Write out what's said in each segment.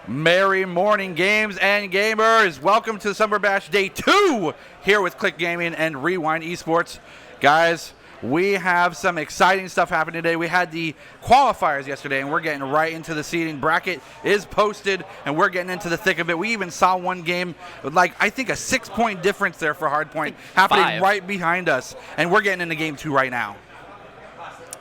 Merry morning, games and gamers. Welcome to Summer Bash Day 2 here with Click Gaming and Rewind eSports. Guys, we have some exciting stuff happening today. We had the qualifiers yesterday, and we're getting right into the seeding. Bracket is posted, and we're getting into the thick of it. We even saw one game with, I think a 6-point difference there for Hardpoint happening right behind us, and we're getting into game 2 right now.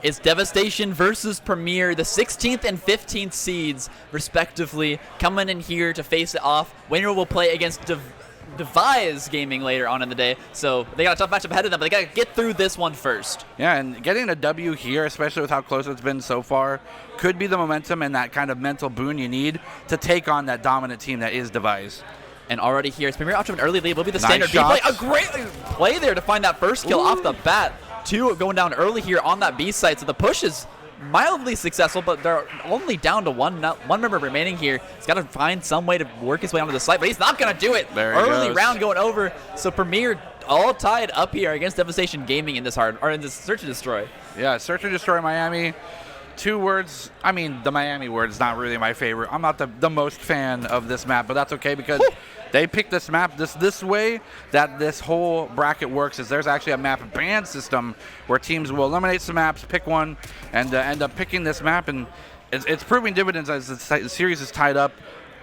It's Devastation versus Premier, the 16th and 15th seeds, respectively, coming in here to face it off. Winner will play against Devise Gaming later on in the day, so they got a tough matchup ahead of them, but they got to get through this one first. Yeah, and getting a W here, especially with how close it's been so far, could be the momentum and that kind of mental boon you need to take on that dominant team that is Devise. And already here, it's Premier off to an early lead. Will be the standard B play. A great play there to find that first kill off the bat. Two going down early here on that B site, so the push is mildly successful, but they're only down to one member remaining here. He's got to find some way to work his way onto the site, but he's not going to do it. Early round going over, so Premier all tied up here against Devastation Gaming in this Search and Destroy. Yeah, Search and Destroy Miami. 2 words. I mean, the Miami word is not really my favorite. I'm not the most fan of this map, but that's okay because they picked this map this way. That this whole bracket works is there's actually a map ban system where teams will eliminate some maps, pick one, and end up picking this map, and it's proving dividends as the series is tied up.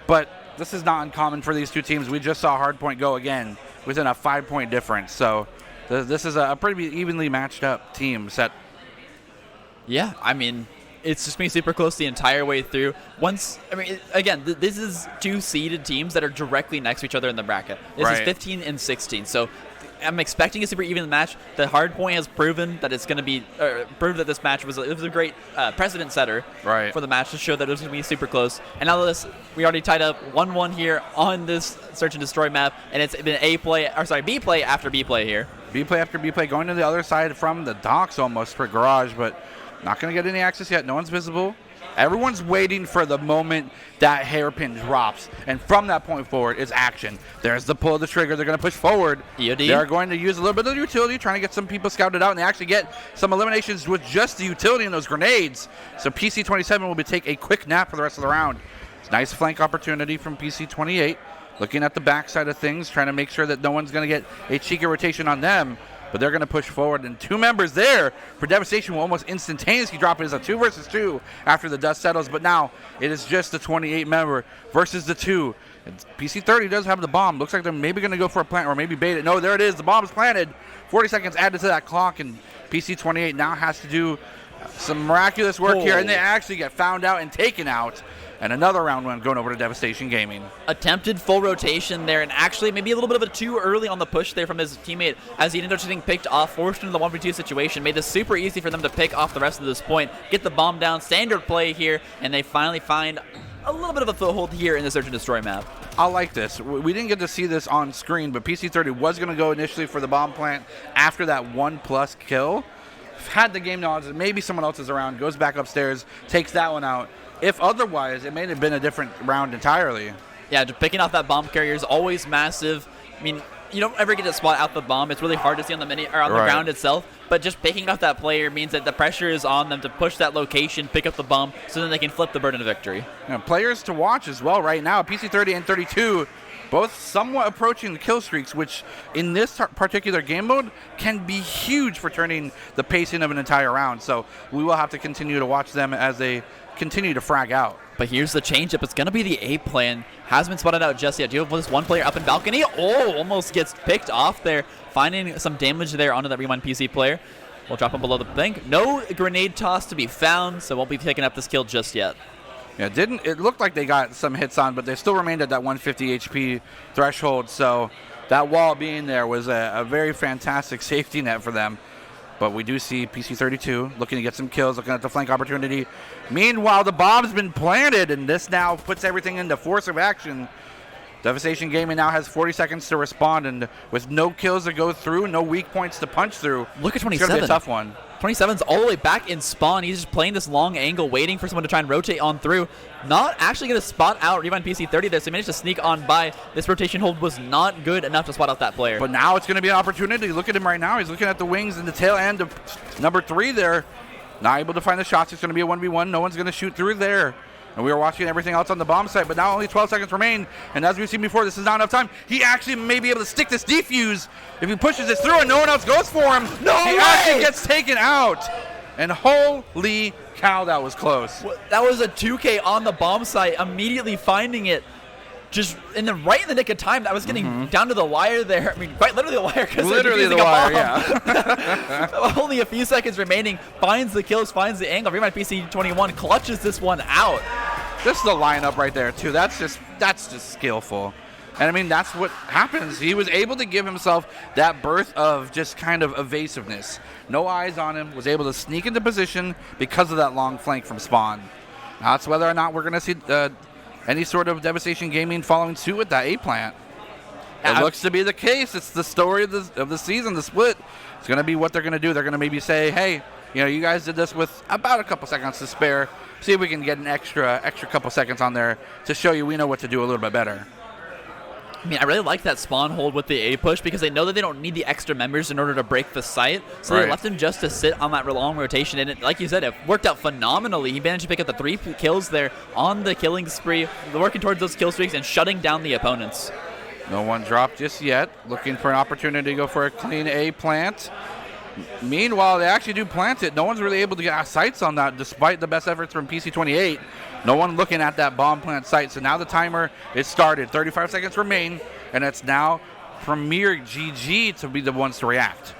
But this is not uncommon for these two teams. We just saw Hardpoint go again within a 5-point difference. So this is a pretty evenly matched up team set. Yeah, I mean, it's just been super close the entire way through. Again, this is 2 seeded teams that are directly next to each other in the bracket. This is 15 and 16, so I'm expecting a super even match. The Hardpoint has proven that it's going to be, proved that this match was a great precedent setter for the match to show that it was going to be super close. And now we already tied up 1-1 here on this Search and Destroy map, and it's been B play after B play here. B play after B play, going to the other side from the docks almost for Garage, but not going to get any access yet. No one's visible. Everyone's waiting for the moment that hairpin drops. And from that point forward is action. There's the pull of the trigger. They're going to push forward. EOD. They're going to use a little bit of the utility, trying to get some people scouted out. And they actually get some eliminations with just the utility and those grenades. So PC27 will take a quick nap for the rest of the round. It's a nice flank opportunity from PC28. Looking at the backside of things, trying to make sure that no one's going to get a cheeky rotation on them. But they're going to push forward, and 2 members there for Devastation will almost instantaneously drop it as a 2 versus 2 after the dust settles. But now it is just the 28 member versus the 2. And PC30 does have the bomb. Looks like they're maybe going to go for a plant or maybe bait it. No, there it is. The bomb is planted. 40 seconds added to that clock, and PC28 now has to do some miraculous work here, and they actually get found out and taken out. And another round one going over to Devastation Gaming. Attempted full rotation there, and actually maybe a little bit of a too early on the push there from his teammate as he ended up getting picked off, forced into the 1v2 situation. Made this super easy for them to pick off the rest of this point, get the bomb down, standard play here, and they finally find a little bit of a foothold here in the Search and Destroy map. I like this. We didn't get to see this on screen, but PC30 was going to go initially for the bomb plant after that 1+ kill. Had the game knowledge that maybe someone else is around, goes back upstairs, takes that one out. If otherwise, it may have been a different round entirely. Yeah, just picking off that bomb carrier is always massive. I mean, you don't ever get to spot out the bomb. It's really hard to see on the the ground itself. But just picking off that player means that the pressure is on them to push that location, pick up the bomb, so then they can flip the burden of victory. Players to watch as well right now. PC30 and 32, both somewhat approaching the kill streaks, which in this particular game mode can be huge for turning the pacing of an entire round. So we will have to continue to watch them as they continue to frag out. But here's the changeup. It's going to be the A plan. Hasn't been spotted out just yet. Do you have this one player up in balcony? Oh, almost gets picked off there. Finding some damage there onto that Rewind PC player. We'll drop him below the bank. No grenade toss to be found, so won't be picking up this kill just yet. Yeah, it looked like they got some hits on, but they still remained at that 150 HP threshold. So that wall being there was a very fantastic safety net for them. But we do see PC32 looking to get some kills, looking at the flank opportunity. Meanwhile, the bomb's been planted, and this now puts everything into force of action. Devastation Gaming now has 40 seconds to respond, and with no kills to go through, no weak points to punch through. Look at 27. It's going to be a tough one. 27's all the way back in spawn. He's just playing this long angle, waiting for someone to try and rotate on through. Not actually going to spot out Rewind PC30 there, so he managed to sneak on by. This rotation hold was not good enough to spot out that player. But now it's going to be an opportunity. Look at him right now. He's looking at the wings and the tail end of number 3 there. Not able to find the shots. It's going to be a 1v1. No one's going to shoot through there. And we were watching everything else on the bomb site, but now only 12 seconds remain. And as we've seen before, this is not enough time. He actually may be able to stick this defuse if he pushes this through and no one else goes for him. No he way! actually gets taken out. And holy cow, that was close. That was a 2K on the bomb site, immediately finding it. Just right in the nick of time. That was getting down to the wire there. I mean, quite literally the wire. Literally the wire, yeah. Only a few seconds remaining. Finds the kills, finds the angle. Remind PC21 clutches this one out. Just the lineup right there, too. That's just skillful. And, I mean, that's what happens. He was able to give himself that birth of just kind of evasiveness. No eyes on him. Was able to sneak into position because of that long flank from Spawn. Now, it's whether or not we're going to see any sort of Devastation Gaming following suit with that A plant. It looks to be the case. It's the story of the season, the split. It's going to be what they're going to do. They're going to maybe say, hey, you guys did this with about a couple seconds to spare. See if we can get an extra couple seconds on there to show you we know what to do a little bit better. I mean, I really like that Spawn hold with the A push because they know that they don't need the extra members in order to break the site. So they left him just to sit on that long rotation. And like you said, it worked out phenomenally. He managed to pick up the 3 kills there on the killing spree, working towards those kill streaks and shutting down the opponents. No one dropped just yet. Looking for an opportunity to go for a clean A plant. Meanwhile, they actually do plant it. No one's really able to get sights on that despite the best efforts from PC28. No one looking at that bomb plant site. So now the timer is started. 35 seconds remain, and it's now Premier GG to be the ones to react.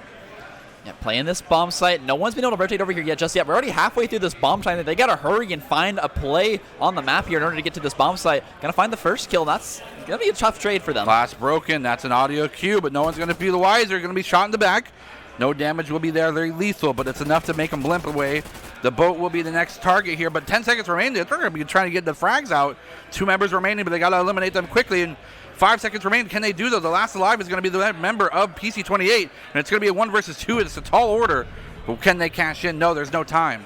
Yeah, playing this bomb site. No one's been able to rotate over here just yet. We're already halfway through this bomb site. They got to hurry and find a play on the map here in order to get to this bomb site. Going to find the first kill. That's going to be a tough trade for them. Glass broken. That's an audio cue, but no one's going to be the wiser. Going to be shot in the back. No damage will be there. They're lethal, but it's enough to make them limp away. The boat will be the next target here, but 10 seconds remain. They're going to be trying to get the frags out. 2 members remaining, but they got to eliminate them quickly. And 5 seconds remain. Can they do that? The last alive is going to be the member of PC28, and it's going to be a 1 versus 2. It's a tall order. But can they cash in? No, there's no time.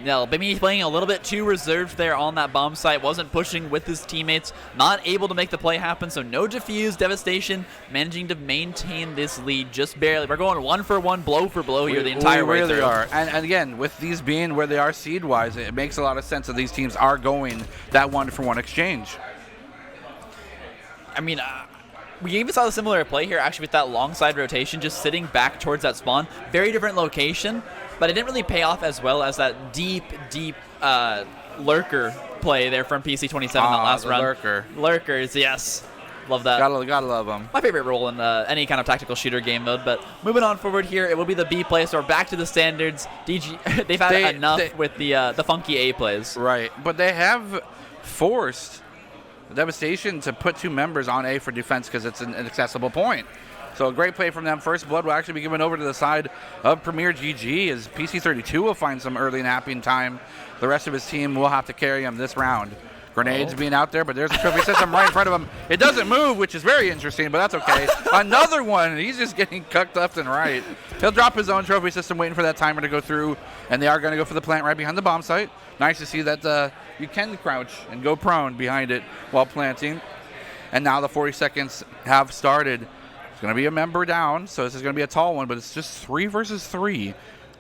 No, maybe playing a little bit too reserved there on that bomb site. Wasn't pushing with his teammates. Not able to make the play happen. So no defuse, devastation. Managing to maintain this lead just barely. We're going 1 for 1, blow for blow here the entire way through. We really are. And again, with these being where they are seed-wise, it makes a lot of sense that these teams are going that 1 for 1 exchange. I mean, we even saw a similar play here actually with that long side rotation, just sitting back towards that spawn. Very different location, but it didn't really pay off as well as that deep lurker play there from PC27 that last run. Lurkers, yes. Love that. Gotta love them. My favorite role in any kind of tactical shooter game mode. But moving on forward here, it will be the B play. So we're back to the standards. DG, they've had enough with the funky A plays. Right, but they have forced Devastation to put 2 members on A for defense because it's an accessible point. So a great play from them. First blood will actually be given over to the side of Premier GG as PC32 will find some early napping time. The rest of his team will have to carry him this round. Grenades being out there, but there's a trophy system right in front of him. It doesn't move, which is very interesting, but that's okay. Another one. He's just getting cucked left and right. He'll drop his own trophy system waiting for that timer to go through, and they are going to go for the plant right behind the bomb site. Nice to see that you can crouch and go prone behind it while planting. And now the 40 seconds have started. It's going to be a member down, so this is going to be a tall one, but it's just 3 versus 3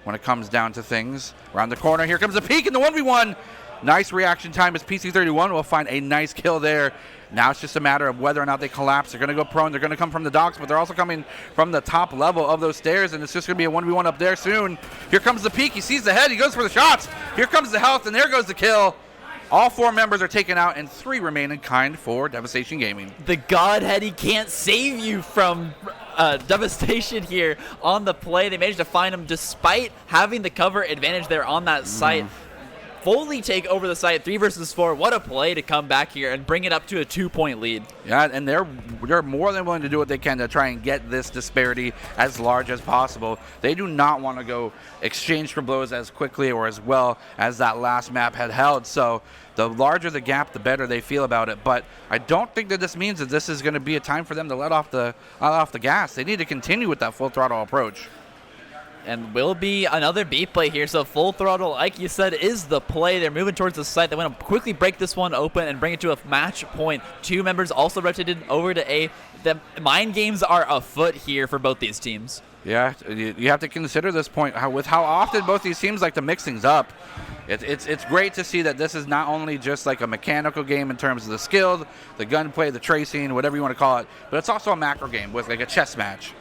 when it comes down to things. Around the corner, here comes the peek in the 1v1. Nice reaction time as PC31 will find a nice kill there. Now it's just a matter of whether or not they collapse. They're going to go prone. They're going to come from the docks, but they're also coming from the top level of those stairs, and it's just going to be a 1v1 up there soon. Here comes the peek. He sees the head. He goes for the shots. Here comes the health, and there goes the kill. All 4 members are taken out, and 3 remain in kind for Devastation Gaming. The Godhead, he can't save you from Devastation here on the play. They managed to find him despite having the cover advantage there on that site. Fully take over the site, 3 versus 4. What a play to come back here and bring it up to a 2-point lead. Yeah, and they're more than willing to do what they can to try and get this disparity as large as possible. They do not want to go exchange for blows as quickly or as well as that last map had held. So the larger the gap, the better they feel about it. But I don't think that this means that this is going to be a time for them to let off the gas. They need to continue with that full throttle approach. And will be another B play here. So full throttle, like you said, is the play. They're moving towards the site. They want to quickly break this one open and bring it to a match point. 2 members also rotated over to A. The mind games are afoot here for both these teams. Yeah, you have to consider this point with how often both these teams like to mix things up. It's great to see that this is not only just like a mechanical game in terms of the skill, the gunplay, the tracing, whatever you want to call it, but it's also a macro game with like a chess match.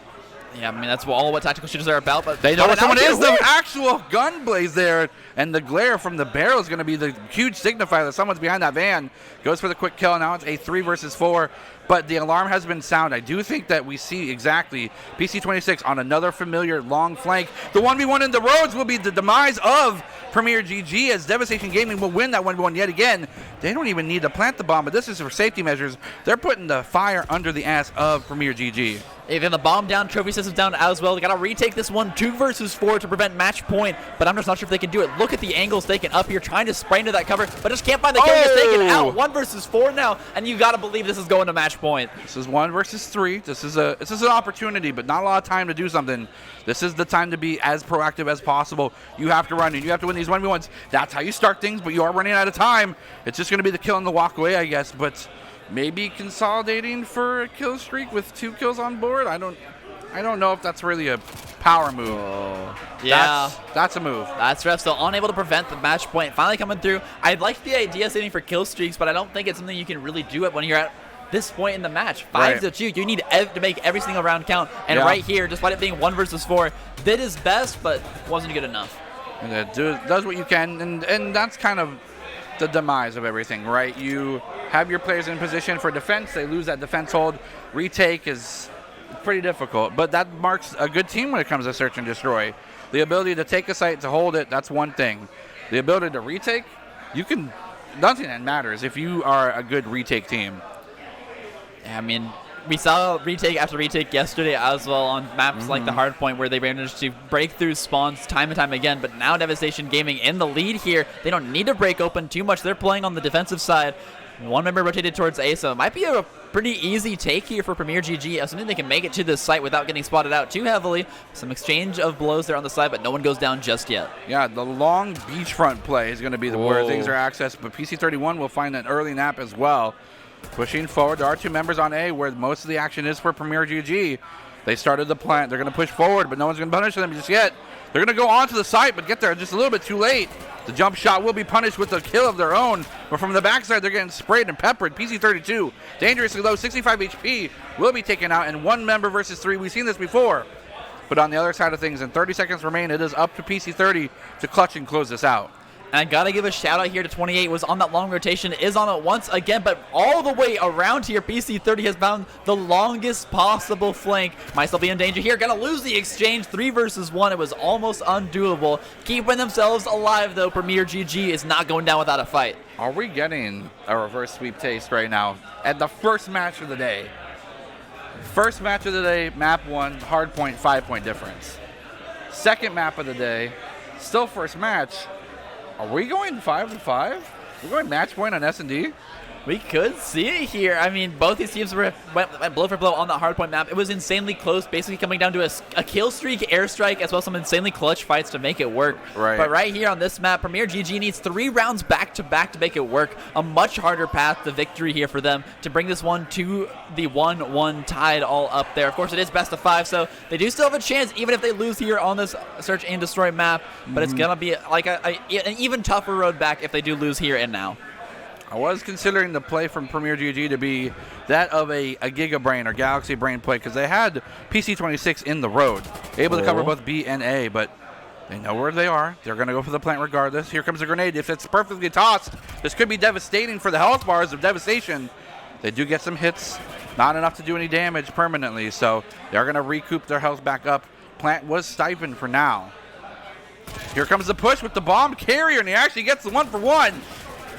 Yeah, I mean, that's all what tactical shooters are about. But they know what someone is. The actual gun blaze there, and the glare from the barrel is going to be the huge signifier that someone's behind that van. Goes for the quick kill. Now it's a 3 versus 4. But the alarm has been sound. I do think that we see exactly PC26 on another familiar long flank. The 1v1 in the roads will be the demise of Premier GG, as Devastation Gaming will win that 1v1 yet again. They don't even need to plant the bomb, but this is for safety measures. They're putting the fire under the ass of Premier GG. Even the bomb down, trophy systems down as well. They got to retake this one 2 versus 4 to prevent match point, but I'm just not sure if they can do it. Look at the angles taken up here, trying to spray into that cover, but just can't find the kill. Gets taken out. 1 versus 4 now, and you got to believe this is going to match point. This is 1 versus 3. This is an opportunity, but not a lot of time to do something. This is the time to be as proactive as possible. You have to run, and you have to win these 1v1s. That's how you start things, but you are running out of time. It's just going to be the kill and the walk away, I guess, but maybe consolidating for a kill streak with 2 kills on board. I don't know if that's really a power move. Oh, yeah. That's a move. That's rough. Still unable to prevent the match point. Finally coming through. I like the idea of saving for kill streaks, but I don't think it's something you can really do it when you're at this point in the match. 5-2. You need to make every single round count. And right here, despite it being 1 versus 4, did his best, but wasn't good enough. And it does what you can, and that's kind of the demise of everything, right? You have your players in position for defense. They lose that defense hold. Retake is pretty difficult, but that marks a good team when it comes to search and destroy. The ability to take a site, to hold it, that's one thing. The ability to retake, nothing that matters if you are a good retake team. I mean, we saw retake after retake yesterday as well on maps like the Hardpoint, where they managed to break through spawns time and time again. But now Devastation Gaming in the lead here. They don't need to break open too much. They're playing on the defensive side. One member rotated towards A, so it might be a pretty easy take here for Premier GG. Assuming they can make it to this site without getting spotted out too heavily. Some exchange of blows there on the side, but no one goes down just yet. Yeah, the long beachfront play is going to be where things are accessed, but PC31 will find an early nap as well. Pushing forward, there are 2 members on A where most of the action is for Premier GG. They started the plant. They're going to push forward, but no one's going to punish them just yet. They're going to go onto the site, but get there just a little bit too late. The jump shot will be punished with a kill of their own, but from the backside, they're getting sprayed and peppered. PC32, dangerously low, 65 HP, will be taken out, and 1 member versus 3. We've seen this before. But on the other side of things, and 30 seconds remain, it is up to PC30 to clutch and close this out. And I got to give a shout out here to 28, was on that long rotation, is on it once again, but all the way around here, PC30 has found the longest possible flank. Might still be in danger here. Gonna lose the exchange, 3 versus 1. It was almost undoable. Keeping themselves alive, though. Premier GG is not going down without a fight. Are we getting a reverse sweep taste right now at the first match of the day? First match of the day, map 1, Hardpoint, 5-point difference. Second map of the day, still first match. Are we going 5-5? We're going match point on S&D? We could see it here. I mean, both these teams went blow for blow on the Hardpoint map. It was insanely close, basically coming down to a kill streak, airstrike, as well as some insanely clutch fights to make it work. Right. But right here on this map, Premier GG needs 3 rounds back-to-back to make it work. A much harder path to victory here for them to bring this one to the 1-1 tied all up there. Of course, it is best of 5, so they do still have a chance, even if they lose here on this search and destroy map. But it's going to be like an even tougher road back if they do lose here and now. I was considering the play from Premier GG to be that of a Giga Brain or Galaxy Brain play, because they had PC26 in the road, able to cover both B and A, but they know where they are. They're going to go for the plant regardless. Here comes a grenade. If it's perfectly tossed, this could be devastating for the health bars of Devastation. They do get some hits, not enough to do any damage permanently, so they're going to recoup their health back up. Plant was stipend for now. Here comes the push with the bomb carrier, and he actually gets the 1-for-1.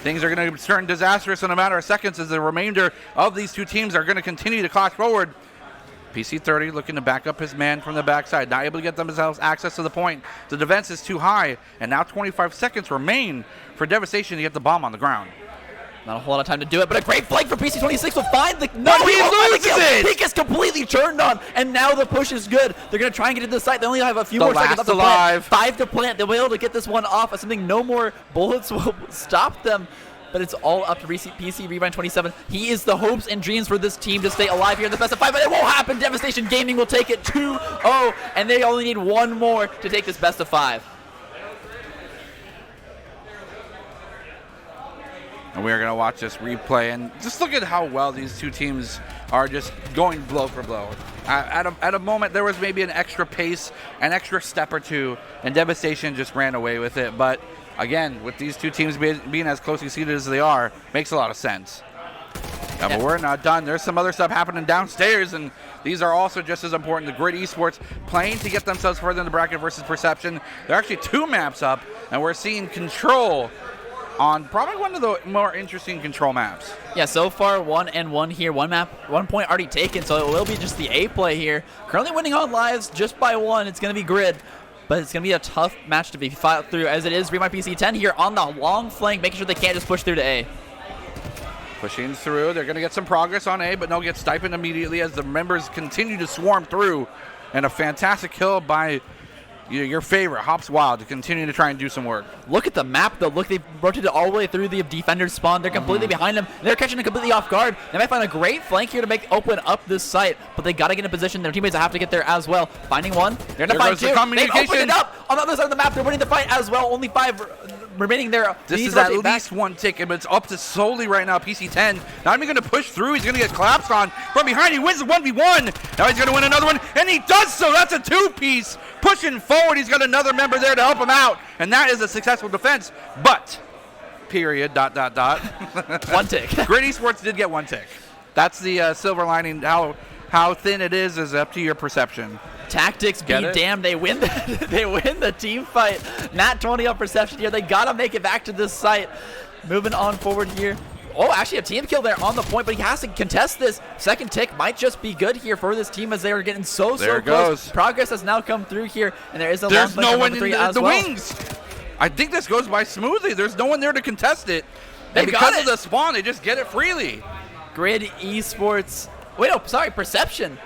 Things are going to turn disastrous in a matter of seconds as the remainder of these 2 teams are going to continue to clash forward. PC30 looking to back up his man from the backside, not able to get themselves access to the point. The defense is too high, and now 25 seconds remain for Devastation to get the bomb on the ground. Not a whole lot of time to do it, but a great flank for PC26 will find the... No, he loses it! He gets completely turned on, and now the push is good. They're going to try and get to the site. They only have a few more seconds left to plant. 5 to plant. They'll be able to get this one off. Something no more bullets will stop them. But it's all up to PC Rewind 27. He is the hopes and dreams for this team to stay alive here in the best of 5, but it won't happen. Devastation Gaming will take it 2-0, and they only need 1 more to take this best of 5. And we are going to watch this replay. And just look at how well these two teams are just going blow for blow. At a moment, there was maybe an extra pace, an extra step or two, and Devastation just ran away with it. But again, with these two teams being as closely seated as they are, makes a lot of sense. Yeah, but we're not done. There's some other stuff happening downstairs, and these are also just as important. The Grid Esports playing to get themselves further in the bracket versus Perception. They're actually 2 maps up, and we're seeing Control on probably one of the more interesting Control maps. Yeah, so far 1-1 here. 1 map, 1 point already taken, so it will be just the A play here. Currently winning on lives just by 1. It's going to be Grid, but it's going to be a tough match to be fought through as it is. Remind PC10 here on the long flank, making sure they can't just push through to A. Pushing through. They're going to get some progress on A, but they'll get stipend immediately as the members continue to swarm through. And a fantastic kill by your favorite, Hops Wild, to continue to try and do some work. Look at the map, though. Look, they've rotated all the way through the defender's spawn. They're completely behind them. They're catching them completely off guard. They might find a great flank here to open up this site, but they got to get in position. Their teammates have to get there as well. Finding one. They're going to find 2. They've opened it up on the other side of the map. They're winning the fight as well. Only 5 remaining there. This is at least 1 ticket, but it's up to solely right now. PC10 not even going to push through. He's going to get collapsed on from behind. He wins the 1v1. Now he's going to win another one, and he does so. That's a 2-piece. Pushing forward, he's got another member there to help him out, and that is a successful defense. But, period, ... 1 tick. Grid Esports did get 1 tick. That's the silver lining. How thin it is up to your perception. Tactics be damned. They win the team fight. Nat 20 on Perception here. They got to make it back to this site. Moving on forward here. Oh, actually a team kill there on the point, but he has to contest this. Second tick might just be good here for this team as they are getting so close. Goes. Progress has now come through here, and there is There's no one in the well. wings. I think this goes by smoothly. There's no one there to contest it. They and because of the spawn, they just get it freely. Grid Esports. Wait, no, sorry, Perception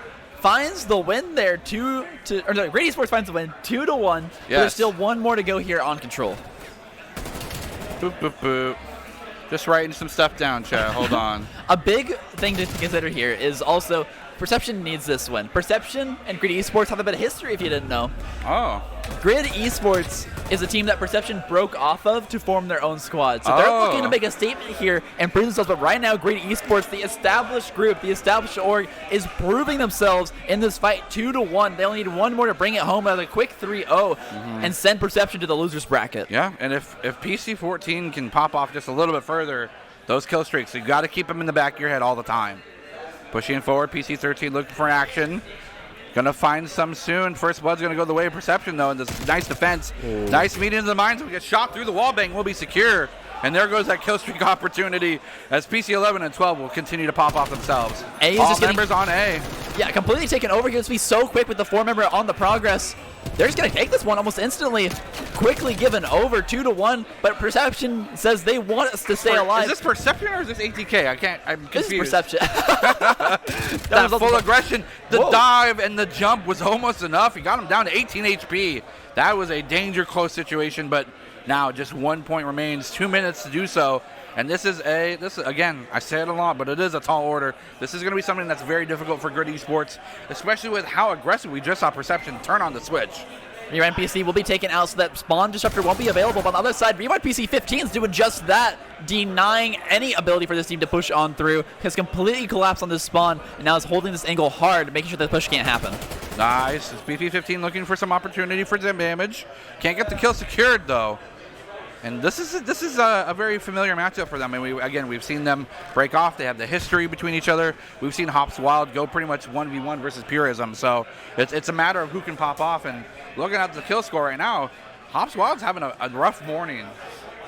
finds the win there. Grid Esports finds the win 2-1. Yes. There's still 1 more to go here on Control. Boop, boop, boop. Just writing some stuff down, chat. Hold on. A big thing to consider here is also Perception needs this win. Perception and Grid Esports have a bit of history if you didn't know. Oh. Grid Esports is a team that Perception broke off of to form their own squad. So they're looking to make a statement here and prove themselves. But right now, Grid Esports, the established group, the established org, is proving themselves in this fight 2-1. They only need 1 more to bring it home as a quick 3-0 and send Perception to the loser's bracket. Yeah, and if PC14 can pop off just a little bit further, those kill streaks, you got to keep them in the back of your head all the time. Pushing forward, PC13 looking for an action. Going to find some soon. First Blood's going to go the way of Perception, though, and this nice defense. Ooh. Nice meeting of the minds. We get shot through the wall bang. We'll be secure. And there goes that kill streak opportunity as PC11 and 12 will continue to pop off themselves. All members on A. Yeah, completely taken over here. It's be so quick with the 4 member on the progress. They're just going to take this one almost instantly. Quickly given over 2-1, but Perception says they want us to stay alive. Is this Perception or is this ATK? I'm confused. This is Perception. that full aggression, the dive and the jump was almost enough. He got him down to 18 HP. That was a danger close situation, but now just 1 point remains, 2 minutes to do so. And this is again, I say it a lot, but it is a tall order. This is going to be something that's very difficult for Grid Esports, especially with how aggressive we just saw Perception turn on the switch. Rewind PC will be taken out, so that spawn disruptor won't be available. But on the other side, Rewind PC 15 is doing just that, denying any ability for this team to push on through. Has completely collapsed on this spawn, and now is holding this angle hard, making sure the push can't happen. Nice. It's BP15 looking for some opportunity for some damage. Can't get the kill secured, though. And this is a very familiar matchup for them. And we've seen them break off. They have the history between each other. We've seen Hops Wild go pretty much 1v1 versus Purism. So it's a matter of who can pop off. And looking at the kill score right now, Hops Wild's having a rough morning.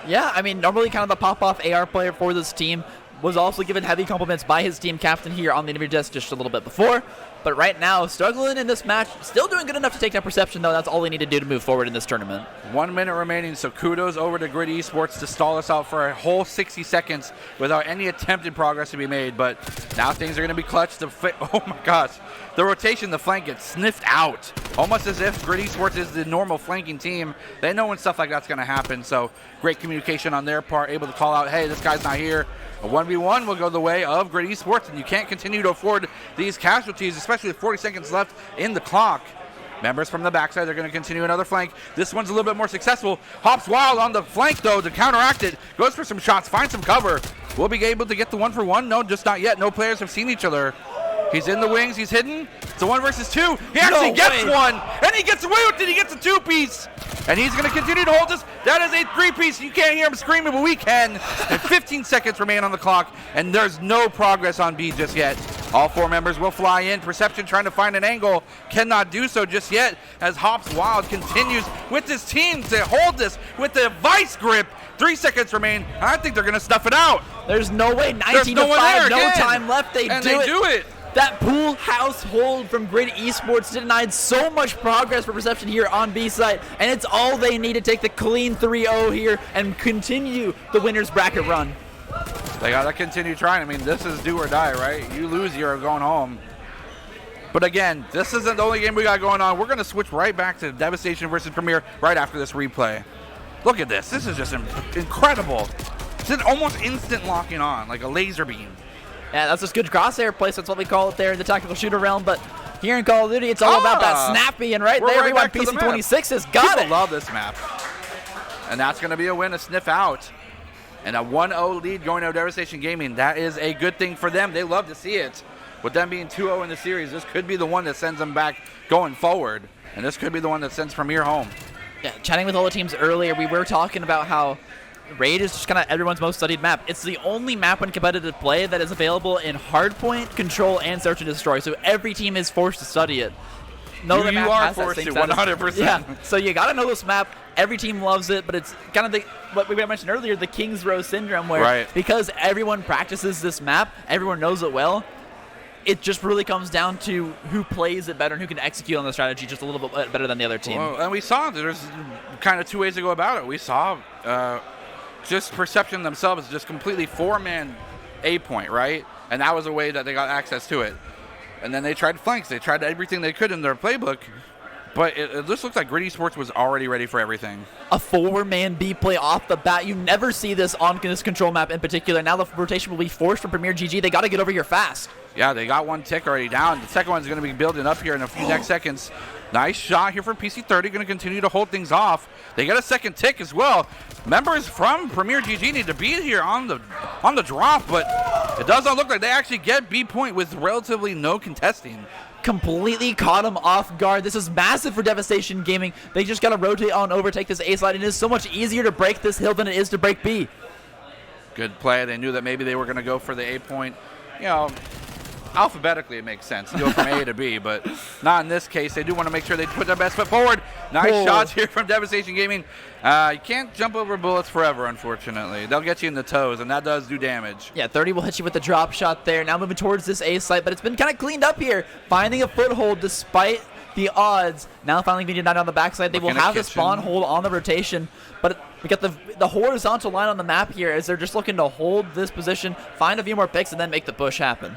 Yeah, I mean, normally kind of the pop-off AR player for this team. Was also given heavy compliments by his team captain here on the interview desk just a little bit before. But right now, struggling in this match, still doing good enough to take that Perception, though. That's all they need to do to move forward in this tournament. 1 minute remaining, so kudos over to Grid Esports to stall us out for a whole 60 seconds without any attempted progress to be made. But now things are going to be clutch. Oh my gosh. The rotation, the flank gets sniffed out. Almost as if Grid Esports is the normal flanking team. They know when stuff like that's going to happen. So great communication on their part, able to call out, hey, this guy's not here. A 1v1 will go the way of Grid Esports, and you can't continue to afford these casualties, especially with 40 seconds left in the clock. Members from the backside, they're going to continue another flank. This one's a little bit more successful. Hops wild on the flank, though, to counteract it. Goes for some shots, finds some cover. Will be able to get the 1-for-1. No, just not yet. No players have seen each other. He's in the wings. He's hidden. It's a 1 versus 2. He actually gets one, and he gets away with it. He gets a 2-piece, and he's going to continue to hold this. That is a 3-piece. You can't hear him screaming, but we can. And 15 seconds remain on the clock, and there's no progress on B just yet. All 4 members will fly in. Perception trying to find an angle. Cannot do so just yet as Hops Wild continues with his team to hold this with the vice grip. 3 seconds remain. I think they're going to stuff it out. There's no way. 19 to 5. No time left. They do it. That pool house hold from Grid Esports denied so much progress for Perception here on B side, and it's all they need to take the clean 3-0 here and continue the winner's bracket run. They got to continue trying. I mean, this is do or die, right? You lose, you're going home. But again, this isn't the only game we got going on. We're going to switch right back to Devastation versus Premier right after this replay. Look at this. This is just incredible. It's an almost instant locking on, like a laser beam. Yeah, that's just good crosshair place. That's what we call it there in the tactical shooter realm. But here in Call of Duty, it's all about that snappy. And right there, everyone, PC26 has got it. I love this map. And that's going to be a win to sniff out. And a 1-0 lead going to Devastation Gaming. That is a good thing for them. They love to see it. With them being 2-0 in the series, this could be the one that sends them back going forward. And this could be the one that sends Premier home. Yeah, chatting with all the teams earlier, we were talking about how Raid is just kind of everyone's most studied map. It's the only map in competitive play that is available in Hardpoint, Control, and Search and Destroy. So every team is forced to study it. You are forced to, 100%. Yeah, so you got to know this map. Every team loves it, but it's kind of what we mentioned earlier, the King's Row syndrome, where because everyone practices this map, everyone knows it well, it just really comes down to who plays it better and who can execute on the strategy just a little bit better than the other team. Well, and we saw there's kind of 2 ways to go about it. We saw just Perception themselves just completely 4-man A point, right? And that was a way that they got access to it. And then they tried flanks. They tried everything they could in their playbook. But it just looks like Grid Esports was already ready for everything. A 4-man B play off the bat. You never see this on this control map in particular. Now the rotation will be forced from Premier GG. They got to get over here fast. Yeah, they got 1 tick already down. The second one's going to be building up here in a few next seconds. Nice shot here from PC30. Going to continue to hold things off. They got a second tick as well. Members from Premier GG need to be here on the drop, but it does not look like they actually get B point with relatively no contesting. Completely caught him off guard. This is massive for Devastation Gaming. They just got to rotate on over, take this A slide. It is so much easier to break this hill than it is to break B. Good play. They knew that maybe they were going to go for the A point. You know, alphabetically it makes sense to go from A to B, but not in this case. They do want to make sure they put their best foot forward. Nice shots here from Devastation Gaming. You can't jump over bullets forever, unfortunately. They'll get you in the toes, and that does do damage. Yeah, 30 will hit you with the drop shot there. Now moving towards this A site, but it's been kind of cleaned up here. Finding a foothold despite the odds. Now finally being denied on the backside. They will have the spawn hold on the rotation, but we got the horizontal line on the map here as they're just looking to hold this position, find a few more picks, and then make the push happen.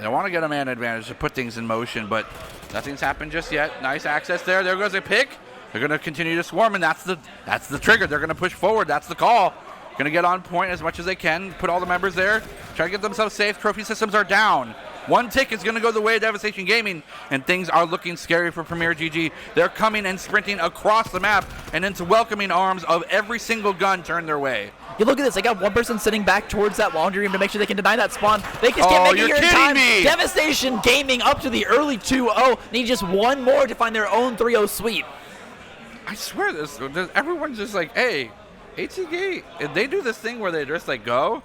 They want to get a man advantage to put things in motion, but nothing's happened just yet. Nice access there. There goes a pick. They're going to continue to swarm, and that's the trigger. They're going to push forward. That's the call. Going to get on point as much as they can. Put all the members there. Try to get themselves safe. Trophy systems are down. 1 tick is going to go the way of Devastation Gaming, and things are looking scary for Premier GG. They're coming and sprinting across the map and into welcoming arms of every single gun turned their way. You look at this. They got one person sitting back towards that laundry room to make sure they can deny that spawn. They just can't make it here in time. Devastation Gaming up to the early 2-0. Need just one more to find their own 3-0 sweep. I swear everyone's just like, hey, HCG, if they do this thing where they just like go,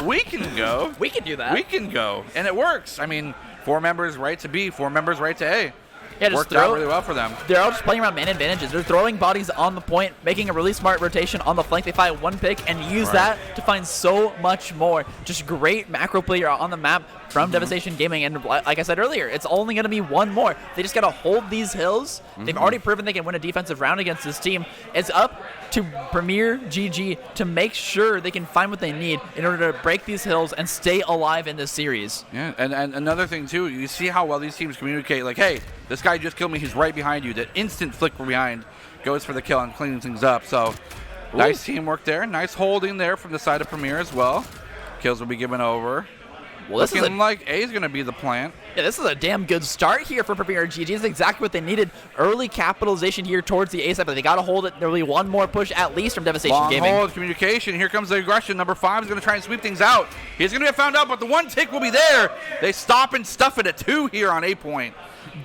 we can go. We can do that. We can go. And it works. I mean, 4 members right to B, 4 members right to A. Yeah, worked out really well for them. They're all just playing around man advantages. They're throwing bodies on the point, making a really smart rotation on the flank. They find 1 pick and use that to find so much more. Just great macro player on the map from Devastation Gaming. And like I said earlier, it's only going to be 1 more. They just got to hold these hills. They've already proven they can win a defensive round against this team. It's up to Premier GG to make sure they can find what they need in order to break these hills and stay alive in this series. Yeah, and another thing too, you see how well these teams communicate. Like, hey, this guy just killed me. He's right behind you. That instant flick from behind goes for the kill and cleaning things up. So nice teamwork there. Nice holding there from the side of Premier as well. Kills will be given over. Well, this Looking like A is going to be the plant. Yeah, this is a damn good start here for Premier GG. This is exactly what they needed. Early capitalization here towards the A side, but they got to hold it. There'll be one more push at least from Devastation Long Gaming. hold, communication. Here comes the aggression. Number 5 is going to try and sweep things out. He's going to get found out, but the one tick will be there. They stop and stuff it at 2 here on A point.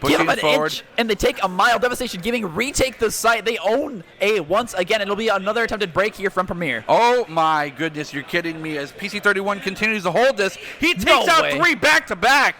Give them an forward. inch, and they take a mile. Devastation Gaming retake the site. They own A once again. It'll be another attempted break here from Premier. Oh my goodness, you're kidding me. As PC31 continues to hold this, he takes No out way. 3 back-to-back.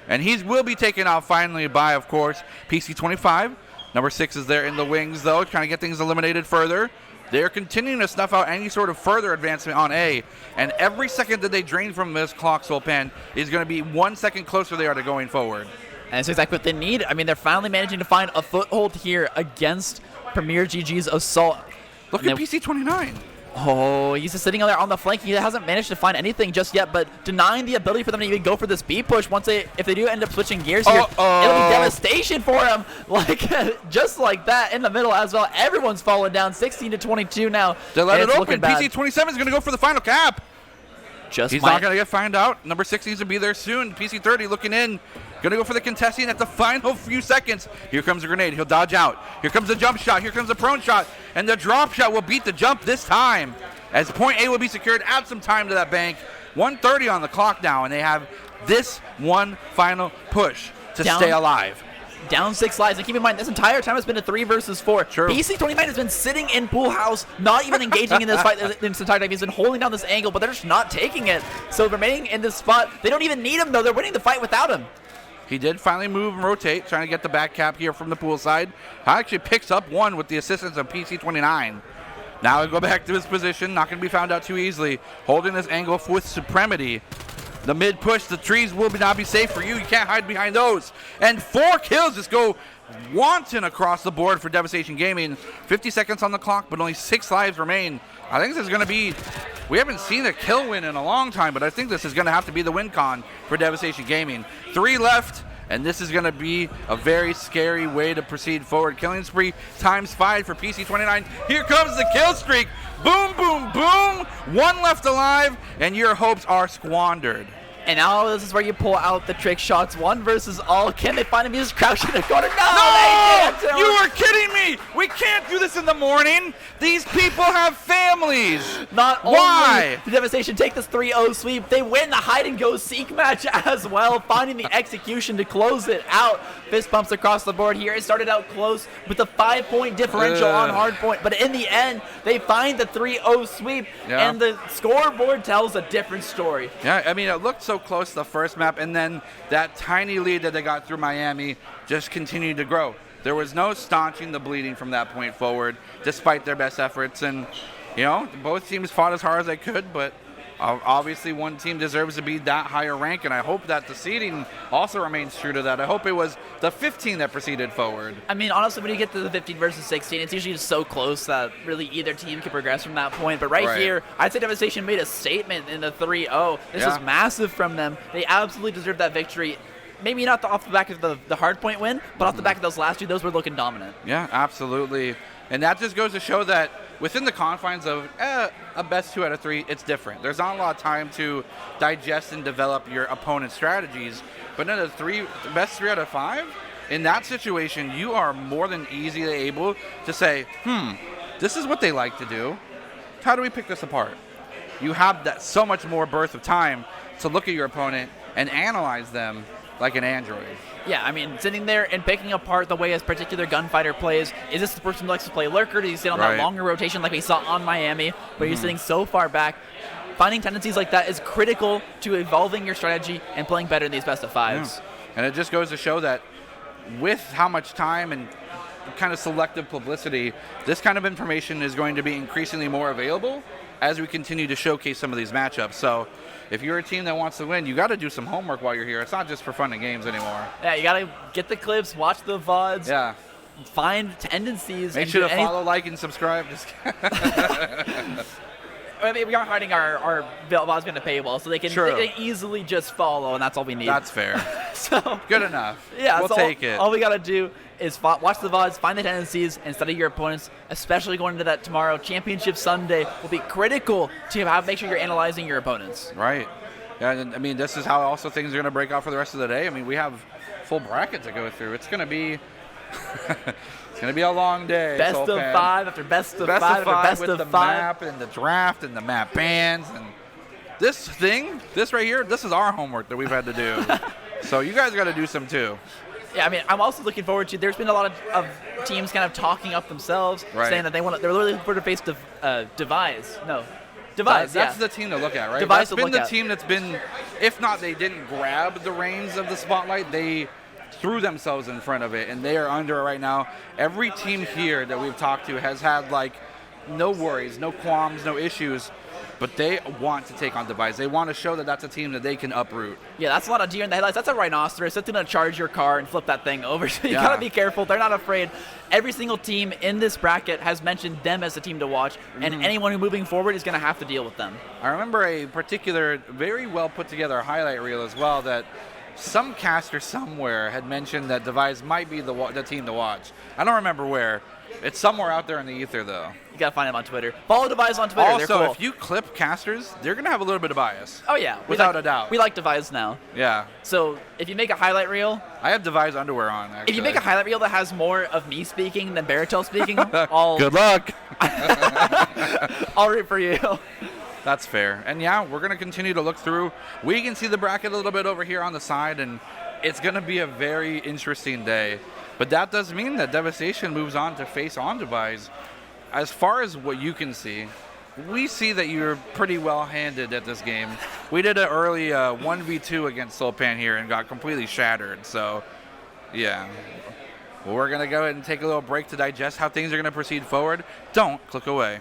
And he will be taken out finally by, of course, PC25. Number 6 is there in the wings, though, trying to get things eliminated further. They're continuing to snuff out any sort of further advancement on A. And every second that they drain from this clock, Soulpan, is going to be 1 second closer they are to going forward. And that's exactly what they need. I mean, they're finally managing to find a foothold here against Premier GG's assault. Look at PC29. Oh, he's just sitting there on the flank. He hasn't managed to find anything just yet, but denying the ability for them to even go for this B push. If they do end up switching gears here, it'll be devastation for him. Like just like that in the middle as well. Everyone's falling down. 16-22 now. They let it open. PC27 is going to go for the final cap. He's not going to get found out. Number 6 needs to be there soon. PC30 looking in. Going to go for the contesting at the final few seconds. Here comes a grenade. He'll dodge out. Here comes the jump shot. Here comes the prone shot. And the drop shot will beat the jump this time. As point A will be secured. Add some time to that bank. 1:30 on the clock now. And they have this one final push to stay alive. Down 6 lives. And keep in mind, this entire time has been a 3 versus 4. True. PC29 has been sitting in pool house, not even engaging in this fight this entire time. He's been holding down this angle, but they're just not taking it. So remaining in this spot, they don't even need him, though. They're winning the fight without him. He did finally move and rotate, trying to get the back cap here from the pool side. Actually picks up one with the assistance of PC29. Now he'll go back to his position, not going to be found out too easily. Holding this angle with supremacy. The mid push, the trees will not be safe for you. You can't hide behind those. And 4 kills just go wanton across the board for Devastation Gaming. 50 seconds on the clock, but only 6 lives remain. I think this is going to be, we haven't seen a kill win in a long time, but I think this is going to have to be the win con for Devastation Gaming. 3 left, and this is going to be a very scary way to proceed forward. Killing spree ×5 for PC29. Here comes the kill streak. Boom, boom, boom. 1 left alive, and your hopes are squandered. And now this is where you pull out the trick shots. 1 versus all. Can they find him? He's crouched in the corner. No, No! they can't. You are kidding me! We can't do this in the morning. These people have families. Not Why? only did Devastation take this 3-0 sweep, they win the hide-and-go seek match as well, finding the execution to close it out. Fist bumps across the board here. It started out close with a 5-point differential on hardpoint, but in the end, they find the 3-0 sweep, and the scoreboard tells a different story. Yeah, I mean, it looked so close the first map, and then that tiny lead that they got through Miami just continued to grow. There was no staunching the bleeding from that point forward, despite their best efforts. And, you know, both teams fought as hard as they could, but obviously one team deserves to be that higher rank, and I hope that the seeding also remains true to that. I hope it was the 15 that proceeded forward. I mean, honestly, when you get to the 15 versus 16, it's usually just so close that really either team can progress from that point. But right here, I'd say Devastation made a statement in the 3-0. This is massive from them. They absolutely deserve that victory. Maybe not off the back of the hard point win, but off the back of those last 2, those were looking dominant. Yeah, absolutely. And that just goes to show that within the confines of a best 2 out of 3, it's different. There's not a lot of time to digest and develop your opponent's strategies. But in the best 3 out of 5, in that situation, you are more than easily able to say, this is what they like to do. How do we pick this apart? You have that so much more birth of time to look at your opponent and analyze them like an android. Yeah, I mean, sitting there and picking apart the way a particular gunfighter plays. Is this the person who likes to play lurker? Does he sit on that longer rotation like we saw on Miami, where you're sitting so far back? Finding tendencies like that is critical to evolving your strategy and playing better in these best of 5s. Yeah. And it just goes to show that with how much time and kind of selective publicity, this kind of information is going to be increasingly more available as we continue to showcase some of these matchups. So if you're a team that wants to win, you got to do some homework while you're here. It's not just for fun and games anymore. Yeah, you got to get the clips, watch the VODs. Yeah. Find tendencies. Make sure to follow, like, and subscribe. I mean, we aren't hiding our VODs behind a paywall, so they can easily just follow, and that's all we need. That's fair. So good enough. Yeah, we'll take it. All we got to do is watch the VODs, find the tendencies, and study your opponents, especially going into that tomorrow. Championship Sunday will be critical to make sure you're analyzing your opponents. Right. Yeah, and I mean, this is how also things are going to break out for the rest of the day. I mean, we have full bracket to go through. It's going to be it's going to be a long day. Best of 5 after best of 5 after best with of the 5. map and the draft and the map bans and this right here, this is our homework that we've had to do. So you guys got to do some too. Yeah, I mean, I'm also looking forward to. There's been a lot of teams kind of talking up themselves, saying that they're really looking forward to face Devise. No, Devise. That's the team to look at, right? Devise that's been the team that's been, if not they didn't grab the reins of the spotlight, they threw themselves in front of it, and they are under it right now. Every team here that we've talked to has had like no worries, no qualms, no issues. But they want to take on Devise. They want to show that that's a team that they can uproot. Yeah, that's a lot of deer in the headlights. That's a rhinoceros. That's going to charge your car and flip that thing over. So you got to be careful. They're not afraid. Every single team in this bracket has mentioned them as a team to watch, and anyone who moving forward is going to have to deal with them. I remember a particular, very well put together highlight reel as well that some caster somewhere had mentioned that Devise might be the team to watch. I don't remember where. It's somewhere out there in the ether, though. You got to find them on Twitter. Follow Devise on Twitter. Also, they're cool. if you clip casters, they're going to have a little bit of bias. Oh, yeah. Without a doubt. We like Devise now. Yeah. So if you make a highlight reel. I have Devise underwear on, actually. If you make a highlight reel that has more of me speaking than Baratel speaking, I'll. Good luck. I'll root for you. That's fair. And yeah, we're going to continue to look through. We can see the bracket a little bit over here on the side, and it's going to be a very interesting day. But that does mean that Devastation moves on to face on Devise. As far as what you can see, we see that you're pretty well-handed at this game. We did an early 1v2 against Sulpan here and got completely shattered. So, yeah. Well, we're going to go ahead and take a little break to digest how things are going to proceed forward. Don't click away.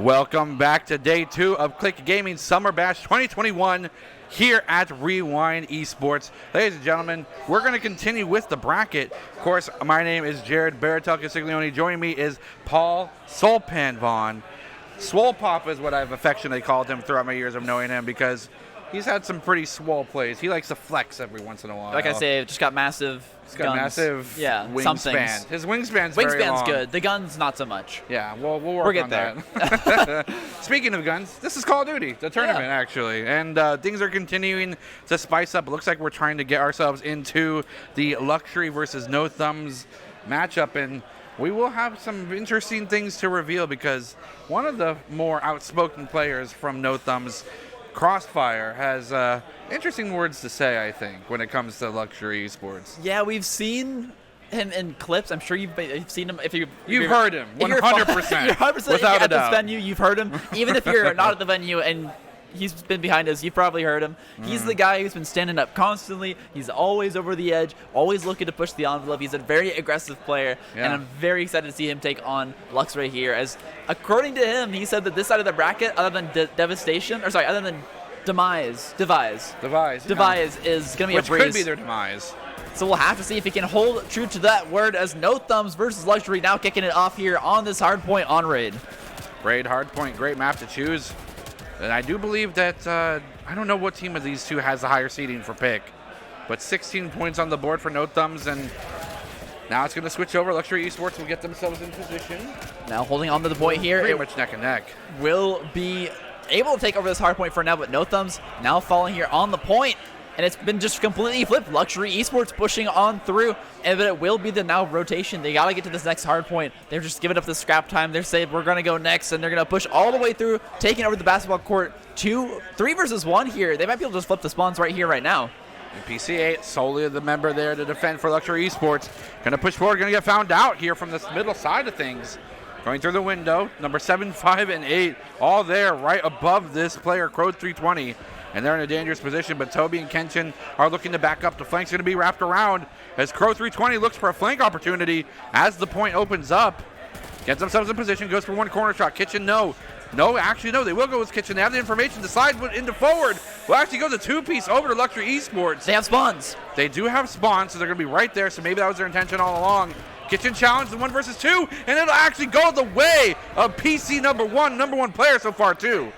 Welcome back to day 2 of Click Gaming Summer Bash 2021 here at Rewind Esports. Ladies and gentlemen, we're going to continue with the bracket. Of course, my name is Jared Baratel Casiglione. Joining me is Paul Soulpan Vaughn. Swole Pop is what I've affectionately called him throughout my years of knowing him because he's had some pretty swole plays. He likes to flex every once in a while. Like I say, just got massive He's got massive wingspan. His wingspan's very long. Wingspan's good. The gun's not so much. Yeah, we'll work on that. Speaking of guns, this is Call of Duty, the tournament actually, and things are continuing to spice up. It looks like we're trying to get ourselves into the Luxury versus No Thumbs matchup, and we will have some interesting things to reveal because one of the more outspoken players from No Thumbs, Crossfire, has interesting words to say, I think, when it comes to Luxury Esports. Yeah, we've seen him in clips. I'm sure you've seen him. You've heard him 100%. You're 100% without a at doubt. this venue. You've heard him. Even if you're not at the venue and he's been behind us, you've probably heard him. He's the guy who's been standing up constantly. He's always over the edge, always looking to push the envelope. He's a very aggressive player, and I'm very excited to see him take on Lux right here. As according to him, he said that this side of the bracket, other than Devastation, or sorry, other than Devise is going to be a breeze. Which could be their demise. So we'll have to see if he can hold true to that word as No Thumbs versus Luxury now kicking it off here on this hardpoint on Raid. Raid hardpoint, great map to choose. And I do believe that, I don't know what team of these two has the higher seeding for pick, but 16 points on the board for No Thumbs, and now it's going to switch over. Luxury Esports will get themselves in position. Now holding on to the point here. Pretty much neck and neck. Will be able to take over this hard point for now, but No Thumbs now falling here on the point, and it's been just completely flipped. Luxury Esports pushing on through, but it will be the now rotation. They got to get to this next hard point. They're just giving up the scrap time. They're saying we're going to go next, and they're going to push all the way through, taking over the basketball court. 3 versus 1 here. They might be able to just flip the spawns right here, right now. And PC8, solely the member there to defend for Luxury Esports. Going to push forward, going to get found out here from this middle side of things. Going through the window, number 7, 5, and 8, all there right above this player, Crow 320. And they're in a dangerous position, but Toby and Kenshin are looking to back up. The flank's going to be wrapped around as Crow 320 looks for a flank opportunity as the point opens up. Gets themselves in position, goes for one corner shot. Kitchen, no. No, actually, no. They will go with Kitchen. They have the information. Decide into forward. Will actually go the two-piece over to Luxury Esports. They have spawns. They do have spawns, so they're going to be right there. So maybe that was their intention all along. Kitchen challenge the 1 versus 2, and it'll actually go the way of PC number one player so far too.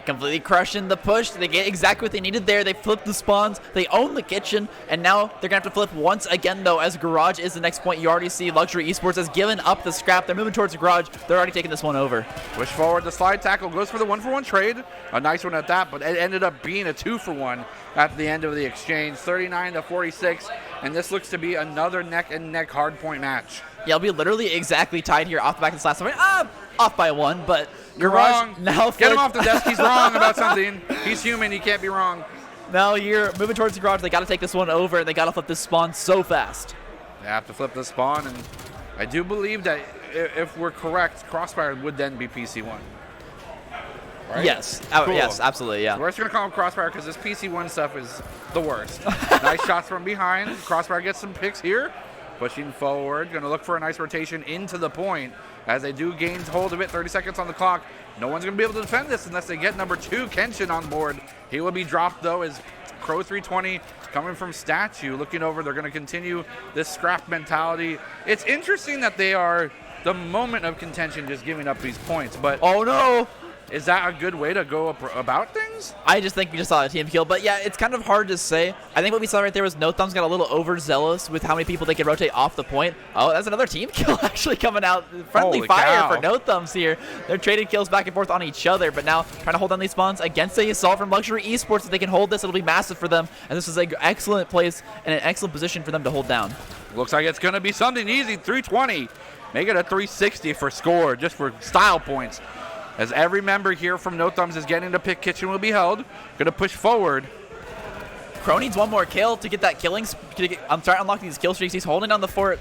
Completely crushing the push. They get exactly what they needed there. They flipped the spawns. They own the kitchen. And now they're going to have to flip once again, though, as Garage is the next point. You already see Luxury Esports has given up the scrap. They're moving towards the Garage. They're already taking this one over. Push forward. The slide tackle goes for the 1-for-1 trade. A nice one at that, but it ended up being a 2-for-1 at the end of the exchange. 39-46. And this looks to be another neck-and-neck hardpoint match. Yeah, it'll be literally exactly tied here off the back of this last one. Off by 1, but you're wrong. Now get him off the desk. He's wrong about something. He's human. He can't be wrong. Now you're moving towards the Garage. They got to take this one over. They got to flip this spawn so fast. They have to flip the spawn, and I do believe that if we're correct, Crossfire would then be PC1. Right? Yes. Cool. Yes, absolutely, yeah. So we're just going to call him Crossfire because this PC1 stuff is the worst. Nice shots from behind. Crossfire gets some picks here. Pushing forward, going to look for a nice rotation into the point as they do gain hold of it. 30 seconds on the clock. No one's going to be able to defend this unless they get number 2, Kenshin, on board. He will be dropped, though, as Crow 320 coming from Statue. Looking over, they're going to continue this scrap mentality. It's interesting that they are, the moment of contention, just giving up these points. But oh, no. Is that a good way to go about things? I just think we just saw a team kill. But, yeah, it's kind of hard to say. I think what we saw right there was No Thumbs got a little overzealous with how many people they could rotate off the point. Oh, that's another team kill actually coming out. Friendly Holy fire cow. for No Thumbs here. They're trading kills back and forth on each other. But now trying to hold on these spawns against the assault from Luxury Esports. If they can hold this, it'll be massive for them. And this is an excellent place and an excellent position for them to hold down. Looks like it's going to be something easy. 320. Make it a 360 for score, just for style points. As every member here from No Thumbs is getting to pick, Kitchen will be held. Going to push forward. Crow needs one more kill to get that killing. Unlocking these kill streaks. He's holding on the fort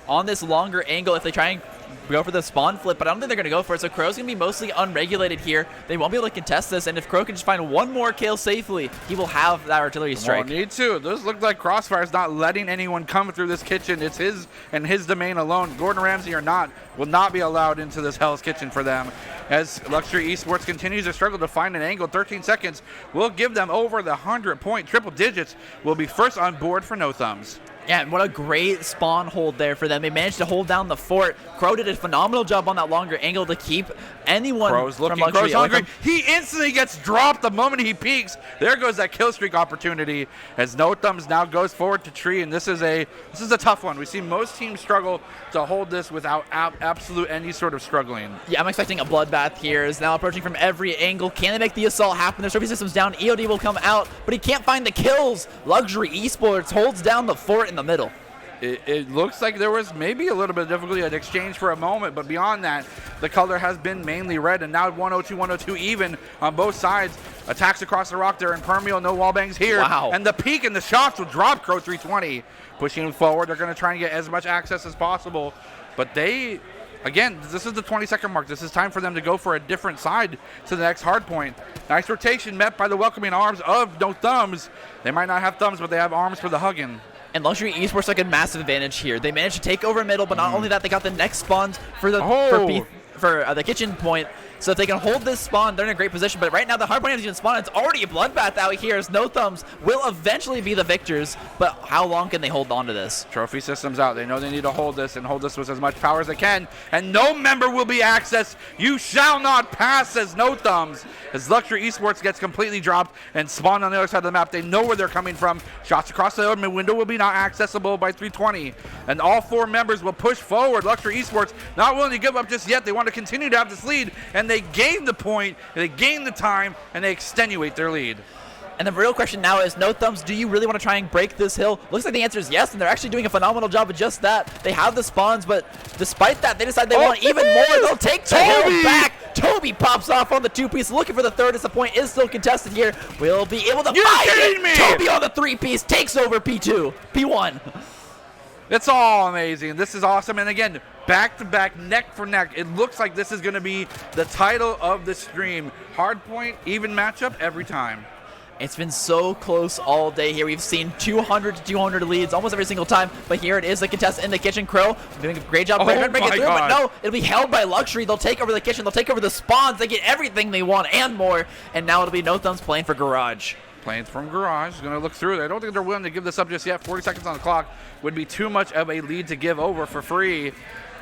on this longer angle if they try and go for the spawn flip, but I don't think they're going to go for it. So Crow's going to be mostly unregulated here. They won't be able to contest this, and if Crow can just find one more kill safely, he will have that artillery strike. Won't need to. This looks like Crossfire's not letting anyone come through this kitchen. It's his and his domain alone. Gordon Ramsay or not will not be allowed into this Hell's Kitchen for them. as Luxury Esports continues to struggle to find an angle. 13 seconds will give them over the 100-point triple digits. Will be first on board for No Thumbs. Yeah, and what a great spawn hold there for them. They managed to hold down the fort. Crow did a phenomenal job on that longer angle to keep anyone Crow's from looking, Luxury Crow's hungry. He instantly gets dropped the moment he peeks. There goes that kill streak opportunity as No Thumbs now goes forward to tree, and this is a tough one. We see most teams struggle to hold this without absolute any sort of struggling. Yeah, I'm expecting a bloodbath here. Is now approaching from every angle. Can they make the assault happen? Their trophy system's down. EOD will come out, but he can't find the kills. Luxury Esports holds down the fort in the middle. It looks like there was maybe a little bit of difficulty at exchange for a moment, but beyond that, the color has been mainly red, and now 102 even on both sides. Attacks across the rock there, and Permeal, no wall bangs here. Wow. And the peak and the shots will drop Crow 320. Pushing forward, they're going to try and get as much access as possible, but they... Again, this is the 20-second mark. This is time for them to go for a different side to the next hard point. Nice rotation met by the welcoming arms of No Thumbs. They might not have thumbs, but they have arms for the hugging. And Luxury Esports took a massive advantage here. They managed to take over middle, but not only that, they got the next spawns for the the kitchen point. So if they can hold this spawn, they're in a great position. But right now, the hard point hasn't even spawned. It's already a bloodbath out here as No Thumbs will eventually be the victors. But how long can they hold on to this? Trophy system's out. They know they need to hold this and hold this with as much power as they can. And no member will be accessed. You shall not pass, says No Thumbs. As Luxury Esports gets completely dropped and spawned on the other side of the map, they know where they're coming from. Shots across the open window will be not accessible by 320. And all four members will push forward. Luxury Esports not willing to give up just yet. They want to continue to have this lead, and they gain the point, they gain the time, and they extenuate their lead. And the real question now is, No Thumbs, do you really want to try and break this hill? Looks like the answer is yes, and they're actually doing a phenomenal job of just that. They have the spawns, but despite that, they decide they want even more. They'll take the hill back. Toby pops off on the two-piece, looking for the third as the point is still contested here. We'll be able to find it. Toby on the three-piece takes over P2, P1. It's all amazing. This is awesome. And again, back-to-back, neck for neck. It looks like this is going to be the title of the stream. Hardpoint, even matchup every time. It's been so close all day here. We've seen 200 to 200 leads almost every single time, but here it is, the contest in the kitchen. Crow doing a great job breaking it through, but no, it'll be held by Luxury. They'll take over the kitchen, they'll take over the spawns, they get everything they want and more, and now it'll be No Thumbs playing for Garage. Playing from Garage, going to look through it. I don't think they're willing to give this up just yet. 40 seconds on the clock would be too much of a lead to give over for free.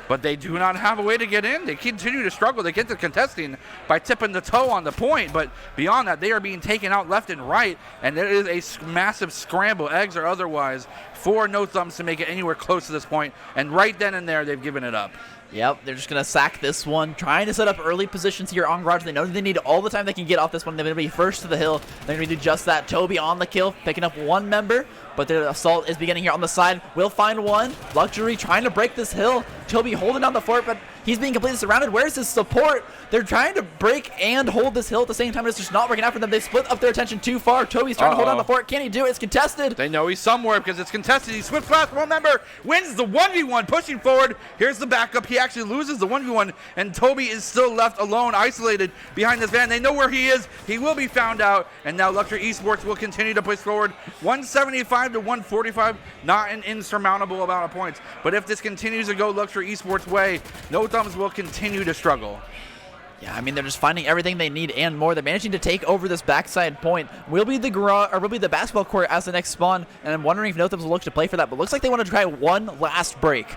But they do not have a way to get in. They continue to struggle. They get to contesting by tipping the toe on the point. But beyond that, they are being taken out left and right. And there is a massive scramble, eggs or otherwise, for No Thumbs to make it anywhere close to this point. And right then and there, they've given it up. Yep, they're just going to sack this one, trying to set up early positions here on Garage. They know they need all the time they can get off this one. They're going to be first to the hill. They're going to do just that. Toby on the kill, picking up one member, but their assault is beginning here on the side. Will find one. Luxury trying to break this hill. Toby holding down the fort, but he's being completely surrounded. Where's his support? They're trying to break and hold this hill at the same time. It's just not working out for them. They split up their attention too far. Toby's trying to hold down the fort. Can he do it? It's contested. They know he's somewhere because it's contested. He swift fast one member, wins the 1v1, pushing forward. Here's the backup. He actually loses the 1v1, and Toby is still left alone, isolated behind this van. They know where he is. He will be found out, and now Luxury Esports will continue to push forward. 175 to 145, not an insurmountable amount of points. But if this continues to go Luxury Esports' way, No Thumbs will continue to struggle. Yeah, I mean, they're just finding everything they need and more. They're managing to take over this backside point. Will be the garage, or will be the basketball court as the next spawn, and I'm wondering if No Thumbs will look to play for that, but looks like they want to try one last break.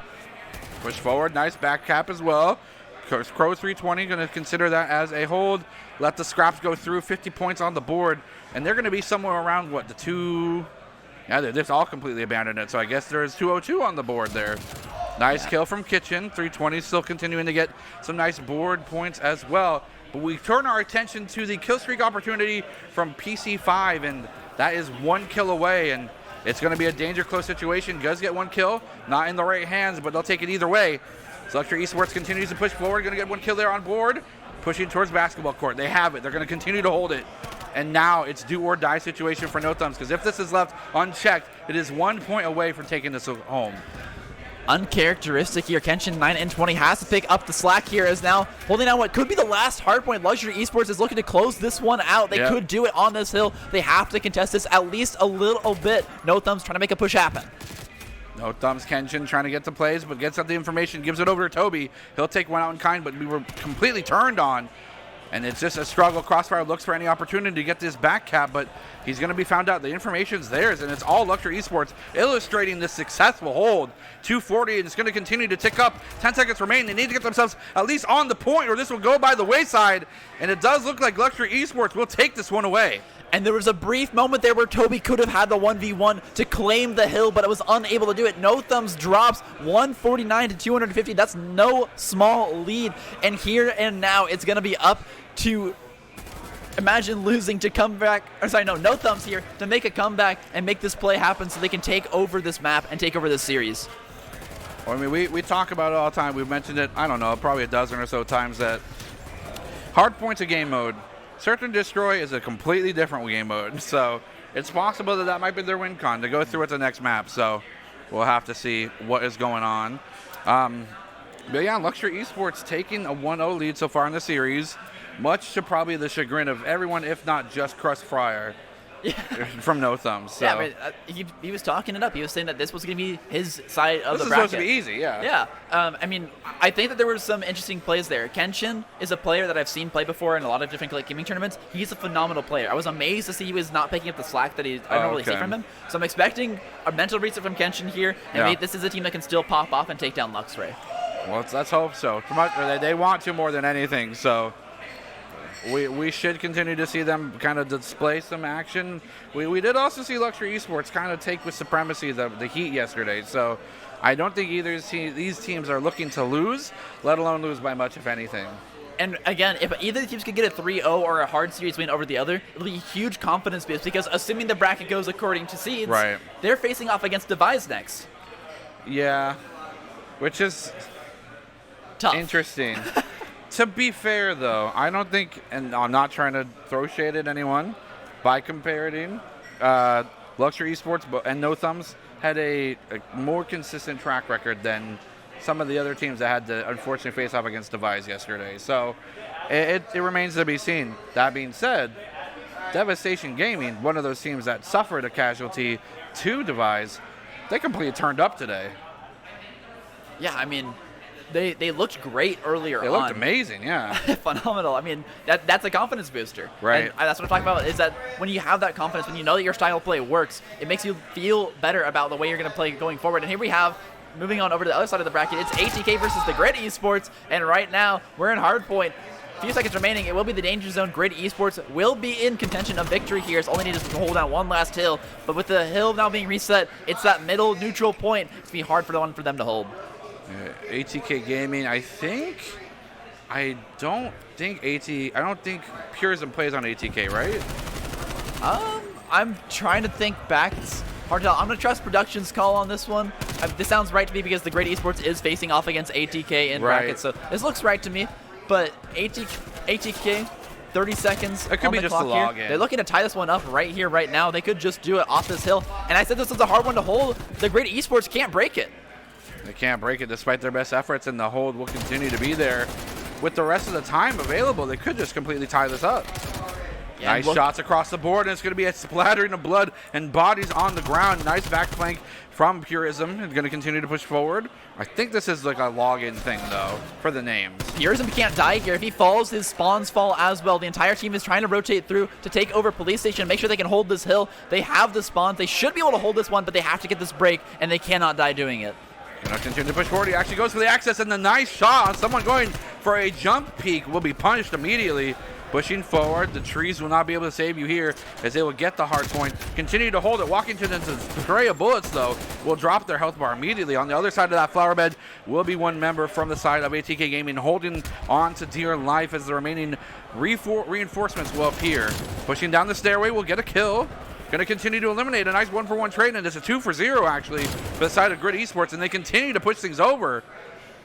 Push forward, nice back cap as well. Crow 320 going to consider that as a hold. Let the scraps go through, 50 points on the board, and they're going to be somewhere around, what, the two... Yeah, they've all completely abandoned it, so I guess there's 202 on the board there. Nice kill from Kitchen. 320 still continuing to get some nice board points as well. But we turn our attention to the kill streak opportunity from PC5, and that is 1 kill away, and it's going to be a danger close situation. Does get 1 kill, not in the right hands, but they'll take it either way. So Luxury Esports continues to push forward, going to get 1 kill there on board, pushing towards basketball court. They have it. They're going to continue to hold it. And now it's do or die situation for No Thumbs, because if this is left unchecked, it is 1 point away from taking this home. Uncharacteristic here. Kenshin 9 and 20 has to pick up the slack here, as now holding on what could be the last hard point. Luxury Esports is looking to close this one out. They could do it on this hill. They have to contest this at least a little bit. No Thumbs trying to make a push happen. No thumbs. Kenshin trying to get the plays, but gets up the information, gives it over to Toby. He'll take one out in kind, but we were completely turned on. And it's just a struggle. Crossfire looks for any opportunity to get this back cap, but he's going to be found out. The information's theirs, and it's all Luxury Esports illustrating this successful hold. 240, and it's going to continue to tick up. 10 seconds remain. They need to get themselves at least on the point, or this will go by the wayside. And it does look like Luxury Esports will take this one away. And there was a brief moment there where Toby could have had the 1v1 to claim the hill, but it was unable to do it. No Thumbs drops 149 to 250. That's no small lead. And here and now, it's going to be up to, imagine losing to come back, or sorry, no Thumbs here to make a comeback and make this play happen so they can take over this map and take over this series. Well, I mean, we talk about it all the time. We've mentioned it, I don't know, probably a dozen or so times that hard points a game mode. Search and Destroy is a completely different game mode, so it's possible that might be their win con to go through at the next map. So we'll have to see what is going on. But yeah, Luxury Esports taking a 1-0 lead so far in the series, much to probably the chagrin of everyone, if not just Crust Fryer. From No Thumbs. So. Yeah, I mean, he was talking it up. He was saying that this was going to be his side of the bracket. This is supposed to be easy, yeah. Yeah. I mean, I think that there were some interesting plays there. Kenshin is a player that I've seen play before in a lot of different gaming tournaments. He's a phenomenal player. I was amazed to see he was not picking up the slack that I don't really see from him. So I'm expecting a mental reset from Kenshin here, and maybe this is a team that can still pop off and take down Luxray. Well, let's hope so. They want to more than anything, so we should continue to see them kind of display some action. We did also see Luxury Esports kind of take with supremacy the heat yesterday, so I don't think either of these teams are looking to lose, let alone lose by much, if anything. And again, if either of the teams could get a 3-0 or a hard series win over the other, it'll be a huge confidence boost because assuming the bracket goes according to seeds, they're facing off against Devise next. Yeah, which is tough. Interesting. To be fair, though, I don't think, and I'm not trying to throw shade at anyone by comparing, Luxury Esports and No Thumbs had a more consistent track record than some of the other teams that had to unfortunately face off against Devise yesterday. So it remains to be seen. That being said, Devastation Gaming, one of those teams that suffered a casualty to Devise, they completely turned up today. Yeah, I mean, They looked great earlier on. They looked amazing, yeah. Phenomenal. I mean, that's a confidence booster. Right. And that's what I'm talking about, is that when you have that confidence, when you know that your style of play works, it makes you feel better about the way you're going to play going forward. And here we have, moving on over to the other side of the bracket, it's ATK versus the Grid Esports. And right now, we're in hardpoint. A few seconds remaining. It will be the danger zone. Grid Esports will be in contention of victory here. It's only needed to hold down one last hill. But with the hill now being reset, it's that middle neutral point. It's going to be hard for them to hold. ATK Gaming, I don't think Purism plays on ATK, right? I'm trying to think back. It's hard to tell. I'm going to trust Production's call on this one. This sounds right to me because the Great Esports is facing off against ATK in brackets, so this looks right to me. But ATK, 30 seconds it could on be the just clock a log here. in. They're looking to tie this one up right here, right now. They could just do it off this hill. And I said this was a hard one to hold. The Great Esports can't break it. They can't break it despite their best efforts, and the hold will continue to be there. With the rest of the time available, they could just completely tie this up. Yeah, nice shots across the board, and it's going to be a splattering of blood and bodies on the ground. Nice back flank from Purism. It's going to continue to push forward. I think this is like a login thing, though, for the names. Purism can't die here. If he falls, his spawns fall as well. The entire team is trying to rotate through to take over Police Station, make sure they can hold this hill. They have the spawns. They should be able to hold this one, but they have to get this break, and they cannot die doing it. Continue to push forward. He actually goes for the access, and the nice shot on someone going for a jump peek will be punished immediately. Pushing forward, the trees will not be able to save you here as they will get the hard point. Continue to hold it. Walkington's spray of bullets, though, will drop their health bar immediately. On the other side of that flower bed will be one member from the side of ATK Gaming holding on to dear life as the remaining reinforcements will appear. Pushing down the stairway will get a kill. Going to continue to eliminate a nice 1-for-1 trade, and it's a 2-for-0 actually for the side of Grid Esports, and they continue to push things over.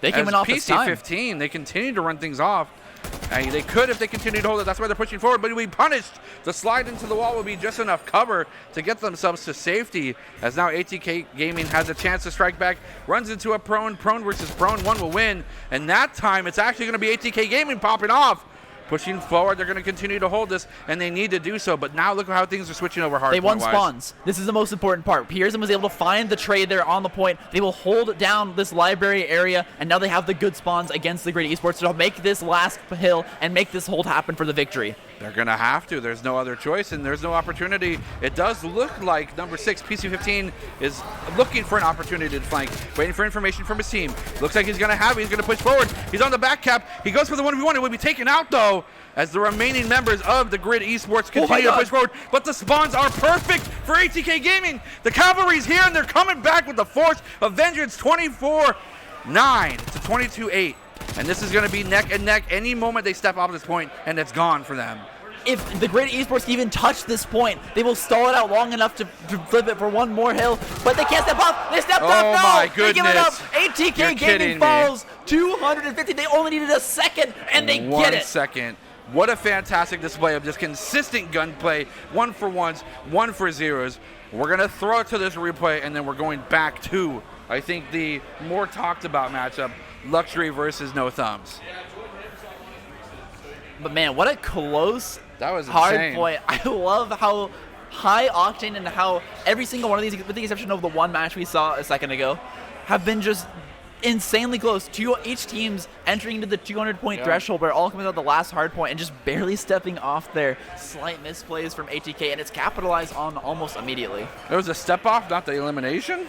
They can win off this time. PC-15, they continue to run things off. They could if they continue to hold it. That's why they're pushing forward, but he'll be punished. The slide into the wall will be just enough cover to get themselves to safety, as now ATK Gaming has a chance to strike back. Runs into a prone versus prone. One will win, and that time it's actually going to be ATK Gaming popping off. pushing forward. They're going to continue to hold this, and they need to do so. But now look at how things are switching over hard. They won spawns. This is the most important part. Pearson was able to find the trade there on the point. They will hold down this library area, and now they have the good spawns against the Great Esports to make this last hill and make this hold happen for the victory. They're going to have to. There's no other choice, and there's no opportunity. It does look like number 6, PC15, is looking for an opportunity to flank, waiting for information from his team. Looks like he's going to have it. He's going to push forward. He's on the back cap. He goes for the 1v1. It will be taken out, though, as the remaining members of the Grid Esports continue to push forward. But the spawns are perfect for ATK Gaming. The cavalry's here, and they're coming back with the force of vengeance, 24-9 to 22-8. And this is going to be neck and neck any moment they step off this point, and it's gone for them. If the Great Esports can even touch this point, they will stall it out long enough to flip it for one more hill, but they can't step off. They stepped off. Oh my goodness. They give it up. ATK Gaming falls 250. They only needed a second, and they get it. 1 second. What a fantastic display of just consistent gunplay. 1 for 1s, 1 for 0s. We're going to throw it to this replay, and then we're going back to, I think, the more talked about matchup, Luxury versus No Thumbs. But man, what a close, that was hard insane. point. I love how high octane and how every single one of these, with the exception of the one match we saw a second ago, have been just insanely close. Each team's entering into the 200-point threshold, where all coming out the last hard point and just barely stepping off their slight misplays from ATK, and it's capitalized on almost immediately. It was a step off, not the elimination?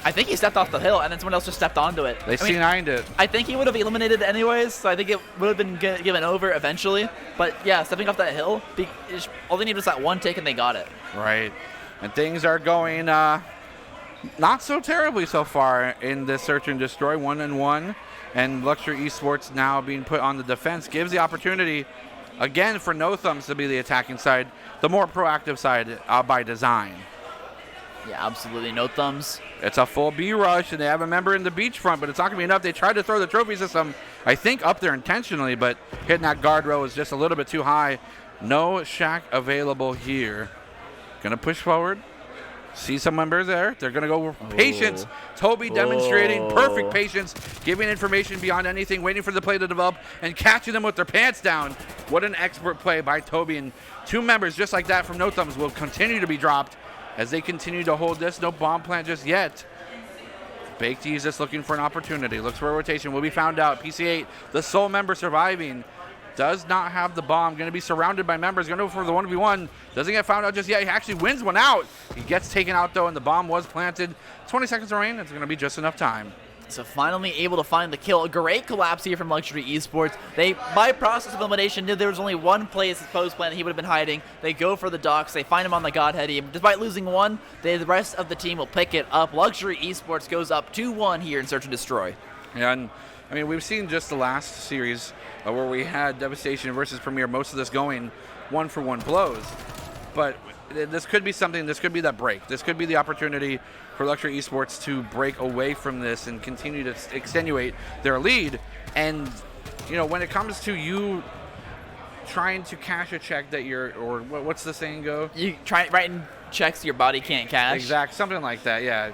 I think he stepped off the hill, and then someone else just stepped onto it. They C9'd it. I think he would have eliminated anyways, so I think it would have been given over eventually. But yeah, stepping off that hill, all they needed was that one take, and they got it. Right. And things are going not so terribly so far in this search and destroy, 1-1. And Luxury Esports now being put on the defense gives the opportunity, again, for No Thumbs to be the attacking side, the more proactive side by design. Yeah, absolutely. No Thumbs. It's a full B rush, and they have a member in the beachfront, but it's not going to be enough. They tried to throw the trophy system, I think, up there intentionally, but hitting that guardrail was just a little bit too high. No shack available here. Going to push forward. See some members there. They're going to go with patience. Toby demonstrating perfect patience, giving information beyond anything, waiting for the play to develop, and catching them with their pants down. What an expert play by Toby. And 2 members just like that from No Thumbs will continue to be dropped as they continue to hold this. No bomb plant just yet. Baked Jesus looking for an opportunity. Looks for a rotation. Will be found out. PC8, the sole member surviving, does not have the bomb. Going to be surrounded by members. Going to go for the 1v1. Doesn't get found out just yet. He actually wins one out. He gets taken out, though, and the bomb was planted. 20 seconds remain. It's going to be just enough time. So finally able to find the kill. A great collapse here from Luxury Esports. They, by process of elimination, knew there was only one place post plan he would have been hiding. They go for the docks. They find him on the Godhead. Despite losing one, the rest of the team will pick it up. Luxury Esports goes up 2-1 here in Search and Destroy. Yeah, and I mean, we've seen just the last series where we had Devastation versus Premier, most of this going 1-for-1 blows. But this could be something, this could be that break. This could be the opportunity for Luxury Esports to break away from this and continue to extenuate their lead. And, you know, when it comes to you trying to cash a check that you're, or what's the saying go? You try writing checks your body can't cash. Exact, something like that, yeah.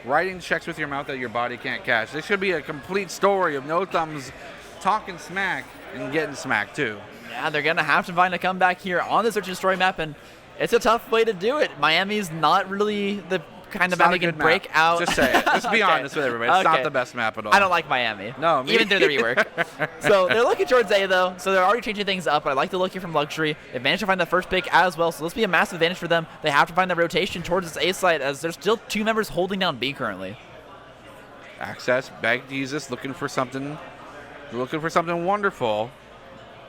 Writing checks with your mouth that your body can't cash. This should be a complete story of No Thumbs talking smack and getting smacked too. Yeah, they're going to have to find a comeback here on the Search and Destroy map, and it's a tough way to do it. Miami's not really the kind of map that can break out. Just say it. Just be honest with everybody. It's not the best map at all. I don't like Miami. No, even through the rework. So they're looking towards A, though. So they're already changing things up. But I like the look here from Luxury. They managed to find the first pick as well. So this will be a massive advantage for them. They have to find the rotation towards this A site, as there's still 2 members holding down B currently. Access, Bag Jesus looking for something wonderful.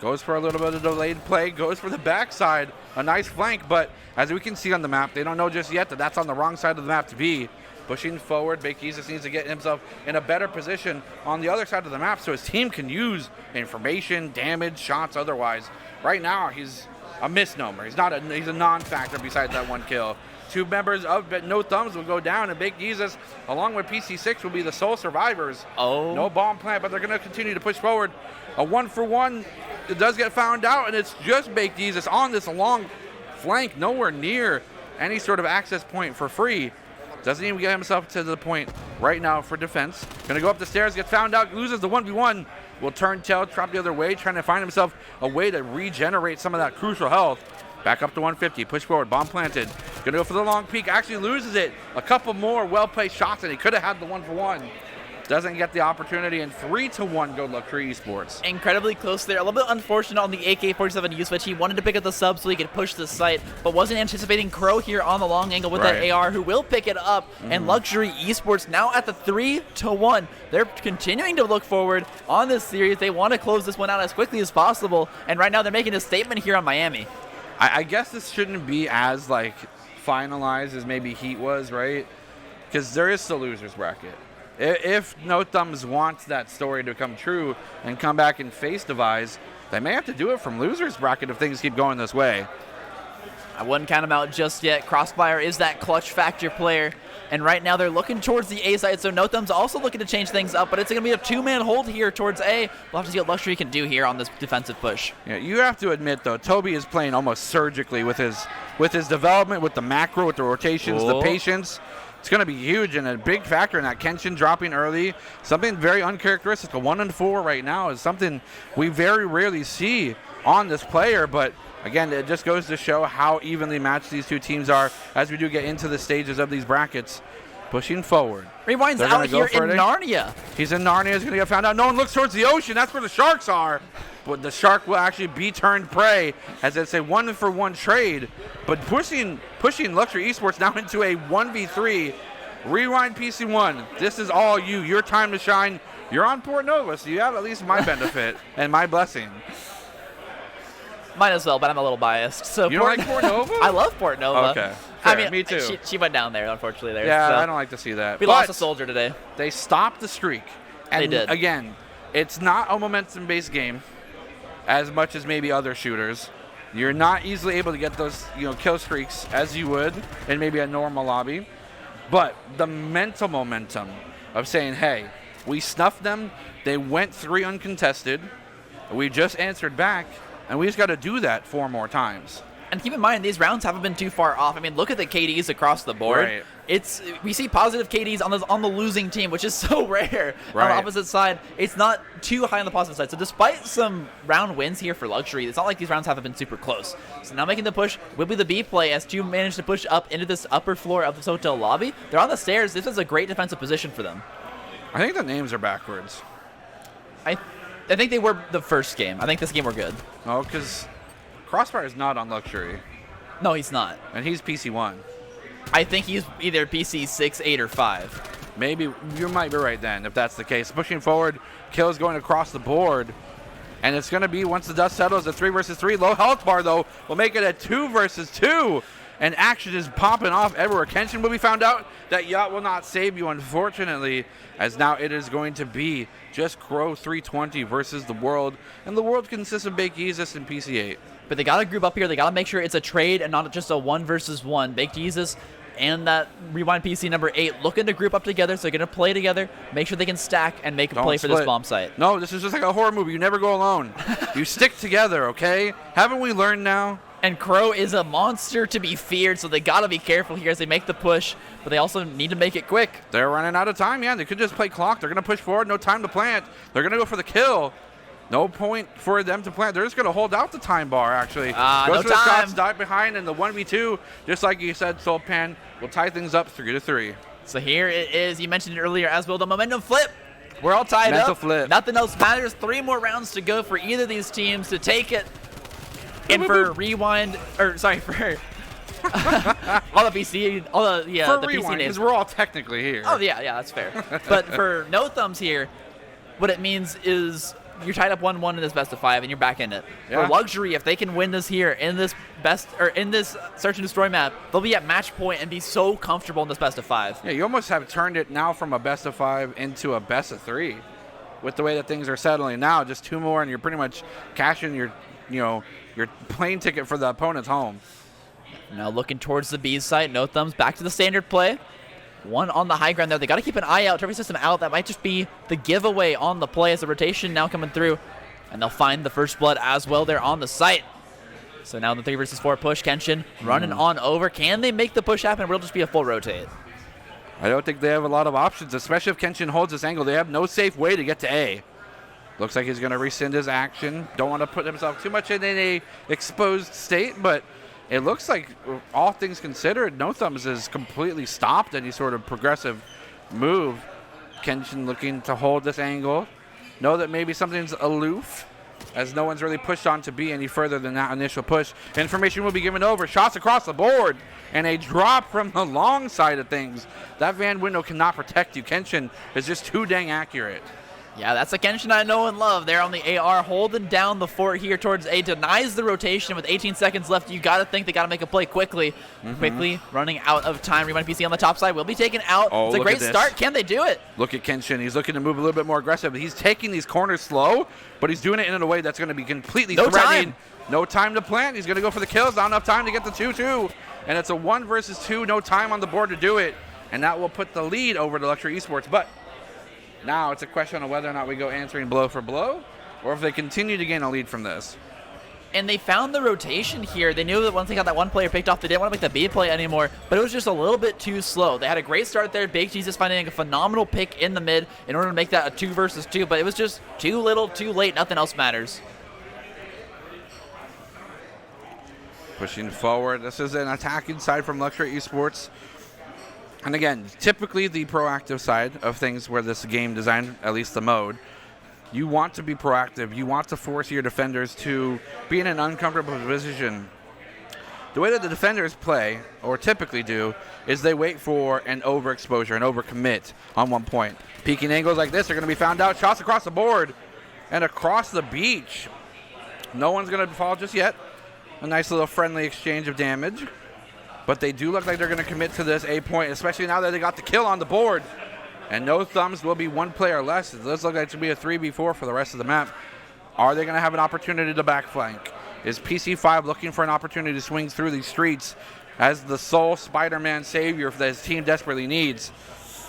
Goes for a little bit of delayed play, goes for the backside. A nice flank, but as we can see on the map, they don't know just yet that that's on the wrong side of the map to be. Pushing forward, Big Jesus needs to get himself in a better position on the other side of the map so his team can use information, damage, shots, otherwise. Right now, he's a misnomer. He's a non-factor besides that one kill. 2 members of No Thumbs will go down, and Big Jesus, along with PC6, will be the sole survivors. Oh. No bomb plant, but they're going to continue to push forward. A 1-for-1. It does get found out, and it's just Baked Jesus on this long flank, nowhere near any sort of access point for free. Doesn't even get himself to the point right now for defense. Gonna go up the stairs, gets found out, loses the 1v1. will turn tail, drop the other way, trying to find himself a way to regenerate some of that crucial health. Back up to 150, push forward, bomb planted. Gonna go for the long peek, actually loses it. A couple more well-placed shots, and he could have had the 1-for-1. Doesn't get the opportunity, and 3-1 go Luxury Esports. Incredibly close there. A little bit unfortunate on the AK-47 use switch. He wanted to pick up the sub so he could push the site, but wasn't anticipating Crow here on the long angle with that AR, who will pick it up. And Luxury Esports now at the 3-1. They're continuing to look forward on this series. They want to close this one out as quickly as possible, and right now they're making a statement here on Miami. I guess this shouldn't be as like finalized as maybe Heat was, right? Because there is the losers bracket. If No Thumbs wants that story to come true and come back and face Devise, they may have to do it from losers bracket if things keep going this way. I wouldn't count him out just yet. Crossfire is that clutch factor player, and right now they're looking towards the A side, so No Thumbs also looking to change things up, but it's going to be a two-man hold here towards A. We'll have to see what Luxury can do here on this defensive push. Yeah, you have to admit, though, Toby is playing almost surgically with his development, with the macro, with the rotations, the patience. It's going to be huge and a big factor in that. Kenshin dropping early, something very uncharacteristic. A 1-4 right now is something we very rarely see on this player, but again, it just goes to show how evenly matched these two teams are as we do get into the stages of these brackets. Pushing forward. Rewind's out here in Narnia. He's in Narnia. He's going to get found out. No one looks towards the ocean. That's where the sharks are. But the shark will actually be turned prey as it's a 1-for-1 trade. But pushing Luxury Esports now into a 1v3. Rewind PC1. This is all you. Your time to shine. You're on Port Nova, so you have at least my benefit and my blessing. Might as well, but I'm a little biased. So you don't like Port Nova? I love Port Nova. Okay. Fair. I mean, me too. She went down there, unfortunately. There. Yeah, so. I don't like to see that. We lost a soldier today. They stopped the streak. And they did. Again, it's not a momentum-based game as much as maybe other shooters. You're not easily able to get those kill streaks as you would in maybe a normal lobby. But the mental momentum of saying, hey, we snuffed them. They went 3 uncontested. We just answered back. And we just got to do that 4 more times. And keep in mind, these rounds haven't been too far off. I mean, look at the KDs across the board. Right. We see positive KDs on the losing team, which is so rare. Right. On the opposite side, it's not too high on the positive side. So despite some round wins here for Luxury, it's not like these rounds haven't been super close. So now making the push will be the B play as 2 manage to push up into this upper floor of this hotel lobby. They're on the stairs. This is a great defensive position for them. I think the names are backwards. I think they were the first game. I think this game we're good. Oh, because Crossfire is not on Luxury. No, he's not. And he's PC1. I think he's either PC 6, 8, or 5. Maybe you might be right then if that's the case. Pushing forward, kills going across the board. And it's going to be, once the dust settles, a 3 versus 3. Low health bar, though, will make it a 2 versus 2. And action is popping off everywhere. Kenshin will be found out. That yacht will not save you, unfortunately, as now it is going to be just Crow 320 versus the World. And the World consists of Baked Jesus and PC8. But they got to group up here. They got to make sure it's a trade and not just a 1 versus 1. Baked Jesus and that Rewind PC number 8 looking to group up together, so they're going to play together, make sure they can stack and make a play for this bomb site. No, this is just like a horror movie. You never go alone. You stick together, okay? Haven't we learned now? And Crow is a monster to be feared, so they got to be careful here as they make the push, but they also need to make it quick. They're running out of time, yeah. They could just play clock. They're going to push forward. No time to plant. They're going to go for the kill. No point for them to plant. They're just going to hold out the time bar, actually. No for time. The shots, dive behind, and the 1v2, just like you said, Soulpan, will tie things up 3-3. So here it is. You mentioned it earlier as well. The momentum flip. We're all tied Mental up. Flip. Nothing else matters. 3 more rounds to go for either of these teams to take it. And for Rewind, or sorry, for all the PC, all the for the Rewind, PC names. because we're all technically here. Oh yeah, that's fair. But for No Thumbs here, what it means is you're tied up 1-1 in this best of 5, and you're back in it. Yeah. For Luxury, if they can win this here in this in this search and destroy map, they'll be at match point and be so comfortable in this best of 5. Yeah, you almost have turned it now from a best of 5 into a best of 3, with the way that things are settling now. Just 2 more, and you're pretty much cashing your plane ticket for the opponent's home. Now looking towards the B site, No Thumbs back to the standard play. 1 on the high ground there. They got to keep an eye out. Trophy system out. That might just be the giveaway on the play as the rotation now coming through. And they'll find the first blood as well there on the site. So now the 3 versus 4 push. Kenshin running on over. Can they make the push happen? Or will it just be a full rotate? I don't think they have a lot of options, especially if Kenshin holds this angle. They have no safe way to get to A. Looks like he's going to rescind his action. Don't want to put himself too much in a exposed state, but it looks like, all things considered, No Thumbs is completely stopped any sort of progressive move. Kenshin looking to hold this angle. Know that maybe something's aloof, as no one's really pushed on to be any further than that initial push. Information will be given over. Shots across the board, and a drop from the long side of things. That Van window cannot protect you. Kenshin is just too dang accurate. Yeah, that's the Kenshin I know and love. There on the AR, holding down the fort here towards A, denies the rotation with 18 seconds left. You got to think they got to make a play quickly. Quickly running out of time. Rewind PC on the top side will be taken out. Oh, it's a great start. Can they do it? Look at Kenshin. He's looking to move a little bit more aggressive. He's taking these corners slow, but he's doing it in a way that's going to be completely threatening. No time to plant. He's going to go for the kills. Not enough time to get the 2-2. And it's a 1 versus 2. No time on the board to do it. And that will put the lead over to Luxury Esports. But now it's a question of whether or not we go answering blow for blow, or if they continue to gain a lead from this. And they found the rotation here. They knew that once they got that one player picked off, they didn't want to make the B play anymore, but it was just a little bit too slow. They had a great start there. Big Jesus finding a phenomenal pick in the mid in order to make that a 2 versus 2, but it was just too little, too late. Nothing else matters. Pushing forward. This is an attacking side from Luxury Esports. And again, typically the proactive side of things where this game designed, at least the mode, you want to be proactive. You want to force your defenders to be in an uncomfortable position. The way that the defenders play, or typically do, is they wait for an overexposure, an overcommit on one point. Peeking angles like this are going to be found out. Shots across the board and across the beach. No one's going to fall just yet. A nice little friendly exchange of damage. But they do look like they're going to commit to this A point, especially now that they got the kill on the board. And No Thumbs will be 1 player less. It does look like it should be a 3v4 for the rest of the map. Are they going to have an opportunity to backflank? Is PC5 looking for an opportunity to swing through these streets as the sole Spider-Man savior that his team desperately needs?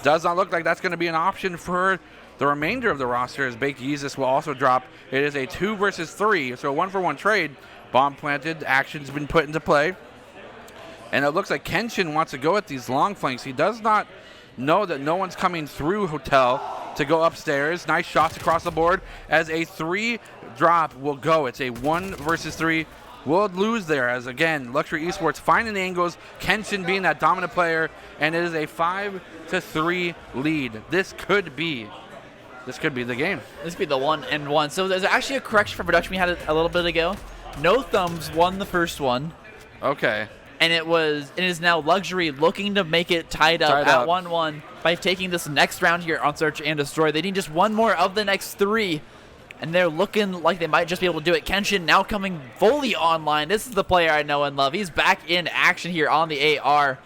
Does not look like that's going to be an option for the remainder of the roster, as Baked Jesus will also drop. It is a 2 versus 3, so a 1-for-1 trade. Bomb planted, action's been put into play. And it looks like Kenshin wants to go at these long flanks. He does not know that no one's coming through Hotel to go upstairs. Nice shots across the board as a 3 drop will go. It's a 1 versus 3. We'll lose there as, again, Luxury Esports finding the angles, Kenshin being that dominant player, and it is a 5-3 lead. This could be the game. This could be the 1-1. So there's actually a correction for production we had a little bit ago. No Thumbs won the first one. Okay. And it is now Luxury looking to make it tied up at 1-1 by taking this next round here on Search and Destroy. They need just one more of the next 3, and they're looking like they might just be able to do it. Kenshin now coming fully online. This is the player I know and love. He's back in action here on the AR,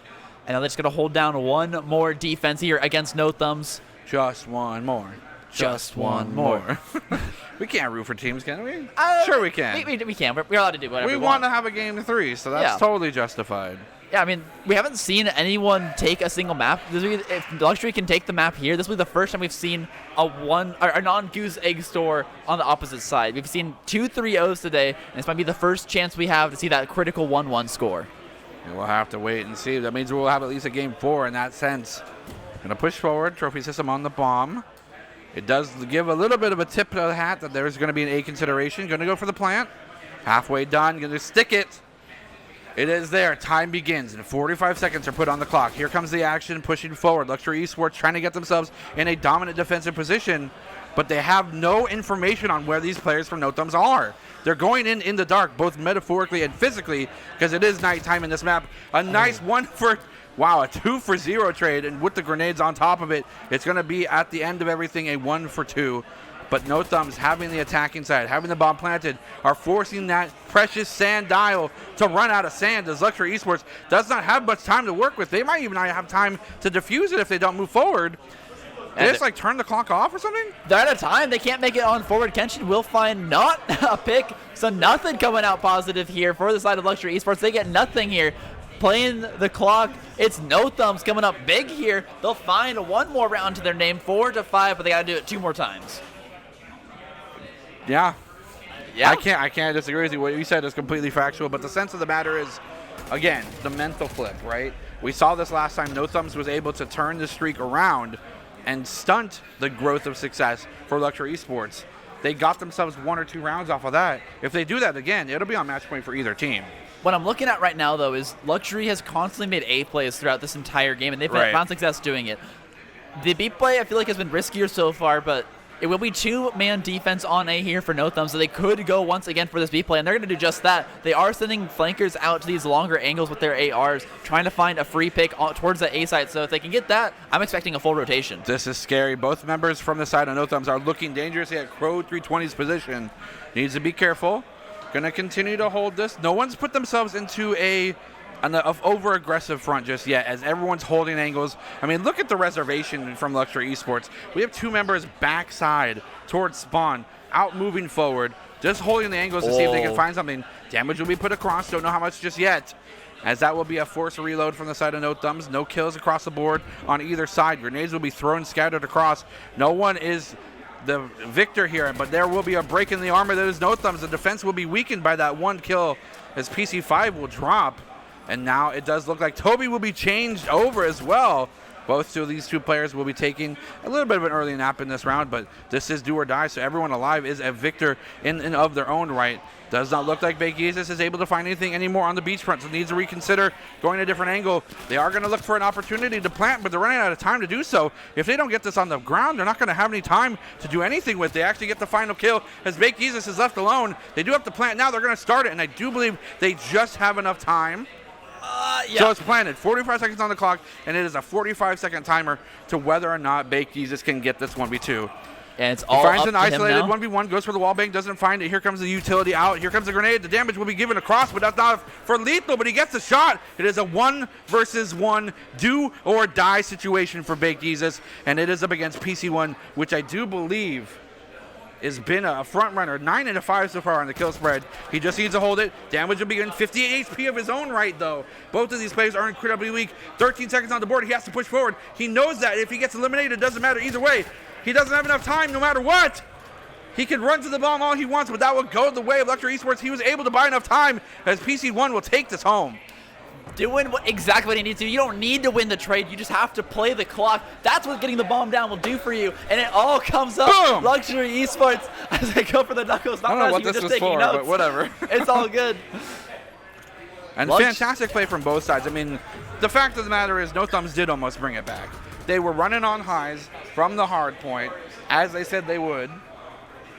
and now they're just going to hold down one more defense here against No Thumbs. Just one more. Just one more. We can't root for teams, can we? Sure we can. We can. We're allowed to do whatever we want to have a game of 3, so that's totally justified. Yeah, I mean, we haven't seen anyone take a single map. If Luxury can take the map here, this will be the first time we've seen a non-goose egg store on the opposite side. We've seen 2 3-0s today, and this might be the first chance we have to see that critical 1-1 score. And we'll have to wait and see. That means we'll have at least a game 4 in that sense. Going to push forward. Trophy system on the bomb. It does give a little bit of a tip of the hat that there's going to be an A consideration. Going to go for the plant. Halfway done. Going to stick it. It is there. Time begins, and 45 seconds are put on the clock. Here comes the action, pushing forward. Luxury Esports trying to get themselves in a dominant defensive position, but they have no information on where these players from No Thumbs are. They're going in the dark, both metaphorically and physically, because it is nighttime in this map. A nice a 2 for 0 trade, and with the grenades on top of it, it's going to be at the end of everything a 1 for 2. But No Thumbs, having the attacking side, having the bomb planted, are forcing that precious sand dial to run out of sand, as Luxury Esports does not have much time to work with. They might even not have time to defuse it if they don't move forward. They just turn the clock off or something? They're out of time. They can't make it on forward. Kenshin will find not a pick, so nothing coming out positive here for the side of Luxury Esports. They get nothing here. Playing the clock, it's No Thumbs coming up big here. They'll find one more round to their name, 4-5, but they got to do it 2 more times. Yeah. I can't disagree with you. What you said is completely factual, but the sense of the matter is, again, the mental flip, right? We saw this last time. No Thumbs was able to turn the streak around and stunt the growth of success for Luxury Esports. they got themselves 1 or 2 rounds off of that. If they do that again, it'll be on match point for either team. What I'm looking at right now, though, is Luxury has constantly made A plays throughout this entire game, and they've found success doing it. The B play, I feel like, has been riskier so far, but it will be 2-man defense on A here for No Thumb, so they could go once again for this B play, and they're going to do just that. They are sending flankers out to these longer angles with their ARs, trying to find a free pick towards the A side, so if they can get that, I'm expecting a full rotation. This is scary. Both members from the side of No Thumbs are looking dangerously at Crow 320's position. Needs to be careful. Going to continue to hold this. No one's put themselves into an over-aggressive front just yet, as everyone's holding angles. I mean, look at the reservation from Luxury Esports. We have 2 members backside towards spawn, out moving forward, just holding the angles to see if they can find something. Damage will be put across. Don't know how much just yet, as that will be a forced reload from the side of No Thumbs. No kills across the board on either side. Grenades will be thrown scattered across. No one is the victor here, but there will be a break in the armor that is No Thumbs. The defense will be weakened by that 1 kill as PC5 will drop. And now it does look like Toby will be changed over as well. Both of these 2 players will be taking a little bit of an early nap in this round, but this is do or die, so everyone alive is a victor in and of their own right. Does not look like Begesis is able to find anything anymore on the beachfront, so needs to reconsider going a different angle. They are going to look for an opportunity to plant, but they're running out of time to do so. If they don't get this on the ground, they're not going to have any time to do anything with it. They actually get the final kill as Begesis is left alone. They do have to plant now. They're going to start it, and I do believe they just have enough time. Yeah. So it's planted. 45 seconds on the clock, and it is a 45-second timer to whether or not Begesis can get this 1v2. And it's all finds up an to isolated him now. 1v1, goes for the wall bang, doesn't find it. Here comes the utility out. Here comes the grenade. The damage will be given across, but that's not for lethal, but he gets the shot. It is a 1 versus 1 do or die situation for Begesis, and it is up against PC1, which I do believe has been a front runner. 9 and a 5 so far on the kill spread. He just needs to hold it. Damage will be in 58 HP of his own right, though. Both of these players are incredibly weak. 13 seconds on the board. He has to push forward. He knows that if he gets eliminated, it doesn't matter either way. He doesn't have enough time no matter what. He can run to the bomb all he wants, but that will go the way of Luxury Esports. He was able to buy enough time as PC1 will take this home. Doing exactly what he needs to. You don't need to win the trade. You just have to play the clock. That's what getting the bomb down will do for you. And it all comes up. Boom! Luxury Esports as they go for the knuckles. I don't know what this was for, but whatever. It's all good. And fantastic play from both sides. I mean, the fact of the matter is No Thumbs did almost bring it back. They were running on highs from the hard point, as they said they would.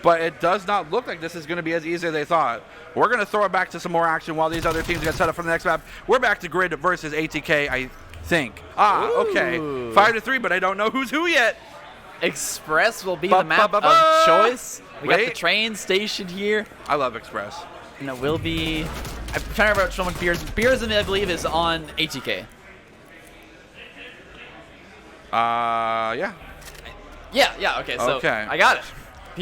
But it does not look like this is going to be as easy as they thought. We're going to throw it back to some more action while these other teams get set up for the next map. We're back to Grid versus ATK, I think. Okay. 5-3, but I don't know who's who yet. Express will be the map of choice. We got the train station here. I love Express. And it will be... I'm trying to remember which one Beers. Beers, I believe, is on ATK. Yeah. Yeah, okay. So okay. I got it.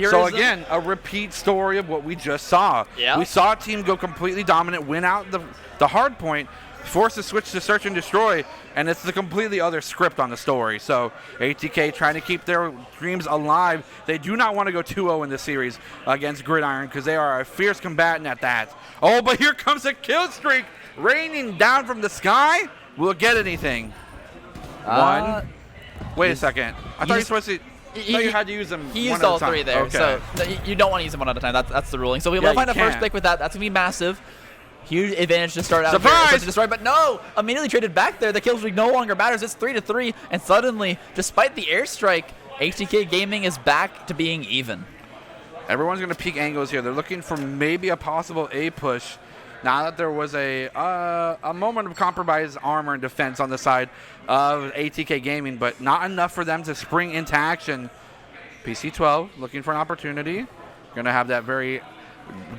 So again, a repeat story of what we just saw. Yeah. We saw a team go completely dominant, win out the hard point, force to switch to search and destroy, and it's the completely other script on the story. So ATK trying to keep their dreams alive. They do not want to go 2-0 in this series against Gridiron because they are a fierce combatant at that. Oh, but here comes a kill streak raining down from the sky. Will it get anything? One. Wait a second. I thought you were supposed to... I thought you had to use them. He used all 3 there, so you don't want to use them one at a time. That's the ruling. So we'll find a first pick with that. That's gonna be massive. Huge advantage to start out. Surprise! Destroy, but no! Immediately traded back there. The kill streak no longer matters. It's 3-3, and suddenly, despite the airstrike, ATK Gaming is back to being even. Everyone's gonna peek angles here. They're looking for maybe a possible A push. Now that there was a moment of compromised armor and defense on the side of ATK Gaming, but not enough for them to spring into action. PC12 looking for an opportunity. Going to have that very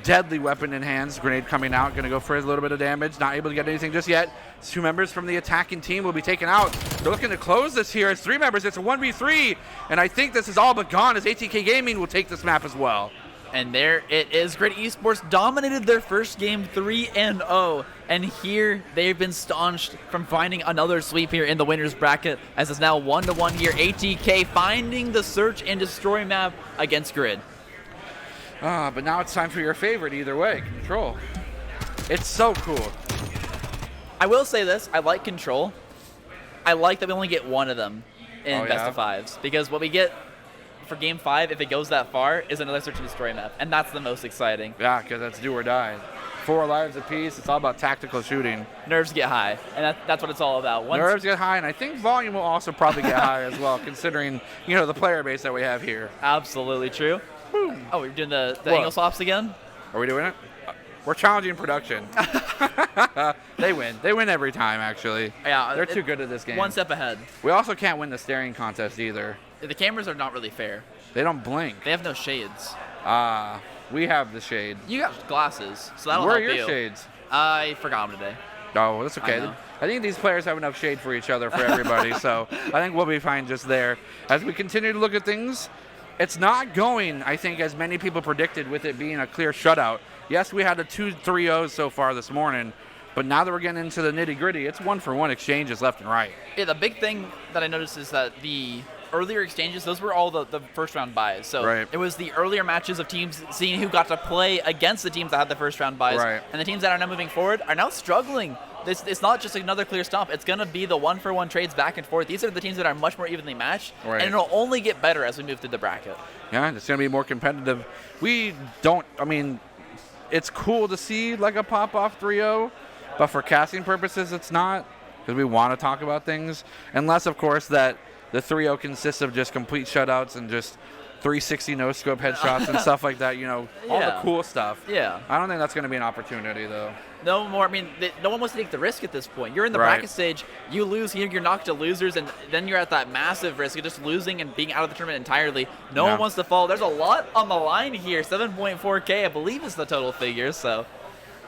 deadly weapon in hands. Grenade coming out. Going to go for a little bit of damage. Not able to get anything just yet. 2 members from the attacking team will be taken out. They're looking to close this here. It's 3 members. It's a 1v3. And I think this is all but gone as ATK Gaming will take this map as well. And there it is. Grid Esports dominated their first game 3-0. And here they've been staunched from finding another sweep here in the winner's bracket, as it's now 1-1 here. ATK finding the search and destroy map against Grid. But now it's time for your favorite either way, Control. It's so cool. I will say this. I like Control. I like that we only get one of them in best of 5s. Because what we get for Game 5, if it goes that far, is another Search and Destroy map, and that's the most exciting. Yeah, because that's do or die. 4 lives apiece. It's all about tactical shooting. Nerves get high, and that's what it's all about. Nerves get high, and I think volume will also probably get high as well, considering the player base that we have here. Absolutely true. Boom. Oh, we're doing the angle swaps again? Are we doing it? We're challenging production. They win. They win every time, actually. Yeah, they're too good at this game. One step ahead. We also can't win the staring contest either. The cameras are not really fair. They don't blink. They have no shades. We have the shade. You got glasses, so that'll Where help are your you. shades? I forgot them today. Oh, that's okay. I think these players have enough shade for each other, for everybody, so I think we'll be fine just there. As we continue to look at things, it's not going, I think, as many people predicted with it being a clear shutout. Yes, we had the 2 3-0s so far this morning, but now that we're getting into the nitty-gritty, it's 1-for-1 exchanges left and right. Yeah, the big thing that I noticed is that the earlier exchanges, those were all the first round buys. So it was the earlier matches of teams seeing who got to play against the teams that had the first round buys. Right. And the teams that are now moving forward are now struggling. It's not just another clear stomp. It's going to be the 1-for-1 trades back and forth. These are the teams that are much more evenly matched. Right. And it'll only get better as we move through the bracket. Yeah, it's going to be more competitive. It's cool to see like a pop-off 3-0, but for casting purposes, it's not, because we want to talk about things. Unless, of course, that the 3-0 consists of just complete shutouts and just 360 no-scope headshots and stuff like that, all the cool stuff. Yeah. I don't think that's going to be an opportunity, though. No more. No one wants to take the risk at this point. You're in the bracket stage. You lose here, you're knocked to losers, and then you're at that massive risk of just losing and being out of the tournament entirely. No one wants to fall. There's a lot on the line here. 7.4K, I believe, is the total figure, so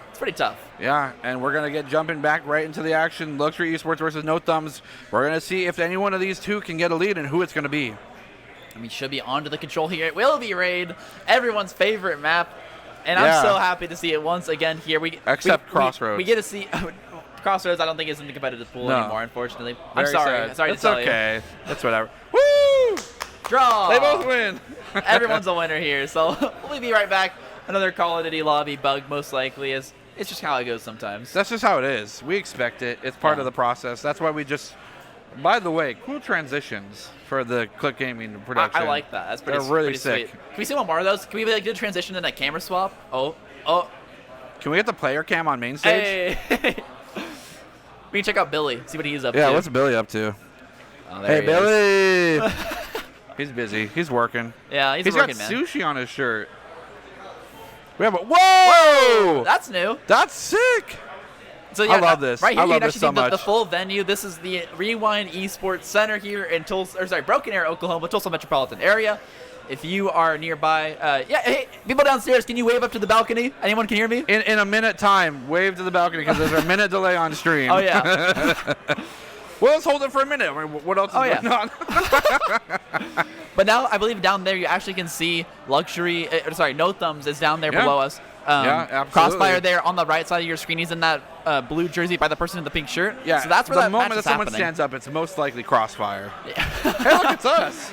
it's pretty tough. Yeah, and we're going to get jumping back right into the action. Luxury Esports versus No Thumbs. We're going to see if any one of these two can get a lead and who it's going to be. And we should be onto the control here. It will be Raid, everyone's favorite map. And I'm so happy to see it once again here. Except Crossroads. We get to see Crossroads. I don't think is in the competitive pool anymore, unfortunately. I'm sorry. Sad. Sorry to tell you. It's okay. That's whatever. Woo! Draw. They both win. Everyone's a winner here. So we'll be right back. Another Call of Duty lobby bug, most likely. It's just how it goes sometimes. That's just how it is. We expect it. It's part of the process. That's why we just. By the way, cool transitions for the Click Gaming production. I like that. That's pretty. They're really pretty sick. Sweet. Can we see one more of those? Can we do a transition and a camera swap? Oh. Can we get the player cam on main stage? Hey. We can check out Billy. See what he's up to. Yeah, what's Billy up to? Oh, hey, Billy. He's busy. He's working. Yeah, he's got man. sushi on his shirt. We have Whoa! That's new. That's sick. So yeah, I love this. Right here, I love you can this actually so see much. the full venue. This is the Rewind Esports Center here in Broken Arrow, Oklahoma, Tulsa metropolitan area. If you are nearby, hey, people downstairs, can you wave up to the balcony? Anyone can hear me? In a minute time, wave to the balcony because there's a minute delay on stream. Oh yeah. Well, let's hold it for a minute. I mean, what else is going on? But now I believe down there you actually can see No Thumbs is down there below us. Yeah, absolutely. Crossfire there on the right side of your screen. He's in that blue jersey by the person in the pink shirt. Yeah, so that's where the that moment match that is someone happening. stands up, it's most likely Crossfire. Yeah. Hey, look, it's us.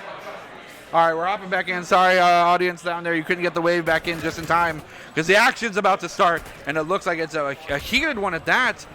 All right, we're hopping back in. Sorry, audience down there, you couldn't get the wave back in just in time because the action's about to start, and it looks like it's a heated one at that.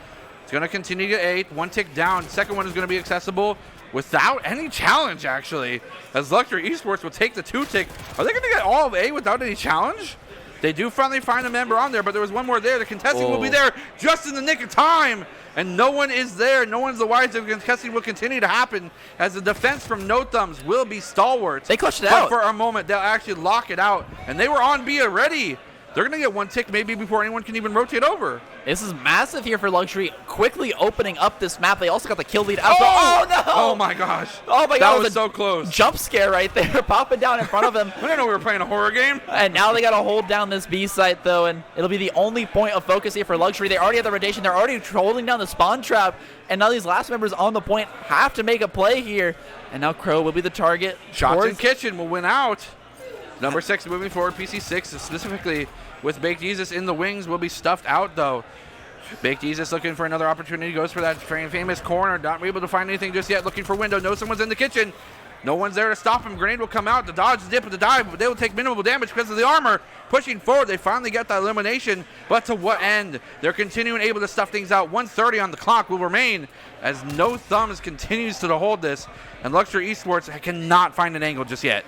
It's going to continue to 8, 1 tick down. Second one is going to be accessible without any challenge, actually, as Luxury Esports will take the 2 tick. Are they going to get all of A without any challenge? They do finally find a member on there, but there was one more there. The contesting will be there just in the nick of time, and no one is there. No one's the wiser. The contesting will continue to happen as the defense from No Thumbs will be stalwarts. They clutched it but out. for a moment, they'll actually lock it out, and they were on B already. They're going to get 1 tick maybe before anyone can even rotate over. This is massive here for Luxury, quickly opening up this map. They also got the kill lead out. Oh, no! Oh, my gosh. Oh, my God. That was so close. Jump scare right there, popping down in front of him. I didn't know we were playing a horror game. And now they got to hold down this B site, though, and it'll be the only point of focus here for Luxury. They already have the rotation. They're already holding down the spawn trap, and now these last members on the point have to make a play here. And now Crow will be the target. Shots in Kitchen will win out. Number 6 moving forward. PC6 specifically with Baked Jesus in the wings will be stuffed out, though. Baked Jesus looking for another opportunity. Goes for that famous corner. Not able to find anything just yet. Looking for window. No, someone's in the kitchen. No one's there to stop him. Grenade will come out. The dodge, the dip, the dive. But they will take minimal damage because of the armor. Pushing forward. They finally get that elimination. But to what end? They're continuing able to stuff things out. 1:30 on the clock will remain as No Thumbs continues to hold this. And Luxury Esports cannot find an angle just yet.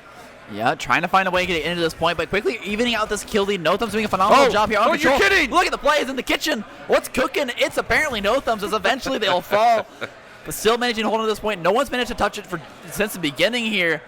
Yeah, trying to find a way to get into this point, but quickly evening out this kill lead. No Thumbs doing a phenomenal job here on control. You're kidding! Look at the plays in the kitchen. What's cooking? It's apparently No Thumbs, as eventually they'll fall. But still managing to hold on to this point. No one's managed to touch it since the beginning here.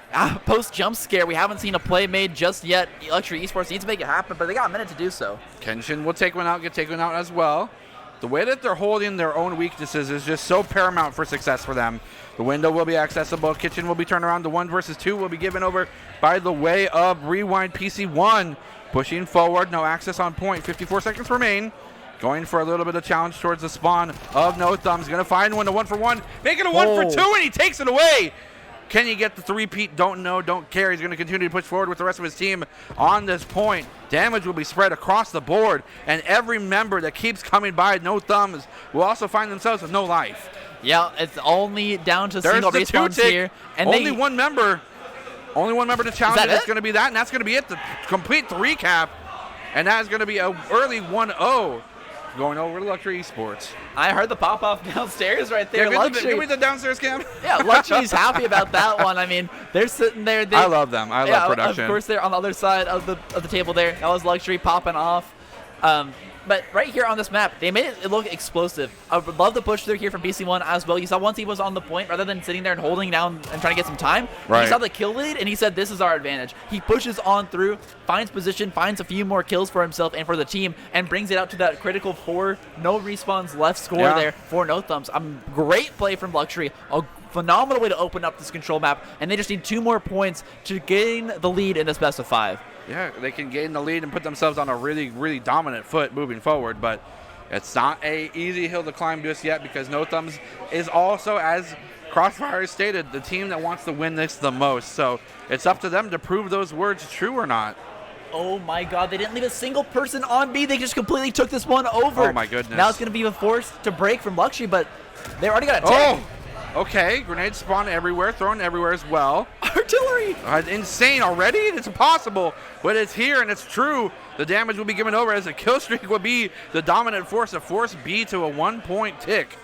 Post jump scare, we haven't seen a play made just yet. Luxury Esports needs to make it happen, but they got a minute to do so. Kenshin will take one out, get taken out as well. The way that they're holding their own weaknesses is just so paramount for success for them. The window will be accessible. Kitchen will be turned around. The 1 versus 2 will be given over by the way of Rewind PC1. Pushing forward, no access on point. 54 seconds remain. Going for a little bit of challenge towards the spawn of No Thumbs. Going to find one, a 1 for 1. Make it a 1 for 2, and he takes it away. Can he get the three-peat? Don't know, don't care. He's going to continue to push forward with the rest of his team on this point. Damage will be spread across the board, and every member that keeps coming by No Thumbs will also find themselves with no life. Yeah, it's only down to single respawns here. And only one member to challenge it. It's going to be that, and that's going to be it. To complete the recap, and that is going to be an early 1-0. Going over to Luxury Esports. I heard the pop-off downstairs right there. Yeah, give me the downstairs cam. Yeah, Luxury's happy about that one. I mean, they're sitting there. I love them. I love production. Of course, they're on the other side of the table there. That was Luxury popping off. But right here on this map, they made it look explosive. I would love the push through here from BC1 as well. You saw once he was on the point, rather than sitting there and holding down and trying to get some time, he saw the kill lead, and he said, this is our advantage. He pushes on through, finds position, finds a few more kills for himself and for the team, and brings it out to that critical 4 no respawns left score there for No Thumbs. Great play from Luxury. A phenomenal way to open up this control map, and they just need 2 more points to gain the lead in this best of 5. Yeah, they can gain the lead and put themselves on a really, really dominant foot moving forward, but it's not an easy hill to climb just yet because No Thumbs is also, as Crossfire stated, the team that wants to win this the most. So it's up to them to prove those words true or not. Oh my god, they didn't leave a single person on B. They just completely took this one over. Oh my goodness. Now it's going to be a force to break from Luxury, but they already got a tag. Okay, grenades spawn everywhere, thrown everywhere as well. Artillery! Insane already? It's impossible, but it's here and it's true. The damage will be given over as the kill streak will be the dominant force to force B to a 1-point tick.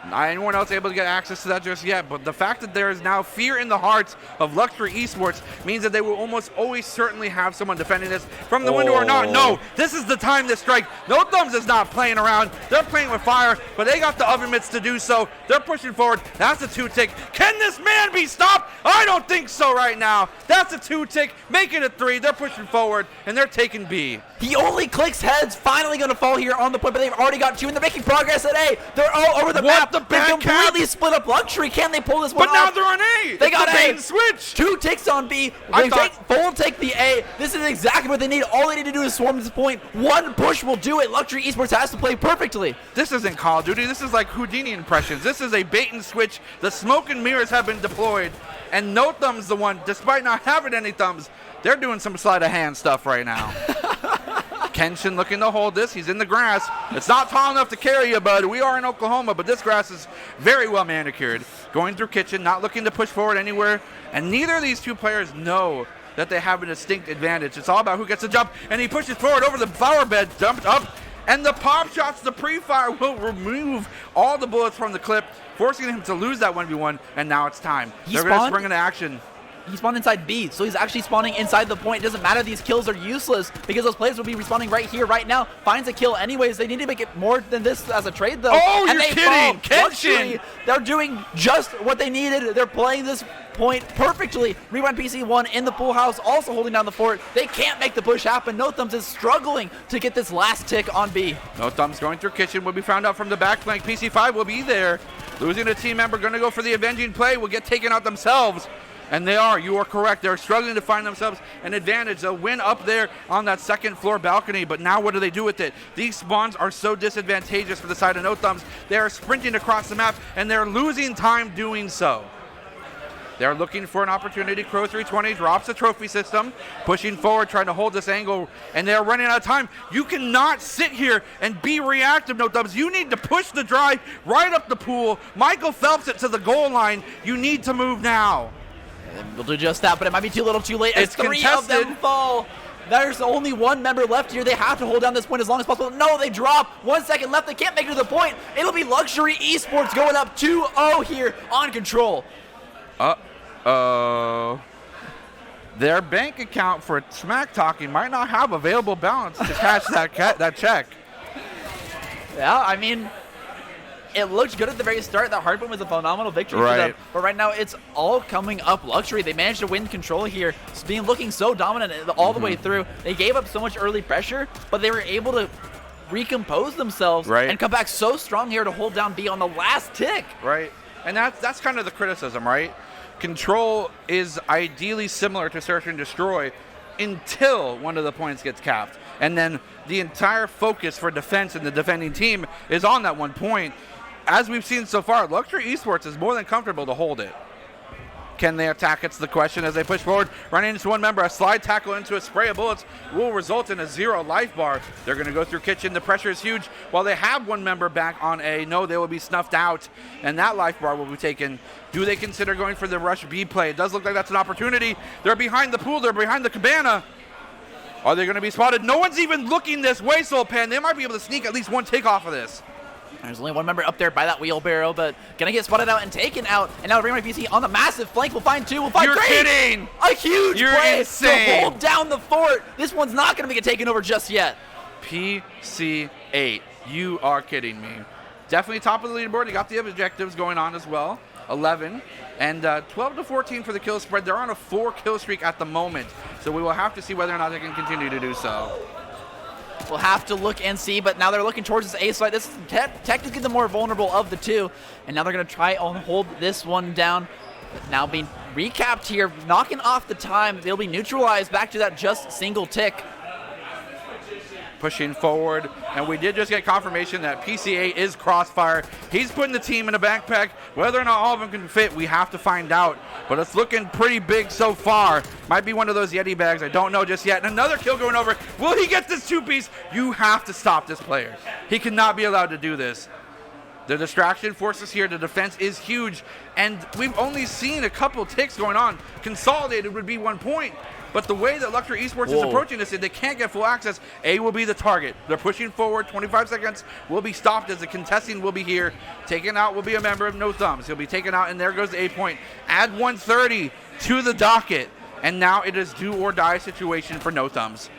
Not anyone else able to get access to that just yet, but the fact that there is now fear in the hearts of Luxury Esports means that they will almost always certainly have someone defending this from the window or not. No, this is the time to strike. No Thumbs is not playing around. They're playing with fire, but they got the oven mitts to do so. They're pushing forward. That's a 2-tick. Can this man be stopped? I don't think so right now. That's a 2-tick, making it 3. They're pushing forward, and they're taking B. He only clicks heads, finally going to fall here on the point, but they've already got 2, and they're making progress at A. They're all over the map. They completely split up Luxury. Can they pull this one off? But now they're on A. They got A. Switch. 2 ticks on B. Full take the A. This is exactly what they need. All they need to do is swarm to this point. 1 push will do it. Luxury Esports has to play perfectly. This isn't Call of Duty. This is like Houdini impressions. This is a bait and switch. The smoke and mirrors have been deployed, and No Thumbs the one, despite not having any thumbs, they're doing some sleight of hand stuff right now. Kenshin looking to hold this. He's in the grass. It's not tall enough to carry you, bud. We are in Oklahoma, but this grass is very well manicured. Going through Kitchen, not looking to push forward anywhere. And neither of these 2 players know that they have a distinct advantage. It's all about who gets the jump. And he pushes forward over the flower bed, jumped up. And the pop shots, the pre-fire will remove all the bullets from the clip, forcing him to lose that 1v1. And now it's time. They're going to spring into action. He spawned inside B, so he's actually spawning inside the point. It doesn't matter, these kills are useless because those players will be respawning right here, right now. Finds a kill anyways. They need to make it more than this as a trade, though. Oh, and you're kidding! Kenshin! They're doing just what they needed. They're playing this point perfectly. Rewind PC1 in the pool house, also holding down the fort. They can't make the push happen. No Thumbs is struggling to get this last tick on B. No Thumbs going through Kitchen will be found out from the back flank. PC5 will be there. Losing a team member, going to go for the avenging play, will get taken out themselves. And they are. You are correct. They're struggling to find themselves an advantage. They'll win up there on that 2nd floor balcony, but now what do they do with it? These spawns are so disadvantageous for the side of No Thumbs. They are sprinting across the map, and they're losing time doing so. They're looking for an opportunity. Crow 320 drops the trophy system, pushing forward, trying to hold this angle, and they're running out of time. You cannot sit here and be reactive, No Thumbs. You need to push the drive right up the pool. Michael Phelps it to the goal line. You need to move now. We'll do just that, but it might be too little too late. It's 3 of them fall. There's only 1 member left here. They have to hold down this point as long as possible. No, they drop. 1 second left. They can't make it to the point. It'll be Luxury Esports going up 2-0 here on control. Uh-oh. their bank account for smack talking might not have available balance to cash that check. Yeah, I mean, it looked good at the very start. That hard one was a phenomenal victory for them. But right now, it's all coming up luxury. They managed to win control here, looking so dominant all the way through. They gave up so much early pressure, but they were able to recompose themselves and come back so strong here to hold down B on the last tick. Right, and that's kind of the criticism, right? Control is ideally similar to search and destroy until one of the points gets capped. And then the entire focus for defense and the defending team is on that one point. As we've seen so far, Luxury Esports is more than comfortable to hold it. Can they attack? It's the question as they push forward. Running into one member, a slide tackle into a spray of bullets will result in a 0 life bar. They're going to go through kitchen. The pressure is huge. While they have one member back on A, no, they will be snuffed out, and that life bar will be taken. Do they consider going for the rush B play? It does look like that's an opportunity. They're behind the pool. They're behind the cabana. Are they going to be spotted? No one's even looking this way, Soulpan. They might be able to sneak at least one take off of this. There's only one member up there by that wheelbarrow, but gonna get spotted out and taken out. And now Raymond PC on the massive flank. We'll find 2. We'll find 3. You're kidding! A huge play insane. to hold down the fort. This one's not gonna get taken over just yet. PC8. You are kidding me. Definitely top of the leaderboard. They got the objectives going on as well. 11 and 12 to 14 for the kill spread. They're on a 4 kill streak at the moment, so we will have to see whether or not they can continue to do so. We'll have to look and see, but now they're looking towards this A side. This is technically the more vulnerable of the two, and now they're going to try and hold this one down. But now being recapped here, knocking off the time. They'll be neutralized back to that just single tick. Pushing forward, and we did just get confirmation that PC8 is Crossfire. He's putting the team in a backpack. Whether or not all of them can fit, we have to find out, but it's looking pretty big so far. Might be one of those Yeti bags, I don't know just yet. And another kill going over. Will he get this 2-piece? You have to stop this player. He cannot be allowed to do this. The distraction forces here, the defense is huge, and we've only seen a couple ticks going on. Consolidated would be 1 point. But the way that Luxury Esports is approaching this, they can't get full access. A will be the target. They're pushing forward. 25 seconds will be stopped as the contesting will be here. Taken out will be a member of No Thumbs. He'll be taken out, and there goes the 8 point. Add 130 to the docket, and now it is do or die situation for No Thumbs.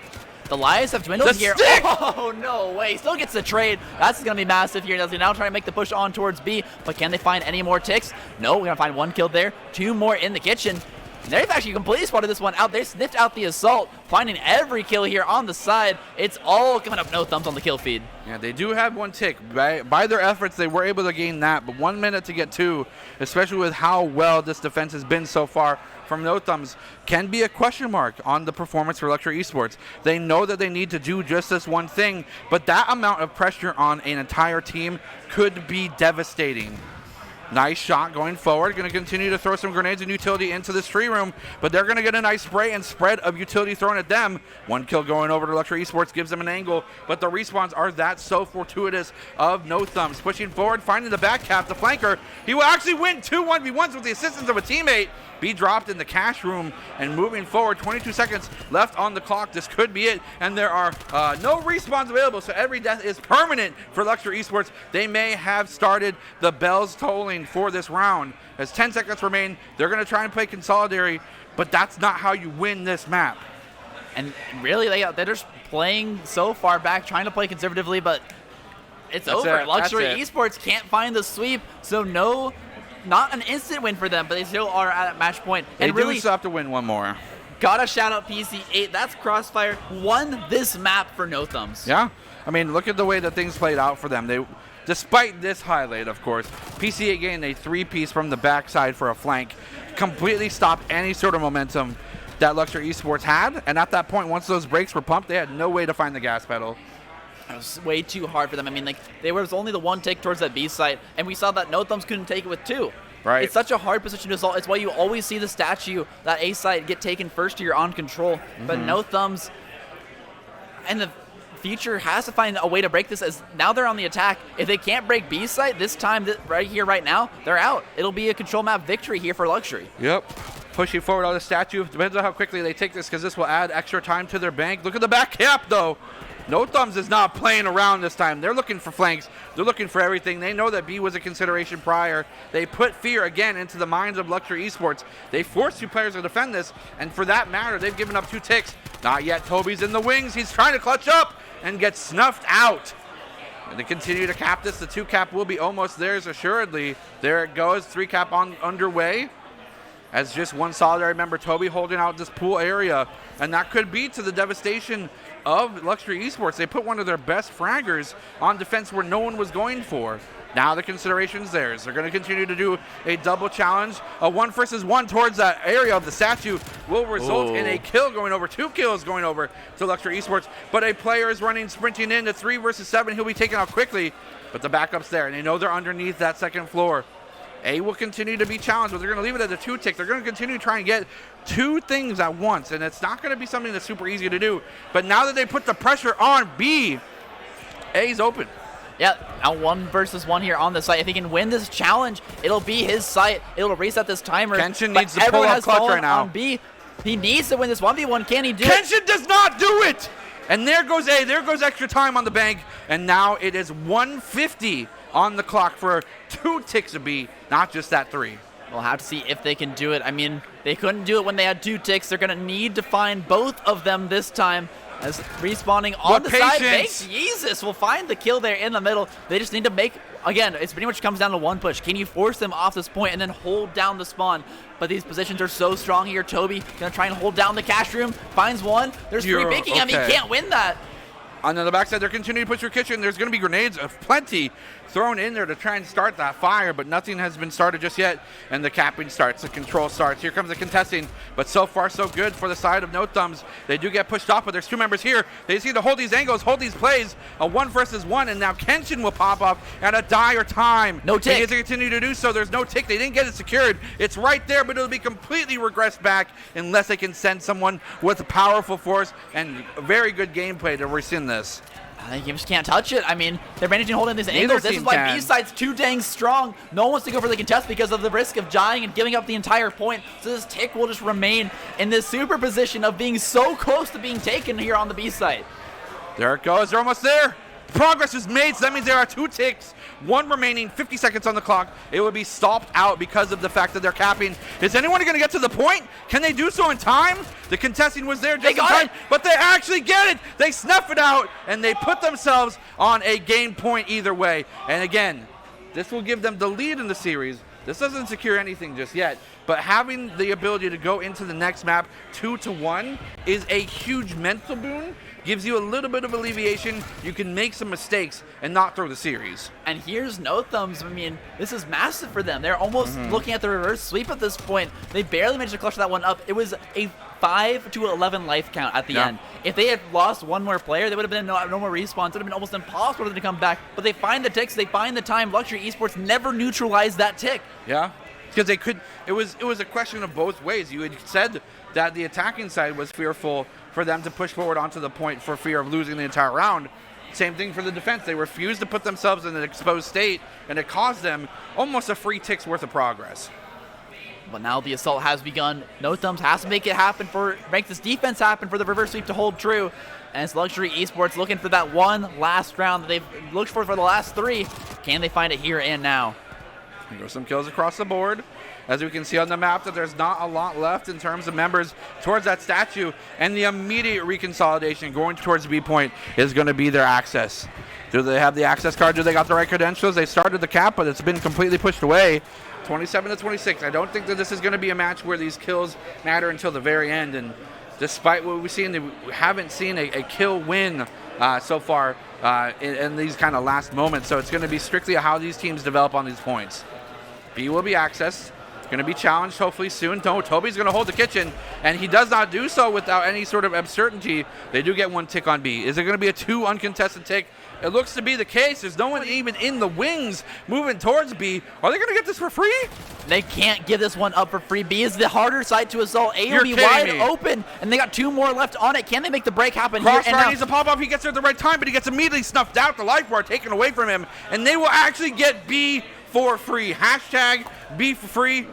The lives have dwindled here. Stick! Oh, no way. Still gets the trade. That's going to be massive here. They're now trying to make the push on towards B, but can they find any more ticks? No, we're going to find 1 kill there. 2 more in the kitchen. They've actually completely spotted this one out. They sniffed out the assault, finding every kill here on the side. It's all coming up No Thumbs on the kill feed. Yeah, they do have 1 tick. By their efforts, they were able to gain that, but 1 minute to get 2, especially with how well this defense has been so far from No Thumbs, can be a question mark on the performance for Luxury Esports. They know that they need to do just this one thing, but that amount of pressure on an entire team could be devastating. Nice shot going forward. Going to continue to throw some grenades and utility into this tree room, but they're going to get a nice spray and spread of utility thrown at them. 1 kill going over to Luxury Esports gives them an angle, but the respawns are that so fortuitous of No Thumbs. Pushing forward, finding the back cap, the flanker. He will actually win 2 1v1s with the assistance of a teammate. Be dropped in the cash room, and moving forward, 22 seconds left on the clock. This could be it, and there are no respawns available, so every death is permanent for Luxury Esports. They may have started the bells tolling for this round. As 10 seconds remain, they're going to try and play consolidatory, but that's not how you win this map. And really, they're just playing so far back, trying to play conservatively, but it's over. Luxury Esports can't find the sweep, so not an instant win for them, but they still are at match point. And they do still have to win 1 more. Gotta shout out PC8. That's Crossfire won this map for No Thumbs. Yeah. I mean, look at the way that things played out for them. Despite this highlight, of course, PC8 gained a 3-piece from the backside for a flank. Completely stopped any sort of momentum that Luxury Esports had. And at that point, once those brakes were pumped, they had no way to find the gas pedal. It was way too hard for them. I mean, there was only the 1 tick towards that B site, and we saw that No Thumbs couldn't take it with 2. Right. It's such a hard position to assault. It's why you always see the statue, that A site, get taken first to your on control. But No Thumbs and the future has to find a way to break this, as now they're on the attack. If they can't break B site this time, right here, right now, they're out. It'll be a control map victory here for Luxury. Yep. Pushing forward on the statue. Depends on how quickly they take this, because this will add extra time to their bank. Look at the back cap, though. No Thumbs is not playing around this time. They're looking for flanks. They're looking for everything. They know that B was a consideration prior. They put fear again into the minds of Luxury Esports. They forced 2 players to defend this, and for that matter, they've given up 2 ticks. Not yet. Toby's in the wings. He's trying to clutch up and gets snuffed out. And they continue to cap this. The 2 cap will be almost theirs, assuredly. There it goes. 3 cap underway. As just one solitary member, Toby holding out this pool area. And that could be to the devastation of Luxury Esports. They put one of their best fraggers on defense where no one was going for. Now the consideration's theirs. They're going to continue to do a double challenge. A 1 versus 1 towards that area of the statue will result in a kill going over, 2 kills going over to Luxury Esports. But a player is running, sprinting in to 3 versus 7. He'll be taken out quickly, but the backup's there, and they know they're underneath that second floor. A will continue to be challenged, but they're going to leave it at the 2 tick. They're going to continue to try and get 2 things at once, and it's not going to be something that's super easy to do. But now that they put the pressure on B, A's open. Yeah, now 1 versus 1 here on the site. If he can win this challenge, it'll be his site. It'll reset this timer. Kenshin needs to pull up clutch right now. On B. He needs to win this 1v1. Can he do it? Kenshin does not do it! And there goes A. There goes extra time on the bank. And now it is 150 on the clock for 2 ticks of B, not just that 3. We'll have to see if they can do it. I mean, they couldn't do it when they had 2 ticks. They're going to need to find both of them this time. As respawning on the side, Jesus will find the kill there in the middle. They just need to make, again, it pretty much comes down to 1 push. Can you force them off this point and then hold down the spawn? But these positions are so strong here. Toby gonna try and hold down the cash room, finds 1. There's 3 baking him. He can't win that. On the backside, they're continuing to push through kitchen. There's going to be grenades of plenty thrown in there to try and start that fire, but nothing has been started just yet. And the capping starts, the control starts. Here comes the contesting, but so far so good for the side of No Thumbs. They do get pushed off, but there's 2 members here. They just need to hold these angles, hold these plays. A 1 versus 1, and now Kenshin will pop up at a dire time. No tick. He has to continue to do so. There's no tick. They didn't get it secured. It's right there, but it'll be completely regressed back unless they can send someone with powerful force and very good gameplay to rescind this. I think you just can't touch it. I mean, they're managing to hold in these angles. This is why B-side's too dang strong. No one wants to go for the contest because of the risk of dying and giving up the entire point. So this tick will just remain in this super position of being so close to being taken here on the B side. There it goes. They're almost there. Progress is made, so that means there are 2 ticks. 1 remaining, 50 seconds on the clock. It will be stopped out because of the fact that they're capping. Is anyone going to get to the point? Can they do so in time? The contesting was there just in time, but they actually get it. They snuff it out, and they put themselves on a game point either way. And again, this will give them the lead in the series. This doesn't secure anything just yet, but having the ability to go into the next map 2-1 is a huge mental boon. Gives you a little bit of alleviation. You can make some mistakes and not throw the series. And here's No Thumbs. I mean, this is massive for them. They're almost looking at the reverse sweep at this point. They barely managed to clutch that one up. It was a 5-11 life count at the end. If they had lost 1 more player, there would have been no more respawns. It would have been almost impossible for them to come back. But they find the ticks. They find the time. Luxury Esports never neutralized that tick. Yeah, because they could. It was a question of both ways. You had said that the attacking side was fearful for them to push forward onto the point for fear of losing the entire round. Same thing for the defense. They refused to put themselves in an exposed state, and it caused them almost a free tick's worth of progress. But now the assault has begun. No Thumbs has to make it happen make this defense happen for the reverse sweep to hold true. And it's Luxury Esports looking for that one last round that they've looked for the last 3. Can they find it here and now? There go some kills across the board. As we can see on the map that there's not a lot left in terms of members towards that statue, and the immediate reconsolidation going towards B point is going to be their access. Do they have the access card? Do they got the right credentials? They started the cap, but it's been completely pushed away. 27-26. I don't think that this is going to be a match where these kills matter until the very end, and despite what we've seen, we haven't seen a kill win so far in these kind of last moments, so it's going to be strictly how these teams develop on these points. B will be accessed. Going to be challenged hopefully soon. No, Toby's going to hold the kitchen, and he does not do so without any sort of uncertainty. They do get 1 tick on B. Is it going to be a 2 uncontested tick? It looks to be the case. There's no one even in the wings moving towards B. Are they going to get this for free? They can't give this one up for free. B is the harder side to assault. A will be wide open, and they got 2 more left on it. Can they make the break happen here? Crossfire needs to pop up. He gets there at the right time, but he gets immediately snuffed out. The life bar taken away from him, and they will actually get B for free. Hashtag B for free.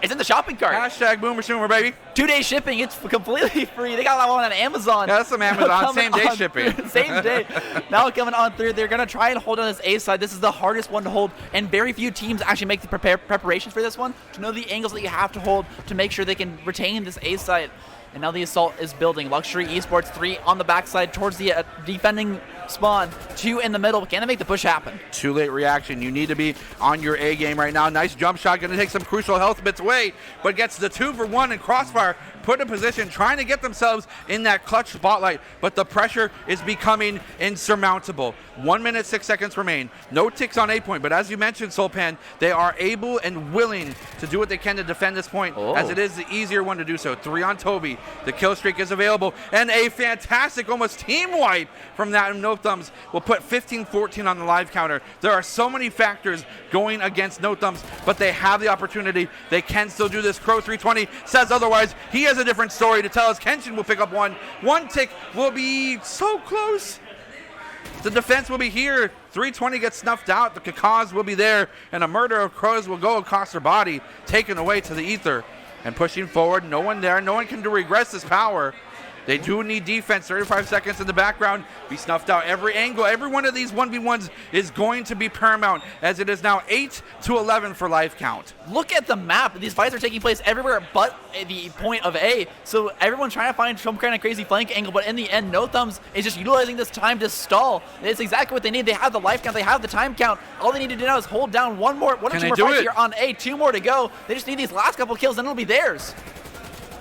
It's in the shopping cart. Hashtag Boomer Sooner, baby. 2-day shipping. It's completely free. They got that one on Amazon. Yeah, that's some Amazon same-day shipping. Same day. Now coming on through, they're going to try and hold on this A side. This is the hardest one to hold, and very few teams actually make the preparations for this one to know the angles that you have to hold to make sure they can retain this A side. And now the assault is building. Luxury eSports 3 on the backside towards the defending spawn. 2 in the middle. Can they make the push happen? Too late reaction. You need to be on your A game right now. Nice jump shot. Going to take some crucial health bits away, but gets the 2-for-1 and Crossfire put in position, trying to get themselves in that clutch spotlight, but the pressure is becoming insurmountable. 1 minute, 6 seconds remain. No ticks on A point, but as you mentioned, Solpan, they are able and willing to do what they can to defend this point, as it is the easier one to do so. 3 on Toby. The kill streak is available, and a fantastic, almost team wipe from that No Thumbs will put 15-14 on the live counter. There are so many factors going against No Thumbs, but they have the opportunity. They can still do this. Crow 320 says otherwise. He has a different story to tell us. Kenshin will pick up one. One tick will be so close. The defense will be here. 320 gets snuffed out. The Kakaz will be there, and a murder of crows will go across their body, taken away to the ether. And pushing forward, no one there. No one can regress this power. They do need defense. 35 seconds in the background. Be snuffed out every angle. Every one of these 1v1s is going to be paramount, as it is now 8-11 for life count. Look at the map. These fights are taking place everywhere but the point of A. So everyone's trying to find some kind of crazy flank angle, but in the end, No Thumbs is just utilizing this time to stall. It's exactly what they need. They have the life count. They have the time count. All they need to do now is hold down one or two more fights here on A. 2 more to go. They just need these last couple kills, and it'll be theirs.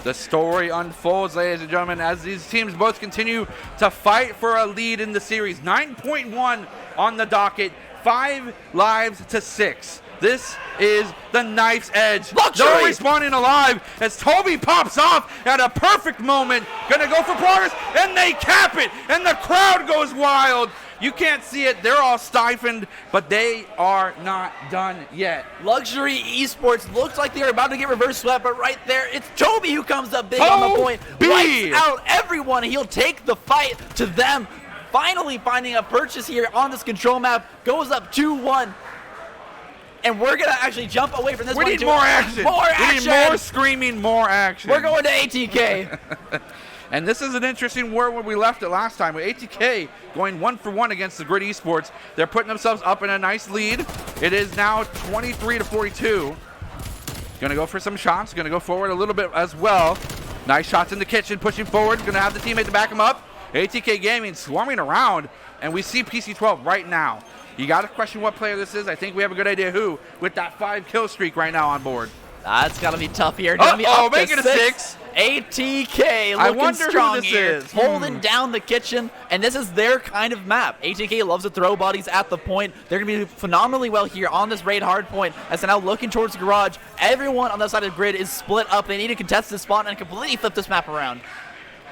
The story unfolds, ladies and gentlemen, as these teams both continue to fight for a lead in the series. 9.1 on the docket, 5 lives to 6. This is the knife's edge. Luxury! No respawning alive as Toby pops off at a perfect moment. Gonna go for progress, and they cap it, and the crowd goes wild. You can't see it. They're all stiffened, but they are not done yet. Luxury eSports looks like they're about to get reverse swept, but right there, it's Toby who comes up big on the point. Wipes out everyone. He'll take the fight to them. Finally finding a purchase here on this control map. Goes up 2-1. And we're going to actually jump away from this one. We need more action. More action. We need more screaming, more action. We're going to ATK. And this is an interesting war where we left it last time, with ATK going 1-for-1 against the Grid Esports. They're putting themselves up in a nice lead. It is now 23-42. Gonna go for some shots, gonna go forward a little bit as well. Nice shots in the kitchen, pushing forward, gonna have the teammate to back him up. ATK Gaming swarming around, and we see PC12 right now. You gotta question what player this is. I think we have a good idea who, with that 5 kill streak right now on board. That's gotta be tough here. Oh, make it a 6. ATK looking strong here, holding down the kitchen, and this is their kind of map. ATK loves to throw bodies at the point. They're going to be phenomenally well here on this raid hard point as they're now looking towards the garage. Everyone on that side of the grid is split up. They need to contest this spot and completely flip this map around.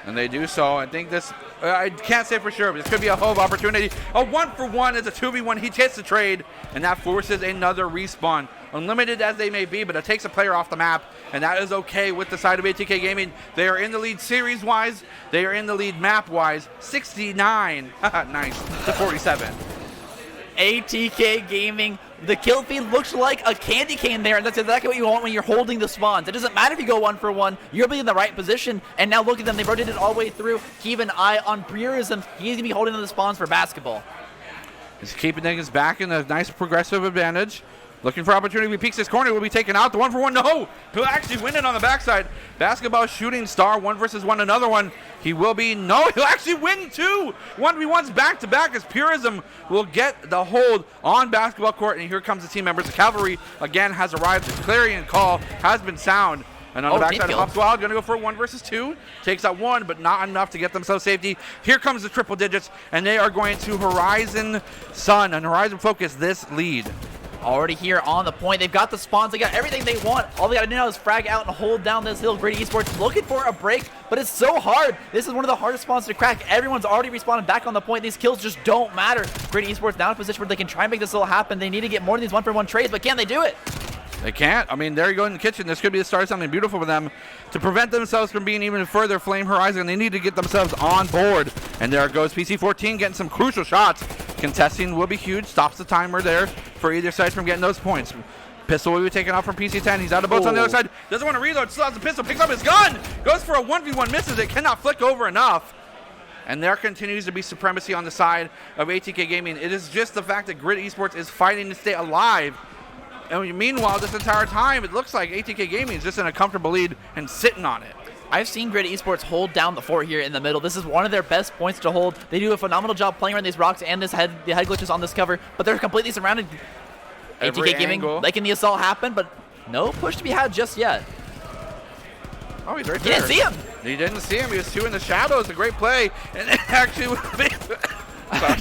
And they do so. I think this, I can't say for sure, but this could be a hove opportunity. A 1-for-1 is a 2v1. He takes the trade, and that forces another respawn. Unlimited as they may be, but it takes a player off the map, and that is okay with the side of ATK Gaming. They are in the lead series-wise. They are in the lead map-wise. 69, nice, to 47. ATK Gaming, the kill feed looks like a candy cane there, and that's exactly what you want when you're holding the spawns. It doesn't matter if you go 1-for-1, you'll be in the right position, and now look at them, they rotated all the way through. Keep an eye on Purism. He's going to be holding the spawns for basketball. He's keeping things back in a nice progressive advantage. Looking for opportunity. He peeks his corner. Will be taken out. The 1-for-1. No. He'll actually win it on the backside. Basketball shooting star. 1 versus 1. Another one. He will be. No. He'll actually win 2. 1v1s back to back as Purism will get the hold on basketball court. And here comes the team members. The cavalry again has arrived. The clarion call has been sound. And on the backside, Hops Wild going to go for a 1 versus 2. Takes out 1, but not enough to get themselves safety. Here comes the triple digits, and they are going to Horizon Sun and Horizon Focus this lead. Already here on the point. They've got the spawns. They got everything they want. All they got to do now is frag out and hold down this hill. Grid Esports looking for a break, but it's so hard. This is one of the hardest spawns to crack. Everyone's already respawned back on the point. These kills just don't matter. Grid Esports now in a position where they can try and make this all happen. They need to get more than these 1-for-1 trades, but can they do it? They can't. I mean, there you go in the kitchen. This could be the start of something beautiful for them to prevent themselves from being even further Flame Horizon. They need to get themselves on board. And there goes PC14 getting some crucial shots. Contesting will be huge. Stops the timer there for either side from getting those points. Pistol will be taken off from PC10. He's out of boats on the other side. Doesn't want to reload. Still has the pistol. Picks up his gun. Goes for a 1v1. Misses it. Cannot flick over enough. And there continues to be supremacy on the side of ATK Gaming. It is just the fact that Grid Esports is fighting to stay alive. And meanwhile, this entire time, it looks like ATK Gaming is just in a comfortable lead and sitting on it. I've seen Grid Esports hold down the fort here in the middle. This is one of their best points to hold. They do a phenomenal job playing around these rocks and the head glitches on this cover, but they're completely surrounded. ATK Gaming making the assault happen, but no push to be had just yet. Oh, he's right there. He didn't see him. He didn't see him. He was 2 in the shadows. A great play. And it actually would be...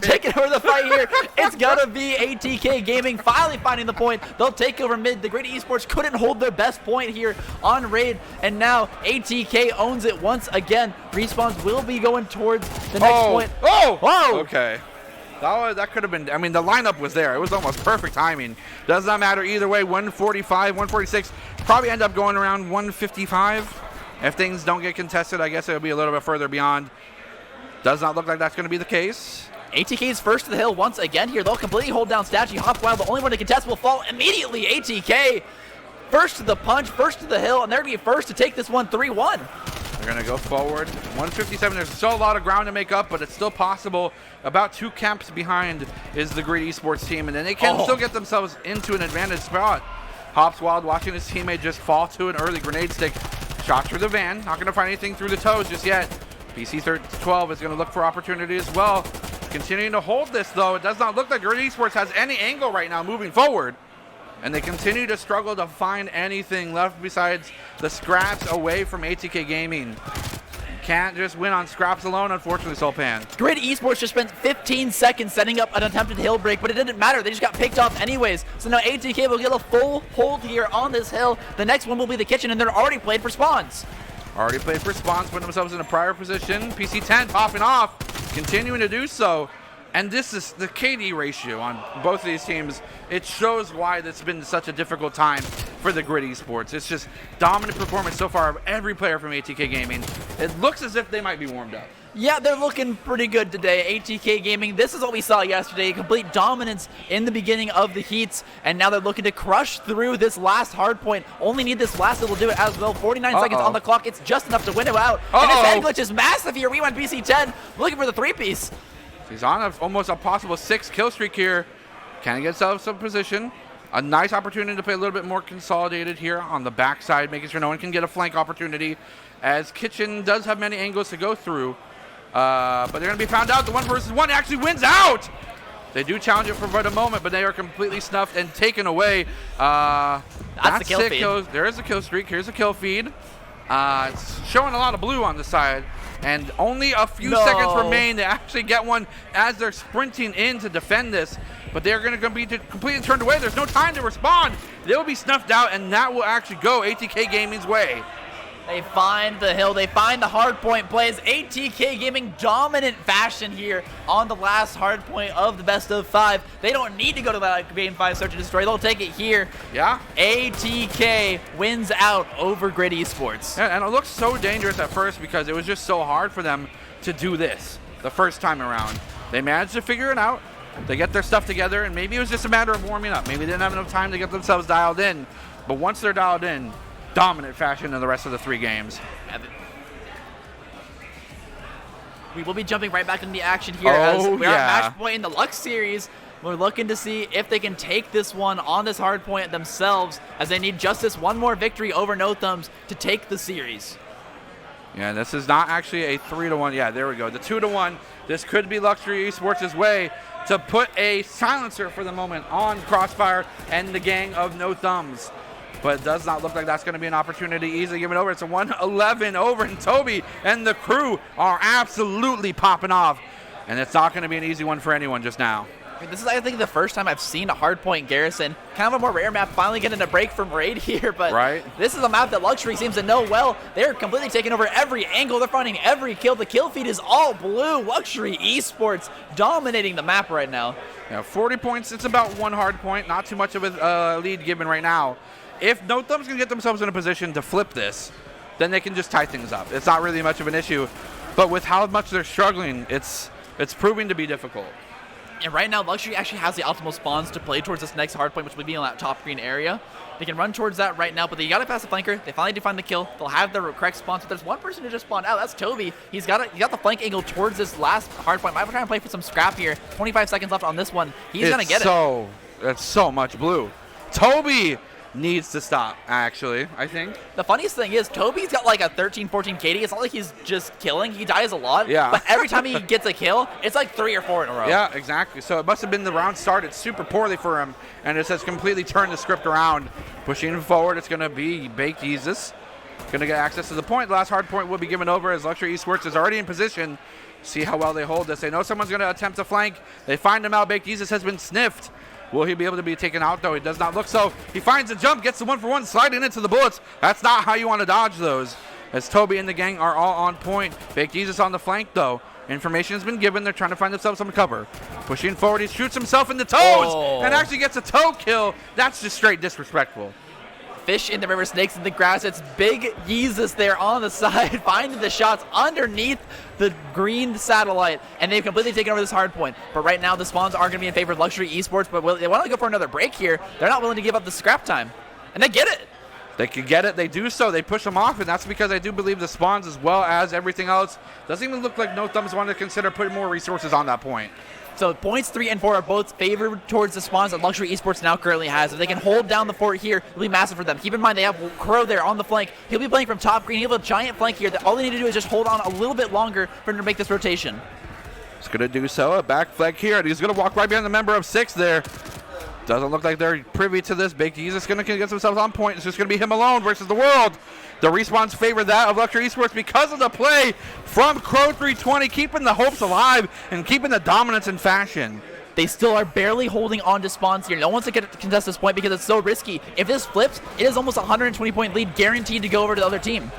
Taking over the fight here. It's going to be ATK Gaming finally finding the point. They'll take over mid. The Grid Esports couldn't hold their best point here on raid. And now ATK owns it once again. Respawns will be going towards the next point. Oh! Whoa! Okay. That could have been, I mean, the lineup was there. It was almost perfect timing. Does not matter either way. 145, 146. Probably end up going around 155. If things don't get contested, I guess it'll be a little bit further beyond. Does not look like that's going to be the case. ATK is first to the hill once again here. They'll completely hold down Statue. Hop Wild, the only one to contest, will fall immediately. ATK first to the punch, first to the hill, and they're going to be first to take this one 3-1. They're going to go forward. 157. There's still a lot of ground to make up, but it's still possible. About 2 camps behind is the Grid Esports team, and then they can still get themselves into an advantage spot. Hops Wild watching his teammate just fall to an early grenade stick. Shot through the van. Not going to find anything through the toes just yet. PC12 is going to look for opportunity as well. Continuing to hold this, though. It does not look like Grid Esports has any angle right now moving forward. And they continue to struggle to find anything left besides the scraps away from ATK Gaming. Can't just win on scraps alone, unfortunately, Solpan. Grid Esports just spent 15 seconds setting up an attempted hill break, but it didn't matter. They just got picked off anyways. So now ATK will get a full hold here on this hill. The next one will be the kitchen, and they're already played for spawns. Already played for spawns, putting themselves in a prior position. PC10 popping off, continuing to do so. And this is the KD ratio on both of these teams. It shows why it's been such a difficult time for the Grid Esports. It's just dominant performance so far of every player from ATK Gaming. It looks as if they might be warmed up. Yeah, they're looking pretty good today. ATK Gaming, this is what we saw yesterday. Complete dominance in the beginning of the heats, and now they're looking to crush through this last hard point. Only need this last little do it as well. 49 seconds on the clock. It's just enough to win it out. And this head glitch is massive here. We went PC10 looking for the 3-piece. He's on almost a possible 6 kill streak here. Can he get himself some position? A nice opportunity to play a little bit more consolidated here on the backside, making sure no one can get a flank opportunity, as Kitchen does have many angles to go through. But they're going to be found out. The 1-versus-1 actually wins out. They do challenge it for about a moment, but they are completely snuffed and taken away. That's the kill feed. There is a kill streak. Here's a kill feed. It's showing a lot of blue on the side. And only a few seconds remain to actually get one as they're sprinting in to defend this. But they're going to be completely turned away. There's no time to respond. They will be snuffed out, and that will actually go ATK Gaming's way. They find the hill. They find the hard point plays. ATK Gaming dominant fashion here on the last hard point of the best of 5. They don't need to go to that game 5 search and destroy. They'll take it here. Yeah. ATK wins out over Grid Esports. Yeah, and it looked so dangerous at first because it was just so hard for them to do this the first time around. They managed to figure it out. They get their stuff together, and maybe it was just a matter of warming up. Maybe they didn't have enough time to get themselves dialed in. But once they're dialed in, dominant fashion in the rest of the 3 games. We will be jumping right back into the action here as we're at match point in the Lux series. We're looking to see if they can take this one on this hard point themselves, as they need just this one more victory over No Thumbs to take the series. Yeah, this is not actually a 3-1. Yeah, there we go. The 2-1. This could be Luxury Esports' way to put a silencer for the moment on Crossfire and the gang of No Thumbs. But it does not look like that's going to be an opportunity easily given over. It's a 1-11 over, and Toby and the crew are absolutely popping off. And it's not going to be an easy one for anyone just now. This is, I think, the first time I've seen a hardpoint Garrison, kind of a more rare map, finally getting a break from Raid here. But this is a map that Luxury seems to know well. They're completely taking over every angle. They're finding every kill. The kill feed is all blue. Luxury Esports dominating the map right now. Yeah, 40 points. It's about 1 hard point. Not too much of a lead given right now. If No Thumbs can get themselves in a position to flip this, then they can just tie things up. It's not really much of an issue. But with how much they're struggling, it's proving to be difficult. And right now, Luxury actually has the optimal spawns to play towards this next hard point, which will be in that top green area. They can run towards that right now, but they got to pass the flanker. They finally do find the kill. They'll have the correct spawn. So there's one person who just spawned out. That's Toby. He got the flank angle towards this last hard point. Might try and play for some scrap here. 25 seconds left on this one. He's going to get it. It's so much blue. Toby needs to stop, actually, I think. The funniest thing is Toby's got like a 13, 14 KD. It's not like he's just killing. He dies a lot. Yeah. But every time he gets a kill, it's like 3 or 4 in a row. Yeah, exactly. So it must have been the round started super poorly for him, and it has completely turned the script around. Pushing him forward, it's going to be Baked Jesus. Going to get access to the point. The last hard point will be given over as Luxury Esports is already in position. See how well they hold this. They know someone's going to attempt to flank. They find him out. Baked Jesus has been sniffed. Will he be able to be taken out, though? He does not look so. He finds a jump, gets the 1-for-1, sliding into the bullets. That's not how you want to dodge those, as Toby and the gang are all on point. Baked Jesus on the flank, though. Information has been given. They're trying to find themselves some cover. Pushing forward, he shoots himself in the toes and actually gets a toe kill. That's just straight disrespectful. Fish in the river, snakes in the grass. It's Big Yeezus there on the side, finding the shots underneath the green satellite, and they've completely taken over this hard point. But right now, the spawns are going to be in favor of Luxury Esports, but they want to go for another break here. They're not willing to give up the scrap time, and they get it. They can get it. They do so. They push them off, and that's because I do believe the spawns as well as everything else doesn't even look like No Thumbs wanted to consider putting more resources on that point. So points 3 and 4 are both favored towards the spawns that Luxury Esports now currently has. If they can hold down the fort here, it'll be massive for them. Keep in mind they have Crow there on the flank. He'll be playing from top green. He'll have a giant flank here. All they need to do is just hold on a little bit longer for him to make this rotation. He's going to do so. A back flank here. And he's going to walk right behind the member of 6 there. Doesn't look like they're privy to this. Baked Jesus going to get themselves on point. It's just going to be him alone versus the world. The respawns favor that of Luxury Esports because of the play from Crow 320, keeping the hopes alive and keeping the dominance in fashion. They still are barely holding on to spawns here. No one's going to contest this point because it's so risky. If this flips, it is almost a 120-point lead guaranteed to go over to the other team.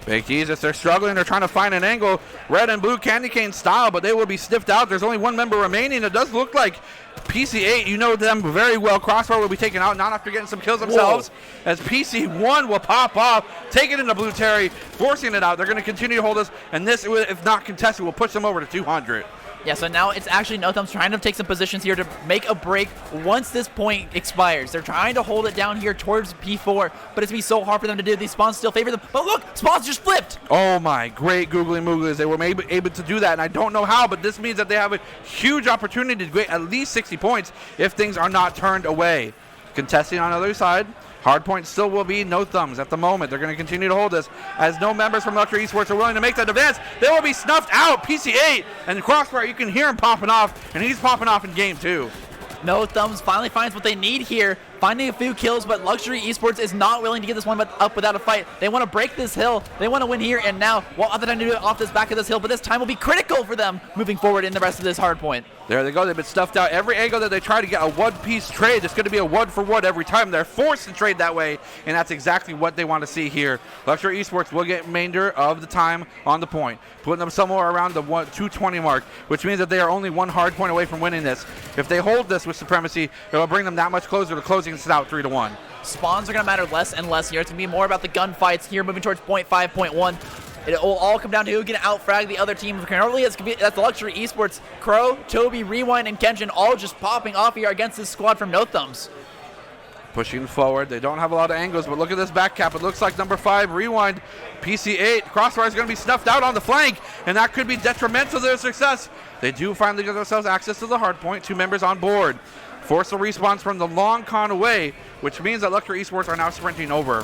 Baked Jesus, they're struggling. They're trying to find an angle. Red and blue candy cane style, but they will be sniffed out. There's only one member remaining. It does look like PC8, you know them very well. Crossbar will be taken out, not after getting some kills themselves. Whoa. As PC1 will pop off, take it into Blue Terry, forcing it out. They're going to continue to hold us, and this, if not contested, will push them over to 200. Yeah, so now it's actually No Thumbs trying to take some positions here to make a break once this point expires. They're trying to hold it down here towards P4, but it's going to be so hard for them to do. These spawns still favor them. But look, spawns just flipped. Oh my, great googly mooglies. They were able to do that, and I don't know how, but this means that they have a huge opportunity to get at least 60 points if things are not turned away. Contesting on the other side. Hard point still will be No Thumbs at the moment. They're going to continue to hold this as no members from Luxury Esports are willing to make that advance. They will be snuffed out. PC8 and the Crossbar, you can hear him popping off, and he's popping off in game 2. No Thumbs finally finds what they need here, finding a few kills, but Luxury Esports is not willing to get this one up without a fight. They want to break this hill. They want to win here and now. Well, other than to do it off this back of this hill, but this time will be critical for them moving forward in the rest of this hard point. There they go. They've been stuffed out. Every angle that they try to get a one-piece trade, it's going to be a one-for-one every time. They're forced to trade that way, and that's exactly what they want to see here. Luxury Esports will get remainder of the time on the point, putting them somewhere around the 220 mark, which means that they are only one hard point away from winning this. If they hold this with supremacy, it will bring them that much closer to closing this out 3-1. Spawns are going to matter less and less here. It's going to be more about the gunfights here, moving towards point 5, point 1. It will all come down to who can out-frag the other team. Currently, that's the Luxury Esports. Crow, Toby, Rewind, and Kenshin all just popping off here against this squad from No Thumbs. Pushing forward. They don't have a lot of angles, but look at this back cap. It looks like number 5, Rewind, PC8. Crossbar is going to be snuffed out on the flank, and that could be detrimental to their success. They do finally get themselves access to the hard point. 2 members on board. Force the respawns from the long con away, which means that Luxury Esports are now sprinting over.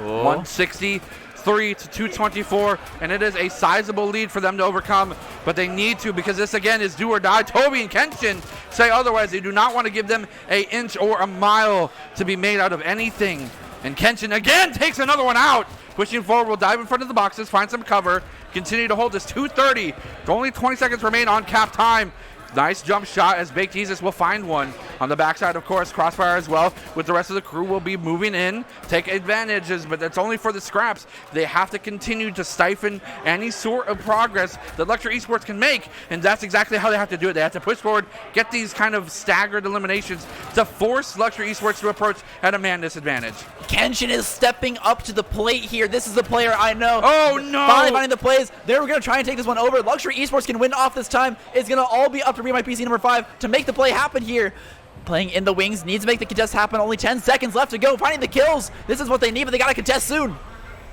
163 to 224, and it is a sizable lead for them to overcome, but they need to, because this again is do or die. Toby and Kenshin say otherwise. They do not want to give them an inch or a mile to be made out of anything, and Kenshin again takes another one out. Pushing forward, will dive in front of the boxes, find some cover, continue to hold this 230. Only 20 seconds remain on cap time. Nice jump shot as Baked Jesus will find one. On the backside, of course, Crossfire as well with the rest of the crew will be moving in, take advantages, but that's only for the scraps. They have to continue to stifle any sort of progress that Luxury Esports can make, and that's exactly how they have to do it. They have to push forward, get these kind of staggered eliminations to force Luxury Esports to approach at a man disadvantage. Kenshin is stepping up to the plate here. This is the player I know. Oh no! Finally finding the plays. They're going to try and take this one over. Luxury Esports can win off this time. It's going to all be up to Rewind PC number 5 to make the play happen here. Playing in the wings, needs to make the contest happen. Only 10 seconds left to go. Finding the kills. This is what they need, but they got to contest soon.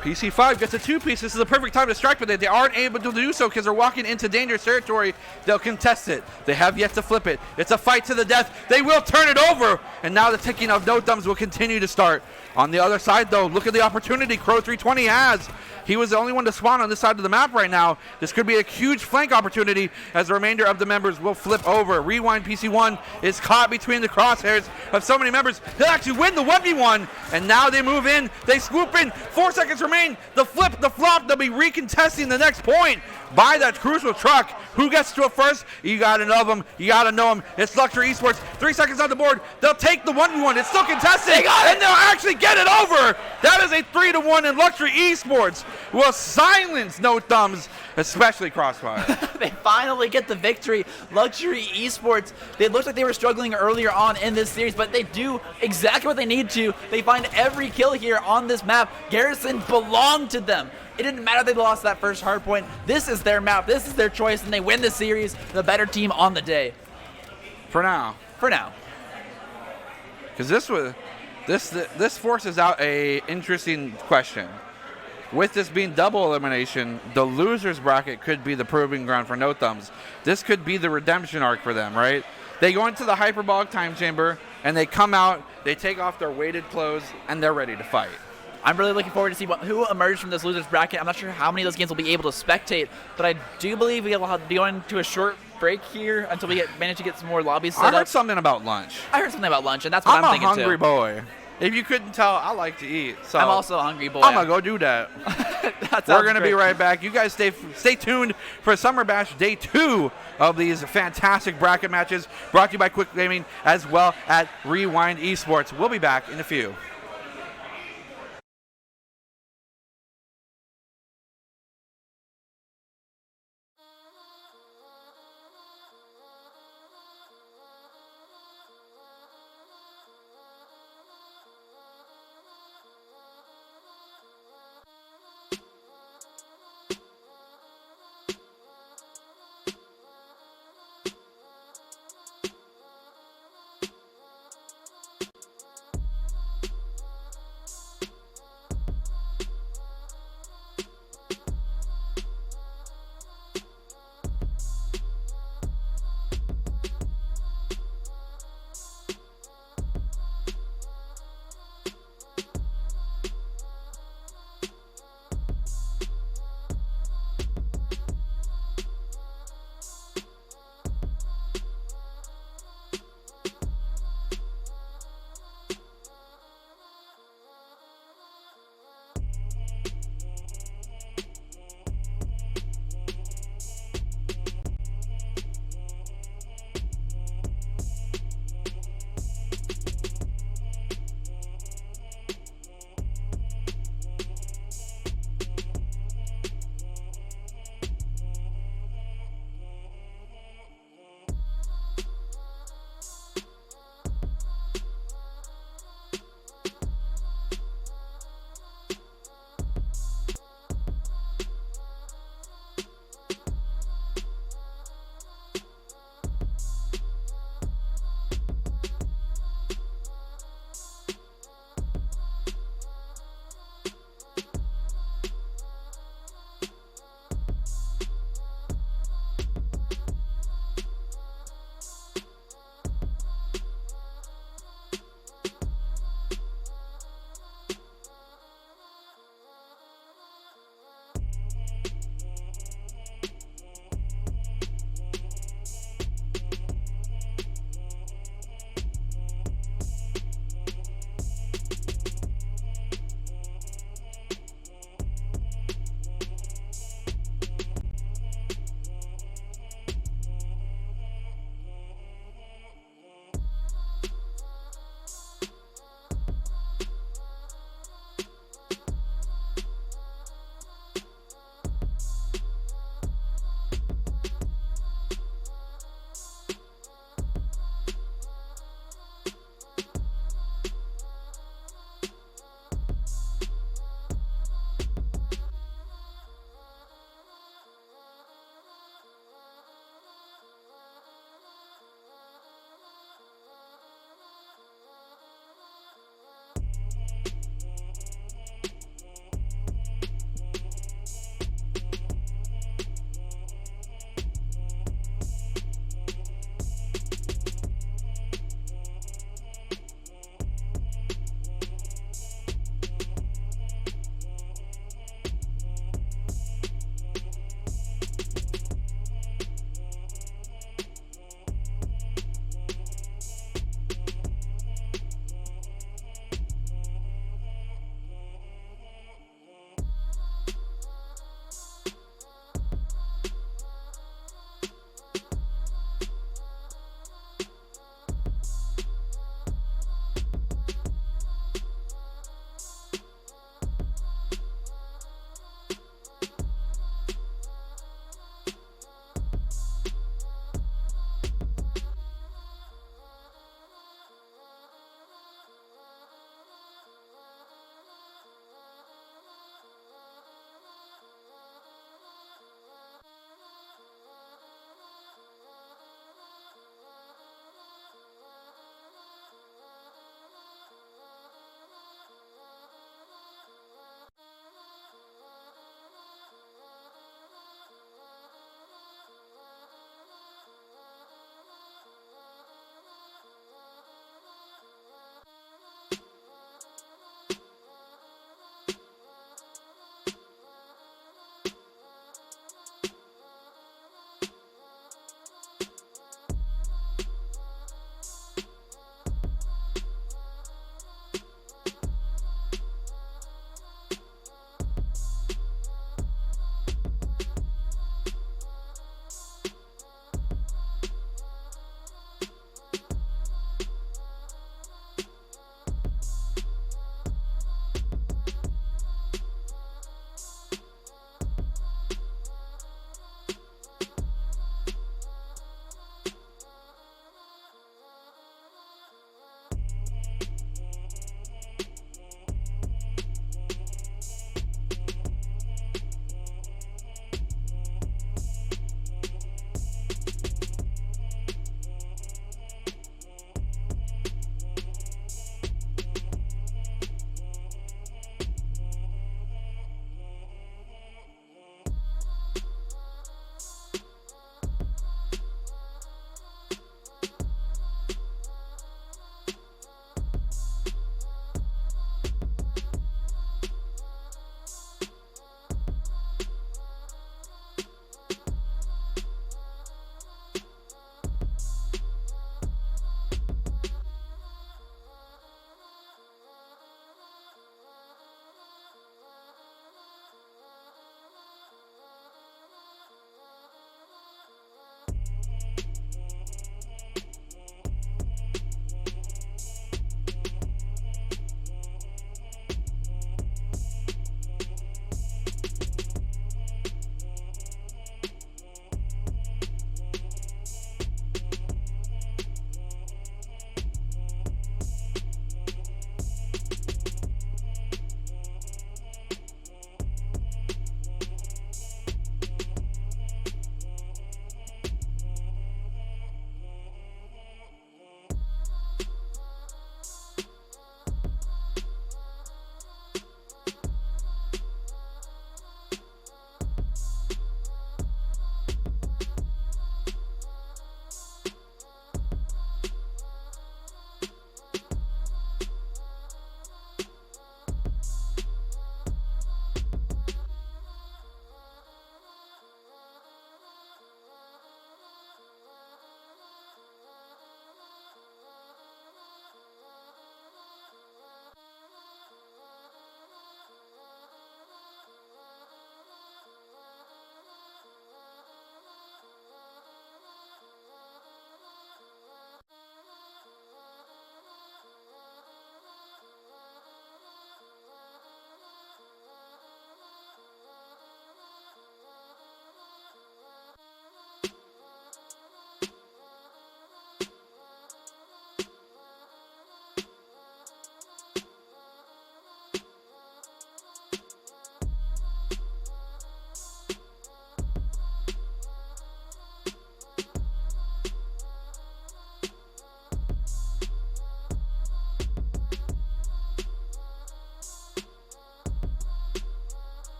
PC5 gets a 2-piece. This is the perfect time to strike, but they aren't able to do so because they're walking into dangerous territory. They'll contest it. They have yet to flip it. It's a fight to the death. They will turn it over, and now the ticking of no thumbs will continue to start. On the other side, though, look at the opportunity Crow 320 has. He was the only one to spawn on this side of the map right now. This could be a huge flank opportunity as the remainder of the members will flip over. Rewind PC1 is caught between the crosshairs of so many members. They'll actually win the 1v1, and now they move in. They swoop in. 4 seconds remain. The flip, the flop, they'll be recontesting the next point by that crucial truck. Who gets to it first? You gotta know them. You gotta know them. It's Luxury Esports. 3 seconds on the board. They'll take the 1v1. It's still contested, and they'll actually get it over. That is a 3-1, and Luxury Esports will silence no thumbs, especially Crossfire. They finally get the victory. Luxury Esports, they looked like they were struggling earlier on in this series, but they do exactly what they need to. They find every kill here on this map. Garrison belonged to them. It didn't matter they lost that first hard point. This is their map. This is their choice, and they win the series. The better team on the day. For now. For now. Because this forces out a interesting question. With this being double elimination, the losers bracket could be the proving ground for no thumbs. This could be the redemption arc for them, right? They go into the hyperbolic time chamber, and they come out, they take off their weighted clothes, and they're ready to fight. I'm really looking forward to see who emerges from this losers bracket. I'm not sure how many of those games we'll be able to spectate, but I do believe we'll be going to a short break here until we manage to get some more lobbies set up. I heard something about lunch. I heard something about lunch, and that's what I'm thinking too. I'm a hungry boy. If you couldn't tell, I like to eat. So I'm also a hungry boy. I'm going to go do that. We're going to be right back. You guys stay tuned for Summer Bash Day 2 of these fantastic bracket matches brought to you by Quick Gaming as well at Rewind Esports. We'll be back in a few.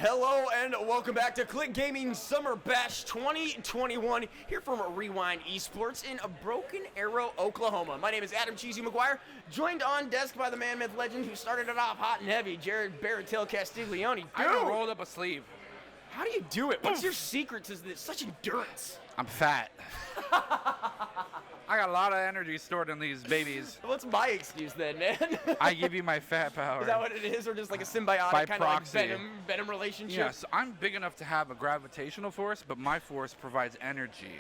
Hello and welcome back to Click Gaming Summer Bash 2021 here from Rewind Esports in Broken Arrow, Oklahoma. My name is Adam Cheesy McGuire, joined on desk by the man, myth, legend who started it off hot and heavy, Jared Barretail Castiglione. Dude, I haven't rolled up a sleeve. How do you do it? What's your secret to this? Such endurance. I'm fat. I got a lot of energy stored in these babies. What's my excuse then, man? I give you my fat power. Is that what it is, or just like a symbiotic By kind of like proxy. Venom relationship? Yes, I'm big enough to have a gravitational force, but my force provides energy.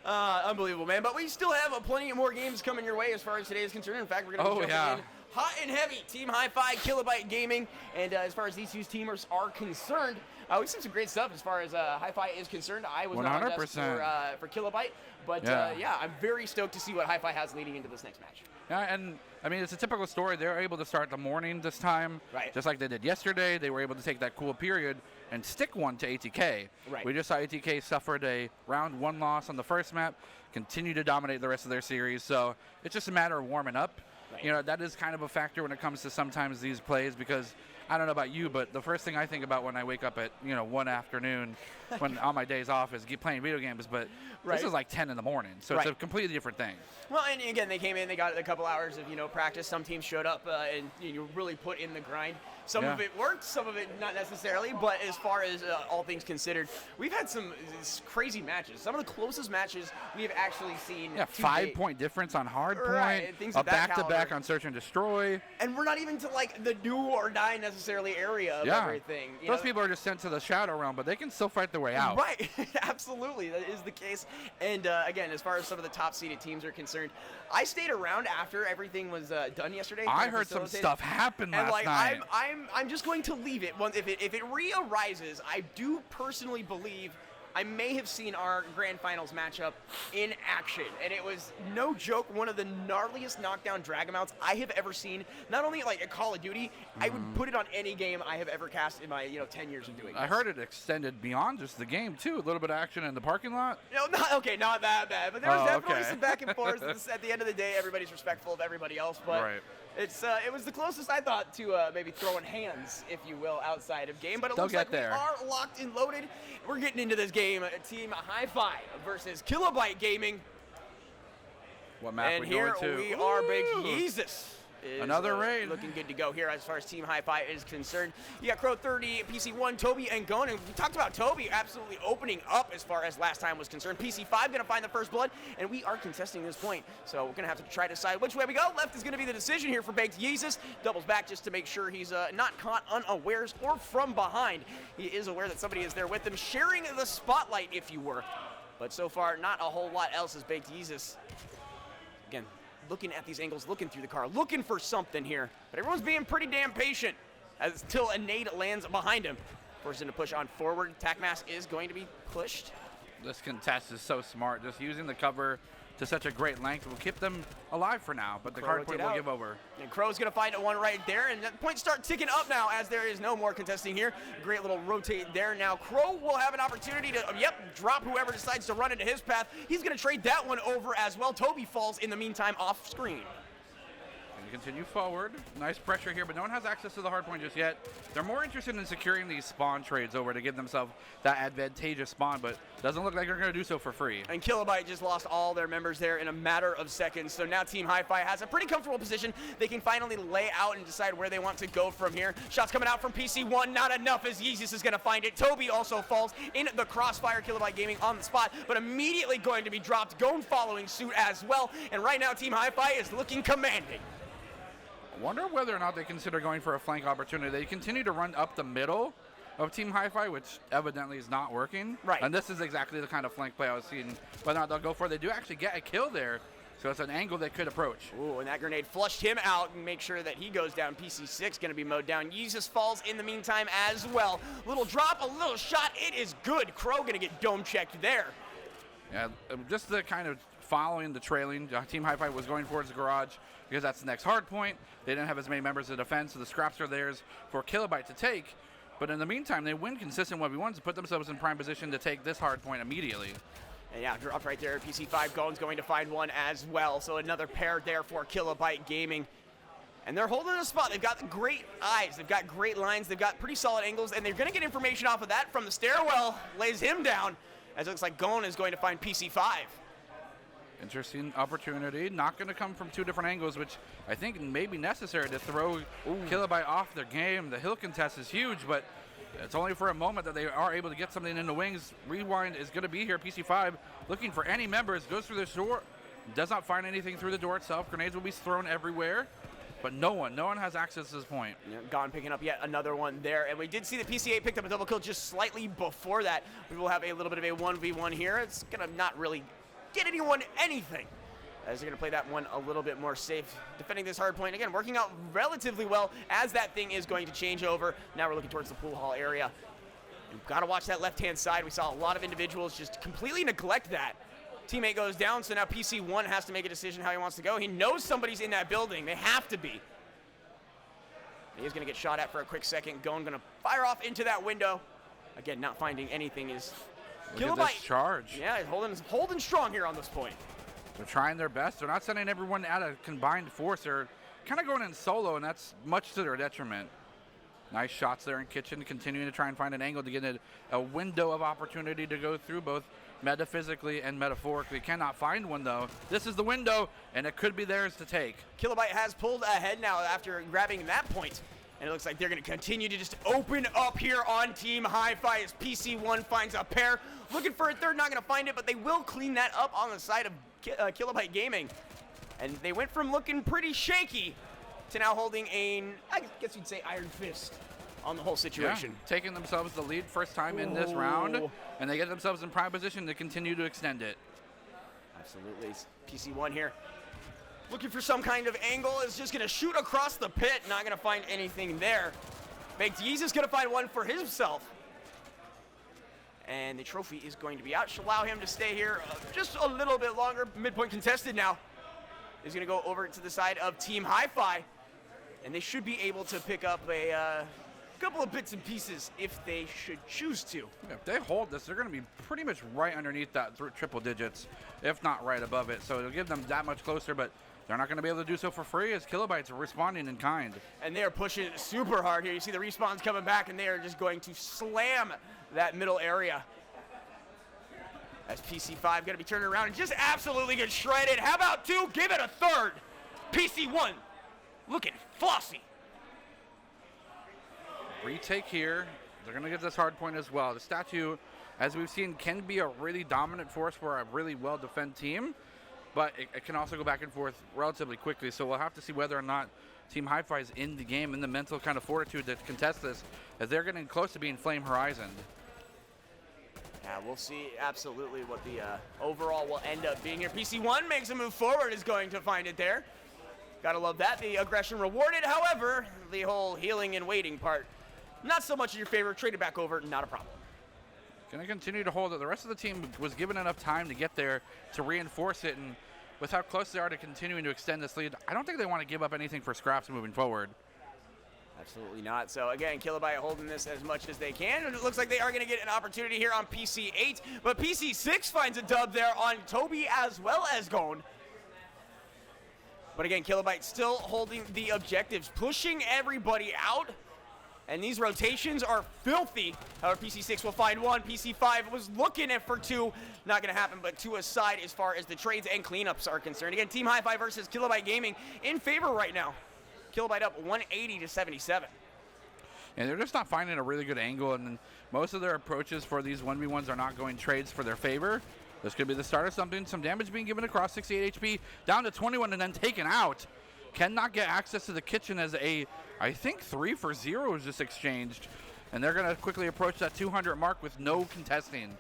Unbelievable, man. But we still have plenty of more games coming your way as far as today is concerned. In fact, we're going to be jumping in hot and heavy. Team Hi-Fi, Kilobyte Gaming. And as far as these two teamers are concerned, we've seen some great stuff as far as Hi-Fi is concerned. I was not on desk for Kilobyte. But, yeah, I'm very stoked to see what Hi-Fi has leading into this next match. Yeah, and, I mean, it's a typical story. They're able to start the morning this time. Right. Just like they did yesterday. They were able to take that cool period and stick one to ATK. Right. We just saw ATK suffered a round 1 loss on the first map, continue to dominate the rest of their series. So it's just a matter of warming up. Right. You know, that is kind of a factor when it comes to sometimes these plays, because I don't know about you, but the first thing I think about when I wake up at, 1 afternoon when on my days off is playing video games, but this is like 10 in the morning, so it's a completely different thing. Well, and again, they came in, they got a couple hours of, practice. Some teams showed up and really put in the grind. Some of it worked, some of it not necessarily, but as far as all things considered, we've had some crazy matches. Some of the closest matches we have actually seen. Yeah, 5-point difference on hardpoint, things a back-to-back on search and destroy. And we're not even to like the do or die necessarily area of everything. Those people are just sent to the Shadow Realm, but they can still fight their way out. Right, absolutely, that is the case. And again, as far as some of the top-seeded teams are concerned, I stayed around after everything was done yesterday. I heard some stuff happen last night. I'm just going to leave it. If it re-arises, I do personally believe I may have seen our grand finals matchup in action, and it was no joke one of the gnarliest knockdown dragon mounts I have ever seen. Not only like a Call of Duty, I would put it on any game I have ever cast in my 10 years of doing this. I heard it extended beyond just the game too. A little bit of action in the parking lot. No, not that bad, but there was definitely some back and forth. At the end of the day, everybody's respectful of everybody else, but it was the closest I thought to maybe throwing hands, if you will, outside of game. But it looks like we are locked and loaded. We're getting into this game. Team Hi-Fi versus Kilobyte Gaming. What map and we going to? And here we are, Big Jesus. Another raid. Looking good to go here as far as Team Hi-Fi is concerned. You got Crow 30, PC1, Toby, and Gon. And we talked about Toby absolutely opening up as far as last time was concerned. PC5 going to find the first blood, and we are contesting this point. So we're going to have to try to decide which way we go. Left is going to be the decision here for Baked Jesus. Doubles back just to make sure he's not caught unawares or from behind. He is aware that somebody is there with him, sharing the spotlight, if you were. But so far, not a whole lot else as Baked Jesus. Again, looking at these angles, looking through the car, looking for something here. But everyone's being pretty damn patient until a nade lands behind him. Forcing to push on forward. TacMass is going to be pushed. This contest is so smart. Just using the cover to such a great length will keep them alive for now, but the hard point will give over. And Crow's going to find one right there, and that points start ticking up now as there is no more contesting here. Great little rotate there. Now Crow will have an opportunity to, drop whoever decides to run into his path. He's going to trade that one over as well. Toby falls in the meantime off screen. And you continue forward. Nice pressure here, but no one has access to the hard point just yet. They're more interested in securing these spawn trades over to give themselves that advantageous spawn, but doesn't look like they're going to do so for free. And Kilobyte just lost all their members there in a matter of seconds. So now Team Hi-Fi has a pretty comfortable position. They can finally lay out and decide where they want to go from here. Shots coming out from PC1, not enough as Yeezus is going to find it. Toby also falls in the crossfire. Kilobyte Gaming on the spot, but immediately going to be dropped. Gon following suit as well. And right now Team Hi-Fi is looking commanding. I wonder whether or not they consider going for a flank opportunity. They continue to run up the middle of Team Hi-Fi, which evidently is not working. Right. And this is exactly the kind of flank play I was seeing. Whether or not they'll go for it. They do actually get a kill there, so it's an angle they could approach. Ooh, and that grenade flushed him out and make sure that he goes down. PC6 going to be mowed down. Yeezus falls in the meantime as well. Little drop, a little shot. It is good. Crow going to get dome checked there. Yeah, just the kind of following the trailing. Team Hi-Fi was going towards the garage because that's the next hard point. They didn't have as many members of defense, so the scraps are theirs for Kilobyte to take. But in the meantime, they win consistent 1v1s to put themselves in prime position to take this hard point immediately. And yeah, dropped right there. PC5 Gon's going to find one as well. So another pair there for Kilobyte Gaming. And they're holding a spot. They've got great eyes. They've got great lines. They've got pretty solid angles. And they're going to get information off of that from the stairwell. Lays him down. As it looks like Gon is going to find PC5. Interesting opportunity. Not going to come from two different angles, which I think may be necessary to throw Kilobyte off their game. The hill contest is huge, but it's only for a moment that they are able to get something in the wings. Rewind is going to be here. PC5 looking for any members. Goes through this door. Does not find anything through the door itself. Grenades will be thrown everywhere. But no one has access to this point. Yeah, Gon picking up yet another one there. And we did see the PCA picked up a double kill just slightly before that. We will have a little bit of a 1v1 here. It's going to not really get anyone anything, as they're going to play that one a little bit more safe. Defending this hard point, again, working out relatively well as that thing is going to change over. Now we're looking towards the pool hall area. You've got to watch that left-hand side. We saw a lot of individuals just completely neglect that. Teammate goes down, so now PC1 has to make a decision how he wants to go. He knows somebody's in that building. They have to be. He's going to get shot at for a quick second. Gon going to fire off into that window. Again, not finding anything is Look at this charge. Yeah, holding strong here on this point. They're trying their best. They're not sending everyone at a combined force. They're kind of going in solo, and that's much to their detriment. Nice shots there in Kitchen, continuing to try and find an angle to get a window of opportunity to go through both metaphysically and metaphorically. Cannot find one, though. This is the window, and it could be theirs to take. Kilobyte has pulled ahead now after grabbing that point. And it looks like they're going to continue to just open up here on Team Hi-Fi as PC1 finds a pair. Looking for a third, not going to find it, but they will clean that up on the side of Kilobyte Gaming. And they went from looking pretty shaky to now holding I guess you'd say iron fist on the whole situation. Yeah, taking themselves the lead first time in this round, and they get themselves in prime position to continue to extend it. Absolutely. PC1 here. Looking for some kind of angle, is just going to shoot across the pit, not going to find anything there. Baked Yeez is going to find one for himself. And the trophy is going to be out. Should allow him to stay here just a little bit longer. Midpoint contested now. Is going to go over to the side of Team Hi-Fi. And they should be able to pick up a couple of bits and pieces if they should choose to. Yeah, if they hold this, they're going to be pretty much right underneath that triple digits, if not right above it. So it'll give them that much closer, but they're not going to be able to do so for free as Kilobyte's responding in kind. And they are pushing it super hard here. You see the respawns coming back, and they are just going to slam that middle area. As PC5 going to be turning around and just absolutely get shredded. How about two? Give it a third. PC1 looking flossy. Retake here. They're going to get this hard point as well. The statue, as we've seen, can be a really dominant force for a really well-defended team, but it can also go back and forth relatively quickly. So we'll have to see whether or not Team Hi-Fi is in the game, in the mental kind of fortitude to contest this, as they're getting close to being Flame Horizoned. Yeah, we'll see absolutely what the overall will end up being here. PC1 makes a move forward, is going to find it there. Gotta love that. The aggression rewarded. However, the whole healing and waiting part, not so much in your favor. Traded back over, not a problem. Going to continue to hold it. The rest of the team was given enough time to get there to reinforce it, and with how close they are to continuing to extend this lead, I don't think they want to give up anything for scraps moving forward. Absolutely not. So again, Kilobyte holding this as much as they can, and it looks like they are going to get an opportunity here on PC8, but PC6 finds a dub there on Toby as well as Gon. But again, Kilobyte still holding the objectives, pushing everybody out. And these rotations are filthy. However, PC6 will find one. PC5 was looking at for two. Not going to happen, but two aside as far as the trades and cleanups are concerned. Again, Team Hi-Fi versus Kilobyte Gaming in favor right now. Kilobyte up 180 to 77. And they're just not finding a really good angle, and most of their approaches for these 1v1s are not going trades for their favor. This could be the start of something. Some damage being given across, 68 HP, down to 21, and then taken out. Cannot get access to the kitchen as I think 3 for 0 was just exchanged. And they're going to quickly approach that 200 mark with no contesting.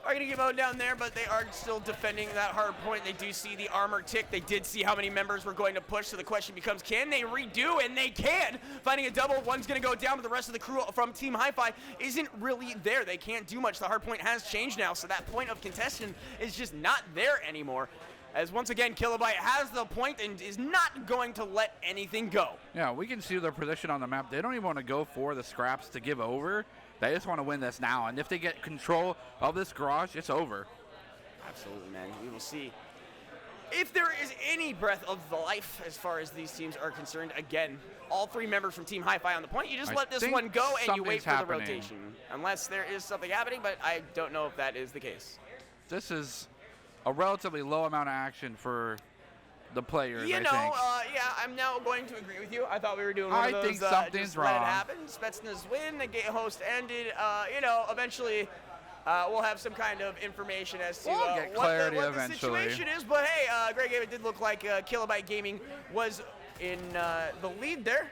Are going to get mowed down there, but they are still defending that hard point. They do see the armor tick. They did see how many members were going to push, so the question becomes, can they redo? And they can. Finding a double, one's going to go down, but the rest of the crew from Team Hi-Fi isn't really there. They can't do much. The hard point has changed now, so that point of contention is just not there anymore. As once again, Kilobyte has the point and is not going to let anything go. Yeah, we can see their position on the map. They don't even want to go for the scraps to give over. They just want to win this now. And if they get control of this garage, it's over. Absolutely, man. We will see if there is any breath of life as far as these teams are concerned, again, all 3 members from Team Hi-Fi on the point. You just let this one go and you wait for the rotation. Unless there is something happening, but I don't know if that is the case. This is a relatively low amount of action for the players, You I know, think. yeah, I'm now going to agree with you. I thought we were doing one of those. I think something's just wrong. Let it happen. Spetsnaz win. The gate host ended. You know, eventually we'll have some kind of information as to We'll get clarity what the eventually. situation is. But hey, Greg, it did look like Kilobyte Gaming was in the lead there.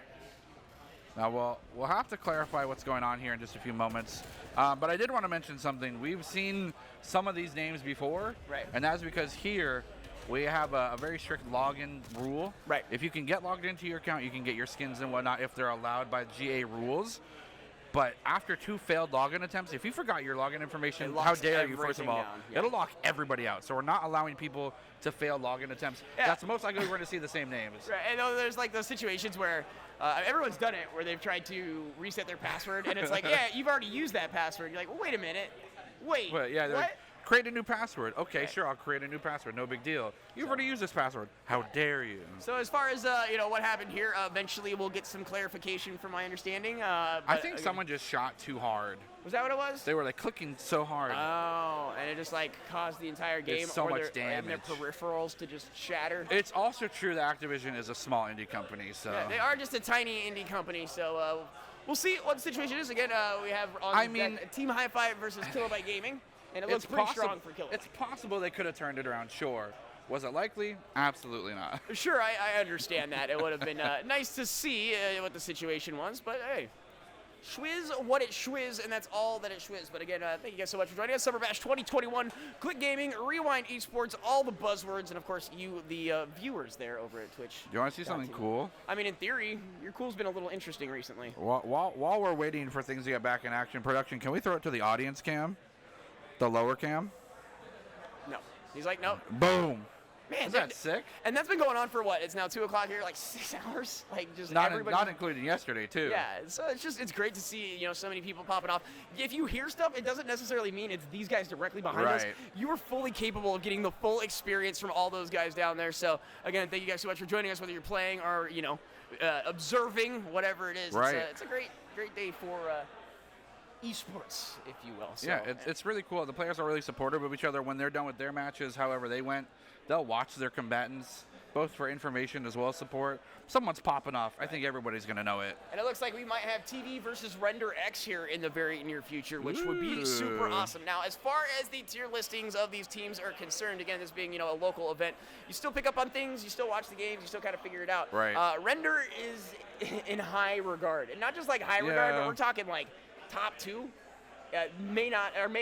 Now, we'll have to clarify what's going on here in just a few moments. But I did want to mention something. We've seen some of these names before. Right. And that's because here we have a very strict login rule. Right. If you can get logged into your account, you can get your skins and whatnot if they're allowed by GA rules. But after 2 failed login attempts, if you forgot your login information, how dare you, first of all? down, yeah. It'll lock everybody out. So we're not allowing people to fail login attempts. Yeah. That's most likely we're going to see the same names. Right, and there's like those situations where everyone's done it, where they've tried to reset their password, and it's like, yeah, you've already used that password. You're like, well, wait a minute, wait, Well, yeah, they're what? like, create a new password. Okay, Right. sure, I'll create a new password. No big deal. You've already used this password. How dare you? So as far as you know, what happened here, eventually we'll get some clarification from my understanding. I think someone just shot too hard. Was that what it was? They were like clicking so hard. Oh, and it just like caused the entire game so or much and their damage. peripherals to just shatter. It's also true that Activision is a small indie company, so Yeah, they are just a tiny indie company, so we'll see what the situation is. Again, we have on Team Hi-Fi versus Kilobyte Gaming, and it looks pretty strong for Kilobyte. It's possible they could have turned it around, sure. Was it likely? Absolutely not. Sure, I understand that. It would have been nice to see what the situation was, but hey. Schwiz what it schwiz, and that's all that it schwiz. But again, thank you guys so much for joining us. Summer Bash 2021, Click Gaming, Rewind Esports, all the buzzwords, and of course you, the viewers there over at Twitch. You want to see something cool? I mean, in theory, your cool's been a little interesting recently. While we're waiting for things to get back in action production, can we throw it to the audience cam? The lower cam? No. He's like, no. Boom. Man, Is that sick? And that's been going on for what? It's now 2 o'clock here, like 6 hours? Like just Not everybody. including yesterday, too. Yeah, so it's great to see, you know, so many people popping off. If you hear stuff, it doesn't necessarily mean it's these guys directly behind us. You are fully capable of getting the full experience from all those guys down there. So again, thank you guys so much for joining us, whether you're playing or, you know, observing, whatever it is. Right. It's a great day for eSports, if you will. So, yeah, it's really cool. The players are really supportive of each other when they're done with their matches. However they went, they'll watch their combatants, both for information as well as support. Someone's popping off. I think everybody's going to know it. And it looks like we might have TV versus Render X here in the very near future, which would be super awesome. Now, as far as the tier listings of these teams are concerned, again, this being, you know, a local event, you still pick up on things, you still watch the games, you still kind of figure it out. Right. Render is in high regard. And not just like high regard, but we're talking like top 2. May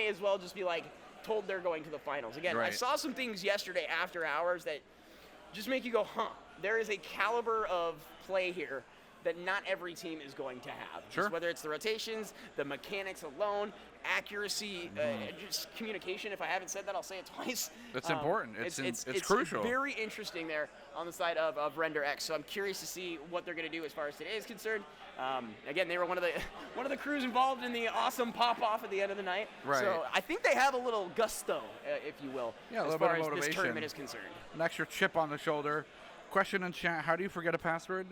as well just be like told they're going to the finals. Again, I saw some things yesterday after hours that just make you go, huh, there is a caliber of play here that not every team is going to have. Sure. Just whether it's the rotations, the mechanics alone, accuracy, just communication. If I haven't said that, I'll say it twice. It's important. It's crucial. It's very interesting there on the side of Render X. So I'm curious to see what they're going to do as far as today is concerned. Again, they were one of the crews involved in the awesome pop-off at the end of the night. Right. So I think they have a little gusto, if you will, as far as this tournament is concerned. An extra chip on the shoulder. Question in chat, how do you forget a password?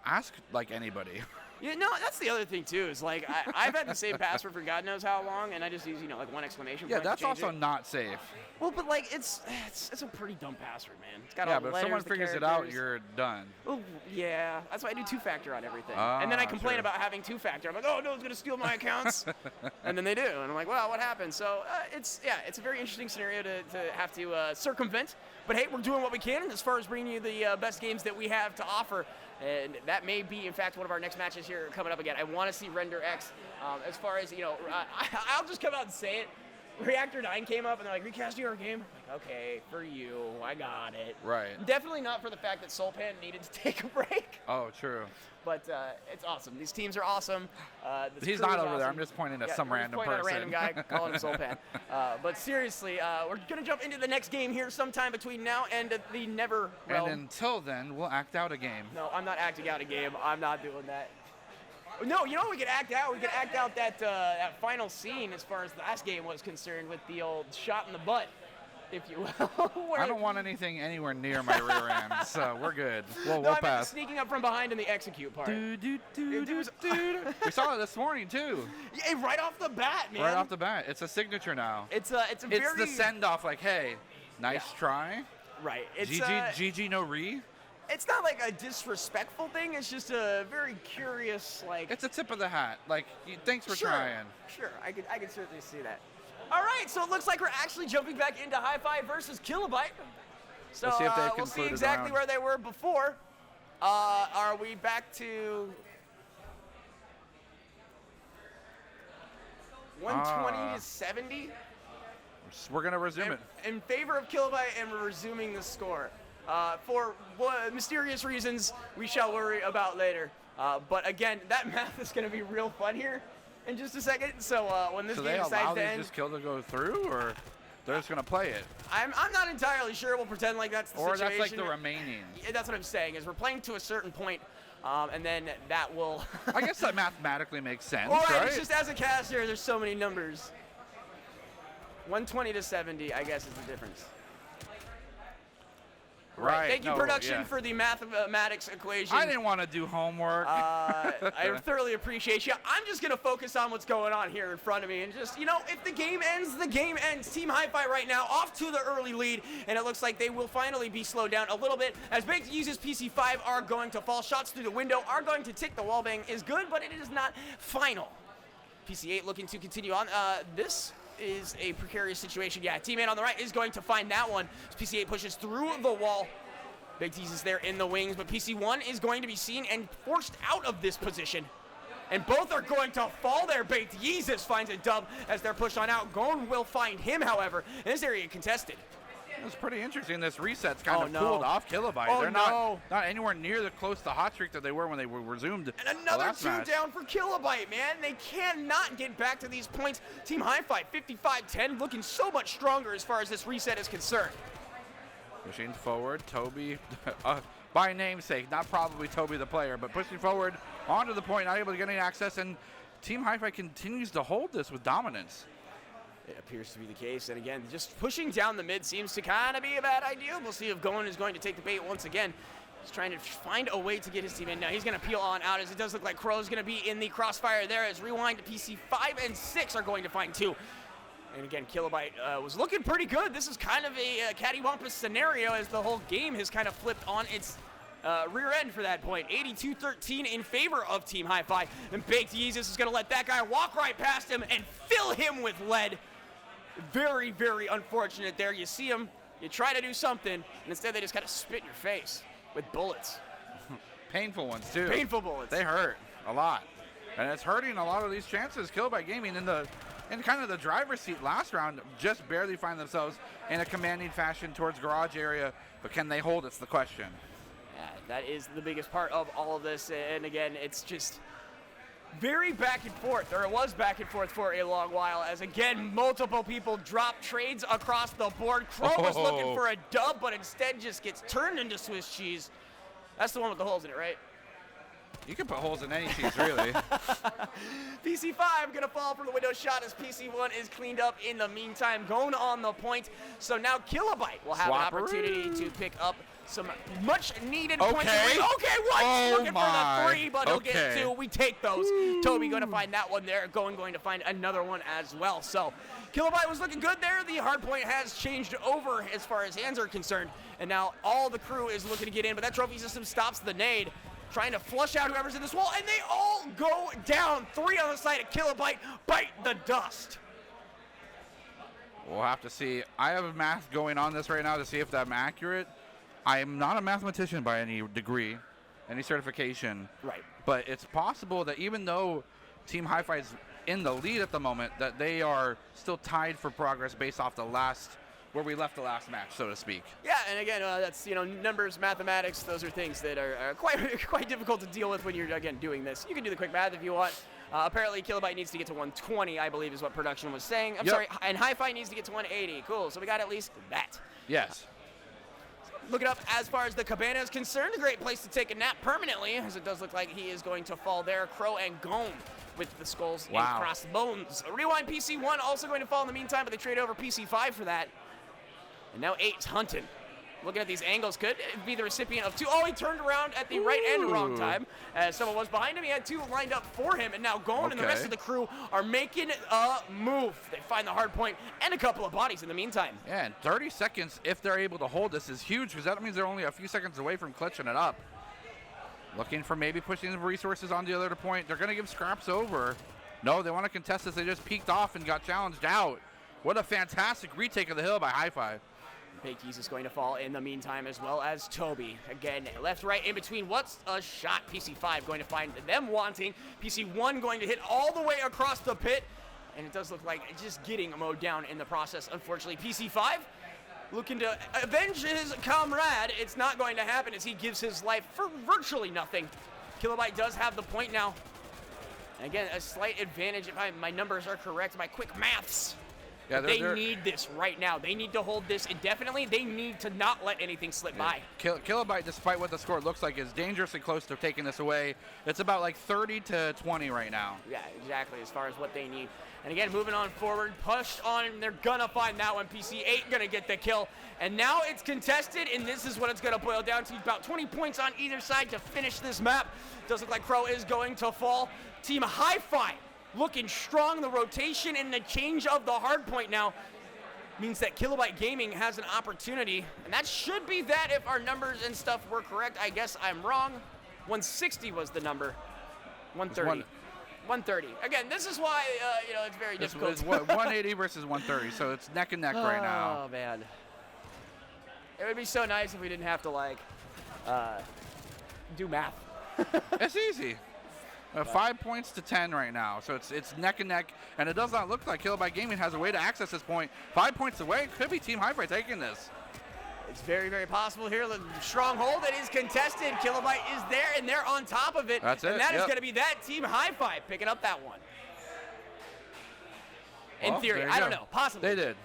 Ask like anybody. Yeah, no, that's the other thing too. Is like I've had the same password for God knows how long, and I just use like one exclamation point. Yeah, that's to change also it. not safe. Well, but like it's a pretty dumb password, man. It's got Yeah, all the but if letters, someone the figures it out, characters. you're done. Oh, yeah, that's why I do 2-factor on everything. And then I complain sure. about having 2-factor. I'm like, oh no, it's gonna steal my accounts. And then they do, and I'm like, well, what happened? So it's a very interesting scenario to have to circumvent. But hey, we're doing what we can as far as bringing you the best games that we have to offer. And that may be, in fact, one of our next matches here coming up again. I want to see Render X. As far as, you know, I'll just come out and say it. Reactor 9 came up and they're like, recasting our game? I'm like, okay, for you, I got it. Right. Definitely not for the fact that Soulpan needed to take a break. Oh, true. But it's awesome. These teams are awesome. He's not over there. I'm just pointing at some random person. At a random guy, calling him Soulpan. But seriously, we're going to jump into the next game here sometime between now and the Never realm. And until then, we'll act out a game. No, I'm not acting out a game. I'm not doing that. No, you know what we could act out? We could act out that final scene as far as the last game was concerned with the old shot in the butt. if you will. I don't want anything anywhere near my rear end, so we're good. No, We'll I meant the pass. sneaking up from behind in the execute part. We saw it this morning too. Yeah, right off the bat, man. Right off the bat, it's a signature now. It's very the send off. Like, hey, nice try. Right. It's GG no re. It's not like a disrespectful thing. It's just a very curious, like. It's a tip of the hat. Like, thanks for trying. Sure, I could certainly see that. All right, so it looks like we're actually jumping back into Hi-Fi versus Kilobyte. So We'll see if they've we'll see concluded exactly around. where they were before. Are we back to 120 to 70? We're going to resume it. In favor of Kilobyte, and we're resuming the score. For mysterious reasons we shall worry about later. But again, that math is going to be real fun here in just a second. So when this So game they decides allow to these end, just kill to go through, or they're just going to play it? I'm not entirely sure. We'll pretend like that's the Or situation. that's like the remaining. Yeah, that's what I'm saying, is we're playing to a certain point, and then that will... I guess that mathematically makes sense, All right, right? it's just as a caster, there's so many numbers. 120 to 70, I guess, is the difference. Right. Thank you, No, production, yeah. for the mathematics equation. I didn't want to do homework. I thoroughly appreciate you. I'm just going to focus on what's going on here in front of me. And just, if the game ends, the game ends. Team Hi-Fi right now off to the early lead. And it looks like they will finally be slowed down a little bit as Baked uses PC5 are going to fall. Shots through the window are going to tick. The wallbang is good, but it is not final. PC8 looking to continue on. This is a precarious situation. Yeah, teammate on the right is going to find that one. PC8 pushes through the wall. Big T's is there in the wings, but PC1 is going to be seen and forced out of this position. And both are going to fall there. Baked Yeezus finds a dub as they're pushed on out. Gon will find him, however. In this area contested. It's pretty interesting. This reset's kind of no. cooled off Kilobyte. Oh, They're no. not anywhere near the close to hot streak that they were when they were resumed. And the another last two match. down for Kilobyte, man. They cannot get back to these points. Team Hi-Fi 55-10, looking so much stronger as far as this reset is concerned. Pushing forward, Toby, by namesake, not probably Toby the player, but pushing forward onto the point, not able to get any access, and Team Hi-Fi continues to hold this with dominance. It appears to be the case, and again, just pushing down the mid seems to kind of be a bad idea. We'll see if Gon is going to take the bait once again. He's trying to find a way to get his team in. Now he's going to peel on out, as it does look like Crow's going to be in the crossfire there, as Rewind to PC 5 and 6 are going to find two. And again, Kilobyte was looking pretty good. This is kind of a cattywampus scenario, as the whole game has kind of flipped on its rear end for that point. 82-13 in favor of Team Hi-Fi. And Baked Yeezus is going to let that guy walk right past him and fill him with lead. Very, very unfortunate there. You see him, you try to do something, and instead they just kind of spit in your face with bullets. Painful ones, too. Painful bullets. They hurt a lot. And it's hurting a lot of these chances. Kilobyte Gaming in kind of the driver's seat last round just barely find themselves in a commanding fashion towards garage area, but can they hold? It's the question. Yeah, that is the biggest part of all of this, and again, it's just very back and forth, or it was back and forth for a long while, as again, multiple people drop trades across the board. Crow was looking for a dub, but instead just gets turned into Swiss cheese. That's the one with the holes in it, right? You can put holes in any cheese, really. PC5 gonna fall from the window shot as PC1 is cleaned up in the meantime. Going on the point. So now Kilobyte will have an opportunity to pick up some much needed points. Okay, what? Looking for the three, but he'll get two. We take those. Toby going to find that one there. Going to find another one as well. So Kilobyte was looking good there. The hard point has changed over as far as hands are concerned. And now all the crew is looking to get in, but that trophy system stops the nade. Trying to flush out whoever's in this wall, and they all go down. Three on the side of Kilobyte bite the dust. We'll have to see. I have math going on this right now to see if I'm accurate. I am not a mathematician by any degree, any certification. Right. But it's possible that even though Team Hi-Fi is in the lead at the moment, that they are still tied for progress based off where we left the last match, so to speak. Yeah, and again, that's, numbers, mathematics, those are things that are quite difficult to deal with when you're, again, doing this. You can do the quick math if you want. Apparently, Kilobyte needs to get to 120, I believe is what production was saying. I'm sorry, and Hi-Fi needs to get to 180. Cool, so we got at least that. Yes. Looking up as far as the cabana is concerned, a great place to take a nap permanently, as it does look like he is going to fall there. Crow and Gon with the skulls and crossbones. Rewind PC1 also going to fall in the meantime, but they trade over PC5 for that. And now 8's hunting. Looking at these angles, could be the recipient of 2. Oh, he turned around at the right and wrong time. As someone was behind him, he had 2 lined up for him, and now Gon and the rest of the crew are making a move. They find the hard point and a couple of bodies in the meantime. Yeah, and 30 seconds, if they're able to hold this, is huge, because that means they're only a few seconds away from clutching it up. Looking for maybe pushing the resources on the other point. They're going to give scraps over. No, they want to contest this. They just peeked off and got challenged out. What a fantastic retake of the hill by Hi-Fi. Bakey's is going to fall in the meantime, as well as Toby. Again, left, right, in between. What's a shot? PC5 going to find them wanting. PC1 going to hit all the way across the pit. And it does look like it's just getting mowed down in the process. Unfortunately, PC5 looking to avenge his comrade. It's not going to happen as he gives his life for virtually nothing. Kilobyte does have the point now. And again, a slight advantage if my numbers are correct, my quick maths. Yeah, they need this right now. They need to hold this indefinitely. They need to not let anything slip by. Kilobyte, despite what the score looks like, is dangerously close to taking this away. It's about like 30 to 20 right now. Yeah, exactly, as far as what they need. And again, moving on forward, pushed on. They're going to find that one. PC8 going to get the kill. And now it's contested, and this is what it's going to boil down to. About 20 points on either side to finish this map. Does look like Crow is going to fall. Team Hi-Fi looking strong. The rotation and the change of the hard point now means that Kilobyte Gaming has an opportunity, and that should be that if our numbers and stuff were correct. I guess I'm wrong. 160 was the number. 130. 130. Again, this is why it's very difficult. It's 180 versus 130, so it's neck and neck right now. Oh man, it would be so nice if we didn't have to do math. It's easy. 5 points to 10 right now, so it's neck and neck, and it does not look like Kilobyte Gaming has a way to access this point. 5 points away, could be Team Hi-Fi taking this. It's very, very possible here. The stronghold, it is contested. Kilobyte is there, and they're on top of it. That's it. And that is going to be that Team Hi-Fi picking up that one. In theory, I don't know, possibly. They did.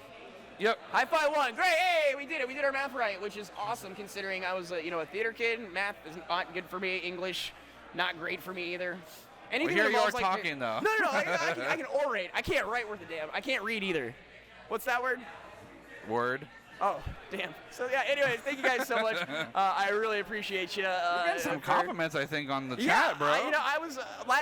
Yep. Hi-Fi won. Great. Hey, we did it. We did our math right, which is awesome considering I was a theater kid. Math is not good for me. English, not great for me either. Anything well, here you are like talking, though. No. I can orate. I can't write worth a damn. I can't read either. What's that word? Word. Oh, damn. So, yeah, anyways, thank you guys so much. I really appreciate you. You got some compliments, I think, on the chat, bro. I was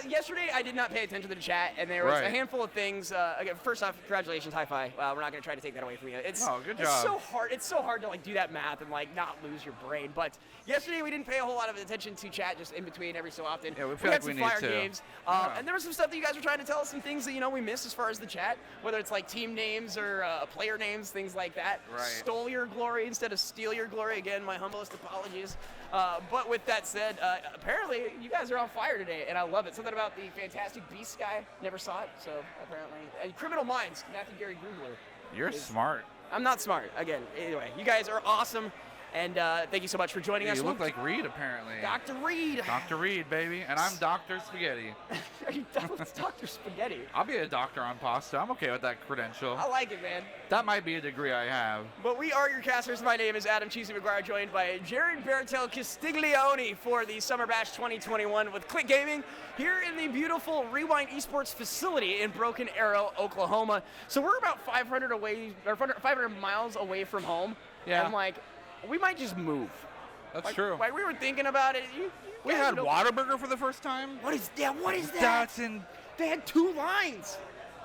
yesterday, I did not pay attention to the chat, and there was a handful of things. Again, first off, congratulations, Hi-Fi. We're not going to try to take that away from you. Good job. It's so hard. It's so hard to, do that math and, not lose your brain. But yesterday, we didn't pay a whole lot of attention to chat just in between every so often. Yeah, we had some flyer to. games. And there was some stuff that you guys were trying to tell us, some things that, we missed as far as the chat, whether it's, team names or player names, things like that. Right. Stole your glory instead of steal your glory. Again, my humblest apologies. But with that said, apparently you guys are on fire today, and I love it. Something about the Fantastic Beast guy, never saw it, so apparently. And Criminal Minds, Matthew Gary Grubler. You're smart. I'm not smart. Again, anyway, you guys are awesome, and thank you so much for joining us. You look like Reed, apparently. Dr. Reed. Dr. Reed, baby. And I'm Dr. Spaghetti. Are you done with Dr. Spaghetti? I'll be a doctor on pasta. I'm okay with that credential. I like it, man. That might be a degree I have. But we are your casters. My name is Adam Cheesy McGuire, joined by Jared Bertel Castiglione for the Summer Bash 2021 with Click Gaming here in the beautiful Rewind eSports facility in Broken Arrow, Oklahoma. So we're about 500 miles away from home. Yeah. And we might just move. That's true. We were thinking about it. We had Whataburger for the first time. What is that? What is that? That's in. They had 2 lines.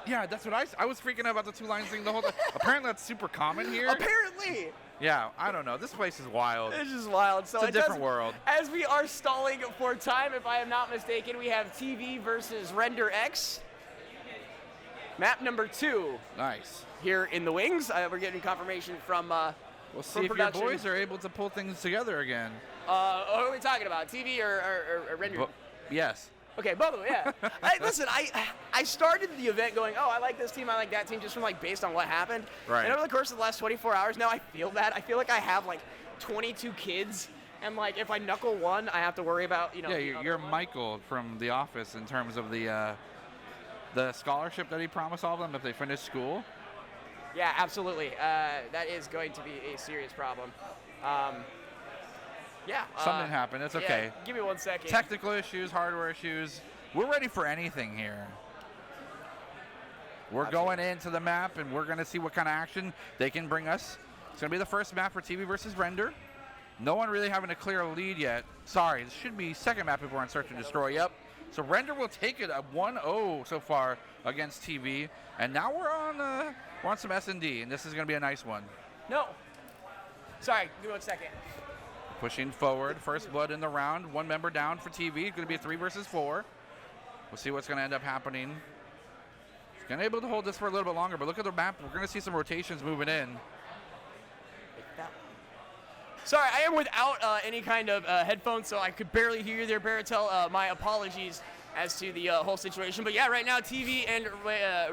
Yeah, that's what I was freaking out about the 2 lines thing the whole time. Apparently that's super common here. Apparently. Yeah, I don't know. This place is wild. It's just wild. So it's a different world. As we are stalling for time, if I am not mistaken, we have TV versus Render X. Map number 2. Nice. Here in the wings. We're getting confirmation from we'll see if production. your boys are able to pull things together again. What are we talking about? TV or Render? Yes. Okay, both of them, yeah. Listen, I started the event going, I like this team, I like that team, just from based on what happened. Right. And over the course of the last 24 hours, now I feel that. I feel like I have 22 kids, and if I knuckle one, I have to worry about Yeah, you're Michael from The Office in terms of the scholarship that he promised all of them if they finish school. Yeah, absolutely. That is going to be a serious problem. Yeah. Something happened. It's okay. Yeah, give me 1 second. Technical issues, hardware issues. We're ready for anything here. We're going into the map, and we're going to see what kind of action they can bring us. It's going to be the first map for TV versus Render. No one really having a clear lead yet. Sorry, this should be second map if we're on Search and Destroy. Yep. So Render will take it at 1-0 so far against TV. And now we're on some S&D, and this is going to be a nice one. No. Sorry, give me 1 second. Pushing forward, first blood in the round. One member down for TV. It's going to be a 3 versus 4. We'll see what's going to end up happening. He's going to be able to hold this for a little bit longer, but look at the map. We're going to see some rotations moving in. Sorry, I am without any kind of headphones, so I could barely hear you there, Baratel. My apologies as to the whole situation. But yeah, right now, TV and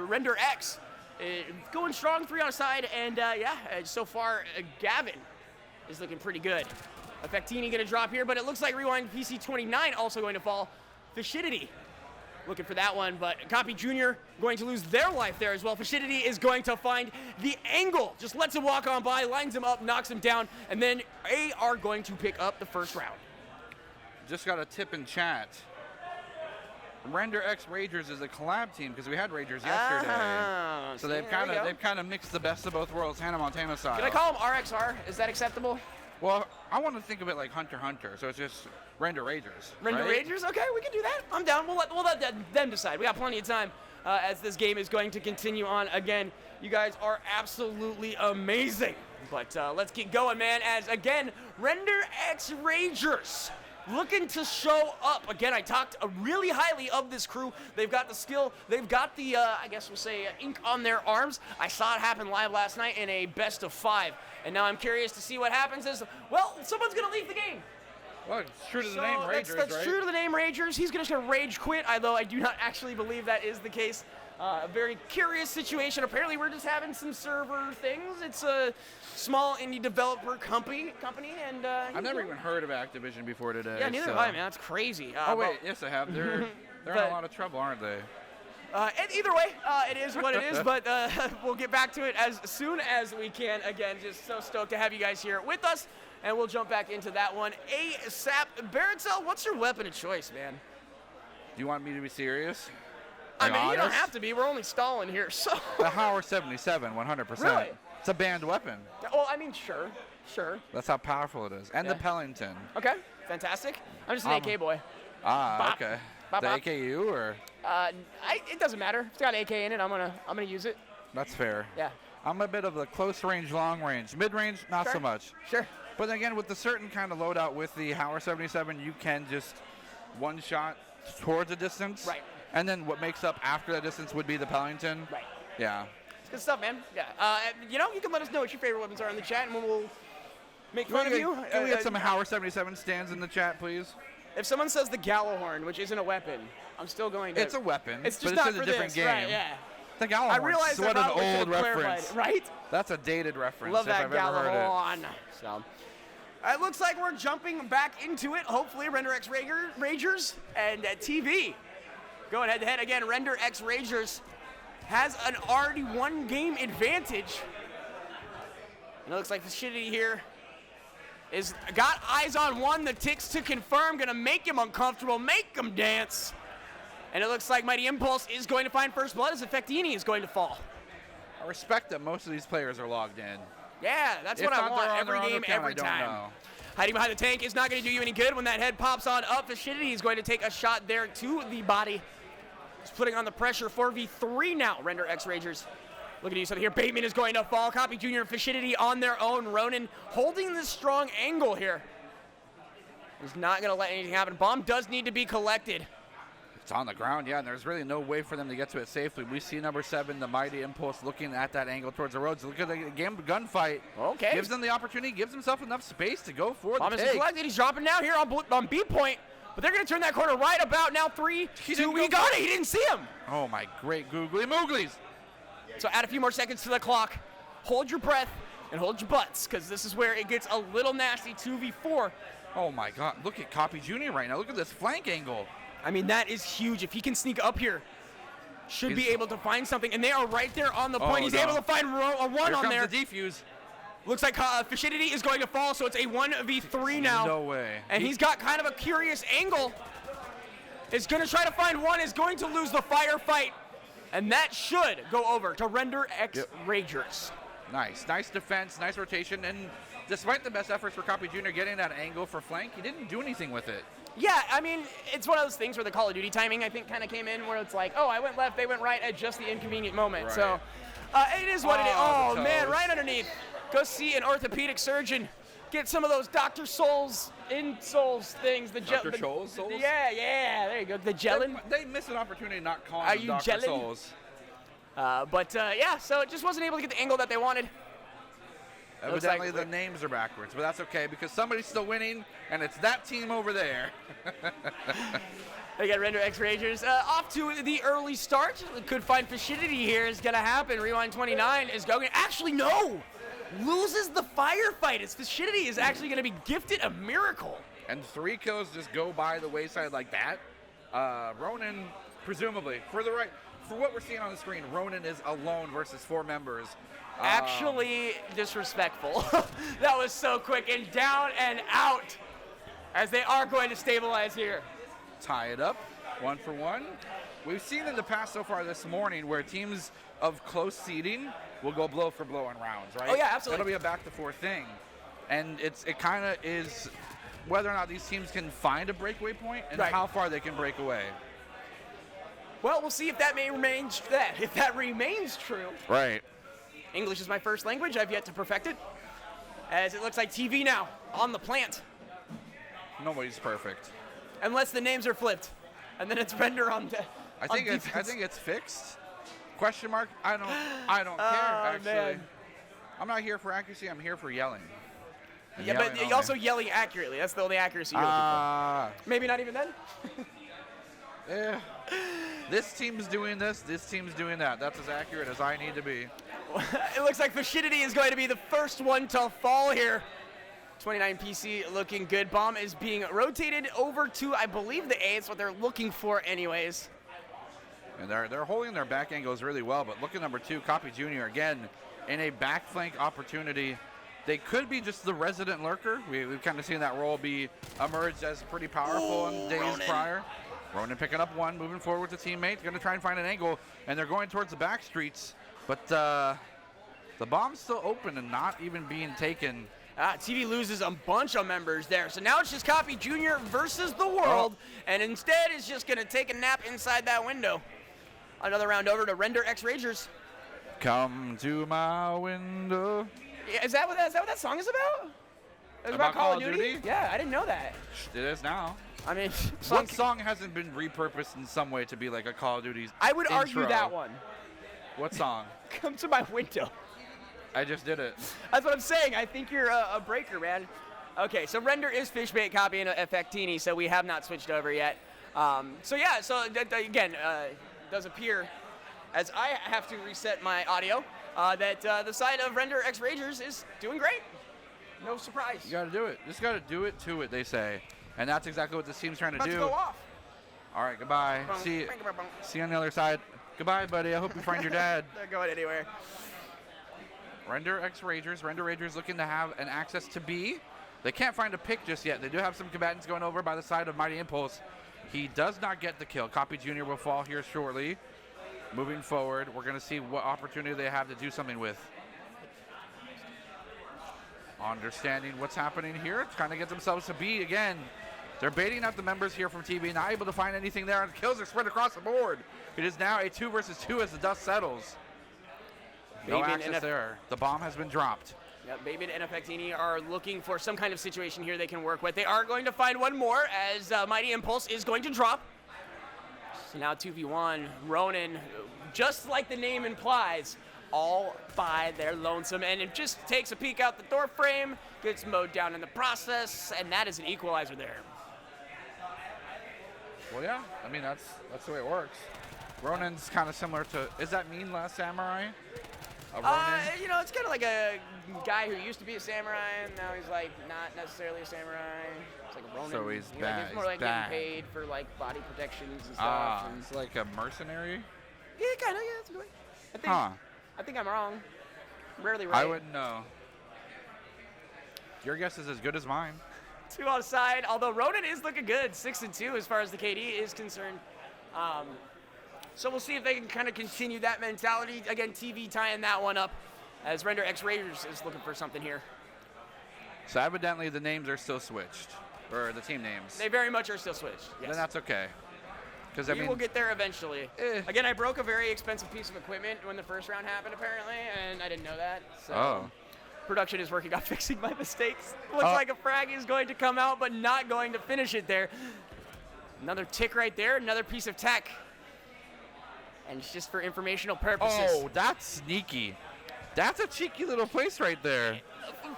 Render X going strong, 3 on a side. And so far, Gavin is looking pretty good. Effectini going to drop here, but it looks like Rewind PC29 also going to fall. Fashidity looking for that one, but Copy Jr. going to lose their life there as well. Fashidity is going to find the angle, just lets him walk on by, lines him up, knocks him down, and then A are going to pick up the first round. Just got a tip in chat. Render X Ragers is a collab team because we had Ragers yesterday. So they've kind of mixed the best of both worlds, Hannah Montana style. Can I call them RXR? Is that acceptable? Well, I want to think of it like Hunter x Hunter, so it's just Render Ragers. Render right? Ragers? Okay, we can do that. I'm down. We'll let them decide. We got plenty of time as this game is going to continue on. Again, you guys are absolutely amazing. But let's keep going, man, as, again, Render X Ragers looking to show up. Again, I talked really highly of this crew. They've got the skill. They've got the, I guess we'll say, ink on their arms. I saw it happen live last night in a best of 5. And now I'm curious to see what happens is, well, someone's going to leave the game. Well, it's true to the name Ragers, that's right? true to the name Ragers. He's going to rage quit, although I do not actually believe that is the case. A very curious situation. Apparently, we're just having some server things. It's a small indie developer company, and I've never even heard of Activision before today. Yeah, neither have I, man. That's crazy. Oh wait, yes, I have. They're in a lot of trouble, aren't they? Either way, it is what it is, but we'll get back to it as soon as we can. Again, just so stoked to have you guys here with us, and we'll jump back into that one ASAP. Baratel, what's your weapon of choice, man? Do you want me to be serious? I mean, you don't have to be. We're only stalling here, so. The Hauer 77, 100%. Really? It's a banned weapon. Well, I mean, sure. That's how powerful it is. And the Pellington. Okay, fantastic. I'm just an AK boy. Ah, Bop. okay. Bop, the bop. AKU or? It doesn't matter. If it's got AK in it, I'm gonna use it. That's fair. Yeah. I'm a bit of the close range, long range. Mid range, not so much. Sure. But again, with the certain kind of loadout with the Hauer 77, you can just one shot towards a distance. Right. And then what makes up after that distance would be the Pellington. Right. Yeah. It's good stuff, man. Yeah. You can let us know what your favorite weapons are in the chat, and we'll make fun of you. Can we get some Hauer 77 stands in the chat, please? If someone says the Gallahorn, which isn't a weapon, I'm still going to. It's a weapon. It's just but not it's for a different this, game. right? Yeah. The Gallahorn. I realize what an old reference, right? That's a dated reference. Love that if I've ever heard it. Gallahorn. So. It looks like we're jumping back into it. Hopefully, Render X Ragers and TV going head to head again. Render X Ragers has an already 1 game advantage. And it looks like Fashidity here is got eyes on one. The ticks to confirm, gonna make him uncomfortable, make him dance. And it looks like Mighty Impulse is going to find first blood as Effectini is going to fall. I respect that most of these players are logged in. Yeah, that's If what I not, want they're on every their own game, account, every I don't time. know. Hiding behind the tank is not going to do you any good when that head pops on up. Fashidity is going to take a shot there to the body. Just putting on the pressure. 4v3 now, Render X Ragers. Look at you something here. Bateman is going to fall. Copy Jr. and Fashidity on their own. Ronan holding this strong angle here. He's not going to let anything happen. Bomb does need to be collected. It's on the ground, yeah, and there's really no way for them to get to it safely. We see number 7, the Mighty Impulse, looking at that angle towards the roads. Look at the gunfight. Okay. Gives them the opportunity, gives himself enough space to go for Bomb the is take. collected. He's dropping down here on B point. But they're going to turn that corner right about now. 3, 2, we got it. He didn't see him. Oh, my great googly mooglies. So add a few more seconds to the clock. Hold your breath and hold your butts, because this is where it gets a little nasty. 2v4. Oh, my God. Look at Copy Jr. right now. Look at this flank angle. I mean, that is huge. If he can sneak up here, should be able to find something. And they are right there on the point. He's able to find a 1 on there. Here comes the defuse. Looks like Fashidity is going to fall, so it's a 1v3 now. No way. And he's got kind of a curious angle. Is going to try to find 1, is going to lose the firefight. And that should go over to Render X Ragers. Nice defense, nice rotation, and despite the best efforts for Copy Jr. getting that angle for flank, he didn't do anything with it. Yeah, I mean, it's one of those things where the Call of Duty timing, I think, kind of came in where it's like, oh, I went left, they went right at just the inconvenient moment. Right. So it is what it is. Oh, Oh, the man, toes. right underneath. Go see an orthopedic surgeon. Get some of those Dr. Souls insoles things. The Dr. Scholl's soles? Yeah, there you go. The gelin. They missed an opportunity not calling Are them you Dr. gelling? Souls. Yeah, so it just wasn't able to get the angle that they wanted. Evidently the names are backwards, but that's okay because somebody's still winning, and it's that team over there. They got Render X Ragers off to the early start. Could find Fascidity here is going to happen. Rewind 29 is going. Actually, no! Loses the firefight. It's Fascidity is actually going to be gifted a miracle. And 3 kills just go by the wayside like that. Ronan, presumably, for what we're seeing on the screen, Ronan is alone versus 4 members. Actually disrespectful. That was so quick and down and out as they are going to stabilize here. Tie it up, 1 for 1. We've seen in the past so far this morning where teams of close seeding will go blow for blow in rounds, right? Oh, yeah, absolutely. That'll be a back to 4 thing. And it kind of is whether or not these teams can find a breakaway point and Right. how far they can break away. Well, we'll see if that remains true. Right. English is my first language. I've yet to perfect it. As it looks like TV now on the plant. Nobody's perfect. Unless the names are flipped. And then it's Render on the I think it's fixed. Question mark? I don't care actually. Man. I'm not here for accuracy, I'm here for yelling. And Yeah, yelling but only. you're also yelling accurately. That's the only accuracy you're looking for. Maybe not even then? Yeah. This team's doing this team's doing that. That's as accurate as I need to be. It looks like Fascidity is going to be the first one to fall here. 29 PC looking good. Bomb is being rotated over to, I believe, the A. It's what they're looking for anyways. And they're holding their back angles really well, but look at number 2, Copy Jr. again in a back flank opportunity. They could be just the resident lurker. We've kind of seen that role be emerged as pretty powerful in days Ronan. prior. Ronan picking up 1, moving forward with the teammate, going to try and find an angle, and they're going towards the back streets, but the bomb's still open and not even being taken. TV loses a bunch of members there. So now it's just Copy Jr. versus the world, and instead is just going to take a nap inside that window. Another round over to Render X Ragers. Come to my window. Yeah, is that what that song is about? It's About Call of Duty? Yeah, I didn't know that. It is now. I mean, What song hasn't been repurposed in some way to be like a Call of Duty's I would argue intro? that one. What song? Come to my window. I just did it. That's what I'm saying. I think you're a breaker, man. Okay, so Render is Fishbait copying Effectini, so we have not switched over yet. Again, does appear, as I have to reset my audio, that the side of Render X Ragers is doing great. No surprise. You got to do it. Just got to do it to it, they say. And that's exactly what this team's trying to About do. to go off. All right, goodbye. See you on the other side. Goodbye, buddy. I hope you find your dad. They're going anywhere. Render X Ragers. Render Ragers looking to have an access to B. They can't find a pick just yet. They do have some combatants going over by the side of Mighty Impulse. He does not get the kill. Copy Jr. will fall here shortly. Moving forward, we're going to see what opportunity they have to do something with. Understanding what's happening here, trying to get themselves to B again. They're baiting out the members here from TV, not able to find anything there, and kills are spread across the board. It is now a 2 versus 2 as the dust settles. No access there. The bomb has been dropped. Yep, Babin and Effectini are looking for some kind of situation here they can work with. They are going to find one more as Mighty Impulse is going to drop. So now 2v1, Ronan, just like the name implies, all by their lonesome, and it just takes a peek out the door frame, gets mowed down in the process, and that is an equalizer there. Well, yeah, I mean, that's the way it works. Ronan's kind of similar to, is that Mean Last Samurai? Ronan? It's kind of like a guy who used to be a samurai, and now he's like not necessarily a samurai. It's like a Ronin. So he's Like, bad. he's more He's like bad. getting paid for like body protections and stuff. And, It's like a mercenary? yeah, kind of. Yeah, that's a good way. I think I'm wrong. Rarely right. I wouldn't know. Your guess is as good as mine. 2 outside, although Ronan is looking good, 6-2 as far as the KD is concerned. So we'll see if they can kind of continue that mentality. Again, TV tying that one up. as Render X Raiders is looking for something here. So evidently the names are still switched, or the team names. They very much are still switched. Yes. Then that's okay. Because We will get there eventually. Eh. Again, I broke a very expensive piece of equipment when the first round happened, apparently, and I didn't know that. So Oh. production is working on fixing my mistakes. Looks like a frag is going to come out, but not going to finish it there. Another tick right there, another piece of tech. And it's just for informational purposes. Oh, that's sneaky. That's a cheeky little place right there.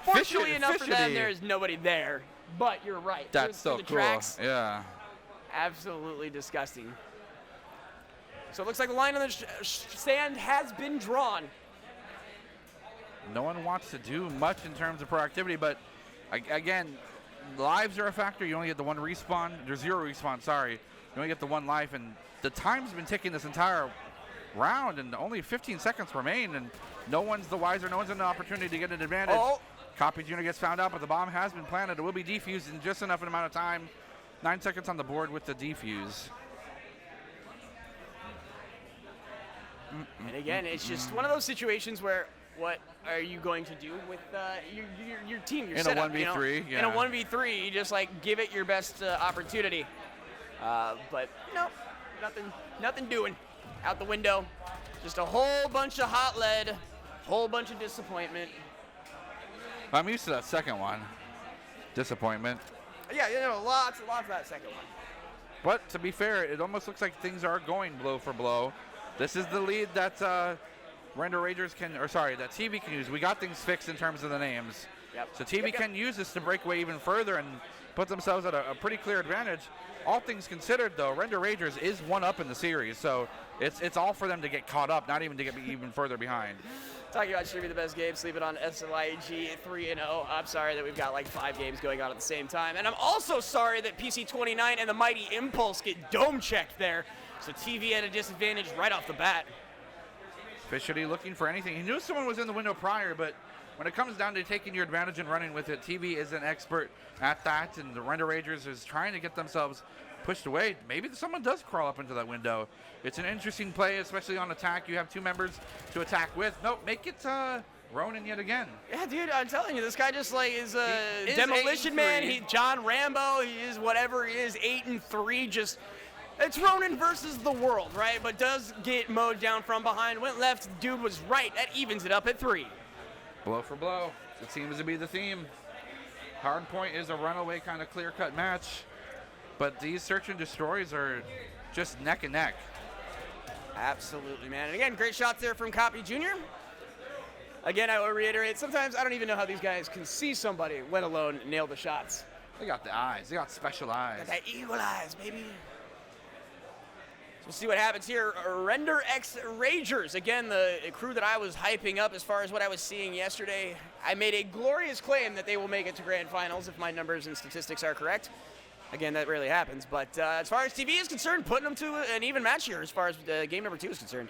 Fortunately enough for them, Fishy. there is nobody there. But you're right. That's For so the cool. tracks, Yeah. absolutely disgusting. So it looks like the line on the sand has been drawn. No one wants to do much in terms of proactivity, but again, lives are a factor. You only get the one respawn. There's 0 respawn, sorry. You only get the 1 life, and the time's been ticking this entire round, and only 15 seconds remain, and no one's the wiser. No one's in an opportunity to get an advantage. Oh. Copy Jr. gets found out, but the bomb has been planted. It will be defused in just enough amount of time. 9 seconds on the board with the defuse. And again, it's just one of those situations where what are you going to do with your team, your In a setup? 1v3, In yeah. a 1v3, you just like give it your best opportunity. But nope, nothing doing. Out the window, just a whole bunch of hot lead, whole bunch of disappointment. I'm used to that second one. Disappointment. Yeah, you know, lots of that second one. But to be fair, it almost looks like things are going blow for blow. This is the lead that Render Rangers can, or sorry, that TV can use. We got things fixed in terms of the names. Yep. So TV Yep. can use this to break away even further and put themselves at a pretty clear advantage. All things considered, though, Render Rangers is 1 up in the series, so it's all for them to get caught up, not even to get even further behind. Talking about should be the best game, sleeping on SLIG 3-0. I'm sorry that we've got like 5 games going on at the same time. And I'm also sorry that PC29 and the Mighty Impulse get dome checked there. So TV at a disadvantage right off the bat. Fishy looking for anything. He knew someone was in the window prior, but when it comes down to taking your advantage and running with it, TV is an expert at that, and the Render Rangers is trying to get themselves pushed away. Maybe someone does crawl up into that window. It's an interesting play, especially on attack. You have 2 members to attack with. Nope, make it Ronan yet again. Yeah, dude, I'm telling you, this guy just like is a He is demolition man. 8-3. He John Rambo. He is whatever he is. 8-3. Just it's Ronan versus the world, right? But does get mowed down from behind. Went left. Dude was right. That evens it up at 3. Blow for blow. It seems to be the theme. Hardpoint is a runaway kind of clear-cut match, but these search and destroys are just neck and neck. Absolutely, man. And again, great shots there from Copy Jr. Again, I will reiterate, sometimes I don't even know how these guys can see somebody, let alone nail the shots. They got the eyes. They got special eyes. Got that eagle eyes, baby. So we'll see what happens here. Render X Ragers. Again, the crew that I was hyping up as far as what I was seeing yesterday. I made a glorious claim that they will make it to grand finals if my numbers and statistics are correct. Again, that rarely happens. But as far as TV is concerned, putting them to an even match here as far as game number 2 is concerned.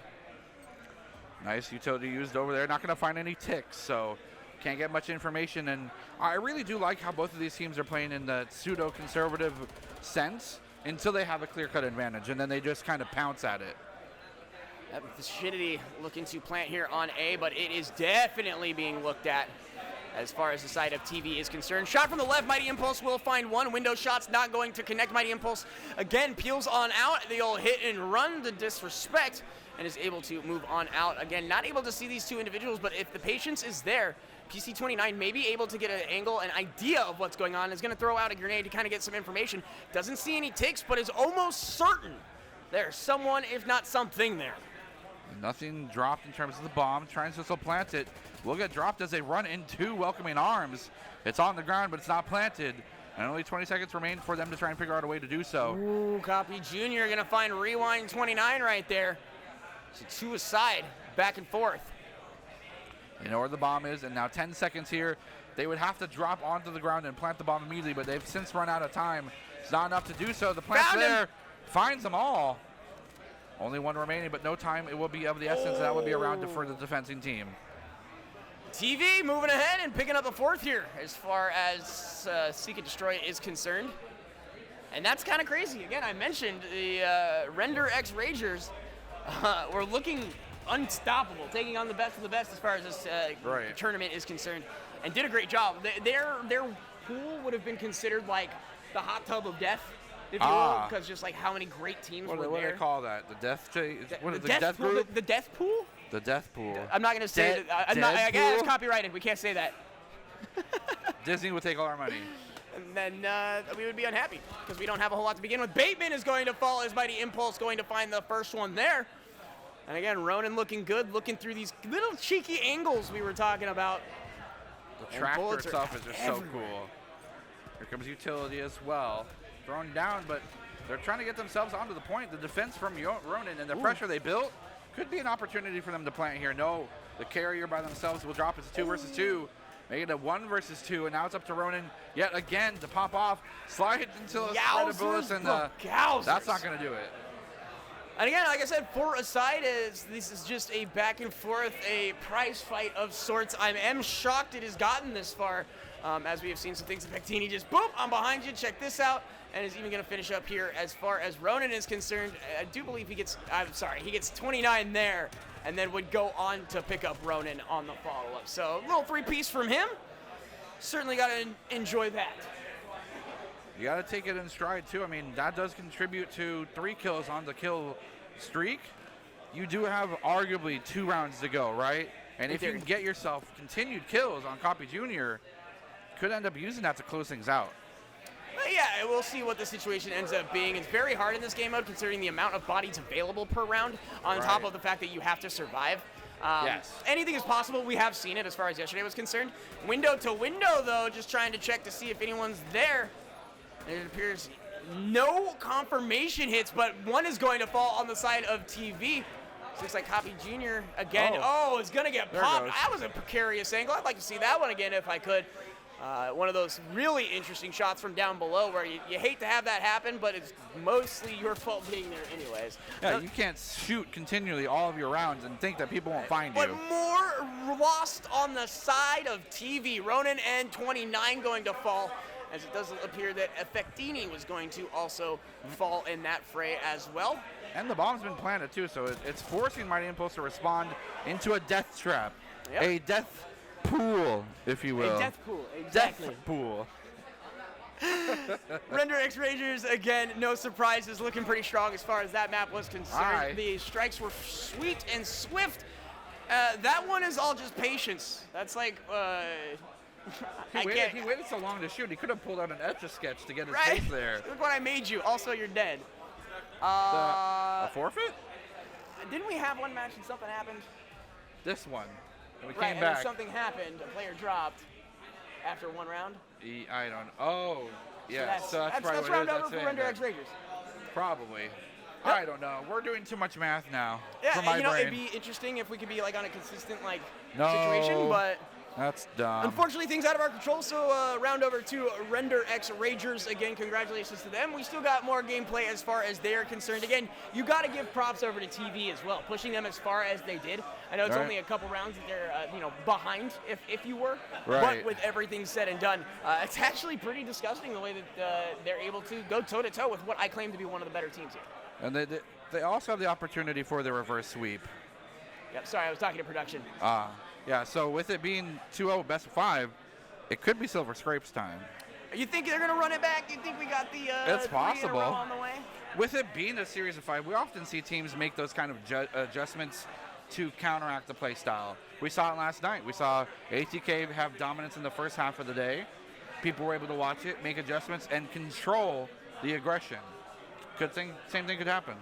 Nice utility used over there. Not going to find any ticks, so can't get much information. And I really do like how both of these teams are playing in the pseudo-conservative sense until they have a clear-cut advantage, and then they just kind of pounce at it. Fishy looking to plant here on A, but it is definitely being looked at as far as the side of TV is concerned. Shot from the left, Mighty Impulse will find one. Window shot's not going to connect. Mighty Impulse again peels on out. The old hit and run, the disrespect, and is able to move on out. Again, not able to see these 2 individuals, but if the patience is there, PC29 may be able to get an angle, an idea of what's going on, is going to throw out a grenade to kind of get some information. Doesn't see any ticks, but is almost certain there's someone, if not something there. Nothing dropped in terms of the bomb. Tries to still plant it. Will get dropped as they run into welcoming arms. It's on the ground, but it's not planted. And only 20 seconds remain for them to try and figure out a way to do so. Ooh, Copy Jr. going to find Rewind 29 right there. So 2 aside, back and forth. They know where the bomb is, and now 10 seconds here. They would have to drop onto the ground and plant the bomb immediately, but they've since run out of time. It's not enough to do so. The plant's there, finds them all. Only 1 remaining, but no time. It will be of the essence. That would be a round for the defending team. TV moving ahead and picking up a 4th here as far as Seek and Destroy is concerned. And that's kind of crazy. Again, I mentioned the Render X Ragers were looking unstoppable, taking on the best of the best as far as this tournament is concerned, and did a great job. Their pool would have been considered like the hot tub of death, if you will, because just like how many great teams were there. What do they call that? The death? What is the the death pool? group? The death pool? The death pool. I'm not going to say that. It's copyrighted. We can't say that. Disney would take all our money. And then we would be unhappy because we don't have a whole lot to begin with. Bateman is going to fall as Mighty Impulse going to find the first one there. And again, Ronan looking good, looking through these little cheeky angles we were talking about. The tractor itself is just so cool. Here comes Utility as well. Thrown down, but they're trying to get themselves onto the point. The defense from Ronan and the pressure they built could be an opportunity for them to plant here. No, the carrier by themselves will drop it to 2 versus 2. Make it a 1 versus 2, and now it's up to Ronan yet again to pop off. Slide into the Bullets, and that's not going to do it. And again, like I said, for a side, this is just a back and forth, a prize fight of sorts. I am shocked it has gotten this far, as we have seen some things. Vectini just, boom, I'm behind you, check this out, and is even going to finish up here. As far as Ronan is concerned, I do believe he gets 29 there, and then would go on to pick up Ronan on the follow-up. So a little 3-piece from him. Certainly got to enjoy that. You got to take it in stride, too. I mean, that does contribute to 3 kills on the kill streak. You do have arguably 2 rounds to go, right? And if you can get yourself continued kills on Copy Jr., could end up using that to close things out. Yeah, we'll see what the situation ends up being. It's very hard in this game mode considering the amount of bodies available per round, on top of the fact that you have to survive. Yes. Anything is possible. We have seen it as far as yesterday was concerned. Window to window, though, just trying to check to see if anyone's there. And it appears no confirmation hits, but one is going to fall on the side of TV. This looks like Copy Jr. again. Oh, it's going to get popped. That was a precarious angle. I'd like to see that one again if I could. One of those really interesting shots from down below where you hate to have that happen, but it's mostly your fault being there anyways. Yeah, you can't shoot continually all of your rounds and think that people won't find you. But more lost on the side of TV. Ronan and 29 going to fall, as it does appear that Effectini was going to also fall in that fray as well. And the bomb's been planted too, so it's forcing Mighty Impulse to respond into a death trap. Yep. A death pool, if you will. A death pool, exactly. Death pool. Render X Rangers, again, no surprises, looking pretty strong as far as that map was concerned. The strikes were sweet and swift. That one is all just patience. That's like... He waited so long to shoot. He could have pulled out an Etch-a-Sketch to get his face there. Look what I made you. Also, you're dead. A forfeit? Didn't we have one match and something happened? This one. And we right, came and back. Then something happened. A player dropped after 1 round. I don't. Oh, yeah. So that's round over for Render X Rangers. Probably. Yep. I don't know. We're doing too much math now. Yeah, for my brain. it'd be interesting if we could be like on a consistent situation, but that's dumb. Unfortunately, things out of our control. So round over to Render X Rangers. Again, congratulations to them. We still got more gameplay as far as they're concerned. Again, you got to give props over to TV as well, pushing them as far as they did. I know it's only a couple rounds that they're behind, if you were. Right. But with everything said and done, it's actually pretty disgusting the way that they're able to go toe to toe with what I claim to be one of the better teams here. And they also have the opportunity for the reverse sweep. Yep. Sorry, I was talking to production. Yeah, so with it being 2-0 best of 5, it could be Silver Scrapes time. You think they're going to run it back? You think we got the it's possible. on the way? With it being a series of 5, we often see teams make those kind of adjustments to counteract the play style. We saw it last night. We saw ATK have dominance in the first half of the day. People were able to watch it, make adjustments, and control the aggression. Same thing could happen.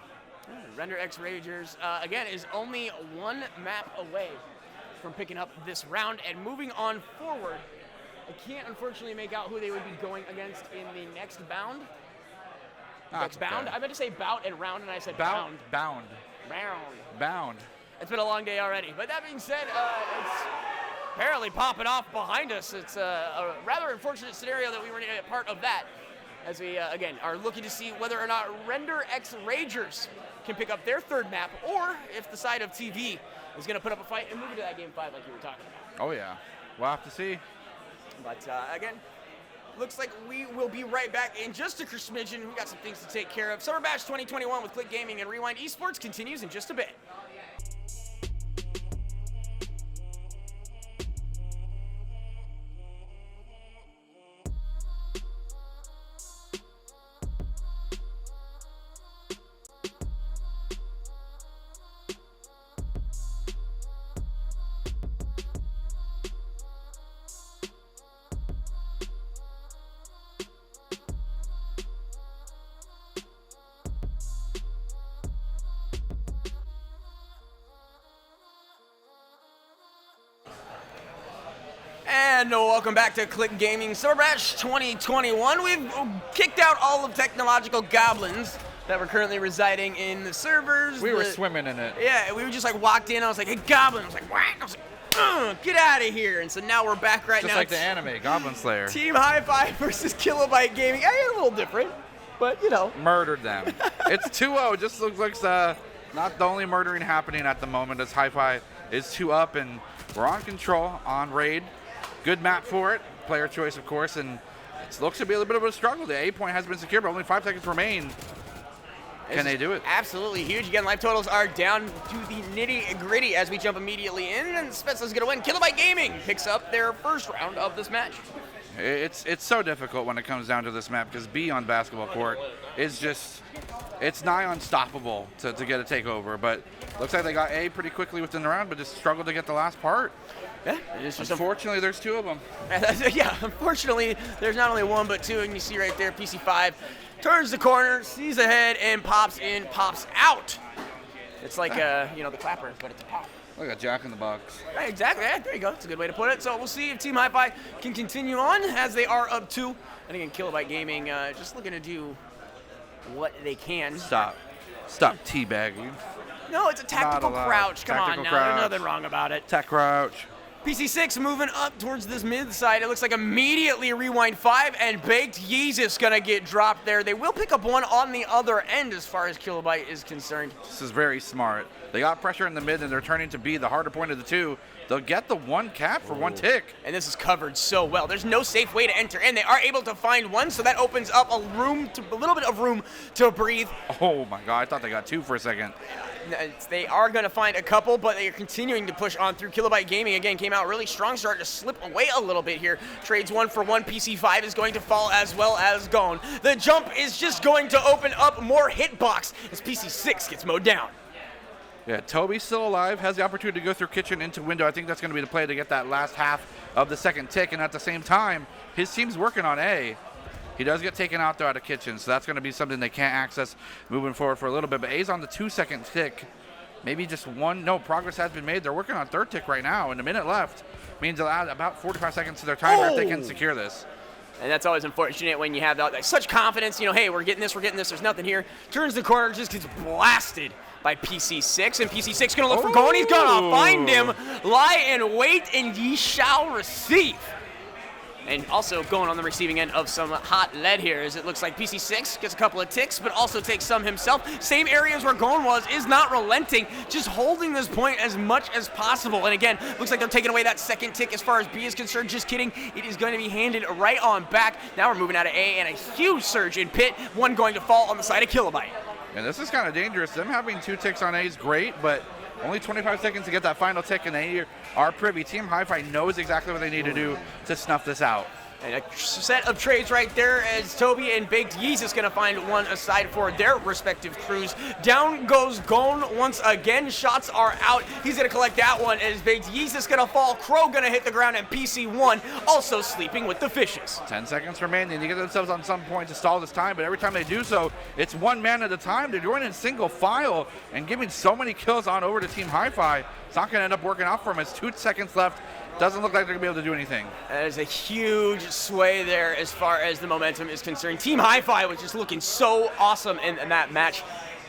Render X Rangers, again, is only 1 map away from picking up this round and moving on forward. I can't unfortunately make out who they would be going against in the next bound. Next bound? Okay. I meant to say bout and round, and I said Bound. Bound. It's been a long day already. But that being said, it's apparently popping off behind us. It's a rather unfortunate scenario that we were a part of that, as we, again, are looking to see whether or not Render X Rangers can pick up their 3rd map, or if the side of TV is going to put up a fight and move into that game 5 like you were talking about. Oh, yeah. We'll have to see. But, again, looks like we will be right back in just a smidgen. We got some things to take care of. Summer Bash 2021 with Click Gaming and Rewind eSports continues in just a bit. And welcome back to Click Gaming Summer Bash 2021. We've kicked out all of technological goblins that were currently residing in the servers. We were swimming in it. Yeah, we were just like walked in. I was like, hey, goblin. I was like, what? I was like, get out of here. And so now we're back right just now. Just like the anime, Goblin Slayer. Team Hi-Fi versus Kilobyte Gaming. A little different, but you know. Murdered them. It's 2-0. Just looks like not the only murdering happening at the moment as Hi-Fi is 2 up, and we're on control on raid. Good map for it. Player choice, of course, and it looks to be a little bit of a struggle. The A point has been secured, but only 5 seconds remain. Can they do it? Absolutely huge. Again, life totals are down to the nitty-gritty as we jump immediately in, and Spezza's going to win. Kilobyte Gaming picks up their first round of this match. It's so difficult when it comes down to this map because B on basketball court is just, it's nigh unstoppable to get a takeover. But looks like they got A pretty quickly within the round, but just struggled to get the last part. Yeah, it is just unfortunately, there's 2 of them. Yeah, unfortunately, there's not only 1 but 2, and you see right there, PC5 turns the corner, sees ahead, and pops in, pops out. It's like the clapper, but it's a pop. Like a Jack in the Box. Right, exactly. Yeah, there you go. That's a good way to put it. So we'll see if Team Hi-Fi can continue on as they are up 2. And again, Kilobyte Gaming just looking to do what they can. Stop teabagging. No, it's a tactical crouch. Come on now. There's nothing wrong about it. Tech crouch. PC6 moving up towards this mid side. It looks like immediately Rewind 5 and Baked Yeezus gonna get dropped there. They will pick up 1 on the other end as far as Kilobyte is concerned. This is very smart. They got pressure in the mid and they're turning to be the harder point of the 2. They'll get the 1 cap for 1 tick. And this is covered so well. There's no safe way to enter in. They are able to find 1, so that opens up a little bit of room to breathe. Oh my God, I thought they got 2 for a second. They are going to find a couple, but they are continuing to push on through. Kilobyte Gaming, again, came out really strong, started to slip away a little bit here. Trades 1 for 1. PC5 is going to fall as well as Gone. The jump is just going to open up more hitbox as PC6 gets mowed down. Yeah, Toby's still alive, has the opportunity to go through kitchen into window. I think that's going to be the play to get that last half of the second tick, and at the same time, his team's working on A. He does get taken out, though, out of kitchen, so that's going to be something they can't access moving forward for a little bit. But A's on the 2-second tick. Maybe just 1. No, progress has been made. They're working on 3rd tick right now, and a minute left means they'll add about 45 seconds to their timer if they can secure this. And that's always unfortunate when you have that, like, such confidence. You know, hey, we're getting this, there's nothing here. Turns the corner, just gets blasted by PC6, and PC6 going to look for Gone. He's going to find him. Lie in wait, and ye shall receive. And also going on the receiving end of some hot lead here, as it looks like PC6 gets a couple of ticks, but also takes some himself. Same areas where Gone was, is not relenting, just holding this point as much as possible. And again, looks like they're taking away that 2nd tick as far as B is concerned. Just kidding. It is going to be handed right on back. Now we're moving out of A, and a huge surge in pit. 1 going to fall on the side of Kilobyte. And this is kind of dangerous. Them having 2 ticks on A is great, but only 25 seconds to get that final tick, and they are privy. Team Hi-Fi knows exactly what they need to do to snuff this out. And a set of trades right there as Toby and Baked Yeezus going to find 1 aside for their respective crews. Down goes Gone once again. Shots are out. He's going to collect that one as Baked Yeezus going to fall. Crow going to hit the ground, and PC1 also sleeping with the fishes. 10 seconds remaining. They get themselves on some point to stall this time, but every time they do so, it's 1 man at a time. They're going in single file and giving so many kills on over to Team Hi-Fi. It's not going to end up working out for them. It's 2 seconds left. Doesn't look like they're going to be able to do anything. There's a huge sway there as far as the momentum is concerned. Team Hi-Fi was just looking so awesome in that match.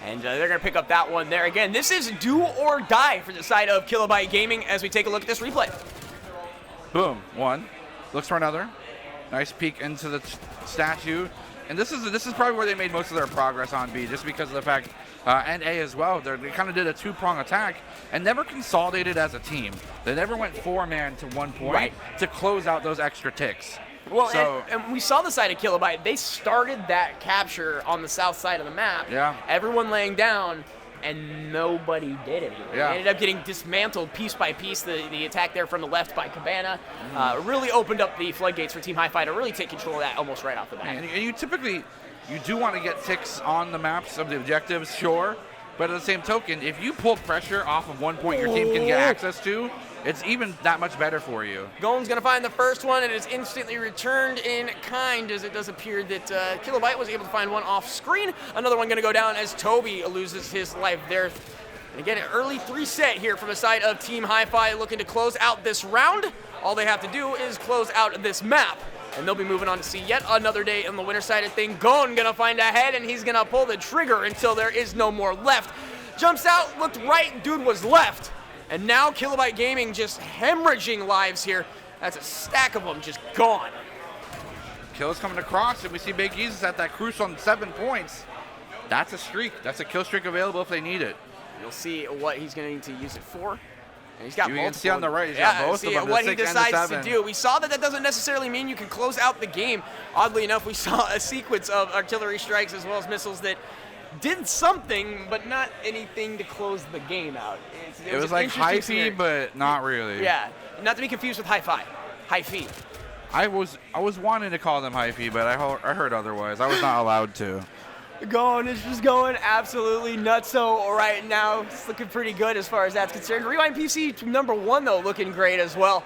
And they're going to pick up that one there. Again, this is do or die for the side of Kilobyte Gaming as we take a look at this replay. Boom. 1. Looks for another. Nice peek into the statue. And this is probably where they made most of their progress on B, just because of the fact, and A as well, they kind of did a 2-prong attack and never consolidated as a team. They never went 4-man to 1 point to close out those extra ticks. Well, so, and we saw the side of Kilobyte. They started that capture on the south side of the map. Yeah. Everyone laying down, and nobody did it. Yeah. They ended up getting dismantled piece by piece. The attack there from the left by Cabana really opened up the floodgates for Team Hi-Fi to really take control of that almost right off the bat. And you typically, you do want to get ticks on the maps of the objectives, sure. But at the same token, if you pull pressure off of 1 point your team can get access to, it's even that much better for you. Gone's going to find the first one, and it's instantly returned in kind, as it does appear that Kilobyte was able to find 1 off screen. Another one going to go down as Toby loses his life there. And again, an early 3-set here from the side of Team Hi-Fi looking to close out this round. All they have to do is close out this map. And they'll be moving on to see yet another day on the winner side of thing. Gon gonna find a head, and he's gonna pull the trigger until there is no more left. Jumps out, looked right, dude was left. And now Kilobyte Gaming just hemorrhaging lives here. That's a stack of them just gone. Kills coming across, and we see Big Jesus at that crucial 7 points. That's a streak. That's a kill streak available if they need it. You'll see what he's going to need to use it for. And he's got multiple. You can see on the right, he's got both of them, what the he 6 and the decides 7. to do. We saw that doesn't necessarily mean you can close out the game. Oddly enough, we saw a sequence of artillery strikes as well as missiles that did something, but not anything to close the game out. It was like Hi-Fi, but not really. Yeah, not to be confused with Hi-Fi. Hi-Fi. I was wanting to call them Hi-Fi, but I heard otherwise. I was not allowed to. Gon is just going absolutely nutso right now. It's looking pretty good as far as that's concerned. Rewind PC #1 though, looking great as well.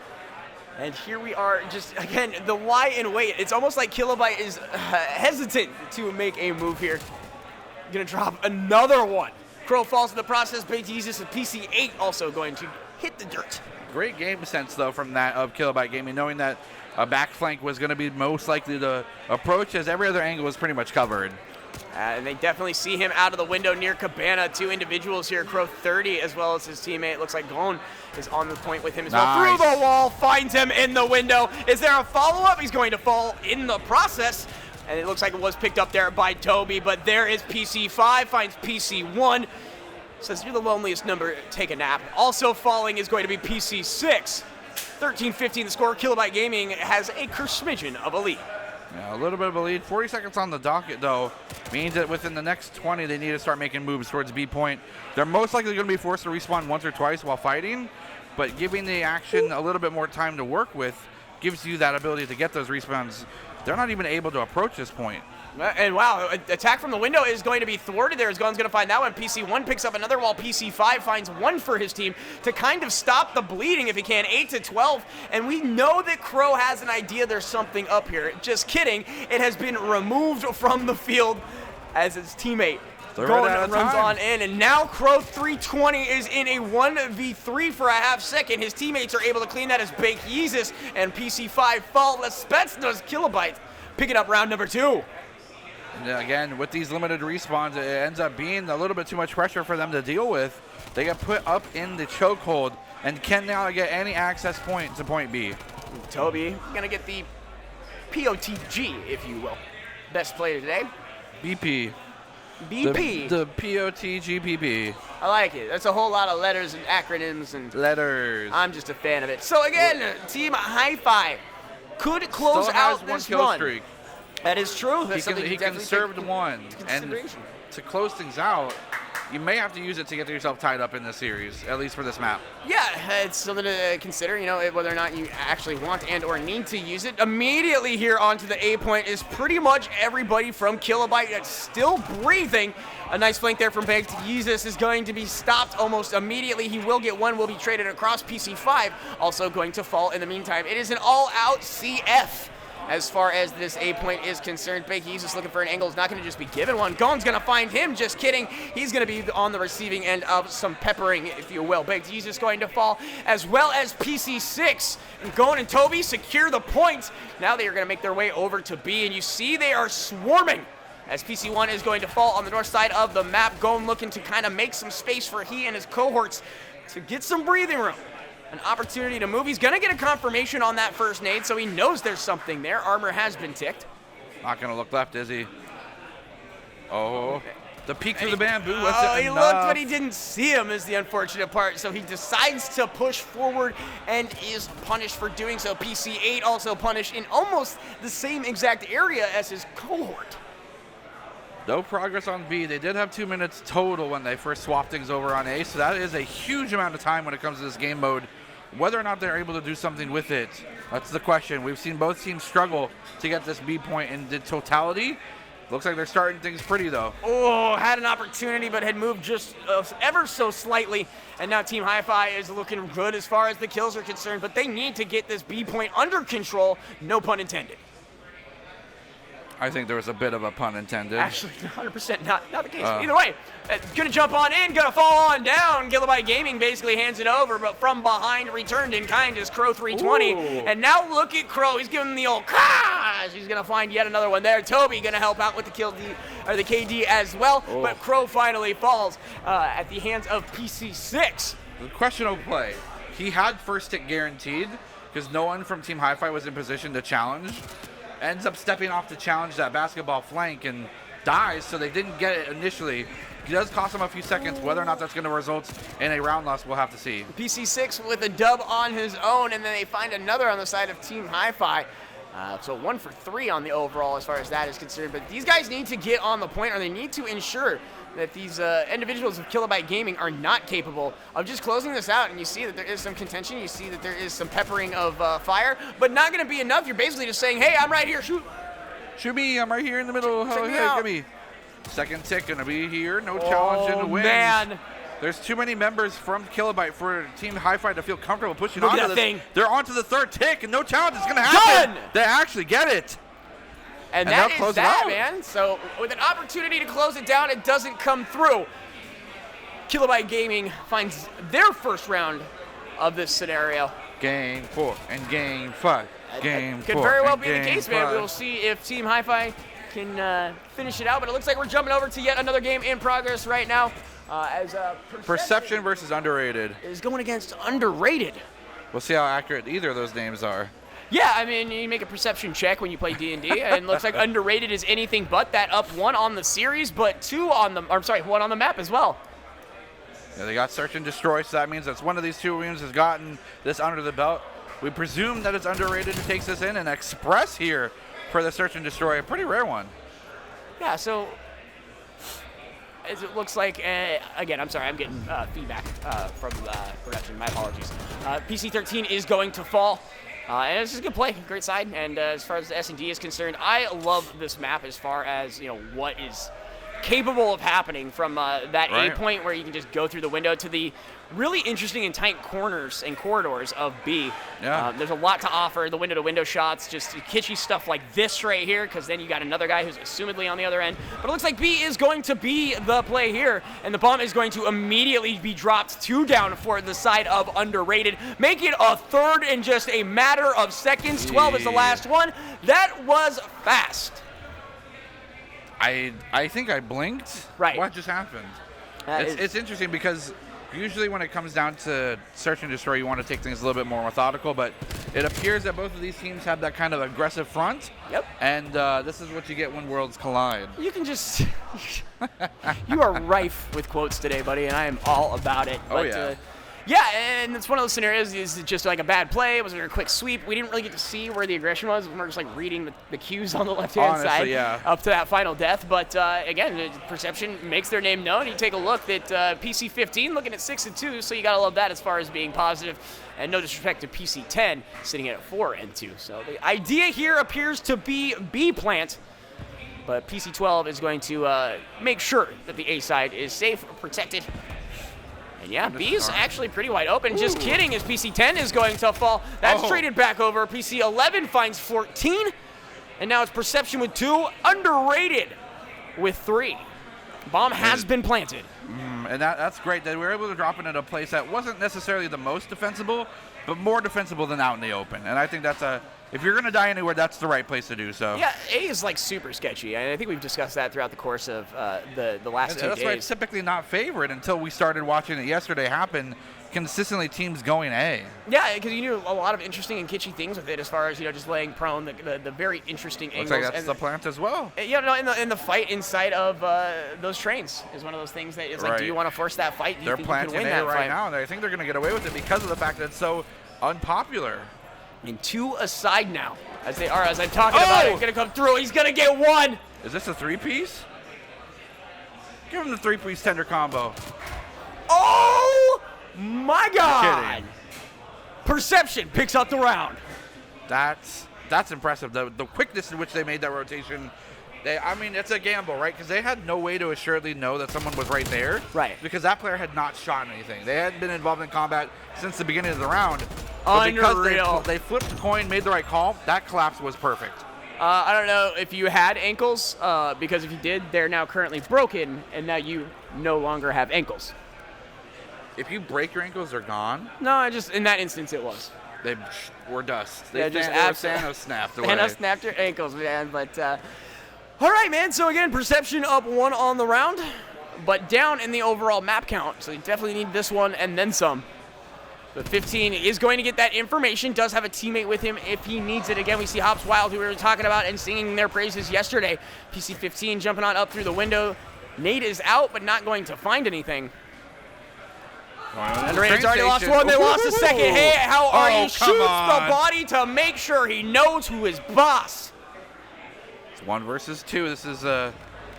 And here we are, just again, the lie in wait. It's almost like Kilobyte is hesitant to make a move here. Gonna drop another one. Crow falls in the process. Big Jesus and PC8 also going to hit the dirt. Great game sense though from that of Kilobyte Gaming, knowing that a back flank was going to be most likely to approach, as every other angle was pretty much covered. And they definitely see him out of the window near Cabana. 2 individuals here, Crow 30 as well as his teammate. Looks like Gon is on the point with him as well. Through the wall, finds him in the window. Is there a follow-up? He's going to fall in the process. And it looks like it was picked up there by Toby, but there is PC5, finds PC1. Says, you're the loneliest number, take a nap. Also falling is going to be PC6. 13-15 the score. Kilobyte Gaming has a smidgen of a lead. Yeah, a little bit of a lead. 40 seconds on the docket, though, means that within the next 20, they need to start making moves towards B point. They're most likely going to be forced to respawn once or twice while fighting, but giving the action a little bit more time to work with gives you that ability to get those respawns. They're not even able to approach this point. And wow, attack from the window is going to be thwarted there as Gon's going to find that one. PC1 picks up another while PC5 finds one for his team to kind of stop the bleeding if he can. 8-12, and we know that Crow has an idea there's something up here. Just kidding. It has been removed from the field as his teammate Gon runs on in, and now Crow 320 is in a 1v3 for a half second. His teammates are able to clean that as Bake Yeezus and PC5 fall. Spetsnaz Kilobyte picking up round number 2. Again, with these limited respawns, it ends up being a little bit too much pressure for them to deal with. They get put up in the chokehold and can now get any access point to point B. Toby gonna get the POTG, if you will. Best player today. BP. BP. The POTGPP. I like it. That's a whole lot of letters and acronyms and letters. I'm just a fan of it. So again, Team Hi-Fi could close out this run. Streak. That is true. He conserved one, and to close things out, you may have to use it to get yourself tied up in this series, at least for this map. Yeah, it's something to consider, you know, whether or not you actually want and or need to use it. Immediately here onto the A point is pretty much everybody from Kilobyte that's still breathing. A nice flank there from Bake Yeezus is going to be stopped almost immediately. He will get one, will be traded across. PC5 also going to fall in the meantime. It is an all-out CF. As far as this A point is concerned, Bake Yeezus looking for an angle. Is not going to just be given one. Gon's going to find him. Just kidding. He's going to be on the receiving end of some peppering, if you will. Bake Yeezus going to fall, as well as PC6. And Gon and Toby secure the point. Now they are going to make their way over to B, and you see they are swarming. As PC1 is going to fall on the north side of the map. Gon looking to kind of make some space for he and his cohorts to get some breathing room. An opportunity to move. He's going to get a confirmation on that first nade, so he knows there's something there. Armor has been ticked. Not going to look left, is he? Oh, the peek through the bamboo. He looked, but he didn't see him is the unfortunate part, so he decides to push forward and is punished for doing so. PC8 also punished in almost the same exact area as his cohort. No progress on B. They did have 2 minutes total when they first swapped things over on A, so that is a huge amount of time when it comes to this game mode. Whether or not they're able to do something with it, that's the question. We've seen both teams struggle to get this B point in the totality. Looks like they're starting things pretty, though. Oh, had an opportunity, but had moved just ever so slightly. And now Team Hi-Fi is looking good as far as the kills are concerned, but they need to get this B point under control, no pun intended. I think there was a bit of a pun intended. Actually, 100% not the case. Either way, gonna jump on in, gonna fall on down. Kilobyte Gaming basically hands it over, but from behind, returned in kind is Crow 320. Ooh. And now look at Crow. He's giving him the old gosh. He's gonna find yet another one there. Toby gonna help out with the the KD as well. Oh. But Crow finally falls at the hands of PC6. The questionable play. He had first hit guaranteed because no one from Team Hi-Fi was in position to challenge. Ends up stepping off to challenge that basketball flank and dies, so they didn't get it initially. It does cost them a few seconds. Whether or not that's going to result in a round loss, we'll have to see. PC6 with a dub on his own, and then they find another on the side of Team Hi-Fi. So 1 for 3 on the overall as far as that is concerned. But these guys need to get on the point, or they need to ensure that these individuals of Kilobyte Gaming are not capable of just closing this out. And you see that there is some contention. You see that there is some peppering of fire, but not going to be enough. You're basically just saying, hey, I'm right here. Shoot. Shoot me. I'm right here in the middle. Check me Hey, out. give me. Second tick going to be here. No challenge in the wins. Man. There's too many members from Kilobyte for Team Hi-Fi to feel comfortable pushing Look at onto that this. thing. They're onto the third tick, and no challenge is going to happen. Done. They actually get it. And they'll that close is it that, out. man. So with an opportunity to close it down, it doesn't come through. Kilobyte Gaming finds their first round of this scenario. Game 4 and game 5. Game 4 Could very well and be the game case, man. 5. We will see if Team Hi-Fi can finish it out. But it looks like we're jumping over to yet another game in progress right now. As Perception versus underrated. is going against underrated. We'll see how accurate either of those names are. Yeah, I mean, you make a perception check when you play D&D, and it looks like underrated is anything but that. Up 1 on the series, but 1 on the map as well. Yeah, they got search and destroy, so that means that one of these two teams has gotten this under the belt. We presume that it's underrated who takes this in, and Express here for the search and destroy, a pretty rare one. Yeah, so as it looks like, again, I'm sorry, I'm getting feedback from production. My apologies. PC13 is going to fall. And it's just a good play, great side. And as far as the S&D is concerned, I love this map as far as what is capable of happening from that Right. A point where you can just go through the window to the really interesting and tight corners and corridors of B. Yeah. There's a lot to offer. The window-to-window shots, just kitschy stuff like this right here, because then you got another guy who's assumedly on the other end. But it looks like B is going to be the play here, and the bomb is going to immediately be dropped 2 down for the side of underrated. Make it a third in just a matter of seconds. 12 is the last one. That was fast. I think I blinked. Right. What just happened? It's interesting because usually when it comes down to search and destroy, you want to take things a little bit more methodical, but it appears that both of these teams have that kind of aggressive front. Yep. And this is what you get when worlds collide. You can just... you are rife with quotes today, buddy, and I am all about it. Oh, yeah. Yeah, and it's one of those scenarios is just like a bad play. It was a quick sweep. We didn't really get to see where the aggression was. We were just like reading the cues on the left-hand Honestly, side yeah. up to that final death. But again, Perception makes their name known. You take a look at PC15 looking at 6-2, so you got to love that as far as being positive. And no disrespect to PC10 sitting at 4-2. So the idea here appears to be B-plant. But PC12 is going to make sure that the A side is safe, protected. And yeah, B is actually pretty wide open. Just kidding, as PC10 is going to fall. That's traded back over. PC11 finds 14. And now it's Perception with 2. Underrated with 3. Bomb has been planted. And that's great that we were able to drop it in a place that wasn't necessarily the most defensible, but more defensible than out in the open. And I think that's if you're going to die anywhere, that's the right place to do so. Yeah, A is like super sketchy. And I think we've discussed that throughout the course of the last 2 That's days. why it's typically not favored until we started watching it yesterday happen. Consistently teams going A. Yeah, because you knew a lot of interesting and kitschy things with it as far as, just laying prone, the very interesting Looks angles. like that's the plant as well. Yeah, no, in the fight inside of those trains is one of those things that it's like, do you want to force that fight? Do you They're think you can planting win A that right fight? now, and I think they're going to get away with it because of the fact that it's so unpopular. And 2 aside now, as I'm talking about it, going to come through. He's going to get 1. Is this a 3-piece? Give him the 3-piece tender combo. Oh my God! Kidding. Perception picks up the round. That's impressive. The quickness in which they made that rotation. It's a gamble, right? Because they had no way to assuredly know that someone was right there. Right. Because that player had not shot anything. They hadn't been involved in combat since the beginning of the round. But Unreal. because they flipped the coin, made the right call, that collapse was perfect. I don't know if you had ankles, because if you did, they're now currently broken, and now you no longer have ankles. If you break your ankles, they're gone. No, just in that instance, it was. They were dust. Yeah, just Thanos snapped away. Thanos snapped your ankles, man. But all right, man. So again, Perception up 1 on the round, but down in the overall map count. So you definitely need this one and then some. But 15 is going to get that information, does have a teammate with him if he needs it. Again, we see Hops Wild, who we were talking about and singing their praises yesterday. PC 15 jumping on up through the window. Nate is out, but not going to find anything. And Raiders already lost one, they lost a second. Hey, how are you? Shoots the body to make sure he knows who is boss. It's 1 versus 2. This is an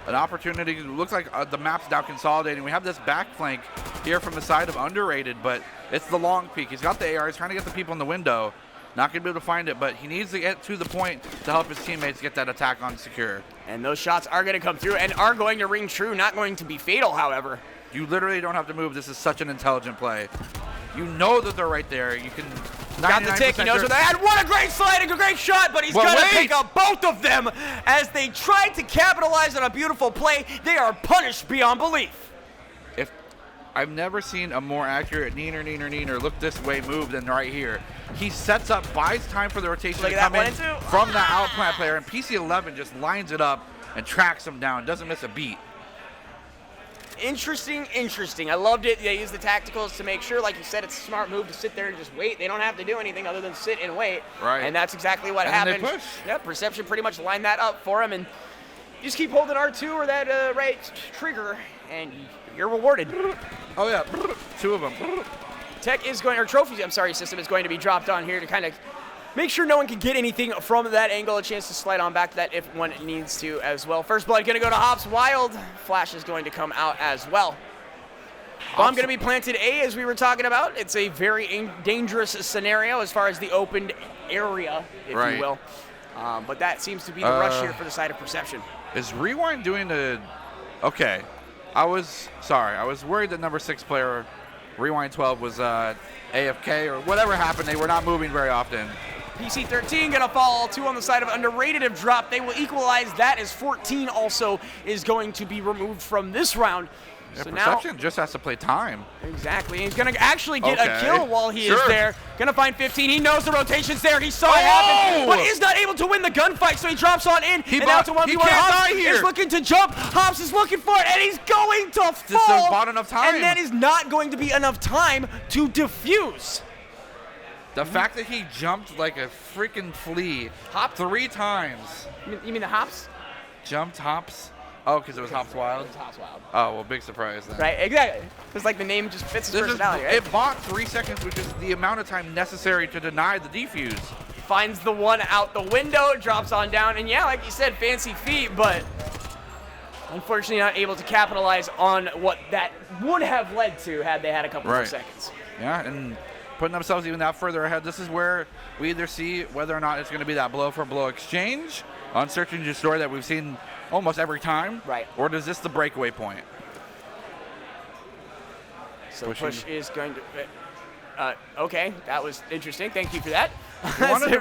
opportunity. It looks like the map's now consolidating. We have this back flank here from the side of Underrated, but it's the long peek. He's got the AR. He's trying to get the people in the window. Not going to be able to find it, but he needs to get to the point to help his teammates get that attack on secure. And those shots are going to come through and are going to ring true, not going to be fatal, however. You literally don't have to move. This is such an intelligent play. You know that they're right there. You can. Got the tick. He knows where they're at. What a great slide and a great shot, but he's going to pick up both of them as they tried to capitalize on a beautiful play. They are punished beyond belief. I've never seen a more accurate neener, look this way move than right here. He sets up, buys time for the rotation to come in from the outplant player, and PC11 just lines it up and tracks him down, doesn't miss a beat. Interesting. I loved it. They used the tacticals to make sure, like you said, it's a smart move to sit there and just wait. They don't have to do anything other than sit and wait. Right. And that's exactly what happened. They push. Yep, Perception pretty much lined that up for him, and you just keep holding R2 or that right trigger, and you're rewarded. Oh yeah, 2 of them. Tech is going, or trophy, I'm sorry, system is going to be dropped on here to kind of make sure no one can get anything from that angle, a chance to slide on back to that if one needs to as well. First blood going to go to Hops Wild. Flash is going to come out as well. Bomb going to be planted A, as we were talking about. It's a very dangerous scenario as far as the opened area, if you will. But that seems to be the rush here for the side of Perception. Is Rewind doing the... Okay. I was worried that number 6 player, Rewind 12, was AFK or whatever happened. They were not moving very often. PC 13 gonna fall. 2 on the side of Underrated have dropped. They will equalize that as 14 also is going to be removed from this round. Yeah, so Perception now, just has to play time. Exactly. He's going to actually get a kill while he is there. Going to find 15. He knows the rotation's there. He saw it happen, but is not able to win the gunfight, so he drops on in. And now to 1v1. Hops is looking to jump. Hops is looking for it, and he's going to fall. Bought enough time. And that is not going to be enough time to defuse. The fact that he jumped like a freaking flea 3 times. You mean the Hops? Jumped Hops? Oh, because it was Hops Wild? It was Hops Wild. Oh, well, big surprise then. Right, exactly. It's like the name just fits his personality, right? It bought 3 seconds, which is the amount of time necessary to deny the defuse. Finds the one out the window, drops on down, and yeah, like you said, fancy feet, but unfortunately not able to capitalize on what that would have led to had they had a couple more seconds. Yeah, and putting themselves even that further ahead. This is where we either see whether or not it's going to be that blow-for-blow exchange on Search and Destroy that we've seen almost every time, or is this the breakaway point? So push is going to... okay, that was interesting. Thank you for that.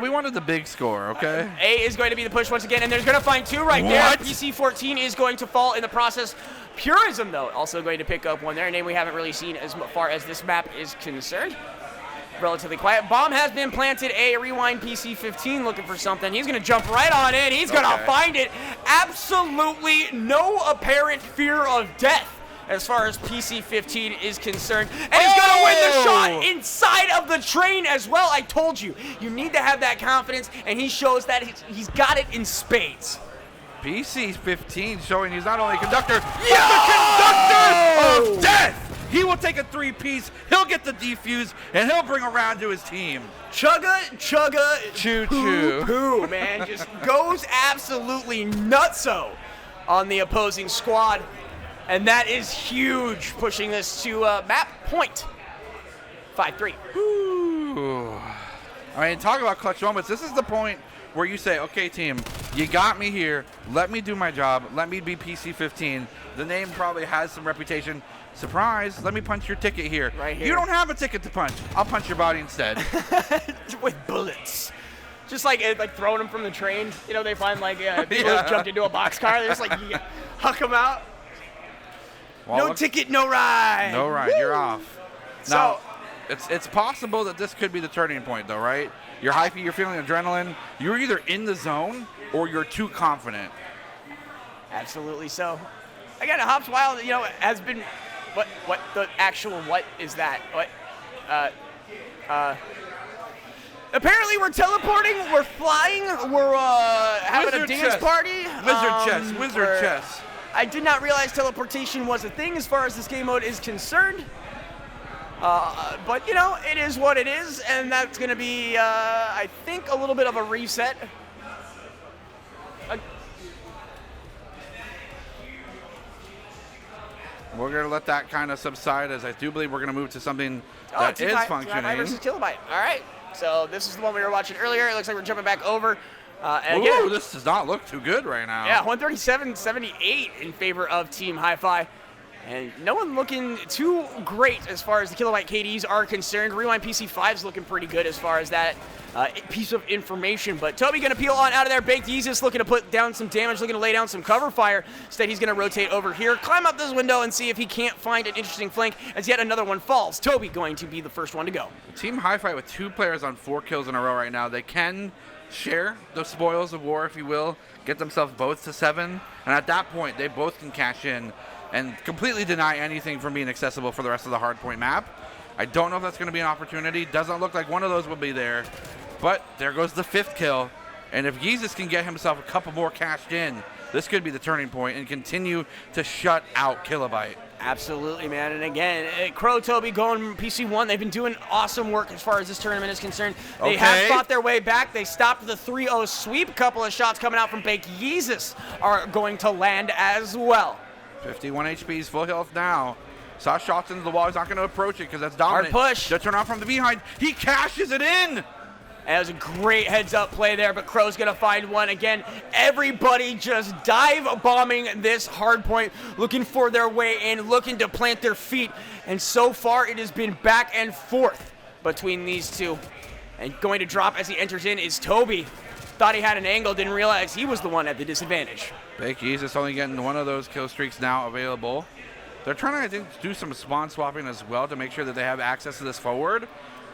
We wanted the big score, okay? A is going to be the push once again, and there's going to find 2 right there. PC-14 is going to fall in the process. Purism, though, also going to pick up one there, a name we haven't really seen as far as this map is concerned. Relatively quiet. Bomb has been planted. A Rewind PC-15 looking for something. He's going to jump right on in. He's going to find it. Absolutely no apparent fear of death as far as PC-15 is concerned. And he's going to win the shot inside of the train as well. I told you, you need to have that confidence, and he shows that he's got it in spades. PC-15 showing he's not only a conductor, but the conductor of death. He will take a 3-piece, he'll get the defuse, and he'll bring around to his team. Chugga, choo-choo. Poo, man. Just goes absolutely nutso on the opposing squad. And that is huge, pushing this to map point. 5-3. I mean, talk about clutch moments. This is the point where you say, okay, team, you got me here. Let me do my job. Let me be PC-15. The name probably has some reputation. Surprise, let me punch your ticket here. Right here. You don't have a ticket to punch. I'll punch your body instead. With bullets. Just like throwing them from the train. You know, they find like people who jumped into a boxcar. They're just like huck them out. Well, No ticket, no ride. No ride. Woo! You're off. Now, it's possible that this could be the turning point, though, right? You're hypey. You're feeling adrenaline. You're either in the zone or you're too confident. Absolutely. So, again, Hops Wild, has been what is that? What? Apparently we're teleporting, we're flying, we're having a dance party. Wizard chess. I did not realize teleportation was a thing as far as this game mode is concerned. But, it is what it is, and that's going to be, I think, a little bit of a reset. We're going to let that kind of subside, as I do believe we're going to move to something that is functioning. Versus Kilobyte. All right. So this is the one we were watching earlier. It looks like we're jumping back over. And Ooh, this does not look too good right now. Yeah, 137-78 in favor of Team Hi-Fi. And no one looking too great as far as the Kilobyte KDs are concerned. Rewind PC5's looking pretty good as far as that piece of information. But Toby going to peel on out of there. Baked Yeezus looking to put down some damage, looking to lay down some cover fire. Instead, he's going to rotate over here, climb up this window, and see if he can't find an interesting flank as yet another one falls. Toby going to be the first one to go. Team Hi-Fi with 2 players on 4 kills in a row right now. They can share the spoils of war, if you will, get themselves both to 7. And at that point, they both can cash in and completely deny anything from being accessible for the rest of the hardpoint map. I don't know if that's going to be an opportunity. Doesn't look like one of those will be there. But there goes the 5th kill. And if Yeezus can get himself a couple more cashed in, this could be the turning point and continue to shut out Kilobyte. Absolutely, man. And again, Crow, Toby going PC1. They've been doing awesome work as far as this tournament is concerned. They have fought their way back. They stopped the 3-0 sweep. A couple of shots coming out from Baked Yeezus are going to land as well. 51 HP, he's full health now. Saw shots into the wall. He's not going to approach it because that's dominant. Hard push. They'll turn off from the behind. He cashes it in. That was a great heads-up play there, but Crow's going to find one. Again, everybody just dive-bombing this hard point, looking for their way in, looking to plant their feet. And so far, it has been back and forth between these two. And going to drop as he enters in is Toby. Thought he had an angle, didn't realize he was the one at the disadvantage. Baked Yeezus only getting one of those kill streaks now available. They're trying to, I think, do some spawn swapping as well to make sure that they have access to this forward.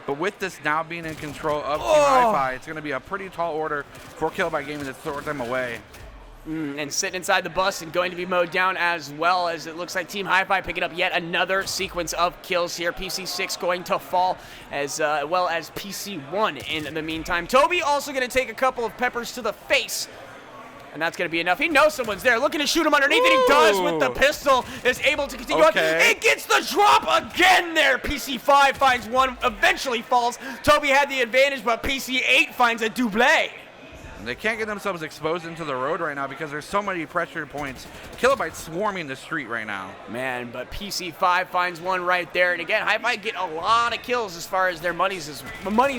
But with this now being in control of Team Hi-Fi, it's going to be a pretty tall order for Kilobyte Gaming to throw them away. And sitting inside the bus and going to be mowed down as well, as it looks like Team Hi-Fi picking up yet another sequence of kills here. PC6 going to fall as well as PC1 in the meantime. Toby also going to take a couple of peppers to the face. And that's going to be enough. He knows someone's there, looking to shoot him underneath, and he does with the pistol. Is able to continue on. It gets the drop again there. PC5 finds one, eventually falls. Toby had the advantage, but PC8 finds a double. They can't get themselves exposed into the road right now because there's so many pressure points. Kilobyte swarming the street right now. Man, but PC5 finds one right there. And again, Hi-Fi get a lot of kills as far as their money's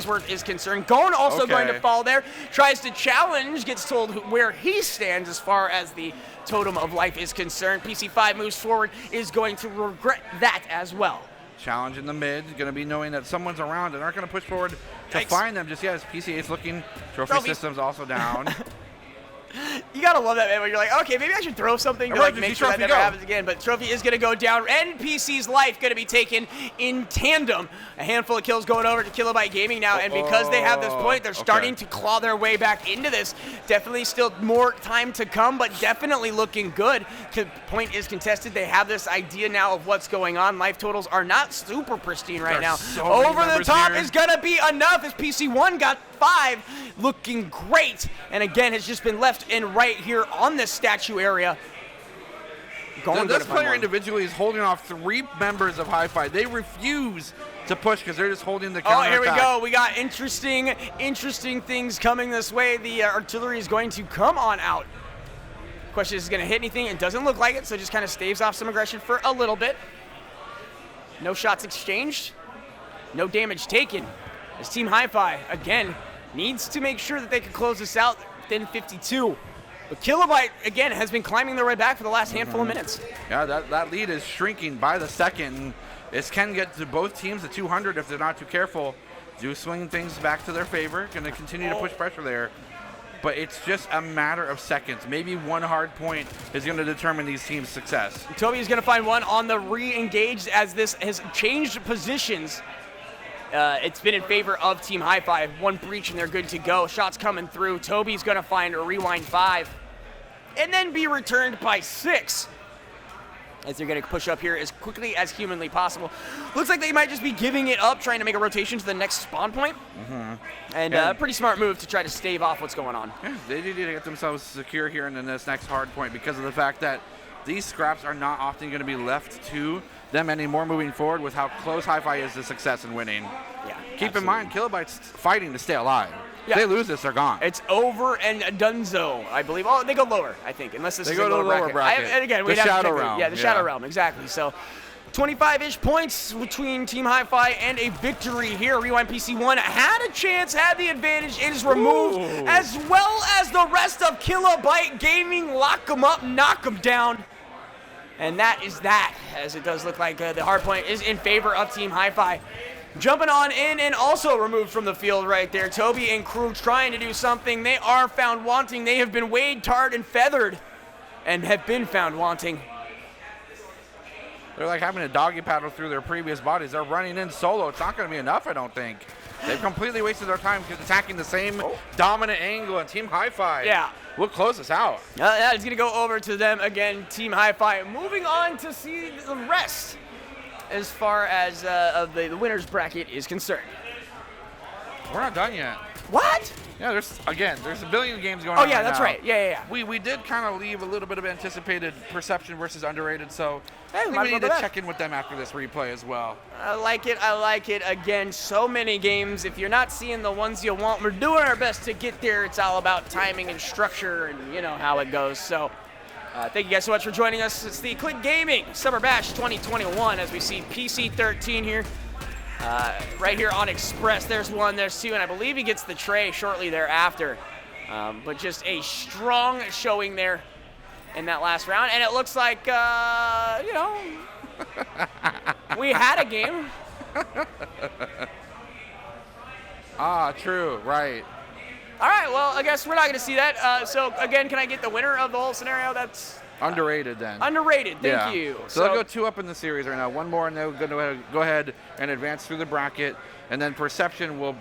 worth is concerned. Gon also going to fall there. Tries to challenge, gets told where he stands as far as the totem of life is concerned. PC5 moves forward, is going to regret that as well. Challenge in the mid, going to be knowing that someone's around and aren't going to push forward to find them just yet. As PC8's looking, trophy system's also down. You gotta love that, man, when you're like, okay, maybe I should throw something to like make sure that never happens again. But Trophy is gonna go down, and PC's life gonna be taken in tandem. A handful of kills going over to Kilobyte Gaming now, and because they have this point, they're starting to claw their way back into this. Definitely still more time to come, but definitely looking good. Point is contested. They have this idea now of what's going on. Life totals are not super pristine right now. Over the top is gonna be enough as PC1 got 5, looking great, and again has just been left in right here on this statue area. This player individually is holding off 3 members of Hi-Fi. They refuse to push because they're just holding the counter. Oh, here we go. We got interesting things coming this way. The artillery is going to come on out. Question is, going to hit anything? It doesn't look like it, so just kind of staves off some aggression for a little bit. No shots exchanged. No damage taken. As Team Hi-Fi, again, needs to make sure that they can close this out within 52. But Kilobyte, again, has been climbing their way back for the last handful of minutes. Yeah, that lead is shrinking by the second. This can get to both teams at 200 if they're not too careful. do swing things back to their favor. Going to continue to push pressure there. But it's just a matter of seconds. Maybe one hard point is going to determine these teams' success. Toby is going to find one on the re-engaged as this has changed positions. It's been in favor of Team High Five. One breach and they're good to go. Shots coming through. Toby's going to find a rewind 5 and then be returned by 6. As they're going to push up here as quickly as humanly possible. Looks like they might just be giving it up, trying to make a rotation to the next spawn point. And pretty smart move to try to stave off what's going on. Yeah, they need to get themselves secure here in this next hard point because of the fact that these scraps are not often going to be left to them anymore moving forward with how close Hi-Fi is to success in winning. Yeah, Keep in mind, Kilobyte's fighting to stay alive. Yeah. If they lose this, they're gone. It's over and donezo, I believe. Oh, they go lower, I think, unless this is a lower bracket. And again, we'd have to check realm. Yeah, the Shadow Realm, exactly. So 25-ish points between Team Hi-Fi and a victory here. Rewind PC1 had a chance, had the advantage. It is removed, as well as the rest of Kilobyte Gaming. Lock them up, knock them down. And that is that, as it does look like the hard point is in favor of Team Hi-Fi. Jumping on in and also removed from the field right there. Toby and crew trying to do something. They are found wanting. They have been weighed, tarred, and feathered and have been found wanting. They're like having a doggy paddle through their previous bodies. They're running in solo. It's not going to be enough, I don't think. They've completely wasted their time attacking the same dominant angle, and Team Hi-Fi will close us out. That is going to go over to them again, Team Hi-Fi. Moving on to see the rest as far as of the winner's bracket is concerned. We're not done yet. What? Yeah, there's a billion games going on. Oh, yeah, right that's now. right. Yeah. We did kind of leave a little bit of anticipated perception versus underrated, so I think might we as well need do to that. check in with them after this replay as well. I like it. Again, so many games. If you're not seeing the ones you want, we're doing our best to get there. It's all about timing and structure and you know how it goes. So thank you guys so much for joining us. It's the Click Gaming Summer Bash 2021 as we see PC13 here. Right here on Express, there's one, there's two, and I believe he gets the tray shortly thereafter. But just a strong showing there in that last round, and it looks like, we had a game. True, right. All right, well, I guess we're not going to see that. So, again, can I get the winner of the whole scenario? That's Underrated then. underrated, thank you. So they'll go 2 up in the series right now. One more, and they're going to go ahead and advance through the bracket. And then Perception will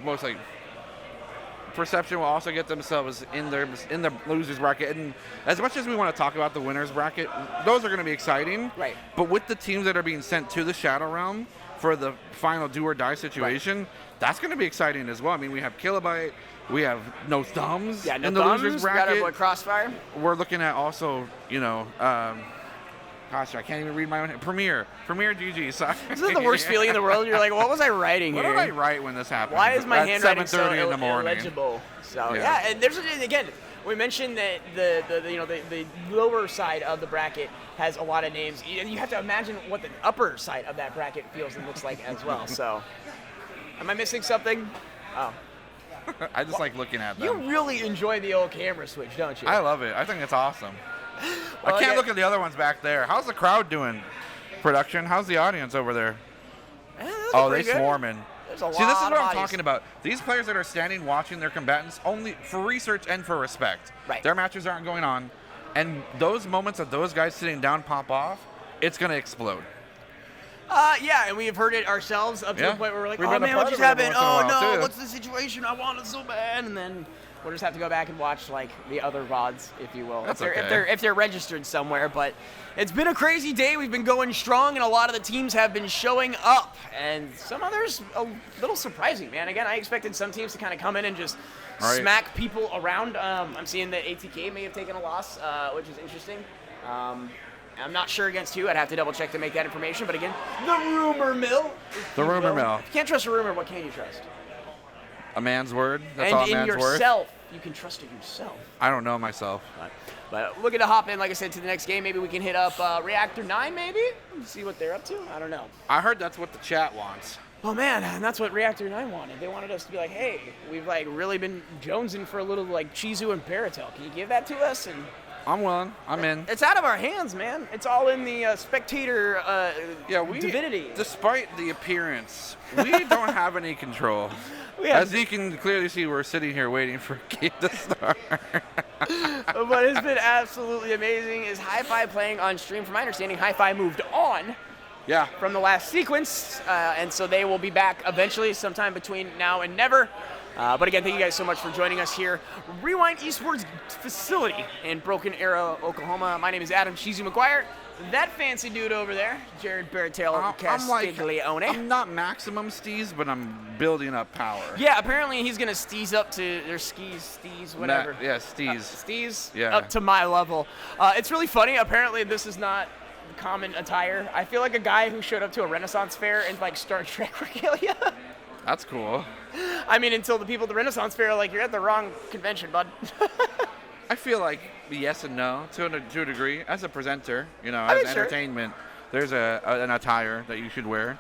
also get themselves in the losers bracket. And as much as we want to talk about the winners bracket, those are going to be exciting. Right. But with the teams that are being sent to the Shadow Realm for the final do or die situation, that's going to be exciting as well. I mean, we have Kilobyte, we have No Thumbs Yeah, no in the thumbs, losers got our bracket. boy Crossfire. We're looking at also, gosh, I can't even read my own. Premier GG. Sorry. Isn't that the worst feeling in the world? You're like, what was I writing What here? did I write when this happened? Why is my At handwriting so 7:30 in the morning. illegible? So yeah, and there's again, we mentioned that the lower side of the bracket has a lot of names. You have to imagine what the upper side of that bracket feels and looks like as well. So, am I missing something? Oh, I just like looking at them. you really enjoy the old camera switch, don't you? I love it. I think it's awesome. Well, I can't okay. look at the other ones back there. How's the crowd doing? Production? How's the audience over there? Oh, they pretty good. swarming. There's a See, this is lot what of I'm bodies. talking about. These players that are standing watching their combatants only for research and for respect. Right. Their matches aren't going on. And those moments that those guys sitting down pop off, it's going to explode. Yeah, and we've heard it ourselves up to Yeah. the point where we're like, We've oh been a man, part what just of it every happened? once in a Oh while, no, too. what's the situation? I want it so bad, and then we'll just have to go back and watch like the other VODs, if you will, That's if they're registered somewhere. But it's been a crazy day. We've been going strong, and a lot of the teams have been showing up, and some others a little surprising, man. Again, I expected some teams to kind of come in and just smack people around. I'm seeing that ATK may have taken a loss, which is interesting. I'm not sure against who. I'd have to double check to make that information. But again, the rumor mill. The rumor mill. If you can't trust a rumor, what can you trust? A man's word. That's And all a in man's yourself, worth. you can trust it yourself. I don't know myself. But looking to hop in, like I said, to the next game. Maybe we can hit up Reactor 9, maybe? See what they're up to? I don't know. I heard that's what the chat wants. Oh, man, and that's what Reactor 9 wanted. They wanted us to be like, hey, we've, like, really been jonesing for a little, like, Chizu and Paratel. Can you give that to us? And I'm willing. I'm in. it's out of our hands, man. It's all in the spectator divinity. Despite the appearance, we don't have any control. As you can clearly see, we're sitting here waiting for a game to start. But it's been absolutely amazing. Is Hi-Fi playing on stream? From my understanding, Hi-Fi moved on. Yeah. From the last sequence, and so they will be back eventually, sometime between now and never. But again, thank you guys so much for joining us here. Rewind Esports facility in Broken Arrow, Oklahoma. My name is Adam Cheesy McGuire. That fancy dude over there, Jared Barratello Castiglione. I'm not maximum steez, but I'm building up power. Yeah, apparently he's gonna steez up to their steez, whatever. Yeah, steez. Steez, Yeah. up to my level. It's really funny. Apparently, this is not common attire. I feel like a guy who showed up to a Renaissance fair in like Star Trek regalia. That's cool. I mean, until the people at the Renaissance fair are like, you're at the wrong convention, bud. I feel like yes and no to a degree. As a presenter, as sure. entertainment, there's an attire that you should wear.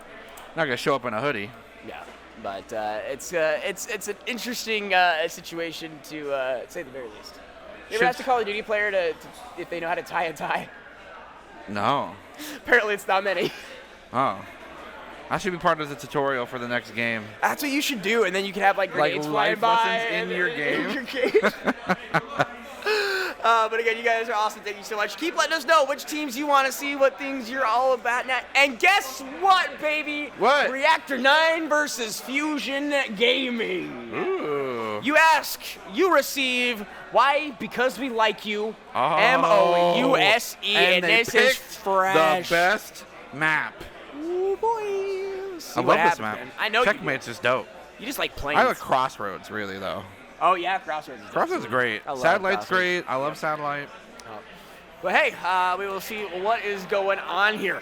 Not gonna show up in a hoodie. Yeah, but it's an interesting situation to say the very least. You ever ask a Call of Duty player to if they know how to tie a tie? No. Apparently, it's not many. Oh. I should be part of the tutorial for the next game. That's what you should do, and then you can have like grenades flying life by lessons in your game. In your game. But again, you guys are awesome. Thank you so much. Keep letting us know which teams you want to see, what things you're all about now. And guess what, baby? What? Reactor 9 versus Fusion Gaming. Ooh. You ask, you receive. Why? Because we like you. Oh. MOUSE, and they this is picked fresh. the best map. Ooh, boy. I love this map. I know Checkmate's just dope. you just like playing. I like Crossroads, really, though. Oh, yeah, Crossroads. Crossroads is great. I love Satellite's Crossroads. great. I love Satellite. But hey, we will see what is going on here.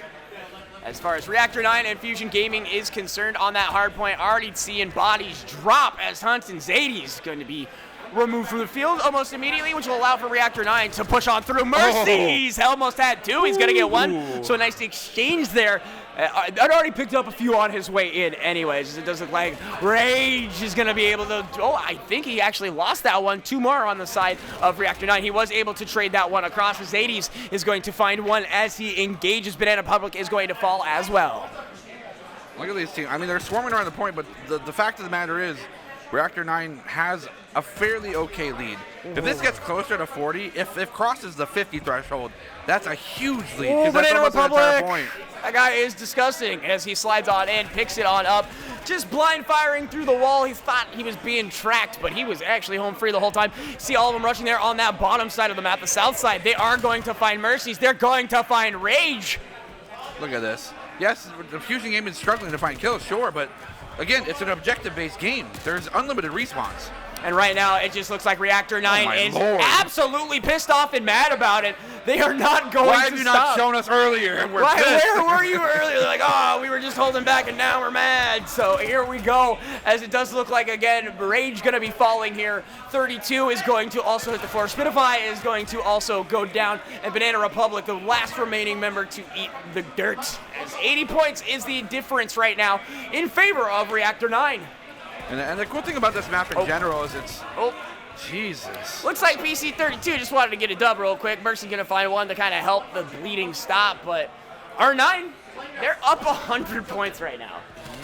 As far as Reactor 9 and Fusion Gaming is concerned on that hard point, already seeing bodies drop as Hunt and Zadie is going to be removed from the field almost immediately, which will allow for Reactor 9 to push on through. Mercies almost had two. He's going to get one. So a nice exchange there. I'd already picked up a few on his way in anyways. It does look like Rage is going to be able to... Oh, I think he actually lost that one. Two more on the side of Reactor 9. He was able to trade that one across. Zades is going to find one as he engages. Banana Republic is going to fall as well. Look at these teams. I mean, they're swarming around the point, but the fact of the matter is, Reactor 9 has a fairly okay lead. If this gets closer to 40, if it crosses the 50 threshold, that's a huge lead. Oh, That's Banana almost an entire Republic! point. That guy is disgusting as he slides on in, picks it on up, just blind firing through the wall. He thought he was being tracked, but he was actually home free the whole time. See all of them rushing there on that bottom side of the map, the south side. They are going to find Mercies. They're going to find Rage. Look at this. Yes, the Fusion game is struggling to find kills, sure, but again, it's an objective-based game. There's unlimited respawns. And right now, it just looks like Reactor 9 is Lord. absolutely pissed off and mad about it. They are not going Why to have you stop. not shown us earlier? We're Right, pissed. where were you earlier? They're like, oh, we were just holding back and now we're mad. So here we go, as it does look like, again, Rage going to be falling here. 32 is going to also hit the floor. Spinify is going to also go down. And Banana Republic, the last remaining member to eat the dirt. As 80 points is the difference right now in favor of Reactor 9. And the cool thing about this map in general is it's... Oh. Jesus. Looks like PC32 just wanted to get a dub real quick. Mercy going to find one to kind of help the bleeding stop, but R9, they're up 100 points right now.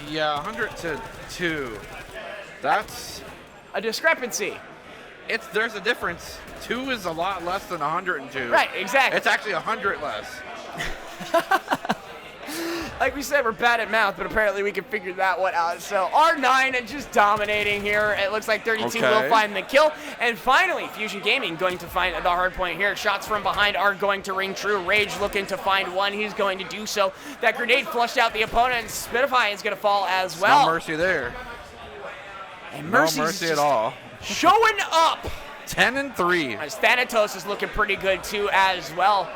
Yeah, 100 to 2. That's... A discrepancy. There's a difference. 2 is a lot less than 102. Right, exactly. It's actually 100 less. Like we said, we're bad at math, but apparently we can figure that one out. So R9 is just dominating here. It looks like 32 will find the kill. And finally, Fusion Gaming going to find the hard point here. Shots from behind are going to ring true. Rage looking to find one. He's going to do so. That grenade flushed out the opponent, and Spinify is going to fall as well. No mercy there. And No Mercy's mercy at all. showing up. 10 and 3. As Thanatos is looking pretty good too as well.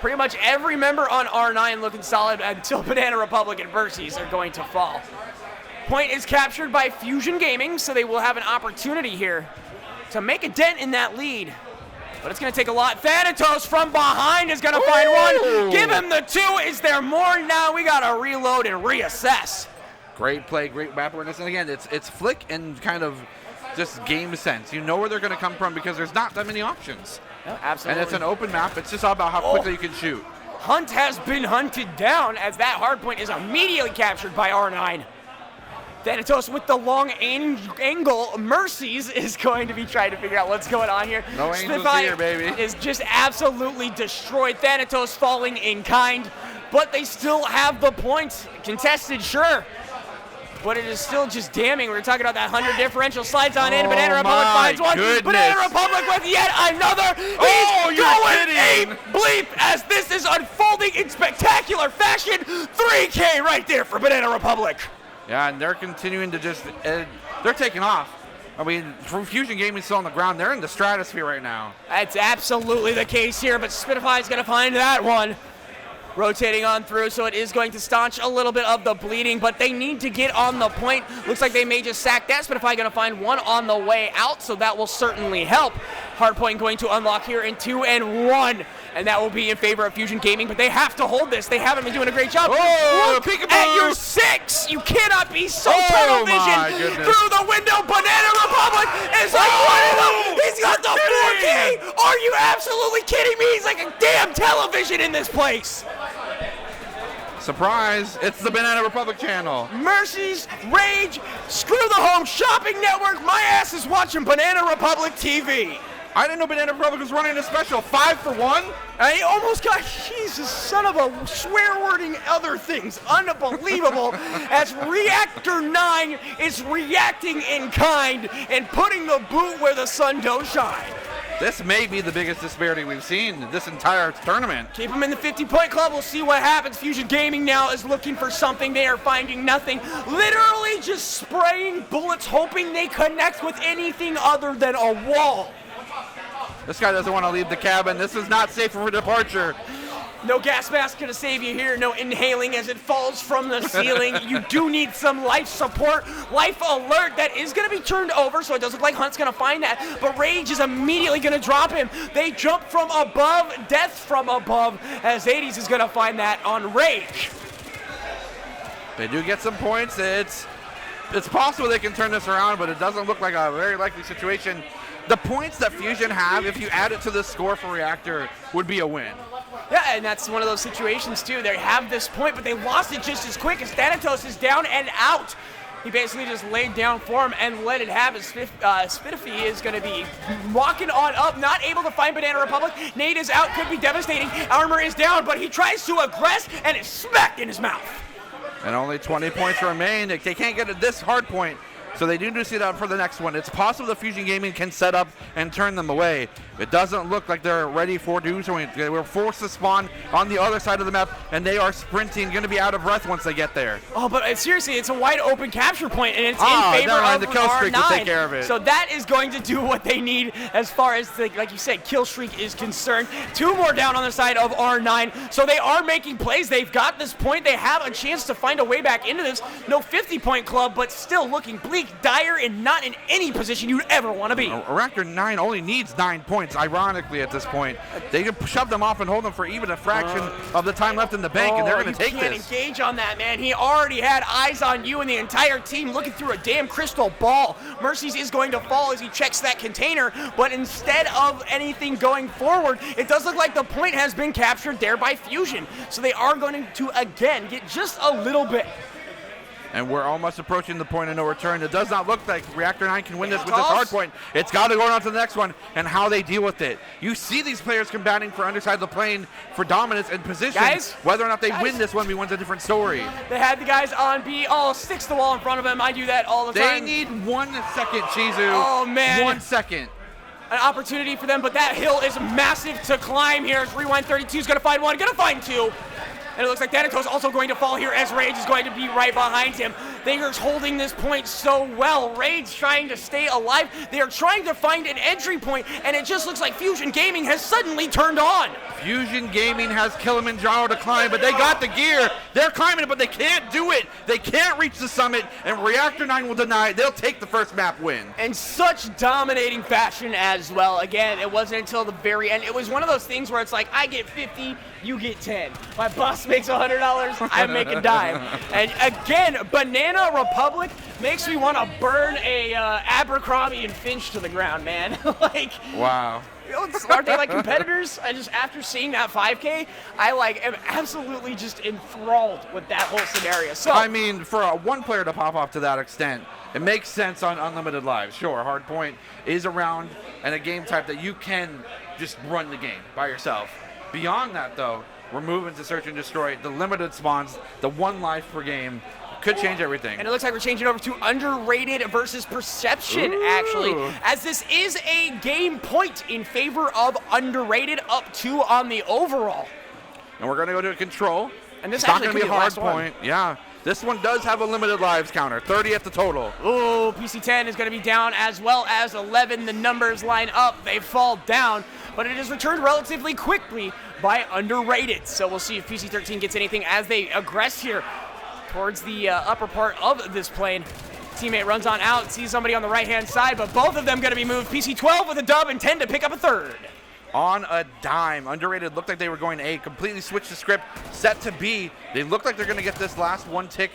Pretty much every member on R9 looking solid until Banana Republic and Mercies are going to fall. Point is captured by Fusion Gaming, so they will have an opportunity here to make a dent in that lead. But it's going to take a lot. Thanatos from behind is going to find one. Give him the 2. Is there more? Now we got to reload and reassess. Great play, great map awareness. And again, it's flick and kind of just game sense. You know where they're going to come from because there's not that many options. No, absolutely. And it's an open map. It's just all about how quickly you can shoot. Hunt has been hunted down as that hard point is immediately captured by R9. Thanatos with the long angle. Mercies is going to be trying to figure out what's going on here. No angels Spitfire here, baby. is just absolutely destroyed. Thanatos falling in kind, but they still have the points. Contested, sure. But it is still just damning. We were talking about that 100 differential, slides on in. Banana Republic finds one. Goodness. Banana Republic with yet another. Oh, He's you're going kidding. a bleep as this is unfolding in spectacular fashion. 3K right there for Banana Republic. Yeah, and they're continuing to just, they're taking off. I mean, Fusion Gaming still on the ground. They're in the stratosphere right now. That's absolutely the case here, but Spitfire going to find that one. Rotating on through, so it is going to staunch a little bit of the bleeding, but they need to get on the point. Looks like they may just sack that. Spitfire going to find one on the way out, so that will certainly help. Hardpoint going to unlock here in 2 and 1, and that will be in favor of Fusion Gaming, but they have to hold this. They haven't been doing a great job. Oh, Look at your 6! You cannot be so tunnel vision through the window. Banana Republic is like one of them. He's got the 4K! Are you absolutely kidding me? He's like a damn television in this place. Surprise, it's the Banana Republic channel. Mercies, Rage, screw the Home Shopping Network. My ass is watching Banana Republic TV. I didn't know Banana Republic was running a special 5 for 1. And he almost got, Jesus, son of a swear wording other things. Unbelievable. As Reactor 9 is reacting in kind and putting the boot where the sun don't shine. This may be the biggest disparity we've seen this entire tournament. Keep them in the 50-point club. We'll see what happens. Fusion Gaming now is looking for something. They are finding nothing. Literally just spraying bullets, hoping they connect with anything other than a wall. This guy doesn't want to leave the cabin. This is not safe for departure. No gas mask gonna save you here. No inhaling as it falls from the ceiling. You do need some life support. Life alert that is gonna be turned over, so it does look like Hunt's gonna find that. But Rage is immediately gonna drop him. They jump from above, death from above, as 80s is gonna find that on Rage. They do get some points. It's possible they can turn this around, but it doesn't look like a very likely situation. The points that Fusion have, if you add it to the score for Reactor, would be a win. Yeah, and that's one of those situations too. They have this point, but they lost it just as quick as Thanatos is down and out. He basically just laid down for him and let it happen. Spitfire is going to be walking on up, not able to find Banana Republic. Nade is out, could be devastating. Armor is down, but he tries to aggress, and it's smacked in his mouth. And only 20 points remain. They can't get this hard point, so they do see that for the next one. It's possible that Fusion Gaming can set up and turn them away. It doesn't look like they're ready for doing so. They were forced to spawn on the other side of the map, and they are sprinting, going to be out of breath once they get there. Oh, but seriously, it's a wide open capture point, and it's in favor of the kill streak R9. will take care of it. So that is going to do what they need as far as, like you said, kill streak is concerned. 2 more down on the side of R9, so they are making plays. They've got this point. They have a chance to find a way back into this. No 50-point club, but still looking bleak, dire, and not in any position you'd ever want to be. Reactor 9 only needs 9 points, ironically, at this point. They can shove them off and hold them for even a fraction of the time left in the bank, and they're going to take this. You can't engage on that, man. He already had eyes on you and the entire team looking through a damn crystal ball. Mercies is going to fall as he checks that container, but instead of anything going forward, it does look like the point has been captured there by Fusion. So they are going to, again, get just a little bit. And we're almost approaching the point of no return. It does not look like Reactor 9 can win this with this hard point. It's got to go on to the next one, and how they deal with it. You see these players combating for underside of the plane for dominance and position. Whether or not they win this one becomes a different story. They had the guys on B. Oh, sticks the wall in front of him. I do that all the time. They need 1 second, Chizu. Oh, man. 1 second. An opportunity for them, but that hill is massive to climb here. As Rewind 32 is going to find 1, going to find 2. And it looks like Thanatos also going to fall here as Rage is going to be right behind him. They are holding this point so well. Rage trying to stay alive. They are trying to find an entry point, and it just looks like Fusion Gaming has suddenly turned on. Fusion Gaming has Kilimanjaro to climb, but they got the gear. They're climbing it, but they can't do it. They can't reach the summit, and Reactor 9 will deny it. They'll take the first map win. And such dominating fashion as well. Again, it wasn't until the very end. It was one of those things where it's like, I get 50, you get 10. My boss makes $100, I make a dime. And again, Banana Banana Republic makes me want to burn a Abercrombie and Finch to the ground, man. Like, wow. Aren't they like competitors? After seeing that 5K, I like am absolutely just enthralled with that whole scenario. So I mean, for one player to pop off to that extent, it makes sense on Unlimited Lives. Sure, Hardpoint is around and a game type that you can just run the game by yourself. Beyond that, though, we're moving to Search and Destroy. The limited spawns, the 1 life per game, could change everything. And it looks like we're changing over to Underrated versus Perception, actually, as this is a game point in favor of Underrated, up 2 on the overall. And we're going to go to Control. And this it's not actually going to could be the a last hard point. Yeah. This one does have a limited lives counter, 30 at the total. Ooh, PC10 is going to be down, as well as 11. The numbers line up. They fall down, but it is returned relatively quickly by Underrated. So we'll see if PC13 gets anything as they aggress here towards the upper part of this plane. Teammate runs on out, sees somebody on the right-hand side, but both of them going to be moved. PC12 with a dub and 10 to pick up a third. On a dime. Underrated looked like they were going to A, completely switched the script, set to B. They look like they're going to get this last 1 tick.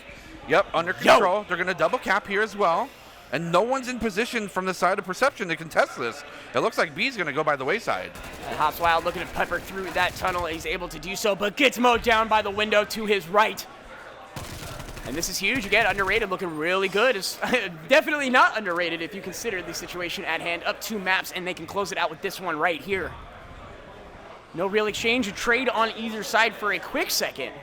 Yep, under control. They're going to double cap here as well. And no one's in position from the side of Perception to contest this. It looks like B's going to go by the wayside. And Hops Wild looking to pepper through that tunnel. He's able to do so, but gets mowed down by the window to his right. And this is huge. Again, Underrated looking really good. It's definitely not underrated if you consider the situation at hand. Up 2 maps, and they can close it out with this one right here. No real exchange or trade on either side for a quick second.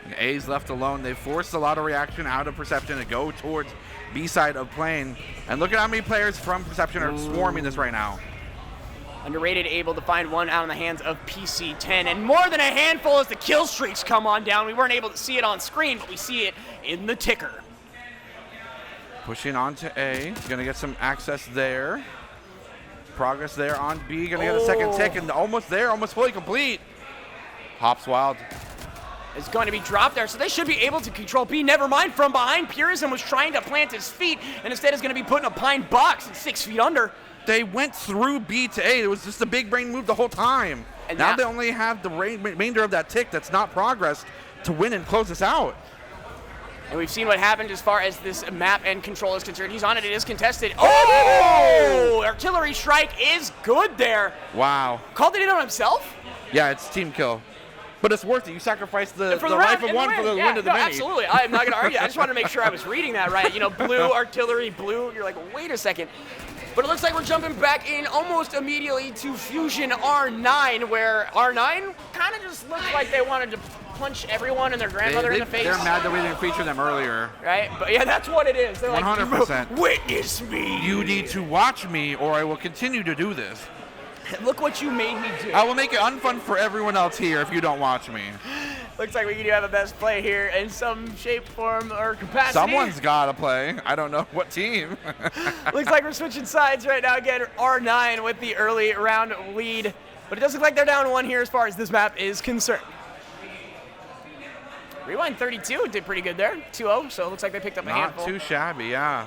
And A's left alone. They forced a lot of reaction out of Perception to go towards B side of plane. And look at how many players from Perception are swarming this right now. Underrated able to find one out in the hands of PC10. And more than a handful as the kill streaks come on down. We weren't able to see it on screen, but we see it in the ticker. Pushing on to A. Going to get some access there. Progress there on B. Going to get a second tick, and almost there, almost fully complete. Hops Wild. Is going to be dropped there, so they should be able to control B. Never mind, from behind, Purism was trying to plant his feet, and instead is going to be put in a pine box at 6 feet under. They went through B to A. It was just a big brain move the whole time. And now they only have the remainder of that tick that's not progressed to win and close this out. And we've seen what happened as far as this map and control is concerned. He's on it. It is contested. Oh! Artillery strike is good there. Wow. Called it in on himself? Yeah, it's team kill. But it's worth it. You sacrifice the life of one for the win of the many. Absolutely. I'm not going to argue. I just wanted to make sure I was reading that right. You know, blue, artillery, blue. You're like, wait a second. But it looks like we're jumping back in almost immediately to Fusion R9, where R9 kind of just looked like they wanted to punch everyone and their grandmother in the face. They're mad that we didn't feature them earlier. Right? But yeah, that's what it is. They're 100%. Like, witness me. You need to watch me or I will continue to do this. Look what you made me do. I will make it unfun for everyone else here if you don't watch me. Looks like we do have a best play here in some shape, form, or capacity. Someone's got to play. I don't know what team. Looks like we're switching sides right now. Again, R9 with the early round lead. But it does look like they're down 1 here as far as this map is concerned. Rewind 32 did pretty good there. 2-0, so it looks like they picked up a handful. Not too shabby, yeah.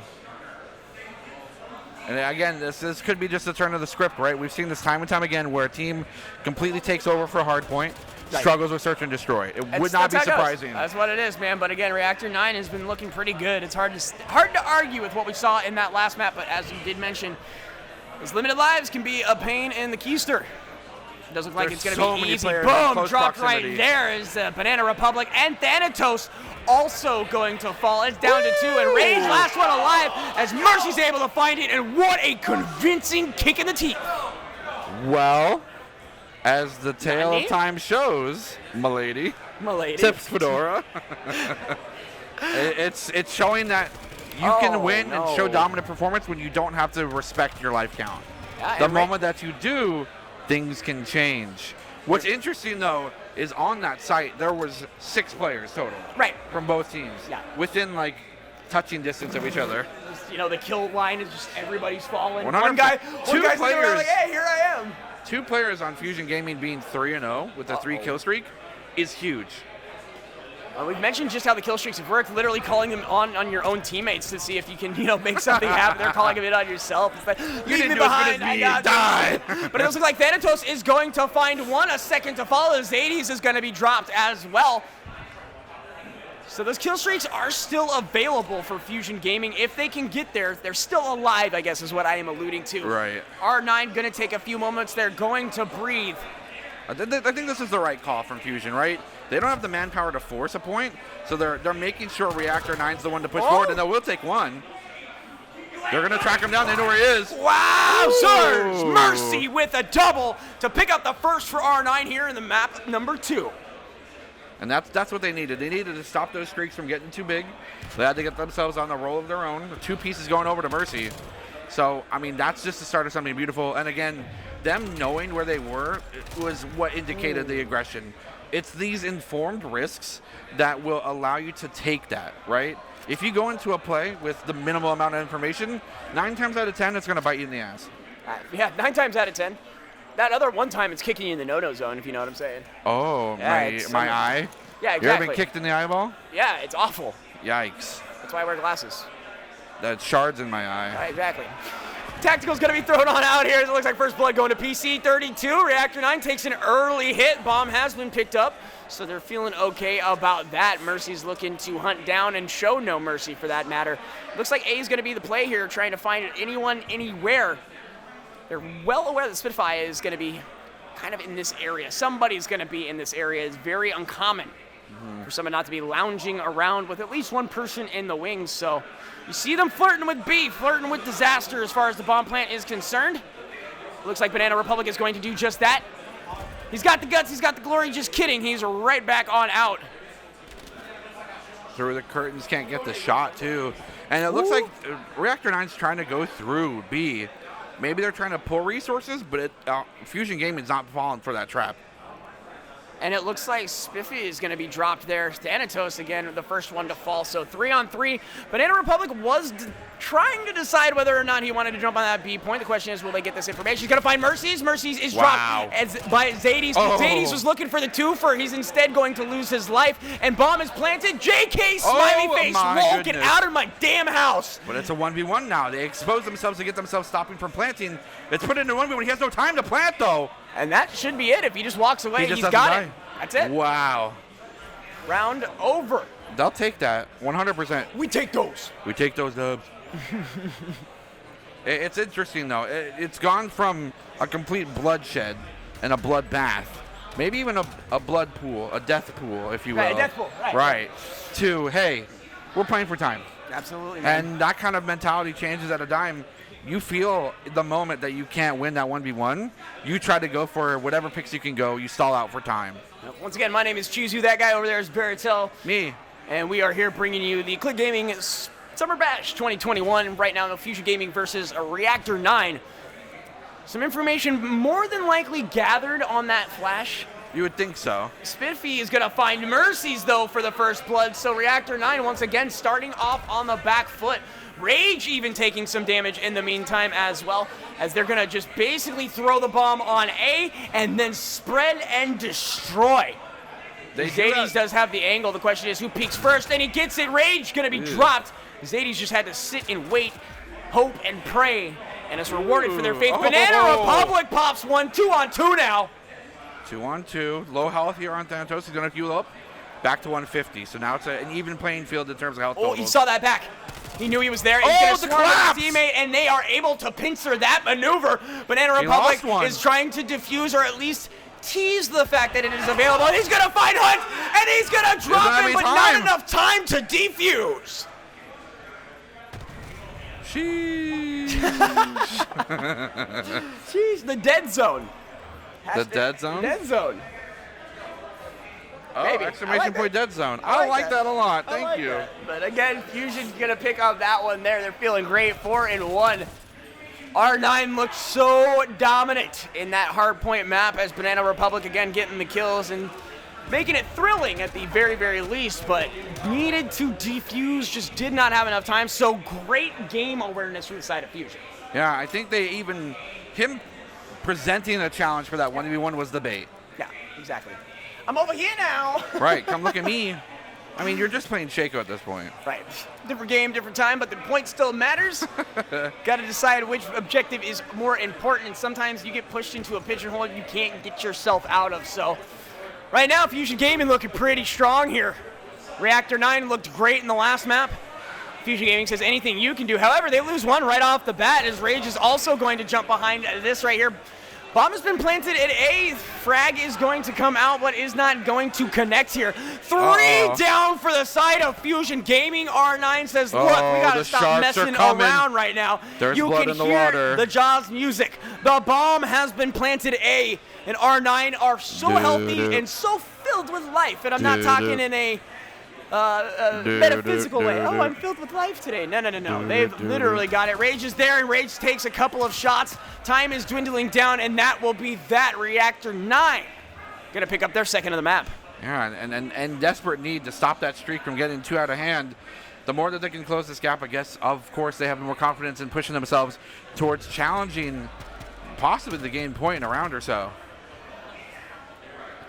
And again, this could be just a turn of the script, right? We've seen this time and time again where a team completely takes over for a hard point, struggles with search and destroy. It would not be surprising. That's what it is, man. But again, Reactor 9 has been looking pretty good. It's hard to argue with what we saw in that last map, but as you did mention, these limited lives can be a pain in the keister. It doesn't look like it's going to be easy. Boom! Dropped right there is Banana Republic and Thanatos also going to fall. It's down to 2, and Rage last one alive as Mercy's able to find it, and what a convincing kick in the teeth. Well, as the tale of time shows, Milady. Tips Fedora. it's showing that you can win and show dominant performance when you don't have to respect your life count. The moment that you do, things can change. What's interesting though is on that site there was 6 players total. Right. From both teams. Yeah. Within like touching distance of each other. You know, the kill line is just everybody's falling. 100%. One guy's players like, hey, here I am. 2 players on Fusion Gaming being 3-0 with a 3 kill streak is huge. We've mentioned just how the kill streaks have worked, literally calling them on your own teammates to see if you can, make something happen. They're calling it on yourself. It's like, leave me behind, I got die. But it looks like Thanatos is going to find one, a second to follow. Zades is going to be dropped as well. So those kill streaks are still available for Fusion Gaming. If they can get there, they're still alive, I guess is what I am alluding to. Right. R9 going to take a few moments. They're going to breathe. I think this is the right call from Fusion, right? They don't have the manpower to force a point, so they're making sure Reactor 9's the one to push forward, and they will take one. They're going to track him down. They know where he is. Wow, Surge! Mercy with a double to pick up the first for R9 here in the map number 2. And that's what they needed. They needed to stop those streaks from getting too big. They had to get themselves on the roll of their own. The 2 pieces going over to Mercy. So, I mean, that's just the start of something beautiful. And again, them knowing where they were was what indicated the aggression. It's these informed risks that will allow you to take that, right? If you go into a play with the minimal amount of information, 9 times out of 10, it's going to bite you in the ass. Yeah, 9 times out of 10. That other one time, it's kicking you in the no-no zone, if you know what I'm saying. Oh, Yeah, my eye? Yeah, exactly. You ever been kicked in the eyeball? Yeah, it's awful. Yikes. That's why I wear glasses. That shards in my eye. Right, exactly. Tactical's going to be thrown on out here. It looks like first blood going to PC. 32. Reactor 9 takes an early hit. Bomb has been picked up, so they're feeling okay about that. Mercy's looking to hunt down and show no mercy for that matter. Looks like A is going to be the play here, trying to find anyone, anywhere. They're well aware that Spitfire is going to be kind of in this area. Somebody's going to be in this area. It's very uncommon for someone not to be lounging around with at least one person in the wings. So you see them flirting with B, flirting with disaster as far as the bomb plant is concerned. Looks like Banana Republic is going to do just that. He's got the guts, he's got the glory, just kidding. He's right back on out. Through the curtains, can't get the shot too. And it looks like Reactor 9's trying to go through B. Maybe they're trying to pull resources, but Fusion Gaming's not falling for that trap. And it looks like Spiffy is going to be dropped there. Thanatos again, the first one to fall. So 3-on-3. Banana Republic was trying to decide whether or not he wanted to jump on that B point. The question is, will they get this information? He's going to find Mercy's. Mercy's is dropped by Zades. Zades was looking for the twofer. He's instead going to lose his life. And bomb is planted. JK smiley face. Whoa, get out of my damn house. But it's a 1v1 now. They expose themselves to get themselves stopping from planting. It's put into 1v1. He has no time to plant, though. And that should be it. If he just walks away, he's got it. That's it. Wow. Round over. They'll take that 100%. We take those. We take those dubs. It's interesting, though. It's gone from a complete bloodshed and a bloodbath, maybe even a blood pool, a death pool, if you will. Right, a death pool. Right. To, hey, we're playing for time. Absolutely, man. And that kind of mentality changes at a dime. You feel the moment that you can't win that 1v1, you try to go for whatever picks you can go. You stall out for time. Once again, my name is Choose You. That guy over there is Baratel. Me. And we are here bringing you the Click Gaming Summer Bash 2021. Right now, Fusion Gaming versus Reactor 9. Some information more than likely gathered on that flash. You would think so. Spiffy is going to find Mercies, though, for the first blood. So Reactor 9, once again, starting off on the back foot. Rage even taking some damage in the meantime as well, as they're going to just basically throw the bomb on A and then spread and destroy. Zades does have the angle. The question is who peeks first, and he gets it. Rage going to be dropped. Zades just had to sit and wait, hope and pray, and it's rewarded for their faith. Banana Republic pops one, 2-on-2 now. 2-on-2. Low health here on Thanatos. He's going to fuel up. Back to 150. So now it's an even playing field in terms of health totals. He saw that back. He knew he was there. He's going to swarm his teammate, and they are able to pincer that maneuver. Banana Republic is trying to defuse or at least tease the fact that it is available. He's going to find Hunt, and he's going to drop it, but not enough time to defuse. Jeez, the dead zone. The dead zone? Dead zone. Oh, maybe. Exclamation point dead zone. I like that a lot. Thank you. But again, Fusion's going to pick up that one there. They're feeling great. 4-1. R9 looks so dominant in that hardpoint map as Banana Republic again getting the kills and making it thrilling at the very, very least, but needed to defuse, just did not have enough time. So great game awareness from the side of Fusion. Yeah, I think him presenting a challenge for that 1v1 was the bait. Yeah, exactly. I'm over here now. Right, come look at me. I mean, you're just playing Shaco at this point. Right. Different game, different time, but the point still matters. Got to decide which objective is more important, and sometimes you get pushed into a pigeonhole you can't get yourself out of. So right now, Fusion Gaming looking pretty strong here. Reactor 9 looked great in the last map. Fusion Gaming says anything you can do. However, they lose one right off the bat as Rage is also going to jump behind this right here. Bomb has been planted at A. Frag is going to come out, but is not going to connect here. 3 down for the side of Fusion Gaming. R9 says, look, we got to stop messing around right now. There's you blood can in the hear water. the Jaws music. The bomb has been planted A, and R9 are so healthy and so filled with life. And I'm not talking in a metaphysical way. Oh, I'm filled with life today. No. They've literally got it. Rage is there, and Rage takes a couple of shots. Time is dwindling down, and that will be that. Reactor 9 gonna pick up their second of the map. Yeah, and desperate need to stop that streak from getting too out of hand. The more that they can close this gap, I guess, of course, they have more confidence in pushing themselves towards challenging possibly the game point in a round or so.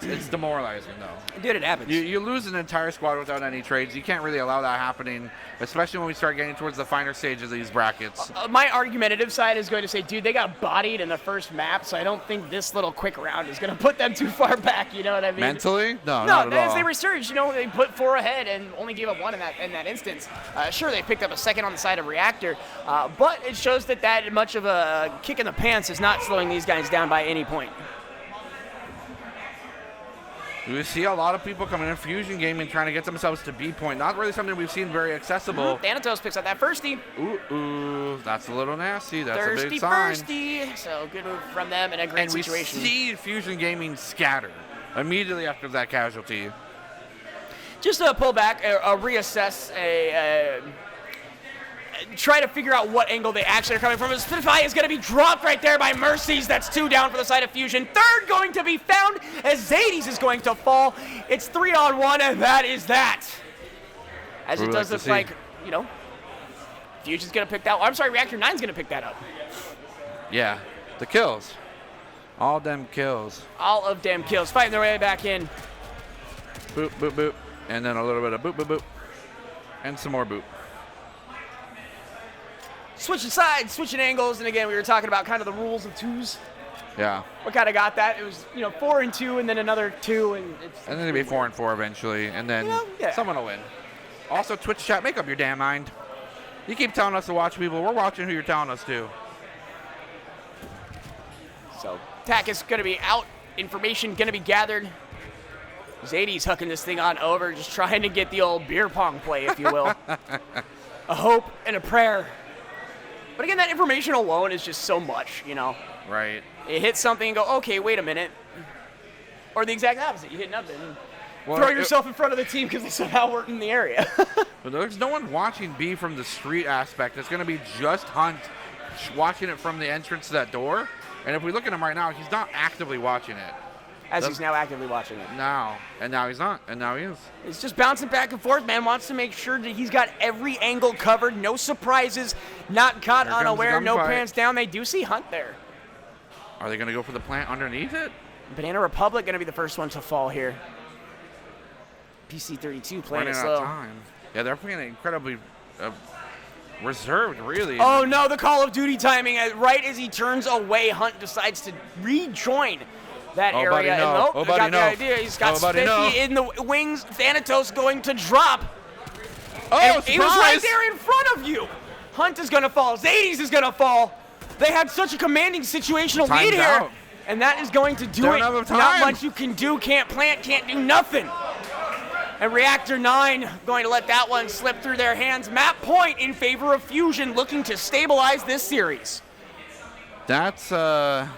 It's demoralizing, though. Dude, it happens. You lose an entire squad without any trades. You can't really allow that happening, especially when we start getting towards the finer stages of these brackets. My argumentative side is going to say, dude, they got bodied in the first map, so I don't think this little quick round is going to put them too far back, you know what I mean? Mentally? No, No, not at all. they resurged, you know, they put 4 ahead and only gave up 1 in that instance. Sure, they picked up a second on the side of Reactor, but it shows that much of a kick in the pants is not slowing these guys down by any point. We see a lot of people coming in Fusion Gaming trying to get themselves to B point. Not really something we've seen very accessible. Thanatos picks up that firstie. Ooh, that's a little nasty. That's Thirsty a big sign. firstie. So good move from them in a great situation. And we see Fusion Gaming scatter immediately after that casualty. Just to pull back, reassess, try to figure out what angle they actually are coming from. Spitfire is going to be dropped right there by Mercies. That's 2 down for the side of Fusion. Third going to be found as Zades is going to fall. It's 3-on-1, and that is that. As it does look like, you know, Fusion's going to pick that. I'm sorry, Reactor 9's going to pick that up. Yeah, the kills. All them kills. All of them kills. Fighting their way back in. Boop, boop, boop. And then a little bit of boop, boop, boop. And some more boop. Switching sides, switching angles, and again, we were talking about kind of the rules of 2s. Yeah. We kind of got that. It was, 4 and 2, and then another 2, and it's. And then it'll be 4 and 4 eventually, and then someone will win. Also, Twitch chat, make up your damn mind. You keep telling us to watch people. We're watching who you're telling us to. So, TAC is going to be out. Information going to be gathered. Zadie's hooking this thing on over, just trying to get the old beer pong play, if you will. A hope and a prayer. But again, that information alone is just so much, you know. Right. You hit something and go, okay, wait a minute. Or the exact opposite. You hit nothing and Well, throw yourself in front of the team because they somehow weren't in the area. But there's no one watching B from the street aspect. It's going to be just Hunt watching it from the entrance to that door. And if we look at him right now, he's not actively watching it. As he's now actively watching it. Now. And now he's not. And now he is. It's just bouncing back and forth, man. Wants to make sure that he's got every angle covered. No surprises. Not caught unaware. No pants down. They do see Hunt there. Are they going to go for the plant underneath it? Banana Republic going to be the first one to fall here. PC32 playing it slow. Time. Yeah, they're playing incredibly reserved, really. Oh, no. The Call of Duty timing. Right as he turns away, Hunt decides to rejoin that area. Buddy, no. And got the idea. He's got Spiffy in the wings. Thanatos going to drop. Oh, and he was right there in front of you. Hunt is going to fall. Zades is going to fall. They had such a commanding situational lead here. And that is going to do it. Not much you can do. Can't plant. Can't do nothing. And Reactor 9 going to let that one slip through their hands. Map point in favor of Fusion, looking to stabilize this series. That's an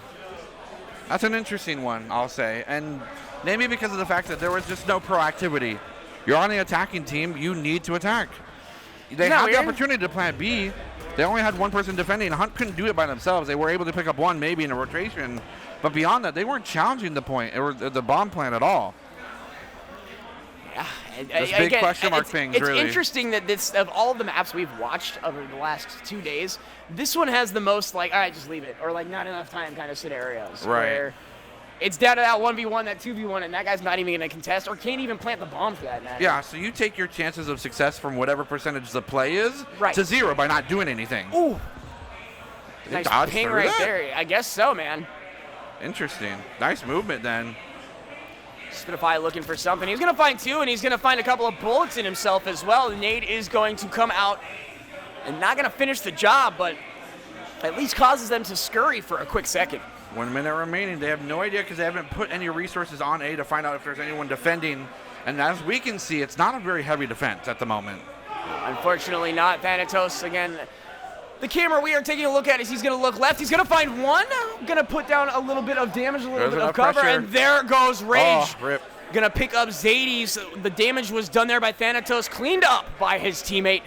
interesting one, I'll say. And maybe because of the fact that there was just no proactivity. You're on the attacking team, you need to attack. They had the opportunity to plant B. They only had one person defending. Hunt couldn't do it by themselves. They were able to pick up one maybe in a rotation. But beyond that, they weren't challenging the point or the bomb plant at all. Yeah, this big question mark things, really. It's interesting that of all the maps we've watched over the last 2 days, this one has the most all right, just leave it, or not enough time kind of scenarios. Right. Where it's down to that 1v1, that 2v1, and that guy's not even going to contest or can't even plant the bomb for that matter. Yeah, so you take your chances of success from whatever percentage the play is to 0 by not doing anything. Ooh. Nice ping right there. I guess so, man. Interesting. Nice movement then. Spitify looking for something. He's going to find 2, and he's going to find a couple of bullets in himself as well. Nade is going to come out and not going to finish the job, but at least causes them to scurry for a quick second. 1 minute remaining. They have no idea because they haven't put any resources on A to find out if there's anyone defending. And as we can see, it's not a very heavy defense at the moment. Unfortunately not. Thanatos, again, the camera we are taking a look at is he's going to look left. He's going to find 1. Going to put down a little bit of damage, a little bit of cover, pressure. and there goes Rage. Oh, rip. Going to pick up Zades. The damage was done there by Thanatos, cleaned up by his teammate.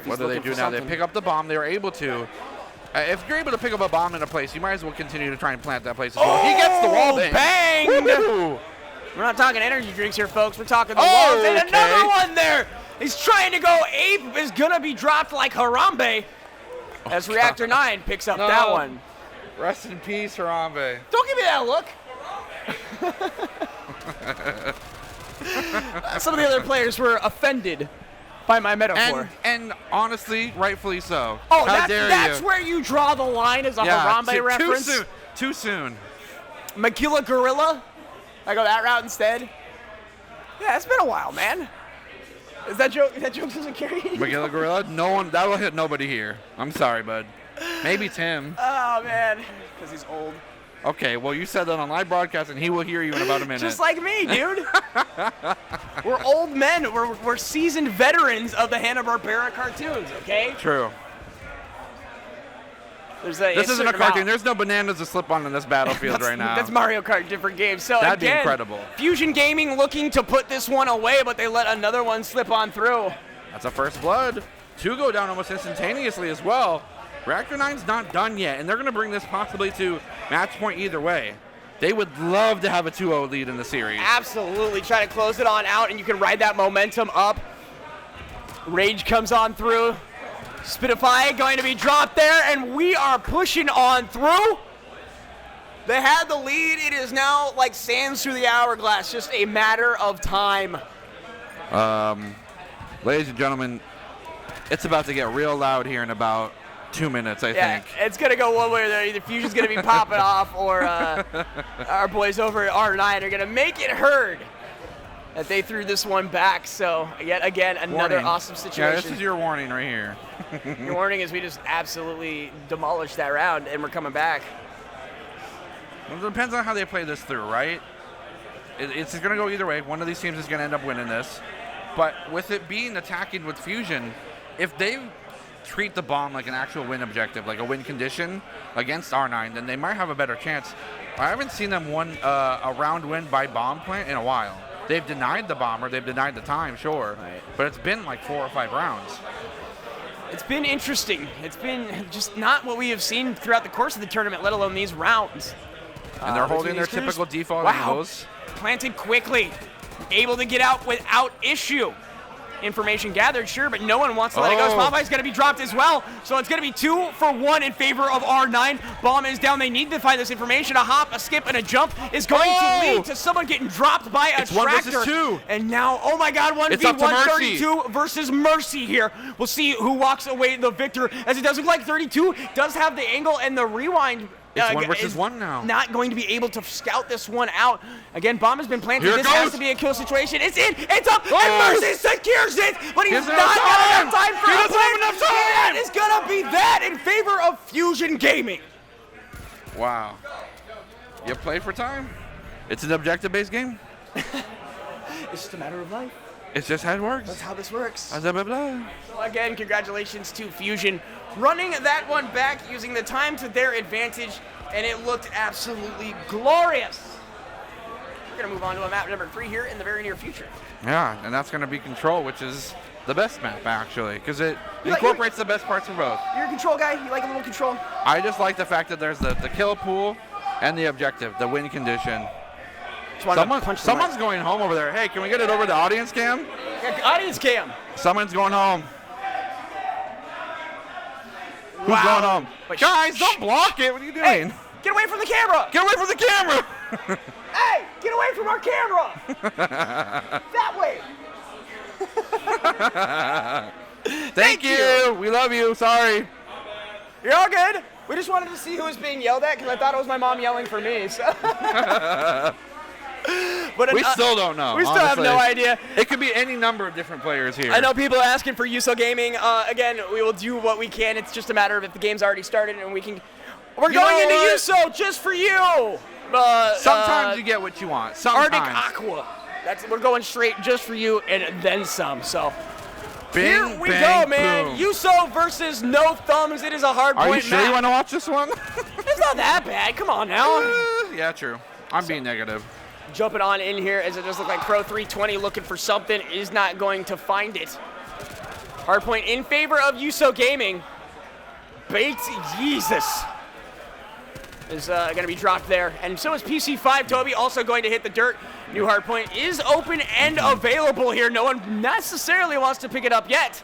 What do they do now? They pick up the bomb. They were able to. If you're able to pick up a bomb in a place, you might as well continue to try and plant that place as well. He gets the wall bang. We're not talking energy drinks here, folks. We're talking the walls. And another one there. He's trying to go ape. Is going to be dropped like Harambe. As Reactor 9 picks up that one. Rest in peace, Harambe. Don't give me that look. Some of the other players were offended by my metaphor. And honestly, rightfully so. Oh, How dare that's you? where you draw the line as a Harambe reference? Too soon. Magilla Gorilla? I go that route instead? Yeah, it's been a while, man. Is that joke doesn't carry you? Magilla Gorilla? No one, that will hit nobody here. I'm sorry, bud. Maybe Tim. Oh, man. Because he's old. Okay, well, you said that on live broadcast, and he will hear you in about a minute. Just like me, dude. We're old men. We're seasoned veterans of the Hanna-Barbera cartoons, okay? True. This isn't a cartoon. There's no bananas to slip on in this battlefield right now. That's Mario Kart, different game. So That'd again, be incredible. Fusion Gaming looking to put this one away, but they let another one slip on through. That's a first blood. 2 go down almost instantaneously as well. Reactor 9's not done yet, and they're going to bring this possibly to match point either way. They would love to have a 2-0 lead in the series. Absolutely. Try to close it on out, and you can ride that momentum up. Rage comes on through. Spitify going to be dropped there, and we are pushing on through. They had the lead. It is now like sands through the hourglass, just a matter of time. Ladies and gentlemen, it's about to get real loud here in about 2 minutes, I think. It's going to go one way or the other. Either Fusion's going to be popping off, or our boys over at R9 are going to make it heard that they threw this one back. So, yet again, another awesome situation. Yeah, this is your warning right here. Your warning is we just absolutely demolished that round, and we're coming back. Well, it depends on how they play this through, right? It's going to go either way. One of these teams is going to end up winning this. But with it being attacking with Fusion, if they treat the bomb like an actual win objective, like a win condition against R9, then they might have a better chance. I haven't seen them win a round win by bomb plant in a while. They've denied the bomber, they've denied the time, sure, but it's been like 4 or 5 rounds. It's been interesting. It's been just not what we have seen throughout the course of the tournament, let alone these rounds. And they're holding their typical default angles. Planted quickly, able to get out without issue. Information gathered, sure, but no one wants to let it go. Spotlight's going to be dropped as well, so it's going to be 2 for 1 in favor of R9. Bomb is down. They need to find this information. A hop, a skip, and a jump is going to lead to someone getting dropped by a tractor. 1 versus 2. And now, oh my God, 1v1 32 versus Mercy here. We'll see who walks away the victor, as it does look like 32 does have the angle and the rewind. It's 1 versus 1 now. Not going to be able to scout this one out. Again, bomb has been planted. This has to be a kill situation. It's in. It's up. And Mercy secures it. But he's not got enough time for it. He doesn't have enough time. That is going to be that in favor of Fusion Gaming. Wow. You play for time? It's an objective-based game? It's just a matter of life. It's just how it works. That's how this works. Blah, blah, blah. So again, congratulations to Fusion running that one back, using the time to their advantage, and it looked absolutely glorious. We're going to move on to a map number 3 here in the very near future. Yeah, and that's going to be Control, which is the best map, actually, because it incorporates the best parts of both. You're a Control guy? You like a little Control? I just like the fact that there's the kill pool and the objective, the win condition. Someone's going home over there. Hey, can we get it over to audience cam? Yeah, audience cam. Someone's going home. Who's going home? But guys, don't block it. What are you doing? Hey, get away from the camera. Get away from the camera. Hey, get away from our camera. That way. Thank you. We love you. Sorry. You're all good. We just wanted to see who was being yelled at because I thought it was my mom yelling for me. So. But we still don't know. We still have no idea. It could be any number of different players here. I know people are asking for USO Gaming. Again, we will do what we can. It's just a matter of if the game's already started and we can. We're going into USO just for you. Sometimes you get what you want. Sometimes. Arctic Aqua. We're going straight just for you and then some. So. Bing, here we bang, go, man. boom. USO versus No Thumbs. It is a hard point. Are you sure you want to watch this one? It's not that bad. Come on now. Yeah, true. I'm being negative. Jumping on in here as it does look like Pro 320 looking for something, is not going to find it. Hard point in favor of USO Gaming. Bates, Jesus, is going to be dropped there. And so is PC5. Toby also going to hit the dirt. New hard point is open and available here. No one necessarily wants to pick it up yet.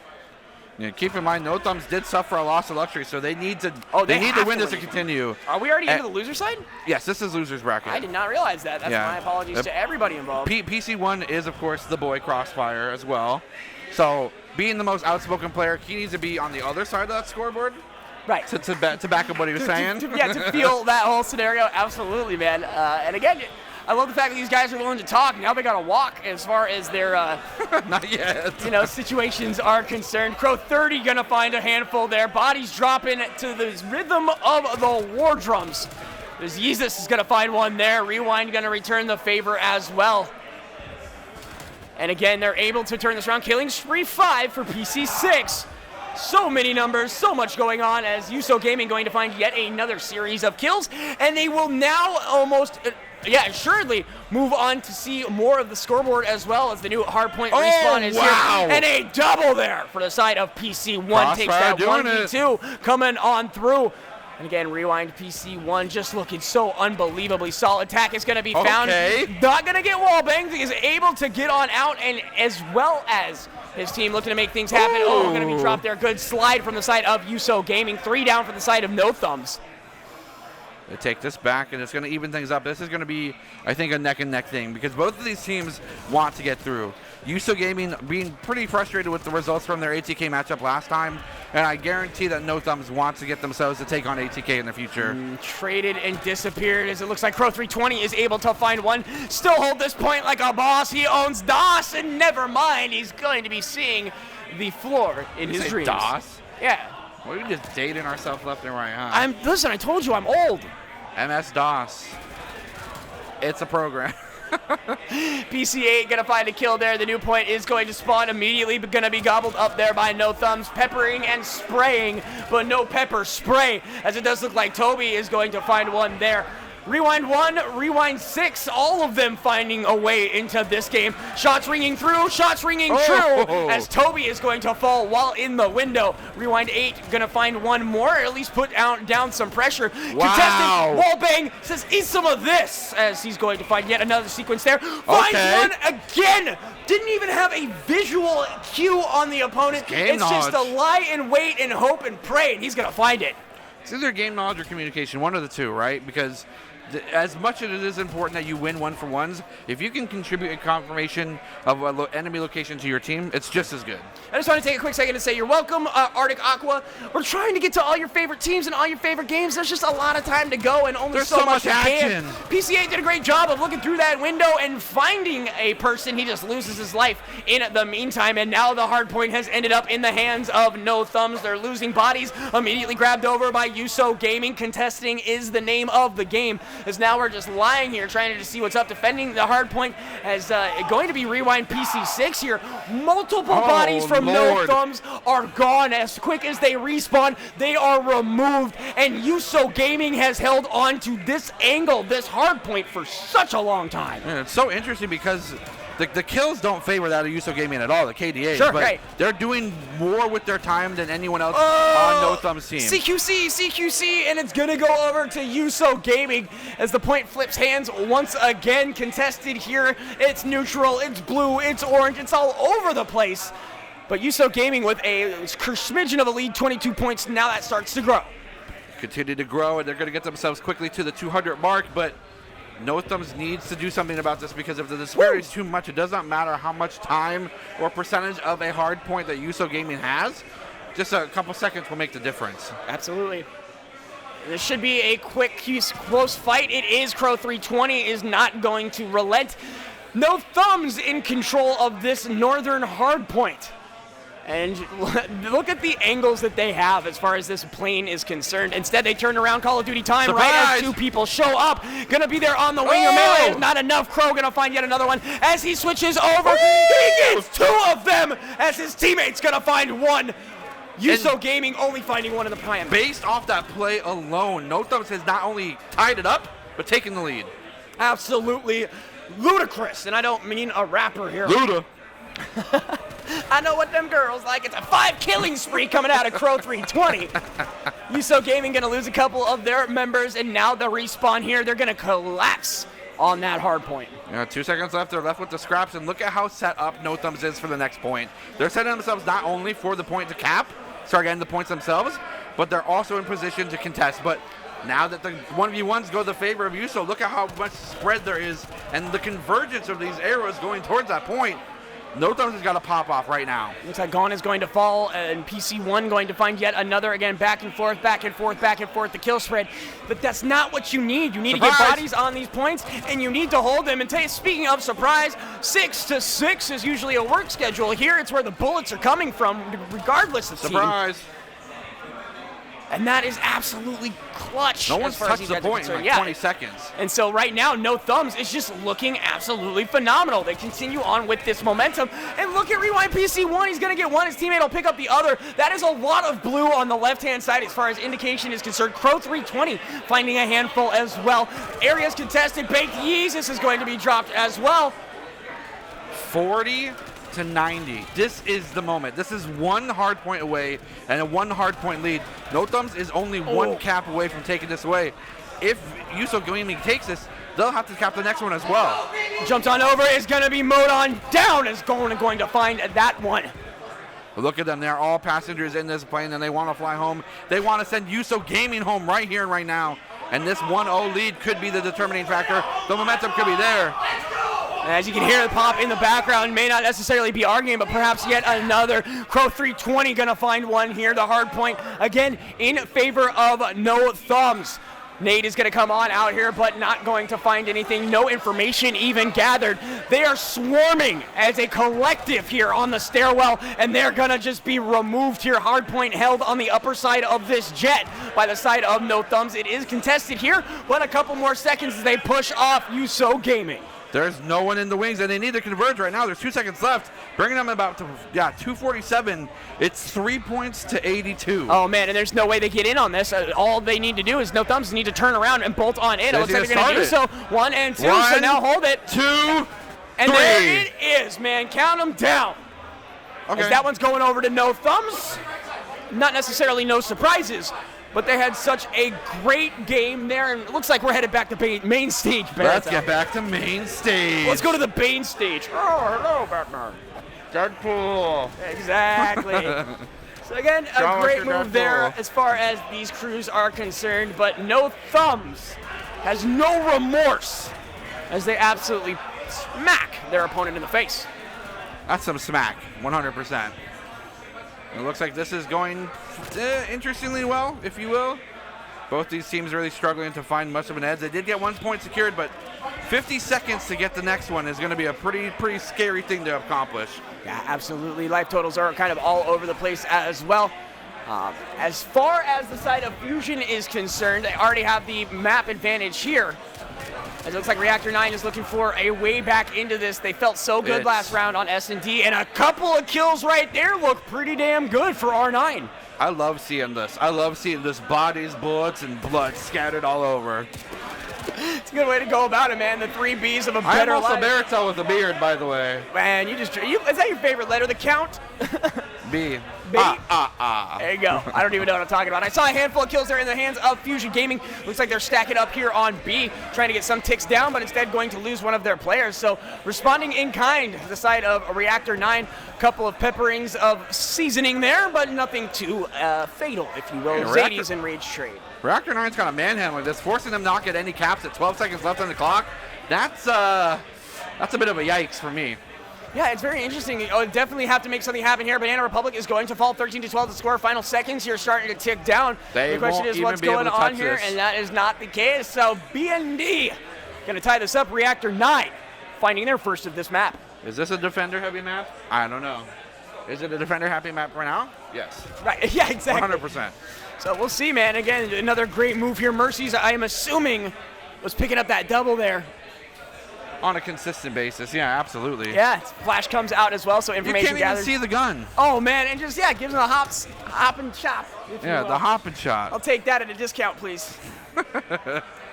Yeah, keep in mind, No Thumbs did suffer a loss of luxury, so they need to. They need to win to this to continue. Are we already into the loser side? Yes, this is losers bracket. I did not realize that. That's my apologies to everybody involved. PC1 is, of course, the boy Crossfire as well. So, being the most outspoken player, he needs to be on the other side of that scoreboard. Right. To back up what he was saying. To feel that whole scenario, absolutely, man. And again, I love the fact that these guys are willing to talk. Now they got to walk as far as their not yet. Situations are concerned. Crow 30 gonna find a handful there. Bodies dropping to the rhythm of the war drums. There's Yeezus is gonna find one there. Rewind gonna return the favor as well. And again, they're able to turn this around. Killing spree 5 for PC6. So many numbers, so much going on as USO Gaming going to find yet another series of kills, and they will now almost. Assuredly move on to see more of the scoreboard as well as the new hardpoint respawn is here. And a double there for the side of PC1. Crossfire takes that doing 1v2 coming on through. And again, rewind PC1 just looking so unbelievably solid. Attack is going to be found. Not going to get wall banged. He is able to get on out, and as well as his team looking to make things happen. Going to be dropped there. Good slide from the side of USO Gaming. 3 down for the side of No Thumbs. They take this back, and it's going to even things up. This is going to be, I think, a neck-and-neck thing because both of these teams want to get through. USO Gaming being pretty frustrated with the results from their ATK matchup last time, and I guarantee that No Thumbs wants to get themselves to take on ATK in the future. Traded and disappeared as it looks like Crow 320 is able to find one. Still hold this point like a boss. He owns DOS, and never mind, he's going to be seeing the floor in his dreams. DOS? Yeah. We're just dating ourselves left and right, huh? Listen, I told you I'm old. MS-DOS. It's a program. PC8 gonna find a kill there. The new point is going to spawn immediately, but gonna be gobbled up there by No Thumbs, peppering and spraying, but no pepper spray, as it does look like Toby is going to find one there. Rewind 1, Rewind 6, all of them finding a way into this game. Shots ringing through, shots ringing true, as Toby is going to fall while in the window. Rewind 8 going to find one more, or at least put down some pressure. Wow. Contestant, wallbang, says, eat some of this, as he's going to find yet another sequence there. Finds one again. Didn't even have a visual cue on the opponent. It's just a lie and wait and hope and pray, and he's going to find it. It's either game knowledge or communication, one of the two, right? Because as much as it is important that you win 1-for-1s, if you can contribute a confirmation of an enemy location to your team, it's just as good. I just want to take a quick second to say you're welcome, Arctic Aqua. We're trying to get to all your favorite teams and all your favorite games. There's just a lot of time to go and only so much action. PC8 did a great job of looking through that window and finding a person. He just loses his life in the meantime, and now the hard point has ended up in the hands of No Thumbs. They're losing bodies, immediately grabbed over by USO Gaming. Contesting is the name of the game, as now we're just lying here trying to see what's up. Defending the hard point as going to be Rewind PC6 here. Multiple bodies from No Thumbs are gone as quick as they respawn. They are removed, and USO Gaming has held on to this angle, this hard point, for such a long time. Yeah, it's so interesting because the kills don't favor that of USO Gaming at all, the KDAs. Sure, but right. They're doing more with their time than anyone else on No Thumbs team. CQC, and it's going to go over to USO Gaming as the point flips hands once again. Contested here. It's neutral, it's blue, it's orange, it's all over the place. But USO Gaming with a smidgen of a lead, 22 points. Now that starts to grow. Continue to grow, and they're going to get themselves quickly to the 200 mark, but No Thumbs needs to do something about this because if the disparity is too much, it does not matter how much time or percentage of a hard point that USO Gaming has. Just a couple seconds will make the difference. Absolutely. This should be a quick, close fight. It is. Crow 320 is not going to relent. No Thumbs in control of this northern hardpoint. And look at the angles that they have as far as this plane is concerned. Instead, they turn around Call of Duty time. Surprise! Right as two people show up. Gonna be there on the wing of melee. Not enough. Crow gonna find yet another one as he switches over. He gets two of them as his teammate's gonna find one. Yuso Gaming only finding one in the prime. Based off that play alone, No Thumbs has not only tied it up, but taken the lead. Absolutely ludicrous. And I don't mean a rapper here. Luda. I know what them girls like. It's a 5 killing spree coming out of Crow 320. Yuso Gaming going to lose a couple of their members, and now the respawn here, they're going to collapse on that hard point. Yeah, 2 seconds left. They're left with the scraps, and look at how set up No Thumbs is for the next point. They're setting themselves not only for the point to cap, start getting the points themselves, but they're also in position to contest. But now that the 1v1s go the favor of Yuso, look at how much spread there is, and the convergence of these arrows going towards that point. No Thumbs has got to pop off right now. Looks like Gon is going to fall, and PC1 going to find yet another. Again, back and forth, back and forth, back and forth, the kill spread. But that's not what you need. You need to get bodies on these points, and you need to hold them. And speaking of surprise, 6 to 6 is usually a work schedule. Here, it's where the bullets are coming from, regardless of surprise. Team. And that is absolutely clutch. No one's touched the point in like 20 seconds. And so right now, No Thumbs is just looking absolutely phenomenal. They continue on with this momentum. And look at Rewind PC1. He's going to get one. His teammate will pick up the other. That is a lot of blue on the left-hand side as far as indication is concerned. Crow 320 finding a handful as well. Areas contested. Baked Yeezus is going to be dropped as well. 40 to 90. This is the moment. This is one hard point away and a one hard point lead. No Thumbs is only one cap away from taking this away. If Yuso Gaming takes this, they'll have to cap the next one as well. Jumped on over is going to be mowed on down. Is going to find that one. Look at them. They're all passengers in this plane and they want to fly home. They want to send Yuso Gaming home right here and right now. And this 1-0 lead could be the determining factor. The momentum could be there. As you can hear the pop in the background, may not necessarily be arguing, but perhaps yet another. Crow 320 gonna find one here. The hard point, again, in favor of No Thumbs. Nate is gonna come on out here, but not going to find anything. No information even gathered. They are swarming as a collective here on the stairwell, and they're gonna just be removed here. Hard point held on the upper side of this jet by the side of No Thumbs. It is contested here, but a couple more seconds as they push off Yuso Gaming. There's no one in the wings, and they need to converge right now. There's 2 seconds left, bringing them about to 247. It's 3 points to 82. Oh, man, and there's no way they get in on this. All they need to do is No Thumbs need to turn around and bolt on in. It looks like they're going to do so. 1 and 2, so now hold it. 2, and 3. There it is, man. Count them down. Okay. As that one's going over to No Thumbs. Not necessarily no surprises, but they had such a great game there, and it looks like we're headed back to main stage, Barrett. Let's get back to main stage. Let's go to the main stage. Oh, hello, Batman. Deadpool. Exactly. So again, a great move there as far as these crews are concerned, but No Thumbs has no remorse as they absolutely smack their opponent in the face. That's some smack, 100%. It looks like this is going interestingly well, if you will. Both these teams really struggling to find much of an edge. They did get 1 point secured, but 50 seconds to get the next one is going to be a pretty scary thing to accomplish. Yeah, absolutely. Life totals are kind of all over the place as well. As far as the side of Fusion is concerned, they already have the map advantage here. It looks like Reactor 9 is looking for a way back into this. They felt so good last round on S&D, and a couple of kills right there look pretty damn good for R9. I love seeing this. I love seeing this bodies, bullets, and blood scattered all over. It's a good way to go about it, man. The 3 Bs of a better life. I'm also Baratel with a beard, by the way. Man, is that your favorite letter, the count? B. B? There you go. I don't even know what I'm talking about. I saw a handful of kills there in the hands of Fusion Gaming. Looks like they're stacking up here on B, trying to get some ticks down, but instead going to lose one of their players. So responding in kind to the side of Reactor 9. A couple of pepperings of seasoning there, but nothing too fatal, if you will. Zadie's in rage trade. Reactor 9's kind of manhandling this, forcing them not get any caps at 12 seconds left on the clock. That's a bit of a yikes for me. Yeah, it's very interesting. Oh, definitely have to make something happen here. Banana Republic is going to fall 13-12 to score. Final seconds here starting to tick down. The question is what's going on here, and that is not the case. So BND going to tie this up. Reactor 9 finding their first of this map. Is this a defender-heavy map? I don't know. Is it a defender-happy map right now? Yes. Right, yeah, exactly. 100%. So we'll see, man. Again, another great move here. Mercies, I am assuming, was picking up that double there. On a consistent basis, yeah, absolutely. Yeah, flash comes out as well, so information You can't gathered. even see the gun. Oh, man, and just, yeah, gives him a hop and chop. Yeah, the hop and shot. I'll take that at a discount, please.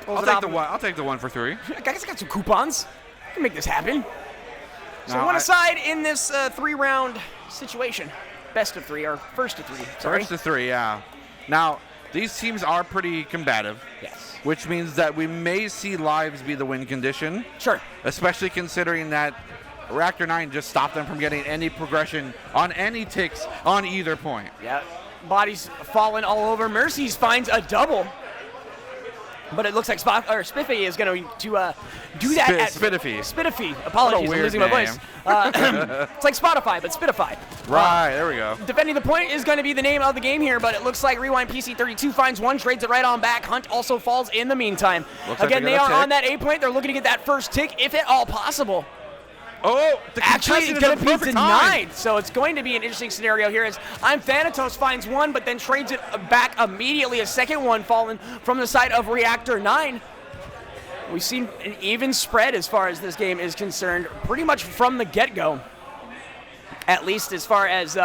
I'll take the 1 for 3. I guess I got some coupons. I can make this happen. So No, one aside in this 3-round situation. Best of 3, or first of 3, sorry. First to 3, yeah. Now, these teams are pretty combative. Yes. Which means that we may see lives be the win condition. Sure. Especially considering that Reactor 9 just stopped them from getting any progression on any ticks on either point. Yeah, bodies falling all over. Mercies finds a double. But it looks like Spiffy is going to do that at Spitify. Spitify. Apologies, I'm losing my voice. It's like Spotify, but Spitify. Right, there we go. Defending the point is going to be the name of the game here, but it looks like Rewind PC32 finds one, trades it right on back. Hunt also falls in the meantime. Again, they are on that A point. They're looking to get that first tick, if at all possible. Oh, actually, it's going to be denied. So it's going to be an interesting scenario here as Thanatos finds one, but then trades it back immediately. A second one falling from the side of Reactor 9. We've seen an even spread as far as this game is concerned, pretty much from the get-go, at least as far as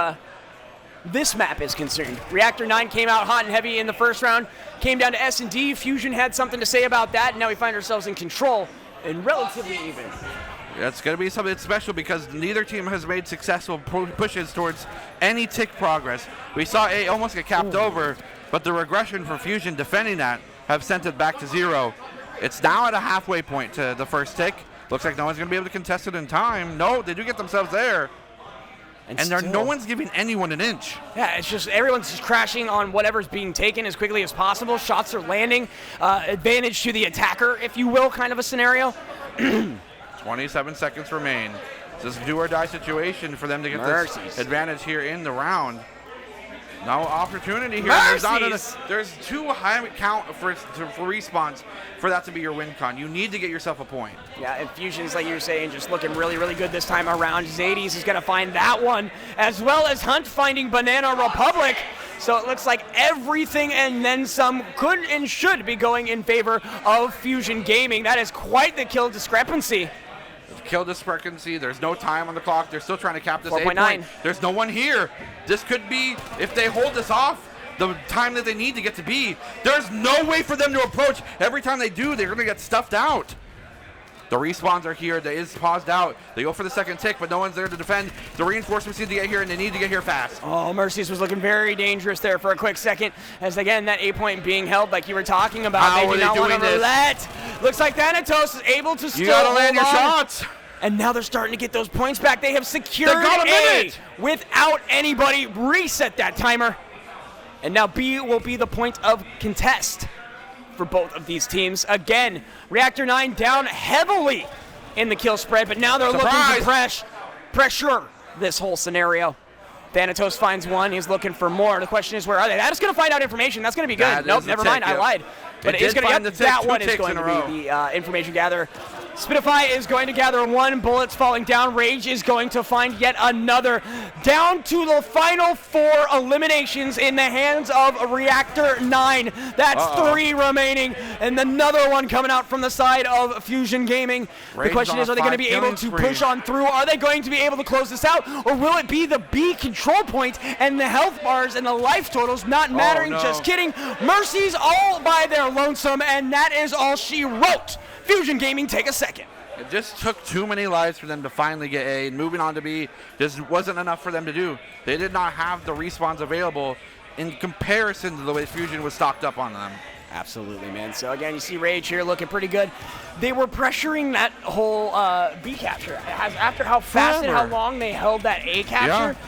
this map is concerned. Reactor 9 came out hot and heavy in the first round, came down to S&D. Fusion had something to say about that, and now we find ourselves in control and relatively even. That's going to be something special because neither team has made successful pushes towards any tick progress. We saw A almost get capped over, but the regression for Fusion defending that have sent it back to 0. It's now at a halfway point to the first tick. Looks like no one's going to be able to contest it in time. No, they do get themselves there. And no one's giving anyone an inch. Yeah, it's just everyone's just crashing on whatever's being taken as quickly as possible. Shots are landing. Advantage to the attacker, if you will, kind of a scenario. 27 seconds remain. This is a do-or-die situation for them to get this advantage here in the round. No opportunity here. There's too high count for respawns for that to be your win con. You need to get yourself a point. Yeah, and Fusion's, like you were saying, just looking really, really good this time around. Zades is going to find that one, as well as Hunt finding Banana Republic. So it looks like everything and then some could and should be going in favor of Fusion Gaming. That is quite the kill discrepancy. Kill discrepancy. There's no time on the clock. They're still trying to cap this 8-point. There's no one here. This could be, if they hold this off, the time that they need to get to B. There's no way for them to approach. Every time they do, they're going to get stuffed out. The respawns are here. They is paused out. They go for the second tick, but no one's there to defend. The reinforcements need to get here, and they need to get here fast. Oh, Mercies was looking very dangerous there for a quick second. As, again, that 8-point being held like you were talking about. They do not want to let. Looks like Thanatos is able to still hold on. You got to land your shots. And now they're starting to get those points back. They have secured A without anybody. Reset that timer. And now B will be the point of contest for both of these teams. Again, Reactor 9 down heavily in the kill spread, but now they're looking to pressure this whole scenario. Thanatos finds one. He's looking for more. The question is, where are they? That is going to find out information. That's going to be good. Nope, never mind. I lied. But it is going to get that one is going to be the information gatherer. Spitify is going to gather one. Bullets falling down. Rage is going to find yet another. Down to the final 4 eliminations in the hands of Reactor 9. That's 3 remaining. And another one coming out from the side of Fusion Gaming. The question is, are they going to be able to push on through? Are they going to be able to close this out? Or will it be the B control point and the health bars and the life totals not mattering? Just kidding. Mercy's all by their lonesome, and that is all she wrote. Fusion Gaming take a second. It just took too many lives for them to finally get A, and moving on to B just wasn't enough for them to do. They did not have the respawns available in comparison to the way Fusion was stocked up on them. Absolutely, man. So again, you see Rage here looking pretty good. They were pressuring that whole B capture. After how fast and how long they held that A capture,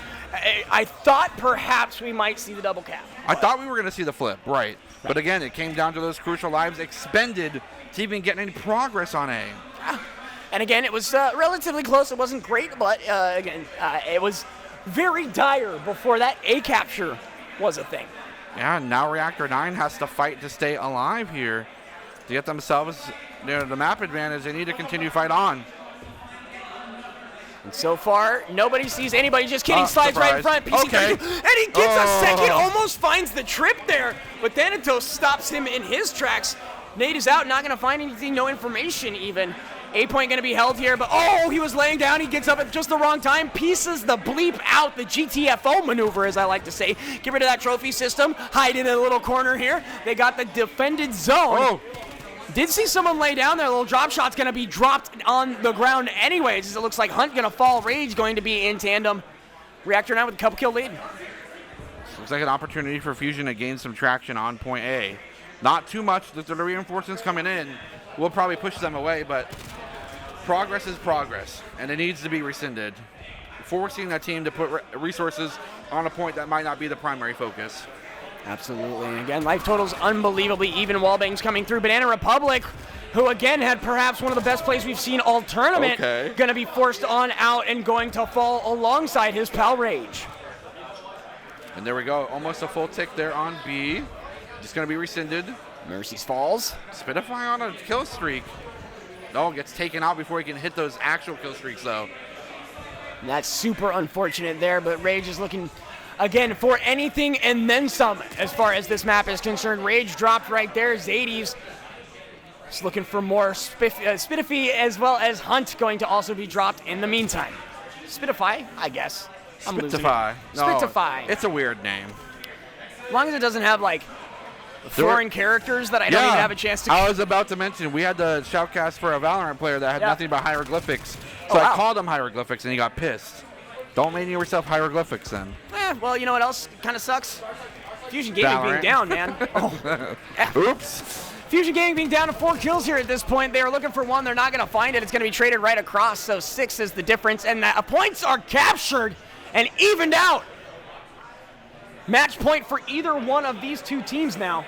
I thought perhaps we might see the double cap. I thought we were going to see the flip, right. But again, it came down to those crucial lives expended to even get any progress on A. And again, it was relatively close. It wasn't great, but again, it was very dire before that A capture was a thing. Yeah, now Reactor 9 has to fight to stay alive here. To get themselves the map advantage, they need to continue to fight on. And so far, nobody sees anybody. Just kidding, slides right in front. PC Okay. and he gets a second, almost finds the trip there. But Thanatos stops him in his tracks. Nade is out, not going to find anything, no information even. A point going to be held here, but he was laying down. He gets up at just the wrong time. Pieces the bleep out, the GTFO maneuver, as I like to say. Get rid of that trophy system. Hide in a little corner here. They got the defended zone. Did see someone lay down there. A little drop shot's going to be dropped on the ground anyways, as it looks like Hunt going to fall. Rage going to be in tandem. Reactor 9 with a couple kill lead. Looks like an opportunity for Fusion to gain some traction on point A. Not too much. The reinforcements coming in will probably push them away, but progress is progress, and it needs to be rescinded. Forcing that team to put resources on a point that might not be the primary focus. Absolutely. And again, life totals unbelievably even. Wallbangs coming through. Banana Republic, who again had perhaps one of the best plays we've seen all tournament, going to be forced on out and going to fall alongside his pal Rage. And there we go. Almost a full tick there on B. Just going to be rescinded. Mercy's falls. Spitify on a kill streak. Gets taken out before he can hit those actual kill streaks, though. And that's super unfortunate there, but Rage is looking, again, for anything and then some as far as this map is concerned. Rage dropped right there. Zades is looking for more. Spitify as well as Hunt going to also be dropped in the meantime. Spitify, I guess. Spitify. Spitify. It's a weird name. As long as it doesn't have, like, foreign characters that I don't even have a chance to. I was about to mention, we had the shoutcast for a Valorant player that had nothing but hieroglyphics. So I called him hieroglyphics, and he got pissed. Don't name yourself hieroglyphics then. Well, you know what else kind of sucks? Fusion Gaming being down, man. Oops. Fusion Gaming being down to 4 kills here at this point. They are looking for one. They're not going to find it. It's going to be traded right across, so 6 is the difference. And the points are captured and evened out. Match point for either one of these two teams now.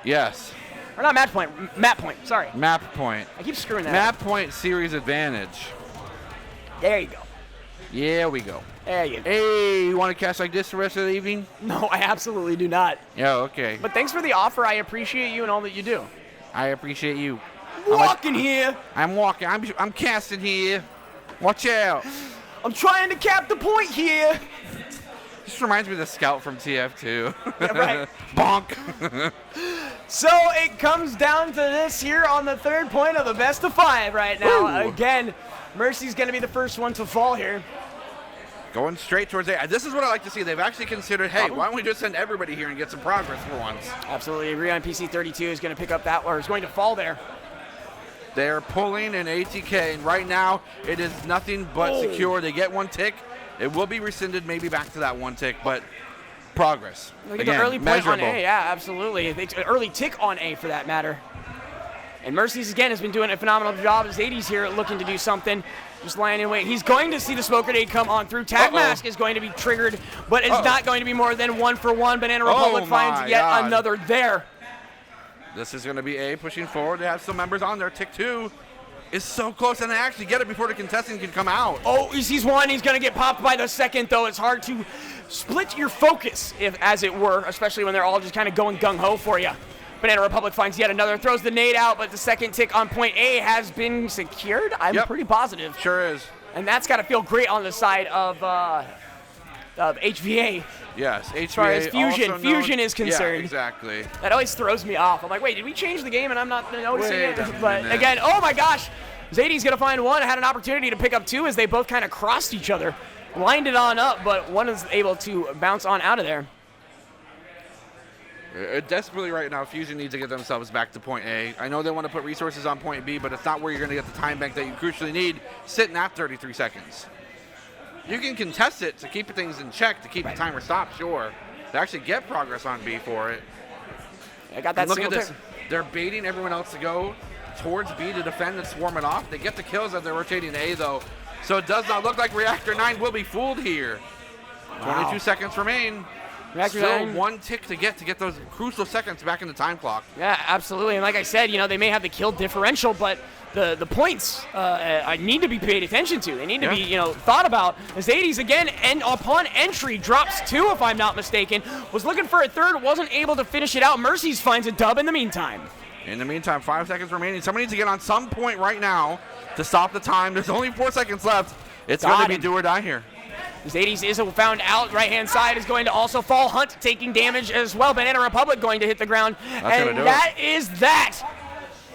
Yes. Or not match point, map point, sorry. Map point. I keep screwing that Map up. point series advantage. There you go. Yeah, we go. There you go. Hey, you want to cast like this the rest of the evening? No, I absolutely do not. Yeah, okay. But thanks for the offer. I appreciate you and all that you do. I appreciate you. Walking here. I'm walking. I'm casting here. Watch out. I'm trying to cap the point here. This reminds me of the scout from TF2. Yeah, right. Bonk. So it comes down to this here on the 3rd point of the best of 5 right now. Woo. Again, Mercy's going to be the first one to fall here. Going straight towards A. This is what I like to see. They've actually considered, hey, why don't we just send everybody here and get some progress for once? Absolutely agree on PC 32 is going to pick up that, or is going to fall there. They're pulling an ATK, and right now it is nothing but secure. They get 1 tick. It will be rescinded maybe back to that 1 tick, but progress. Look at the early point on A, yeah, absolutely. An early tick on A for that matter. And Mercy's, again, has been doing a phenomenal job. Zades here looking to do something. Just lying in wait. He's going to see the smoke grenade come on through. Tag mask is going to be triggered, but it's not going to be more than 1 for 1. Banana Republic finds yet another there. This is going to be A pushing forward. They have some members on there. Tick 2 is so close, and they actually get it before the contestant can come out. He sees 1. He's going to get popped by the 2nd, though. It's hard to split your focus, if as it were, especially when they're all just kind of going gung-ho for you. Banana Republic finds yet another, throws the nade out, but the 2nd tick on point A has been secured. I'm pretty positive. Sure is. And that's got to feel great on the side of HVA. Yes, HVA. As far as Fusion is concerned. Yeah, exactly. That always throws me off. I'm like, wait, did we change the game and I'm not noticing it? But again, oh my gosh, Zadie's going to find 1. Had an opportunity to pick up 2 as they both kind of crossed each other. Lined it on up, but 1 is able to bounce on out of there. Desperately right now, Fusion needs to get themselves back to point A. I know they want to put resources on point B, but it's not where you're going to get the time bank that you crucially need sitting at 33 seconds. You can contest it to keep things in check, to keep the timer stopped, sure. They actually get progress on B for it. I got that. Look at this. They're baiting everyone else to go towards B to defend and swarm it off. They get the kills as they're rotating A, though. So it does not look like Reactor 9 will be fooled here. 22 seconds remain. Reactor Still 9. one tick to get those crucial seconds back in the time clock. Yeah, absolutely. And like I said, they may have the kill differential, but the points need to be paid attention to. They need to be, thought about. As 80s again, and upon entry, drops 2, if I'm not mistaken. Was looking for a third, wasn't able to finish it out. Mercies finds a dub in the meantime. In the meantime, 5 seconds remaining. Somebody needs to get on some point right now to stop the time. There's only 4 seconds left. It's going to be do or die here. As 80s is found out, right-hand side is going to also fall. Hunt taking damage as well. Banana Republic going to hit the ground. And that is that.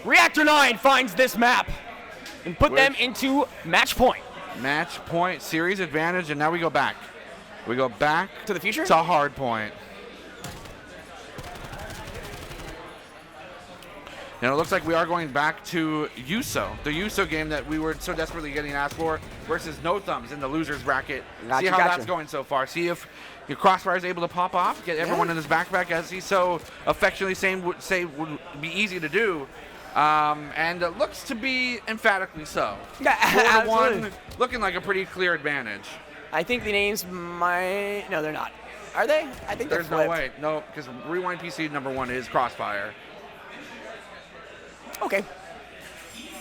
Reactor 9 finds this map and put them into match point. Match point, series advantage, and now we go back. We go back to the future? To hard point. And it looks like we are going back to USO, the USO game that we were so desperately getting asked for, versus No Thumbs in the losers bracket. See how that's going so far. See if your Crossfire is able to pop off, get everyone in his backpack, as he so affectionately say would be easy to do. And it looks to be emphatically so. 4-1, looking like a pretty clear advantage. I think the names might... No, they're not. Are they? I think there's no way. No, because Rewind PC #1 is Crossfire. Okay.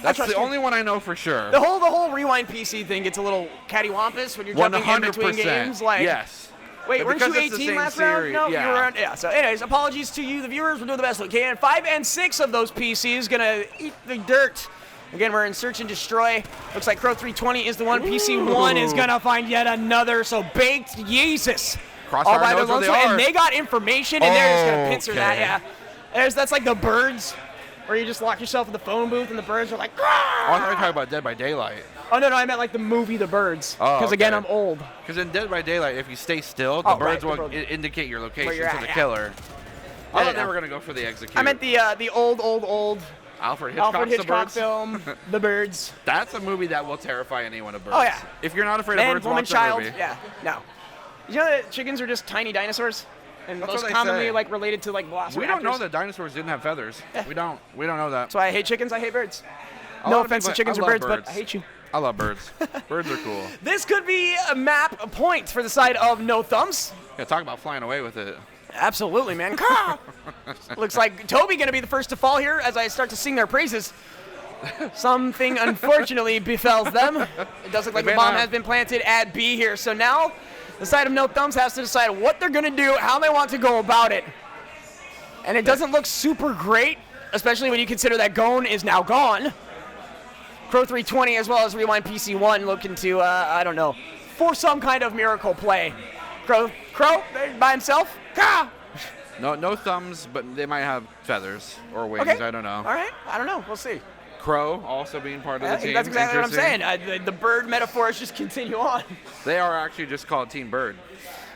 That's the only one I know for sure. The whole Rewind PC thing gets a little cattywampus when you're jumping in between games. Like, yes. Wait, weren't you 18 last round? No, you were around. Yeah. So, anyways, apologies to you, the viewers. We're doing the best we can. 5 and 6 of those PCs gonna eat the dirt. Again, we're in search and destroy. Looks like Crow 320 is the one. PC1 is gonna find yet another. So baked, Jesus. Crossfire knows where they are. And they got information, and they're just gonna pincer that. Yeah. That's like the birds. Where you just lock yourself in the phone booth and the birds are like, Grah! Oh, I thought you were talking about Dead by Daylight. Oh, no, I meant like the movie The Birds. Because, again, I'm old. Because in Dead by Daylight, if you stay still, the birds will indicate your location to the killer. I thought they were going to go for the execute. I meant the old Alfred Hitchcock film, The Birds. That's a movie that will terrify anyone of birds. Oh, yeah. If you're not afraid of birds, woman, watch child. that movie. Yeah, no. You know that chickens are just tiny dinosaurs? And most commonly like related to like velociraptors. We don't know that dinosaurs didn't have feathers. Yeah. We don't know that. That's why I hate chickens. I hate birds. No offense to chickens or birds, but I hate you. I love birds. Birds are cool. This could be a point for the side of No Thumbs. Yeah, talk about flying away with it. Absolutely, man. Looks like Toby going to be the first to fall here as I start to sing their praises. Something unfortunately befalls them. It does look like the bomb has been planted at B here. So now the side of No Thumbs has to decide what they're going to do, how they want to go about it. And it doesn't look super great, especially when you consider that Gone is now gone. Crow 320 as well as Rewind PC1 looking to, I don't know, for some kind of miracle play. Crow by himself? Gah! No thumbs, but they might have feathers or wings. Okay. I don't know. All right. I don't know. We'll see. Crow also being part of the team. That's exactly what I'm saying. The bird metaphors just continue on. They are actually just called Team Bird.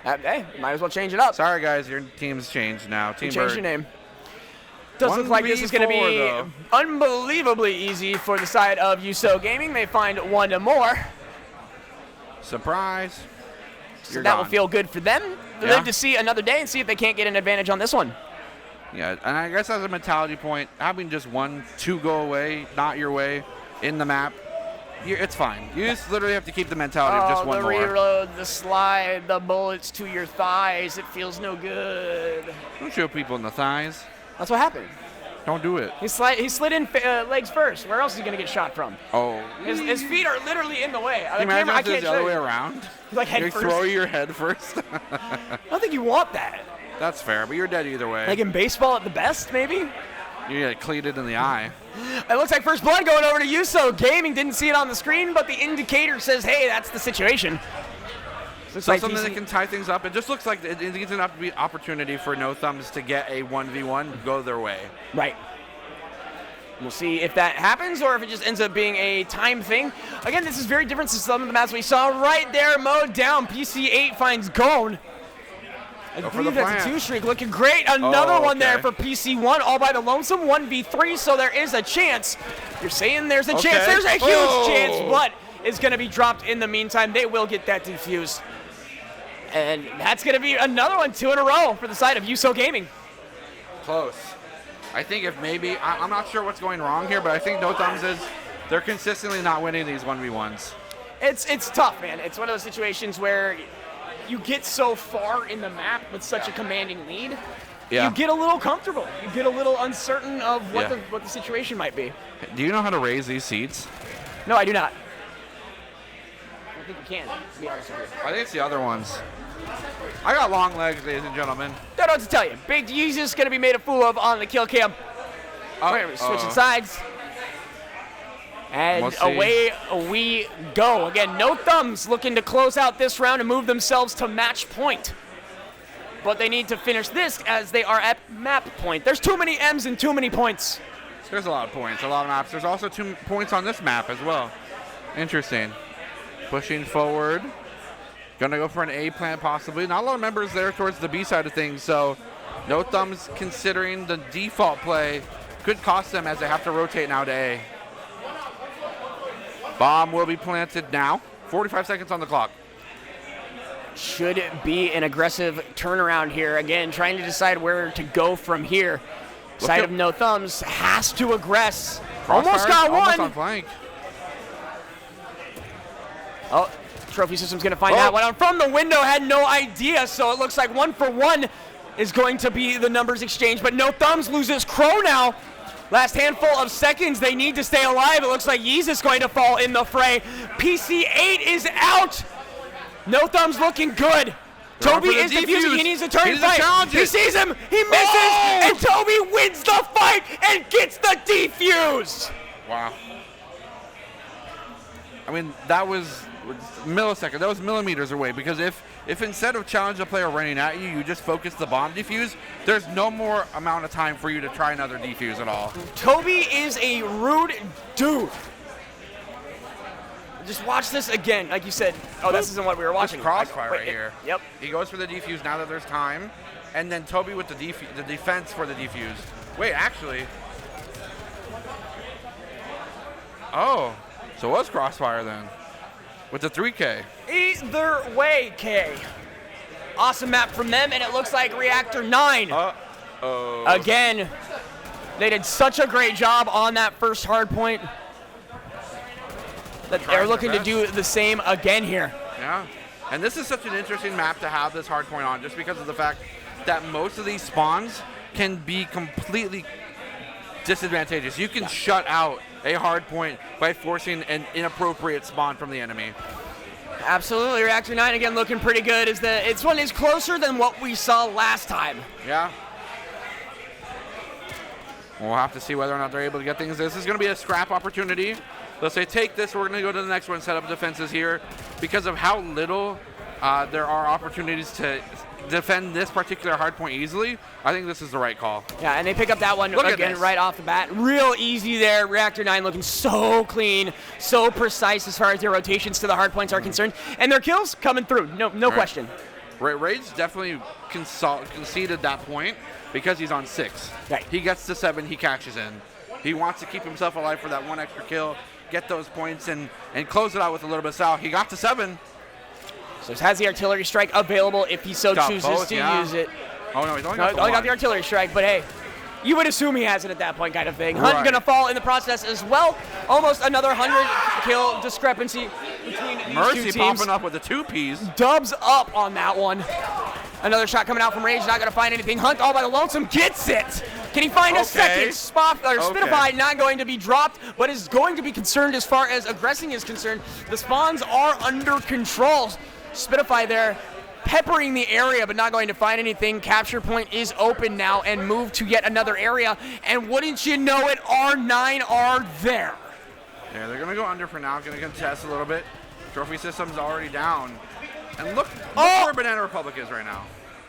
Hey, might as well change it up. Sorry, guys. Your team's changed now. Team Bird. Change your name. Does look like this is going to be unbelievably easy for the side of USO Gaming. They find one more. Surprise. So that will feel good for them. They live to see another day and see if they can't get an advantage on this one. Yeah, and I guess as a mentality point, having just 2 go away, not your way, in the map, it's fine. You just literally have to keep the mentality of just one more. The reload, the slide, the bullets to your thighs. It feels no good. Don't shoot people in the thighs. That's what happened. Don't do it. He slid in legs first. Where else is he going to get shot from? Oh. His feet are literally in the way. Can you imagine if it's the other way around? Like head first. Throw your head first. I don't think you want that. That's fair, but you're dead either way. Like in baseball at the best, maybe? You get cleated in the eye. It looks like first blood going over to USO Gaming. Didn't see it on the screen, but the indicator says, hey, that's the situation. So something that can tie things up. It just looks like it needs an opportunity for No Thumbs to get a 1v1 go their way. Right. We'll see if that happens or if it just ends up being a time thing. Again, this is very different to some of the maps we saw right there. Mowed down. PC8 finds Gone. I believe that's a 2-streak. Looking great. Another one there for PC1 all by the lonesome. 1v3, so there is a chance. You're saying there's a chance. There's a huge chance, but it's going to be dropped in the meantime. They will get that defused. And that's going to be another one, 2 in a row for the side of USO Gaming. Close. I think if maybe, I'm not sure what's going wrong here, but I think No Thumbs is, they're consistently not winning these 1v1s. It's tough, man. It's one of those situations where you get so far in the map with such a commanding lead, Yeah. you get a little comfortable. You get a little uncertain of what Yeah. the situation might be. Do you know how to raise these seats? No, I do not. I don't think you can, to be honest with you. I think it's the other ones. I got long legs, ladies and gentlemen. Don't know what to tell you. Big Jesus going to be made a fool of on the kill cam. We're switching sides. And We'll see. away we go. Again, No Thumbs looking to close out this round and move themselves to match point. But they need to finish this as they are at map point. There's too many M's and too many points. There's a lot of points, a lot of maps. There's also 2 points on this map as well. Interesting. Pushing forward. Gonna go for an A plant possibly. Not a lot of members there towards the B side of things, so No Thumbs considering the default play could cost them as they have to rotate now to A. Bomb will be planted now. 45 seconds on the clock. Should be an aggressive turnaround here. Again, trying to decide where to go from here. Side of No Thumbs has to aggress. Almost got one. Almost on flank. Oh, Trophy System's going to find that one out from the window. Had no idea, so it looks like 1 for 1 is going to be the numbers exchange. But No Thumbs loses Crow now. Last handful of seconds, they need to stay alive. It looks like Yeezus going to fall in the fray. PC8 is out. No Thumbs looking good. Toby is defusing. He needs to turn and fight. He sees him. He misses. And Toby wins the fight and gets the defuse. Wow. I mean, that was millisecond. That was millimeters away, because if instead of challenge a player running at you, you just focus the bomb defuse, there's no more amount of time for you to try another defuse at all. Toby is a rude dude. Just watch this again. Like you said, this isn't what we were watching. Crossfire right here. Yep. He goes for the defuse now that there's time, and then Toby with the defense for the defuse. Wait, actually. Oh, so it was Crossfire then, with the 3K. Either way, K. Awesome map from them, and it looks like Reactor 9. Uh-oh. Again, they did such a great job on that first hard point that they're looking to do the same again here. Yeah, and this is such an interesting map to have this hard point on, just because of the fact that most of these spawns can be completely disadvantageous. You can shut out a hard point by forcing an inappropriate spawn from the enemy. Absolutely, Reactor 9 again looking pretty good. This one is closer than what we saw last time. Yeah. We'll have to see whether or not they're able to get things. This is going to be a scrap opportunity. Let's say take this. We're going to go to the next one, set up defenses here. Because of how little there are opportunities to defend this particular hard point easily, I think this is the right call. Yeah, and they pick up that one again right off the bat. Real easy there. Reactor 9 looking so clean, so precise as far as their rotations to the hard points are concerned. And their kills coming through, no question. Rage definitely conceded that point because he's on 6. Right. He gets to 7, he catches in. He wants to keep himself alive for that one extra kill, get those points, and close it out with a little bit of style. He got to 7. So he has the artillery strike available if he so chooses to use it. Oh, no, he's only got the artillery strike, but hey, you would assume he has it at that point kind of thing. Hunt going to fall in the process as well. Almost another 100-kill discrepancy between these Mercy two teams. popping up with the 2 Ps. Dubs up on that one. Another shot coming out from Rage, not going to find anything. Hunt all by the lonesome gets it. Can he find a second spot? Spinify not going to be dropped, but is going to be concerned as far as aggressing is concerned. The spawns are under control. Spinify there peppering the area, but not going to find anything. Capture point is open now and move to yet another area. And wouldn't you know it, R9 are there. Yeah, they're going to go under for now. Going to contest a little bit. Trophy system's already down. And look where Banana Republic is right now.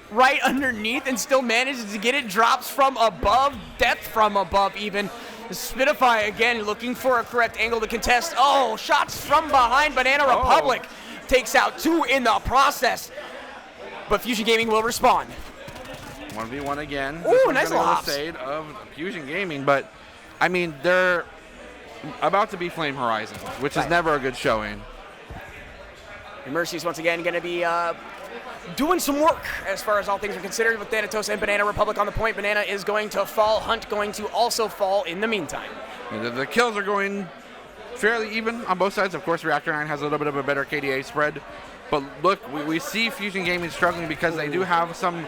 Right underneath and still manages to get it. Drops from above, depth from above even. Spinify again looking for a correct angle to contest. Oh, shots from behind. Banana Republic takes out 2 in the process. But Fusion Gaming will respond. 1v1 again. Ooh, nice little hops. Side of Fusion Gaming, but I mean, they're about to be Flame Horizon, which is never a good showing. And Mercy's once again going to be doing some work as far as all things are considered with Thanatos and Banana Republic on the point. Banana is going to fall. Hunt going to also fall in the meantime. The kills are going fairly even on both sides. Of course, Reactor 9 has a little bit of a better KDA spread, But look, we see Fusion Gaming struggling because they do have some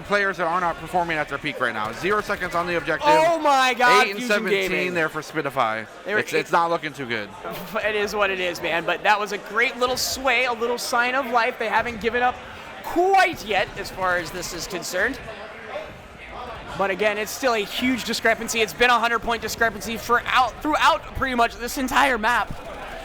players that are not performing at their peak right now. 0 seconds on the objective. Oh my God, 8 and Fusion 17 Gaming. there for Spitify. It's not looking too good. It is what it is, man. But that was a great little sway, a little sign of life. They haven't given up quite yet as far as this is concerned. But again, it's still a huge discrepancy. It's been a 100-point discrepancy throughout pretty much this entire map.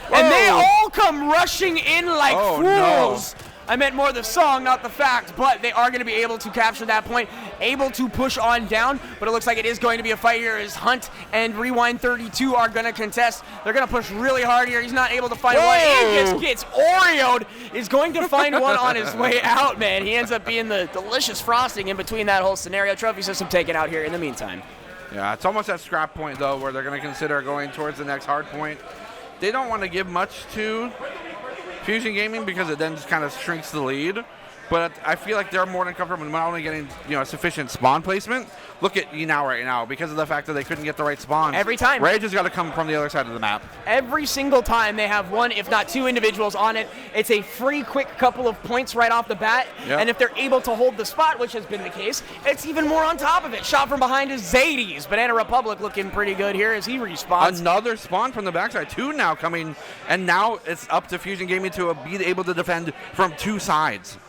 Whoa. And they all come rushing in like fools. No. I meant more the song, not the fact, but they are going to be able to capture that point, able to push on down, but it looks like it is going to be a fight here as Hunt and Rewind 32 are going to contest. They're going to push really hard here. He's not able to find one. He just gets Oreo'd. Is going to find one on his way out, man. He ends up being the delicious frosting in between that whole scenario. Trophy system taken out here in the meantime. Yeah, it's almost that scrap point, though, where they're going to consider going towards the next hard point. They don't want to give much to Fusion Gaming because it then just kind of shrinks the lead. But I feel like they're more than comfortable not only getting sufficient spawn placement. Look at Now right now because of the fact that they couldn't get the right spawn. Every time. Rage has got to come from the other side of the map. Every single time they have one, if not two individuals on it, it's a free, quick couple of points right off the bat. Yep. And if they're able to hold the spot, which has been the case, it's even more on top of it. Shot from behind is Zades. Banana Republic looking pretty good here as he respawns. Another spawn from the backside. 2 now coming, and now it's up to Fusion Gaming to be able to defend from 2 sides.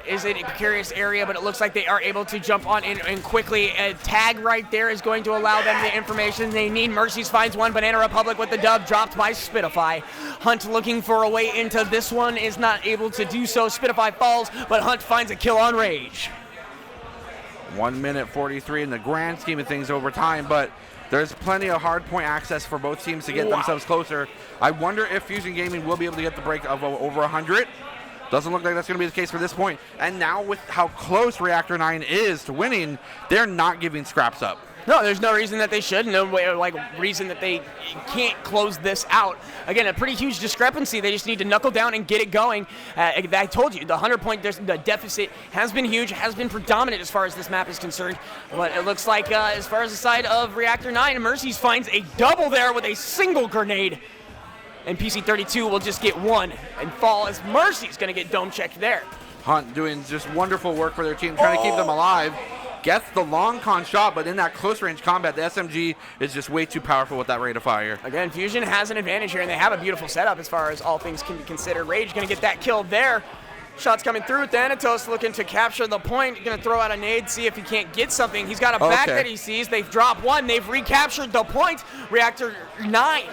Is it a precarious area, but it looks like they are able to jump on in and quickly. A tag right there is going to allow them the information they need. Mercies finds one. Banana Republic with the dub, dropped by Spitify. Hunt looking for a way into this one, is not able to do so. Spitify falls, but Hunt finds a kill on Rage. 1 minute 43 in the grand scheme of things over time, but there's plenty of hard point access for both teams to get themselves closer. I wonder if Fusion Gaming will be able to get the break of over 100. Doesn't look like that's going to be the case for this point. And now with how close Reactor 9 is to winning, they're not giving scraps up. No, there's no reason that they should. No way, reason that they can't close this out. Again, a pretty huge discrepancy. They just need to knuckle down and get it going. I told you, the 100-point the deficit has been huge, has been predominant as far as this map is concerned. But it looks like as far as the side of Reactor 9, Mercies finds a double there with a single grenade. And PC32 will just get one and fall as Mercy's going to get dome checked there. Hunt doing just wonderful work for their team, trying to keep them alive. Gets the long con shot, but in that close range combat, the SMG is just way too powerful with that rate of fire. Again, Fusion has an advantage here, and they have a beautiful setup as far as all things can be considered. Rage going to get that kill there. Shots coming through. Thanatos looking to capture the point. Going to throw out a nade, see if he can't get something. He's got a back that he sees. They've dropped one. They've recaptured the point. Reactor 9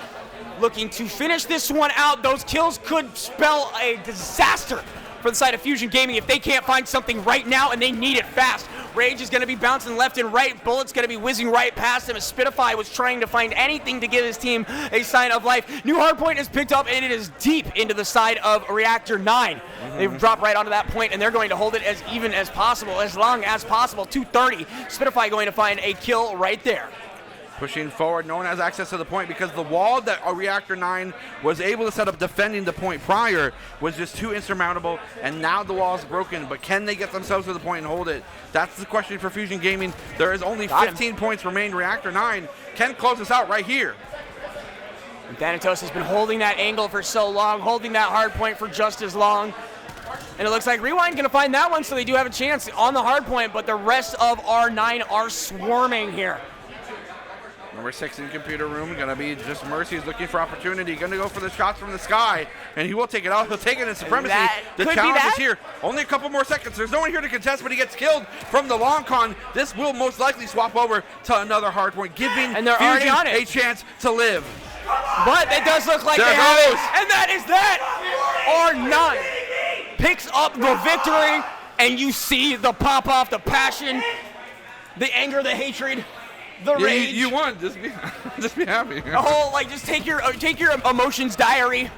looking to finish this one out. Those kills could spell a disaster for the side of Fusion Gaming if they can't find something right now, and they need it fast. Rage is going to be bouncing left and right. Bullet's going to be whizzing right past him as Spitify was trying to find anything to give his team a sign of life. New hardpoint is picked up, and it is deep into the side of Reactor 9. They've dropped right onto that point, and they're going to hold it as even as possible, as long as possible. 230. Spitify going to find a kill right there. Pushing forward, no one has access to the point because the wall that Reactor 9 was able to set up defending the point prior was just too insurmountable, and now the wall is broken, but can they get themselves to the point and hold it? That's the question for Fusion Gaming. There is only 15 points remaining. Reactor 9 can close this out right here. Thanatos has been holding that angle for so long, holding that hard point for just as long. And it looks like Rewind going to find that one, so they do have a chance on the hard point, but the rest of R9 are swarming here. Number 6 in computer room, going to be just Mercy's looking for opportunity, going to go for the shots from the sky, and he will take it out. He'll take it in supremacy. The challenge is here. Only a couple more seconds. There's no one here to contest, but he gets killed from the long con. This will most likely swap over to another hard point, giving Fusion a chance to live. But it does look like they have it, and that is that. R9 picks up the victory, and you see the pop off, the passion, the anger, the hatred. The rage. You won. Just be happy. The whole, just take your emotions diary,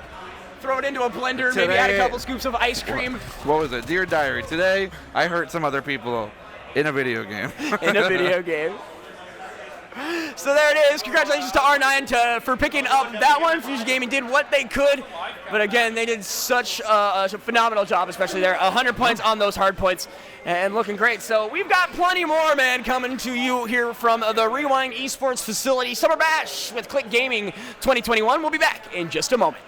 throw it into a blender, maybe add a couple scoops of ice cream. What was it? Dear Diary, today I hurt some other people in a video game. In a video game. So there it is. Congratulations to R9 for picking up that one. Fusion Gaming did what they could, but again, they did such a phenomenal job, especially there. 100 points on those hard points and looking great. So we've got plenty more, man, coming to you here from the Rewind eSports facility. Summer Bash with Click Gaming 2021. We'll be back in just a moment.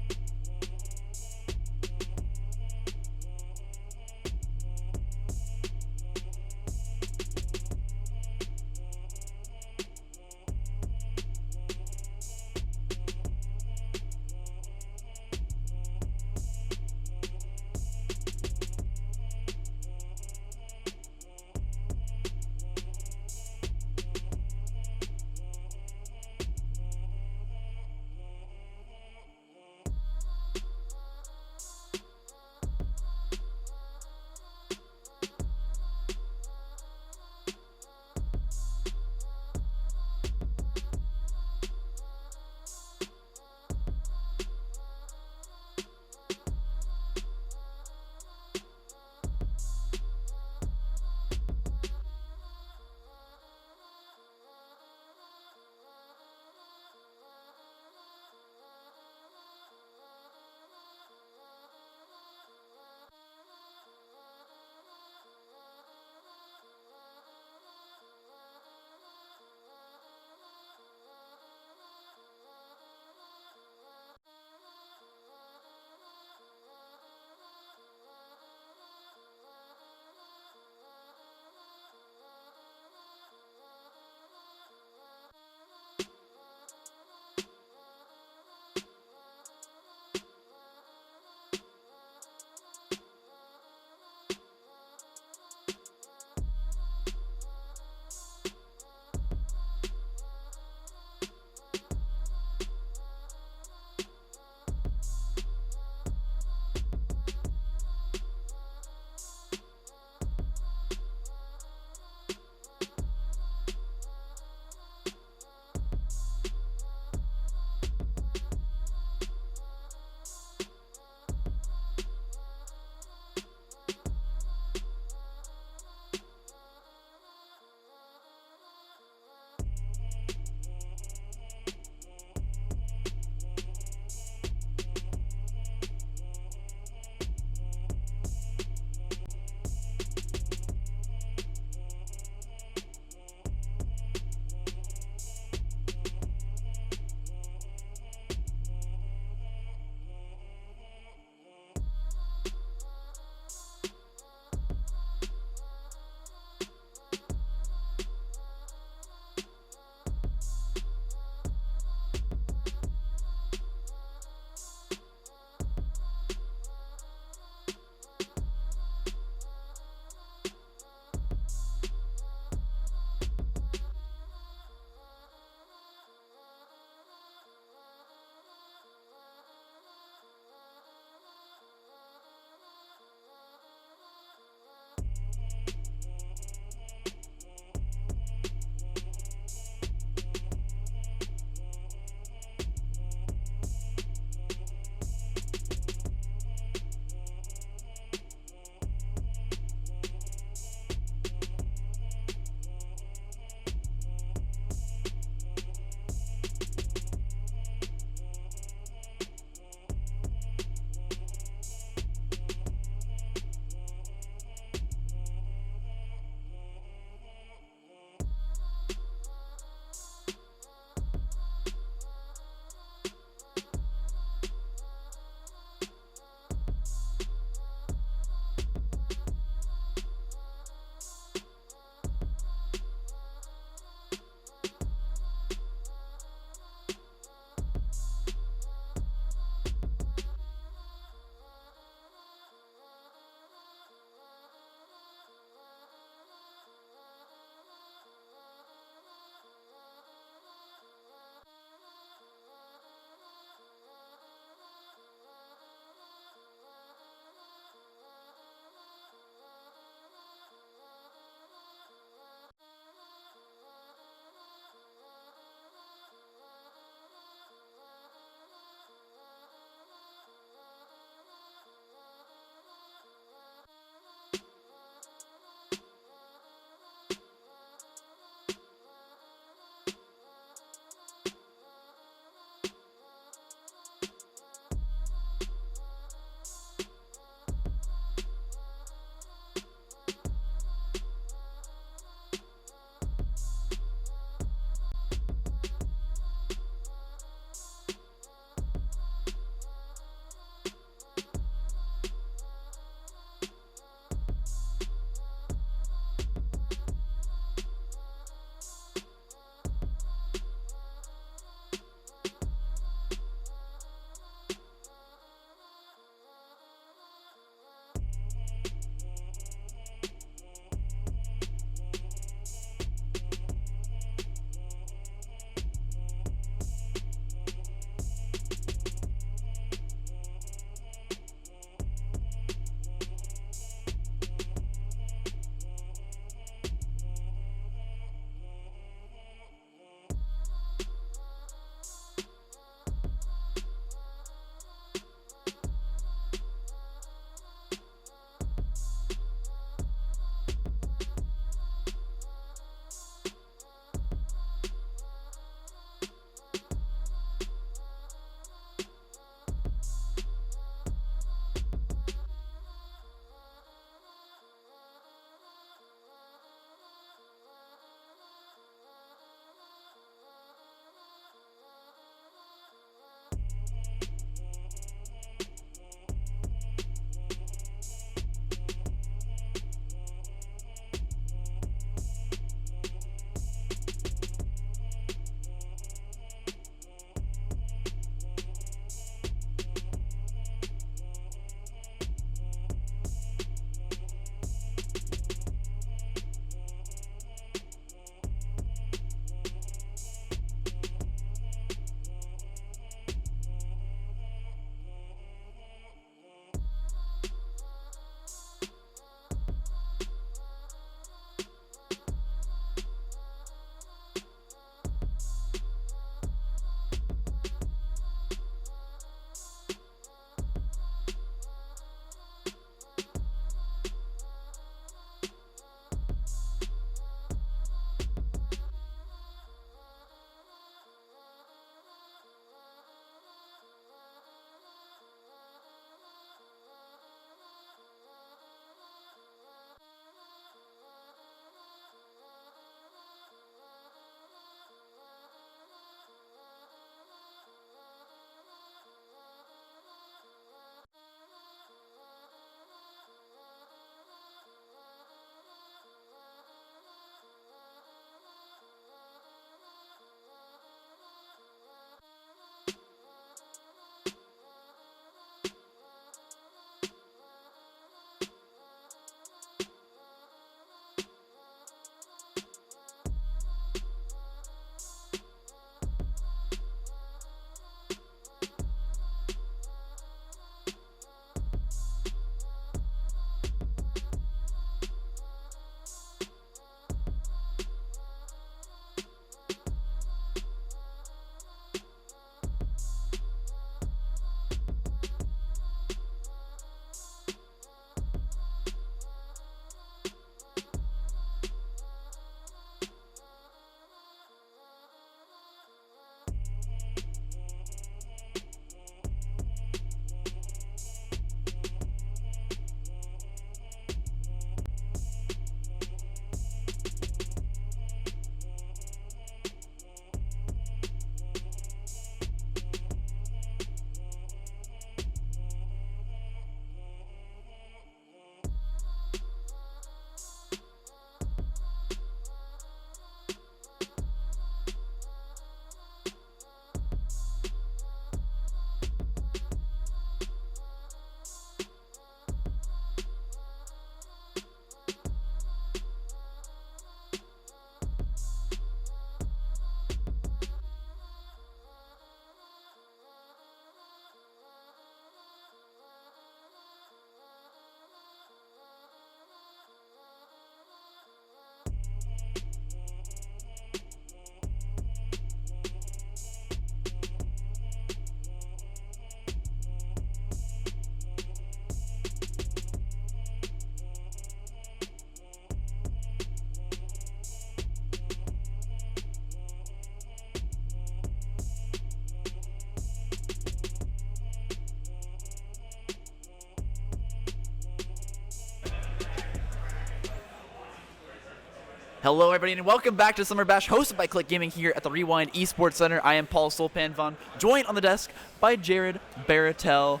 Hello, everybody, and welcome back to Summer Bash, hosted by Click Gaming here at the Rewind Esports Center. I am Paul Solpanvon, joined on the desk by Jared Baratel.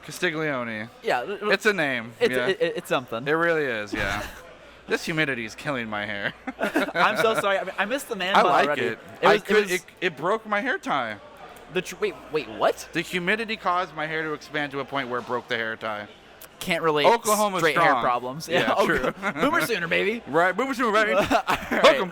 Castiglione. Yeah. It's a name. It's something. It really is, yeah. This humidity is killing my hair. I'm so sorry. I missed the man I bun like already. it broke my hair tie. Wait, what? The humidity caused my hair to expand to a point where it broke the hair tie. Can't relate. Oklahoma's straight strong. hair problems. Yeah, true. Boomer sooner, baby. Right, boomer sooner, baby. Welcome.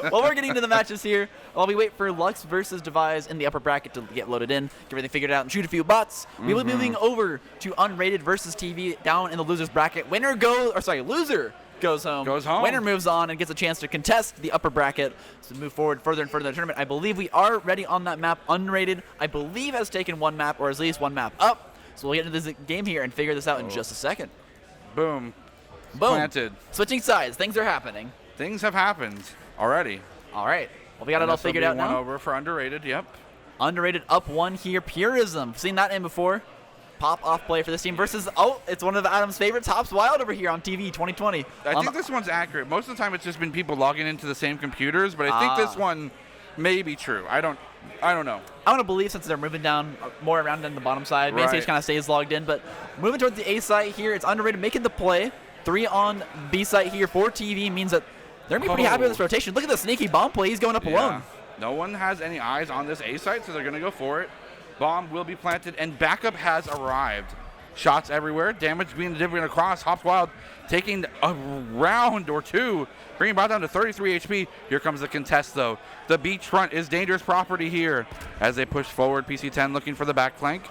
While we're getting to the matches here, while we wait for Lux versus Devise in the upper bracket to get loaded in, get everything figured out, and shoot a few bots, we will be moving over to Unrated versus TV down in the losers bracket. Loser goes home. Winner moves on and gets a chance to contest the upper bracket to move forward further and further in the tournament. I believe we are ready on that map. Unrated, I believe, has taken one map, or at least one map up. So we'll get into this game here and figure this out in just a second. Boom. Planted. Switching sides. Things are happening. Things have happened already. All right. Well, we got it all figured out now. One over for Underrated, yep. Underrated up one here. Purism. Seen that name before. Pop-off play for this team versus, it's one of Adam's favorites, Hops Wild over here on TV 2020. I think this one's accurate. Most of the time it's just been people logging into the same computers, but I think this one may be true. I don't know. I want to believe, since they're moving down more around in the bottom side, main stage kind of stays logged in, but moving towards the A site here, it's Underrated making the play. 3 on B site here for TV means that they're going to be pretty happy with this rotation. Look at the sneaky bomb play. He's going up alone. No one has any eyes on this A site, so they're going to go for it. Bomb will be planted, and backup has arrived. Shots everywhere. Damage being distributed across. Hops Wild taking a round or two, bringing Bot down to 33 HP. Here comes the contest, though. The beachfront is dangerous property here as they push forward. PC10 looking for the back flank.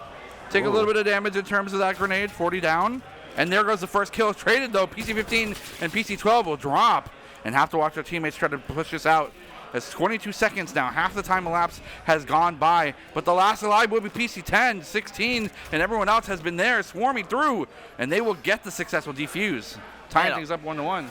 Take a little bit of damage in terms of that grenade. 40 down. And there goes the first kill. Traded, though. PC15 and PC12 will drop and have to watch their teammates try to push this out. It's 22 seconds now. Half the time elapsed has gone by. But the last alive will be PC10, 16, and everyone else has been there swarming through. And they will get the successful defuse. Tying things up 1-1.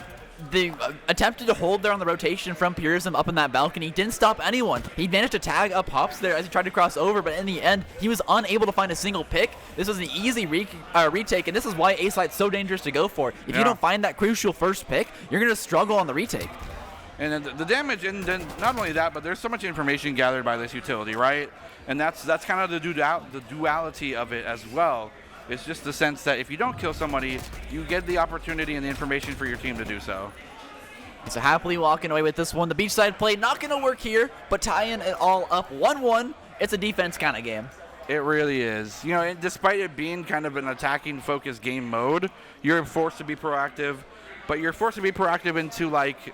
They attempted to hold there on the rotation from Purism up in that balcony. Didn't stop anyone. He managed to tag up Hops there as he tried to cross over, but in the end, he was unable to find a single pick. This was an easy retake, and this is why A-Site's so dangerous to go for. If you don't find that crucial first pick, you're going to struggle on the retake. And then the damage, and then not only that, but there's so much information gathered by this utility, right? And that's kind of the duality of it as well. It's just the sense that if you don't kill somebody, you get the opportunity and the information for your team to do so. So happily walking away with this one. The beachside play not going to work here, but tying it all up 1-1. It's a defense kind of game. It really is. You know, and despite it being kind of an attacking focused game mode, you're forced to be proactive, but you're forced to be proactive into like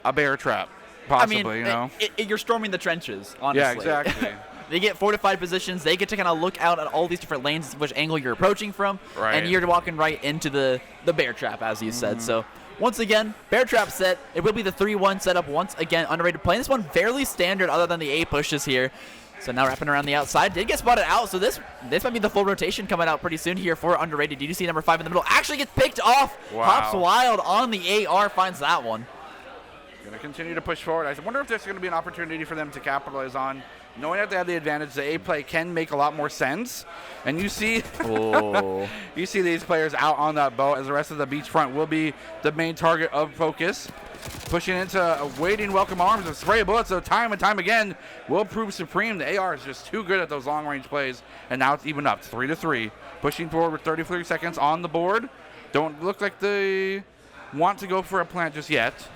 a bear trap, possibly, you know? You're storming the trenches, honestly. Yeah, exactly. They get fortified positions. They get to kind of look out at all these different lanes, which angle you're approaching from, and you're walking right into the bear trap, as you said. So, once again, bear trap set. It will be the 3-1 setup once again. Underrated playing this one fairly standard other than the A pushes here. So now wrapping around the outside. Did get spotted out, so this might be the full rotation coming out pretty soon here for Underrated. Did you see number 5 in the middle? Actually gets picked off. Wow. Hops Wild on the AR finds that one. Going to continue to push forward. I wonder if there's going to be an opportunity for them to capitalize on. Knowing that they have the advantage, the A play can make a lot more sense. And you see you see these players out on that boat as the rest of the beachfront will be the main target of focus. Pushing into waiting welcome arms of spray bullets, so time and time again will prove supreme. The AR is just too good at those long-range plays, and now it's even up 3-3. Pushing forward with 33 seconds on the board. Don't look like they want to go for a plant just yet.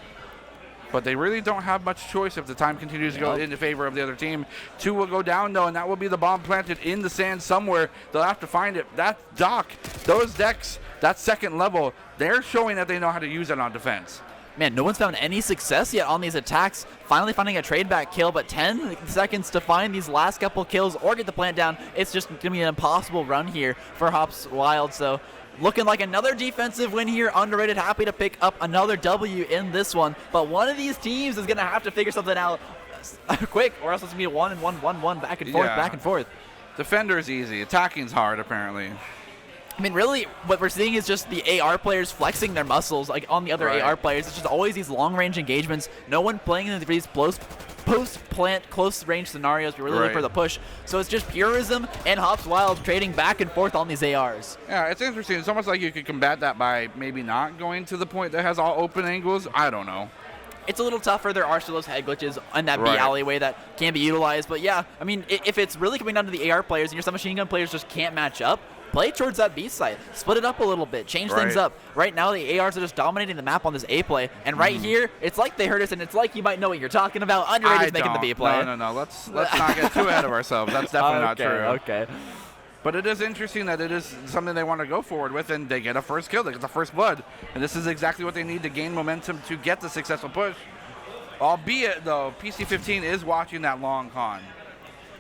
But they really don't have much choice if the time continues to go into favor of the other team. 2 will go down, though, and that will be the bomb planted in the sand somewhere. They'll have to find it. That dock, those decks, that second level, they're showing that they know how to use it on defense. Man, no one's found any success yet on these attacks. Finally finding a trade back kill, but 10 seconds to find these last couple kills or get the plant down. It's just going to be an impossible run here for Hops Wild. So looking like another defensive win here. Underrated, happy to pick up another W in this one. But one of these teams is going to have to figure something out quick, or else it's going to be a 1-1-1-1 back and forth, back and forth. Defender's easy. Attacking's hard, apparently. I mean, really, what we're seeing is just the AR players flexing their muscles, like on the other AR players. It's just always these long-range engagements. No one playing in these post-plant, close-range scenarios. We're really looking for the push. So it's just Purism and Hops Wild trading back and forth on these ARs. Yeah, it's interesting. It's almost like you could combat that by maybe not going to the point that has all open angles. I don't know. It's a little tougher. There are still those head glitches in that B alleyway that can be utilized. But yeah, I mean, if it's really coming down to the AR players and your submachine gun players just can't match up, play towards that B site. Split it up a little bit. Change things up. Right now, the ARs are just dominating the map on this A play. And right here, it's like they heard us, and it's like you might know what you're talking about. Underrated's making the B play. No. Let's not get too ahead of ourselves. That's definitely not true. Okay. But it is interesting that it is something they want to go forward with, and they get a first kill. They get the first blood. And this is exactly what they need to gain momentum to get the successful push. Albeit, though, PC-15 is watching that long con.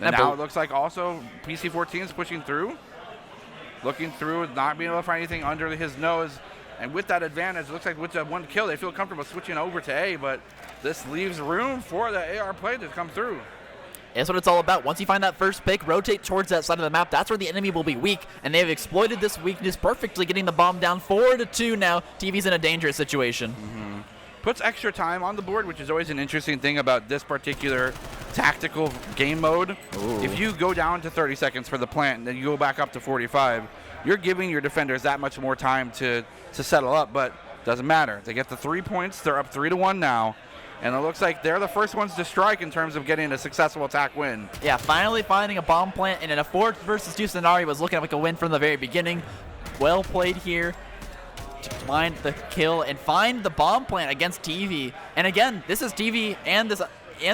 And now it looks like also PC-14 is pushing through. Looking through, not being able to find anything under his nose. And with that advantage, it looks like with that one kill, they feel comfortable switching over to A, but this leaves room for the AR play to come through. That's what it's all about. Once you find that first pick, rotate towards that side of the map. That's where the enemy will be weak, and they've exploited this weakness perfectly, getting the bomb down 4-2 now. TV's in a dangerous situation. Puts extra time on the board, which is always an interesting thing about this particular tactical game mode. If you go down to 30 seconds for the plant and then you go back up to 45, you're giving your defenders that much more time to settle up, but doesn't matter. They get the 3 points. They're up 3-1 now, and it looks like they're the first ones to strike in terms of getting a successful attack win. Yeah, finally finding a bomb plant, and in a 4-2 scenario was looking like a win from the very beginning. Well played here to find the kill and find the bomb plant against TV. And again, this is TV and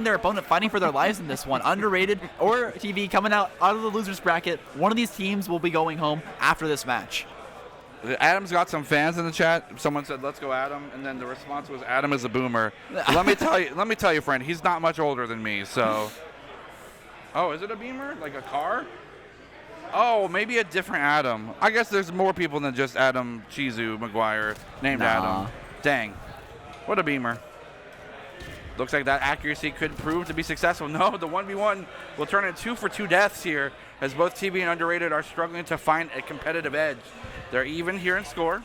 their opponent fighting for their lives in this one. Underrated or TV coming out of the losers bracket. One of these teams will be going home after this match. Adam's got some fans in the chat. Someone said, "Let's go, Adam," and then the response was, "Adam is a boomer." Let me tell you, friend, he's not much older than me. So, oh, is it a Beamer? Like a car? Oh, maybe a different Adam. I guess there's more people than just Adam Chizu McGuire named Adam. Dang. What a Beamer. Looks like that accuracy could prove to be successful. No, the 1v1 will turn into 2 for 2 deaths here, as both TV and Underrated are struggling to find a competitive edge. They're even here in score.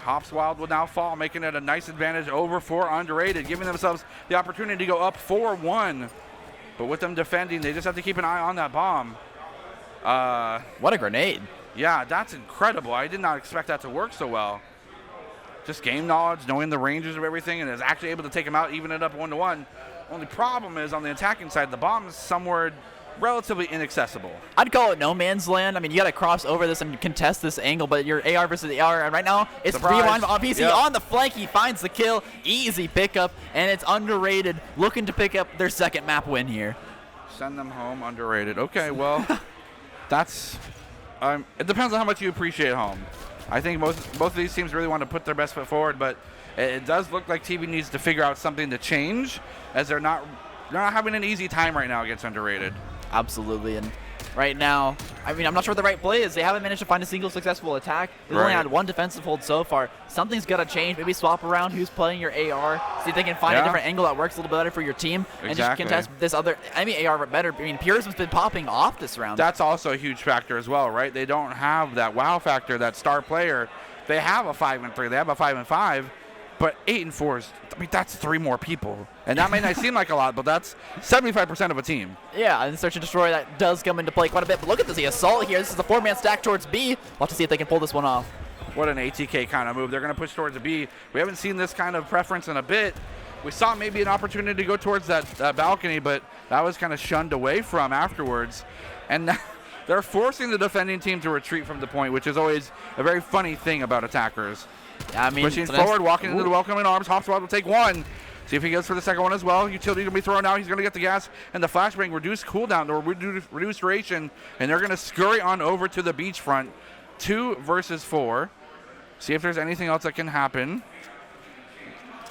Hops Wild will now fall, making it a nice advantage over for Underrated, giving themselves the opportunity to go up 4-1. But with them defending, they just have to keep an eye on that bomb. What a grenade. Yeah, that's incredible. I did not expect that to work so well. Just game knowledge, knowing the ranges of everything, and is actually able to take him out, even it up 1-1. Only problem is on the attacking side, the bomb is somewhere relatively inaccessible. I'd call it no man's land. I mean, you got to cross over this and contest this angle, but you're AR versus AR, and right now it's rewind on PC on the flank. He finds the kill. Easy pickup, and it's Underrated looking to pick up their second map win here. Send them home, Underrated. Okay, well, that's it depends on how much you appreciate home. I think both of these teams really want to put their best foot forward, but it does look like TV needs to figure out something to change, as they're not having an easy time right now against Underrated. Absolutely, and right now, I mean, I'm not sure what the right play is. They haven't managed to find a single successful attack. They've only had one defensive hold so far. Something's got to change. Maybe swap around who's playing your AR. See if they can find a different angle that works a little bit better for your team. And just contest this other AR better. I mean, Purism's been popping off this round. That's also a huge factor as well, right? They don't have that wow factor, that star player. They have a 5-3. They have a 5-5. But 8-4 is, I mean, that's 3 more people. And that may not seem like a lot, but that's 75% of a team. Yeah, and Search and Destroy, that does come into play quite a bit. But look at this, the assault here. This is a 4-man stack towards B. We'll have to see if they can pull this one off. What an ATK kind of move. They're going to push towards a B. We haven't seen this kind of preference in a bit. We saw maybe an opportunity to go towards that balcony, but that was kind of shunned away from afterwards. And now they're forcing the defending team to retreat from the point, which is always a very funny thing about attackers. I mean, pushing forward, walking into the welcoming arms. Hops Wild will take one. See if he goes for the second one as well. Utility going to be thrown out. He's going to get the gas and the flashbang. Reduced cooldown or reduced duration. And they're going to scurry on over to the beachfront. 2 versus 4. See if there's anything else that can happen.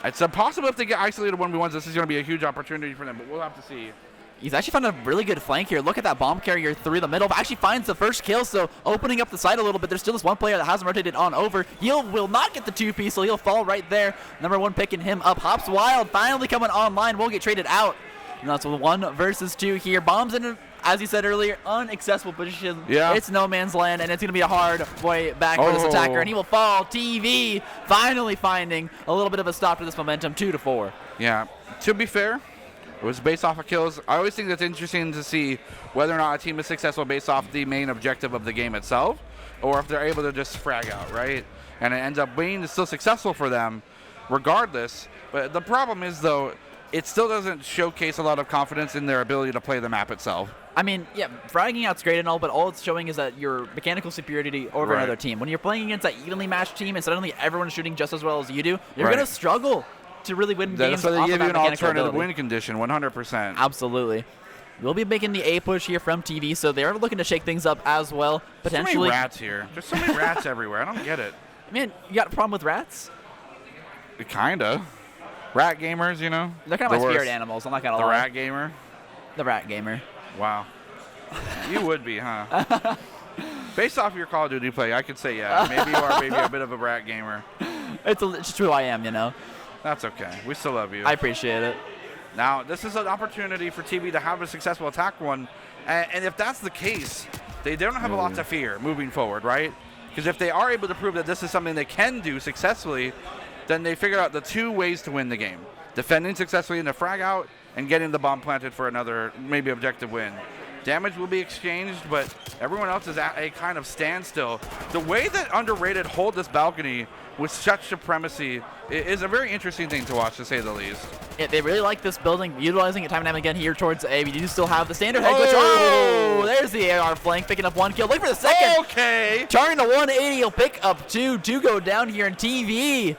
It's possible if they get isolated 1v1s, this is going to be a huge opportunity for them. But we'll have to see. He's actually found a really good flank here. Look at that bomb carrier through the middle. Actually finds the first kill, so opening up the side a little bit. There's still this one player that hasn't rotated on over. He will not get the 2-piece, so he'll fall right there. Number 1 picking him up. Hops Wild finally coming online. Won't get traded out. And that's 1 versus 2 here. Bombs in, as you said earlier, unaccessible position. Yeah. It's no man's land, and it's going to be a hard way back for this attacker, and he will fall. TV finally finding a little bit of a stop to this momentum, 2-4. Yeah. To be fair, It was based off of kills. I always think that's interesting to see whether or not a team is successful based off the main objective of the game itself, or if they're able to just frag out, right? And it ends up being still successful for them regardless. But the problem is, though, it still doesn't showcase a lot of confidence in their ability to play the map itself. I mean, yeah, fragging out's great and all, but all it's showing is that your mechanical superiority over another team. When you're playing against that evenly matched team and suddenly everyone's shooting just as well as you do, you're going to struggle to really win games. That's why they give you an alternative ability. win condition, 100%. Absolutely. We'll be making the A push here from TV, so they're looking to shake things up as well. Potentially. So many rats here. There's so many rats everywhere. I don't get it. Man, you got a problem with rats? Kinda. Rat gamers, you know? They're kind of my spirit animals, I'm not going to lie. The rat gamer? The rat gamer. Wow. You would be, huh? Based off your Call of Duty play, I could say, yeah, maybe you are maybe a bit of a rat gamer. It's just who I am, you know? That's okay. We still love you. I appreciate it. Now, this is an opportunity for TV to have a successful attack one. And if that's the case, they don't have a lot to fear moving forward, right? Because if they are able to prove that this is something they can do successfully, then they figure out the two ways to win the game. Defending successfully in the frag out and getting the bomb planted for another maybe objective win. Damage will be exchanged, but everyone else is at a kind of standstill. The way that Underrated hold this balcony with such supremacy is a very interesting thing to watch, to say the least. Yeah, they really like this building, utilizing it time and time again here towards A. We do still have the standard head glitch. Oh, there's the AR flank, picking up one kill. Look for the second. Okay. Turning to 180, he'll pick up two to go down here, and TV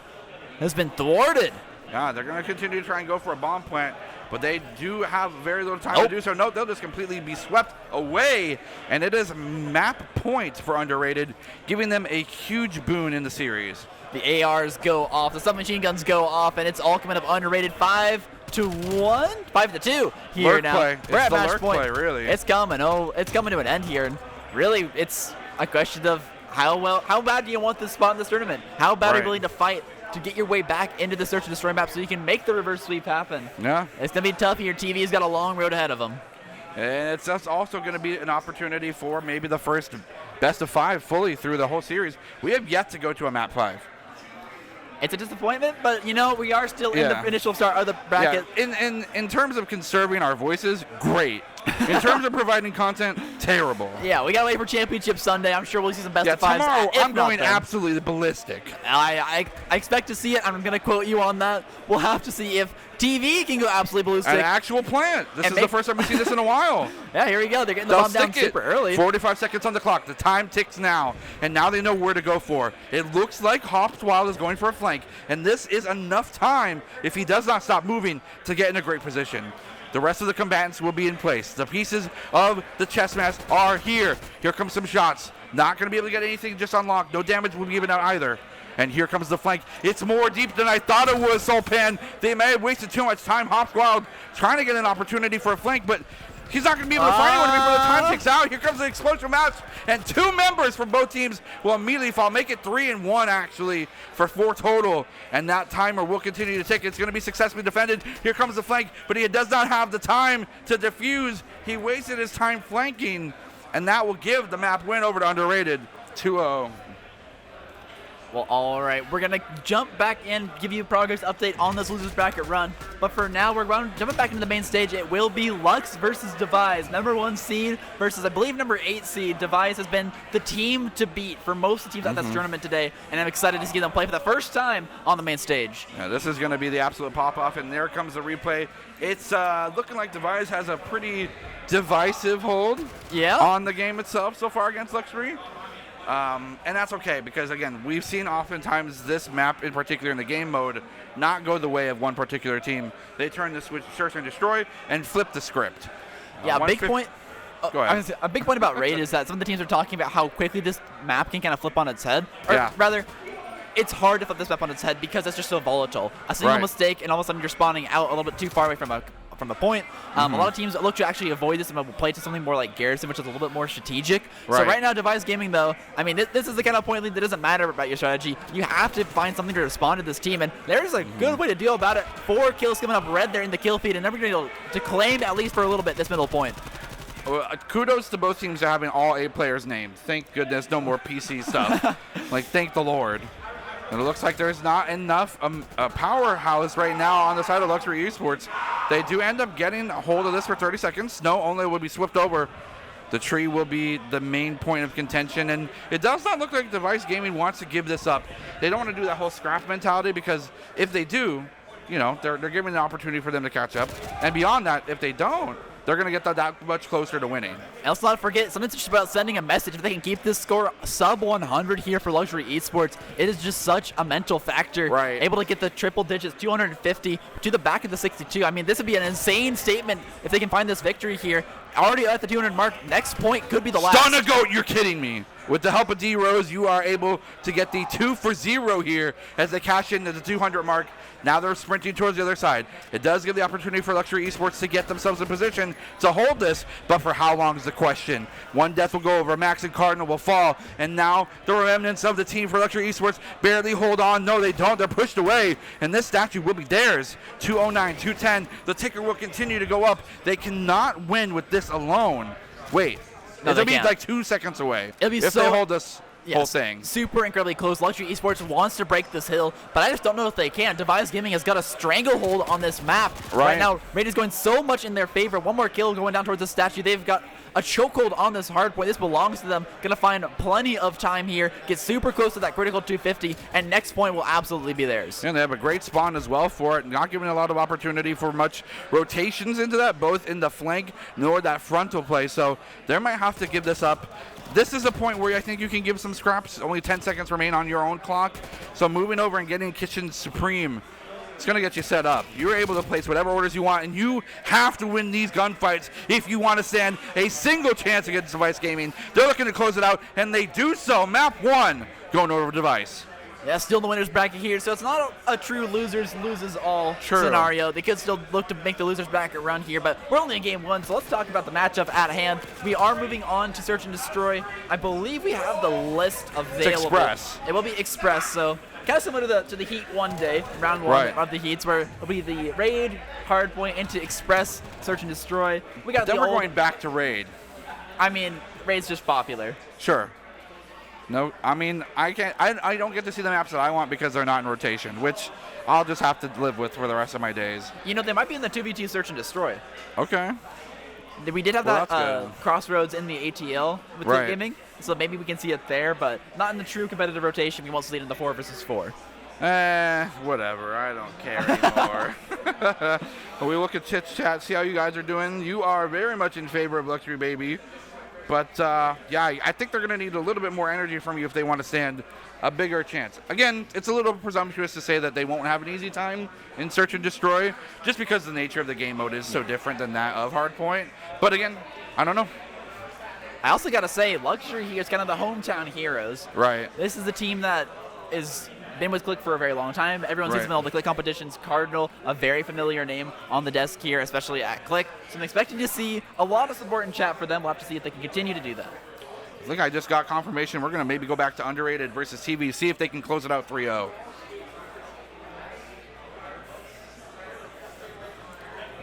has been thwarted. Yeah, they're going to continue to try and go for a bomb plant, but they do have very little time to do so. No, they'll just completely be swept away, and it is map point for Underrated, giving them a huge boon in the series. The ARs go off, the submachine guns go off, and it's all coming up Underrated 5-1, 5-2 here lurk now. Play. We're it's at the match lurk point. Play, really. It's coming. Oh, it's coming to an end here, and really, it's a question of how bad do you want this spot in this tournament? How bad are you willing to fight to get your way back into the search and destroy map so you can make the reverse sweep happen? Yeah. It's going to be tough here. TV's got a long road ahead of them. And it's also going to be an opportunity for maybe the first best of 5 fully through the whole series. We have yet to go to a map 5. It's a disappointment, but, you know, we are still in the initial start of the bracket. Yeah. In terms of conserving our voices, great. In terms of providing content, terrible. Yeah, we got to wait for Championship Sunday. I'm sure we'll see some best of 5s. Tomorrow I'm going absolutely ballistic. I expect to see it. I'm going to quote you on that. We'll have to see if TV can go absolutely ballistic. An actual plant. This is the first time we've seen this in a while. Yeah, here we go. They're getting the bomb down super early. 45 seconds on the clock. The time ticks now, and now they know where to go for. It looks like Hops Wild is going for a flank, and this is enough time, if he does not stop moving, to get in a great position. The rest of the combatants will be in place. The pieces of the chess match are here. Here comes some shots. Not going to be able to get anything just unlocked. No damage will be given out either. And here comes the flank. It's more deep than I thought it was, Solpan. They may have wasted too much time. Hops Wild trying to get an opportunity for a flank, but he's not going to be able to find anyone before the time ticks out. Here comes the explosive match, and 2 members from both teams will immediately fall. Make it 3-1, actually, for 4 total. And that timer will continue to tick. It's going to be successfully defended. Here comes the flank, but he does not have the time to defuse. He wasted his time flanking, and that will give the map win over to Underrated 2-0. Well, all right. We're going to jump back in, give you a progress update on this losers bracket run. But for now, we're jumping back into the main stage. It will be Lux versus Devise. Number 1 seed versus, I believe, number 8 seed. Devise has been the team to beat for most of the teams at this tournament today. And I'm excited to see them play for the first time on the main stage. Yeah, this is going to be the absolute pop-off. And there comes the replay. It's looking like Devise has a pretty divisive hold on the game itself so far against Luxury. And that's okay, because again, we've seen oftentimes this map in particular in the game mode not go the way of one particular team. They turn the switch, search and destroy, and flip the script. Yeah, a big point. Go ahead. A big point about Raid is that some of the teams are talking about how quickly this map can kind of flip on its head. Or rather, it's hard to flip this map on its head because it's just so volatile. A single mistake, and all of a sudden you're spawning out a little bit too far away from the point. A lot of teams look to actually avoid this and will play to something more like Garrison, which is a little bit more strategic. So right now, Devise Gaming, though, I mean, this is the kind of point lead that doesn't matter about your strategy. You have to find something to respond to this team, and there's a good way to deal about it. 4 kills coming up red there in the kill feed, and never going to claim, at least for a little bit, this middle point. Well, kudos to both teams for having all 8 players named. Thank goodness, no more PC stuff. Like, thank the Lord. And it looks like there's not enough a powerhouse right now on the side of Luxury Esports. They do end up getting a hold of this for 30 seconds. Snow only will be swept over. The tree will be the main point of contention, and it does not look like Device Gaming wants to give this up. They don't want to do that whole scrap mentality, because if they do, you know, they're giving an opportunity for them to catch up. And beyond that, if they don't, they're going to get that much closer to winning. And let's not forget, something's just about sending a message. If they can keep this score sub 100 here for Luxury Esports, it is just such a mental factor. Right. Able to get the triple digits, 250 to the back of the 62. I mean, this would be an insane statement if they can find this victory here. Already at the 200 mark. Next point could be the last. Stun a goat, you're kidding me. With the help of D-Rose, you are able to get the 2-for-0 here as they cash into the 200 mark. Now they're sprinting towards the other side. It does give the opportunity for Luxury Esports to get themselves in position to hold this, but for how long is the question. One death will go over, Max and Cardinal will fall, and now the remnants of the team for Luxury Esports barely hold on. No, they don't. They're pushed away, and this statue will be theirs. 209, 210. The ticker will continue to go up. They cannot win with this alone. Wait. No, It'll be can't. like 2 seconds away It'll be if so they hold this whole thing. Super incredibly close. Luxury Esports wants to break this hill, but I just don't know if they can. Device Gaming has got a stranglehold on this map. Right now, Raid is going so much in their favor. One more kill going down towards the statue. They've got a chokehold on this hard point. This belongs to them. Gonna find plenty of time here. Get super close to that critical 250, and next point will absolutely be theirs. And they have a great spawn as well for it. Not giving a lot of opportunity for much rotations into that, both in the flank nor that frontal play. So they might have to give this up. This is a point where I think you can give some scraps. Only 10 seconds remain on your own clock. So moving over and getting Kitchen Supreme, it's going to get you set up. You're able to place whatever orders you want, and you have to win these gunfights if you want to stand a single chance against Device Gaming. They're looking to close it out, and they do so. Map 1 going over Device. Yeah, still in the winner's bracket here, so it's not a true losers loses all scenario. They could still look to make the losers bracket run here, but we're only in game 1, so let's talk about the matchup at hand. We are moving on to Search and Destroy. I believe we have the list available. It's Express. It will be Express, so kind of similar to the Heat one day, round 1 of the Heats, where it'll be the Raid, Hardpoint, into Express, Search and Destroy. We got then we're going back to Raid. I mean, Raid's just popular. Sure. No, I mean, I don't get to see the maps that I want because they're not in rotation, which I'll just have to live with for the rest of my days. You know, they might be in the 2v2 Search and Destroy. Okay. We did have that Crossroads in the ATL with Heat Gaming, so maybe we can see it there, but not in the true competitive rotation. We won't see it in the 4 versus 4. Whatever. I don't care anymore. We look at Chit Chat, see how you guys are doing. You are very much in favor of Luxury Baby. But, yeah, I think they're going to need a little bit more energy from you if they want to stand a bigger chance. Again, it's a little presumptuous to say that they won't have an easy time in Search and Destroy, just because the nature of the game mode is so different than that of Hardpoint. But, again, I don't know. I also got to say, Luxury here is kind of the hometown heroes. Right. This is the team that is been with Click for a very long time. Everyone sees them in all the Click competitions. Cardinal, a very familiar name on the desk here, especially at Click. So I'm expecting to see a lot of support in chat for them. We'll have to see if they can continue to do that. I think I just got confirmation. We're going to maybe go back to Underrated versus TV, see if they can close it out 3-0.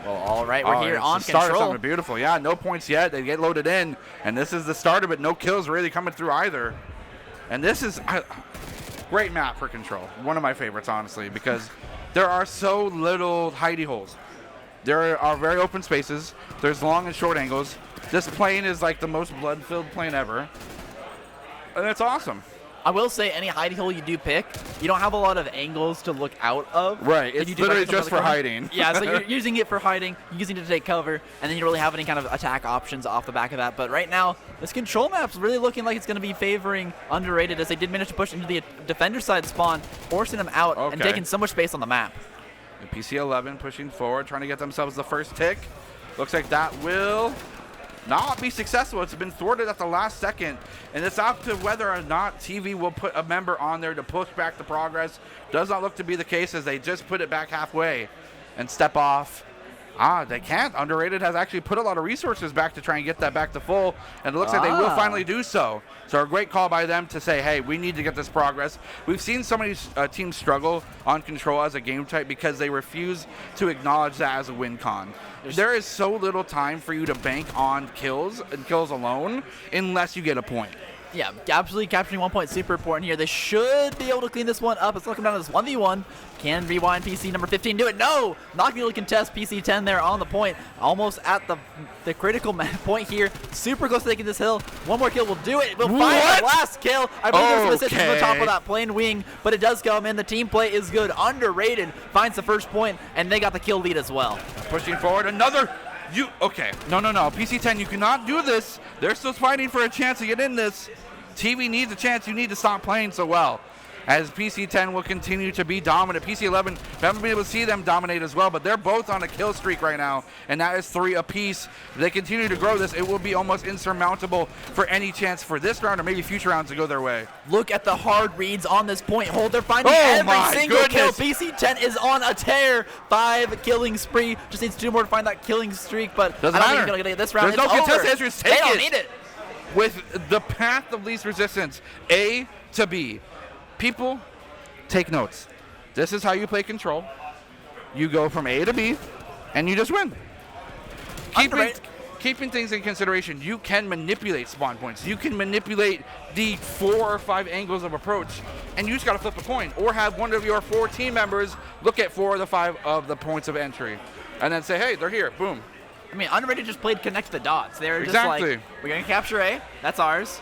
Well, all right, we're here on Start of Control. something beautiful. Yeah, no points yet. They get loaded in, and this is the start of it. No kills really coming through either. And this is great map for Control. One of my favorites, honestly, because there are so little hidey holes. There are very open spaces. There's long and short angles. This plane is like the most blood-filled plane ever. And it's awesome. I will say, any hidey hole you do pick, you don't have a lot of angles to look out of. Right, it's literally just for hiding. Yeah, so you're using it for hiding, you're using it to take cover, and then you don't really have any kind of attack options off the back of that. But right now, this Control map's really looking like it's going to be favoring Underrated, as they did manage to push into the defender side spawn, forcing them out and taking so much space on the map. And PC11 pushing forward, trying to get themselves the first tick. Looks like that will not be successful. It's been thwarted at the last second, and it's up to whether or not TV will put a member on there to push back the progress. Does not look to be the case, as they just put it back halfway and step off. They can't. Underrated has actually put a lot of resources back to try and get that back to full, and it looks like they will finally do so. So a great call by them to say, hey, we need to get this progress. We've seen so many teams struggle on Control as a game type because they refuse to acknowledge that as a win con. There is so little time for you to bank on kills and kills alone unless you get a point. Yeah, absolutely capturing 1 point, super important here. They should be able to clean this one up. It's looking down to this 1v1. Can rewind PC number 15 do it? No! Not going to contest PC 10 there on the point. Almost at the critical point here. Super close to taking this hill. One more kill will do it. We'll find the last kill. I believe there's some assist on the top of that plane wing, but it does come in. The team play is good. Underrated finds the first point, and they got the kill lead as well. Pushing forward, another. Okay. No. PC10, you cannot do this. They're still fighting for a chance to get in this. TV needs a chance. You need to stop playing so well. As PC10 will continue to be dominant. PC11, we haven't been able to see them dominate as well, but they're both on a kill streak right now, and that is 3 apiece. If they continue to grow this, it will be almost insurmountable for any chance for this round or maybe future rounds to go their way. Look at the hard reads on this point hold. They're finding every single kill. PC10 is on a tear. 5 killing spree. Just needs 2 more to find that killing streak, but I don't think he's going to get this round. There's no contested answers. Take They don't need it. With the path of least resistance, A to B. People, take notes. This is how you play control. You go from A to B, and you just win. Keeping things in consideration, you can manipulate spawn points. You can manipulate the 4 or 5 angles of approach, and you just got to flip a coin, or have one of your 4 team members look at 4 of the 5 of the points of entry, and then say, hey, they're here, boom. I mean, Underrated just played connect the dots. They're just Exactly. like, we're going to capture A, that's ours.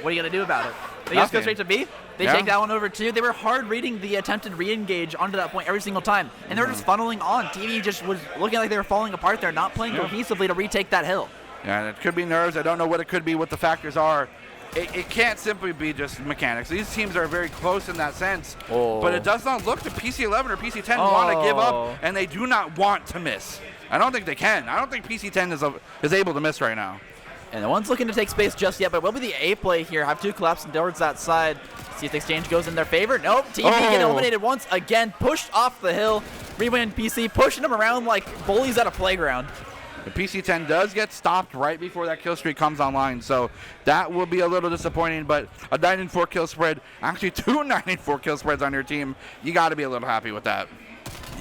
What are you going to do about it? They just go straight to B. They take that one over too. They were hard reading the attempted re-engage onto that point every single time, and they were just funneling on. TV just was looking like they were falling apart there, not playing cohesively to retake that hill. Yeah, and it could be nerves. I don't know what it could be, what the factors are. It can't simply be just mechanics. These teams are very close in that sense, but it does not look to PC11 or PC10 want to give up, and they do not want to miss. I don't think they can. I don't think PC10 is able to miss right now. And no one's looking to take space just yet, but it will be the A play here. Have 2 collapsing towards that side. See if the exchange goes in their favor. Nope. TV get eliminated once again. Pushed off the hill. Rewind PC pushing them around like bullies at a playground. The PC10 does get stopped right before that kill streak comes online, so that will be a little disappointing, but a 9-4 kill spread, actually 2 9-4 kill spreads on your team, you got to be a little happy with that.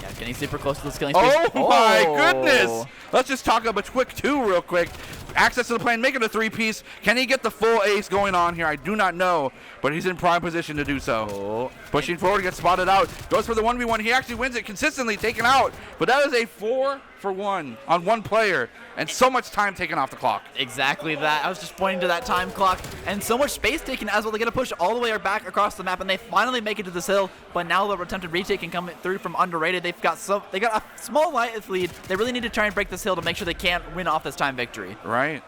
Yeah, getting super close to this killing space. Oh my goodness! Let's just talk about quick 2 real quick. Access to the plane, make it a 3-piece. Can he get the full ace going on here? I do not know, but he's in prime position to do so. Pushing forward, gets spotted out. Goes for the 1v1. He actually wins it consistently, taken out. But that is a 4-for-1 on one player, and so much time taken off the clock. Exactly that. I was just pointing to that time clock, and so much space taken as well. They get a push all the way back across the map, and they finally make it to this hill. But now the attempted retake can come through from Underrated. They got a small light lead. They really need to try and break this hill to make sure they can't win off this time victory. Right.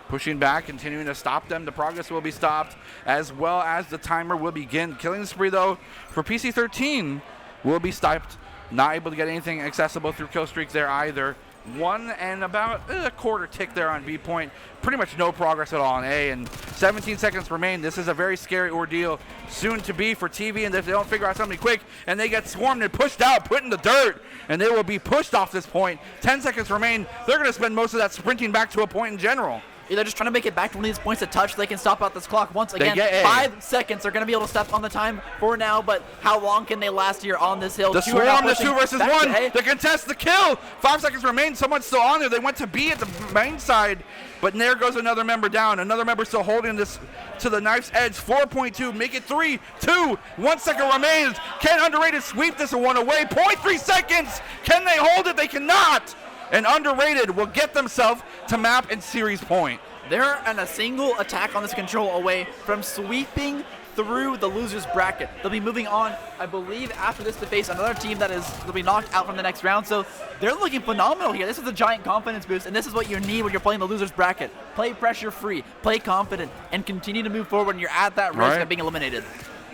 Pushing back, continuing to stop them. The progress will be stopped, as well as the timer will begin. Killing spree, though, for PC13 will be stopped. Not able to get anything accessible through kill streaks there either. 1 and about a quarter tick there on B point. Pretty much no progress at all on A, and 17 seconds remain. This is a very scary ordeal soon to be for TV, and if they don't figure out something quick and they get swarmed and pushed out, put in the dirt, and they will be pushed off this point. 10 seconds remain. They're going to spend most of that sprinting back to a point in general. They're just trying to make it back to one of these points to touch so they can stop out this clock once again. 5 seconds. They're going to be able to step on the time for now, but how long can they last here on this hill? The swarm, the 2 versus 1. The contest, the kill. 5 seconds remain. Someone's still on there. They went to B at the main side, but there goes another member down. Another member still holding this to the knife's edge. 4.2. Make it 3, 2. 1 second remains. Can Underrated sweep this one away? 0.3 seconds. Can they hold it? They cannot. And Underrated will get themselves to map and series point. They're on a single attack on this control away from sweeping through the loser's bracket. They'll be moving on, I believe, after this to face another team they'll be knocked out from the next round. So they're looking phenomenal here. This is a giant confidence boost, and this is what you need when you're playing the loser's bracket. Play pressure free, play confident, and continue to move forward when you're at that risk of being eliminated.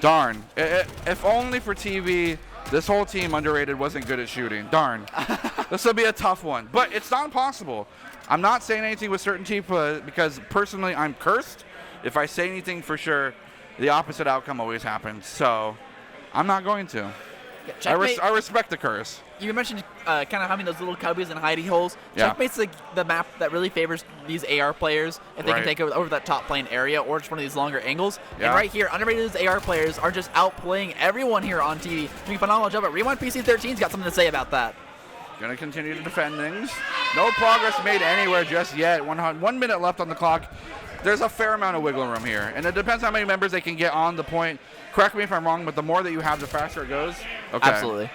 Darn. If only for TV, this whole team Underrated wasn't good at shooting. Darn. This will be a tough one, but it's not impossible. I'm not saying anything with certainty because personally I'm cursed. If I say anything for sure, the opposite outcome always happens. So I'm not going to. Yeah, I respect the curse. You mentioned kind of having those little cubbies and hidey holes. Checkmate's the map that really favors these AR players if they can take over that top plane area or just one of these longer angles. Yeah. And right here, Underrated's AR players are just outplaying everyone here on TV. Doing a phenomenal job. But Rewind PC13's got something to say about that. Going to continue to defend things. No progress made anywhere just yet. 1 minute left on the clock. there's a fair amount of wiggle room here. And it depends how many members they can get on the point. Correct me if I'm wrong, but the more that you have, the faster it goes. Okay. Absolutely.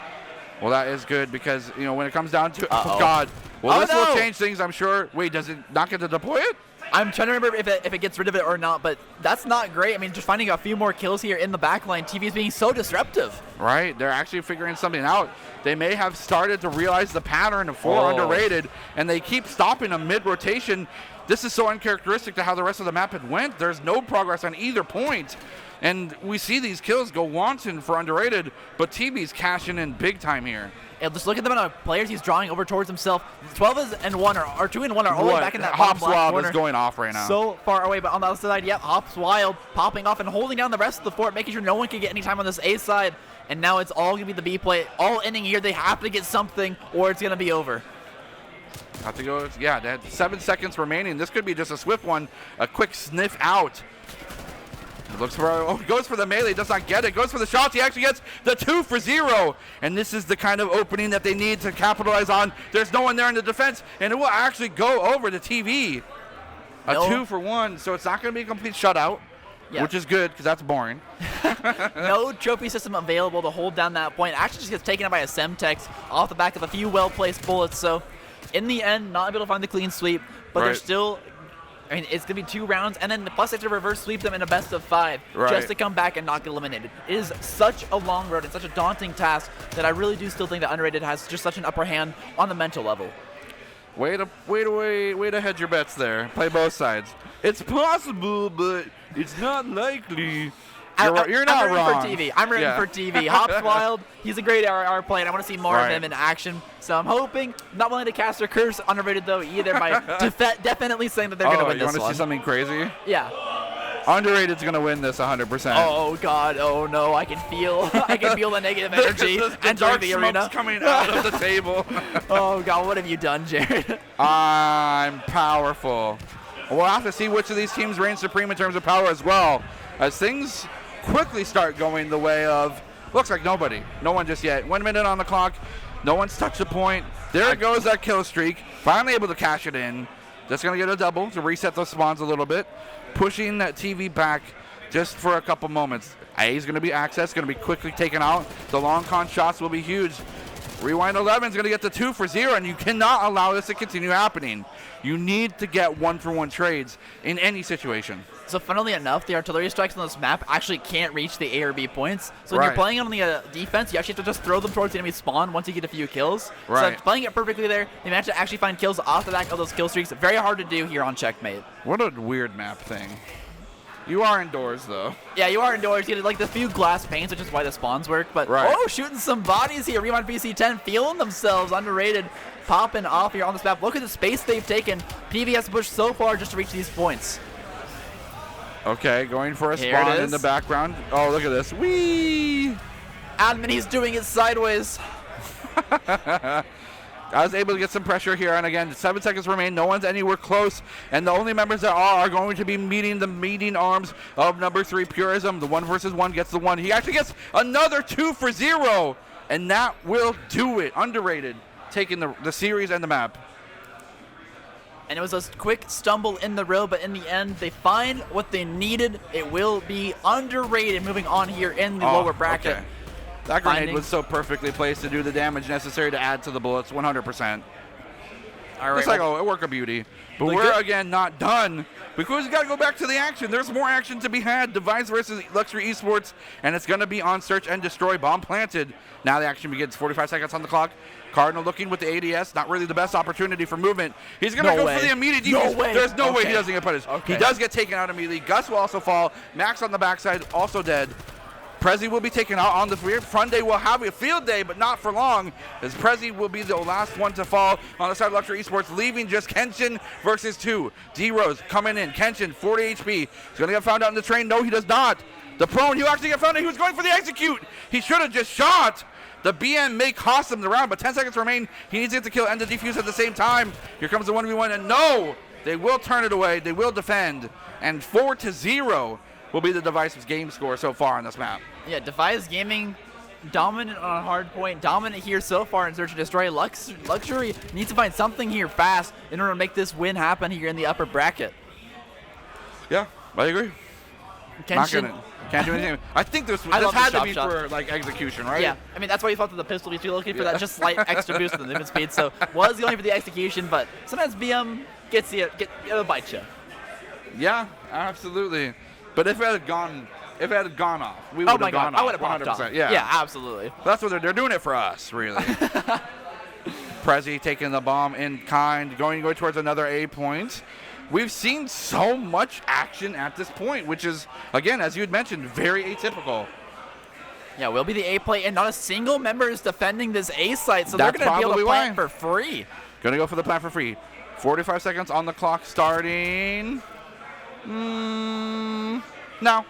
Well, that is good because, you know, when it comes down to, oh, God. Well, this will change things, I'm sure. Wait, does it not get to deploy it? I'm trying to remember if it gets rid of it or not, but that's not great. I mean, just finding a few more kills here in the backline, TV is being so disruptive. Right. They're actually figuring something out. They may have started to realize the pattern of 4 underrated, and they keep stopping them mid-rotation. This is so uncharacteristic to how the rest of the map had went. There's no progress on either point. And we see these kills go wanton for underrated, but TV's cashing in big time here. And just look at the amount of players he's drawing over towards himself. 12-1 or 2-1 are all the way back in that Hops bottom Wild corner. is going off right now. So far away, but on the other side, yep, Hops Wild popping off and holding down the rest of the fort, making sure no one can get any time on this A side. And now it's all going to be the B play. All inning here, they have to get something or it's going to be over. Have to go, yeah, they had 7 seconds remaining. This could be just a swift one, a quick sniff out. Looks for, goes for the melee, does not get it, goes for the shots, he actually gets the 2 for 0. And this is the kind of opening that they need to capitalize on. There's no one there in the defense, and it will actually go over to TV. A 2 for 1, so it's not going to be a complete shutout, which is good, because that's boring. No trophy system available to hold down that point. Actually just gets taken out by a Semtex off the back of a few well-placed bullets. So in the end, not able to find the clean sweep, but they're still... I mean, it's going to be 2 rounds, and then plus they have to reverse sweep them in a best of 5 just to come back and not get eliminated. It is such a long road and such a daunting task that I really do still think that underrated has just such an upper hand on the mental level. Way to hedge your bets there. Play both sides. It's possible, but it's not likely. You're not wrong. For TV. I'm rooting for TV. Hops Wild, he's a great RR player, and I want to see more of him in action. So I'm hoping, not willing to cast a curse underrated though either, by definitely saying that they're going to win this one. You want to see something crazy? Yeah. Underrated's going to win this 100%. Oh God! Oh no! I can feel the negative energy entering the arena. Coming out of the table. Oh God! What have you done, Jared? I'm powerful. We'll have to see which of these teams reigns supreme in terms of power as well, as things quickly start going the way of, looks like nobody. No one just yet. 1 minute on the clock. No one's touched the point. There goes that kill streak. Finally able to cash it in. Just going to get a double to reset those spawns a little bit. Pushing that TV back just for a couple moments. A is going to be accessed, going to be quickly taken out. The long con shots will be huge. Rewind 11 is going to get the 2 for 0, and you cannot allow this to continue happening. You need to get 1-for-1 trades in any situation. So funnily enough, the artillery strikes on this map actually can't reach the A or B points. So when you're playing on the defense, you actually have to just throw them towards the enemy spawn once you get a few kills. So playing it perfectly there, they managed to actually find kills off the back of those kill streaks. Very hard to do here on Checkmate. What a weird map thing. You are indoors, though. Yeah, you are indoors. You get like the few glass panes, which is why the spawns work. But shooting some bodies here. Rewind PC10 feeling themselves underrated, popping off here on this map. Look at the space they've taken. PV has to push so far just to reach these points. Okay, going for a spawn in the background. Oh, look at this. Whee! Admin, he's doing it sideways. I was able to get some pressure here, and again, 7 seconds remain. No one's anywhere close, and the only members that are going to be meeting the meeting arms of number 3 Purism. The 1 versus 1 gets the 1. He actually gets another 2 for 0, and that will do it. Underrated, taking the series and the map. And it was a quick stumble in the road, but in the end, they find what they needed. It will be underrated moving on here in the lower bracket. Okay. That grenade was so perfectly placed to do the damage necessary to add to the bullets, 100%. All right, it's like a work of beauty. But we're, again, not done because we got to go back to the action. There's more action to be had. Device versus Luxury Esports, and it's going to be on search and destroy. Bomb planted. Now the action begins. 45 seconds on the clock. Cardinal looking with the ADS. Not really the best opportunity for movement. He's going to go for the immediate defense. There's no way he doesn't get punished. He does get taken out immediately. Gus will also fall. Max on the backside, also dead. Prezi will be taken out on the rear. Funday will have a field day, but not for long, as Prezi will be the last one to fall on the side of Luxury Esports, leaving just Kenshin versus 2. D-Rose coming in. Kenshin, 40 HP. He's going to get found out in the train. No, he does not. The prone, you actually get found out. He was going for the execute. He should have just shot. The BM may cost him the round, but 10 seconds remain. He needs to get the kill and the defuse at the same time. Here comes the 1v1, and no! They will turn it away. They will defend. And 4-0 will be the Device's game score so far on this map. Yeah, Device Gaming dominant on a hard point, dominant here so far in Search and Destroy. Luxury needs to find something here fast in order to make this win happen here in the upper bracket. Yeah, I agree. Not Kenshin, gonna, can't do anything. I think this I love the had to chop be shot. for like execution, right? yeah, I mean, that's why you thought that the pistol was looking for that just slight extra boost in the movement speed. So was going for the execution, but sometimes BM it'll bite you. Yeah, absolutely. But if it had gone off, we would Oh my have gone God, I off. would have popped off. 100%. Yeah. Yeah, absolutely. That's what they're doing it for us, really. Prezi taking the bomb in kind, going towards another A point. We've seen so much action at this point, which is, again, as you had mentioned, very atypical. Yeah, we'll be the A play, and not a single member is defending this A site, so That's they're going to be able to probably plant why. for free. Gonna go for the plant for free. 45 seconds on the clock starting. No.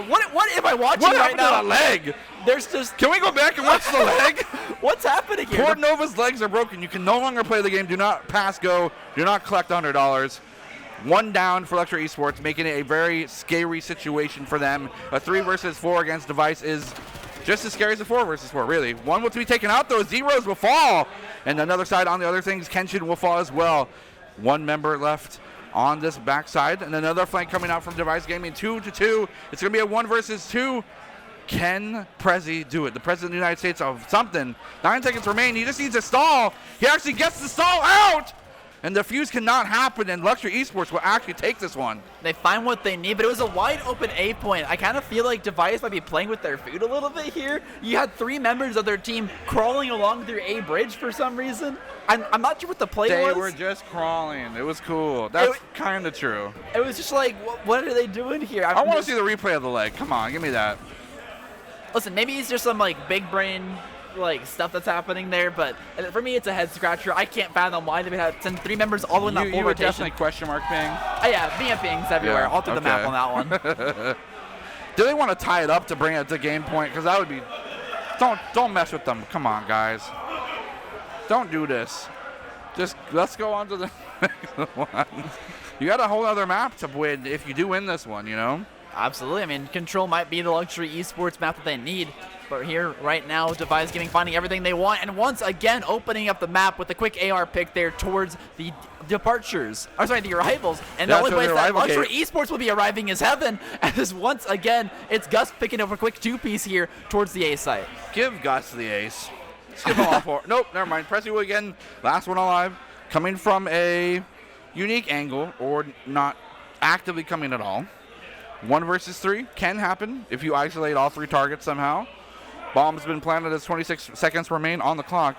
What am I watching What right happened to now? the leg? There's just Can we go back and watch the leg? what's happening here? Poor Nova's legs are broken. You can no longer play the game. Do not pass go. Do not collect $100. One down for Lecture Esports, making it a very scary situation for them. A 3 versus 4 against Device is just as scary as a 4 versus 4, really. One will be taken out, though. Zeros will fall. And another side on the other things, Kenshin will fall as well. One member left on this backside, and another flank coming out from Device Gaming. 2-2. It's going to be a 1 versus 2. Can Prezi do it? The President of the United States of something. 9 seconds remain. He just needs a stall. He actually gets the stall out. And the fuse cannot happen, and Luxury Esports will actually take this one. They find what they need, but it was a wide open A point. I kind of feel like Device might be playing with their food a little bit here. You had 3 members of their team crawling along through A bridge for some reason. I'm not sure what the play was. They were just crawling. It was cool. That's kind of true. It was just like, what are they doing here? I want to see the replay of the leg. Come on, give me that. Listen, maybe it's just some like big brain like stuff that's happening there, but for me it's a head scratcher. I can't fathom why they had send 3 members all the way in that full You would rotation. definitely question mark ping. Oh yeah, BM pings everywhere. Yeah, All through the map on that one. Do they want to tie it up to bring it to game point? Because that would be. Don't mess with them. Come on, guys. Don't do this. Just let's go on to the next one. You got a whole other map to win if you do win this one, you know? Absolutely. I mean, Control might be the Luxury Esports map that they need. But here, right now, Device Gaming finding everything they want. And once again, opening up the map with a quick AR pick there towards the departures. I'm sorry, the arrivals. And the only place that Luxury Esports will be arriving is Heaven. As once again, it's Gus picking up a quick 2-piece here towards the A site. Give Gus the ace. Skip him all for. Nope, never mind. Prezi will again. Last one alive. Coming from a unique angle or not actively coming at all. 1 versus 3 can happen if you isolate all 3 targets somehow. Bomb's been planted as 26 seconds remain on the clock.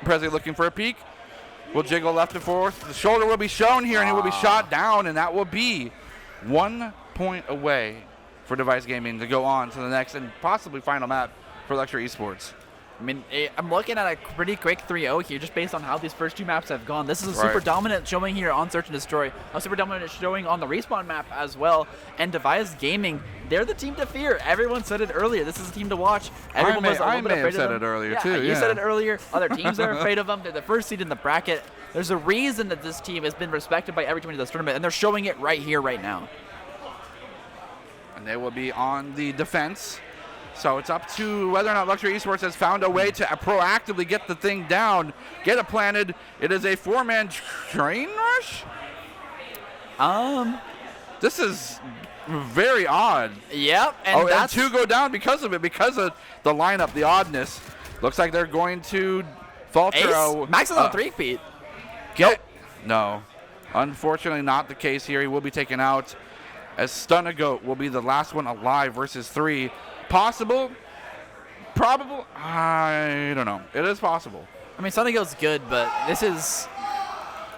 Prezi looking for a peek. Will jiggle left and forth. The shoulder will be shown here, and it will be shot down, and that will be 1 point away for Device Gaming to go on to the next and possibly final map for Luxury Esports. I mean, I'm looking at a pretty quick 3-0 here just based on how these first 2 maps have gone. This is a super dominant showing here on Search and Destroy, a super dominant showing on the Respawn map as well. And Device Gaming, they're the team to fear. Everyone said it earlier. This is a team to watch. Everyone was a little bit afraid of them. I may have said it earlier too. You said it earlier. Other teams are afraid of them. They're the first seed in the bracket. There's a reason that this team has been respected by every team in this tournament, and they're showing it right here, right now. And they will be on the defense. So it's up to whether or not Luxury Esports has found a way to proactively get the thing down, get it planted. It is a 4-man train rush? This is very odd. Yep. And 2 go down because of it, because of the lineup, the oddness. Looks like they're going to falter. Ace? Max is on 3-feet. No. Unfortunately not the case here. He will be taken out as Stunagoat will be the last one alive versus 3. Possible? Probable? I don't know. It is possible. I mean, Stunagoat's good, but this is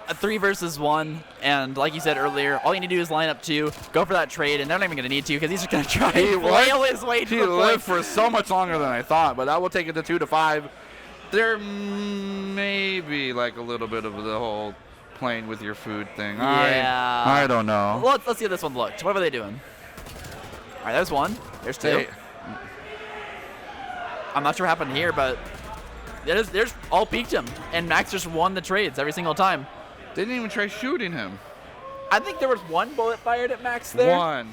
a 3 versus 1, and like you said earlier, all you need to do is line up 2, go for that trade, and they're not even going to need to because he's just going to try and flail his way to the point. He lived for so much longer than I thought, but that will take it to 2-5. There may be like a little bit of the whole playing with your food thing. Yeah. I don't know. Let's see how this one looked. What were they doing? All right, there's 1. There's 2. I'm not sure what happened here, but there's all peeked him, and Max just won the trades every single time. They didn't even try shooting him. I think there was 1 bullet fired at Max there. 1.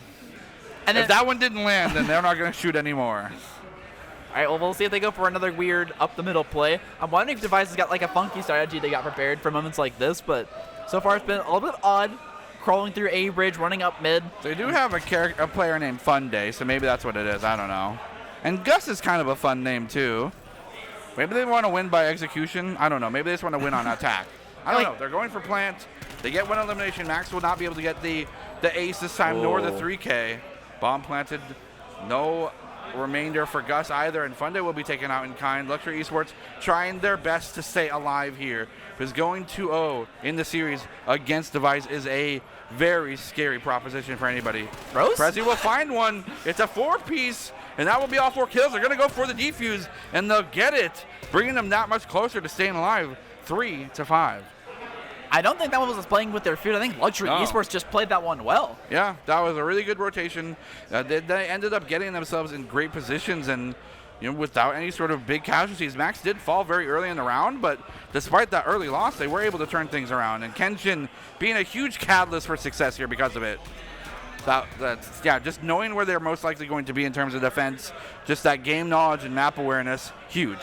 And then, if that one didn't land, then they're not going to shoot anymore. All right, well, we'll see if they go for another weird up-the-middle play. I'm wondering if Device has got like a funky strategy they got prepared for moments like this, but so far it's been a little bit odd. crawling through A bridge, running up mid. They do have a player named Fun Day, so maybe that's what it is. I don't know. And Gus is kind of a fun name, too. Maybe they want to win by execution. I don't know. Maybe they just want to win on attack. I don't know. They're going for plant. They get one elimination. Max will not be able to get the ace this time, nor the 3K. Bomb planted. No remainder for Gus either, and Funday will be taken out in kind. Luxury Esports trying their best to stay alive here, because going 2-0 in the series against Device is a very scary proposition for anybody. Prezi will find one. It's a 4-piece, and that will be all 4 kills. They're going to go for the defuse, and they'll get it, bringing them that much closer to staying alive. 3-5. I don't think that one was playing with their feet. I think Luxury Esports just played that one well. Yeah, that was a really good rotation. They ended up getting themselves in great positions, and without any sort of big casualties. Max did fall very early in the round, but despite that early loss, they were able to turn things around. And Kenshin being a huge catalyst for success here because of it. Just knowing where they're most likely going to be in terms of defense, just that game knowledge and map awareness, huge.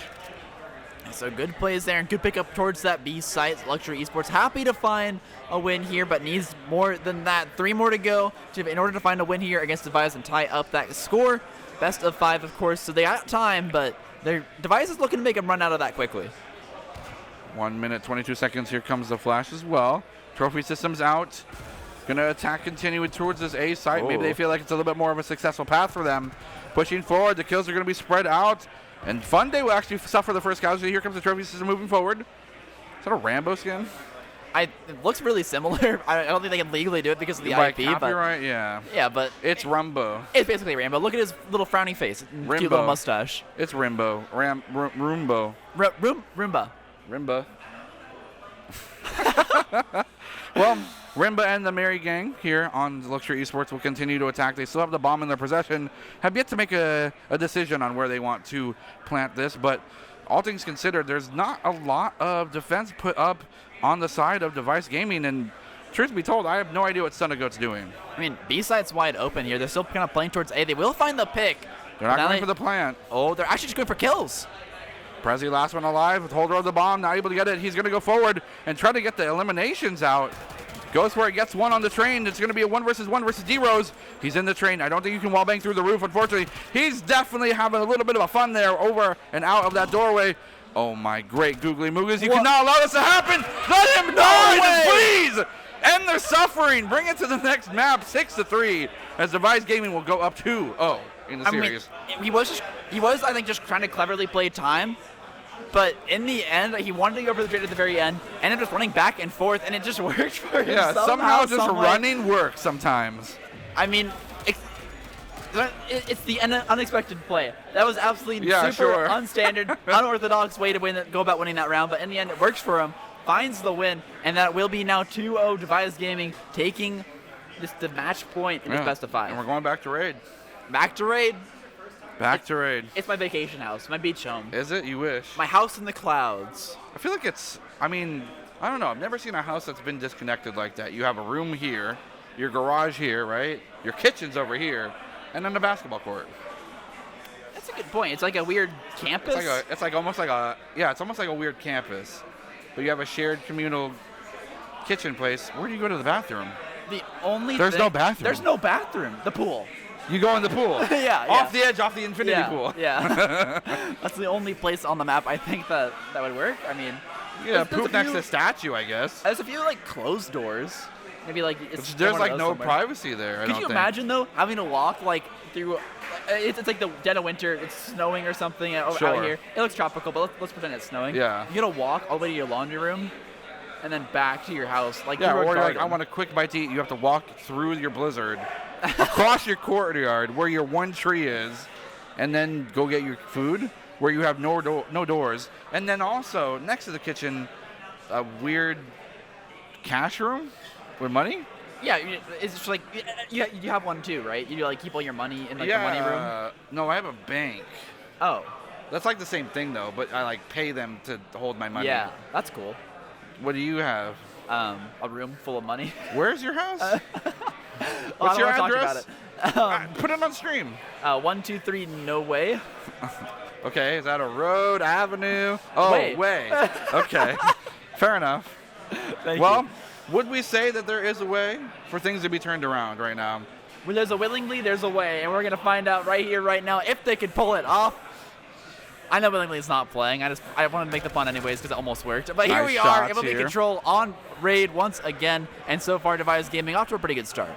So good plays there and good pickup towards that B site. Luxury Esports happy to find a win here, but needs more than that. 3 more to go in order to find a win here against Device and tie up that score. Best of 5, of course, so they got time, but their Device is looking to make them run out of that quickly. 1 minute, 22 seconds. Here comes the flash as well. Trophy systems out. Going to attack continue towards this A site. Maybe they feel like it's a little bit more of a successful path for them. Pushing forward, the kills are going to be spread out. And Fun Day will actually suffer the first casualty. Here comes the trophy system moving forward. Is that a Rambo skin? It looks really similar. I don't think they can legally do it because of the IP. Copyright, yeah. Yeah, but it's Rumbo. It's basically Rambo. Look at his little frowny face, Rimbo. Cute little mustache. It's Rimbo. Roombo. Roomba. Rimba. Well, Rimba and the Merry Gang here on Luxury Esports will continue to attack. They still have the bomb in their possession. Have yet to make a decision on where they want to plant this, but all things considered, there's not a lot of defense put up on the side of Device Gaming, and truth be told, I have no idea what Sundagoat's doing. I mean, B site's wide open here. They're still kind of playing towards A. They will find the pick. They're not going for the plant. Oh, they're actually just going for kills. Prezi, last one alive, with holder of the bomb, not able to get it. He's going to go forward and try to get the eliminations out. Goes for it, gets one on the train. It's going to be a 1 versus D-Rose. He's in the train. I don't think you can wallbang through the roof, unfortunately. He's definitely having a little bit of a fun there over and out of that doorway. Oh, my great googly mooglies. You cannot allow this to happen. Let him die, please. End their suffering. Bring it to the next map, 6-3, as Device Gaming will go up 2-0 in the series. I mean, he was, I think, just trying to cleverly play time. But in the end, he wanted to go for the trade at the very end, ended up just running back and forth, and it just worked for him. Yeah, somehow just running works sometimes. I mean, it's the unexpected play. That was absolutely super unstandard, unorthodox way to go about winning that round, but in the end, it works for him, finds the win, and that will be now 2-0 Device Gaming, taking the match point in this best of 5. And we're going back to Raid. Back to Raid. Back to Raid. It's my vacation house, my beach home. Is it? You wish. My house in the clouds. I feel like I don't know. I've never seen a house that's been disconnected like that. You have a room here, your garage here, right? Your kitchen's over here, and then the basketball court. That's a good point. It's like a weird campus. It's almost like a weird campus. But you have a shared communal kitchen place. Where do you go to the bathroom? There's no bathroom. There's no bathroom. The pool. You go in the pool. Off the edge, off the infinity pool. Yeah. That's the only place on the map I think that would work. I mean, poop next to a statue, I guess. There's a few closed doors. Maybe there's no privacy there. Could you imagine though having to walk through? It's like the dead of winter. It's snowing or something out here. It looks tropical, but let's pretend it's snowing. Yeah. You gotta walk all the way to your laundry room, and then back to your house. Or I want a quick bite to eat. You have to walk through your blizzard, across your courtyard where your one tree is, and then go get your food where you have no doors, and then also next to the kitchen, a weird cash room with money. Yeah, it's just like you have one too, right? You keep all your money in the money room. No, I have a bank. Oh, that's the same thing though, but I pay them to hold my money. Yeah, that's cool. What do you have? A room full of money. Where's your house? What's your address? Put it on stream. 123 No Way. Okay, is that a road, avenue? Oh, way. Okay, fair enough. Thank you. Would we say that there is a way for things to be turned around right now? When there's a willingly, there's a way, and we're going to find out right here, right now, if they can pull it off. I know willingly is not playing. I wanted to make the fun anyways because it almost worked. But here Nice we are, shots able to here. control on Raid once again, and so far Device Gaming off to a pretty good start.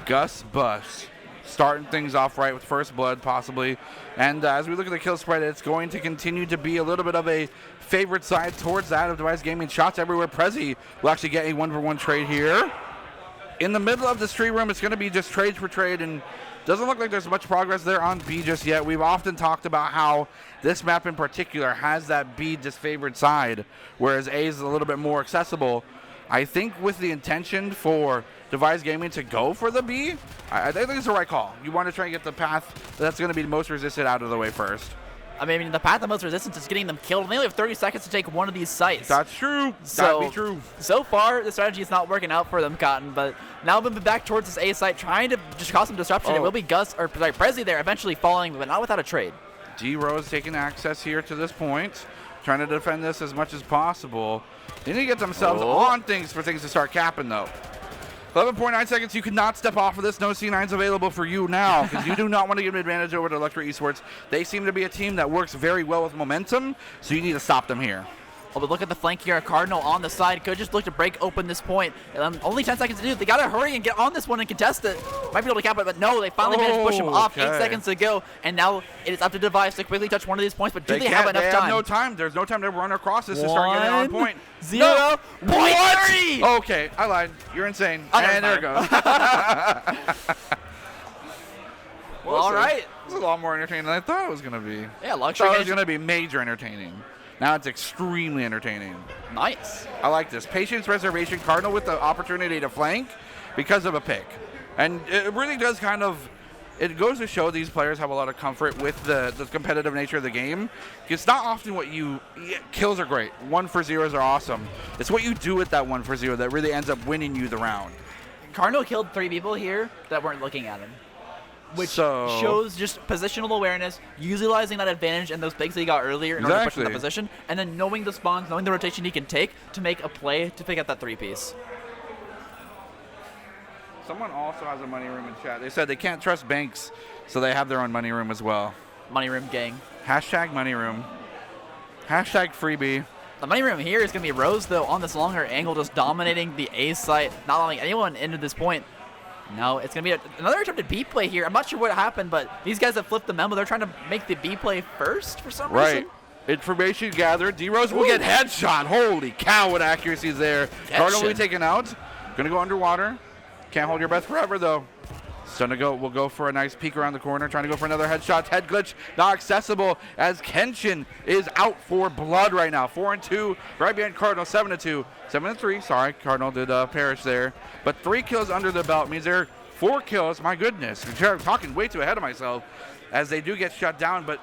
Gus Bus starting things off right with first blood possibly. And as we look at the kill spread, it's going to continue to be a little bit of a favorite side towards that of Device Gaming. Shots everywhere. Prezi will actually get a 1-for-1 trade here. In the middle of this tree room, it's going to be just trade for trade, and doesn't look like there's much progress there on B just yet. We've often talked about how this map in particular has that B disfavored side, whereas A is a little bit more accessible. I think with the intention for Device Gaming to go for the B, I think it's the right call. You want to try and get the path that's going to be most resisted out of the way first. I mean, the path of most resistance is getting them killed. They only have 30 seconds to take one of these sites. That's true. So, That'd be true. So far, the strategy is not working out for them, Cotton. But now moving back towards this A site, trying to just cause some disruption. It will be Prezi there eventually falling, but not without a trade. D-Rose taking access here to this point, trying to defend this as much as possible. They need to get themselves on things for things to start capping, though. 11.9 seconds. You cannot step off of this. No C9s available for you now because you do not want to give an advantage over to Electra Esports. They seem to be a team that works very well with momentum, so you need to stop them here. Oh, but look at the flank here. Cardinal on the side. Could just look to break open this point. Only 10 seconds to do. They got to hurry and get on this one and contest it. Might be able to cap it, but no. They finally managed to push him off. 8 seconds to go. And now it is up to Device to quickly touch one of these points, but do they have enough time? They have no time. There's no time to run across this to start getting on point. 0. Point. Okay, I lied. You're insane. Oh, and there it goes. Well, all right. This is a lot more entertaining than I thought it was going to be. Yeah, I luxury. thought it was going to be major entertaining. Now it's extremely entertaining. Nice. I like this. Patience, reservation, Cardinal with the opportunity to flank because of a pick. And it really does kind of, it goes to show these players have a lot of comfort with the competitive nature of the game. It's not often what kills are great. 1-for-0s are awesome. It's what you do with that 1-for-0 that really ends up winning you the round. Cardinal killed 3 people here that weren't looking at him, which shows just positional awareness, utilizing that advantage and those pigs that he got earlier in order to push in that position, and then knowing the spawns, knowing the rotation he can take to make a play to pick up that 3-piece. Someone also has a money room in chat. They said they can't trust banks, so they have their own money room as well. Money room gang. Hashtag money room. Hashtag freebie. The money room here is going to be Rose, though, on this longer angle, just dominating the A site, not allowing anyone into this point. No, it's going to be another attempted B play here. I'm not sure what happened, but these guys have flipped the memo. They're trying to make the B play first for some reason. Information gathered. D-Rose will get headshot. Holy cow, what accuracy is there. Cardinal will be taken out. Going to go underwater. Can't hold your breath forever, though. We'll go for a nice peek around the corner, trying to go for another headshot. Head glitch, not accessible, as Kenshin is out for blood right now. 4-2, right behind Cardinal, 7-2. 7-3, sorry, Cardinal did perish there. But 3 kills under the belt means they're 4 kills. My goodness, I'm talking way too ahead of myself, as they do get shut down. But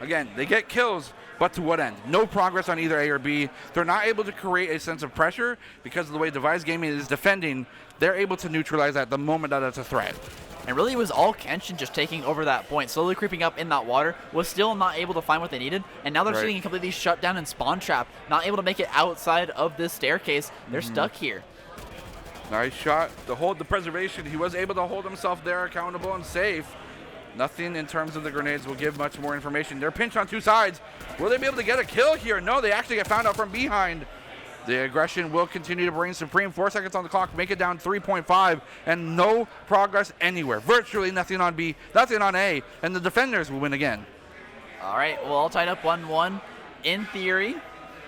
again, they get kills, but to what end? No progress on either A or B. They're not able to create a sense of pressure because of the way Device Gaming is defending. They're able to neutralize that the moment that it's a threat. And really, it was all Kenshin just taking over that point, slowly creeping up in that water, was still not able to find what they needed, and now they're getting completely shut down and spawn trapped, not able to make it outside of this staircase. They're stuck here. Nice shot to hold the preservation. He was able to hold himself there accountable and safe. Nothing in terms of the grenades will give much more information. They're pinched on 2 sides. Will they be able to get a kill here? No, they actually get found out from behind. The aggression will continue to reign supreme. 4 seconds on the clock, make it down 3.5, and no progress anywhere. Virtually nothing on B, nothing on A, and the defenders will win again. All right, well, all tied up 1-1. In theory,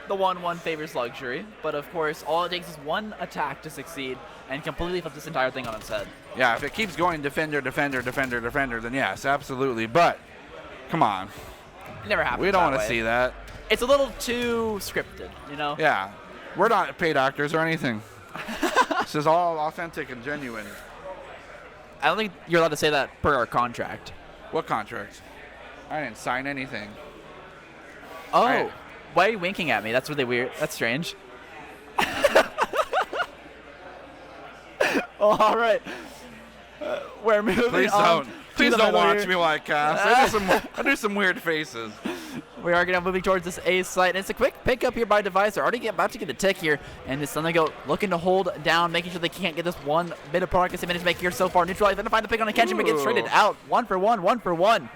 the 1-1 favors luxury, but of course, all it takes is one attack to succeed and completely flip this entire thing on its head. Yeah, if it keeps going defender, defender, defender, defender, then yes, absolutely. But, come on. It never happens. We don't want to see that. It's a little too scripted, you know? Yeah. We're not paid actors or anything. This is all authentic and genuine. I don't think you're allowed to say that per our contract. What contract? I didn't sign anything. Oh, why are you winking at me? That's really weird. That's strange. All right. We're moving on. Please don't watch me while I cast. I do some weird faces. We are going to moving towards this A site, and it's a quick pickup here by Device. They're already about to get a tick here, and it's Thunder Goat looking to hold down, making sure they can't get this one bit of progress they managed to make here so far. Neutralize, then to find the pick on the Kenshin, but gets traded out. 1 for 1, 1 for 1. A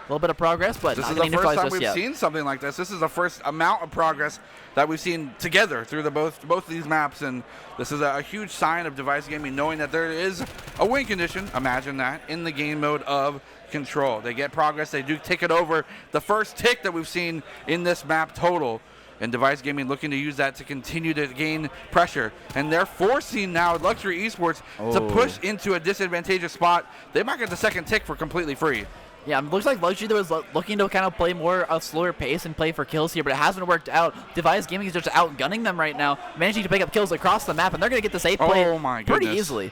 little bit of progress, but this not is the first time we've yet. seen something like this. This is the first amount of progress that we've seen together through both of these maps, and this is a huge sign of Device Gaming knowing that there is a win condition, imagine that, in the game mode of Control. They get progress, they do tick it over the first tick that we've seen in this map total, and Device Gaming looking to use that to continue to gain pressure, and they're forcing now Luxury Esports to push into a disadvantageous spot. They might get the second tick for completely free. Yeah, it looks like Luxury was looking to kind of play more a slower pace and play for kills here, but it hasn't worked out. Device Gaming is just outgunning them right now, managing to pick up kills across the map, and they're going to get this 8 play pretty easily.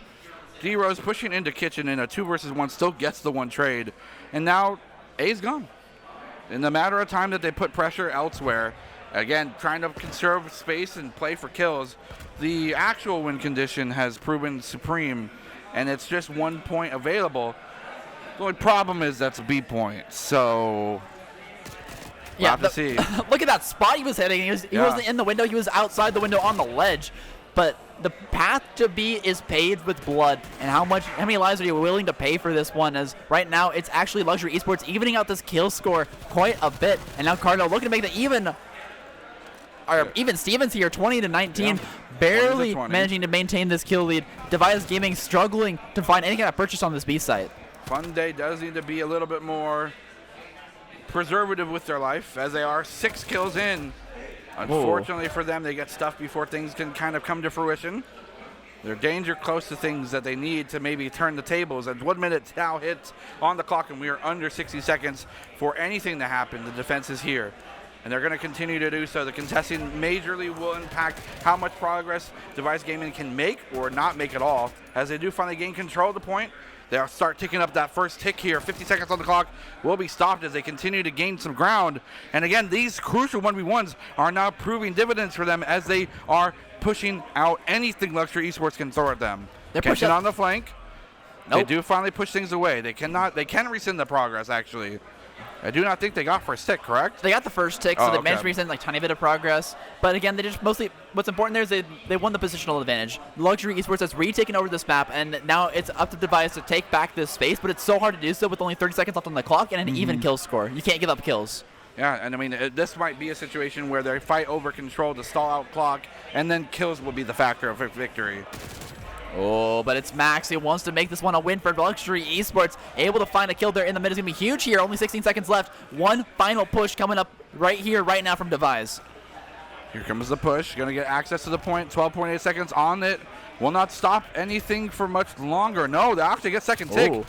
D-Rose pushing into Kitchen in a 2 versus 1, still gets the 1 trade, and now A's gone. In the matter of time that they put pressure elsewhere, again, trying to conserve space and play for kills, the actual win condition has proven supreme, and it's just 1 point available. The only problem is that's a B point, so we'll have to see. Look at that spot he was hitting. He wasn't in the window. He was outside the window on the ledge. But the path to B is paved with blood. And how many lives are you willing to pay for this one? As right now, it's actually Luxury Esports evening out this kill score quite a bit. And now Cardinal looking to make the even Stevens here, 20-19, barely managing to maintain this kill lead. Device Gaming struggling to find any kind of purchase on this B site. Fun Day does need to be a little bit more preservative with their life, as they are 6 kills in. Unfortunately for them, they get stuffed before things can kind of come to fruition. They're danger close to things that they need to maybe turn the tables. As 1 minute now hits on the clock, and we are under 60 seconds for anything to happen. The defense is here, and they're going to continue to do so. The contesting majorly will impact how much progress Device Gaming can make or not make at all. As they do finally gain control of the point, they'll start ticking up that first tick here. 50 seconds on the clock will be stopped as they continue to gain some ground. And again, these crucial 1v1s are now proving dividends for them as they are pushing out anything Luxury Esports can throw at them. They're pushing on the flank. Nope. They do finally push things away. They can rescind the progress, actually. I do not think they got first tick, correct? They got the first tick, so they managed to rescind like tiny bit of progress. But again, they just mostly, what's important there is they won the positional advantage. Luxury Esports has retaken over this map, and now it's up to Device to take back this space, but it's so hard to do so with only 30 seconds left on the clock and an even kill score. You can't give up kills. Yeah, and I mean, this might be a situation where they fight over control to stall out clock, and then kills will be the factor of victory. Oh, but it's Max. He wants to make this one a win for Luxury Esports. Able to find a kill there in the mid is going to be huge here. Only 16 seconds left. One final push coming up right here, right now from Device. Here comes the push. Going to get access to the point. 12.8 seconds on it. Will not stop anything for much longer. No, they actually get second tick. Ooh.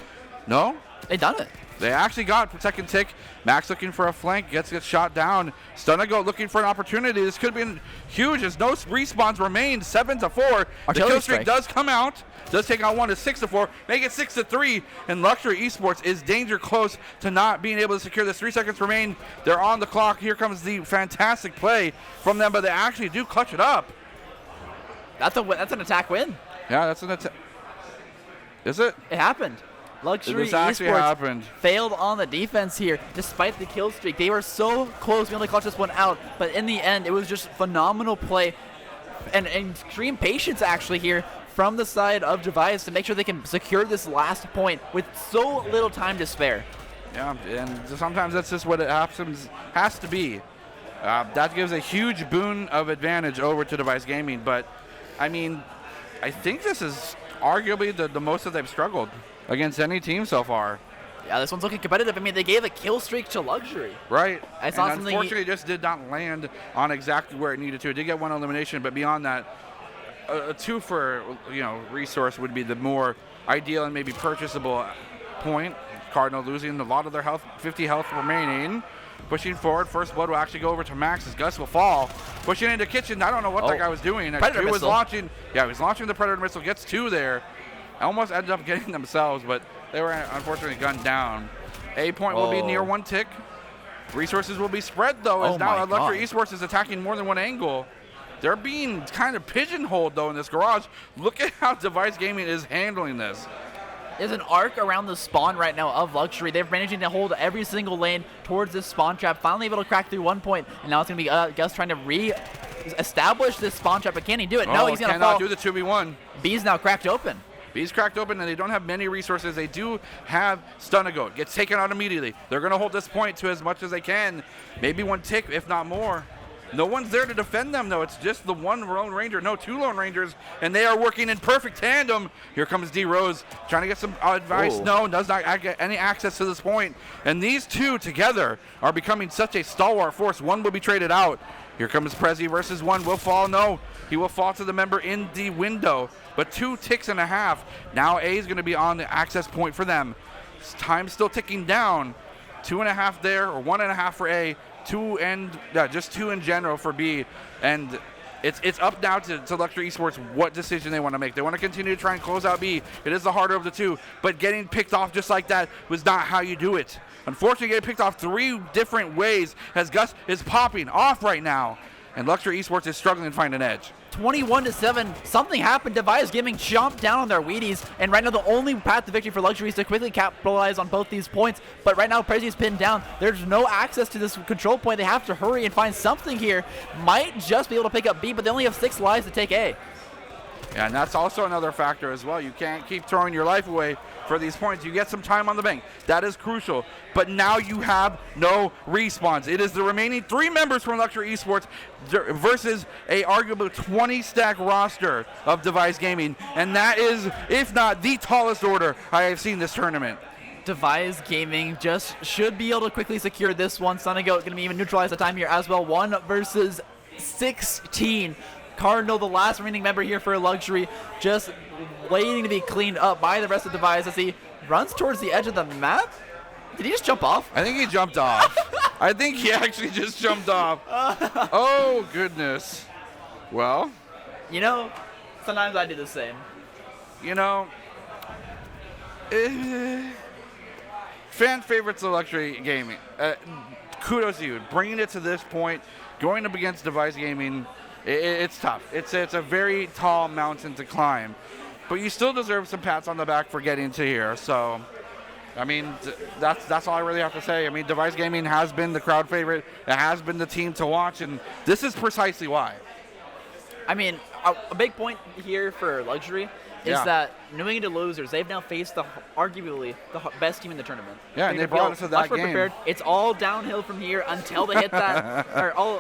No? They done it. They actually got second tick. Max looking for a flank, gets shot down. Stunago looking for an opportunity. This could have been huge as no respawns remain. 7-4. The kill streak does come out. Does take out one to 6-4. Make it 6-3. And Luxury Esports is danger close to not being able to secure this. 3 seconds remain. They're on the clock. Here comes the fantastic play from them, but they actually do clutch it up. That's an attack win. Yeah, that's an attack. Is it? It happened. Luxury Esports failed on the defense here, despite the kill streak. They were so close to be able to clutch this one out, but in the end, it was just phenomenal play and extreme patience actually here from the side of Device to make sure they can secure this last point with so little time to spare. Yeah, and sometimes that's just what it has to be. That gives a huge boon of advantage over to Device Gaming, but I mean, I think this is arguably the most that they've struggled against any team so far. Yeah, this one's looking competitive. I mean, they gave a kill streak to Luxury. Right. And unfortunately, it just did not land on exactly where it needed to. It did get one elimination, but beyond that, a 2 for resource would be the more ideal and maybe purchasable point. Cardinal losing a lot of their health, 50 health remaining. Pushing forward, first blood will actually go over to Max as Gus will fall. Pushing into Kitchen, I don't know what that guy was doing. He was launching the Predator missile, gets 2 there. Almost ended up getting themselves, but they were unfortunately gunned down. A point will be near 1 tick. Resources will be spread, though, as now Luxury Esports is attacking more than one angle. They're being kind of pigeonholed, though, in this garage. Look at how Device Gaming is handling this. There's an arc around the spawn right now of Luxury. They're managing to hold every single lane towards this spawn trap. Finally able to crack through 1 point, and now it's going to be Gus trying to re-establish this spawn trap. But can he do it? No, he's going to fall. Cannot do the 2v1. B's now cracked open. B's cracked open, and they don't have many resources. They do have Stun-A-Goat. Gets taken out immediately. They're going to hold this point to as much as they can. Maybe 1 tick, if not more. No one's there to defend them, though. It's just the 1 Lone Ranger. No, 2 Lone Rangers, and they are working in perfect tandem. Here comes D Rose trying to get some advice. Ooh. No, does not get any access to this point. And these 2 together are becoming such a stalwart force. 1 will be traded out. Here comes Prezi versus 1. Will fall? No. He will fall to the member in the window. But 2 ticks and a half. Now A is going to be on the access point for them. Time's still ticking down. 2.5 there, or 1.5 for A. 2 and just 2 in general for B, and it's up now to Luxury Esports what decision they want to make. They want to continue to try and close out B. It is the harder of the 2, but getting picked off just like that was not how you do it. Unfortunately, getting picked off 3 different ways as Gus is popping off right now, and Luxury Esports is struggling to find an edge. 21-7. Something happened. Device Gaming chomped down on their Wheaties, and right now the only path to victory for Luxury is to quickly capitalize on both these points. But right now, Prezi is pinned down. There's no access to this control point. They have to hurry and find something here. Might just be able to pick up B, but they only have 6 lives to take A. Yeah, and that's also another factor as well. You can't keep throwing your life away for these points. You get some time on the bank. That is crucial. But now you have no respawns. It is the remaining 3 members from Luxury Esports versus a arguably 20-stack roster of Device Gaming. And that is, if not the tallest order I have seen this tournament. Device Gaming just should be able to quickly secure this one. Stun-A-Goat going to be even neutralize the time here as well. 1 versus 16. Cardinal, the last remaining member here for Luxury, just waiting to be cleaned up by the rest of Device as he runs towards the edge of the map. Did he just jump off? I think he jumped off. I think he actually just jumped off. Oh, goodness. Well. You know, sometimes I do the same. You know, fan favorites of Luxury Gaming. Kudos to you. Bringing it to this point, going up against Device Gaming, it's tough. It's a very tall mountain to climb. But you still deserve some pats on the back for getting to here. So, I mean, that's all I really have to say. I mean, Device Gaming has been the crowd favorite. It has been the team to watch, and this is precisely why. I mean, a big point here for Luxury is that knowing into losers, they've now faced arguably the best team in the tournament. Yeah, and they brought us to that game. Prepared. It's all downhill from here until they hit that,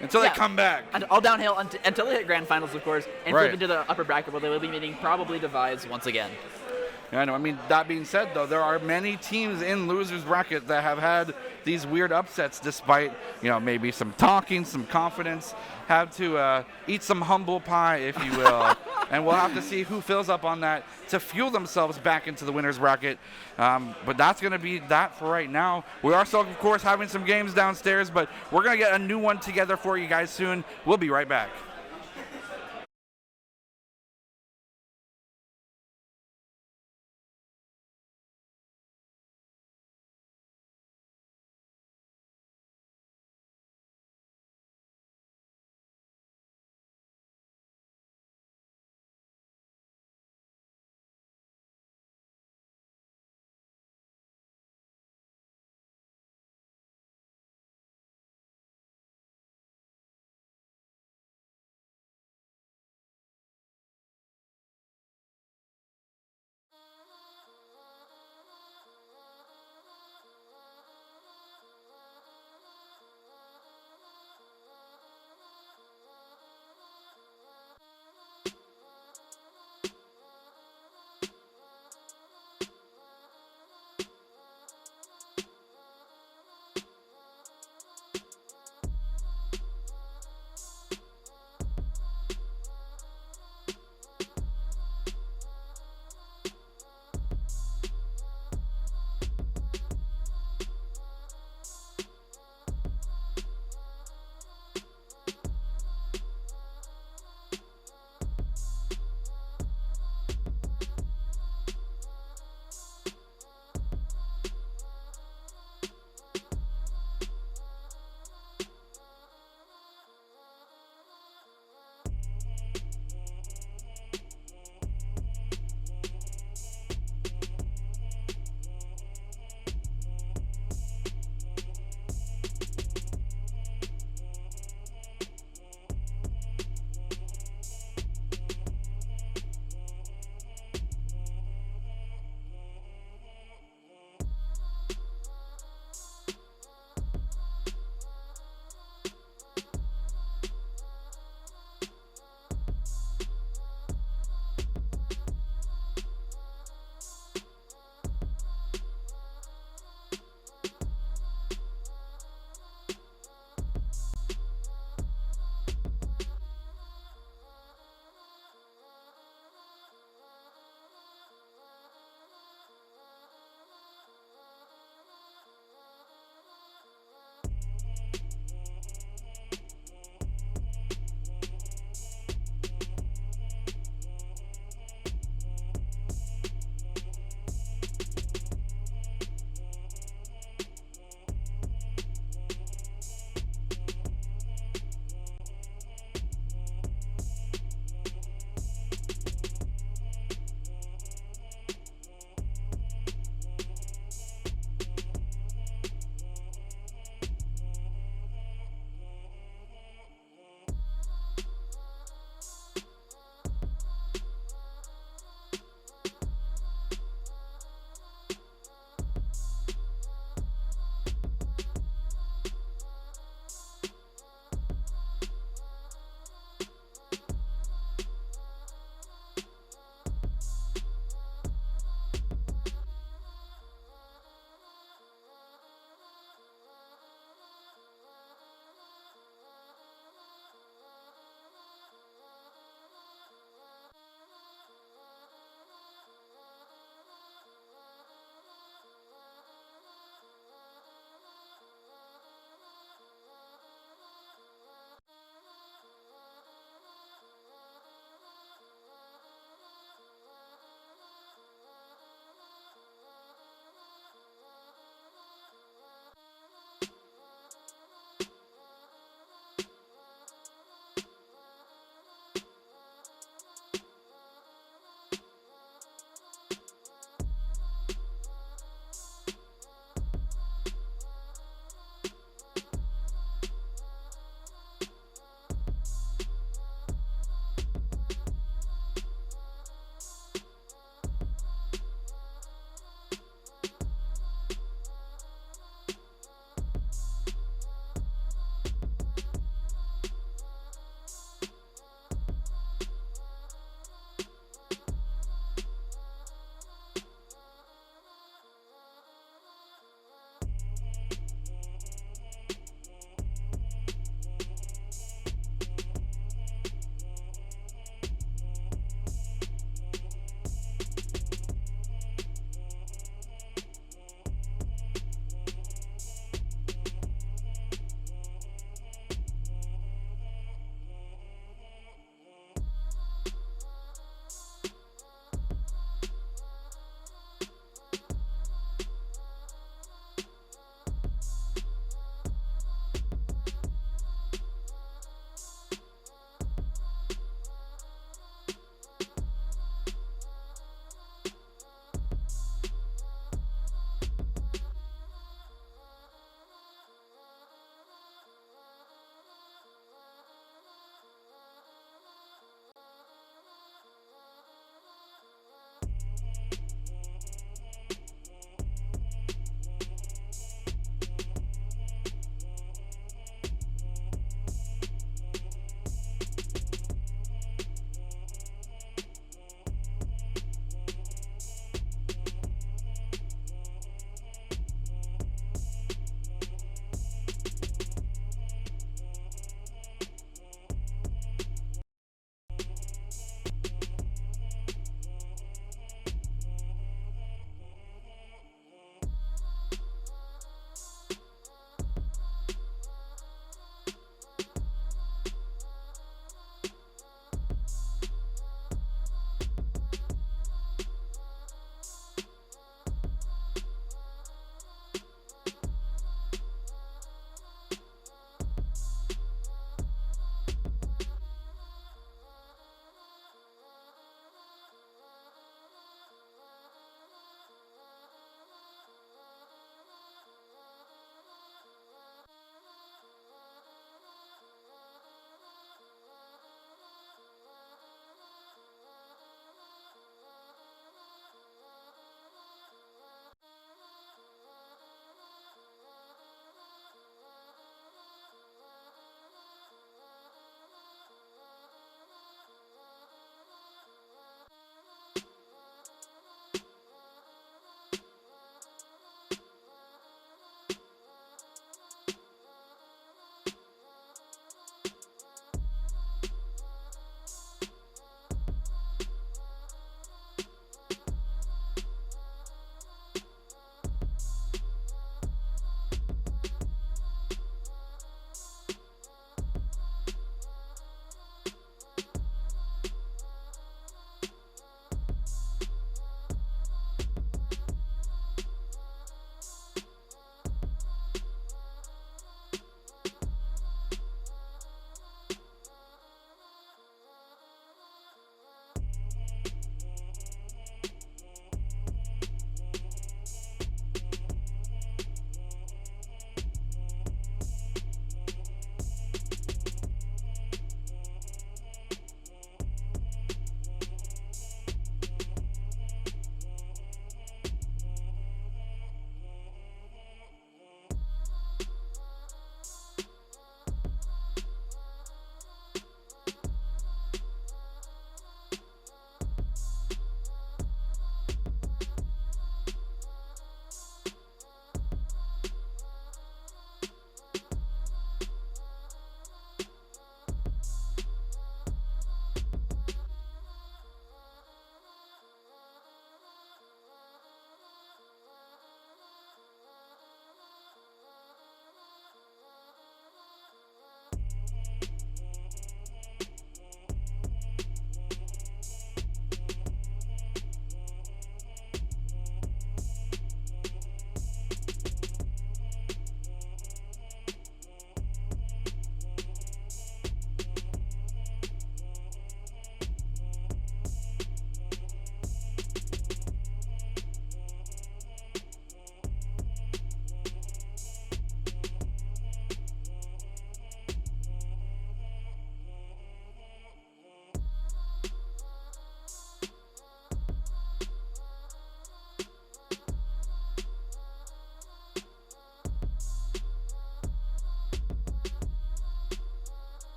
until they come back. And all downhill until they hit grand finals, of course, and flip into the upper bracket where they will be meeting probably Device once again. Yeah, I know. I mean, that being said, though, there are many teams in losers bracket that have had these weird upsets despite, maybe some talking, some confidence, have to eat some humble pie, if you will. And we'll have to see who fills up on that to fuel themselves back into the winners bracket. But that's going to be that for right now. We are still, of course, having some games downstairs, but we're going to get a new one together for you guys soon. We'll be right back.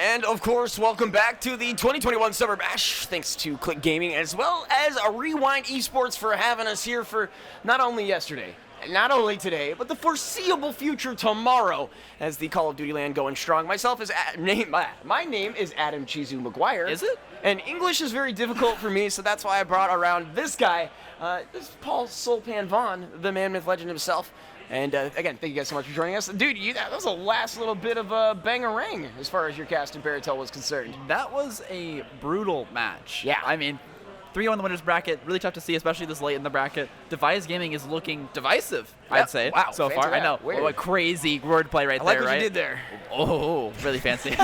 And of course, welcome back to the 2021 Summer Bash. Thanks to Click Gaming as well as a Rewind Esports for having us here for not only yesterday, not only today, but the foreseeable future tomorrow as the Call of Duty land going strong. My name is Adam Chizu McGuire. Is it? And English is very difficult for me, so that's why I brought around this guy. This is Paul Soulpan Vaughn, the man, myth, legend himself. And again, thank you guys so much for joining us. Dude, that was a last little bit of a bangarang as far as your cast and Baratel was concerned. That was a brutal match. Yeah. I mean, 3-0 in the winners bracket, really tough to see, especially this late in the bracket. Device Gaming is looking divisive, I'd say, wow, so far. I know. Weird. What crazy wordplay right I like there, what right? you did there. Oh, really fancy.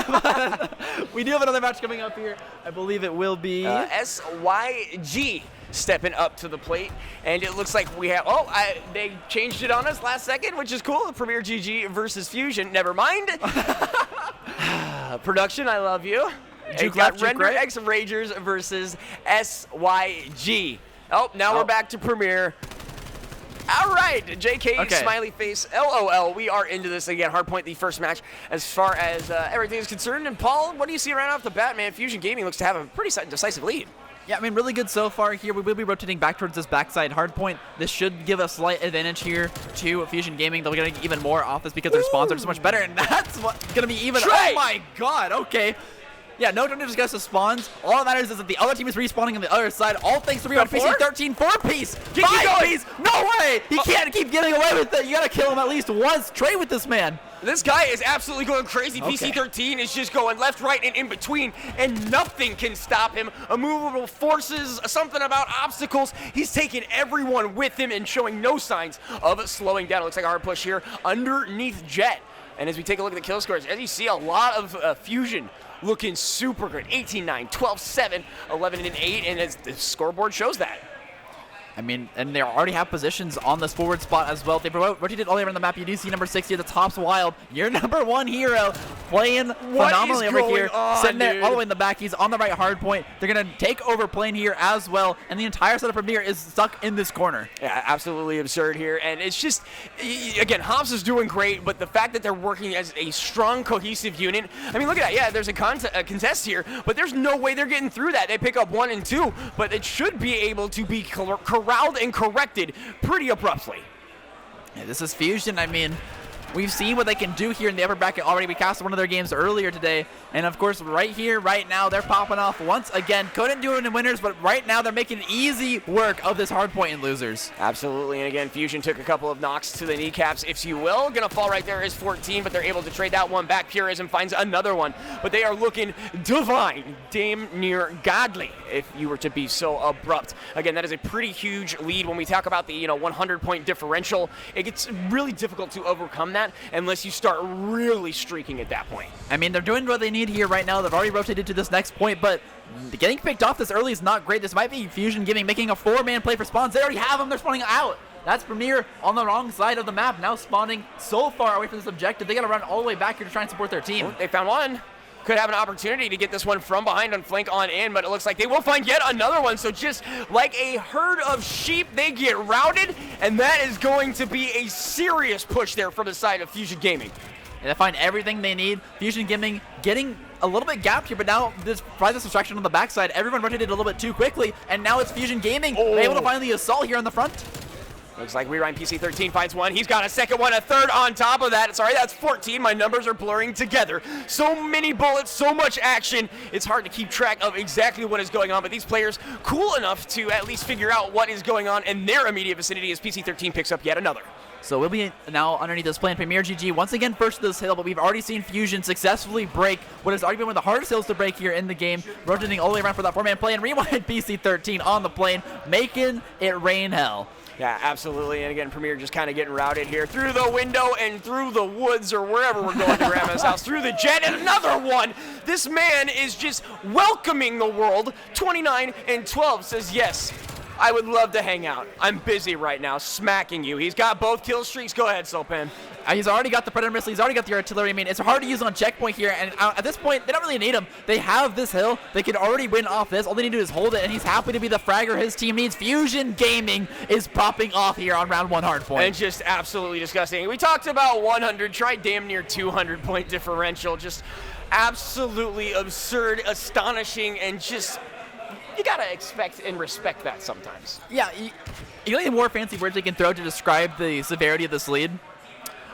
We do have another match coming up here. I believe it will be... SYG stepping up to the plate, and it looks like we have... they changed it on us last second, which is cool. Premier GG versus Fusion. Never mind. Production, I love you. You got Render X Ragers versus SYG. Oh, now we're back to Premier. All right, JK, smiley face, LOL. We are into this again. Hardpoint, the first match as far as everything is concerned. And Paul, what do you see right off the bat, man? Fusion Gaming looks to have a pretty decisive lead. Yeah, I mean, really good so far here. We will be rotating back towards this backside hardpoint. This should give a slight advantage here to Fusion Gaming. They're going to get even more off this because their spawns are so much better, and that's what's going to be even... Oh, my God. Okay. Yeah, no time to discuss the spawns. All that matters is that the other team is respawning on the other side. All thanks to Rewind PC 13 4-piece. 5-piece. No way. He can't keep getting away with it. You got to kill him at least once. Trade with this man. This guy is absolutely going crazy. PC 13 is just going left, right, and in between, and nothing can stop him. Immovable forces, something about obstacles. He's taking everyone with him and showing no signs of slowing down. It looks like a hard push here underneath Jet. And as we take a look at the kill scores, as you see, a lot of Fusion looking super good. 18-9, 12-7, 11-8, and as the scoreboard shows that. I mean, and they already have positions on this forward spot as well. They rotated all the way around the map. You do see number 60 at the top's wild. Your number one hero playing phenomenally over here. Sitting there all the way in the back. He's on the right hard point. They're going to take over plane here as well. And the entire set of Premier is stuck in this corner. Yeah, absolutely absurd here. And it's just, again, Hobbs is doing great, but the fact that they're working as a strong, cohesive unit. I mean, look at that. Yeah, there's a contest here, but there's no way they're getting through that. They pick up 1 and 2, but it should be able to be corralled and corrected pretty abruptly. Yeah, this is Fusion. I mean, we've seen what they can do here in the upper bracket already. We cast one of their games earlier today. And, of course, right here, right now, they're popping off once again. Couldn't do it in winners, but right now they're making easy work of this hard point in losers. Absolutely. And, again, Fusion took a couple of knocks to the kneecaps, if you will. Going to fall right there is 14, but they're able to trade that one back. Purism finds another one. But they are looking divine, damn near godly, if you were to be so abrupt. Again, that is a pretty huge lead. When we talk about the 100-point differential, it gets really difficult to overcome that unless you start really streaking at that point. I mean, they're doing what they need here right now. They've already rotated to this next point, but getting picked off this early is not great. This might be Fusion making a 4-man play for spawns. They already have them. They're spawning out. That's Premier on the wrong side of the map, now spawning so far away from this objective. They got to run all the way back here to try and support their team. They found one. Could have an opportunity to get this one from behind on flank on in, but it looks like they will find yet another one. So just like a herd of sheep, they get routed, and that is going to be a serious push there from the side of Fusion Gaming. And they find everything they need. Fusion Gaming getting a little bit gapped here, but now this distraction on the backside. Everyone rotated a little bit too quickly, and now it's Fusion Gaming able to find the assault here on the front. Looks like Rewind PC 13 finds one. He's got a second one, a third on top of that. Sorry, that's 14. My numbers are blurring together. So many bullets, so much action. It's hard to keep track of exactly what is going on, but these players cool enough to at least figure out what is going on in their immediate vicinity as PC 13 picks up yet another. So we'll be now underneath this plan. Premier GG once again first to this hill, but we've already seen Fusion successfully break what has already been one of the hardest hills to break here in the game, rotating all the way around for that 4-man play, and Rewind PC 13 on the plane, making it rain hell. Yeah, absolutely. And again, Premier just kind of getting routed here through the window and through the woods or wherever we're going to Grandma's house, through the jet, and another one. This man is just welcoming the world. 29 and 12 says, yes, I would love to hang out. I'm busy right now, smacking you. He's got both kill streaks. Go ahead, Sopan. He's already got the Predator missile. He's already got the artillery. I mean, it's hard to use on checkpoint here. And at this point, they don't really need him. They have this hill. They can already win off this. All they need to do is hold it, and he's happy to be the fragger his team needs. Fusion Gaming is popping off here on round 1 hardpoint. And just absolutely disgusting. We talked about 100, try damn near 200 point differential. Just absolutely absurd, astonishing, and just, you gotta expect and respect that sometimes. Yeah, you know any more fancy words they can throw to describe the severity of this lead?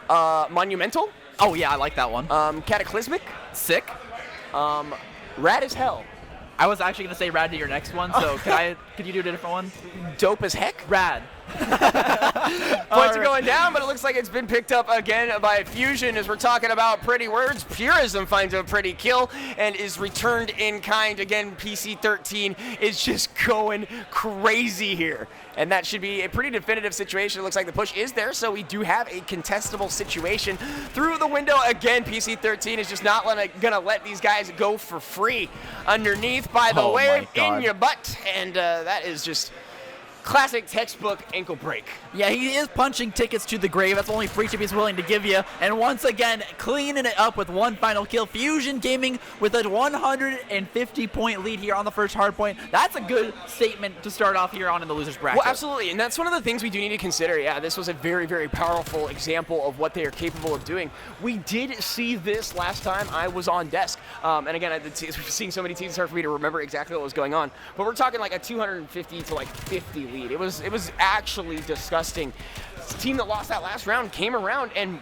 Monumental, Oh yeah, I like that one. cataclysmic, Sick. rad as hell, I was actually gonna say rad to your next one, so could you do a different one? dope as heck. Rad. Points are going down, but it looks like it's been picked up again by Fusion as we're talking about pretty words. Purism finds a pretty kill and is returned in kind. Again, PC13 is just going crazy here. And that should be a pretty definitive situation. It looks like the push is there, so we do have a contestable situation through the window. Again, PC13 is just not gonna let these guys go for free underneath, by the way, in your butt. And that is just classic textbook ankle break. Yeah, he is punching tickets to the grave. That's the only free chip he's willing to give you. And once again, cleaning it up with one final kill. Fusion Gaming with a 150-point lead here on the first hard point. That's a good statement to start off here on in the losers bracket. Well, absolutely, and that's one of the things we do need to consider. Yeah, this was a very, very powerful example of what they are capable of doing. We did see this last time I was on desk, and again, seeing so many teams, it's hard for me to remember exactly what was going on. But we're talking like a 250 to like 50 lead. It was actually disgusting. The team that lost that last round came around and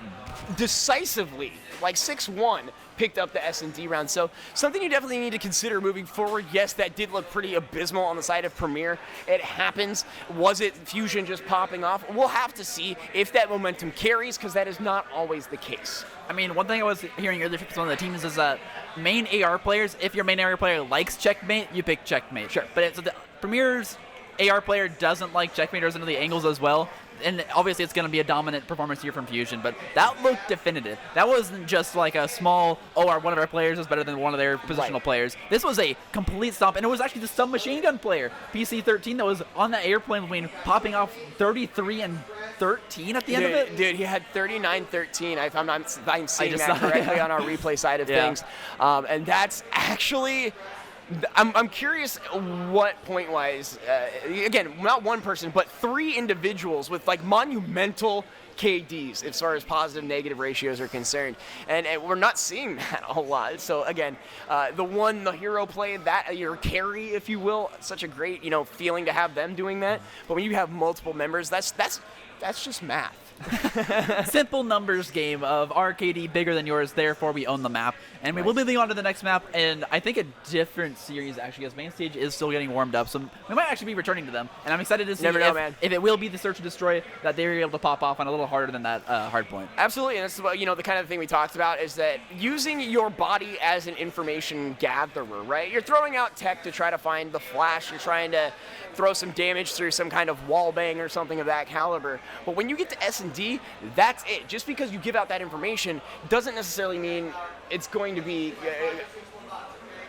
decisively, like 6-1, picked up the S&D round. So something you definitely need to consider moving forward. Yes, that did look pretty abysmal on the side of Premier. It happens. Was it Fusion just popping off? We'll have to see if that momentum carries, because that is not always the case. I mean, one thing I was hearing earlier from one of the teams is that main AR players, if your main AR player likes checkmate, you pick checkmate. Sure. But the Premier's AR player doesn't like checkmate or doesn't know the angles as well. And obviously it's going to be a dominant performance here from Fusion, but that looked definitive. That wasn't just like a small, one of our players is better than one of their positional players. This was a complete stomp, and it was actually the submachine gun player, PC13, that was on that airplane between popping off 33 and 13 at the end of it. Dude, he had 39-13. I'm seeing that correctly on our replay side of things. And that's actually... I'm curious what point-wise, again, not one person, but 3 individuals with like monumental KDs as far as positive-negative ratios are concerned. And we're not seeing that a whole lot. So again, the hero play, that your carry, if you will, such a great, feeling to have them doing that. But when you have multiple members, that's just math. Simple numbers game of our KD bigger than yours, therefore we own the map. And we will be moving on to the next map, and I think a different series actually, as main stage is still getting warmed up, so we might actually be returning to them. And I'm excited to see if it will be the Search and Destroy that they were able to pop off on a little harder than that hard point. Absolutely, and this is what, the kind of thing we talked about is that using your body as an information gatherer, right? You're throwing out tech to try to find the flash, you're trying to throw some damage through some kind of wall bang or something of that caliber. But when you get to S&D, that's it. Just because you give out that information doesn't necessarily mean it's going to be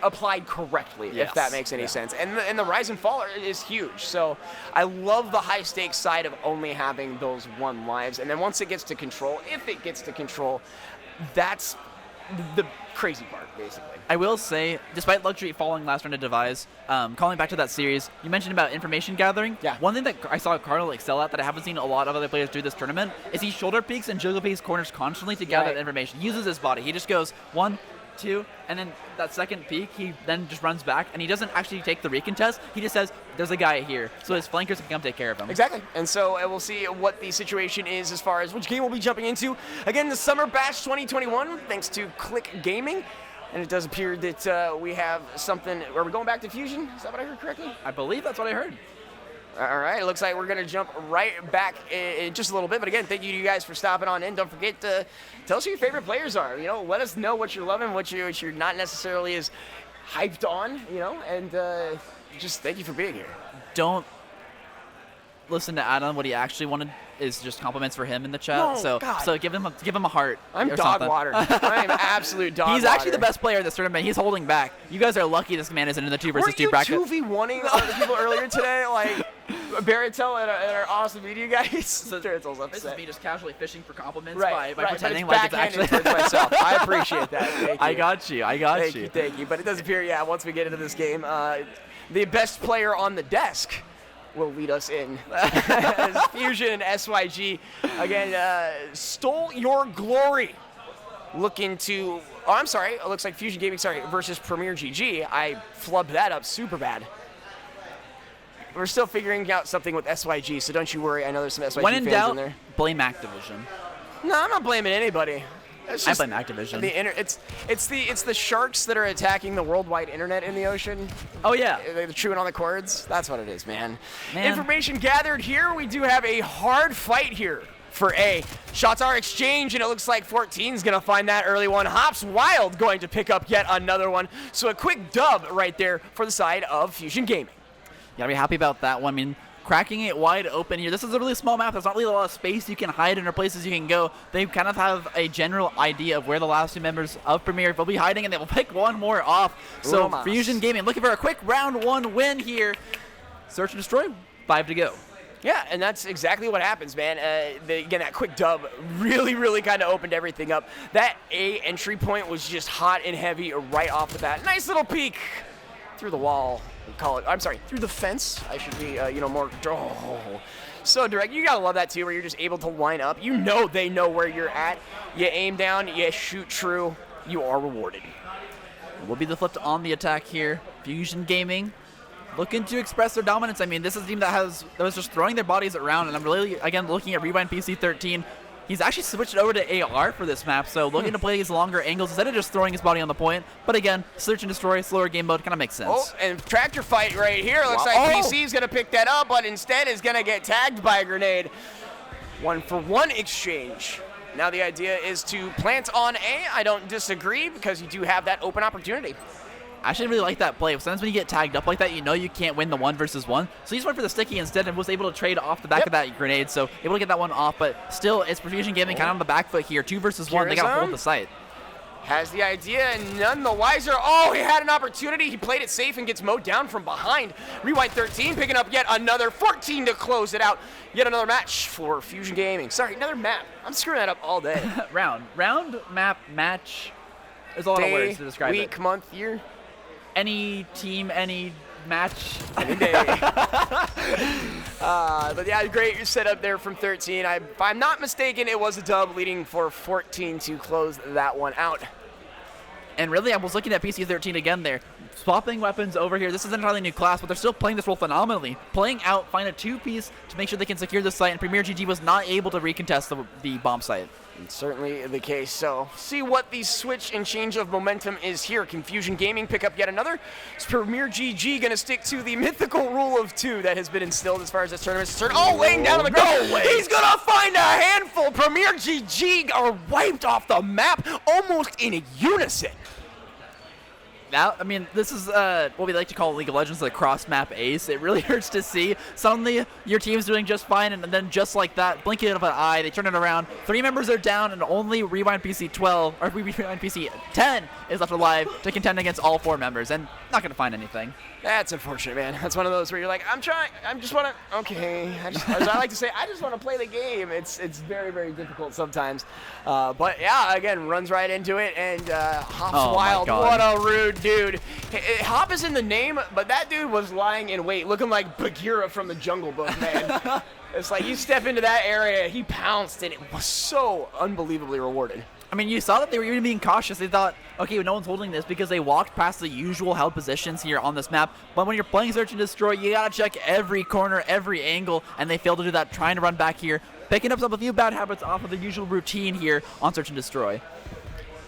applied correctly, if that makes any sense. And the rise and fall is huge. So I love the high stakes side of only having those 1 lives. And then once it gets to control, if it gets to control, that's the crazy part, basically. I will say, despite Luxury falling last round of Devise, calling back to that series, you mentioned about information gathering. Yeah. One thing that I saw Cardinal excel at that I haven't seen a lot of other players do this tournament is he shoulder peeks and jiggle peeks corners constantly to gather that information. He uses his body. He just goes 1, 2, and then that second peek, he then just runs back, and he doesn't actually take the recontest. He just says, there's a guy here. So his flankers can come take care of him. Exactly. And so we'll see what the situation is as far as which game we'll be jumping into. Again, the Summer Bash 2021, thanks to Click Gaming. And it does appear that we have something. Are we going back to Fusion? Is that what I heard correctly? I believe that's what I heard. All right, it looks like we're going to jump right back in just a little bit. But again, thank you to you guys for stopping on in. Don't forget to tell us who your favorite players are. Let us know what you're loving, what you're not necessarily as hyped on, and just thank you for being here. Don't listen to Adam. What he actually wanted is just compliments for him in the chat. So give him a heart. I'm dog water. I am absolute dog water. He's actually the best player in this tournament. He's holding back. You guys are lucky this man isn't in the 2 versus 2 bracket. Weren't you 2v1ing other people earlier today? Like Baratel and our awesome media guys. So this is me just casually fishing for compliments by right, pretending like it's actually towards myself. I appreciate that. Thank you. I got you. Thank you. But it does appear, once we get into this game, the best player on the desk will lead us in. As Fusion and SYG, again, stole your glory looking to, oh, I'm sorry, it looks like Fusion Gaming, versus Premier GG. I flubbed that up super bad. We're still figuring out something with SYG, so don't you worry. I know there's some SYG when in fans doubt, in there. blame Activision. No, I'm not blaming anybody. It's I just blame Activision. It's the sharks that are attacking the worldwide internet in the ocean. Oh yeah. They're chewing on the cords. That's what it is, man. Information gathered here. We do have a hard fight here for A. Shots are exchanged, and it looks like 14's going to find that early one. Hops Wild going to pick up yet another one. So a quick dub right there for the side of Fusion Gaming. You gotta be happy about that one. I mean, cracking it wide open here. This is a really small map. There's not really a lot of space you can hide in or places you can go. They kind of have a general idea of where the last two members of Premier will be hiding, and they will pick one more off. So Fusion Gaming looking for a quick round 1 win here. Search and destroy, 5 to go. Yeah, and that's exactly what happens, man. Again, that quick dub really kind of opened everything up. That A entry point was just hot and heavy right off the bat. Nice little peek through the wall. Call it. I'm sorry, through the fence. I should be, more. Oh, so direct. You gotta love that too, where you're just able to line up. You know they know where you're at. You aim down, you shoot true. You are rewarded. Will be the flip on the attack here. Fusion Gaming looking to express their dominance. I mean, this is a team that was just throwing their bodies around, and I'm really again looking at Rewind PC 13. He's actually switched over to AR for this map, so looking to play these longer angles instead of just throwing his body on the point. But again, search and destroy, slower game mode, kind of makes sense. Oh, and tractor fight right here. Looks like PC's going to pick that up, but instead is going to get tagged by a grenade. 1-for-1 exchange. Now the idea is to plant on A. I don't disagree, because you do have that open opportunity. I actually really like that play. Sometimes when you get tagged up like that, you know you can't win the 1 versus 1. So he just went for the sticky instead and was able to trade off the back of that grenade. So able to get that one off, but still, it's Fusion Gaming kind of on the back foot here. 2 versus 1. They got to hold the site. Has the idea and none the wiser. Oh, he had an opportunity. He played it safe and gets mowed down from behind. Rewind 13 picking up yet another 14 to close it out. Yet another match for Fusion Gaming. Sorry, another map. I'm screwing that up all day. Round, map, match. There's a lot of words to describe week, month, year. Any team, any match. Any day. But yeah, great setup there from 13. If I'm not mistaken, it was a dub leading for 14 to close that one out. And really, I was looking at PC 13 again there. Swapping weapons over here. This is an entirely new class, but they're still playing this role phenomenally. Playing out, find a 2-piece to make sure they can secure the site, and Premier GG was not able to recontest the bomb site. It's certainly the case. So, see what the switch and change of momentum is here. Can Fusion Gaming pick up yet another? Is Premier GG going to stick to the mythical rule of 2 that has been instilled as far as this tournament is concerned? Oh, laying down on the ground. He's going to find a handful. Premier GG are wiped off the map almost in unison. Now, I mean, this is what we like to call League of Legends the cross-map ace. It really hurts to see. Suddenly, your team's doing just fine, and then just like that, blinking of an eye, they turn it around. 3 members are down, and only Rewind PC 12, or Rewind PC 10 is left alive to contend against all 4 members, and not going to find anything. That's unfortunate, man. That's one of those where you're like, I just want to, okay. As I like to say, I just want to play the game. It's very, very difficult sometimes. But yeah, again, runs right into it, and Hops Wild, what a rude dude. Hop is in the name, but that dude was lying in wait, looking like Bagheera from the Jungle Book, man. It's like you step into that area, he pounced, and it was so unbelievably rewarded. I mean, you saw that they were even being cautious. They thought, okay, no one's holding this because they walked past the usual held positions here on this map. But when you're playing Search and Destroy, you gotta check every corner, every angle, and they failed to do that, trying to run back here, picking up some a few bad habits off of the usual routine here on Search and Destroy.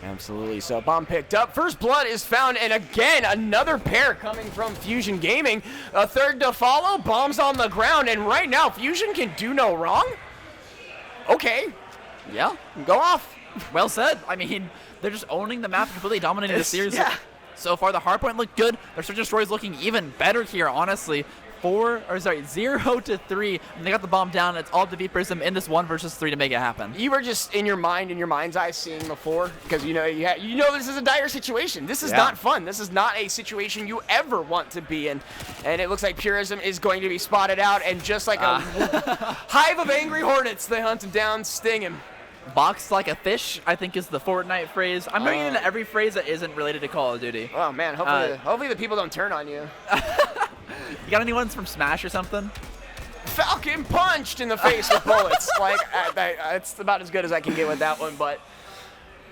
Absolutely. So bomb picked up. First blood is found, and again, another pair coming from Fusion Gaming. A third to follow. Bombs on the ground, and right now, Fusion can do no wrong. Okay. Yeah. Go off. Well said. I mean, they're just owning the map, completely dominating the series. Yeah. So far, the hardpoint looked good. Their Search and Destroy is looking even better here, honestly. 0 to 3, and they got the bomb down. It's all up to vPrism in this 1 versus 3 to make it happen. You were just in your mind's eye seeing the 4, because you know this is a dire situation. This is not fun. This is not a situation you ever want to be in. And it looks like Purism is going to be spotted out, and just like a hive of angry hornets, they hunt him down, sting him. Boxed like a fish, I think, is the Fortnite phrase. I'm bringing in every phrase that isn't related to Call of Duty. Oh man, hopefully the people don't turn on you. You got any ones from Smash or something? Falcon punched in the face with bullets. Like, it's about as good as I can get with that one, but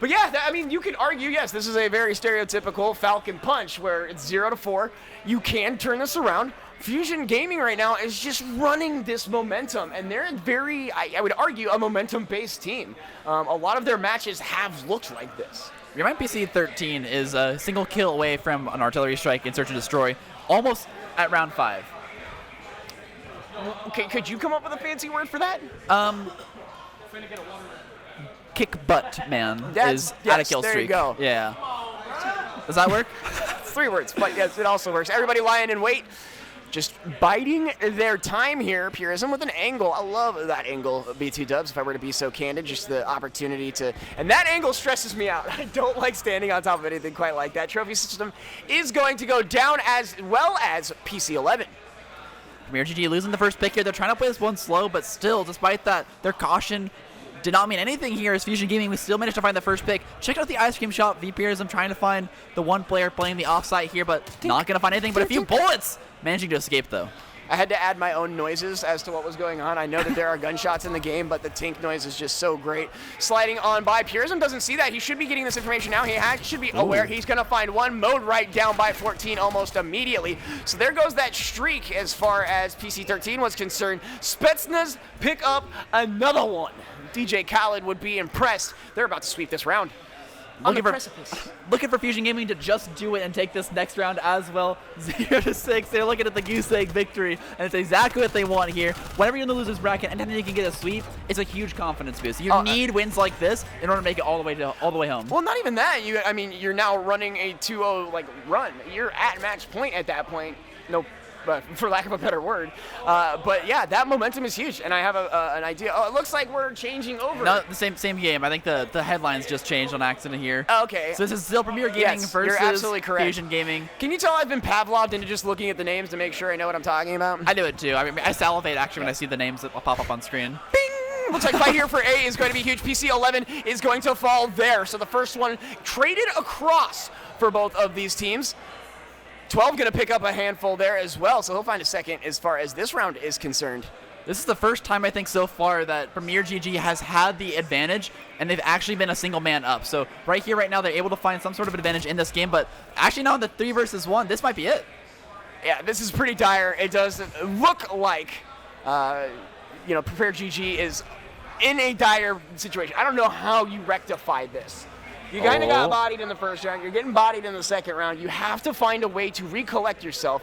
But yeah, I mean, you could argue, yes, this is a very stereotypical Falcon punch where it's 0-4. You can turn this around. Fusion Gaming right now is just running this momentum, and they're very, I would argue, a momentum-based team. A lot of their matches have looked like this. Your PC 13 is a single kill away from an artillery strike in Search and Destroy, almost at round 5. Okay, could you come up with a fancy word for that? Kick butt man is at a kill streak. There you go. Yeah. Does that work? It's 3 words, but yes, it also works. Everybody lying in wait. Just biding their time here. Purism with an angle. I love that angle, B2 Dubs, if I were to be so candid. Just the opportunity to... And that angle stresses me out. I don't like standing on top of anything quite like that. Trophy system is going to go down as well as PC 11. Premier GG losing the first pick here. They're trying to play this one slow, but still, despite that, their caution did not mean anything here as Fusion Gaming. We still managed to find the first pick. Check out the ice cream shop. Purism trying to find the one player playing the offsite here, but not going to find anything but a few bullets. Managing to escape, though. I had to add my own noises as to what was going on. I know that there are gunshots in the game, but the tink noise is just so great. Sliding on by. Purism doesn't see that. He should be getting this information now. He should be aware. He's going to find one. Mode right down by 14 almost immediately. So there goes that streak as far as PC-13 was concerned. Spetsnaz pick up another one. DJ Khaled would be impressed. They're about to sweep this round. Looking for Fusion Gaming to just do it and take this next round as well. 0-6. They're looking at the goose egg victory, and it's exactly what they want here. Whenever you're in the loser's bracket and then you can get a sweep, it's a huge confidence boost. You need wins like this in order to make it all the way home. Well, not even that. I mean, you're now running a 2-0 run. You're at match point at that point. No. But for lack of a better word. But yeah, that momentum is huge, and I have an idea. Oh, it looks like we're changing over. No, the same game. I think the headlines just changed on accident here. Okay. So this is still Premier Gaming versus you're absolutely correct. Fusion Gaming. Can you tell I've been Pavloved into just looking at the names to make sure I know what I'm talking about? I do it too. I mean, I salivate actually when I see the names that pop up on screen. Bing! Looks like fight here for A is going to be huge. PC-11 is going to fall there. So the first one traded across for both of these teams. 12 going to pick up a handful there as well, so he'll find a second as far as this round is concerned. This is the first time I think so far that Premier GG has had the advantage, and they've actually been a single man up. So right here, right now, they're able to find some sort of advantage in this game, but actually now in the 3 versus 1, this might be it. Yeah, this is pretty dire. It does look like, Prepare GG is in a dire situation. I don't know how you rectify this. You kind of got bodied in the first round. You're getting bodied in the second round. You have to find a way to recollect yourself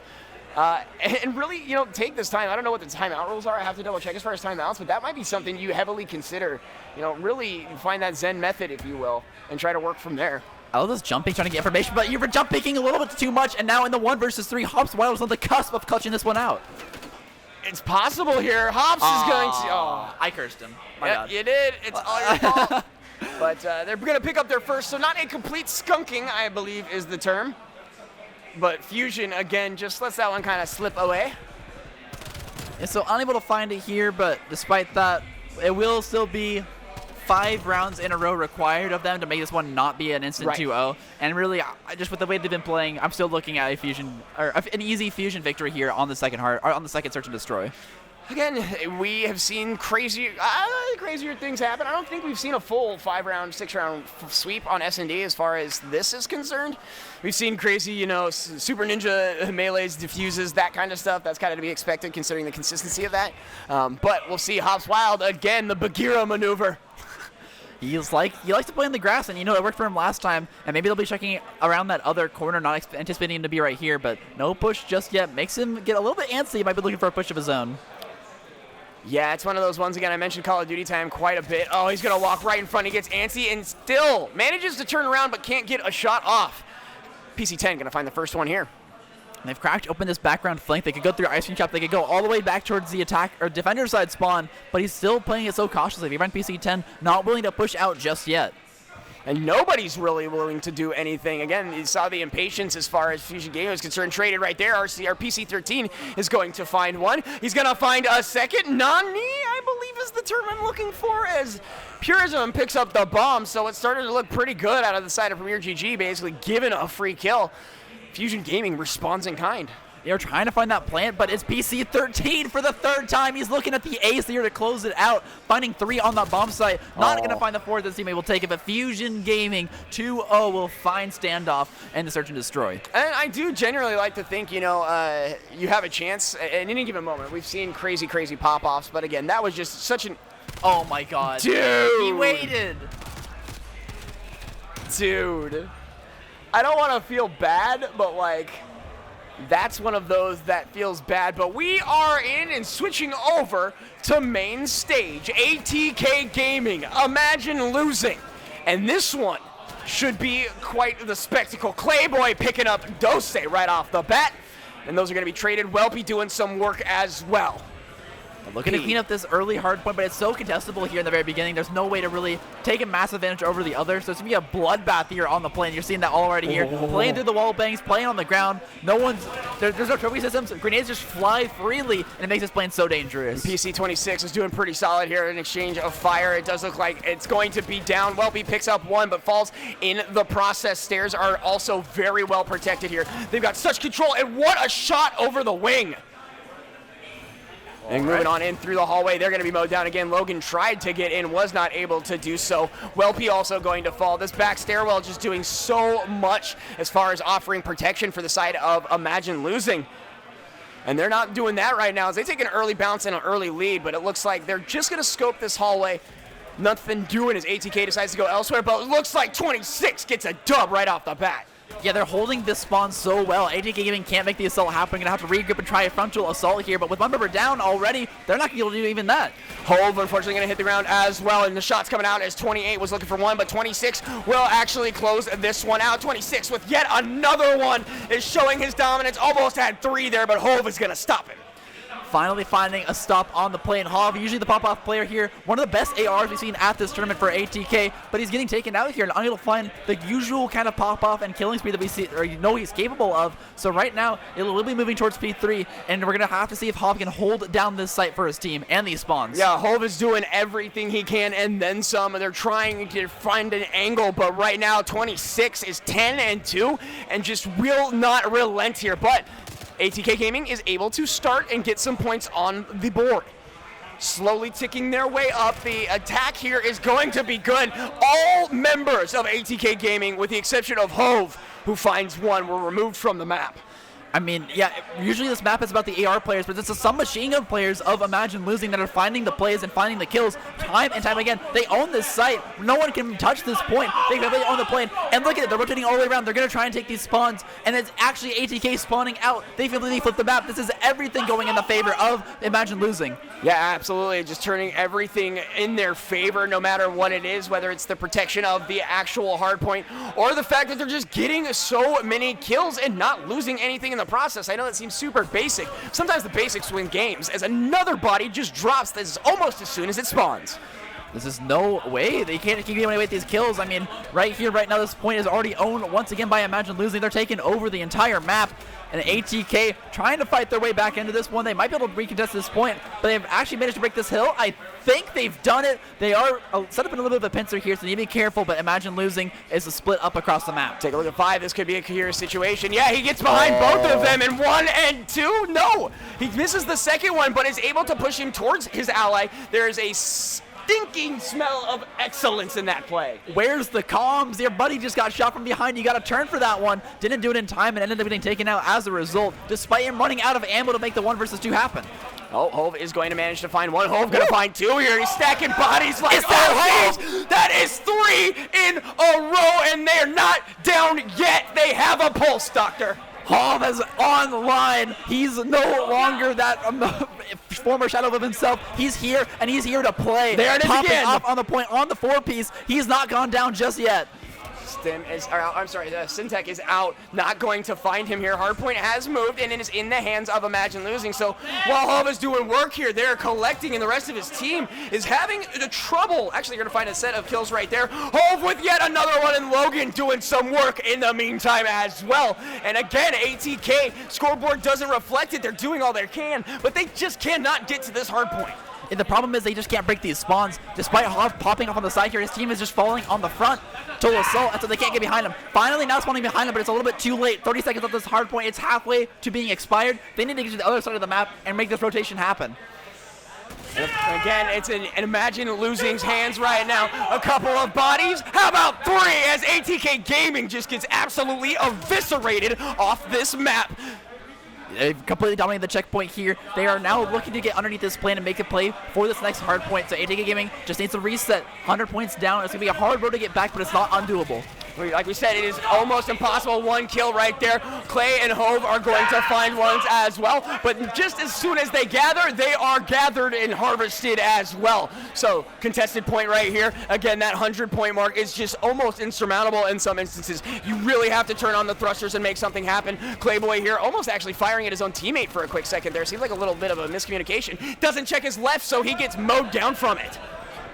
and really, take this time. I don't know what the timeout rules are. I have to double check as far as timeouts, but that might be something you heavily consider. Really find that Zen method, if you will, and try to work from there. I love this jumping, trying to get information, but you were jump picking a little bit too much, and now in the 1 versus 3, Hops Wild is on the cusp of clutching this one out. It's possible here. Hops is going to... Oh, I cursed him. My God. You did. It's all your fault. But they're going to pick up their first, so not a complete skunking, I believe is the term. But Fusion, again, just lets that one kind of slip away. And so unable to find it here, but despite that, it will still be 5 rounds in a row required of them to make this one not be an instant 2-0. And really, just with the way they've been playing, I'm still looking at an easy Fusion victory here on the second Search and Destroy. Again, we have seen crazier things happen. I don't think we've seen a full 5-round, 6-round sweep on S&D as far as this is concerned. We've seen crazy, Super Ninja melees, diffuses, that kind of stuff. That's kind of to be expected considering the consistency of that. But we'll see Hops Wild, again, the Bagheera maneuver. He likes to play in the grass, and it worked for him last time, and maybe they'll be checking around that other corner, not anticipating him to be right here, but no push just yet. Makes him get a little bit antsy. He might be looking for a push of his own. Yeah, it's one of those ones, again, I mentioned Call of Duty time quite a bit. Oh, he's going to walk right in front. He gets antsy and still manages to turn around but can't get a shot off. PC-10 going to find the first one here. They've cracked open this background flank. They could go through ice cream shop. They could go all the way back towards the attack or defender side spawn, but he's still playing it so cautiously. Even PC-10 not willing to push out just yet. And nobody's really willing to do anything. Again, you saw the impatience as far as Fusion Gaming is concerned. Traded right there. Our PC-13 is going to find one. He's going to find a second. Nani, I believe is the term I'm looking for, as Purism picks up the bomb. So it started to look pretty good out of the side of Premier GG, basically giving a free kill. Fusion Gaming responds in kind. They are trying to find that plant, but it's PC 13 for the third time. He's looking at the ace here to close it out, finding 3 on that bomb site. Not going to find the 4th. This teammate will take it, but Fusion Gaming 2-0 will find standoff and the search and destroy. And I do genuinely like to think, you know, you have a chance at any given moment. We've seen crazy pop-offs, but again, that was just such an... Oh my god. Dude! He waited! Dude. I don't want to feel bad, but like... That's one of those that feels bad, but we are in and switching over to main stage. ATK Gaming, imagine losing. And this one should be quite the spectacle. Clayboy picking up Dose right off the bat. And those are going to be traded. Welpy doing some work as well. Looking to clean up this early hard point, but it's so contestable here in the very beginning. There's no way to really take a massive advantage over the other. So it's going to be a bloodbath here on the plane. You're seeing that already here. Playing through the wall bangs, playing on the ground. There's no trophy systems. Grenades just fly freely, and it makes this plane so dangerous. PC 26 is doing pretty solid here in exchange of fire. It does look like it's going to be down. Welpy picks up 1, but falls in the process. Stairs are also very well protected here. They've got such control, and what a shot over the wing. And moving on in through the hallway, they're going to be mowed down again. Logan tried to get in, was not able to do so. Welpy also going to fall. This back stairwell just doing so much as far as offering protection for the side of Imagine Losing. And they're not doing that right now as they take an early bounce and an early lead, but it looks like they're just going to scope this hallway. Nothing doing as ATK decides to go elsewhere, but it looks like 26 gets a dub right off the bat. Yeah, they're holding this spawn so well. ATK Gaming can't make the assault happen. Gonna have to regroup and try a frontal assault here, but with one member down already, they're not gonna be able to do even that. Hove, unfortunately, gonna hit the ground as well, and the shot's coming out as 28 was looking for 1, but 26 will actually close this one out. 26 with yet another one is showing his dominance. Almost had 3 there, but Hove is gonna stop him. Finally finding a stop on the plane. Hov, usually the pop-off player here, one of the best ARs we've seen at this tournament for ATK, but he's getting taken out here and unable to find the usual kind of pop-off and killing speed that we see, or know he's capable of. So right now, it will be moving towards P3, and we're going to have to see if Hov can hold down this site for his team and these spawns. Yeah, Hov is doing everything he can and then some, and they're trying to find an angle, but right now, 26 is 10-2 and just will not relent here, but ATK Gaming is able to start and get some points on the board. Slowly ticking their way up. The attack here is going to be good. All members of ATK Gaming, with the exception of Hove, who finds 1, were removed from the map. I mean, yeah, usually this map is about the AR players, but it's some machine gun players of Imagine Losing that are finding the plays and finding the kills time and time again. They own this site. No one can touch this point. They really own the plane. And look at it. They're rotating all the way around. They're going to try and take these spawns, and it's actually ATK spawning out. They completely flip the map. This is everything going in the favor of Imagine Losing. Yeah, absolutely. Just turning everything in their favor, no matter what it is, whether it's the protection of the actual hardpoint or the fact that they're just getting so many kills and not losing anything in the process. I know that seems super basic. Sometimes the basics win games, as another body just drops this almost as soon as it spawns. This is no way. They can't keep giving away these kills. I mean, right here, right now, this point is already owned once again by Imagine Losing. They're taking over the entire map. And ATK trying to fight their way back into this one. They might be able to recontest this point, but they've actually managed to break this hill. I think they've done it. They are set up in a little bit of a pincer here, so they need to be careful, but Imagine Losing is a split up across the map. Take a look at 5. This could be a curious situation. Yeah, he gets behind both of them in 1 and 2. No, he misses the second one, but is able to push him towards his ally. There is a stinking smell of excellence in that play. Where's the comms? Your buddy just got shot from behind. You got to turn for that one. Didn't do it in time and ended up getting taken out as a result, despite him running out of ammo to make the 1 versus 2 happen. Oh, Hove is going to manage to find 1. Hove going to find 2 here. He's stacking bodies like Hove. That is 3 in a row, and they're not down yet. They have a pulse, Doctor. Hov is on the line. He's no longer that former shadow of himself. He's here, and he's here to play. There it is again. Off on the point, on the 4-piece. He's not gone down just yet. Syntech is out, not going to find him here. Hardpoint has moved, and it is in the hands of Imagine Losing. So while Hove is doing work here, they're collecting, and the rest of his team is having the trouble. Actually, you're going to find a set of kills right there. Hove with yet another one, and Logan doing some work in the meantime as well. And again, ATK scoreboard doesn't reflect it. They're doing all they can, but they just cannot get to this hardpoint. And the problem is they just can't break these spawns. Despite Hov popping off on the side here, his team is just falling on the front. Total assault, and so they can't get behind him. Finally now spawning behind him, but it's a little bit too late. 30 seconds off this hard point. It's halfway to being expired. They need to get to the other side of the map and make this rotation happen. Again, it's an Imagine Losing's hands right now. A couple of bodies. How about 3 as ATK Gaming just gets absolutely eviscerated off this map. They've completely dominated the checkpoint here. They are now looking to get underneath this plan and make a play for this next hard point. So ATK Gaming just needs to reset. 100 points down. It's going to be a hard road to get back, but it's not undoable. Like we said, it is almost impossible. 1 kill right there. Clay and Hove are going to find ones as well. But just as soon as they gather, they are gathered and harvested as well. So contested point right here. Again, that 100-point mark is just almost insurmountable in some instances. You really have to turn on the thrusters and make something happen. Clayboy here almost actually firing at his own teammate for a quick second there. Seems like a little bit of a miscommunication. Doesn't check his left, so he gets mowed down from it.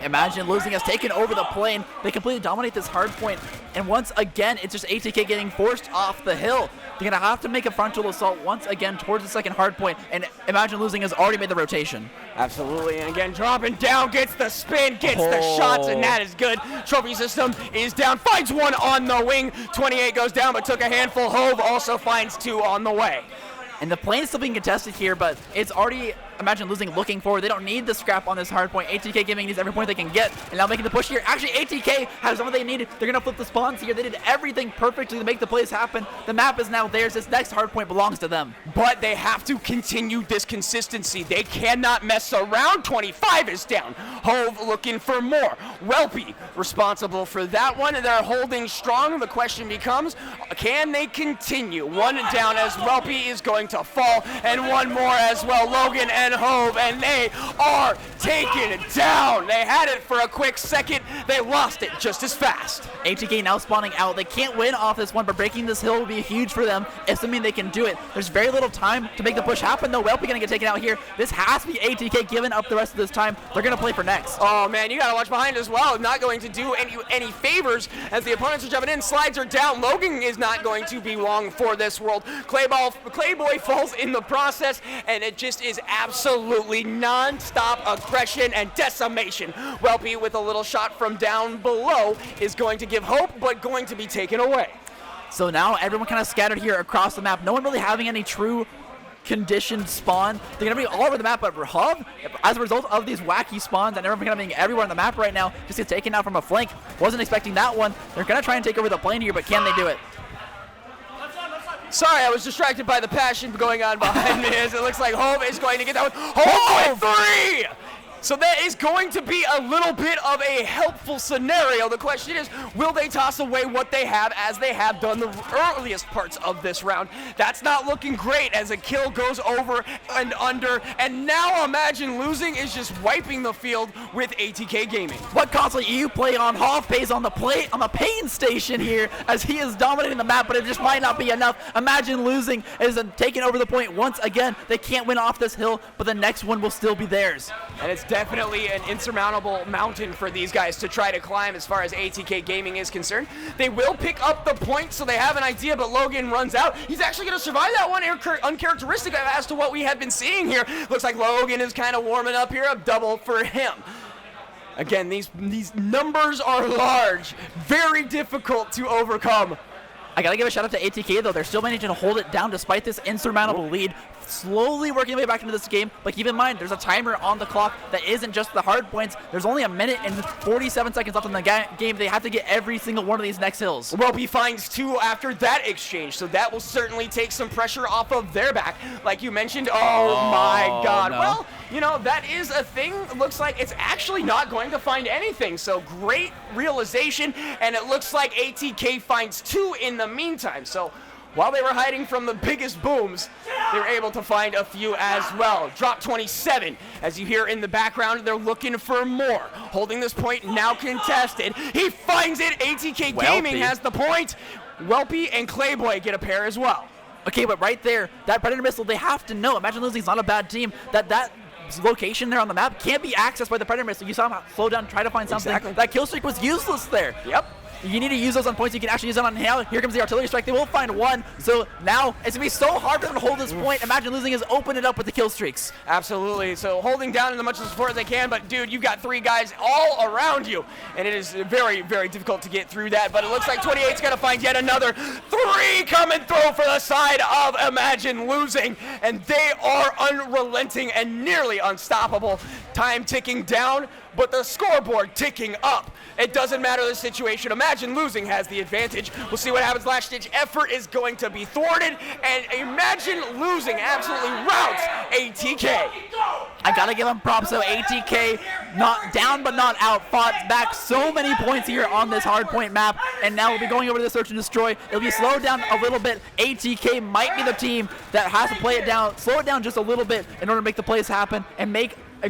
Imagine Losing has taken over the plane. They completely dominate this hard point. And once again, it's just ATK getting forced off the hill. They're going to have to make a frontal assault once again towards the second hard point. And Imagine Losing has already made the rotation. Absolutely. And again, dropping down, gets the spin, gets the shots, and that is good. Trophy system is down. Finds 1 on the wing. 28 goes down, but took a handful. Hove also finds 2 on the way. And the plane is still being contested here, but it's already Imagine Losing looking forward. They don't need the scrap on this hard point. ATK Gaming needs every point they can get, and now making the push here. Actually, ATK has what they need. They're going to flip the spawns here. They did everything perfectly to make the plays happen. The map is now theirs. This next hard point belongs to them. But they have to continue this consistency. They cannot mess around. 25 is down. Hove looking for more. Welpy responsible for that one. They're holding strong. The question becomes, can they continue? 1 down as Welpy is going to fall, and 1 more as well. Logan and Hove, and they are taken down. They had it for a quick second. They lost it just as fast. ATK now spawning out. They can't win off this one, but breaking this hill will be huge for them. It's something they can do it. There's very little time to make the push happen, though. Welpy going to get taken out here. This has to be ATK giving up the rest of this time. They're going to play for next. Oh, man, you got to watch behind as well. Not going to do any favors as the opponents are jumping in. Slides are down. Logan is not going to be long for this world. Clayboy falls in the process, and it just is absolutely non-stop aggression and decimation. Welpy with a little shot from down below is going to give hope, but going to be taken away. So now everyone kind of scattered here across the map. No one really having any true conditioned spawn. They're going to be all over the map, but Hov, as a result of these wacky spawns and everyone kind of being everywhere on the map right now, just gets taken out from a flank. Wasn't expecting that one. They're going to try and take over the plane here, but can they do it? Sorry, I was distracted by the passion going on behind me as it looks like Hove is going to get that one. Hove with 3! So that is going to be a little bit of a helpful scenario. The question is, will they toss away what they have as they have done the earliest parts of this round? That's not looking great as a kill goes over and under. And now Imagine Losing is just wiping the field with ATK Gaming. What console you play on? Hov pays on the plate on the pain station here as he is dominating the map, but it just might not be enough. Imagine Losing is taking over the point once again. They can't win off this hill, but the next one will still be theirs. And it's definitely an insurmountable mountain for these guys to try to climb as far as ATK Gaming is concerned. They will pick up the point, so they have an idea, but Logan runs out. He's actually going to survive that one, uncharacteristic as to what we have been seeing here. Looks like Logan is kind of warming up here, a double for him. Again, these numbers are large, very difficult to overcome. I gotta give a shout out to ATK though. They're still managing to hold it down despite this insurmountable lead. Slowly working their way back into this game, but keep in mind there's a timer on the clock that isn't just the hard points. There's only 1 minute and 47 seconds left in the game. They have to get every single one of these next hills. Welpy finds 2 after that exchange, so that will certainly take some pressure off of their back. Like you mentioned, oh my god. No. Well, you know, that is a thing. Looks like it's actually not going to find anything, so great realization, and it looks like ATK finds 2 in the meantime. So while they were hiding from the biggest booms, they were able to find a few as well. Drop 27, as you hear in the background, they're looking for more. Holding this point, now contested. He finds it, ATK Gaming has the point. Welpy and Clayboy get a pair as well. Okay, but right there, that Predator Missile, they have to know. Imagine Losing is not a bad team. That location there on the map can't be accessed by the Predator Missile. You saw him slow down, try to find something. Exactly. That kill streak was useless there. Yep. You need to use those on points. You can actually use them on hail. Here comes the artillery strike. They will find one. So now it's going to be so hard for them to hold this point. Imagine Losing has opened it up with the kill streaks. Absolutely. So holding down as much support as they can, but dude, you've got 3 guys all around you, and it is very, very difficult to get through that. But it looks like 28's going to find yet another 3 coming through for the side of Imagine Losing, and they are unrelenting and nearly unstoppable. Time ticking down, but the scoreboard ticking up. It doesn't matter the situation. Imagine Losing has the advantage. We'll see what happens. Last ditch effort is going to be thwarted, and Imagine Losing absolutely routs ATK. I gotta give him props though. ATK, not down but not out, fought back so many points here on this hardpoint map, and now we'll be going over to the search and destroy. It'll be slowed down a little bit. ATK might be the team that has to play it down, slow it down just a little bit in order to make the plays happen and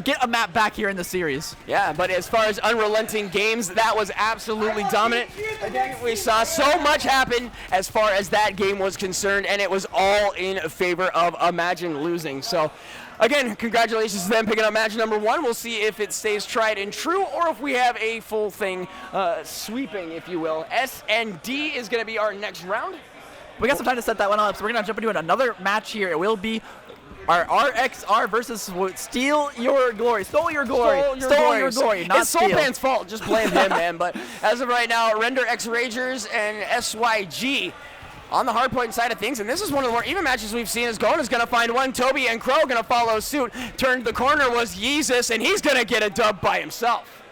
get a map back here in the series. Yeah, but as far as unrelenting games, that was absolutely dominant. Again, we saw so much happen as far as that game was concerned, and it was all in favor of Imagine Losing. So, again, congratulations to them picking up match number 1. We'll see if it stays tried and true, or if we have a full thing sweeping, if you will. S and D is going to be our next round. We got some time to set that one up, so we're going to jump into another match here. It will be our RXR versus Steal Your Glory. Stole Your Glory. Stole Your Glory. Not It's Soulpan's fault. Just blame him, man. But as of right now, Render X Ragers and SYG on the hardpoint side of things, and this is one of the more even matches we've seen. Is going to find one. Toby and Crow going to follow suit. Turned the corner was Yeezus, and he's going to get a dub by himself.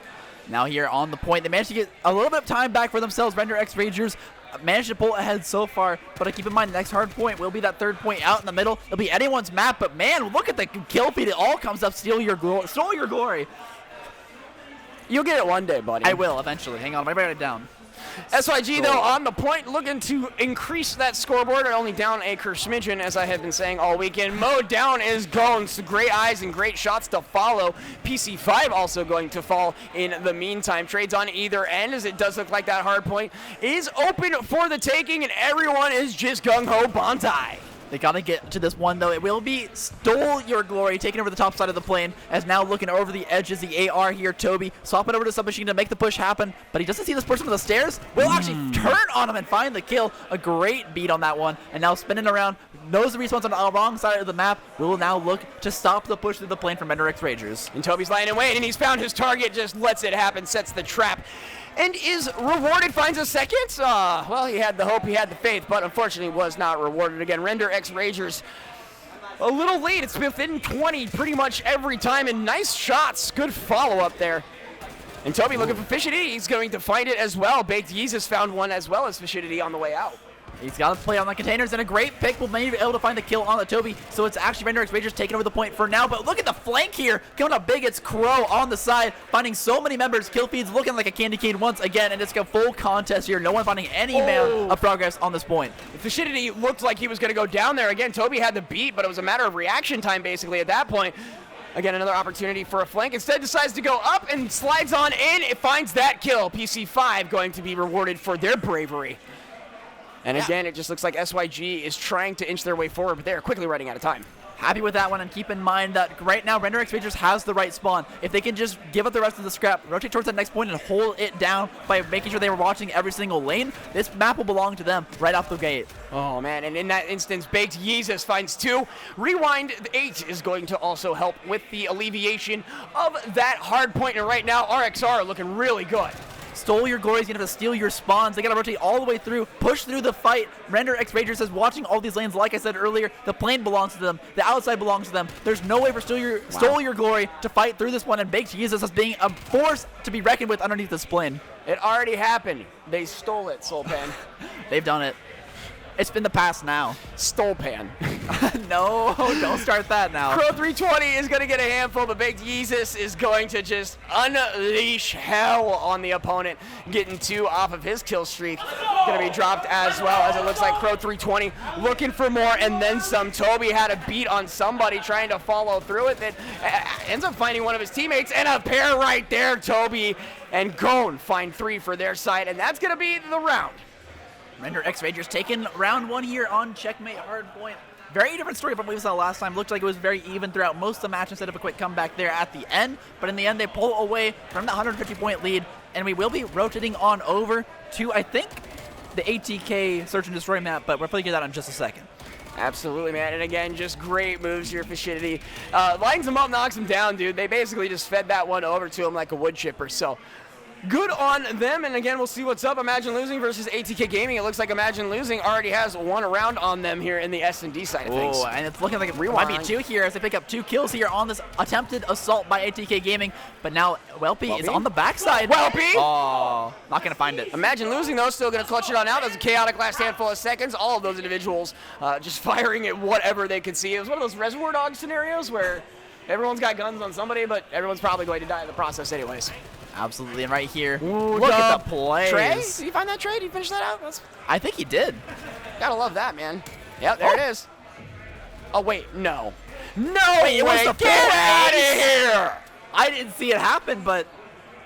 Now here on the point, they managed to get a little bit of time back for themselves. Render X Ragers managed to pull ahead so far, but keep in mind the next hard point will be that 3rd point out in the middle. It'll be anyone's map, but man, look at the kill feed. It all comes up. Steal Your Glory. Stole Your Glory. You'll get it one day, buddy. I will eventually. Hang on, I write it down. SYG, though, on the point, looking to increase that scoreboard, and only down a smidgen, as I have been saying all weekend. Mo down is going. So great eyes and great shots to follow. PC5 also going to fall in the meantime. Trades on either end, as it does look like that hard point is open for the taking, and everyone is just gung-ho Bantai. They got to get to this one, though. It will be Stole Your Glory, taking over the top side of the plane, as now looking over the edge is the AR here. Toby swapping over to Submachine to make the push happen, but he doesn't see this person on the stairs. Will actually turn on him and find the kill. A great beat on that one, and now spinning around, knows the respawn's on the wrong side of the map. Will now look to stop the push through the plane from Render X Ragers. And Toby's lying in wait, and he's found his target, just lets it happen, sets the trap, and is rewarded, finds a second. Well, he had the hope, he had the faith, but unfortunately was not rewarded. Again, Render X Ragers a little late. It's within 20 pretty much every time, and nice shots. Good follow-up there. And Toby looking for Fishity. He's going to find it as well. Baked Yeezus found one as well as Fishity on the way out. He's got to play on the containers, and a great pick will maybe be able to find the kill on the Toby. So it's actually Render X Ragers taking over the point for now. But look at the flank here. Coming up big, it's Crow on the side, finding so many members. Kill feeds looking like a candy cane once again, and it's a full contest here. No one finding any amount of progress on this point. Fishity looked like he was going to go down there. Again, Toby had the beat, but it was a matter of reaction time basically at that point. Again, another opportunity for a flank. Instead, decides to go up and slides on in. It finds that kill. PC5 going to be rewarded for their bravery. And again, it just looks like SYG is trying to inch their way forward, but they're quickly running out of time. Happy with that one, and keep in mind that right now Render X Ragers has the right spawn. If they can just give up the rest of the scrap, rotate towards that next point and hold it down by making sure they were watching every single lane, this map will belong to them right off the gate. Oh man, and in that instance, Baked Yeezus finds 2. Rewind 8 is going to also help with the alleviation of that hard point, and right now RXR looking really good. Stole Your Glory is going to have to steal your spawns. They got to rotate all the way through, push through the fight. Render X Ragers is watching all these lanes. Like I said earlier, the plane belongs to them. The outside belongs to them. There's no way for Stole Your Glory to fight through this one, and Baked Yeezus as being a force to be reckoned with underneath this plane. It already happened. They stole it, Soulpan. They've done it. It's been the past now. Stolpan. No, don't start that now. Crow 320 is going to get a handful, but Baked Yeezus is going to just unleash hell on the opponent, getting 2 off of his kill streak. Going to be dropped as well, as it looks like Crow 320 looking for more, and then some. Toby had a beat on somebody trying to follow through it that ends up finding one of his teammates, and a pair right there. Toby and Gone find 3 for their side, and that's going to be the round. Render X Ragers taking round 1 here on Checkmate Hardpoint. Very different story from what we saw last time. Looked like it was very even throughout most of the match instead of a quick comeback there at the end. But in the end, they pull away from that 150-point lead, and we will be rotating on over to, I think, the ATK Search and Destroy map, but we're playing that in just a second. Absolutely, man. And again, just great moves here for Shinity. Lines him up, knocks him down, dude. They basically just fed that one over to him like a wood chipper. So good on them. And again, we'll see what's up. Imagine Losing versus ATK Gaming. It looks like Imagine Losing already has one round on them here in the S&D side of things. Oh, and it's looking like it might be 2 here as they pick up 2 kills here on this attempted assault by ATK Gaming. But now Welpy is on the backside. Welpy! Oh, not going to find it. Imagine Losing, though, still going to clutch it on out. That was a chaotic last handful of seconds. All of those individuals just firing at whatever they could see. It was one of those Reservoir Dogs scenarios where everyone's got guns on somebody, but everyone's probably going to die in the process anyways. Absolutely, and right here, Ooh, look at the plays. Trey, did you find that trade? Did you finish that out? I think he did. Gotta love that, man. Yep, there it is. Oh, wait, no. No Wait, it was way, the get out of here! I didn't see it happen, but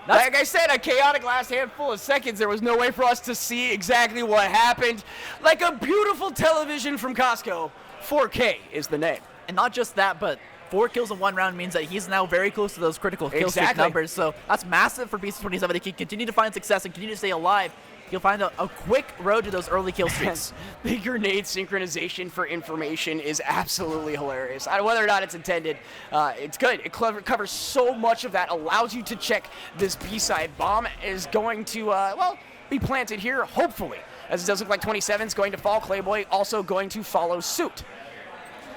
Like I said, a chaotic last handful of seconds. There was no way for us to see exactly what happened. Like a beautiful television from Costco, 4K is the name. And not just that, but 4 kills in 1 round means that he's now very close to those critical kill streak numbers. So that's massive for PC27. They can continue to find success and continue to stay alive. He'll find a quick road to those early kill streaks. The grenade synchronization for information is absolutely hilarious. Whether or not it's intended, it's good. It covers so much of that, allows you to check this B-side. Bomb is going to, well, be planted here, hopefully. As it does look like 27 is going to fall. Clayboy also going to follow suit.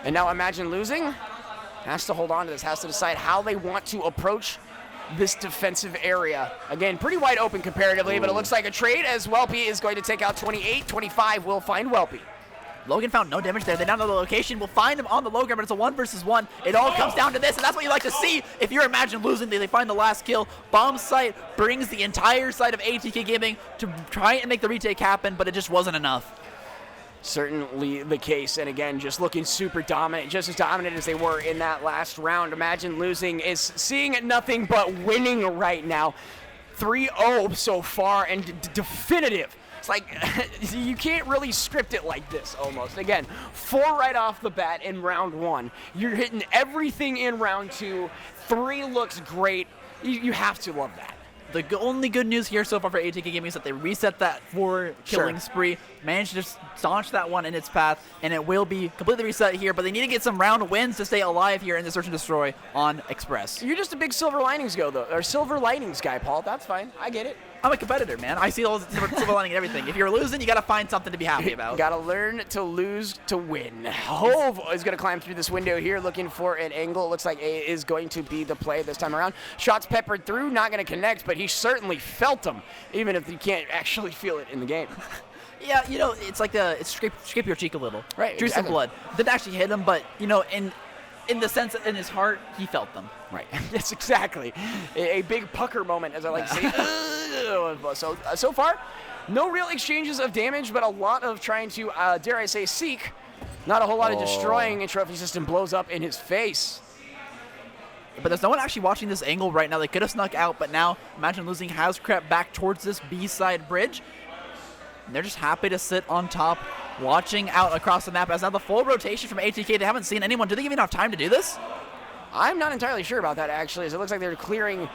And now Imagine Losing has to hold on to this, has to decide how they want to approach this defensive area. Again, pretty wide open comparatively, but it looks like a trade as Welpy is going to take out 28. 25 will find Welpy. Logan found no damage there. They now know the location. We'll find him on the low ground, but it's a 1 versus 1. It all comes down to this, and that's what you like to see. If you're Imagine Losing, they find the last kill. Bomb site brings the entire side of ATK Gaming to try and make the retake happen, but it just wasn't enough. Certainly the case, and again, just looking super dominant, just as dominant as they were in that last round. Imagine Losing is seeing nothing but winning right now. 3-0 so far, and definitive. It's like, you can't really script it like this, almost. Again, 4 right off the bat in round 1. You're hitting everything in round 2. 3 looks great. You have to love that. The only good news here so far for ATK Gaming is that they reset that 4 killing spree, managed to staunch that one in its path, and it will be completely reset here, but they need to get some round wins to stay alive here in the Search and Destroy on Express. You're just a big Silver Linings Silver Linings guy, Paul. That's fine. I get it. I'm a competitor, man. I see all the silver lining and everything. If you're losing, you got to find something to be happy about. Got to learn to lose to win. Hove is going to climb through this window here, looking for an angle. It looks like A is going to be the play this time around. Shots peppered through, not going to connect, but he certainly felt them, even if you can't actually feel it in the game. Yeah, you know, it's like scrape your cheek a little. Right, Drew some blood. Didn't actually hit him, but, you know, in the sense that in his heart, he felt them. Right. Yes, exactly. A big pucker moment, as I like to say. So far, no real exchanges of damage, but a lot of trying to, dare I say, seek. Not a whole lot of destroying, and Trophy System blows up in his face. But there's no one actually watching this angle right now. They could have snuck out, but now Imagine Losing has crept back towards this B-side bridge. And they're just happy to sit on top, watching out across the map. As now the full rotation from ATK, they haven't seen anyone. Do they give enough time to do this? I'm not entirely sure about that, actually, as it looks like they're clearing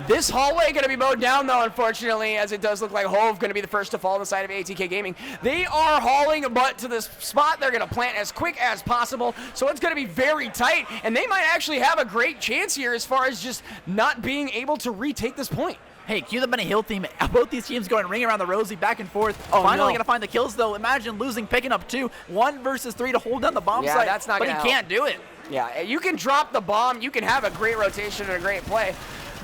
this hallway. Going to be mowed down, though, unfortunately, as it does look like Hove going to be the first to fall on the side of ATK Gaming. They are hauling butt to this spot. They're going to plant as quick as possible, so it's going to be very tight, and they might actually have a great chance here as far as just not being able to retake this point. Hey, cue the Benny Hill theme. Both these teams going ring around the rosy, back and forth. Finally going to find the kills, though. Imagine Losing, picking up 2. 1 versus 3 to hold down the bomb site. That's not but he can't do it. Yeah, you can drop the bomb. You can have a great rotation and a great play.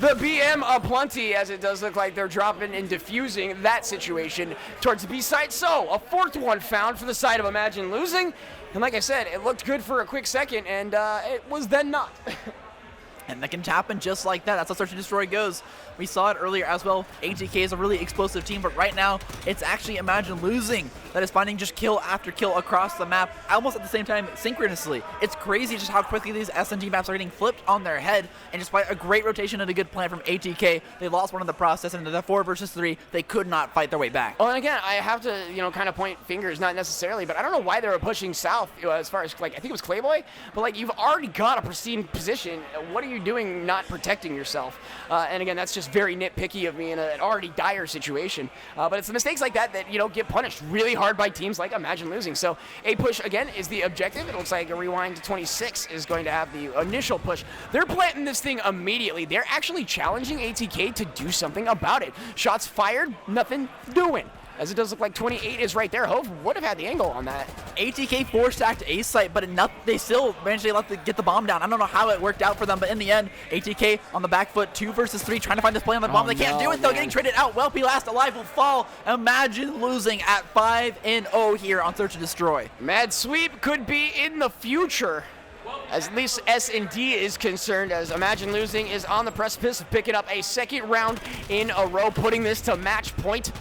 The BM aplenty, as it does look like they're dropping and diffusing that situation towards the B side. So, a 4th one found for the side of Imagine Losing. And like I said, it looked good for a quick second, and it was then not. And that can happen just like that. That's how Search and Destroy goes. We saw it earlier as well. ATK is a really explosive team, but right now, it's actually Imagine Losing that is finding just kill after kill across the map, almost at the same time, synchronously. It's crazy just how quickly these SNG maps are getting flipped on their head, and despite a great rotation and a good plan from ATK, they lost one in the process, and in the 4 versus 3, they could not fight their way back. Well, and again, I have to, kind of point fingers, not necessarily, but I don't know why they were pushing south, as far as, I think it was Clayboy, but, you've already got a pristine position. What are you doing not protecting yourself? And again, that's just very nitpicky of me in an already dire situation. But it's the mistakes like that get punished really hard by teams like Imagine Losing. So a push, again, is the objective. It looks like a Rewind to 26 is going to have the initial push. They're planting this thing immediately. They're actually challenging ATK to do something about it. Shots fired, nothing doing. As it does look like 28 is right there. Hove would have had the angle on that. ATK 4-stacked ace site, but they still managed to get the bomb down. I don't know how it worked out for them, but in the end, ATK on the back foot, 2 versus 3, trying to find this play on the bomb. They can't do it, though. Getting traded out. Welpy last alive will fall. Imagine Losing at 5-0 here on Search and Destroy. Mad Sweep could be in the future, as at least S&D is concerned, as Imagine Losing is on the precipice of picking up a second round in a row, putting this to match point.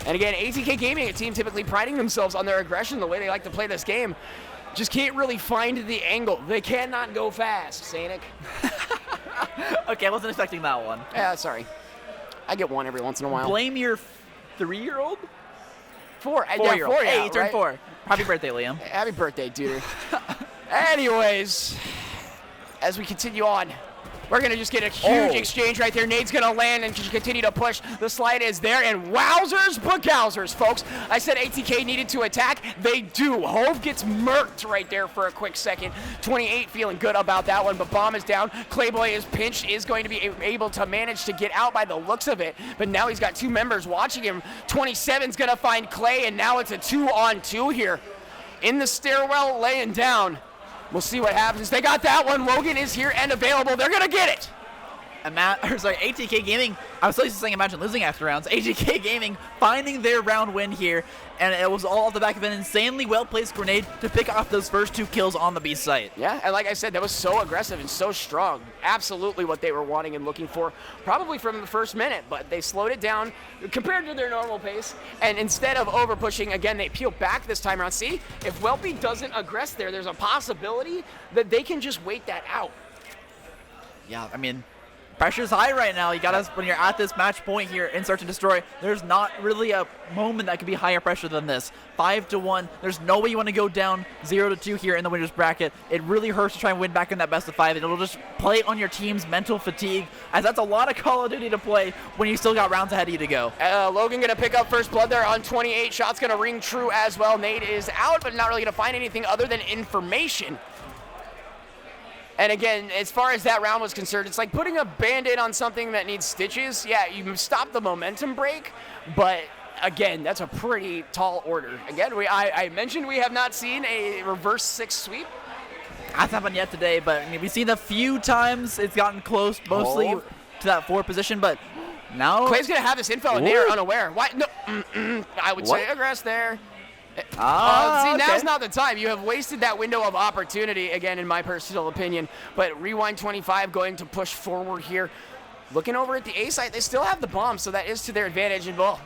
And again, ATK Gaming, a team typically priding themselves on their aggression, the way they like to play this game, just can't really find the angle. They cannot go fast, Sanic. Okay, I wasn't expecting that one. Yeah, sorry. I get one every once in a while. Blame your 3-year-old? 4. 4-year-old. Yeah, hey, he turned right? 4. Happy birthday, Liam. Happy birthday, dude. Anyways, as we continue on, we're going to just get a huge exchange right there. Nade's going to land and continue to push. The slide is there, and wowzers bagowzers, folks. I said ATK needed to attack. They do. Hove gets murked right there for a quick second. 28 feeling good about that one, but bomb is down. Clayboy is pinched, is going to be able to manage to get out by the looks of it, but now he's got 2 members watching him. 27's going to find Clay, and now it's a 2-on-2 here. In the stairwell, laying down. We'll see what happens. They got that one. Logan is here and available. They're going to get it. ATK Gaming, I was saying Imagine Losing after rounds. ATK Gaming finding their round win here, and it was all off the back of an insanely well-placed grenade to pick off those first 2 kills on the B site. Yeah, and like I said, that was so aggressive and so strong. Absolutely what they were wanting and looking for, probably from the first minute, but they slowed it down compared to their normal pace, and instead of over-pushing, again, they peel back this time around. See, if Welpy doesn't aggress there's a possibility that they can just wait that out. Yeah, I mean, pressure's high right now. You gotta, when you're at this match point here in Search and Destroy, there's not really a moment that could be higher pressure than this. 5-1. There's no way you want to go down 0-2 here in the winners bracket. It really hurts to try and win back in that best of 5. It'll just play on your team's mental fatigue, as that's a lot of Call of Duty to play when you still got rounds ahead of you to go. Logan gonna pick up first blood there on 28. Shot's gonna ring true as well. Nate is out, but not really gonna find anything other than information. And again, as far as that round was concerned, it's like putting a Band-Aid on something that needs stitches. Yeah, you stop the momentum break, but again, that's a pretty tall order. Again, I mentioned we have not seen a reverse 6 sweep. Hasn't happened yet today, but I mean, we've seen a few times it's gotten close, mostly to that 4 position, but now Clay's gonna have this info and they're unaware. Why? No, I would say aggress there. See, now's not the time. You have wasted that window of opportunity, again, in my personal opinion. But Rewind 25 going to push forward here. Looking over at the A site, they still have the bomb, so that is to their advantage. And well,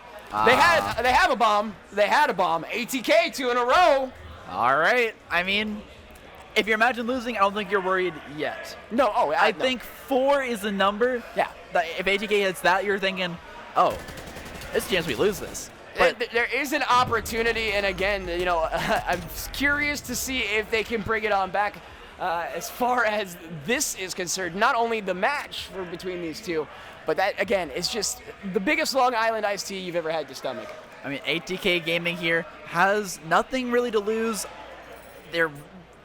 they have a bomb. They had a bomb. ATK 2 in a row. All right. I mean, if you're Imagine Losing, I don't think you're worried yet. No. I think 4 is the number. Yeah. That if ATK hits that, you're thinking, oh, there's a chance we lose this. But there is an opportunity, and again, I'm curious to see if they can bring it on back as far as this is concerned. Not only the match between these two, but that, again, is just the biggest Long Island iced tea you've ever had to stomach. I mean, ATK Gaming here has nothing really to lose.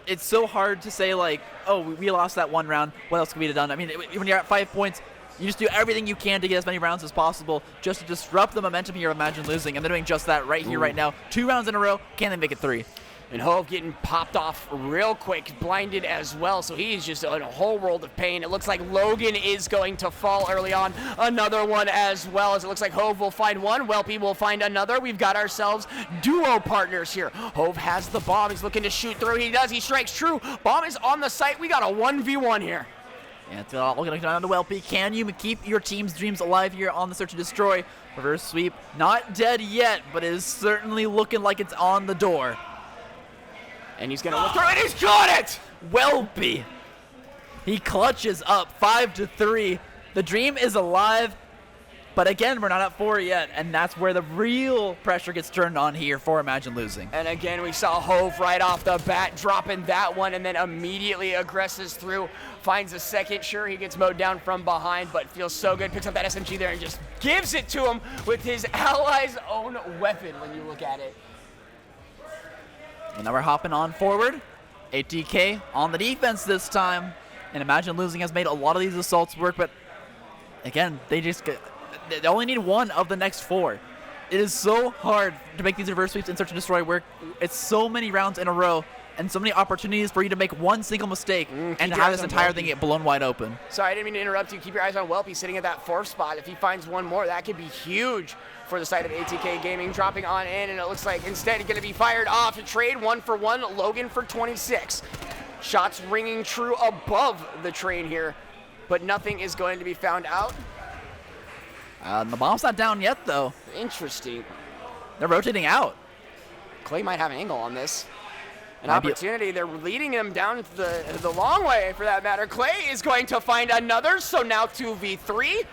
It's so hard to say, like, oh, we lost that 1 round. What else can we have done? I mean, when you're at 5 points, you just do everything you can to get as many rounds as possible just to disrupt the momentum here of Imagine Losing, and they're doing just that right here, right now. 2 rounds in a row. Can they make it 3? And Hove getting popped off real quick, blinded as well, so he's just in a whole world of pain. It looks like Logan is going to fall early on. Another one as well, as it looks like Hove will find one, Welpy will find another. We've got ourselves duo partners here. Hove has the bomb. He's looking to shoot through. He does. He strikes true. Bomb is on the site. We got a 1v1 here. And it's all going to come down to Welpy. Can you keep your team's dreams alive here on the Search and Destroy? Reverse sweep, not dead yet, but it is certainly looking like it's on the door. And he's going to look through it. He's got it! Welpy. He clutches up 5-3. The dream is alive, but again, we're not at 4 yet, and that's where the real pressure gets turned on here for Imagine Losing. And again, we saw Hove right off the bat dropping that one and then immediately aggresses through, finds a second. Sure, he gets mowed down from behind, but feels so good. Picks up that SMG there and just gives it to him with his ally's own weapon when you look at it. And now we're hopping on forward. ATK on the defense this time. And Imagine Losing has made a lot of these assaults work, but again, they only need one of the next 4. It is so hard to make these reverse sweeps in Search and Destroy work. It's so many rounds in a row and so many opportunities for you to make one single mistake and to have this entire thing get blown wide open. Sorry, I didn't mean to interrupt you. Keep your eyes on Welpy sitting at that 4th spot. If he finds one more, that could be huge for the side of ATK Gaming. Dropping on in, and it looks like instead he's going to be fired off. A trade 1-for-1, Logan for 26. Shots ringing true above the train here, but nothing is going to be found out. The bomb's not down yet, though. Interesting. They're rotating out. Clay might have an angle on this. An opportunity. They're leading him down the long way, for that matter. Clay is going to find another, so now 2v3.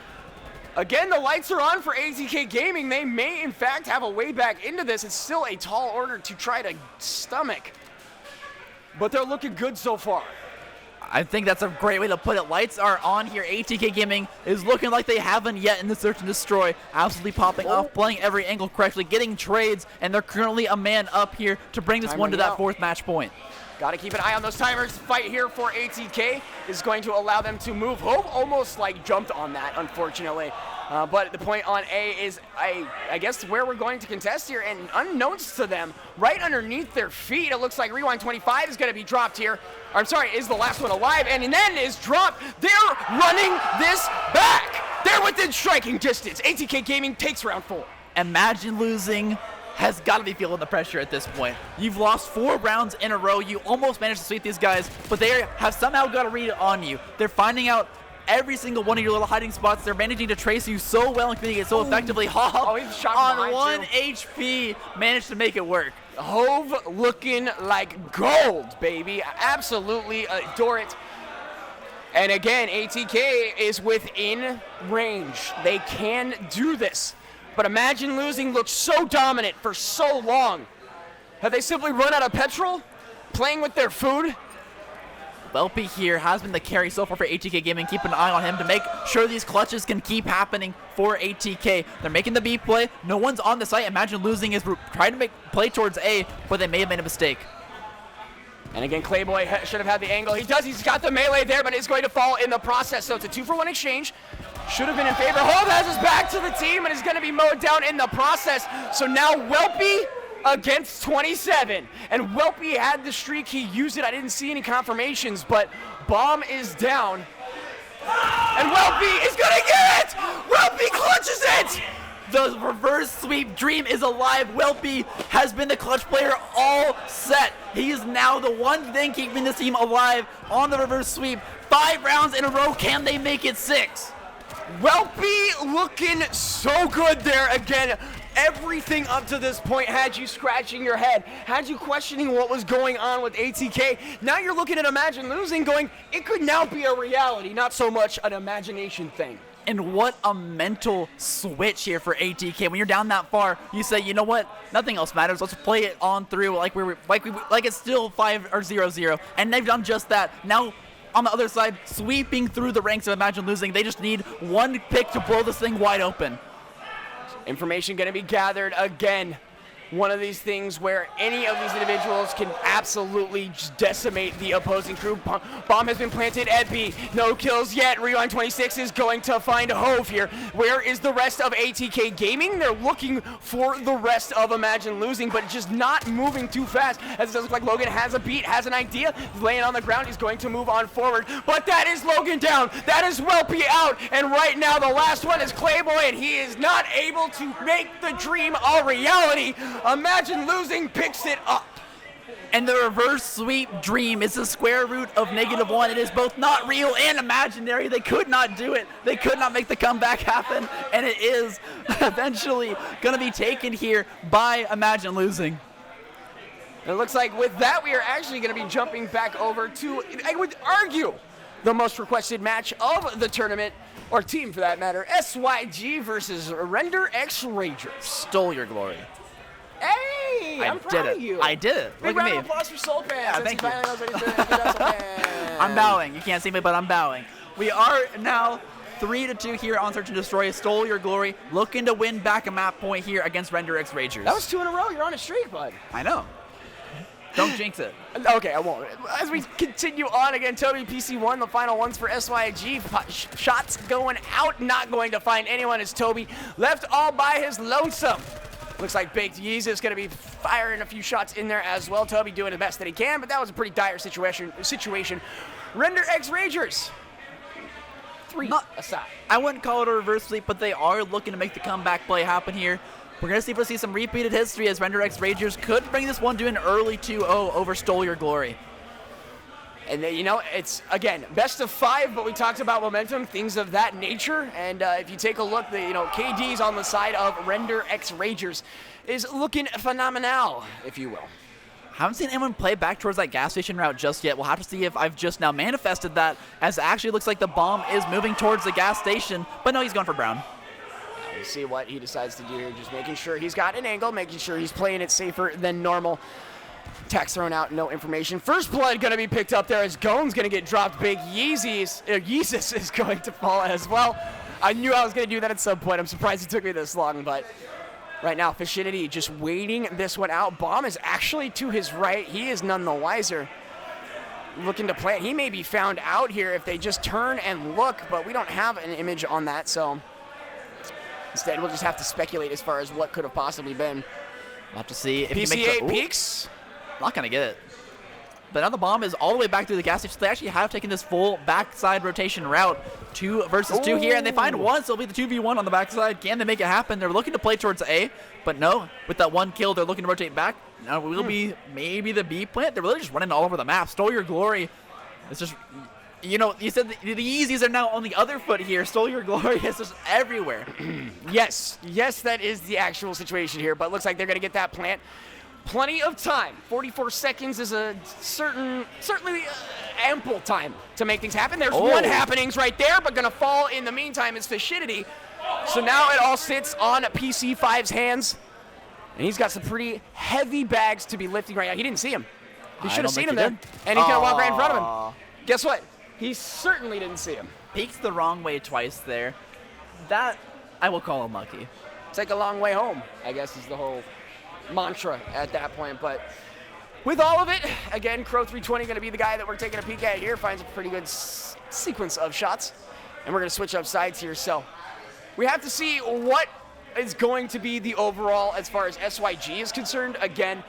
Again, the lights are on for ATK Gaming. They may, in fact, have a way back into this. It's still a tall order to try to stomach, but they're looking good so far. I think that's a great way to put it. Lights are on here. ATK Gaming is looking like they haven't yet in the Search and Destroy. Absolutely popping off, playing every angle correctly, getting trades, and they're currently a man up here to bring this one to that 4th match point. Got to keep an eye on those timers. Fight here for ATK is going to allow them to move. Hope almost like jumped on that, unfortunately. But the point on A is, I guess, where we're going to contest here. And unbeknownst to them, right underneath their feet, it looks like Rewind 25 is going to be dropped here. I'm sorry, is the last one alive, and then is dropped. They're running this back. They're within striking distance. ATK Gaming takes round 4. Imagine Losing has got to be feeling the pressure at this point. You've lost 4 rounds in a row. You almost managed to sweep these guys, but they have somehow got to read it on you. They're finding out every single one of your little hiding spots. They're managing to trace you so well and communicate so effectively. Hop he's shot on 1 HP, managed to make it work. Hove looking like gold, baby. Absolutely adore it. And again, ATK is within range. They can do this. But Imagine Losing looked so dominant for so long. Have they simply run out of petrol? Playing with their food? Welpy here has been the carry so far for ATK Gaming. Keep an eye on him to make sure these clutches can keep happening for ATK. They're making the B play. No one's on the site. Imagine Losing is trying to make play towards A, but they may have made a mistake. And again, Clayboy should have had the angle. He does. He's got the melee there, but it's going to fall in the process. So it's a 2-for-1 exchange. Should have been in favor. Hove has his back to the team and is going to be mowed down in the process. So now Welpy against 27. And Welpy had the streak. He used it. I didn't see any confirmations, but bomb is down. And Welpy is going to get it! Welpy clutches it! The reverse sweep dream is alive. Welpy has been the clutch player all set. He is now the one thing keeping this team alive on the reverse sweep. 5 rounds in a row. Can they make it 6? Welpy looking so good there again. Everything up to this point had you scratching your head, had you questioning what was going on with ATK. Now you're looking at Imagine Losing going, it could now be a reality, not so much an imagination thing. And what a mental switch here for ATK. When you're down that far, you say, you know what? Nothing else matters. Let's play it on through like it's still 5 or 0-0. And they've done just that. Now on the other side, sweeping through the ranks of Imagine Losing. They just need one pick to blow this thing wide open. Information going to be gathered again. One of these things where any of these individuals can absolutely just decimate the opposing crew. Bomb has been planted at B. No kills yet. Rewind 26 is going to find Hove here. Where is the rest of ATK Gaming? They're looking for the rest of Imagine Losing, but just not moving too fast, as it does look like Logan has a beat, has an idea. He's laying on the ground. He's going to move on forward, but that is Logan down. That is Welpy out, and right now the last one is Clayboy, and he is not able to make the dream a reality. Imagine Losing picks it up. And the reverse sweep dream is the square root of -1. It is both not real and imaginary. They could not do it. They could not make the comeback happen. And it is eventually going to be taken here by Imagine Losing. It looks like with that, we are actually going to be jumping back over to, I would argue, the most requested match of the tournament, or team for that matter, SYG versus Render X Ragers. Stole your glory. Hey, I'm proud of you. I did it. Big Look at round me. of applause for Soul Pants. Yeah, thank you. He finally knows what he's doing. Good job, Soul Pants. I'm bowing. You can't see me, but I'm bowing. We are now 3-2 here on Search and Destroy. Stole your glory. Looking to win back a map point here against Render X Ragers. That was 2 in a row. You're on a streak, bud. I know. Don't jinx it. Okay, I won't. As we continue on again, Toby PC1, the final ones for SYG. Shots going out, not going to find anyone as Toby left all by his lonesome. Looks like Baked Yeezus is going to be firing a few shots in there as well. Toby doing the best that he can, but that was a pretty dire situation. Render X Ragers. 3 aside. I wouldn't call it a reverse sweep, but they are looking to make the comeback play happen here. We're going to see if we see some repeated history as Render X Ragers could bring this one to an early 2-0 over Stole Your Glory. And you know, it's, again, best of 5, but we talked about momentum, things of that nature. And if you take a look, KD's on the side of Render X Ragers is looking phenomenal, if you will. Haven't seen anyone play back towards that gas station route just yet. We'll have to see if I've just now manifested that, as it actually looks like the bomb is moving towards the gas station. But no, he's going for Brown. We'll see what he decides to do here, just making sure he's got an angle, making sure he's playing it safer than normal. Tax thrown out, no information. First blood going to be picked up there as Gone's going to get dropped. Big Yeezus is going to fall as well. I knew I was going to do that at some point. I'm surprised it took me this long, but right now, Fishinity just waiting this one out. Bomb is actually to his right. He is none the wiser. Looking to play it. He may be found out here if they just turn and look, but we don't have an image on that, so instead we'll just have to speculate as far as what could have possibly been. We'll have to see if PCA peeks. Not going to get it. But now the bomb is all the way back through the gas station. They actually have taken this full backside rotation route. 2 versus 2 here, and they find one, so it'll be the 2v1 on the backside. Can they make it happen? They're looking to play towards A, but no. With that one kill, they're looking to rotate back. Now it will be maybe the B plant. They're really just running all over the map. Stole Your Glory. It's just, you know, you said the Yeezys are now on the other foot here. Stole Your Glory is just everywhere. Yes, that is the actual situation here, but it looks like they're going to get that plant. Plenty of time. 44 seconds is a certainly ample time to make things happen. There's one happenings right there, but going to fall in the meantime is Fishinity. So now it all sits on PC5's hands, and he's got some pretty heavy bags to be lifting right now. He didn't see him. He should have seen him there, and he's going to walk right in front of him. Guess what? He certainly didn't see him. Peeked the wrong way twice there. That, I will call him lucky. It's like a long way home, I guess, is the whole mantra at that point. But with all of it, again, Crow 320 going to be the guy that we're taking a peek at here. Finds a pretty good sequence of shots, and we're going to switch up sides here. So we have to see what is going to be the overall as far as SYG is concerned. Again,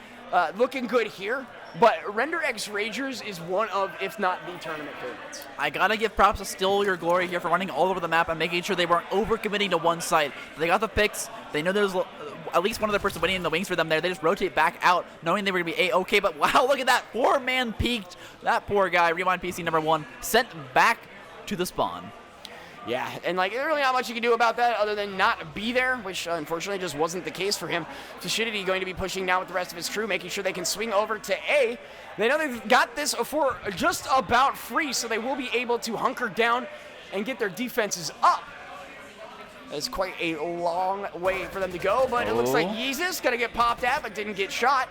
looking good here, but Render X Ragers is one of, if not the tournament favorites. I gotta give props to Stole Your Glory here for running all over the map and making sure they weren't overcommitting to one side. They got the picks. They know there's at least one other person winning in the wings for them there. They just rotate back out, knowing they were going to be A-okay. But wow, look at that. Poor man peaked. That poor guy, Rewind PC number 1, sent back to the spawn. Yeah, and like, there's really not much you can do about that other than not be there, which unfortunately just wasn't the case for him. Fishinity going to be pushing now with the rest of his crew, making sure they can swing over to A. They know they've got this for just about free, so they will be able to hunker down and get their defenses up. It's quite a long way for them to go, but it looks like Yeezus gonna get popped at, but didn't get shot.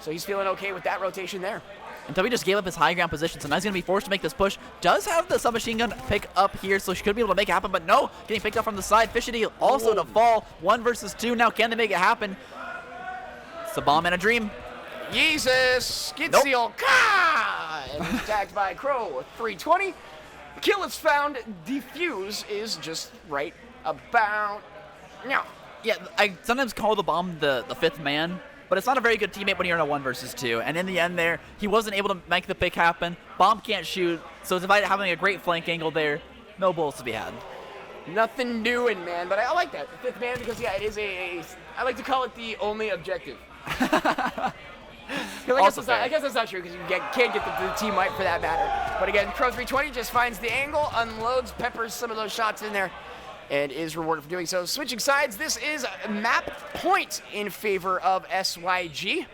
So he's feeling okay with that rotation there. And Toby just gave up his high ground position, so now he's going to be forced to make this push. Does have the submachine gun pick up here, so she could be able to make it happen, but no, getting picked up from the side. Fishinity also to fall. 1 versus 2. Now can they make it happen? It's a bomb and a dream. Yeezus gets the old and he's tagged by Crow 320. Kill is found. Defuse is just right about now. Yeah, I sometimes call the bomb the 5th man, but it's not a very good teammate when you're in a 1 versus 2. And in the end there, he wasn't able to make the pick happen. Bomb can't shoot, so despite having a great flank angle there, no bullets to be had. Nothing doing, man, but I like that. The 5th man because, yeah, it is I like to call it the only objective. I guess that's not true because you can't get the team wipe for that matter. But again, Crow 320 just finds the angle, unloads, peppers some of those shots in there, and is rewarded for doing so. Switching sides, this is a map point in favor of SYG.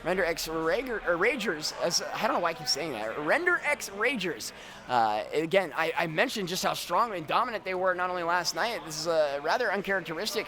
Render X Ragers, I don't know why I keep saying that. Render X Ragers. Again, I mentioned just how strong and dominant they were not only last night. This is rather uncharacteristic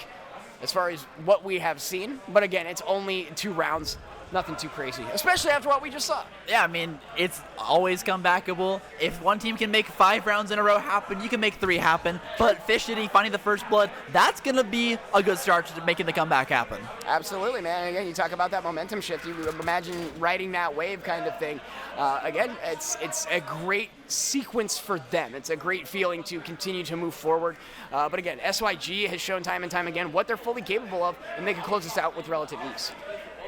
as far as what we have seen. But again, it's only 2 rounds. Nothing too crazy, especially after what we just saw. Yeah, I mean, it's always comebackable. If one team can make 5 rounds in a row happen, you can make 3 happen. But Fish City finding the first blood, that's going to be a good start to making the comeback happen. Absolutely, man. And again, you talk about that momentum shift. You imagine riding that wave kind of thing. Again, it's a great sequence for them. It's a great feeling to continue to move forward. But again, SYG has shown time and time again what they're fully capable of, and they can close this out with relative ease.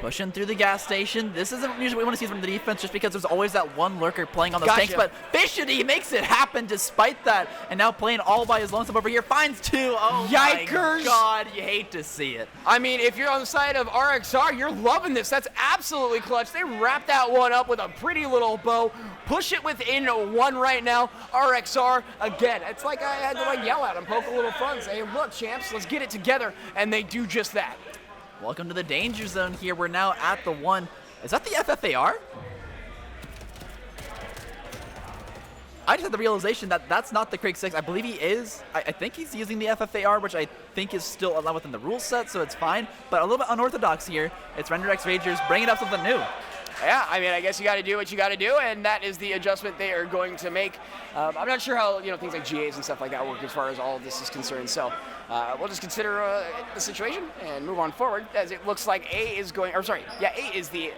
Pushing through the gas station. This isn't usually what we want to see from the defense just because there's always that one lurker playing on those tanks, but Fishity makes it happen despite that, and now playing all by his lonesome over here, finds 2. Oh Yikers. My God, you hate to see it. I mean, if you're on the side of RXR, you're loving this. That's absolutely clutch. They wrap that one up with a pretty little bow, push it within 1 right now. RXR, again, it's like I had to yell at him, poke a little fun, say, look, champs, let's get it together, and they do just that. Welcome to the danger zone here. We're now at the 1. Is that the FFAR? I just had the realization that that's not the Craig 6. I believe he is. I think he's using the FFAR, which I think is still allowed within the rule set, so it's fine. But a little bit unorthodox here. It's Render X Ragers bringing up something new. Yeah, I mean, I guess you got to do what you got to do, and that is the adjustment they are going to make. I'm not sure how things like GAs and stuff like that work as far as all of this is concerned. So we'll just consider the situation and move on forward, as it looks like A is going. Or sorry, yeah, A is the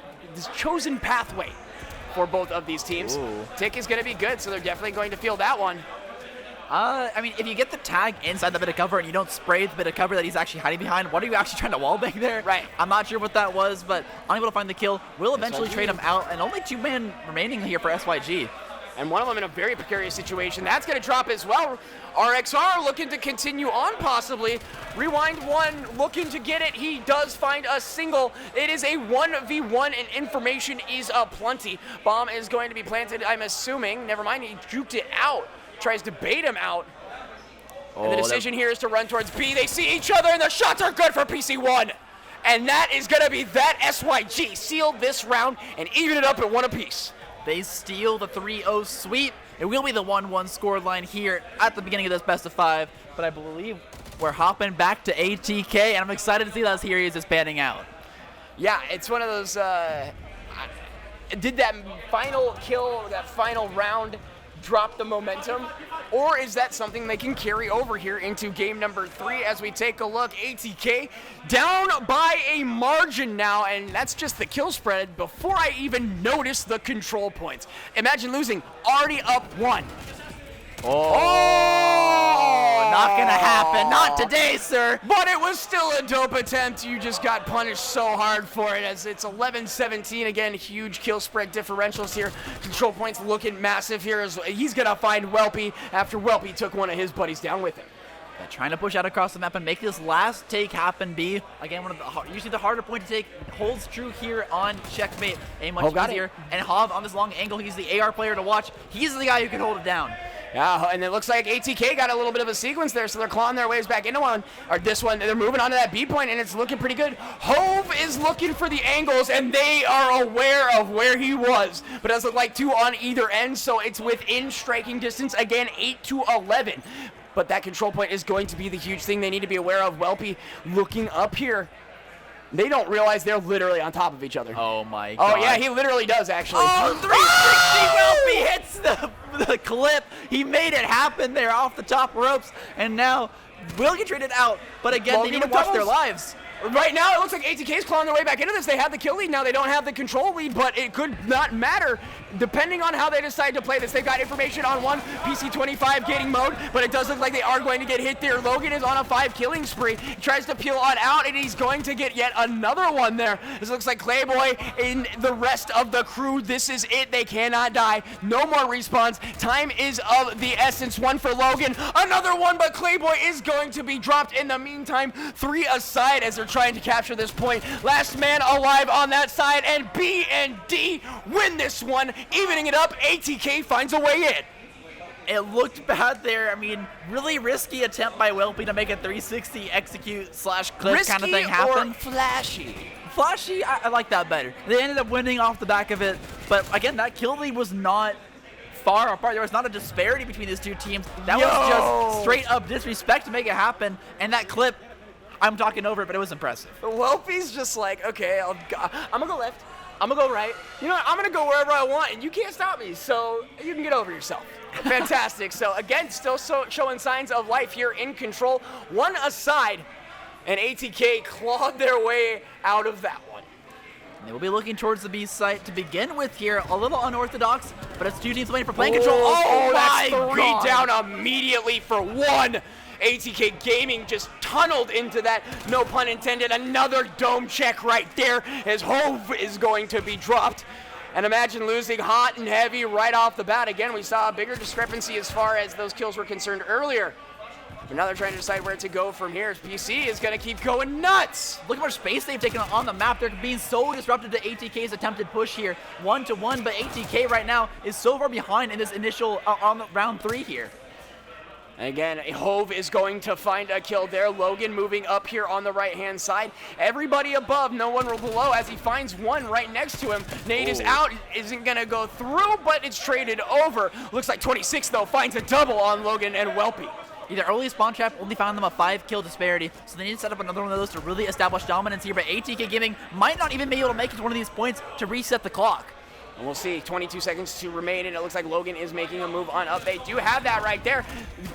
chosen pathway for both of these teams. Ooh. Tick is going to be good, so they're definitely going to feel that one. I mean, if you get the tag inside the bit of cover and you don't spray the bit of cover that he's actually hiding behind, what are you actually trying to wallbang there? Right. I'm not sure what that was, but unable to find the kill. Will eventually trade him out, and only 2 men remaining here for SYG. And one of them in a very precarious situation. That's going to drop as well. RXR looking to continue on possibly. Rewind 1 looking to get it. He does find a single. It is a 1v1 and information is aplenty. Bomb is going to be planted, I'm assuming. Never mind, he juked it out. Tries to bait him out. And the decision here is to run towards B. They see each other and the shots are good for PC1. And that is going to be that. SYG sealed this round and even it up at 1 apiece. They steal the 3-0 sweep. It will be the 1-1 scoreline here at the beginning of this best of 5. But I believe we're hopping back to ATK, and I'm excited to see that series is panning out. Yeah, it's one of those. Did that final kill, that final round, drop the momentum? Or is that something they can carry over here into game number 3 as we take a look? ATK down by a margin now, and that's just the kill spread before I even notice the control points. Imagine losing, already up 1. Oh, not gonna happen. Not today, sir. But it was still a dope attempt. You just got punished so hard for it, as it's 11-17. Again, huge kill spread differentials here. Control points looking massive here. As he's gonna find Welpy after Welpy took one of his buddies down with him. Yeah, trying to push out across the map and make this last take happen. B, again, one of the usually the harder point to take, holds true here on checkmate. A much easier. And Hov on this long angle, he's the AR player to watch. He's the guy who can hold it down. Yeah, and it looks like ATK got a little bit of a sequence there, so they're clawing their ways back into one. Or this one, they're moving on to that B point, and it's looking pretty good. Hove is looking for the angles, and they are aware of where he was. But it does look like 2 on either end, so it's within striking distance. Again, 8-11. But that control point is going to be the huge thing they need to be aware of. Welpy looking up here. They don't realize they're literally on top of each other. Oh my God. Oh yeah, he literally does actually. Oh, 360 Welpy hits the clip. He made it happen there off the top ropes, and now will get traded out. But again, they need to watch their lives. Right now, it looks like ATK is clawing their way back into this. They have the kill lead. Now they don't have the control lead, but it could not matter depending on how they decide to play this. They've got information on 1, PC25 getting mowed, but it does look like they are going to get hit there. Logan is on a 5 killing spree. He tries to peel on out, and he's going to get yet another one there. This looks like Clayboy and the rest of the crew. This is it. They cannot die. No more respawns. Time is of the essence. 1 for Logan. Another one, but Clayboy is going to be dropped in the meantime. 3 aside as they're trying to capture this point. Last man alive on that side, and B and D win this one, evening it up. ATK finds a way in. It looked bad there. I mean, really risky attempt by Welpy to make a 360 execute slash clip kind of thing happen. Or flashy? Flashy, I like that better. They ended up winning off the back of it, but again, that kill lead was not far apart. There was not a disparity between these two teams. That was just straight up disrespect to make it happen, and that clip, I'm talking over it, but it was impressive. Welpy's just like, okay, I'm gonna go left, I'm gonna go right. You know what, I'm gonna go wherever I want, and you can't stop me, so you can get over yourself. Fantastic. So again, still showing signs of life here in control. One aside, and ATK clawed their way out of that one. They will be looking towards the B site to begin with here. A little unorthodox, but it's two teams waiting for playing control. Oh that's my three God. down immediately for one. ATK Gaming just tunneled into that, no pun intended. Another dome check right there as Hove is going to be dropped. And imagine losing hot and heavy right off the bat. Again, we saw a bigger discrepancy as far as those kills were concerned earlier. But now they're trying to decide where to go from here. PC is going to keep going nuts. Look how much space they've taken on the map. They're being so disrupted to ATK's attempted push here. 1-1, but ATK right now is so far behind in this initial on the round 3 here. Again, Hove is going to find a kill there. Logan moving up here on the right-hand side. Everybody above, no one below as he finds one right next to him. Nade is out, isn't going to go through, but it's traded over. Looks like 26, though, finds a double on Logan and Welpy. Either early spawn trap only found them a 5-kill disparity, so they need to set up another one of those to really establish dominance here, but ATK Gaming might not even be able to make it to one of these points to reset the clock. And we'll see, 22 seconds to remain, and it looks like Logan is making a move on up. They do have that right there.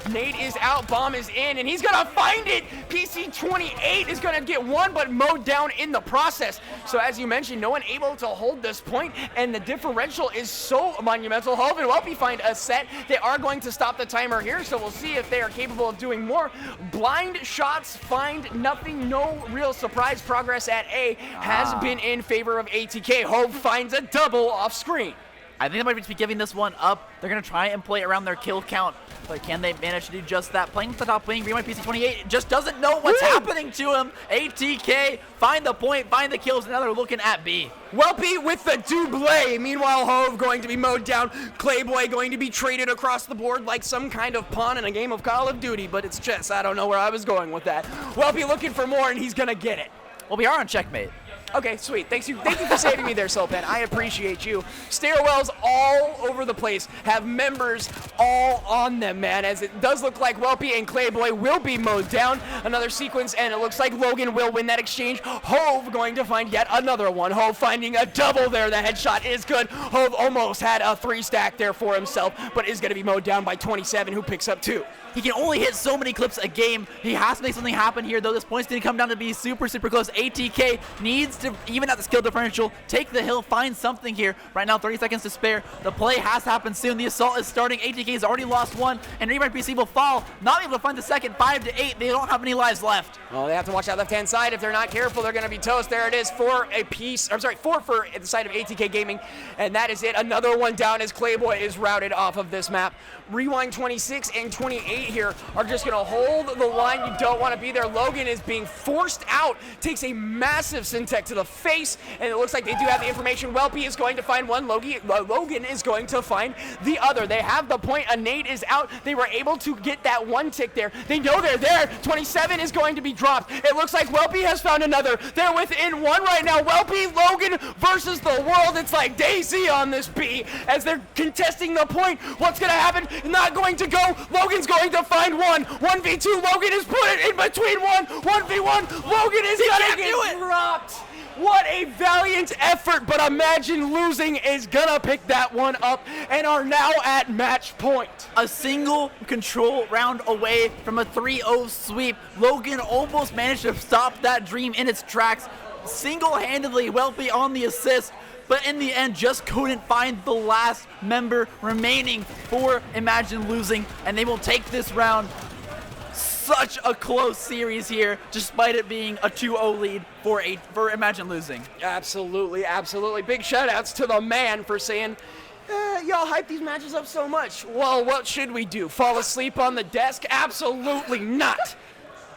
Nade is out, bomb is in, and he's gonna find it. PC28 is gonna get one, but mowed down in the process. So as you mentioned, no one able to hold this point, and the differential is so monumental. Hove and Welpy find a set. They are going to stop the timer here, so we'll see if they are capable of doing more. Blind shots find nothing, no real surprise. Progress at A has been in favor of ATK. Hove finds a double off screen. I think they might just be giving this one up. They're going to try and play around their kill count, but can they manage to do just that? Playing with the top lane, Green PC28 just doesn't know what's happening to him. ATK, find the point, find the kills, and now they're looking at B. Welpy with the double. Meanwhile, Hove going to be mowed down. Clayboy going to be traded across the board like some kind of pawn in a game of Call of Duty, but it's chess. I don't know where I was going with that. Welpy looking for more, and he's going to get it. Well, we are on checkmate. Okay, sweet. Thank you for saving me there, Soulpen. I appreciate you. Stairwells all over the place have members all on them, man, as it does look like Welpy and Clayboy will be mowed down. Another sequence, and it looks like Logan will win that exchange. Hove going to find yet another one. Hove finding a double there. The headshot is good. Hove almost had a 3-stack there for himself, but is going to be mowed down by 27, who picks up 2. He can only hit so many clips a game. He has to make something happen here, though. This point's going to come down to be super, super close. ATK needs to even at the skill differential, take the hill, find something here. Right now, 30 seconds to spare. The play has to happen soon. The assault is starting. ATK has already lost one, and Rebrand PC will fall. Not able to find the second. 5-8. They don't have any lives left. Well, they have to watch that left-hand side. If they're not careful, they're going to be toast. There it is for a piece. I'm sorry, 4 for the side of ATK Gaming, and that is it. Another one down as Clayboy is routed off of this map. Rewind 26 and 28 here are just going to hold the line. You don't want to be there. Logan is being forced out. Takes a massive Syntech to the face, and it looks like they do have the information. Welpy is going to find one. Logan is going to find the other. They have the point. A nade is out. They were able to get that one tick there. They know they're there. 27 is going to be dropped. It looks like Welpy has found another. They're within one right now. Welpy, Logan versus the world. It's like DayZ on this B as they're contesting the point. What's going to happen? Not going to go. Logan's going to find one. 1v2. Logan is put it in between one. 1v1. Logan is going to get dropped. What a valiant effort, but imagine losing is gonna pick that one up and are now at match point. A single control round away from a 3-0 sweep. Logan almost managed to stop that dream in its tracks. Single-handedly, Welpy on the assist, but in the end just couldn't find the last member remaining for Imagine losing, and they will take this round. Such a close series here, despite it being a 2-0 lead for Imagine losing. Absolutely, absolutely. Big shout-outs to the man for saying, y'all hype these matches up so much. Well, what should we do? Fall asleep on the desk? Absolutely not.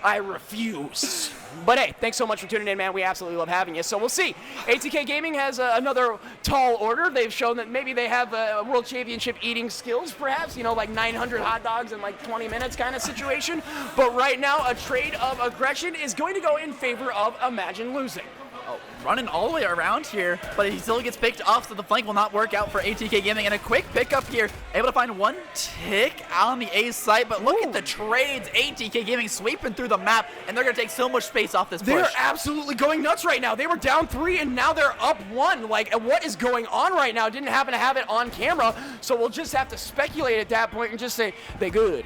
I refuse. But hey, thanks so much for tuning in, man. We absolutely love having you. So we'll see. ATK Gaming has another tall order. They've shown that maybe they have world championship eating skills, perhaps, you know, like 900 hot dogs in like 20 minutes kind of situation. But right now, a trade of aggression is going to go in favor of Imagine Losing. Oh, running all the way around here, but he still gets picked off, so the flank will not work out for ATK Gaming. And a quick pickup here, able to find one tick on the A site, but look at the trades. ATK Gaming sweeping through the map, and they're going to take so much space off this push. They're absolutely going nuts right now. They were down 3, and now they're up 1. Like, what is going on right now? Didn't happen to have it on camera, so we'll just have to speculate at that point and just say, they good.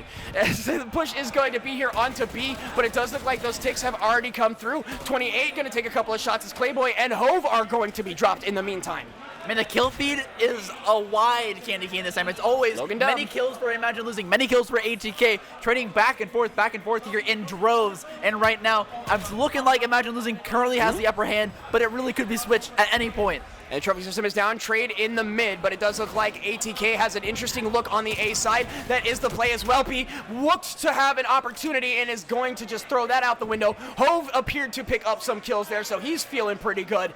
So the push is going to be here onto B, but it does look like those ticks have already come through. 28 going to take a couple of shots as Clayboy and Hove are going to be dropped in the meantime. I mean, the kill feed is a wide candy cane this time. It's always many kills for Imagine Losing, many kills for ATK, trading back and forth here in droves. And right now, it's looking like Imagine Losing currently has the upper hand, but it really could be switched at any point. And trophy system is down, trade in the mid, but it does look like ATK has an interesting look on the A side. That is the play as well. P looked to have an opportunity and is going to just throw that out the window. Hove appeared to pick up some kills there, so he's feeling pretty good.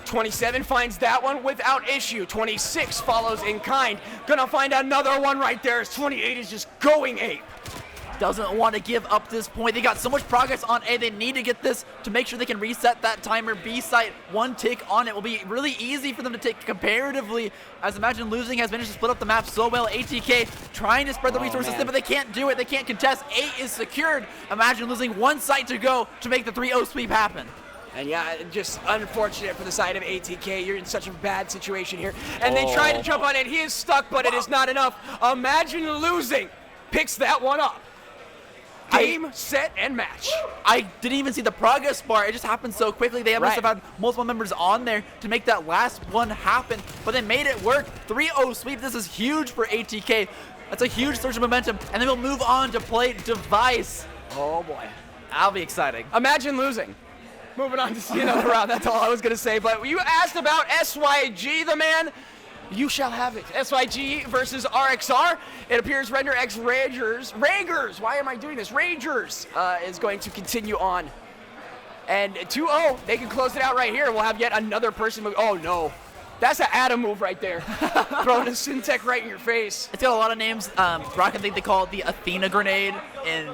27 finds that one without issue. 26 follows in kind. Gonna find another one right there as 28 is just going ape. Doesn't want to give up this point. They got so much progress on A. They need to get this to make sure they can reset that timer. B site, one tick on it will be really easy for them to take comparatively, as Imagine Losing has managed to split up the map so well. ATK trying to spread the resources in, but they can't do it. They can't contest. A is secured. Imagine Losing one site to go to make the 3-0 sweep happen. And yeah, just unfortunate for the side of ATK. You're in such a bad situation here. And they try to jump on it. He is stuck, but it is not enough. Imagine Losing picks that one up. Game, set, and match. I didn't even see the progress bar. It just happened so quickly. They must have had multiple members on there to make that last one happen, but they made it work. 3-0 sweep. This is huge for ATK. That's a huge surge of momentum, and then we'll move on to play Device. Oh, boy. That'll be exciting. Imagine Losing. Moving on to see another round. That's all I was going to say, but you asked about SYG, the man. You shall have it. SYG versus RXR. It appears Render X Ragers, why am I doing this? Ragers is going to continue on. And 2-0, they can close it out right here. We'll have yet another person move. Oh, no. That's an Adam move right there. Throwing a Syntech right in your face. It's got a lot of names. Brock, I think they call it the Athena grenade in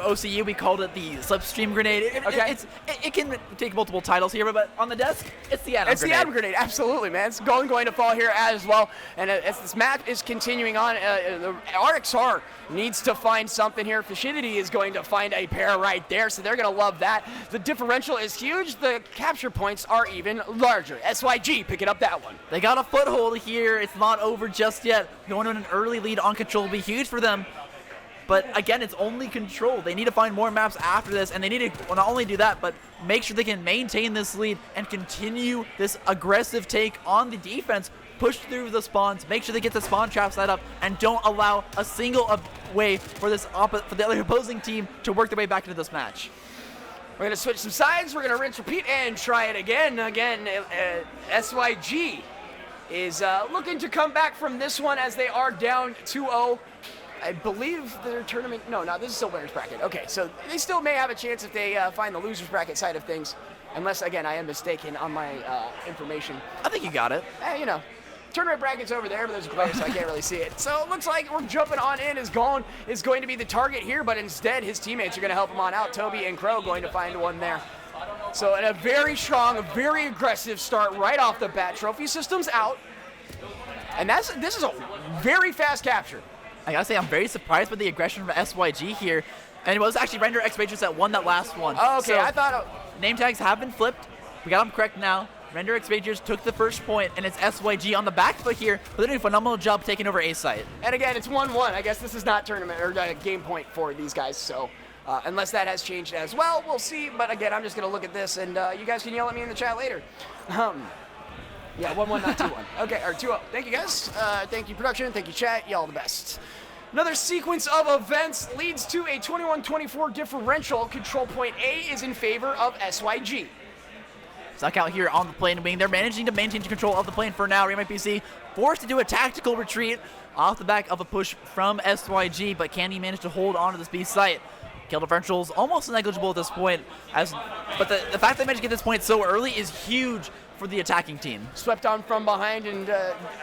OCU. We called it the Slipstream grenade. It can take multiple titles here, but on the desk, it's the Adam grenade. It's the Adam grenade, absolutely, man. It's going to fall here as well. And as this match is continuing on, the RXR needs to find something here. Fishinity is going to find a pair right there, so they're going to love that. The differential is huge. The capture points are even larger. SYG picking up that one. They got a foothold here. It's not over just yet. Going on an early lead on Control will be huge for them. But again, it's only Control. They need to find more maps after this, and they need to not only do that, but make sure they can maintain this lead and continue this aggressive take on the defense. Push through the spawns, make sure they get the spawn trap set up, and don't allow a single way for the other opposing team to work their way back into this match. We're going to switch some sides. We're going to rinse, repeat, and try it again. SYG is looking to come back from this one as they are down 2-0. I believe their tournament, no, this is still winner's bracket. Okay, so they still may have a chance if they find the loser's bracket side of things. Unless, again, I am mistaken on my information. I think you got it. You know, tournament bracket's over there, but there's a player, so I can't really see it. So it looks like we're jumping on in as Gone is going to be the target here, but instead his teammates are going to help him on out. Toby and Crow going to find one there. So in a very strong, a very aggressive start right off the bat. Trophy system's out. And this is a very fast capture. I gotta say, I'm very surprised by the aggression from SYG here. And it was actually Render X Ragers that won that last one. Oh, okay, so I thought... name tags have been flipped. We got them correct now. Render X Ragers took the first point, and it's SYG on the back foot here. But they're doing a phenomenal job taking over A site. And again, it's 1-1. I guess this is not tournament or game point for these guys. So unless that has changed as well, we'll see. But again, I'm just going to look at this, and you guys can yell at me in the chat later. Yeah, 1-1, not 2-1. Okay, or 2-0. Thank you, guys. Thank you, production. Thank you, chat. Y'all the best. Another sequence of events leads to a 21-24 differential. Control point A is in favor of SYG. Stuck out here on the plane wing. They're managing to maintain control of the plane for now. Remain PC forced to do a tactical retreat off the back of a push from SYG, but can he manage to hold on to this B site? Kill differential's almost negligible at this point, but the fact they managed to get this point so early is huge for the attacking team. Swept on from behind, and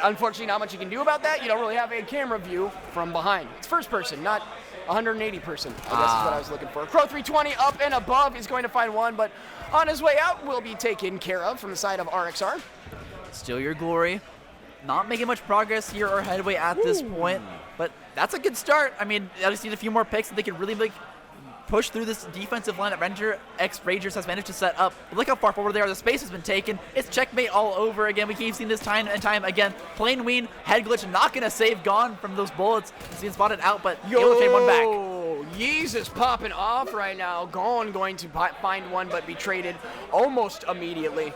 unfortunately not much you can do about that. You don't really have a camera view from behind. It's first person, not 180 person, I guess is what I was looking for. Crow 320 up and above is going to find one, but on his way out will be taken care of from the side of RXR. Steal Your Glory. Not making much progress here or headway at this point, but that's a good start. I mean, I just need a few more picks that they could really push through this defensive line that Render X Ragers has managed to set up. But look how far forward they are. The space has been taken. It's checkmate all over again. We keep seeing this time and time again. Plain Ween, head glitch, not going to save Gone from those bullets. He's being spotted out, but able to trade one back. Jesus popping off right now. Gone going to find one, but be traded almost immediately.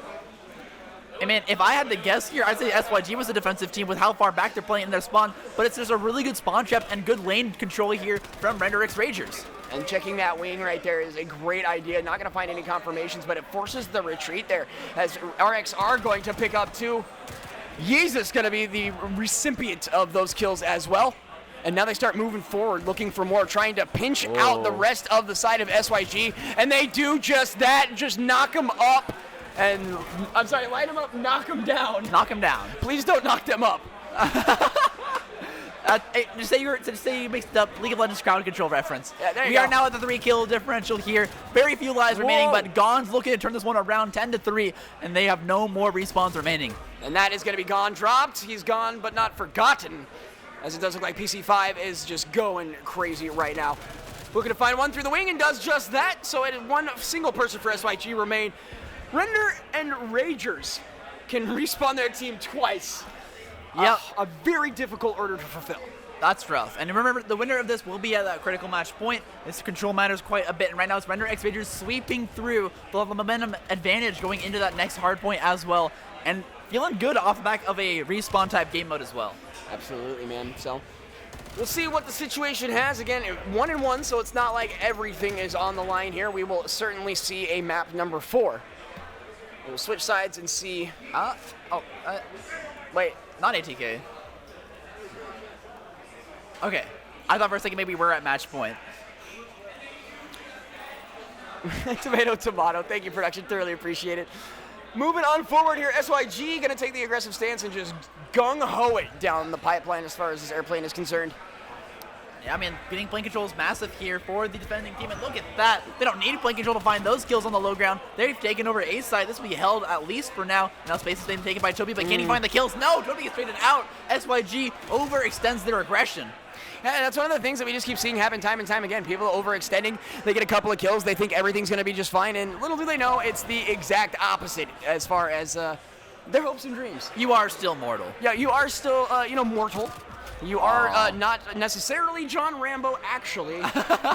I mean, if I had to guess here, I'd say SYG was a defensive team with how far back they're playing in their spawn, but there's a really good spawn trap and good lane control here from Render X Ragers. And checking that wing right there is a great idea. Not going to find any confirmations, but it forces the retreat there as RXR going to pick up two. Jesus going to be the recipient of those kills as well. And now they start moving forward, looking for more, trying to pinch out the rest of the side of SYG. And they do just that, just knock them up. And, I'm sorry, light them up, knock them down. Knock them down. Please don't knock them up. Just say you mixed up League of Legends crowd control reference. Yeah, we are now at the 3-kill differential here. Very few lives remaining, but Gone's looking to turn this one around 10-3, and they have no more respawns remaining. And that is going to be Gone dropped. He's gone, but not forgotten, as it does look like PC5 is just going crazy right now. Looking to find one through the wing and does just that. So it is one single person for SYG remain. Render and Ragers can respawn their team twice. Yep. A very difficult order to fulfill. That's rough. And remember, the winner of this will be at that critical match point. This control matters quite a bit. And right now, it's Render X Ragers sweeping through. They'll have a momentum advantage going into that next hard point as well. And feeling good off the back of a respawn type game mode as well. Absolutely, man. So we'll see what the situation has. Again, 1-1, so it's not like everything is on the line here. We will certainly see a map number 4. We'll switch sides and see. Wait. Not ATK. Okay. I thought for a second maybe we're at match point. Tomato. Thank you, production. Thoroughly appreciate it. Moving on forward here, SYG going to take the aggressive stance and just gung-ho it down the pipeline as far as this airplane is concerned. Yeah, I mean, getting plane control is massive here for the defending team, and look at that. They don't need plane control to find those kills on the low ground. They've taken over A side. This will be held at least for now. Now space is being taken by Toby, but can he find the kills? No, Toby gets traded out. SYG overextends their aggression. Yeah, and that's one of the things that we just keep seeing happen time and time again. People overextending, they get a couple of kills, they think everything's going to be just fine, and little do they know it's the exact opposite as far as their hopes and dreams. You are still mortal. Yeah, you are still, mortal. You are not necessarily John Rambo, actually.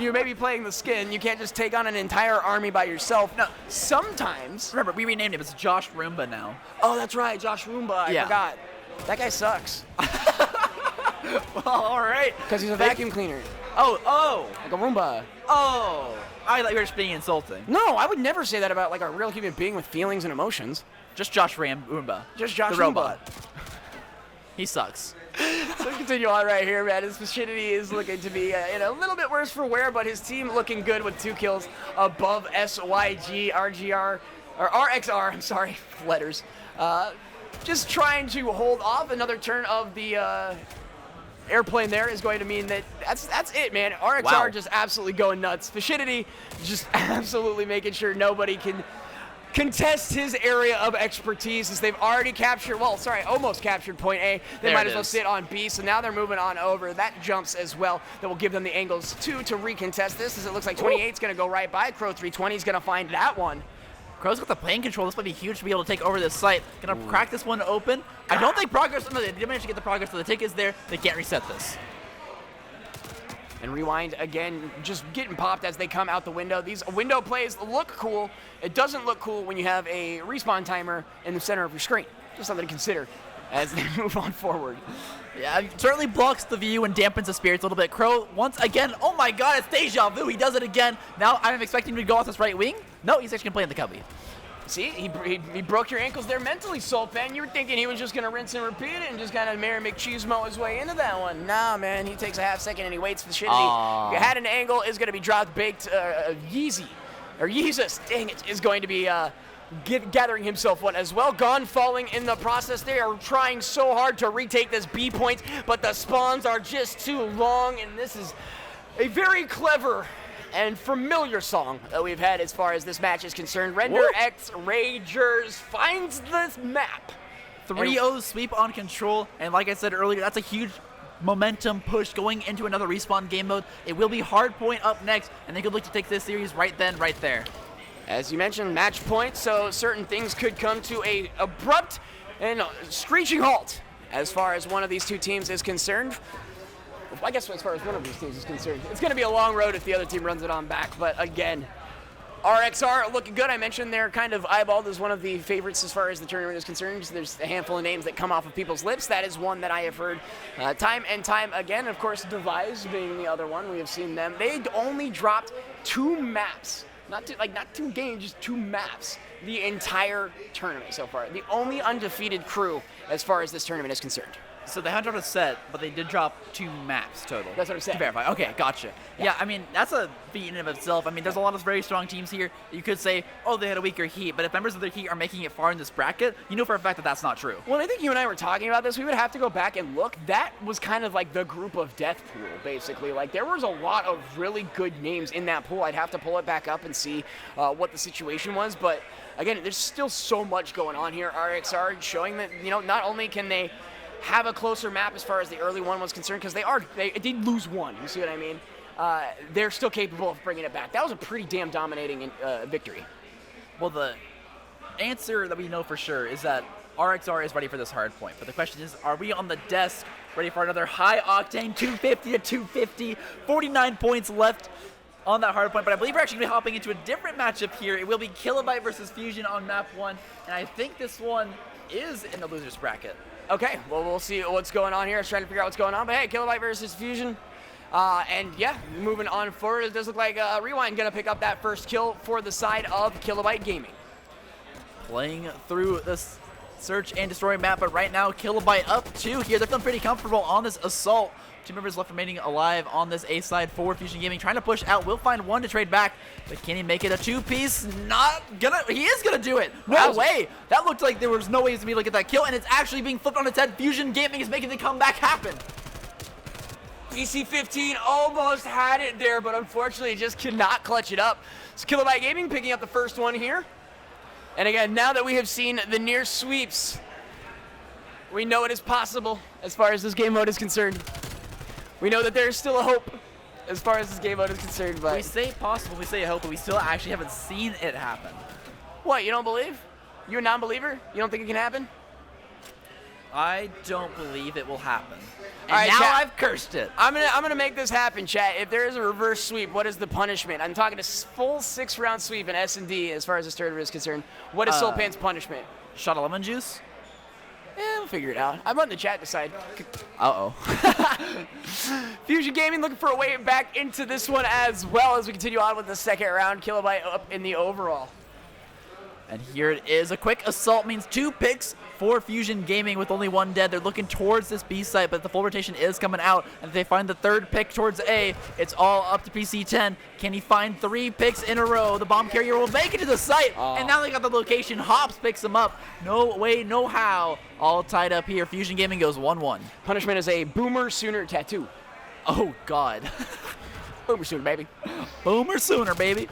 You may be playing the skin. You can't just take on an entire army by yourself. No, sometimes. Remember, we renamed him. It's Josh Roomba now. Oh, that's right, Josh Roomba. I forgot. That guy sucks. Well, all right. Because he's a vacuum cleaner. Oh. Like a Roomba. Oh. I thought you were just being insulting. No, I would never say that about like a real human being with feelings and emotions. Just Josh Roomba. Just Josh the Roomba. robot. He sucks. So we continue on right here, man. His Machinity is looking to be in a little bit worse for wear, but his team looking good with 2 kills above SYG, RGR, or RXR, I'm sorry, letters. Just trying to hold off another turn of the airplane there is going to mean that that's it, man. RXR just absolutely going nuts. Machinity just absolutely making sure nobody can contest his area of expertise as they've already captured, almost captured point A. They might as well sit on B, so now they're moving on over. That jumps as well. That will give them the angles, too, to recontest this, as it looks like 28's going to go right by. Crow 320 is going to find that one. Crow's got the plane control. This might be huge to be able to take over this site. Gonna crack this one open. I don't think progress, no, they did manage to get the progress, so the tick is there. They can't reset this. And rewind again, just getting popped as they come out the window. These window plays look cool. It doesn't look cool when you have a respawn timer in the center of your screen. Just something to consider as they move on forward. Yeah, it certainly blocks the view and dampens the spirits a little bit. Crow, once again, oh my god, it's deja vu. He does it again. Now I'm expecting him to go off this right wing. No, he's actually going to play in the cubby. See, he broke your ankles there mentally, Soulpan. You were thinking he was just going to rinse and repeat it and just kind of Mary McCheesemo his way into that one. Nah, man, he takes a half second and he waits for the shindy. You had an angle, is going to be dropped, baked. Yeezus, dang it, is going to be gathering himself one as well. Gone falling in the process. They are trying so hard to retake this B point, but the spawns are just too long, and this is a very clever and familiar song that we've had as far as this match is concerned. Render X Ragers finds this map. 3-0 sweep on Control, and like I said earlier, that's a huge momentum push going into another respawn game mode. It will be Hardpoint up next, and they could look to take this series right then, right there. As you mentioned, match point, so certain things could come to a abrupt and screeching halt as far as one of these two teams is concerned. I guess as far as one of these teams is concerned, it's going to be a long road if the other team runs it on back. But again, RXR looking good. I mentioned they're kind of eyeballed as one of the favorites as far as the tournament is concerned. There's a handful of names that come off of people's lips. That is one that I have heard time and time again. Of course, Devise being the other one. We have seen them. They only dropped 2 maps. Not 2 games, just 2 maps the entire tournament so far. The only undefeated crew as far as this tournament is concerned. So they haven't dropped a set, but they did drop 2 maps total. That's what I'm saying. To verify. Okay, gotcha. Yeah, I mean, that's a feat in and of itself. I mean, there's a lot of very strong teams here. You could say, oh, they had a weaker Heat, but if members of their Heat are making it far in this bracket, you know for a fact that that's not true. Well, I think you and I were talking about this. We would have to go back and look. That was kind of like the group of death pool, basically. Like, there was a lot of really good names in that pool. I'd have to pull it back up and see what the situation was, but again, there's still so much going on here. RXR showing that, you know, not only can they have a closer map as far as the early one was concerned, because they did lose one, you see what I mean? They're still capable of bringing it back. That was a pretty damn dominating victory. Well, the answer that we know for sure is that RXR is ready for this hard point, but the question is, are we on the desk ready for another high-octane 250 to 250, 49 points left on that hard point, but I believe we're actually going to be hopping into a different matchup here. It will be Kilobyte versus Fusion on map 1, and I think this one is in the loser's bracket. Okay, well, we'll see what's going on here. I was trying to figure out what's going on, but hey, Kilobyte versus Fusion. And yeah, moving on forward, it does look like Rewind going to pick up that first kill for the side of Kilobyte Gaming. Playing through this search and destroy map, but right now Kilobyte up 2 here. They're feeling pretty comfortable on this assault. 2 members left remaining alive on this A side for Fusion Gaming, trying to push out. Will find one to trade back, but can he make it a 2-piece? Not gonna. He is gonna do it. No way. That looked like there was no way to be able to get that kill, and it's actually being flipped on its head. Fusion Gaming is making the comeback happen. PC15 almost had it there, but unfortunately just cannot clutch it up. So Kilobyte Gaming picking up the first one here. And again, now that we have seen the near sweeps, we know it is possible as far as this game mode is concerned. We know that there is still a hope as far as this game mode is concerned. But we say possible, we say hope, but we still actually haven't seen it happen. What, you don't believe? You're a non-believer? You don't think it can happen? I don't believe it will happen. And all right, now chat, I've cursed it. I'm gonna make this happen, chat. If there is a reverse sweep, what is the punishment? I'm talking a full 6-round sweep in S&D as far as this tournament is concerned. What is Soulpan's punishment? Shot of lemon juice? Yeah, we'll figure it out. I'm letting the chat decide. Uh-oh. Fusion Gaming looking for a way back into this one as well as we continue on with the second round. Kilobyte up in the overall. And here it is. A quick assault means 2 picks for Fusion Gaming with only 1 dead. They're looking towards this B site, but the full rotation is coming out. And if they find the 3rd pick towards A, it's all up to PC10. Can he find 3 picks in a row? The bomb carrier will make it to the site. And now they got the location. Hops picks him up. No way, no how. All tied up here. Fusion Gaming goes 1-1. Punishment is a Boomer Sooner tattoo. Oh, God. Boomer Sooner, baby. Boomer Sooner, baby.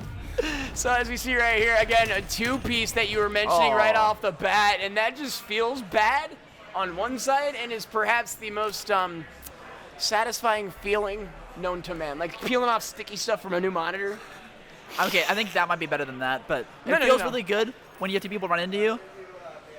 So as we see right here, again, a 2-piece that you were mentioning right off the bat, and that just feels bad on one side and is perhaps the most satisfying feeling known to man. Like peeling off sticky stuff from a new monitor. Okay, I think that might be better than that, but it feels really good when you have 2 people run into you.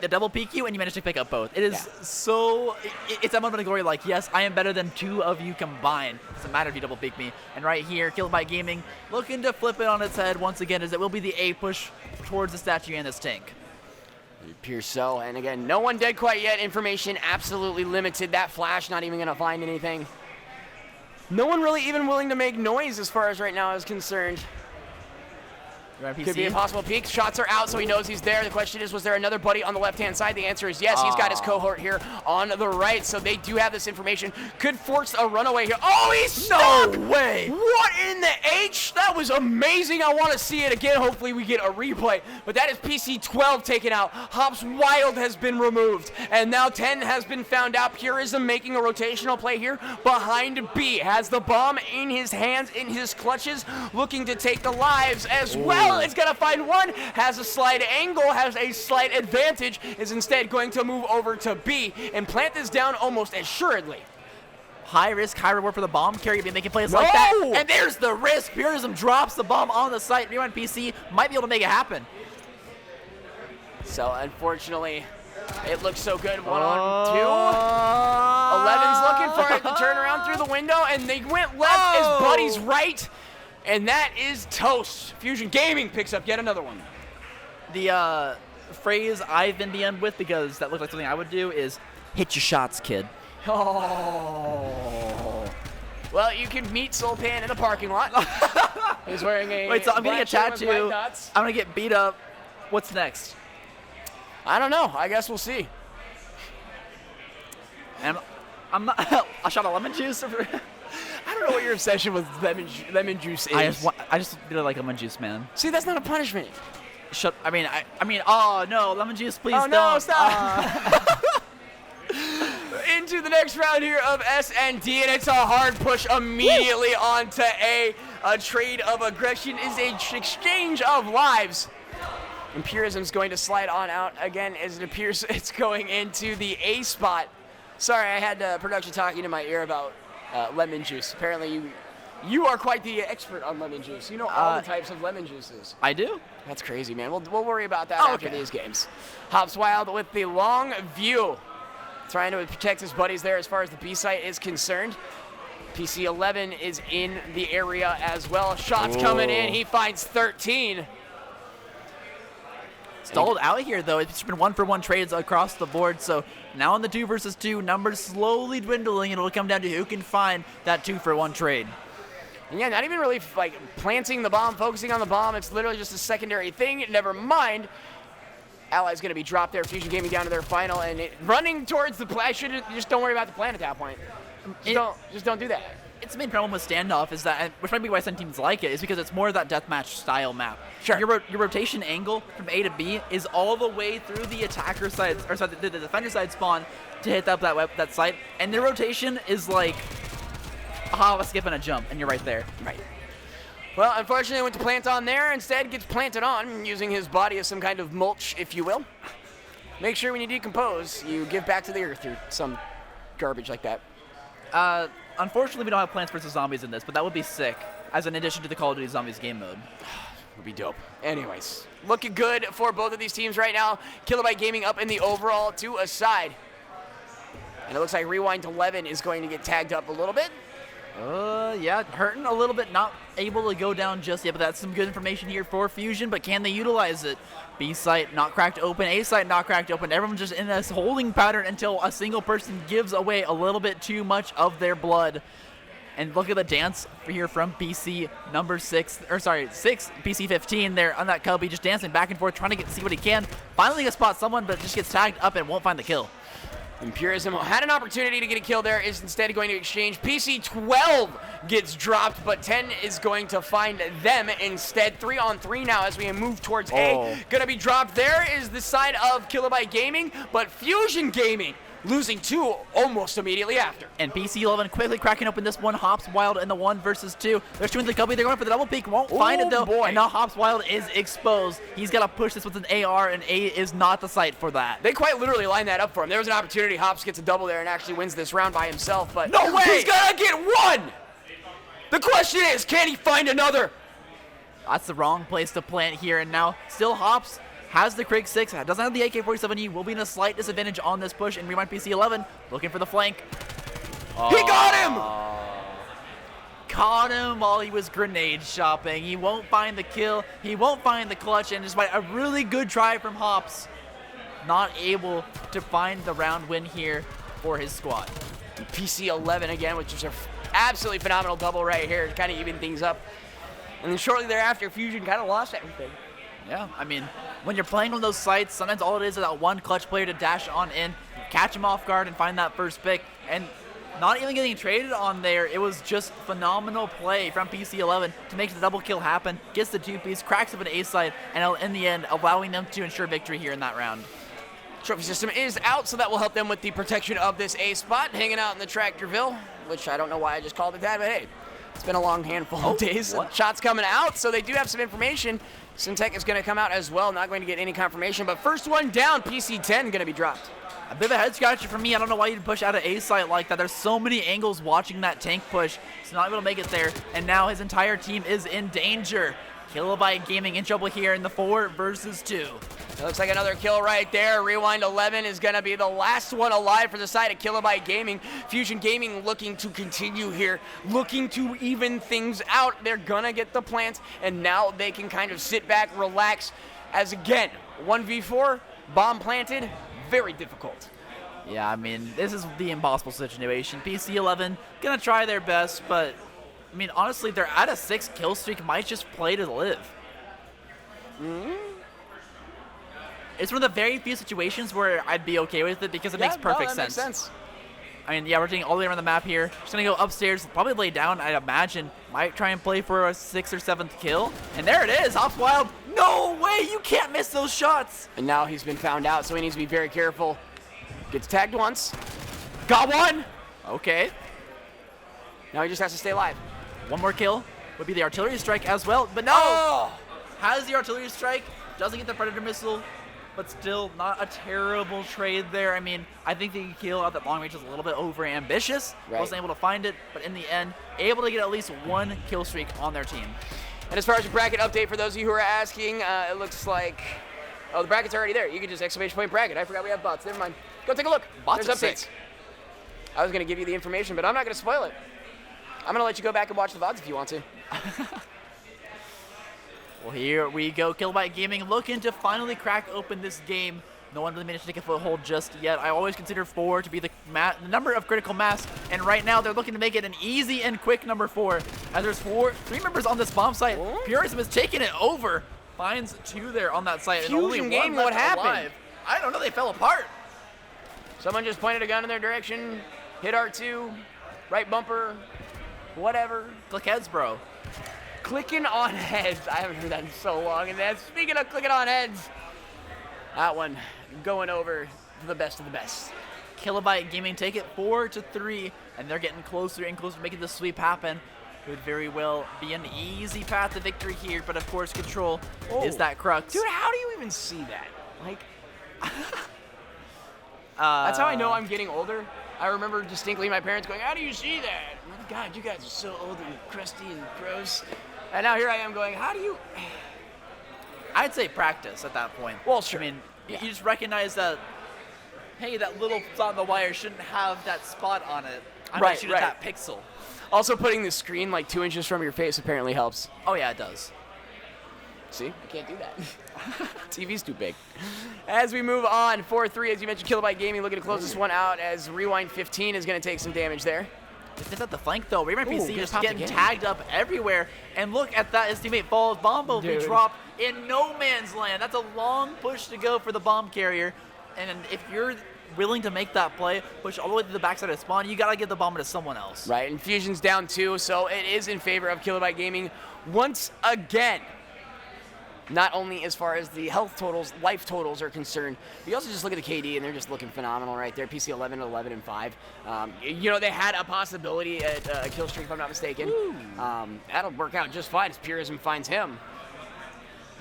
They double peek you, and you manage to pick up both. It is so... It's a moment of glory, like, yes, I am better than 2 of you combined. It doesn't matter if you double peek me. And right here, Kilobyte Gaming looking to flip it on its head once again, as it will be the A push towards the statue and this tank. It appears so. And again, no one dead quite yet. Information absolutely limited. That flash not even going to find anything. No one really even willing to make noise as far as right now is concerned. Could be a possible peek. Shots are out, so he knows he's there. The question is, was there another buddy on the left-hand side? The answer is yes. He's got his cohort here on the right, so they do have this information. Could force a runaway here. Oh, he's stuck! No way! What in the H? That was amazing. I want to see it again. Hopefully we get a replay. But that is PC12 taken out. Hops Wild has been removed. And now 10 has been found out. Purism making a rotational play here behind B. Has the bomb in his hands, in his clutches, looking to take the lives as well. It's going to find one, has a slight angle, has a slight advantage, is instead going to move over to B and plant this down almost assuredly. High risk, high reward for the bomb carrier, be making plays like that. And there's the risk. Purism drops the bomb on the site. Rewind PC might be able to make it happen. So unfortunately, it looks so good. 1 on 2. 11's looking for it to turn around through the window, and they went left as Buddy's right. And that is toast. Fusion Gaming picks up yet another one. The phrase I've been DM'd with, because that looks like something I would do, is hit your shots, kid. Oh. Well, you can meet Sultan in the parking lot. He's wearing a Wait, so I'm getting a tattoo. I'm going to get beat up. What's next? I don't know. I guess we'll see. And I'm not. I shot a lemon juice. I don't know what your obsession with lemon juice is. I just really like lemon juice, man. See, that's not a punishment. I mean, oh no, lemon juice, please don't. No, stop. Into the next round here of S&D, and it's a hard push immediately onto A. A trade of aggression is an exchange of lives. And Purism's going to slide on out again as it appears it's going into the A spot. Sorry, I had production talking in my ear about lemon juice. Apparently you are quite the expert on lemon juice. You know all the types of lemon juices. I do? That's crazy, man. We'll worry about that after these games. Hops Wild with the long view. Trying to protect his buddies there as far as the B site is concerned. PC11 is in the area as well. Shots coming in. He finds 13. Stalled out here, though. It's been 1-for-1 trades across the board. So now on the 2 versus 2, numbers slowly dwindling. It'll come down to who can find that 2-for-1 trade. And yeah, not even really like planting the bomb, focusing on the bomb. It's literally just a secondary thing. Never mind. Ally's going to be dropped there. Fusion Gaming down to their final and running towards the play. Just don't worry about the plan at that point. Just don't do that. It's the main problem with standoff is that, which might be why some teams like it, is because it's more of that deathmatch style map. Sure. Your rotation angle from A to B is all the way through the attacker side, or sorry, the defender side spawn to hit up that site, and their rotation is like a skip and a jump, and you're right there. Right. Well, unfortunately, went to plant on there. Instead, gets planted on, using his body as some kind of mulch, if you will. Make sure when you decompose, you give back to the earth or some garbage like that. Unfortunately, we don't have Plants vs. Zombies in this, but that would be sick, as an addition to the Call of Duty Zombies game mode. Would be dope. Anyways, looking good for both of these teams right now. Kilobyte Gaming up in the overall to a side. And it looks like Rewind 11 is going to get tagged up a little bit. Yeah, hurting a little bit, not able to go down just yet, but that's some good information here for Fusion, but can they utilize it? B site not cracked open, A site not cracked open, everyone's just in this holding pattern until a single person gives away a little bit too much of their blood. And look at the dance here from PC number 6, PC 15 there on that Cubby, just dancing back and forth, trying to see what he can. Finally gets spot someone, but just gets tagged up and won't find the kill. And Purism had an opportunity to get a kill there, is instead going to exchange. PC12 gets dropped, but 10 is going to find them instead. 3-on-3 now as we move towards A. Gonna be dropped there is the side of Kilobyte Gaming, but Fusion Gaming losing 2 almost immediately after. And PC11 quickly cracking open this one. Hops Wild in the 1 versus 2. There's 2 in the Cubby. They're going for the double peek. Won't find it though. Boy. And now Hops Wild is exposed. He's got to push this with an AR, and A is not the site for that. They quite literally lined that up for him. There was an opportunity. Hops gets a double there and actually wins this round by himself, but no way! He's gonna get 1! The question is, can he find another? That's the wrong place to plant here, and now still Hops has the Krig 6, doesn't have the AK-47E, will be in a slight disadvantage on this push, and Rewind PC11 looking for the flank. He got him! Caught him while he was grenade shopping. He won't find the kill, he won't find the clutch, and despite a really good try from Hops, not able to find the round win here for his squad. PC11 again, which is an absolutely phenomenal double right here to kind of even things up. And then shortly thereafter, Fusion kind of lost everything. Yeah, I mean, when you're playing on those sites, sometimes all it is that one clutch player to dash on in, catch him off guard, and find that first pick. And not even getting traded on there, it was just phenomenal play from PC11 to make the double kill happen, gets the 2-piece, cracks up an A side, and in the end, allowing them to ensure victory here in that round. Trophy system is out, so that will help them with the protection of this A spot, hanging out in the Tractorville, which I don't know why I just called it that, but hey, it's been a long handful of days. Shots coming out, so they do have some information. Syntech is going to come out as well, not going to get any confirmation, but first one down, PC10 going to be dropped. A bit of a head scratcher for me. I don't know why you'd push out an A site like that. There's so many angles watching that tank push. He's not able to make it there, and now his entire team is in danger. Kilobyte Gaming in trouble here in the 4 versus 2. It looks like another kill right there. Rewind 11 is going to be the last one alive for the side of Kilobyte Gaming. Fusion Gaming looking to continue here, looking to even things out. They're going to get the plant, and now they can kind of sit back, relax, as again, 1v4, bomb planted, very difficult. Yeah, I mean, this is the impossible situation. PC11 going to try their best, but I mean, honestly, they're at a 6 kill streak, might just play to live. It's one of the very few situations where I'd be okay with it because it makes perfect sense. Makes sense. I mean, yeah, we're taking all the way around the map here. Just going to go upstairs, probably lay down, I'd imagine. Might try and play for a 6th or 7th kill. And there it is, Hops Wild. No way, you can't miss those shots. And now he's been found out, so he needs to be very careful. Gets tagged once. Got one. Okay. Now he just has to stay alive. One more kill would be the artillery strike as well, but no! Oh! Has the artillery strike, doesn't get the Predator missile, but still not a terrible trade there. I mean, I think the kill out that long range was a little bit over ambitious. Right. Wasn't able to find it, but in the end, able to get at least 1 kill streak on their team. And as far as your bracket update, for those of you who are asking, it looks like, oh, the bracket's already there. You can just exclamation point bracket. I forgot we have bots. Never mind. Go take a look. Bots There's are updates. sick. I was going to give you the information, but I'm not going to spoil it. I'm going to let you go back and watch the VODs if you want to. Well, here we go. Kilobyte Gaming looking to finally crack open this game. No one really managed to take a foothold just yet. I always consider 4 to be the number of critical mass, and right now they're looking to make it an easy and quick number 4. As there's 3 members on this bomb site. Purism is taking it over. Finds 2 there on that site, and only 1 Gaming, left what happened? alive. I don't know. They fell apart. Someone just pointed a gun in their direction, hit R2, right bumper, whatever. Click heads, bro. Clicking on heads. I haven't heard that in so long. And then speaking of clicking on heads, that one going over to the best of the best. Kilobyte Gaming take it 4-3, and they're getting closer and closer to making the sweep happen. Could very well be an easy path to victory here, but of course, control is that crux. Dude, how do you even see that? Like, that's how I know I'm getting older. I remember distinctly my parents going, "How do you see that?" I'm like, "God, you guys are so old and crusty and gross." And now here I am going, "How do you?" I'd say practice at that point. Well, sure. I mean, Yeah. you just recognize that, hey, that little spot on the wire shouldn't have that spot on it. I'm Right, gonna shoot right. at that pixel. Also, putting the screen like 2 inches from your face apparently helps. Oh yeah, it does. See, I can't do that. TV's too big. As we move on, 4-3, as you mentioned, Kilobyte Gaming looking to close this one out as Rewind 15 is going to take some damage there. It's at the flank though. Rewind PC gets just popped getting again. tagged up everywhere. And look at that, his teammate falls. Bomb will be Dude. dropped in no man's land. That's a long push to go for the bomb carrier. And if you're willing to make that play, push all the way to the backside of spawn, you gotta get the bomb to someone else. Right, and Fusion's down 2, so it is in favor of Kilobyte Gaming once again. Not only as far as the health totals, life totals are concerned, but you also just look at the KD, and they're just looking phenomenal right there. PC 11 at 11 and 5. You know, they had a possibility at a kill streak, if I'm not mistaken. That'll work out just fine as Purism finds him.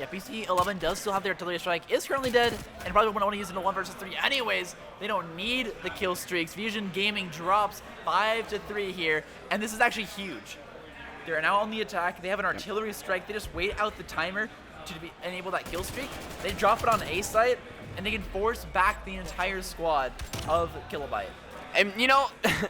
Yeah, PC 11 does still have their artillery strike, is currently dead, and probably won't want to use it in a 1 versus 3 anyways. They don't need the kill streaks. Fusion Gaming drops 5-3 here, and this is actually huge. They're now on the attack. They have an artillery strike. They just wait out the timer to enable that kill streak. They drop it on A site, and they can force back the entire squad of Kilobyte. And, you know,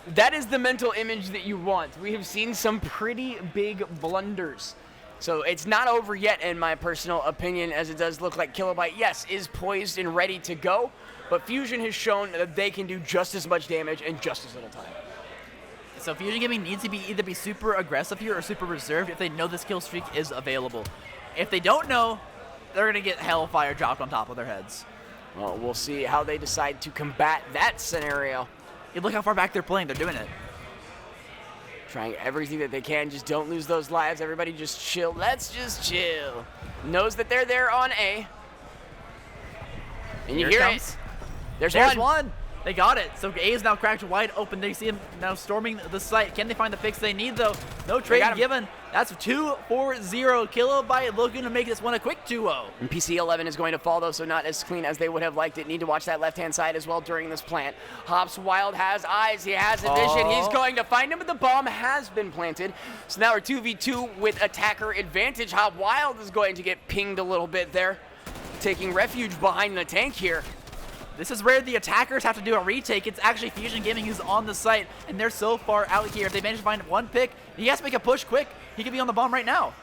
that is the mental image that you want. We have seen some pretty big blunders. So it's not over yet, in my personal opinion, as it does look like Kilobyte, yes, is poised and ready to go, but Fusion has shown that they can do just as much damage in just as little time. So Fusion Gaming needs to either be super aggressive here or super reserved if they know this kill streak is available. If they don't know, they're going to get hellfire dropped on top of their heads. Well, we'll see how they decide to combat that scenario. You look how far back they're playing. They're doing it. Trying everything that they can. Just don't lose those lives. Everybody just chill. Let's just chill. Knows that they're there on A. And you hear it. There's one. They got it. So A is now cracked wide open. They see him now storming the site. Can they find the fix they need, though? No trade given. That's 2-4-0. Kilobyte looking to make this one a quick 2-0. And PC11 is going to fall, though, so not as clean as they would have liked it. Need to watch that left-hand side as well during this plant. Hops Wild has eyes. He has a vision. He's going to find him, but the bomb has been planted. So now we're 2v2 with attacker advantage. Hop Wild is going to get pinged a little bit there, taking refuge behind the tank here. This is where the attackers have to do a retake. It's actually Fusion Gaming who's on the site, and they're so far out here. If they manage to find one pick, he has to make a push quick. He could be on the bomb right now.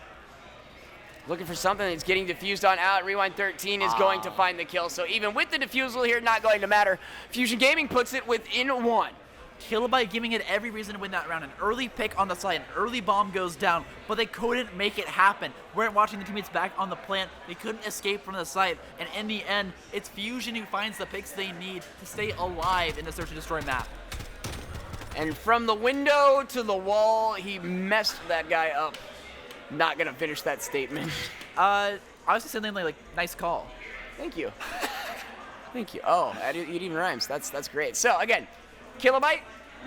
Looking for something that's getting diffused on out. Rewind 13 is going to find the kill. So even with the diffusal here, not going to matter. Fusion Gaming puts it within one. Kilobyte giving it every reason to win that round. An early pick on the site, an early bomb goes down, but they couldn't make it happen. Weren't watching the teammates back on the plant. They couldn't escape from the site, and in the end, it's Fusion who finds the picks they need to stay alive in the Search and Destroy map. And from the window to the wall, he messed that guy up. Not gonna finish that statement. I was just saying like nice call. Thank you. Thank you. Oh, it even rhymes. That's great. So again, Kilobyte,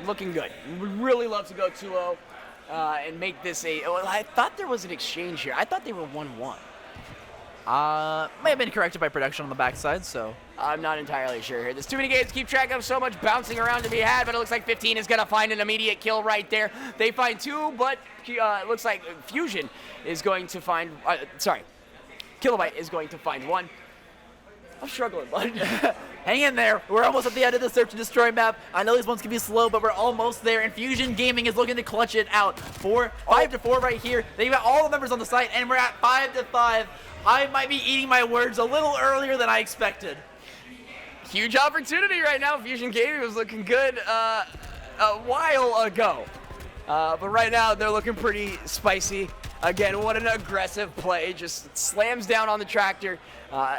looking good. Would really love to go 2-0 and make this a... Well, I thought there was an exchange here. I thought they were 1-1. May have been corrected by production on the backside, so... I'm not entirely sure here. There's too many games to keep track of, so much bouncing around to be had, but it looks like 15 is going to find an immediate kill right there. They find two, but it looks like Fusion is going to find... Kilobyte is going to find one. I'm struggling, bud. Hang in there. We're almost at the end of the Search and Destroy map. I know these ones can be slow, but we're almost there. And Fusion Gaming is looking to clutch it out. 5-4 right here. They've got all the members on the site, and we're at 5-5. I might be eating my words a little earlier than I expected. Huge opportunity right now. Fusion Gaming was looking good a while ago. But right now, they're looking pretty spicy. Again, what an aggressive play. Just slams down on the tractor.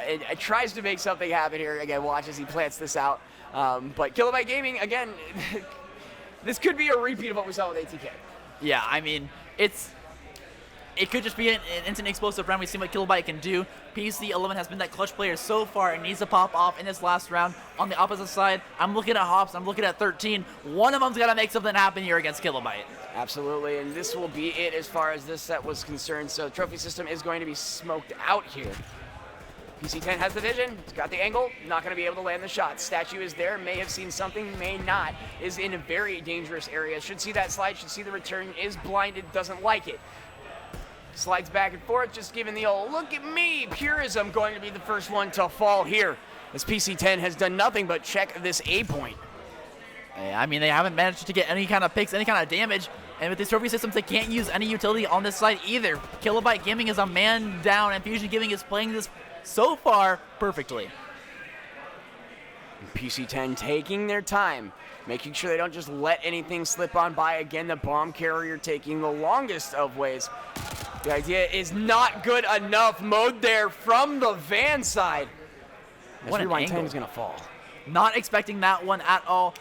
It tries to make something happen here. Again, watch as he plants this out. But Kilobyte Gaming, again, this could be a repeat of what we saw with ATK. Yeah, I mean, it could just be an instant explosive round. We've seen what Kilobyte can do. PC11 has been that clutch player so far and needs to pop off in this last round. On the opposite side, I'm looking at Hops. I'm looking at 13. One of them's got to make something happen here against Kilobyte. Absolutely, and this will be it as far as this set was concerned. So trophy system is going to be smoked out here. PC10 has the vision, it's got the angle, not going to be able to land the shot. Statue is there, may have seen something, may not. Is in a very dangerous area. Should see that slide, should see the return, is blinded, doesn't like it. Slides back and forth, just giving the old, look at me, Purism going to be the first one to fall here. As PC10 has done nothing but check this A point. I mean, they haven't managed to get any kind of picks, any kind of damage. And with these trophy systems, they can't use any utility on this side either. Kilobyte Gaming is a man down, and Fusion Gaming is playing this so far perfectly. PC10 taking their time, making sure they don't just let anything slip on by. Again, the bomb carrier taking the longest of ways. The idea is not good enough. Mode there from the van side. What an Rewind 10 angle. is going to fall. Not expecting that one at all.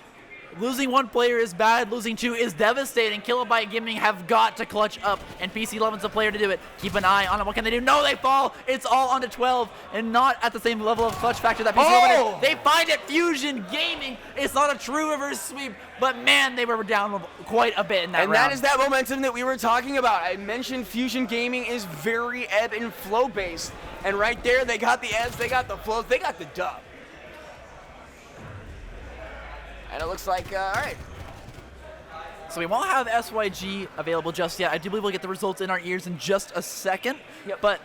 Losing one player is bad, losing two is devastating. Kilobyte Gaming have got to clutch up, and PC11's the player to do it. Keep an eye on them. What can they do? No, they fall. It's all onto 12, and not at the same level of clutch factor that PC11 is. They find it. Fusion Gaming. It's not a true reverse sweep, but man, they were down quite a bit in that round. And that is that momentum that we were talking about. I mentioned Fusion Gaming is very ebb and flow based, and right there, they got the ebbs, they got the flows, they got the dub. And it looks like, all right. So we won't have SYG available just yet. I do believe we'll get the results in our ears in just a second. Yep. But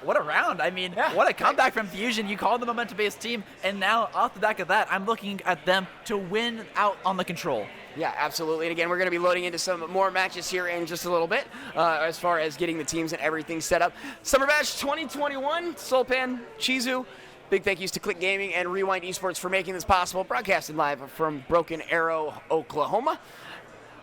what a round. I mean, what a comeback from Fusion. You called them a momentum-based team, and now off the back of that, I'm looking at them to win out on the control. Yeah, absolutely. And again, we're going to be loading into some more matches here in just a little bit as far as getting the teams and everything set up. Summer Bash 2021, Solpan, Chizu. Big thank yous to Click Gaming and Rewind eSports for making this possible. Broadcasting live from Broken Arrow, Oklahoma.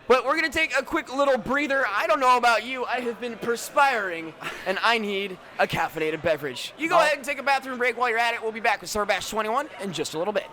But we're going to take a quick little breather. I don't know about you. I have been perspiring, and I need a caffeinated beverage. You go ahead and take a bathroom break while you're at it. We'll be back with Summer Bash 21 in just a little bit.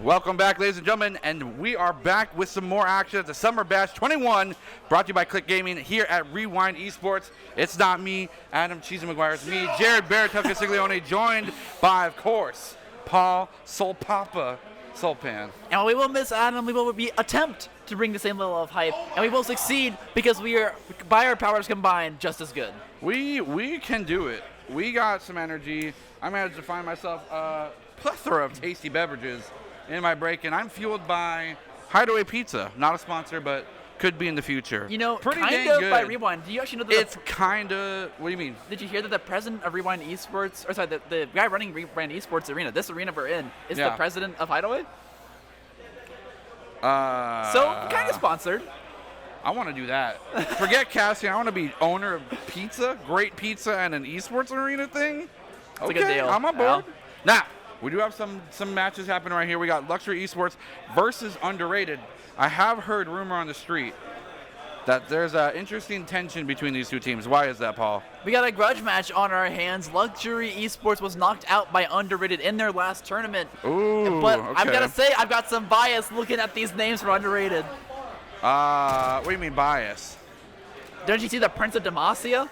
Welcome back, ladies and gentlemen, and we are back with some more action at the Summer Bash 21, brought to you by Click Gaming here at Rewind Esports. It's not me, Adam Cheese McGuire. It's me, Jared Baratuka Siglione, joined by, of course, Paul Soul Papa Soulpan. And we will miss Adam. We will attempt to bring the same level of hype, and we will succeed because we are, by our powers combined, just as good. We can do it. We got some energy. I managed to find myself a plethora of tasty beverages in my break, and I'm fueled by Hideaway Pizza. Not a sponsor, but could be in the future. You know, pretty kind dang of good. by Rewind. Do you actually know that It's kind of. What do you mean? Did you hear that the president of Rewind Esports, or sorry, the guy running Rewind Esports arena, this arena we're in, is the president of Hideaway? So kind of sponsored. I want to do that. Forget casting. I want to be owner of pizza, great pizza, and an esports arena thing. It's a good deal. I'm on board. Now, we do have some matches happening right here. We got Luxury Esports versus Underrated. I have heard rumor on the street that there's an interesting tension between these two teams. Why is that, Paul? We got a grudge match on our hands. Luxury Esports was knocked out by Underrated in their last tournament. Ooh, but okay. I've got to say, I've got some bias looking at these names for Underrated. What do you mean bias? Don't you see the Prince of Demacia?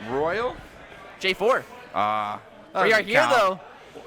Royal? J4. We are here, though.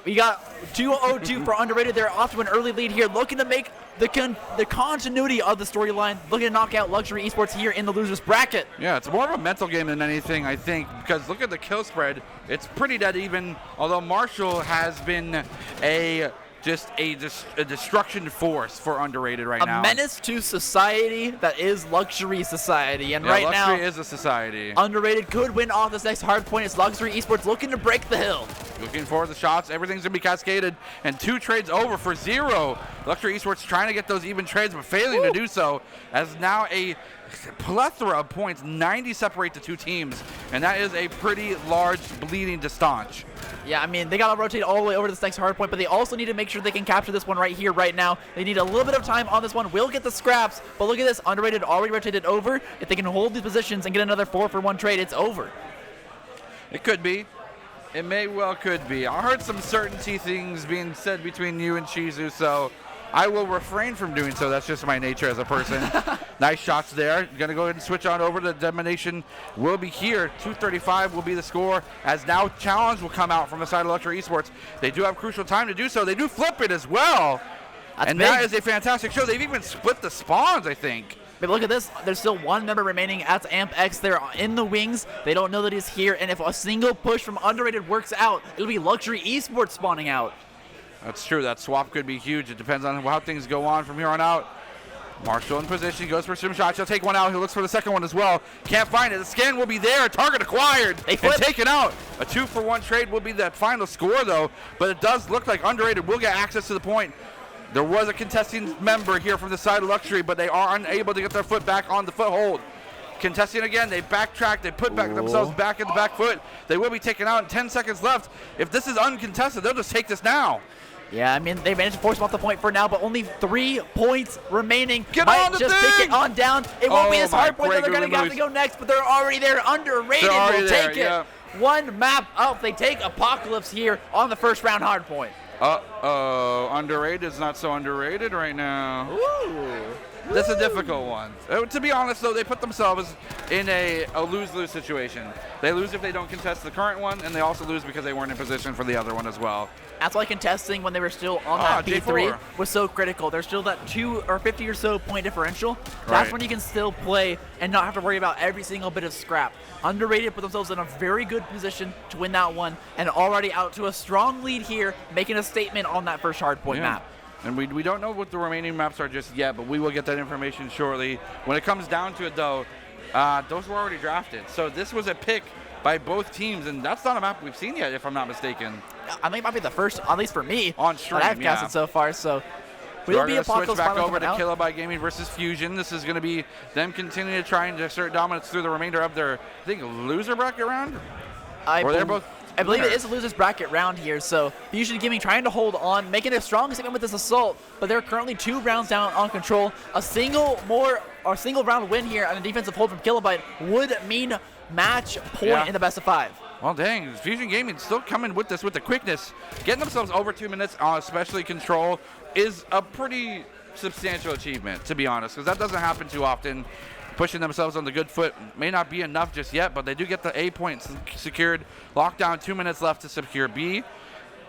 We got 2-0-2 for Underrated. They're off to an early lead here, looking to make the continuity of the storyline, looking to knock out Luxury Esports here in the losers bracket. Yeah, it's more of a mental game than anything, I think, because look at the kill spread. It's pretty dead even, although Marshall has been a destruction force for Underrated right now. A menace to society that is Luxury Society. And right now, Luxury is a society. Underrated could win off this next hard point. It's Luxury Esports looking to break the hill. Looking for the shots. Everything's going to be cascaded. And 2 trades over for 0. Luxury Esports trying to get those even trades, but failing to do so. As now a plethora of points. 90 separate the two teams. And that is a pretty large bleeding to staunch. Yeah, I mean, they got to rotate all the way over to this next hard point, but they also need to make sure they can capture this one right here, right now. They need a little bit of time on this one. Will get the scraps, but look at this. Underrated already rotated over. If they can hold these positions and get another 4-for-1 trade, it's over. It could be. It may well could be. I heard some certainty things being said between you and Shizu, so I will refrain from doing so. That's just my nature as a person. Nice shots there. Going to go ahead and switch on over. The domination will be here. 2:35 will be the score, as now challenge will come out from the side of Luxury Esports. They do have crucial time to do so. They do flip it as well. That's and big. that is a fantastic show. They've even split the spawns, I think. But look at this. There's still one member remaining. That's Amp X. They're in the wings. They don't know that he's here. And if a single push from Underrated works out, it'll be Luxury Esports spawning out. That's true. That swap could be huge. It depends on how things go on from here on out. Marshall in position, goes for some shots. He'll take one out. He looks for the second one as well. Can't find it. The scan will be there. Target acquired. They and taken out. A 2-for-1 trade will be that final score, though. But it does look like Underrated will get access to the point. There was a contesting member here from the side of Luxury, but they are unable to get their foot back on the foothold. Contesting again, they backtrack, they put back themselves back in the back foot. They will be taken out in 10 seconds left. If this is uncontested, they'll just take this now. Yeah, I mean, they managed to force him off the point for now, but only 3 points remaining. Get Might on the just thing! pick it on down. It won't be this hard point that they're going to have to lose. go next, but they're already there. Underrated will take it. One map up. They take Apocalypse here on the first round hard point. Uh-oh. Underrated is not so underrated right now. Ooh. That's a difficult one. To be honest, though, they put themselves in a lose-lose situation. They lose if they don't contest the current one, and they also lose because they weren't in position for the other one as well. That's why contesting when they were still on that P3 J4 was so critical. There's still that 2 or 50 or so point differential. That's Right. when you can still play and not have to worry about every single bit of scrap. Underrated put themselves in a very good position to win that one, and already out to a strong lead here, making a statement on that first hardpoint map. And we don't know what the remaining maps are just yet, but we will get that information shortly. When it comes down to it, though, those were already drafted. So this was a pick by both teams, and that's not a map we've seen yet, if I'm not mistaken. I think it might be the first, at least for me, on stream, that I've casted so far. So we'll be switch back finally over to out. Kilobyte Gaming versus Fusion. This is going to be them continuing to try and assert dominance through the remainder of their, I think, loser bracket round. I believe it is a loser's bracket round here, so Fusion Gaming trying to hold on, making a strong statement with this assault, but they're currently 2 rounds down on control. A single round win here on a defensive hold from Kilobyte would mean match point in the best of 5. Well, dang, Fusion Gaming still coming with this with the quickness. Getting themselves over 2 minutes on especially control is a pretty substantial achievement, to be honest, because that doesn't happen too often. Pushing themselves on the good foot may not be enough just yet, but they do get the A points secured. Lockdown, 2 minutes left to secure B.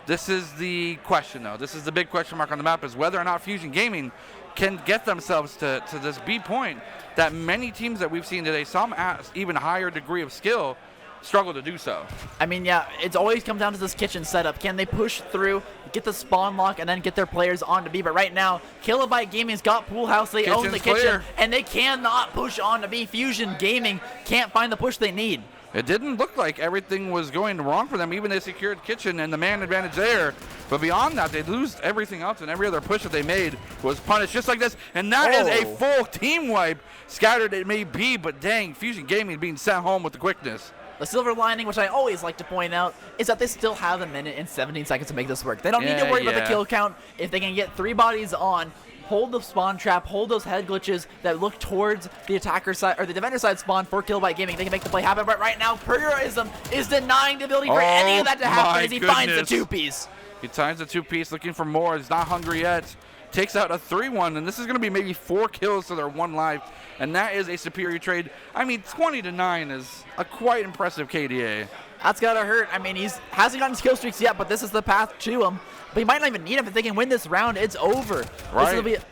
This is the question, though. This is the big question mark on the map, is whether or not Fusion Gaming can get themselves to this B point that many teams that we've seen today, some at even higher degree of skill, struggle to do so. I mean, yeah, it's always come down to this kitchen setup. Can they push through, get the spawn lock, and then get their players on to B? But right now, Kilobyte Gaming's got Pool House. They own the kitchen, clear. And they cannot push on to B. Fusion Gaming can't find the push they need. It didn't look like everything was going wrong for them. Even they secured kitchen and the man advantage there. But beyond that, they lose everything else, and every other push that they made was punished just like this. And that is a full team wipe. Scattered it may be, but dang, Fusion Gaming being sent home with the quickness. The silver lining, which I always like to point out, is that they still have 1 minute and 17 seconds to make this work. They don't need to worry about the kill count. If they can get 3 bodies on, hold the spawn trap, hold those head glitches that look towards the attacker side or the defender side spawn for Kilobyte Gaming, they can make the play happen. But right now, Purism is denying the ability for any of that to happen as he finds the 2-piece. He finds the 2-piece, looking for more. He's not hungry yet. Takes out a 3-1, and this is going to be maybe 4 kills to their 1 life, and that is a superior trade. I mean, 20-9 is a quite impressive KDA. That's got to hurt. I mean, he hasn't gotten his kill streaks yet, but this is the path to him. But he might not even need him. If they can win this round, it's over. Right.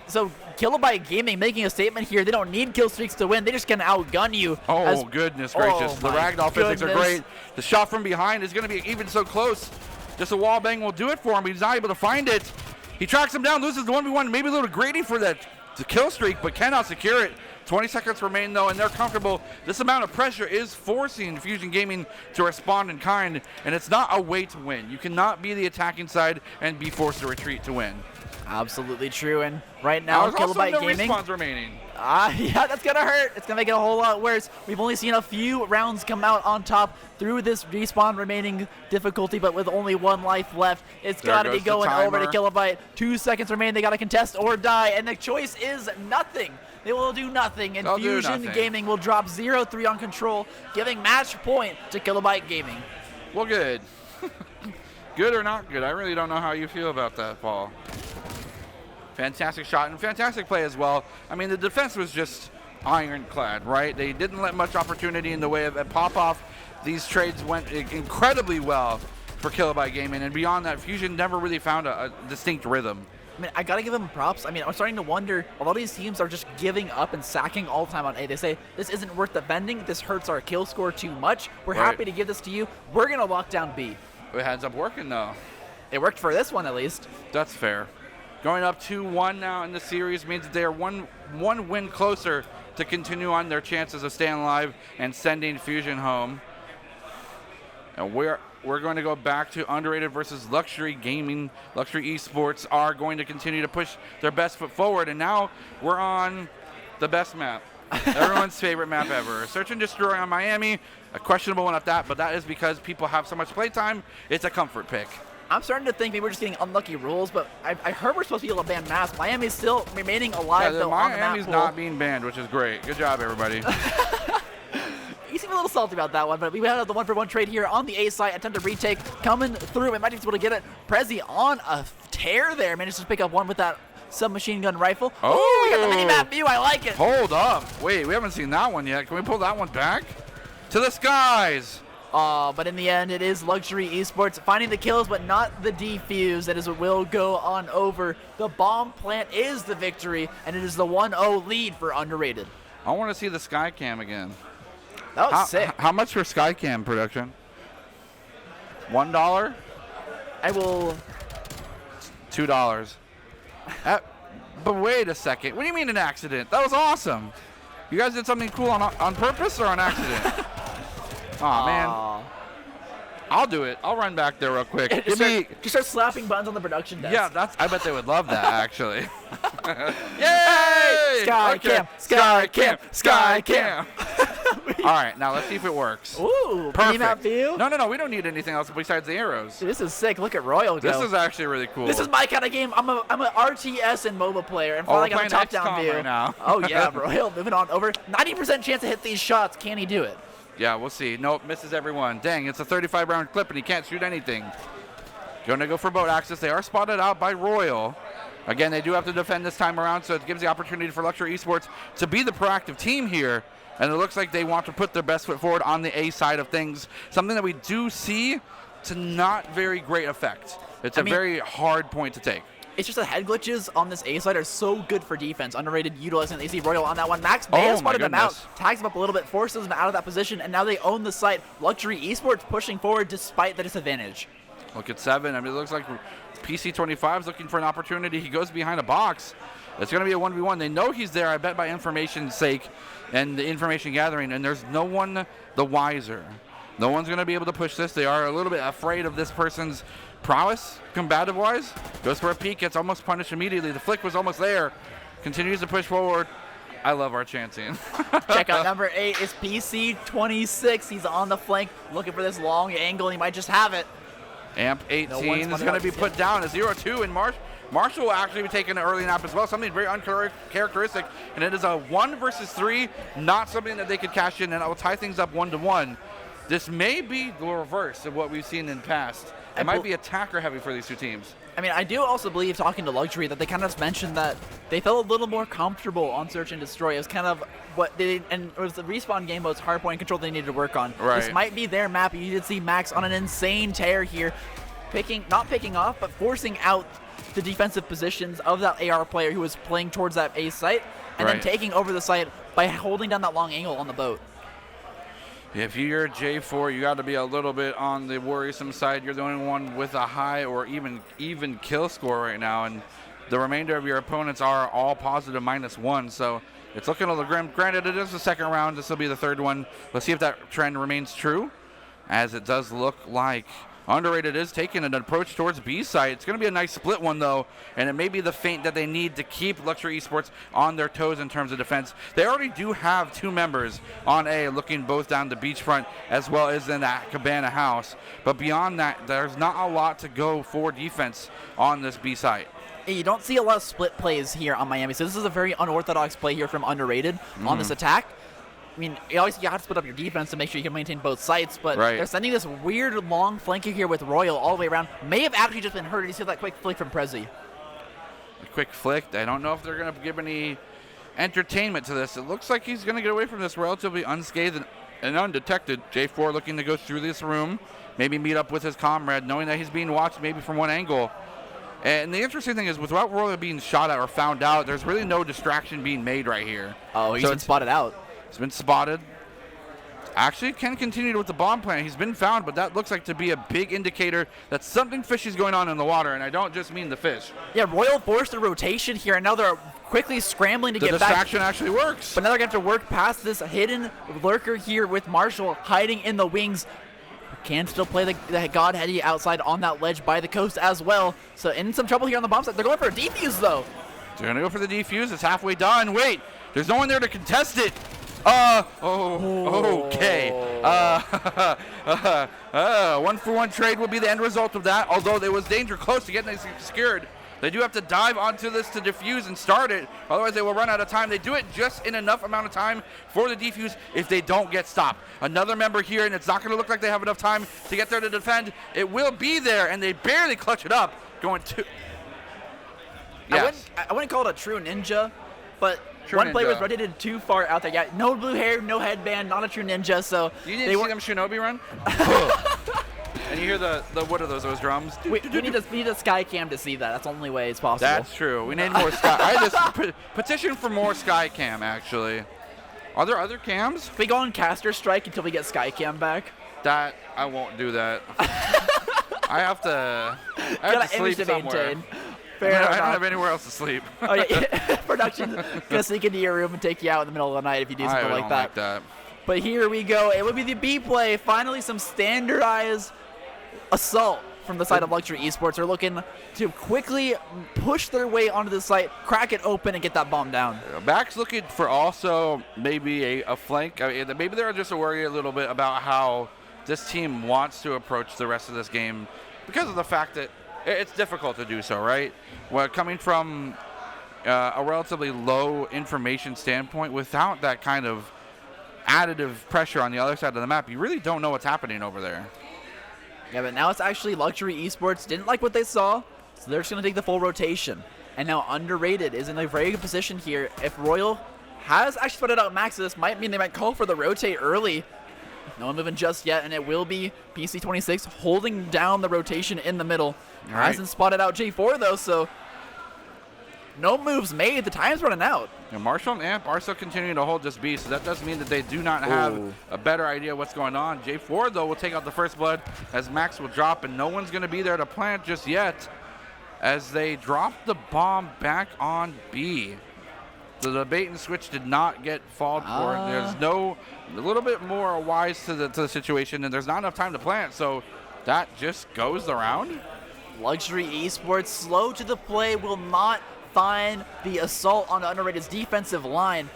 So Kilobyte Gaming making a statement here. They don't need kill streaks to win. They just can outgun you. Oh, goodness gracious. The ragdoll physics are great. The shot from behind is going to be even so close. Just a wall bang will do it for him. He's not able to find it. He tracks him down, loses the 1v1, maybe a little greedy for that kill streak, but cannot secure it. 20 seconds remain, though, and they're comfortable. This amount of pressure is forcing Fusion Gaming to respond in kind, and it's not a way to win. You cannot be the attacking side and be forced to retreat to win. Absolutely true, and right now, There's Kilobyte also no Gaming. respawns remaining. Yeah, that's gonna hurt. It's gonna make it a whole lot worse. We've only seen a few rounds come out on top through this respawn remaining difficulty, but with only 1 life left, it's gotta be going over to Kilobyte. 2 seconds remain. They gotta contest or die, and the choice is nothing. They will do nothing, and Fusion Gaming will drop 0-3 on control, giving match point to Kilobyte Gaming. Well, good. Good or not good? I really don't know how you feel about that, Paul. Fantastic shot and fantastic play as well. I mean, the defense was just ironclad, right? They didn't let much opportunity in the way of a pop-off. These trades went incredibly well for Kilobyte Gaming, and beyond that, Fusion never really found a distinct rhythm. I mean, I gotta give them props. I mean, I'm starting to wonder, a lot of these teams are just giving up and sacking all the time on A. They say, this isn't worth defending, this hurts our kill score too much. We're happy to give this to you. We're gonna lock down B. It ends up working, though. It worked for this one, at least. That's fair. Going up 2-1 now in the series means that they are one win closer to continue on their chances of staying alive and sending Fusion home. And we're going to go back to Underrated versus Luxury Gaming. Luxury eSports are going to continue to push their best foot forward, and now we're on the best map. Everyone's favorite map ever. Search and Destroy on Miami. A questionable one at that, but that is because people have so much playtime. It's a comfort pick. I'm starting to think maybe we're just getting unlucky rules, but I heard we're supposed to be able to ban masks. Miami's still remaining alive, though, on the map. Miami's not being banned, which is great. Good job, everybody. You seem a little salty about that one, but we had the 1-for-1 trade here on the A side. Attempt to retake, coming through, and might be able to get it. Prezi on a tear there. Managed to pick up one with that submachine gun rifle. Oh, we got the mini-map view. I like it. Hold up. Wait, we haven't seen that one yet. Can we pull that one back? To the skies. But in the end, it is Luxury eSports finding the kills, but not the defuse. That is what will go on over. The bomb plant is the victory, and it is the 1-0 lead for Underrated. I want to see the Skycam again. That was sick. How much for Skycam production? $1? I will. $2. But wait a second. What do you mean an accident? That was awesome. You guys did something cool on purpose or on accident? Oh man. I'll do it. I'll run back there real quick. Just start slapping buttons on the production desk. Yeah, I bet they would love that actually. Yay! Skycam, Skycam, Skycam. All right, now let's see if it works. Ooh, perfect. View? No, we don't need anything else besides the arrows. Dude, this is sick. Look at Royal go. This is actually really cool. This is my kind of game. I'm a RTS and MOBA player, and finally got a top-down view. Right now. Oh yeah, Royal moving on over. 90% chance to hit these shots. Can he do it? Yeah, we'll see. Nope, misses everyone. Dang, it's a 35-round clip, and he can't shoot anything. Going to go for boat access. They are spotted out by Royal. Again, they do have to defend this time around, so it gives the opportunity for Luxury Esports to be the proactive team here. And it looks like they want to put their best foot forward on the A side of things. Something that we do see to not very great effect. It's a very hard point to take. It's just the head glitches on this A side are so good for defense. Underrated, utilizing the AC Royal on that one. Max may have spotted them out, tags them up a little bit, forces them out of that position, and now they own the site. Luxury Esports pushing forward despite the disadvantage. Look at 7. I mean, it looks like PC25 is looking for an opportunity. He goes behind a box. It's going to be a 1v1. They know he's there, I bet, by information's sake and the information gathering, and there's no one the wiser. No one's going to be able to push this. They are a little bit afraid of this person's prowess, combative-wise. Goes for a peek, gets almost punished immediately. The flick was almost there. Continues to push forward. I love our chancing. Check out number 8 is PC26. He's on the flank looking for this long angle. He might just have it. Amp 18 is going to be put down. A 0-2, and Marshall will actually be taking an early nap as well. Something very uncharacteristic, and it is a 1 versus 3, not something that they could cash in, and it will tie things up 1-1. This may be the reverse of what we've seen in the past. It might be attacker heavy for these two teams. I mean, I do also believe, talking to Luxury, that they kind of mentioned that they felt a little more comfortable on Search and Destroy. It was kind of what they, and it was the respawn game mode's hardpoint control they needed to work on. Right. This might be their map. You did see Max on an insane tear here, not picking off, but forcing out the defensive positions of that AR player who was playing towards that A site, and then taking over the site by holding down that long angle on the boat. If you're J4, you got to be a little bit on the worrisome side. You're the only one with a high or even kill score right now, and the remainder of your opponents are all positive -1. So it's looking a little grim. Granted, it is the second round. This will be the third one. Let's see if that trend remains true, as it does look like Underrated is taking an approach towards B side. It's going to be a nice split one, though, and it may be the feint that they need to keep Luxury Esports on their toes in terms of defense. They already do have 2 members on A looking both down the beachfront as well as in that cabana house. But beyond that, there's not a lot to go for defense on this B side. You don't see a lot of split plays here on Miami, so this is a very unorthodox play here from Underrated on this attack. I mean, obviously you have to split up your defense to make sure you can maintain both sites, but they're sending this weird long flanker here with Royal all the way around. May have actually just been hurt. You see that quick flick from Prezi. A quick flick. I don't know if they're going to give any entertainment to this. It looks like he's going to get away from this relatively unscathed and undetected. J4 looking to go through this room, maybe meet up with his comrade, knowing that he's being watched maybe from one angle. And the interesting thing is, without Royal being shot at or found out, there's really no distraction being made right here. Oh, he's been spotted out. He's been spotted. Actually, can continue with the bomb plant. He's been found, but that looks like to be a big indicator that something fishy is going on in the water, and I don't just mean the fish. Yeah, Royal forced a rotation here, and now they're quickly scrambling to get back. The distraction actually works. But now they're going to have to work past this hidden lurker here with Marshall hiding in the wings. Can still play the Godheady outside on that ledge by the coast as well. So in some trouble here on the bomb site. They're going for a defuse, though. They're going to go for the defuse. It's halfway done. Wait, there's no one there to contest it. Okay. 1-for-1 trade will be the end result of that, although there was danger close to getting it secured. They do have to dive onto this to defuse and start it, otherwise they will run out of time. They do it just in enough amount of time for the defuse if they don't get stopped. Another member here, and it's not going to look like they have enough time to get there to defend. It will be there, and they barely clutch it up. Going to... Yes. I wouldn't call it a true ninja, but... True one ninja. player was rotated too far out there. Yeah, no blue hair, no headband, not a true ninja. So you didn't see them Shinobi run? And you hear the what are those drums? We need a sky cam to see that. That's the only way it's possible. That's true. We need more sky. I just petition for more sky cam. Actually, are there other cams? We go on caster strike until we get sky cam back. That I won't do that. I have to sleep somewhere. I don't have anywhere else to sleep. Oh, yeah. Production's gonna sneak into your room and take you out in the middle of the night if you do something like that. But here we go. It would be the B play. Finally, some standardized assault from the side of Luxury Esports. They're looking to quickly push their way onto the site, crack it open, and get that bomb down. Back's looking for also maybe a flank. I mean, maybe they're just worried a little bit about how this team wants to approach the rest of this game because of the fact that it's difficult to do so, right? Well, coming from a relatively low information standpoint, without that kind of additive pressure on the other side of the map, you really don't know what's happening over there. Yeah, but now it's actually Luxury Esports didn't like what they saw, so they're just going to take the full rotation. And now Underrated is in a very good position here. If Royal has actually spotted out Max, this might mean they might call for the rotate early. No one moving just yet, and it will be PC26 holding down the rotation in the middle. Right. Hasn't spotted out J4 though, so no moves made. The time's running out. And Marshall and Amp are still continuing to hold this B, so that does mean that they do not have a better idea what's going on. J4, though, will take out the first blood as Max will drop, and no one's going to be there to plant just yet as they drop the bomb back on B. So the bait and switch did not get falled for. There's a little bit more wise to the situation, and there's not enough time to plant, so that just goes around. Luxury Esports slow to the play, will not find the assault on the Underrated's defensive line.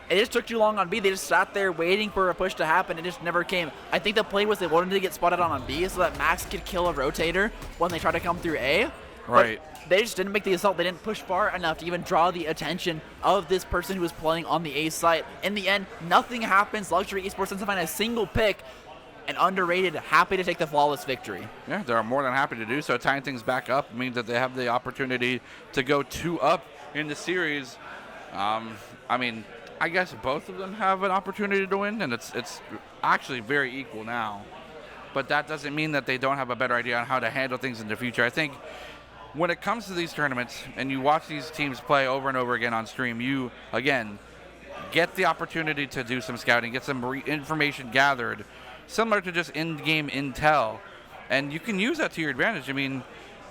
It just took too long on B. They just sat there waiting for a push to happen. It just never came. I think the play was they wanted to get spotted on B so that Max could kill a rotator when they try to come through A. Right. But they just didn't make the assault. They didn't push far enough to even draw the attention of this person who was playing on the A site. In the end, nothing happens. Luxury Esports doesn't find a single pick. And Underrated happy to take the flawless victory. Yeah, they're more than happy to do so. Tying things back up means that they have the opportunity to go 2-up in the series. I mean, I guess both of them have an opportunity to win, and it's actually very equal now. But that doesn't mean that they don't have a better idea on how to handle things in the future. I think when it comes to these tournaments and you watch these teams play over and over again on stream, you, again, get the opportunity to do some scouting, get some information gathered, similar to just in-game intel, and you can use that to your advantage. I mean,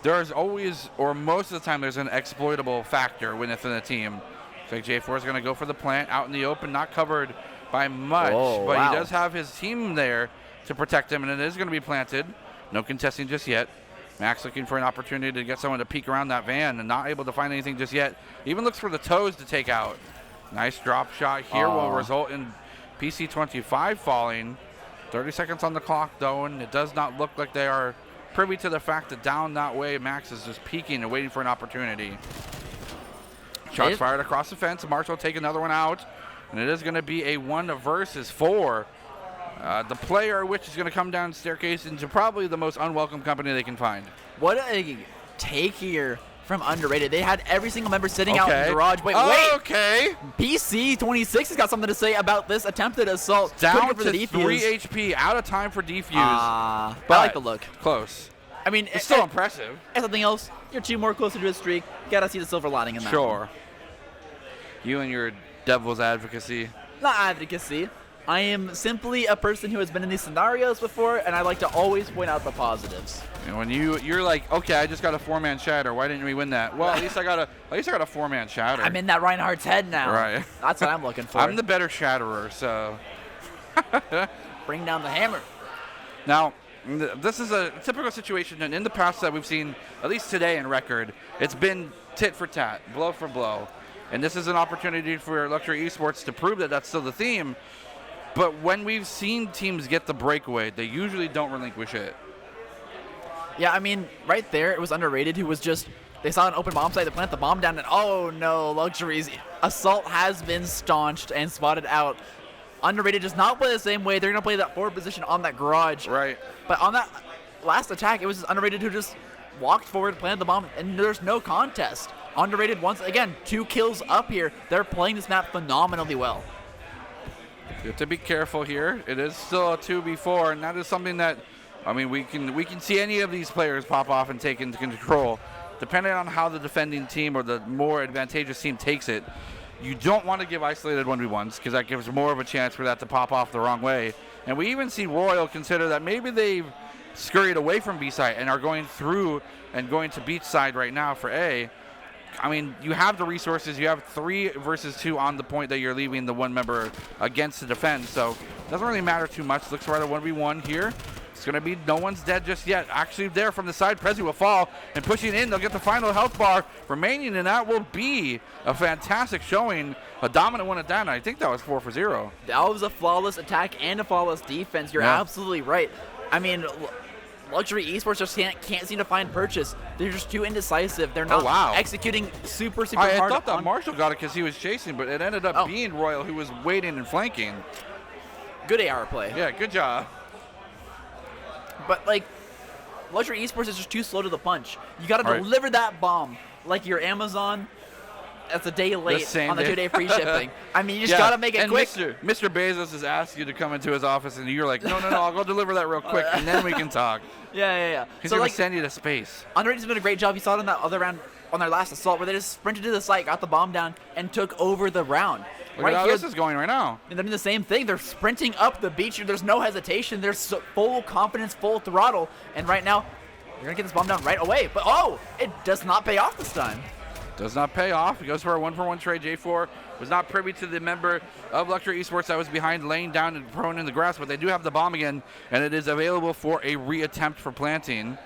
there's always, or most of the time, there's an exploitable factor within a team. So J4 is going to go for the plant out in the open, not covered by much, but he does have his team there to protect him, and it is going to be planted. No contesting just yet. Max looking for an opportunity to get someone to peek around that van and not able to find anything just yet. Even looks for the toes to take out. Nice drop shot here will result in PC25 falling. 30 seconds on the clock, though, and it does not look like they are privy to the fact that down that way, Max is just peeking and waiting for an opportunity. Shots fired across the fence. Marshall will take another one out, and it is going to be a 1 versus 4. The player, which is going to come down staircase into probably the most unwelcome company they can find. What a take here from Underrated. They had every single member sitting out in the garage. Wait. Okay. PC26 has got something to say about this attempted assault. Down to 3 HP, out of time for defuse. I like the look. Close. I mean, it's still impressive. And something else, you're 2 more closer to a streak. Gotta see the silver lining in that. Sure. You and your devil's advocacy. Not advocacy. I am simply a person who has been in these scenarios before, and I like to always point out the positives. And when you're like, okay, I just got a 4-man shatter. Why didn't we win that? Well, at least I got a 4-man shatter. I'm in that Reinhardt's head now. Right. That's what I'm looking for. I'm the better shatterer, so. Bring down the hammer. Now, this is a typical situation, and in the past that we've seen, at least today in record, it's been tit for tat, blow for blow. And this is an opportunity for Luxury Esports to prove that that's still the theme. But when we've seen teams get the breakaway, they usually don't relinquish it. Yeah, I mean, right there, it was Underrated who was just, they saw an open bomb site, they plant the bomb down, and oh no, Luxury's assault has been staunched and spotted out. Underrated does not play the same way. They're going to play that forward position on that garage. Right. But on that last attack, it was just Underrated who just walked forward, planted the bomb, and there's no contest. Underrated, once again, 2 kills up here. They're playing this map phenomenally well. You have to be careful here. It is still a 2v4, and that is something that, I mean, we can see any of these players pop off and take into control. Depending on how the defending team or the more advantageous team takes it, you don't want to give isolated 1v1s because that gives more of a chance for that to pop off the wrong way. And we even see Royal consider that maybe they've scurried away from B side and are going through and going to beach side right now for A. I mean, you have the resources. You have 3 versus 2 on the point that you're leaving the 1 member against to defend. So it doesn't really matter too much. Looks right at 1v1 here. It's going to be no one's dead just yet. Actually there from the side, Prezi will fall and pushing in. They'll get the final health bar remaining, and that will be a fantastic showing. A dominant one at that, and I think that was 4 for 0. That was a flawless attack and a flawless defense. You're absolutely right. I mean, Luxury Esports just can't seem to find purchase. They're just too indecisive. They're not executing super hard. I thought that Marshall got it because he was chasing, but it ended up being Royal who was waiting and flanking. Good AR play. Yeah, good job. But, like, Luxury Esports is just too slow to the punch. You got to Right. deliver that bomb like your Amazon. That's a day late same on the day. 2-day free shipping. I mean, you just got to make it and quick. Mr. Bezos has asked you to come into his office, and you're like, no, I'll go deliver that real quick, and then we can talk. Yeah. He's So, going like, to send you to space. Underrated's been a great job. You saw it in that other round on their last assault where they just sprinted to the site, got the bomb down, and took over the round. Look at how here, this is going right now. and they're doing the same thing. They're sprinting up the beach. There's no hesitation. There's full confidence, full throttle. And right now, they're going to get this bomb down right away. But, oh, it does not pay off this time. Does not pay off. He goes for a 1-for-1 trade. J4 was not privy to the member of Luxury Esports that was behind, laying down and prone in the grass, but they do have the bomb again, and it is available for a reattempt for planting.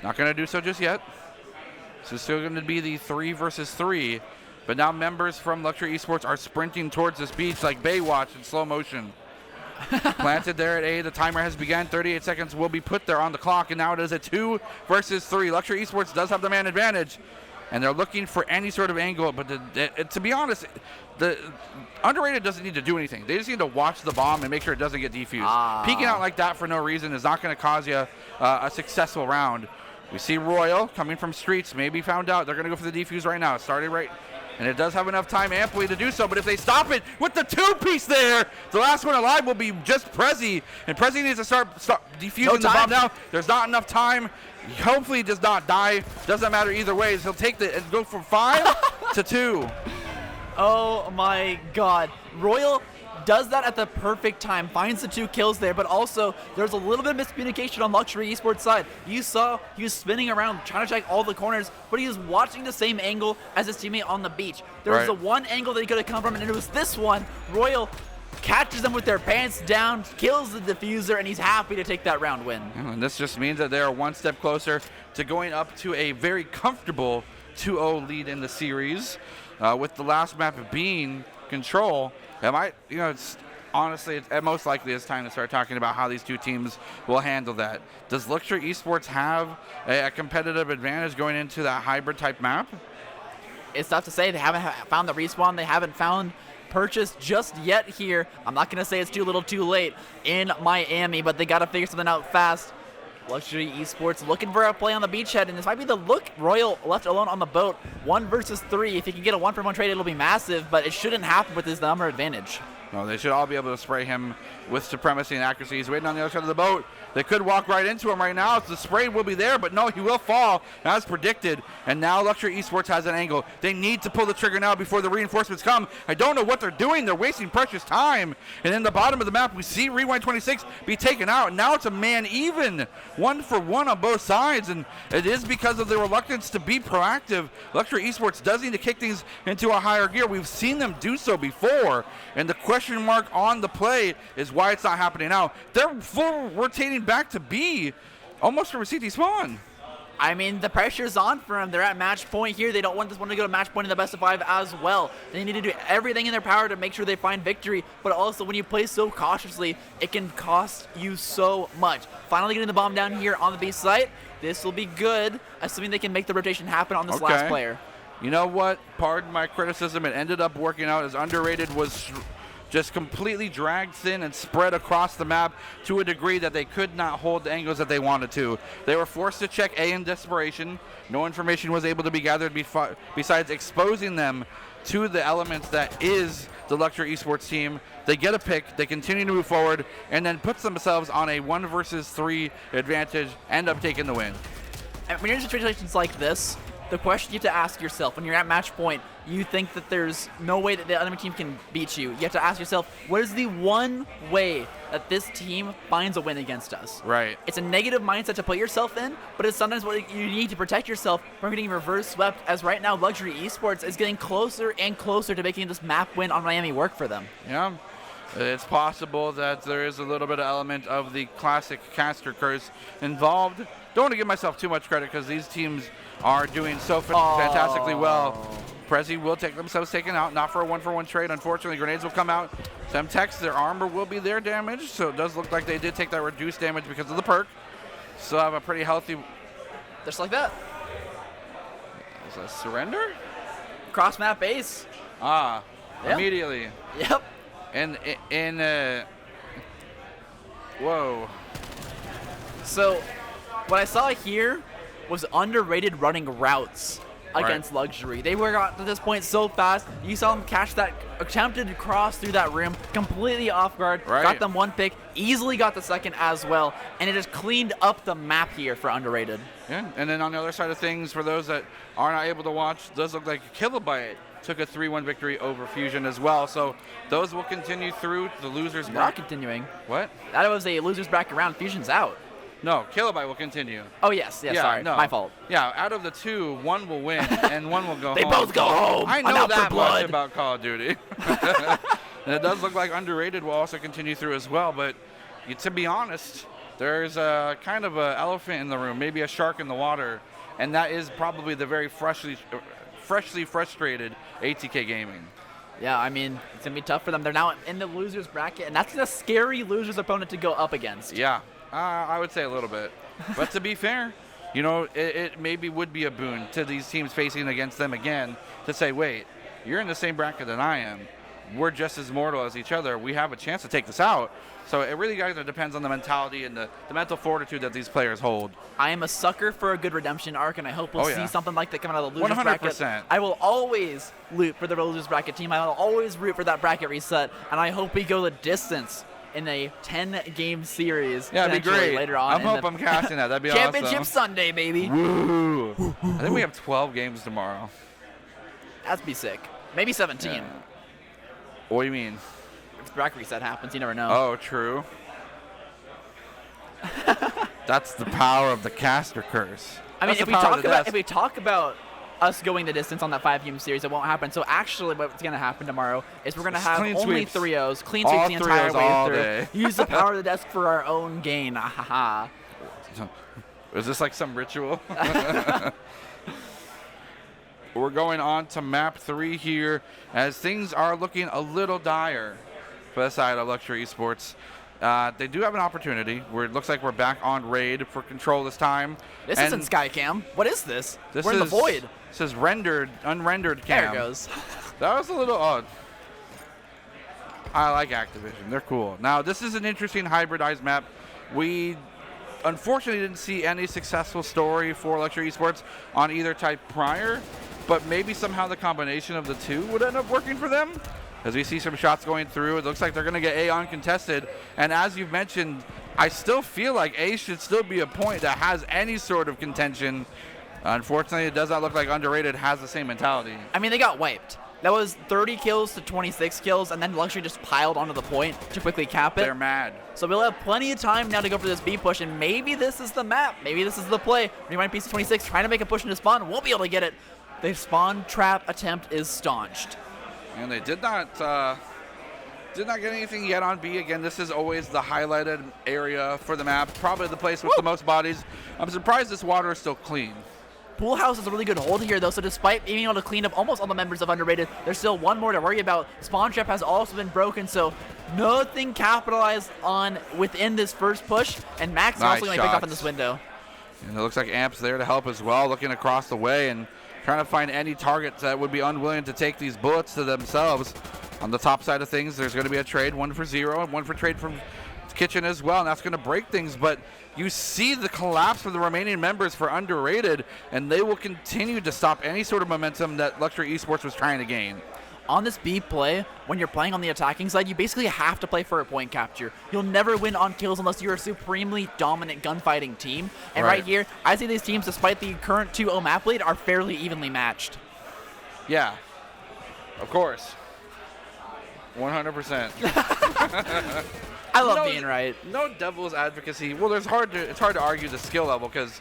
Not going to do so just yet. So still going to be the 3 versus 3. But now members from Luxury Esports are sprinting towards this beach like Baywatch in slow motion. Planted there at A. The timer has begun. 38 seconds will be put there on the clock, and now it is a 2 versus 3. Luxury Esports does have the man advantage, and they're looking for any sort of angle. But to be honest, the Underrated doesn't need to do anything. They just need to watch the bomb and make sure it doesn't get defused. Peeking out like that for no reason is not going to cause you a successful round. We see Royal coming from streets, maybe found out. They're going to go for the defuse right now. Started right, and it does have enough time amply to do so, but if they stop it with the 2-piece there, the last one alive will be just Prezi, and Prezi needs to start defusing the bomb now. There's not enough time. Hopefully he does not die. Doesn't matter either way. He'll take the and go from 5 to 2. Oh, my God. Royal does that at the perfect time, finds the 2 kills there, but also there's a little bit of miscommunication on Luxury Esports side. You saw he was spinning around trying to check all the corners, but he was watching the same angle as his teammate on the beach. There was the one angle that he could have come from, and it was this one. Royal catches them with their pants down, kills the diffuser, and he's happy to take that round win. And this just means that they are one step closer to going up to a very comfortable 2-0 lead in the series, with the last map being Control. It's honestly, most likely it's time to start talking about how these two teams will handle that. Does Luxury Esports have a competitive advantage going into that hybrid type map? It's tough to say. They haven't found the respawn. They haven't found purchase just yet here. I'm not going to say it's too little too late in Miami, but they got to figure something out fast. Luxury Esports looking for a play on the beachhead, and this might be the look. Royal left alone on the boat. 1 versus 3. If he can get a 1-for-1 trade, it'll be massive, but it shouldn't happen with his number advantage. No, they should all be able to spray him with supremacy and accuracy. He's waiting on the other side of the boat. They could walk right into him right now. The spray will be there, but no, he will fall as predicted. And now Luxury Esports has an angle. They need to pull the trigger now before the reinforcements come. I don't know what they're doing. They're wasting precious time. And in the bottom of the map, we see Rewind 26 be taken out. Now it's a man even. 1-for-1 on both sides. And it is because of the reluctance to be proactive. Luxury Esports does need to kick things into a higher gear. We've seen them do so before. And the question mark on the play is why it's not happening now. They're full rotating back to B, almost from a CT spawn. I mean, the pressure's on for them. They're at match point here. They don't want this one to go to match point in the best of 5 as well. They need to do everything in their power to make sure they find victory, but also when you play so cautiously, it can cost you so much. Finally getting the bomb down here on the B site. This will be good, assuming they can make the rotation happen on this last player. You know what? Pardon my criticism. It ended up working out as Underrated was just completely dragged thin and spread across the map to a degree that they could not hold the angles that they wanted to. They were forced to check A in desperation. No information was able to be gathered besides exposing them to the elements that is the Luxury Esports team. They get a pick, they continue to move forward, and then puts themselves on a 1 versus 3 advantage, end up taking the win. And when you're in situations like this, the question you have to ask yourself when you're at match point, you think that there's no way that the enemy team can beat you. You have to ask yourself, what is the one way that this team finds a win against us? Right. It's a negative mindset to put yourself in, but it's sometimes what you need to protect yourself from getting reverse swept, as right now Luxury Esports is getting closer and closer to making this map win on Miami work for them. Yeah. It's possible that there is a little bit of element of the classic caster curse involved. Don't want to give myself too much credit because these teams are doing so fantastically well. Prezi will take themselves taken out, not for a 1-for-1 trade. Unfortunately, grenades will come out. Semtex, their armor will be their damage, so it does look like they did take that reduced damage because of the perk. Still have a pretty healthy... Just like that. Is that surrender? Cross map base. Ah, Yeah. immediately. Yep. And Whoa. So, what I saw here was underrated running routes against Luxury. They were got to this point so fast. You saw them catch that attempted cross through that rim completely off guard. Got them one pick, easily got the second as well, and it just cleaned up the map here for underrated. Yeah, and then on the other side of things, for those that are not able to watch, it does look like Kilobyte took a 3-1 victory over Fusion as well. So those will continue through the losers bracket. Not continuing. What? That was a losers bracket round. Fusion's out. No, Kilobyte will continue. Oh, yes, sorry. No. My fault. Yeah, out of the two, one will win and one will go They home. both go home. I I'm know out for that blood. much about Call of Duty. And it does look like Underrated will also continue through as well. But to be honest, there's a kind of an elephant in the room, maybe a shark in the water, and that is probably the very freshly frustrated ATK Gaming. Yeah, I mean, it's going to be tough for them. They're now in the losers bracket, and that's a scary losers opponent to go up against. Yeah, I would say a little bit. But to be fair, you know, it maybe would be a boon to these teams facing against them again to say, wait, you're in the same bracket than I am. We're just as mortal as each other. We have a chance to take this out. So it really kind of depends on the mentality and the mental fortitude that these players hold. I am a sucker for a good redemption arc, and I hope we'll see something like that coming out of the losers 100%. bracket. I will always loot for the losers bracket team. I will always root for that bracket reset, and I hope we go the distance in a 10-game series. Yeah, it'd be great. Later on, I hope I'm casting that. That'd be Championship awesome. Sunday, baby. Woo. I think we have 12 games tomorrow. That'd be sick. Maybe 17. Yeah. What do you mean? If the bracket reset happens, you never know. Oh, true. That's the power of the caster curse. I mean, That's if we talk about us going the distance on that 5-game series, it won't happen. So actually, what's going to happen tomorrow is we're going to have only 3-0s, clean sweeps the entire way through. Day. Use the power of the desk for our own gain. Ahaha. Is this like some ritual? We're going on to map 3 here as things are looking a little dire for the side of Luxury Esports. They do have an opportunity where it looks like we're back on raid for control this time. This isn't Skycam. What is this? We're in the void. This is unrendered cam. There it goes. That was a little odd. I like Activision. They're cool. Now, this is an interesting hybridized map. We unfortunately didn't see any successful story for Luxury Esports on either type prior, but maybe somehow the combination of the two would end up working for them. As we see some shots going through, it looks like they're going to get A uncontested. And as you've mentioned, I still feel like A should still be a point that has any sort of contention. Unfortunately, it does not look like Underrated has the same mentality. I mean, they got wiped. That was 30 kills to 26 kills, and then Luxury just piled onto the point to quickly cap it. They're mad. So we'll have plenty of time now to go for this B push, and maybe this is the map. Maybe this is the play. Rewind PC 26 trying to make a push into spawn. Won't be able to get it. The spawn trap attempt is staunched. And they did not get anything yet on B. Again, this is always the highlighted area for the map. Probably the place with the most bodies. I'm surprised this water is still clean. Pool House is a really good hold here, though, so despite being able to clean up almost all the members of Underrated, there's still one more to worry about. Spawn trap has also been broken, so nothing capitalized on within this first push, and Max is also going to pick up in this window. And it looks like Amp's there to help as well, looking across the way and trying to find any targets that would be unwilling to take these bullets to themselves. On the top side of things, there's going to be a trade, 1 for 0, and 1 for trade from Kitchen as well, and that's going to break things. But you see the collapse of the remaining members for Underrated, and they will continue to stop any sort of momentum that Luxury Esports was trying to gain. On this B play, when you're playing on the attacking side, you basically have to play for a point capture. You'll never win on kills unless you're a supremely dominant gunfighting team. And right here, I see these teams, despite the current 2-0 map lead, are fairly evenly matched. Yeah, of course. 100%. I love being right. No devil's advocacy. Well, it's hard to argue the skill level because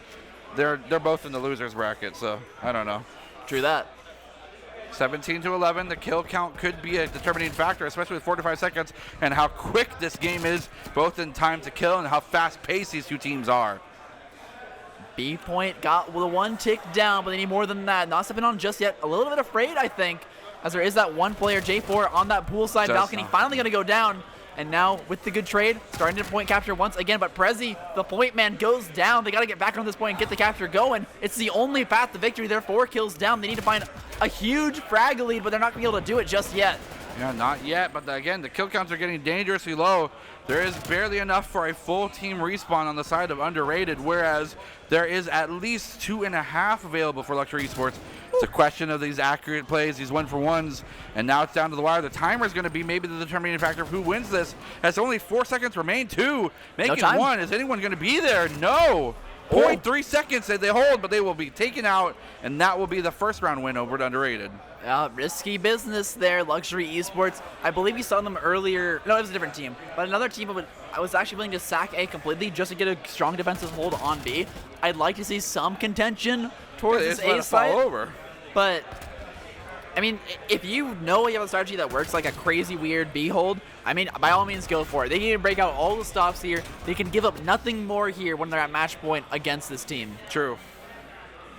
they're both in the losers bracket, so I don't know. True that. 17-11, the kill count could be a determining factor, especially with 45 seconds, and how quick this game is, both in time to kill and how fast-paced these two teams are. B point got the one tick down, but they need more than that. Not stepping on just yet. A little bit afraid, I think, as there is that one player, J4, on that poolside balcony, finally going to go down. And now, with the good trade, starting to point capture once again, but Prezi, the point man, goes down. They got to get back on this point and get the capture going. It's the only path to victory. They're 4 kills down. They need to find a huge frag lead, but they're not going to be able to do it just yet. Yeah, not yet, but again, the kill counts are getting dangerously low. there is barely enough for a full team respawn on the side of Underrated, whereas there is at least 2.5 available for Luxury Esports. It's a question of these accurate plays, these 1-for-1s, and now it's down to the wire. The timer is going to be maybe the determining factor of who wins this, as only 4 seconds remain. 2, making No 1. Is anyone going to be there? No. 0.3 seconds that they hold, but they will be taken out, and that will be the first round win over to Underrated. Risky business there, Luxury Esports. I believe we saw them earlier. No, it was a different team. But another team I was actually willing to sack A completely just to get a strong defensive hold on B. I'd like to see some contention towards this A side. Over. But, I mean, if you know you have a strategy that works like a crazy weird B hold, I mean, by all means go for it. They need to break out all the stops here. They can give up nothing more here when they're at match point against this team. True.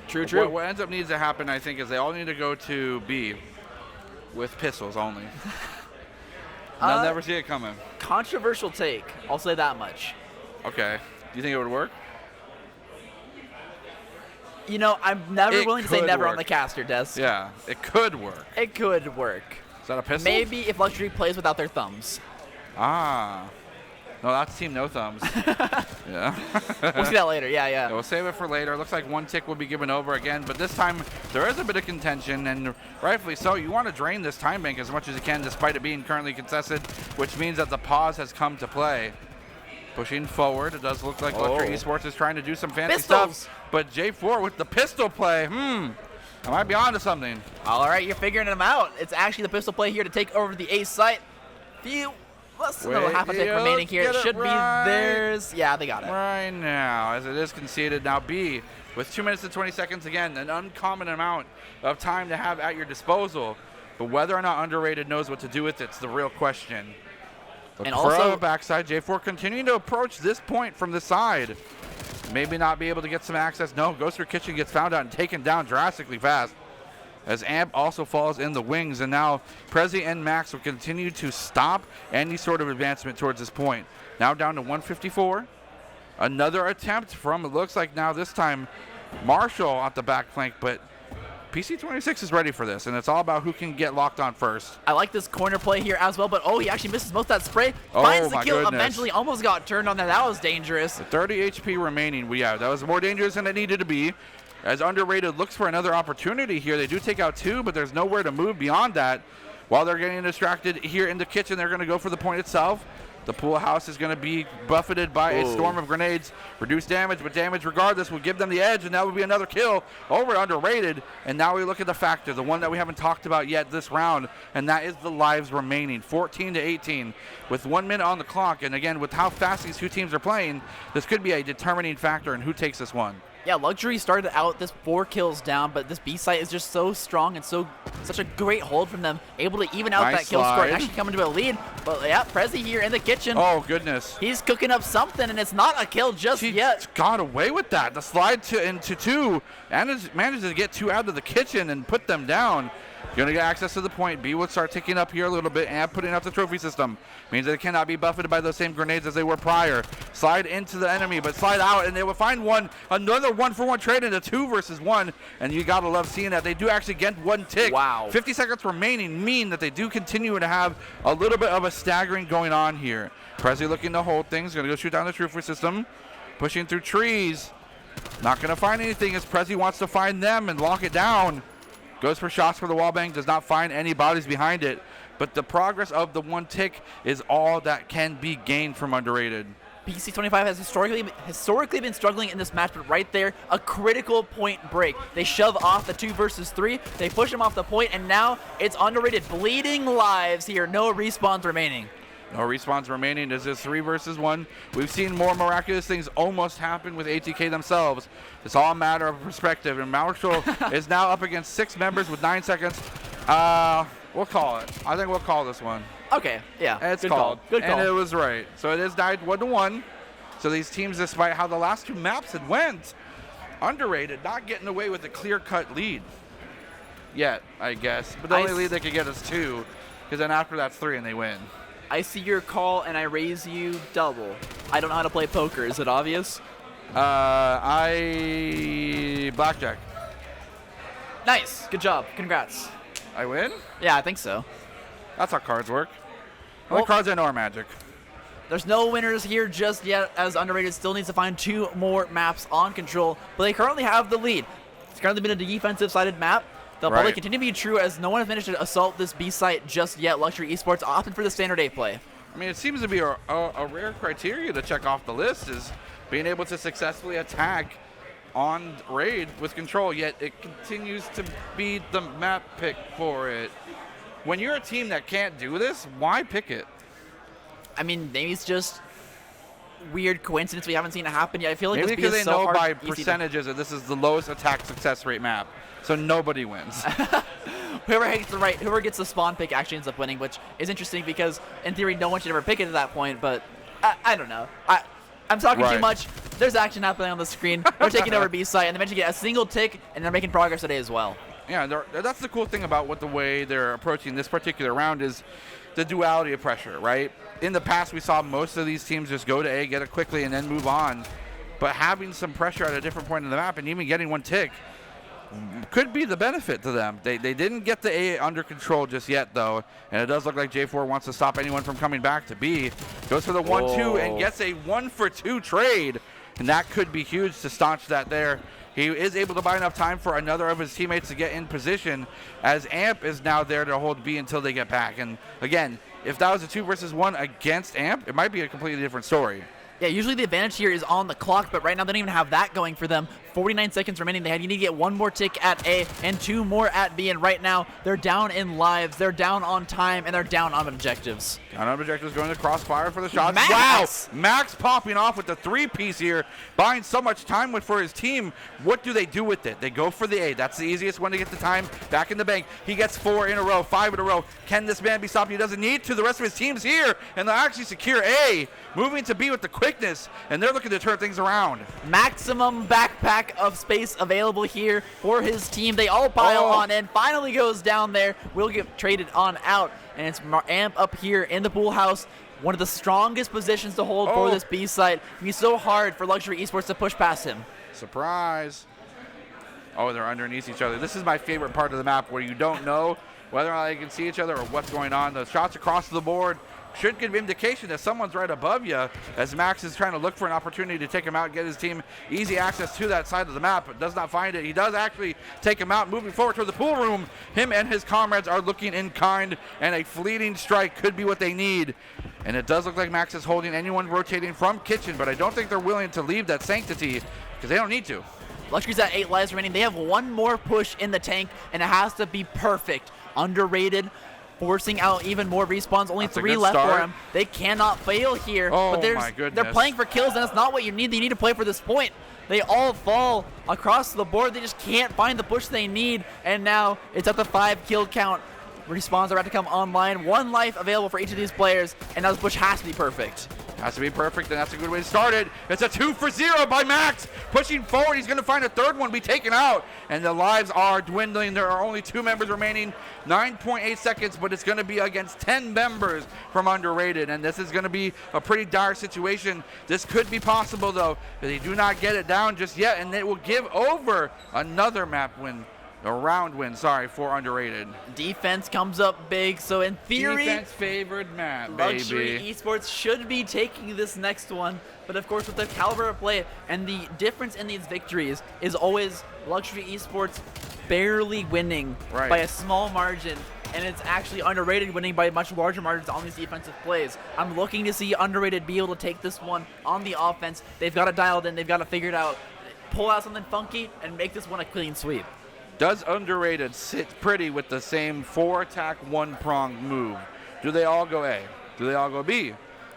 True. What ends up needs to happen, I think, is they all need to go to B with pistols only. I'll never see it coming. Controversial take. I'll say that much. Okay. Do you think it would work? You know, I'm never willing to say never on the caster desk. Yeah, it could work. It could work. Is that a pistol? Maybe if Luxury plays without their thumbs. Ah. No, that's Team No Thumbs. Yeah. We'll see that later. Yeah. We'll save it for later. Looks like 1 tick will be given over again, but this time there is a bit of contention, and rightfully so. You want to drain this time bank as much as you can, despite it being currently contested, which means that the pause has come to play. Pushing forward, it does look like Luxury Esports is trying to do some fancy stuff, but J4 with the pistol play. I might be onto something. All right, you're figuring them out. It's actually the pistol play here to take over the A site. Less than half a tick remaining here. It should be theirs. Yeah, they got it. Right now, as it is conceded. Now B, with 2 minutes and 20 seconds, again, an uncommon amount of time to have at your disposal. But whether or not Underrated knows what to do with it's the real question. And also, backside, J4 continuing to approach this point from the side. Maybe not be able to get some access. No, goes through kitchen, gets found out and taken down drastically fast. As Amp also falls in the wings, and now Prezi and Max will continue to stop any sort of advancement towards this point. Now down to 154. Another attempt from, it looks like now this time, Marshall at the back flank, but PC26 is ready for this, and it's all about who can get locked on first. I like this corner play here as well, but he actually misses most of that spray. Finds the kill, eventually almost got turned on there. That was dangerous. 30 HP remaining. Yeah, that was more dangerous than it needed to be. As Underrated looks for another opportunity here. They do take out 2, but there's nowhere to move beyond that. While they're getting distracted here in the kitchen, they're going to go for the point itself. The pool house is going to be buffeted by a storm of grenades. Reduced damage, but damage regardless will give them the edge, and that would be another kill over Underrated. And now we look at the factor, the one that we haven't talked about yet this round, and that is the lives remaining. 14-18 with 1 minute on the clock. And again, with how fast these two teams are playing, this could be a determining factor in who takes this one. Yeah, Luxury started out this 4 kills down, but this B site is just so strong and such a great hold from them, able to even out that kill score and actually come into a lead. But yeah, Prezi here in the kitchen. Oh goodness. He's cooking up something, and it's not a kill just yet. Got away with that. The slide into 2 and manages to get 2 out of the kitchen and put them down. Going to get access to the point. B would start ticking up here a little bit and putting up the trophy system. Means they cannot be buffeted by those same grenades as they were prior. Slide into the enemy, but slide out, and they will find another 1-for-1 trade into 2 versus 1. And you got to love seeing that. They do actually get 1 tick. Wow. 50 seconds remaining mean that they do continue to have a little bit of a staggering going on here. Prezi looking to hold things. Going to go shoot down the trophy system. Pushing through trees. Not going to find anything as Prezi wants to find them and lock it down. Goes for shots for the wall bang, does not find any bodies behind it. But the progress of the 1 tick is all that can be gained from Underrated. PC25 has historically been struggling in this match, but right there, a critical point break. They shove off the 2 versus 3, they push him off the point, and now it's Underrated bleeding lives here. No respawns remaining. No respawns remaining. This is 3 versus 1. We've seen more miraculous things almost happen with ATK themselves. It's all a matter of perspective. And Marshall is now up against 6 members with 9 seconds. We'll call it. I think we'll call this one. Okay, yeah. It's called. Good call. And it was right. So it is tied 1-1. So these teams, despite how the last 2 maps had went, Underrated not getting away with a clear-cut lead yet, I guess. But the only lead they could get is 2, because then after that's 3 and they win. I see your call and I raise you double. I don't know how to play poker. Is it obvious? Blackjack. Nice. Good job. Congrats. I win? Yeah, I think so. That's how cards work. Only cards I know are Magic. There's no winners here just yet, as Underrated still needs to find 2 more maps on Control, but they currently have the lead. It's currently been a defensive-sided map. They'll probably continue to be true, as no one has managed to assault this B site just yet. Luxury Esports opting for the standard A play. I mean, it seems to be a rare criteria to check off the list, is being able to successfully attack on raid with Control, yet it continues to be the map pick for it. When you're a team that can't do this, why pick it? I mean, maybe it's just weird coincidence we haven't seen it happen yet. I feel like Maybe this because they so know hard, by easy percentages that this is the lowest attack success rate map, so nobody wins. whoever gets the spawn pick actually ends up winning, which is interesting because in theory no one should ever pick it at that point. But I don't know. I'm talking too much. There's action happening on the screen. They're taking over B site, and they eventually get a single tick, and they're making progress today as well. Yeah, that's the cool thing about the way they're approaching this particular round is the duality of pressure, right? In the past, we saw most of these teams just go to A, get it quickly, and then move on. But having some pressure at a different point in the map and even getting one tick could be the benefit to them. They didn't get the A under control just yet, though, and it does look like J4 wants to stop anyone from coming back to B. Goes for the 1-2 and gets a 1-for-2 trade, and that could be huge to staunch that there. He is able to buy enough time for another of his teammates to get in position, as Amp is now there to hold B until they get back. And again, if that was a 2 versus 1 against Amp, it might be a completely different story. Yeah, usually the advantage here is on the clock, but right now they don't even have that going for them. 49 seconds remaining. You need to get 1 more tick at A and 2 more at B, and right now they're down in lives, they're down on time, and they're down on objectives. Down on objectives, going to crossfire for the shots. Max! Wow! Max popping off with the 3-piece here, buying so much time for his team. What do they do with it? They go for the A. That's the easiest one to get the time back in the bank. He gets 4 in a row, 5 in a row. Can this man be stopped? He doesn't need to. The rest of his team's here, and they'll actually secure A, moving to B with the quickness, and they're looking to turn things around. Maximum backpack of space available here for his team. They all pile on in. Finally goes down there. Will get traded on out. And it's Amp up here in the pool house. One of the strongest positions to hold for this B site. It'll be so hard for Luxury Esports to push past him. Surprise. Oh, they're underneath each other. This is my favorite part of the map, where you don't know whether or not they can see each other or what's going on. The shots across the board should give indication that someone's right above you, as Max is trying to look for an opportunity to take him out and get his team easy access to that side of the map, but does not find it. He does actually take him out. Moving forward to the pool room, him and his comrades are looking in kind, and a fleeting strike could be what they need. And it does look like Max is holding anyone rotating from kitchen, but I don't think they're willing to leave that sanctity because they don't need to. Luxury's at 8 lives remaining. They have 1 more push in the tank, and it has to be perfect. Underrated, forcing out even more respawns. Only 3 left for him. They cannot fail here. Oh, but my goodness. They're playing for kills, and that's not what you need. You need to play for this point. They all fall across the board. They just can't find the push they need, and now it's at the 5 kill count. Respawns are about to come online. 1 life available for each of these players, and now this push has to be perfect. Has to be perfect, and that's a good way to start it. It's a 2-for-0 by Max. Pushing forward, he's going to find a third one, be taken out, and the lives are dwindling. There are only 2 members remaining, 9.8 seconds, but it's going to be against 10 members from Underrated, and this is going to be a pretty dire situation. This could be possible, though, but they do not get it down just yet, and it will give over another map win. A round win, for Underrated. Defense comes up big, so in theory, defense favored map, Luxury baby. Esports should be taking this next one, but of course with the caliber of play and the difference in these victories is always Luxury Esports barely winning by a small margin, and it's actually Underrated winning by much larger margins on these defensive plays. I'm looking to see Underrated be able to take this one on the offense. They've got it dialed in, they've got it figured out, pull out something funky, and make this one a clean sweep. Does Underrated sit pretty with the same 4-attack, 1-prong move? Do they all go A? Do they all go B?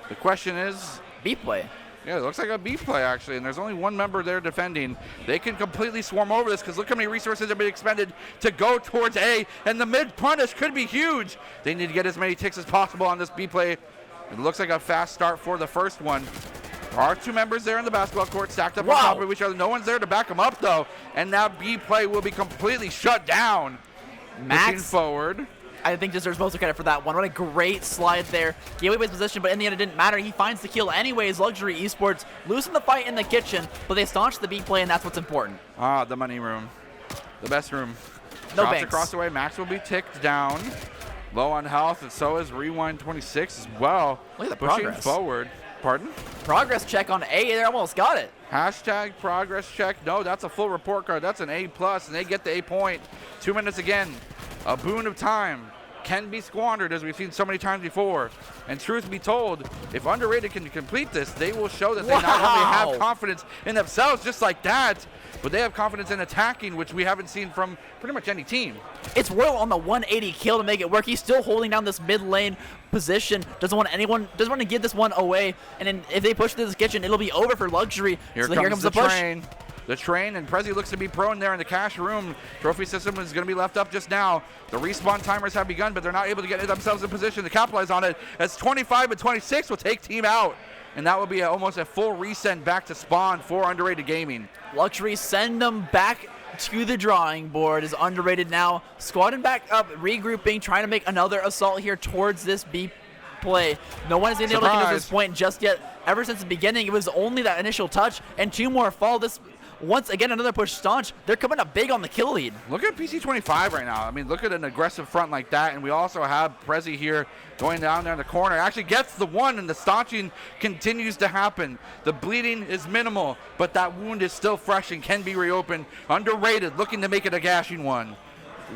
The question is... B play. Yeah, it looks like a B play, actually, and there's only 1 member there defending. They can completely swarm over this, because look how many resources have been expended to go towards A, and the mid-punish could be huge. They need to get as many ticks as possible on this B play. It looks like a fast start for the first one. There are 2 members there in the basketball court stacked up on top of each other. No one's there to back them up, though. And now B play will be completely shut down. Max looking forward. I think deserves most of credit for that one. What a great slide there. Gave away his position, but in the end it didn't matter. He finds the kill anyways. Luxury Esports losing the fight in the kitchen, but they staunched the B play, and that's what's important. Ah, the money room. The best room. No Shots banks. across the way. Max will be ticked down. Low on health, and so is Rewind 26 as well. Look at the pushing progress. Forward. Pardon? Progress check on A. They almost got it. Hashtag progress check. No, that's a full report card. That's an A+, and they get the A point. 2 minutes again. A boon of time can be squandered, as we've seen so many times before. And truth be told, if Underrated can complete this, they will show that they not only have confidence in themselves just like that, but they have confidence in attacking, which we haven't seen from pretty much any team. It's Royal on the 180 kill to make it work. He's still holding down this mid lane position. Doesn't want to give this one away. And then if they push to this kitchen, it'll be over for Luxury. Here comes the push. The train, and Prezi looks to be prone there in the cash room. Trophy system is going to be left up just now. The respawn timers have begun, but they're not able to get themselves in position to capitalize on it, as 25 and 26 will take team out. And that will be almost a full resend back to spawn for Underrated Gaming. Luxury send them back to the drawing board. Is Underrated now squatting back up, regrouping, trying to make another assault here towards this B play. No one has been able to get to this point just yet. Ever since the beginning, it was only that initial touch, and 2 more fall. This once again, another push staunch. They're coming up big on the kill lead. Look at PC25 right now. I mean, look at an aggressive front like that. And we also have Prezi here going down there in the corner. Actually gets the one, and the staunching continues to happen. The bleeding is minimal, but that wound is still fresh and can be reopened. Underrated, looking to make it a gashing one.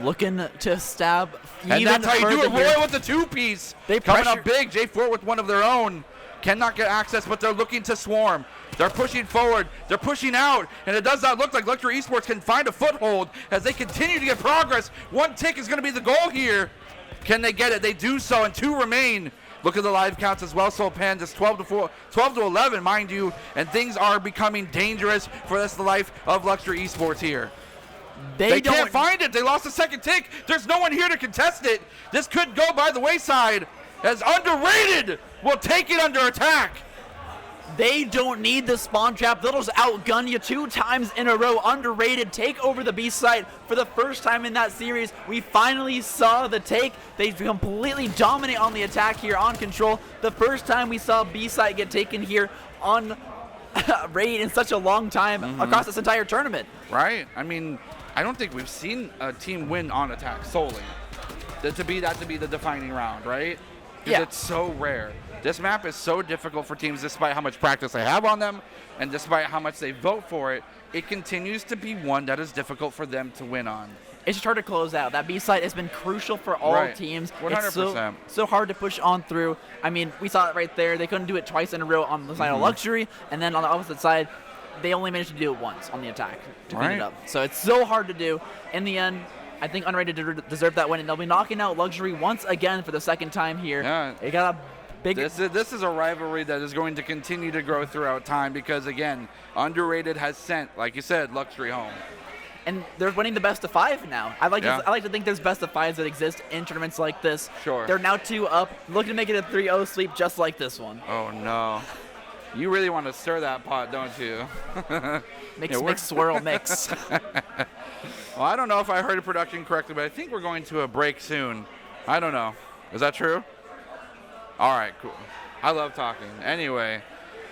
Looking to stab even and that's how you do it. here. Roy with the 2-piece. They coming up big. J4 with one of their own. Cannot get access, but they're looking to swarm. They're pushing forward. They're pushing out. And it does not look like Luxury Esports can find a foothold as they continue to get progress. 1 tick is going to be the goal here. Can they get it? They do so, and 2 remain. Look at the live counts as well, Soul Pan. Just 12 to 11, mind you. And things are becoming dangerous for the life of Luxury Esports here. They can't find it. They lost the second tick. There's no one here to contest it. This could go by the wayside, as Underrated will take it under attack. They don't need the spawn trap. They'll just outgun you 2 times in a row. Underrated take over the B site for the first time in that series. We finally saw the take. They completely dominate on the attack here on control. The first time we saw B site get taken here on Raid in such a long time across this entire tournament. Right. I mean, I don't think we've seen a team win on attack solely. To be the defining round, right? Because it's so rare. This map is so difficult for teams, despite how much practice they have on them, and despite how much they vote for it. It continues to be one that is difficult for them to win on. It's just hard to close out. That B site has been crucial for all teams. 100%. It's so hard to push on through. I mean, we saw it right there. They couldn't do it twice in a row on the side of Luxury, and then on the opposite side, they only managed to do it once on the attack to clean it up. So it's so hard to do. In the end, I think Underrated deserved that win, and they'll be knocking out Luxury once again for the second time here. Yeah. They got a big. This is a rivalry that is going to continue to grow throughout time because, again, Underrated has sent, like you said, Luxury home. And they're winning the best of 5 now. I like to think there's best of 5s that exist in tournaments like this. Sure. They're now 2 up, looking to make it a 3-0 sweep just like this one. Oh, no. You really want to stir that pot, don't you? Mix, swirl, mix. Well, I don't know if I heard the production correctly, but I think we're going to a break soon. I don't know. Is that true? All right, cool. I love talking. Anyway,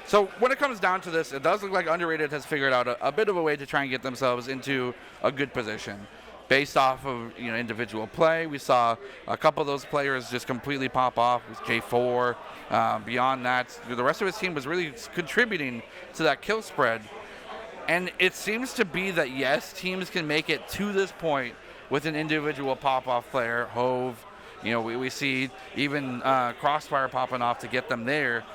so when it comes down to this, it does look like Underrated has figured out a bit of a way to try and get themselves into a good position. Based off of individual play, we saw a couple of those players just completely pop off with J4. Beyond that, the rest of his team was really contributing to that kill spread. And it seems to be that, yes, teams can make it to this point with an individual pop-off player. Hove, we see even Crossfire popping off to get them there.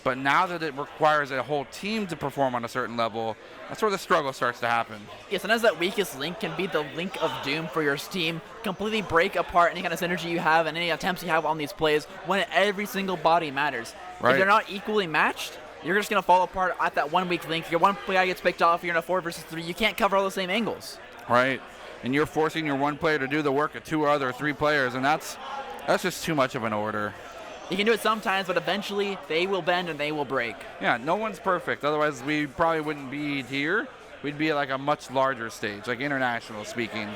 But now that it requires a whole team to perform on a certain level, that's where the struggle starts to happen. Yeah, sometimes that weakest link can be the link of doom for your team. Completely break apart any kind of synergy you have and any attempts you have on these plays when every single body matters. Right. If they're not equally matched, you're just going to fall apart at that one weak link. Your one guy gets picked off, you're in a 4 versus 3. You can't cover all the same angles. Right. And you're forcing your one player to do the work of 2 other 3 players, and that's just too much of an order. You can do it sometimes, but eventually they will bend and they will break. Yeah, no one's perfect. Otherwise, we probably wouldn't be here. We'd be at like a much larger stage, like international speaking.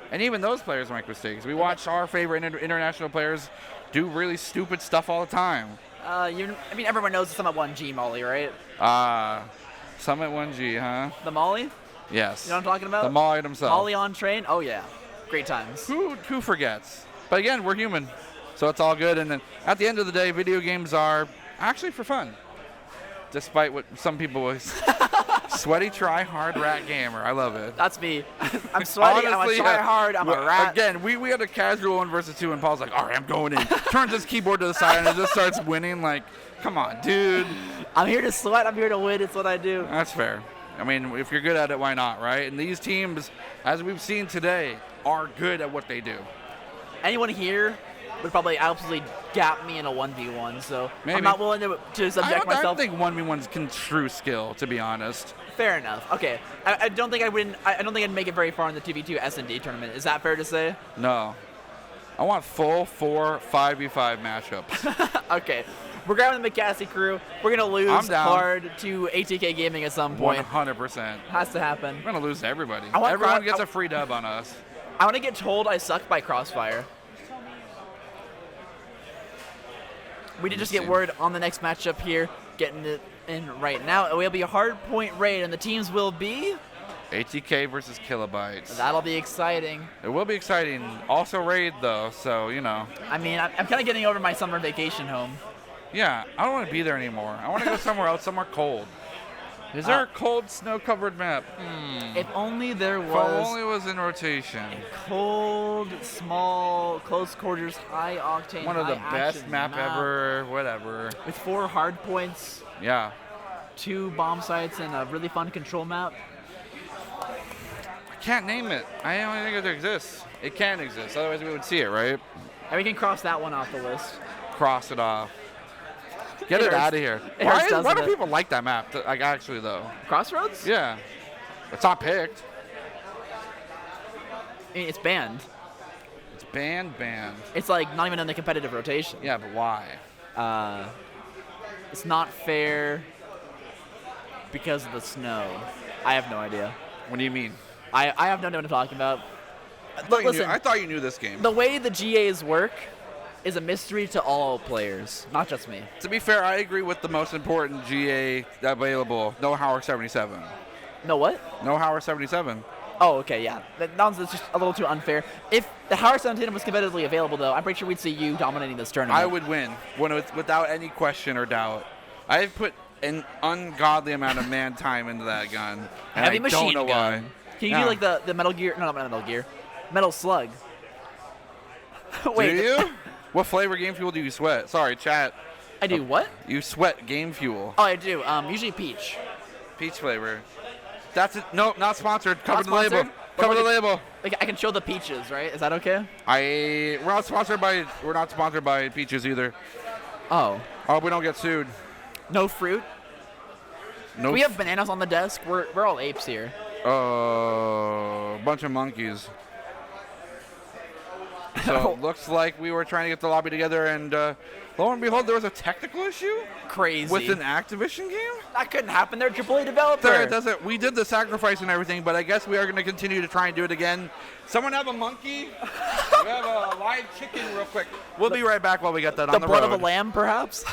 And even those players make mistakes. We watch our favorite international players do really stupid stuff all the time. Everyone knows the Summit 1G Molly, right? Summit 1G, huh? The Molly? Yes. You know what I'm talking about? The Molly himself. Molly on train? Oh, yeah. Great times. Who forgets? But again, we're human. So it's all good. And then at the end of the day, video games are Actually, for fun. Despite what some people will sweaty, try hard rat gamer. I love it. That's me. I'm sweaty. Honestly, I'm a try hard. I'm a rat. Again, we had a casual 1 versus 2, and Paul's like, all right, I'm going in. Turns his keyboard to the side, and it just starts winning. Like, come on, dude. I'm here to sweat. I'm here to win. It's what I do. That's fair. I mean, if you're good at it, why not, right? And these teams, as we've seen today, are good at what they do. Anyone here would probably absolutely gap me in a 1v1, so Maybe. I'm not willing to subject myself. I don't think 1v1's true skill, to be honest. Fair enough. Okay, I don't think I win. I don't think I'd make it very far in the 2v2 S&D tournament. Is that fair to say? No. I want full 4 5v5 matchups. Okay. We're grabbing the McCassie crew. We're going to lose hard to ATK Gaming at some point. 100%. Has to happen. We're going to lose to everybody. Everyone gets a free dub on us. I want to get told I suck by Crossfire. We did just get word on the next matchup here, getting it in right now. It will be a hard point raid, and the teams will be ATK versus Kilobytes. That'll be exciting. It will be exciting. Also raid, though, so, you know. I mean, I'm kind of getting over my summer vacation home. Yeah, I don't want to be there anymore. I want to go somewhere else, somewhere cold. Is there a cold, snow-covered map? If only there was. If only it was in rotation. Cold, small, close quarters, high octane. One of the best map ever, whatever. With 4 hard points. Yeah. 2 bomb sites and a really fun control map. I can't name it. I don't think it exists. It can exist, otherwise we would see it, right? And we can cross that one off the list. Cross it off. Get it out of here. Why do people like that map? Like, actually, though. Crossroads? Yeah. It's not picked. I mean, it's banned. It's banned. It's like not even in the competitive rotation. Yeah, but why? It's not fair because of the snow. I have no idea. What do you mean? I have no idea what I'm talking about. Listen, I thought you knew this game. The way the GAs work is a mystery to all players, not just me. To be fair, I agree with the most important GA available. No Howard 77. No what? No Howard 77. Oh, okay, yeah. That one's just a little too unfair. If the Howard 77 was competitively available, though, I'm pretty sure we'd see you dominating this tournament. I would win without any question or doubt. I've put an ungodly amount of man time into that gun, and Heavy I machine don't know gun. why. Can you do like the Metal Gear? No, not Metal Gear. Metal Slug. Wait. Do you? What flavor game fuel do you sweat? Sorry, chat. I do what? You sweat game fuel. Oh, I do. Usually peach. Peach flavor. That's it. Nope, not sponsored. Cover Not the label. sponsored? Cover the label. Like I can show the peaches, right? Is that okay? We're not sponsored by peaches either. Oh. I hope we don't get sued. No fruit. No. We have bananas on the desk. We're all apes here. Bunch of monkeys. So looks like we were trying to get the lobby together, and lo and behold, there was a technical issue. Crazy. With an Activision game? That couldn't happen. They're a AAA developer. There, it doesn't. We did the sacrifice and everything, but I guess we are going to continue to try and do it again. Someone have a monkey? We have a live chicken real quick. We'll be right back while we get that on the road. The blood of a lamb, perhaps?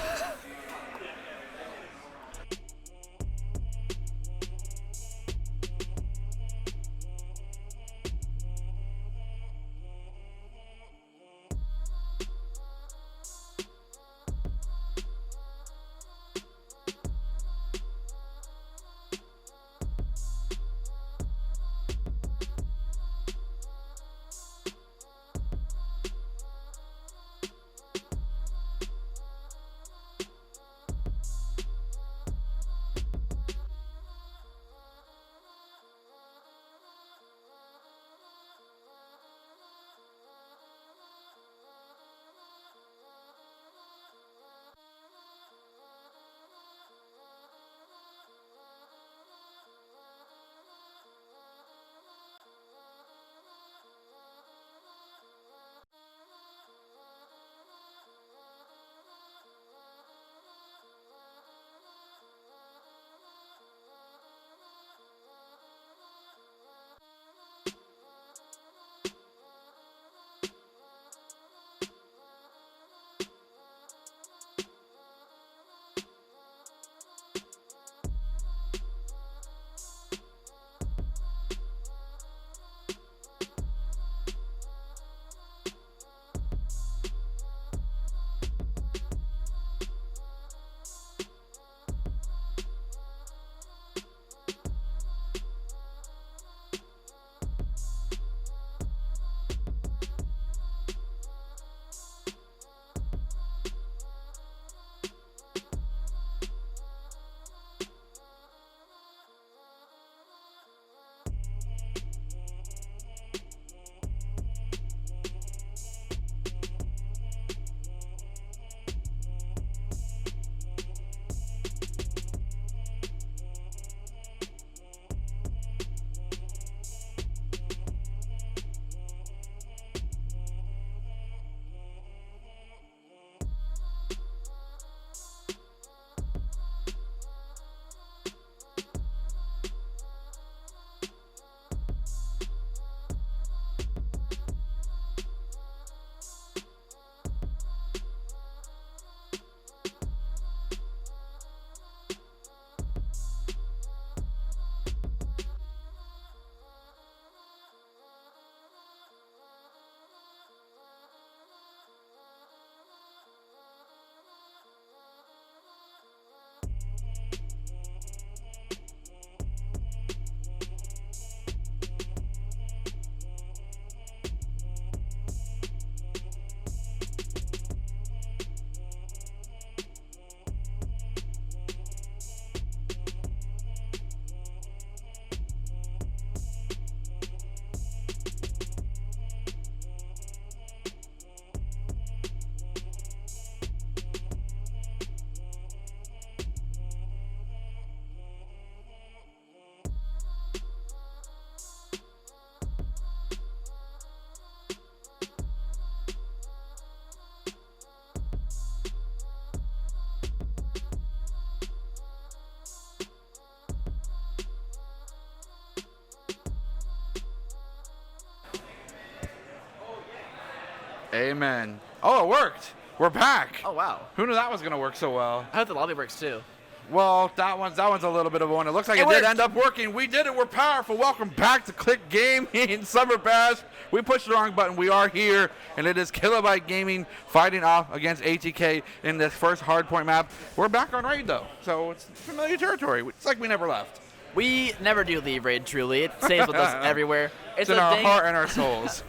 Amen. Oh, it worked. We're back. Oh, wow. Who knew that was going to work so well? I hope the lobby works, too. Well, that one's a little bit of a one. It looks like it did end up working. We did it. We're powerful. Welcome back to Click Gaming Summer Bash. We pushed the wrong button. We are here, and it is Kilobyte Gaming fighting off against ATK in this first hardpoint map. We're back on raid, though, so it's familiar territory. It's like we never left. We never do leave raid, truly. It stays with us everywhere. It's in our heart and our souls.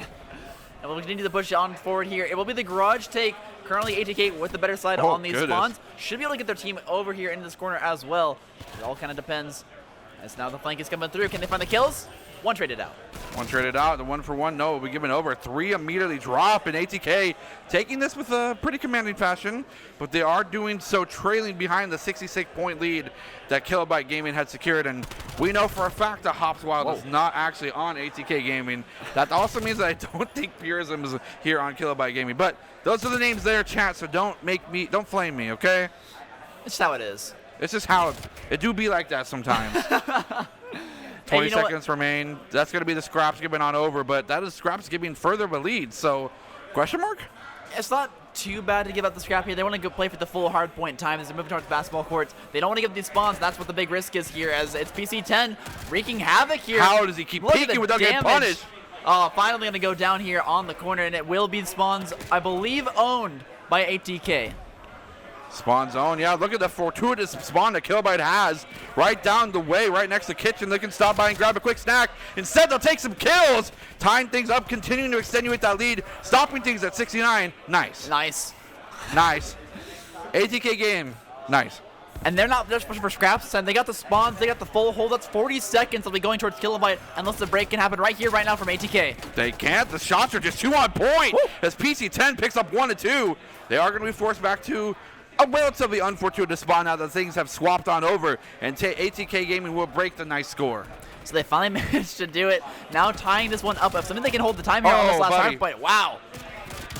And we'll continue to push on forward here. It will be the garage take. Currently, ATK with the better side on these spawns. Should be able to get their team over here into this corner as well. It all kind of depends. As now the flank is coming through. Can they find the kills? One traded out. One traded out. The 1-for-1, no, will be given over. 3 immediately drop, and ATK taking this with a pretty commanding fashion, but they are doing so trailing behind the 66-point lead that Kilobyte Gaming had secured, and we know for a fact that Hops Wild is not actually on ATK Gaming. That also means that I don't think Purism is here on Kilobyte Gaming, but those are the names there, chat, so don't flame me, okay? It's just how it is. It's just how it do be like that sometimes. 20 seconds remain. That's going to be the Scraps giving on over, but that is Scraps giving further of a lead. So, question mark? It's not too bad to give up the scrap here. They want to go play for the full hard point time as they're moving towards basketball courts. They don't want to give these spawns. That's what the big risk is here, as it's PC10 wreaking havoc here. How does he keep peeking without getting punished? Finally going to go down here on the corner, and it will be spawns, I believe, owned by ATK. Spawn zone, yeah, look at the fortuitous spawn that Kilobyte has right down the way, right next to the kitchen. They can stop by and grab a quick snack. Instead, they'll take some kills, tying things up, continuing to extenuate that lead, stopping things at 69. Nice. Nice. Nice. ATK game, nice. And they're not just pushing for scraps, and they got the spawns, they got the full hold. That's 40 seconds they'll be going towards Kilobyte, unless the break can happen right here, right now from ATK. They can't. The shots are just 2 on point. Woo. As PC10 picks up 1 and 2. They are going to be forced back to a relatively unfortunate spawn now that things have swapped on over, and ATK Gaming will break the nice score. So they finally managed to do it. Now tying this one up. If something they can hold the time here on this last hard point. Wow.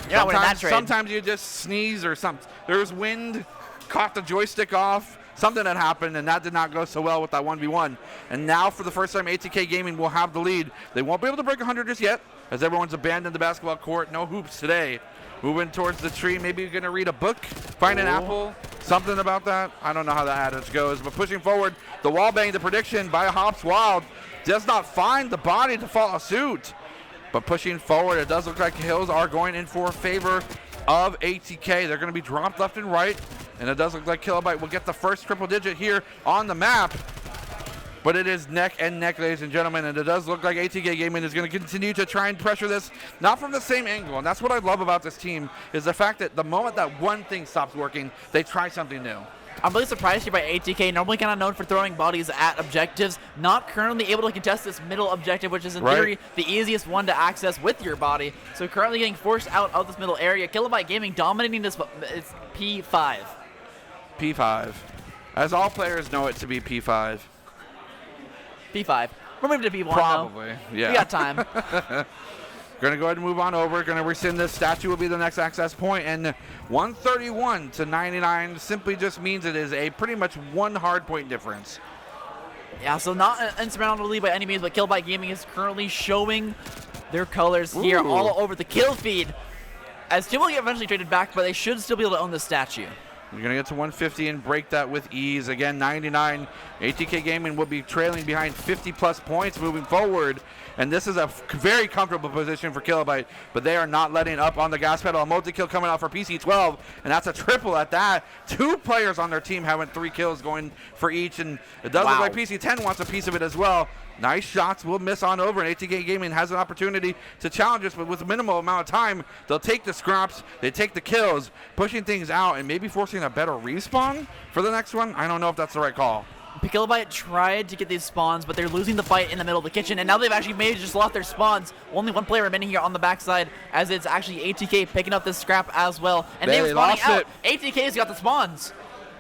You're not winning that trade. Sometimes you just sneeze or something. There was wind, caught the joystick off. Something had happened, and that did not go so well with that 1v1. And now, for the first time, ATK Gaming will have the lead. They won't be able to break 100 just yet, as everyone's abandoned the basketball court. No hoops today. Moving towards the tree. Maybe you're going to read a book, find an apple, something about that. I don't know how that adage goes. But pushing forward, the wall bang, the prediction by Hops Wild does not find the body to follow suit. But pushing forward, it does look like kills are going in for favor of ATK. They're going to be dropped left and right. And it does look like Kilobyte will get the first triple digit here on the map. But it is neck and neck, ladies and gentlemen, and it does look like ATK Gaming is going to continue to try and pressure this, not from the same angle. And that's what I love about this team, is the fact that the moment that one thing stops working, they try something new. I'm really surprised here by ATK, normally kind of known for throwing bodies at objectives, not currently able to contest this middle objective, which is in theory the easiest one to access with your body. So currently getting forced out of this middle area. Kilobyte Gaming dominating this, it's P5. P5. As all players know it to be P5. P5. We're moving to P1 Probably, though. Yeah. We got time. Going to go ahead and move on over. Going to rescind this. Statue will be the next access point. And 131 to 99 simply just means it is a pretty much 1 hard point difference. Yeah, so not an insurmountable lead by any means, but Kilobyte Gaming is currently showing their colors here all over the kill feed. As Tim will get eventually traded back, but they should still be able to own the statue. You're going to get to 150 and break that with ease. Again, 99. ATK Gaming will be trailing behind 50-plus points moving forward. And this is a very comfortable position for Kilobyte, but they are not letting up on the gas pedal. A multi-kill coming out for PC12, and that's a triple at that. 2 players on their team having 3 kills going for each, and it does look like PC10 wants a piece of it as well. Nice shots will miss on over, and ATK Gaming has an opportunity to challenge us, but with a minimal amount of time, they'll take the scraps, they take the kills, pushing things out, and maybe forcing a better respawn for the next one. I don't know if that's the right call. Kilobyte tried to get these spawns, but they're losing the fight in the middle of the kitchen, and now they've actually maybe just lost their spawns. Only 1 player remaining here on the backside, as it's actually ATK picking up this scrap as well. And they were spawning out. ATK's got the spawns.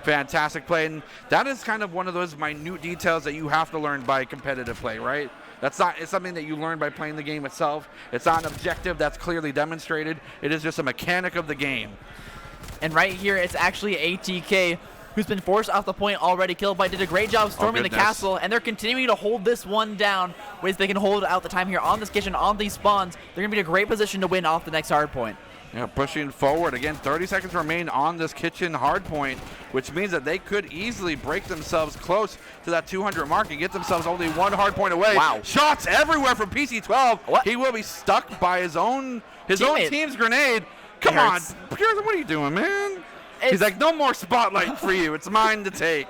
Fantastic play, and that is kind of one of those minute details that you have to learn by competitive play, right? It's something that you learn by playing the game itself. It's not an objective that's clearly demonstrated. It is just a mechanic of the game. And right here, it's actually ATK who's been forced off the point already. Kilobyte did a great job storming the castle, and they're continuing to hold this one down. Ways they can hold out the time here on this kitchen, on these spawns. They're going to be in a great position to win off the next hard point. Yeah, pushing forward. Again, 30 seconds remain on this kitchen hard point, which means that they could easily break themselves close to that 200 mark and get themselves only one hard point away. Wow. Shots everywhere from PC12. What? He will be stuck by his own team's grenade. Come on, Pure, what are you doing, man? He's like, no more spotlight for you. It's mine to take.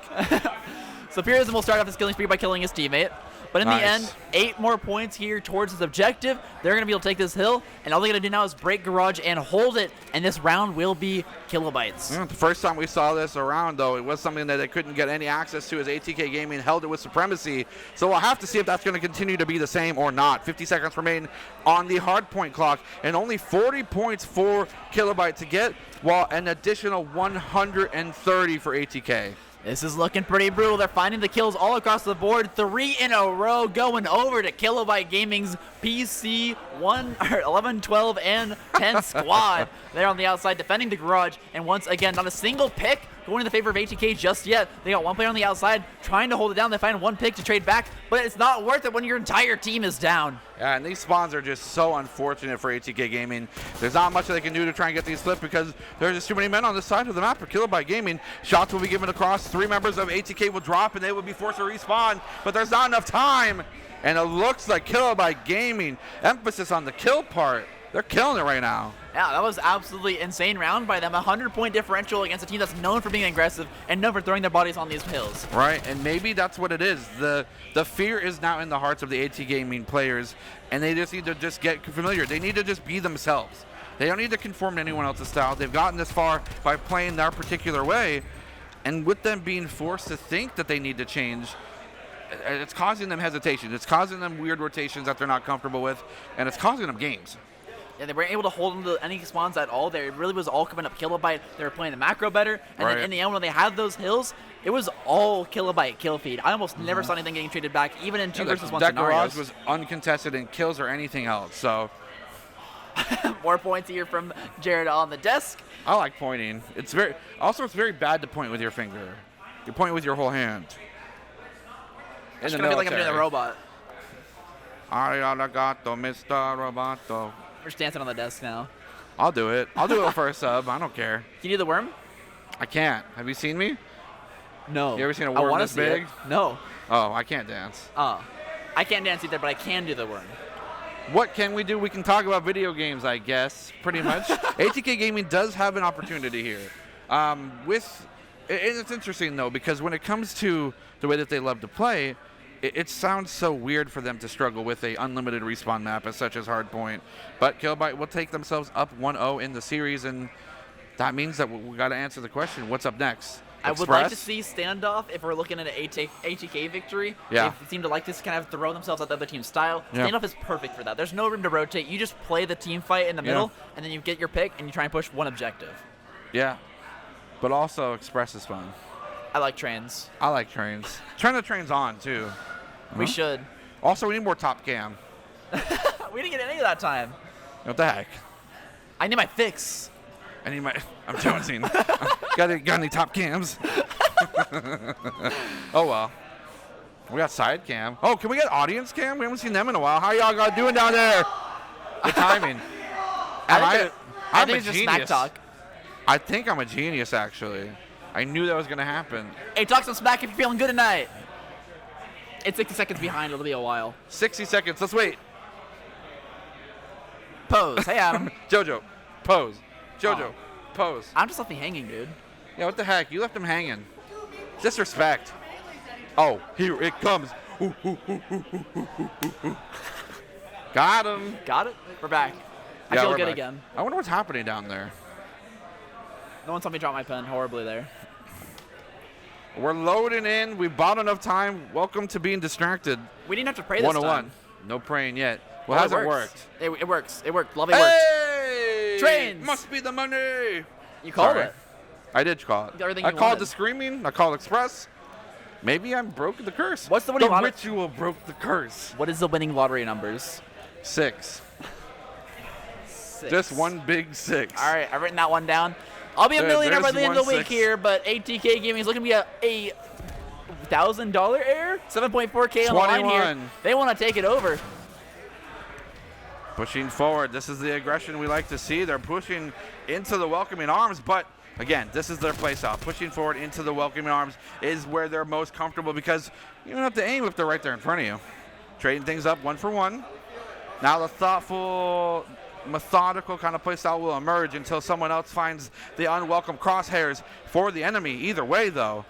So Purism will start off his killing spree by killing his teammate. But in the end, 8 more points here towards his objective. They're going to be able to take this hill, and all they're going to do now is break Garage and hold it, and this round will be Kilobytes. Yeah, the first time we saw this around, though, it was something that they couldn't get any access to as ATK Gaming held it with supremacy. So we'll have to see if that's going to continue to be the same or not. 50 seconds remain on the hardpoint clock, and only 40 points for Kilobyte to get, while an additional 130 for ATK. This is looking pretty brutal. They're finding the kills all across the board. 3 in a row going over to Kilobyte Gaming's PC 11, 12, and 10 squad. They're on the outside defending the garage. And once again, not a single pick going in the favor of ATK just yet. They got one player on the outside trying to hold it down. They find one pick to trade back, but it's not worth it when your entire team is down. Yeah, and these spawns are just so unfortunate for ATK Gaming. There's not much they can do to try and get these flipped because there's just too many men on this side of the map for Kilobyte Gaming. Shots will be given across. 3 members of ATK will drop, and they will be forced to respawn, but there's not enough time. And it looks like Kilobyte Gaming, emphasis on the kill part. They're killing it right now. Yeah, that was absolutely insane round by them. 100-point differential against a team that's known for being aggressive and known for throwing their bodies on these hills. Right, and maybe that's what it is. The fear is now in the hearts of the AT Gaming players, and they just need to just get familiar. They need to just be themselves. They don't need to conform to anyone else's style. They've gotten this far by playing their particular way, and with them being forced to think that they need to change, it's causing them hesitation. It's causing them weird rotations that they're not comfortable with, and it's causing them games. Yeah, they weren't able to hold them to any spawns at all. They really was all coming up Kilobyte. They were playing the macro better. And then in the end, when they had those hills, it was all Kilobyte kill feed. I almost never saw anything getting traded back, even in 2 versus 1 that scenarios. Garage was uncontested in kills or anything else, so. More points here from Jared on the desk. I like pointing. It's very bad to point with your finger. You point with your whole hand. I'm just gonna feel like I'm doing a robot. Arigato, Mr. Roboto. We're just dancing on the desk now. I'll do it. I'll do it for a sub. I don't care. Can you do the worm? I can't. Have you seen me? No. You ever seen a worm this big? No. Oh, I can't dance. Oh. I can't dance either, but I can do the worm. What can we do? We can talk about video games, I guess, pretty much. ATK Gaming does have an opportunity here. It's interesting, though, because when it comes to the way that they love to play, it sounds so weird for them to struggle with a unlimited respawn map as such as Hardpoint. But Kilobyte will take themselves up 1-0 in the series, and that means that we got to answer the question, what's up next? I would like to see standoff if we're looking at an ATK victory. Yeah. They seem to like to kind of throw themselves at the other team's style. Yeah. Standoff is perfect for that. There's no room to rotate. You just play the team fight in the middle, and then you get your pick, and you try and push one objective. Yeah. But also Express is fun. I like trains. I like trains. Turn the trains on, too. We should. Also, we need more top cam. We didn't get any of that time. What the heck? I need my fix. I'm joking. got any top cams? Oh, well. We got side cam. Oh, can we get audience cam? We haven't seen them in a while. How y'all got doing down there? Good timing. I I'm think a it's just smack genius. talk. I think I'm a genius, actually. I knew that was going to happen. Hey, talk some smack if you're feeling good tonight. It's 60 seconds behind. It'll be a while. 60 seconds. Let's wait. Pose. Hey, Adam. Jojo, pose. Jojo, pose. I'm just left me hanging, dude. Yeah, what the heck? You left him hanging. Disrespect. Oh, here it comes. Ooh, ooh, ooh, ooh, ooh, ooh, ooh, ooh. Got him. Got it? We're back. I Yeah, feel we're good back. again. I wonder what's happening down there. No one saw me drop my pen horribly there. We're loading in. We bought enough time. Welcome to being distracted. We didn't have to pray this 101. time. No praying yet. Well, how's it worked? It works. It worked. Lovely worked. Hey! Trains! Must be the money. You called Sorry. it. I did call it. Everything I you called wanted. the screaming. I called Express. Maybe I broke the curse. What's the winning lottery? ritual broke the curse. What is the winning lottery numbers? 6. 6. Just one big 6. All right, I've written that one down. I'll be a millionaire by the end of the week here, but ATK Gaming is looking to be a $1,000 air, 7.4K on the line here. 21. They want to take it over. Pushing forward. This is the aggression we like to see. They're pushing into the welcoming arms, but again, this is their play style. Pushing forward into the welcoming arms is where they're most comfortable because you don't have to aim if they're right there in front of you. Trading things up 1 for 1. Now the thoughtful, methodical kind of play style will emerge until someone else finds the unwelcome crosshairs for the enemy. Either way, though,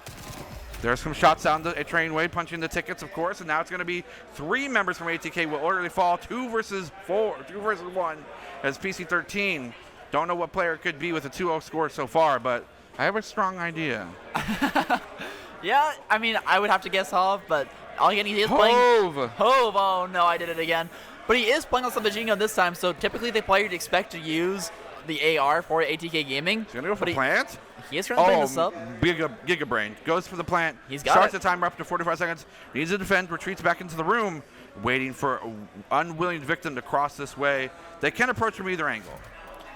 there's some shots down the train way, punching the tickets, of course, and now it's going to be 3 members from ATK will orderly fall, 2 versus 1, as PC13. Don't know what player it could be with a 2-0 score so far, but I have a strong idea. Yeah, I mean, I would have to guess Hov, but all he is playing. Hov! Oh, no, I did it again. But he is playing on some machine gun this time, so typically the player you'd expect to use the AR for ATK Gaming. He's going to go for plant? He is trying to bring this up. Giga Brain goes for the plant. He's got Starts it. the timer up to 45 seconds. Needs to defend, retreats back into the room, waiting for unwilling victim to cross this way. They can approach from either angle.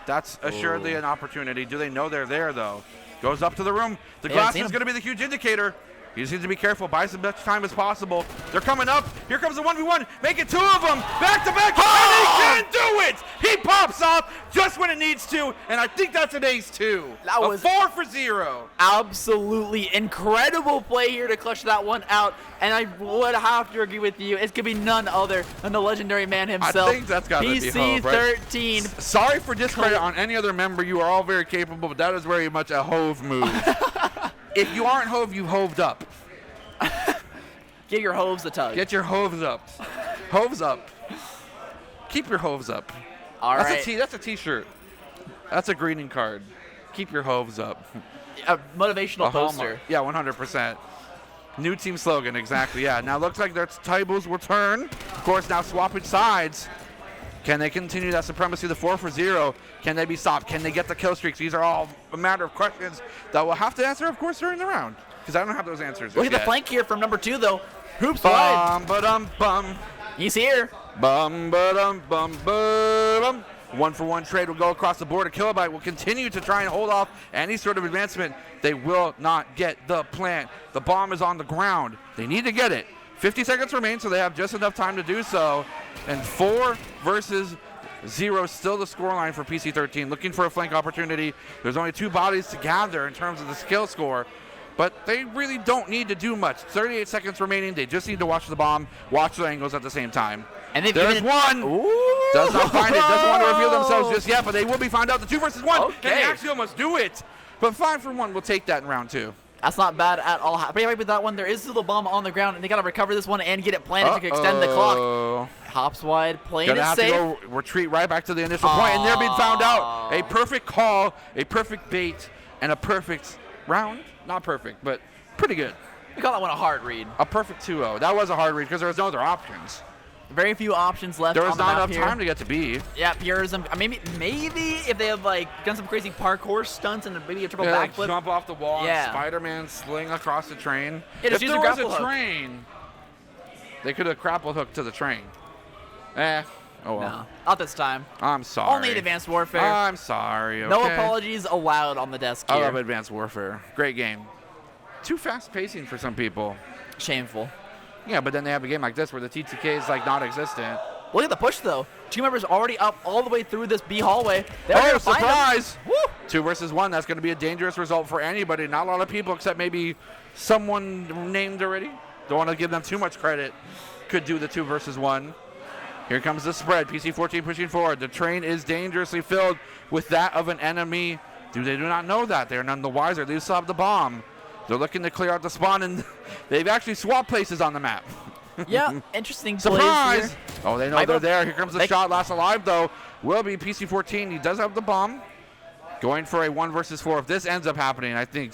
That's assuredly an opportunity. Do they know they're there, though? Goes up to the room. The glass is going to be the huge indicator. He just needs to be careful, buy as much time as possible. They're coming up. Here comes the 1v1. Make it 2 of them. Back to back. And he can do it. He pops off just when it needs to. And I think that's an ace, too. That was 4 for 0. Absolutely incredible play here to clutch that one out. And I would have to agree with you. It could be none other than the legendary man himself. I think that's got to be Hov, right? PC13. Sorry for discredit on any other member. You are all very capable, but that is very much a Hov move. If you aren't Hov, you Hoved up. Give your Hovs a tug. Get your Hovs up. Hovs up. Keep your Hovs up. All right. That's a T-shirt. That's a greeting card. Keep your Hovs up. A motivational poster. Yeah, 100%. New team slogan, exactly. Yeah. Now looks like that's Tybo's return. Of course, now swapping sides. Can they continue that supremacy, the 4 for 0? Can they be stopped? Can they get the kill streaks? These are all a matter of questions that we'll have to answer, of course, during the round. Because I don't have those answers Look at the flank here from number 2, though. Hoops wide. Bum. He's here. Bum. 1 for 1 trade will go across the board. A Kilobyte will continue to try and hold off any sort of advancement. They will not get the plant. The bomb is on the ground. They need to get it. 50 seconds remain, so they have just enough time to do so. And 4 versus 0, still the scoreline for PC13. Looking for a flank opportunity. There's only 2 bodies to gather in terms of the skill score, but they really don't need to do much. 38 seconds remaining. They just need to watch the bomb, watch the angles at the same time. And there's one. Ooh. Does not find it. Doesn't want to reveal themselves just yet, but they will be found out. The 2 versus 1. Okay. And they actually almost do it. But 5 for 1 will take that in round 2. That's not bad at all. Pretty happy with that one. There is still a bomb on the ground, and they got to recover this one and get it planted to extend the clock. Hops wide, playing it safe. Gonna have to go retreat right back to the initial point, and they're being found out. A perfect call, a perfect bait, and a perfect round. Not perfect, but pretty good. We call that one a hard read. A perfect 2-0. That was a hard read because there was no other options. Very few options left. There was on the not map enough here. time to get to B. Yeah, purism. Maybe if they have like done some crazy parkour stunts and maybe a triple backflip. Like jump off the wall. Yeah. And Spider-Man sling across the train. Yeah, If just use there a was a grapple hook. train, they could have grapple hooked to the train. Oh well. No, not this time. I'm sorry. Only in Advanced Warfare. I'm sorry. No okay? apologies allowed on the desk I here. love Advanced Warfare. Great game. Too fast pacing for some people. Shameful. Yeah, but then they have a game like this where the TTK is like non-existent. Look at the push though. 2 members already up all the way through this B hallway. They're gonna find them. Surprise! Woo! 2 versus 1. That's going to be a dangerous result for anybody. Not a lot of people, except maybe someone named already. Don't want to give them too much credit. Could do the 2 versus 1. Here comes the spread. PC14 pushing forward. The train is dangerously filled with that of an enemy. They do not know that. They're none the wiser. They still have the bomb. They're looking to clear out the spawn, and they've actually swapped places on the map. Yeah, interesting plays Surprise! here. Oh, they know they're there. Here comes the shot. Last alive, though, will be PC14. He does have the bomb. Going for a 1 versus 4. If this ends up happening, I think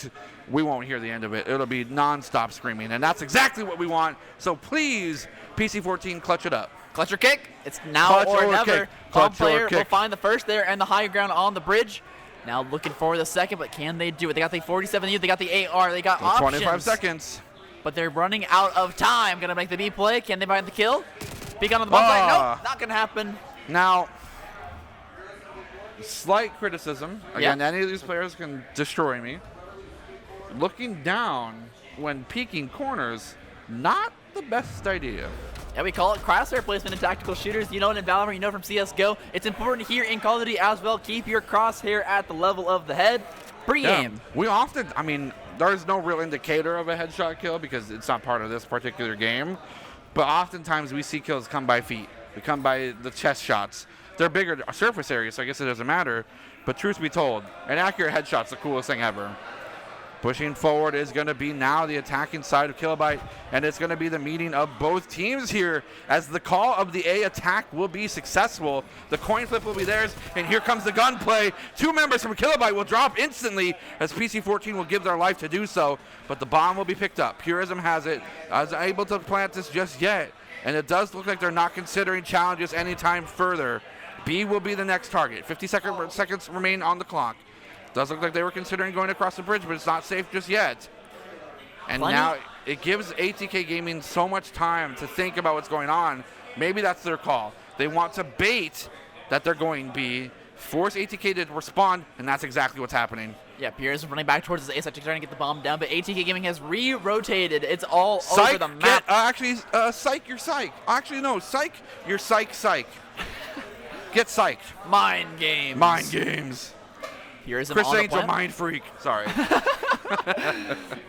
we won't hear the end of it. It'll be non-stop screaming, and that's exactly what we want. So please, PC14, clutch it up. Clutch or kick. It's now Clutch or or never. kick. Bomb Clutch or player will kick. find the first there and the high ground on the bridge. Now looking for the second, but can they do it? They got the 47 U, they got the AR, they got options. 25 seconds. But they're running out of time. Gonna make the B play. Can they find the kill? Big on the bomb site. Nope, not gonna happen. Now, slight criticism. Again, any of these players can destroy me. Looking down when peeking corners, not the best idea. Yeah, we call it crosshair placement in tactical shooters. You know it in Valorant, you know from CSGO. It's important here in Call of Duty as well. Keep your crosshair at the level of the head. Pre-aim. Yeah, we often, I mean, there's no real indicator of a headshot kill because it's not part of this particular game. But oftentimes we see kills come by feet. We come by the chest shots. They're bigger surface areas, so I guess it doesn't matter. But truth be told, an accurate headshot's the coolest thing ever. Pushing forward is going to be now the attacking side of Kilobyte, and it's going to be the meeting of both teams here as the call of the A attack will be successful. The coin flip will be theirs, and here comes the gunplay. 2 members from Kilobyte will drop instantly as PC-14 will give their life to do so, but the bomb will be picked up. Purism has it. I was able to plant this just yet, and it does look like they're not considering challenges anytime further. B will be the next target. 50 seconds remain on the clock. Does look like they were considering going across the bridge, but it's not safe just yet. And now it gives ATK Gaming so much time to think about what's going on. Maybe that's their call. They want to bait that they're going B, force ATK to respond, and that's exactly what's happening. Yeah, Pierce is running back towards his A side, trying to get the bomb down, but ATK Gaming has re-rotated. It's all Psych, over the map. Psych, you're psych. Actually, no, Psych, you're psych. Get psyched. Mind games. Mind games. Purism Chris on the Angel, plant. mind freak. Sorry.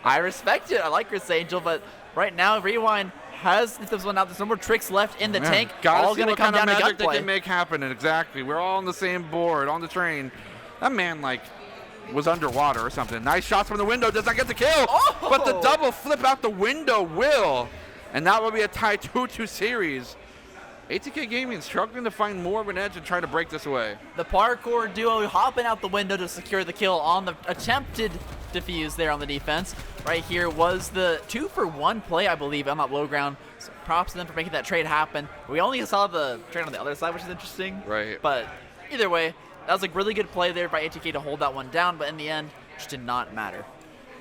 I respect it. I like Chris Angel, but right now, Rewind has this one out. There's no more tricks left in the tank. All going to come kind down of to magic they gunplay. can make happen. And exactly. We're all on the same board, on the train. That man, like, was underwater or something. Nice shots from the window. Does not get the kill. Oh! But the double flip out the window will. And that will be a tie 2-2 series. ATK Gaming struggling to find more of an edge and try to break this away. The parkour duo hopping out the window to secure the kill on the attempted defuse there on the defense. Right here was the 2-for-1 play, I believe, on that low ground. So props to them for making that trade happen. We only saw the trade on the other side, which is interesting. Right. But either way, that was a really good play there by ATK to hold that one down, but in the end, just did not matter.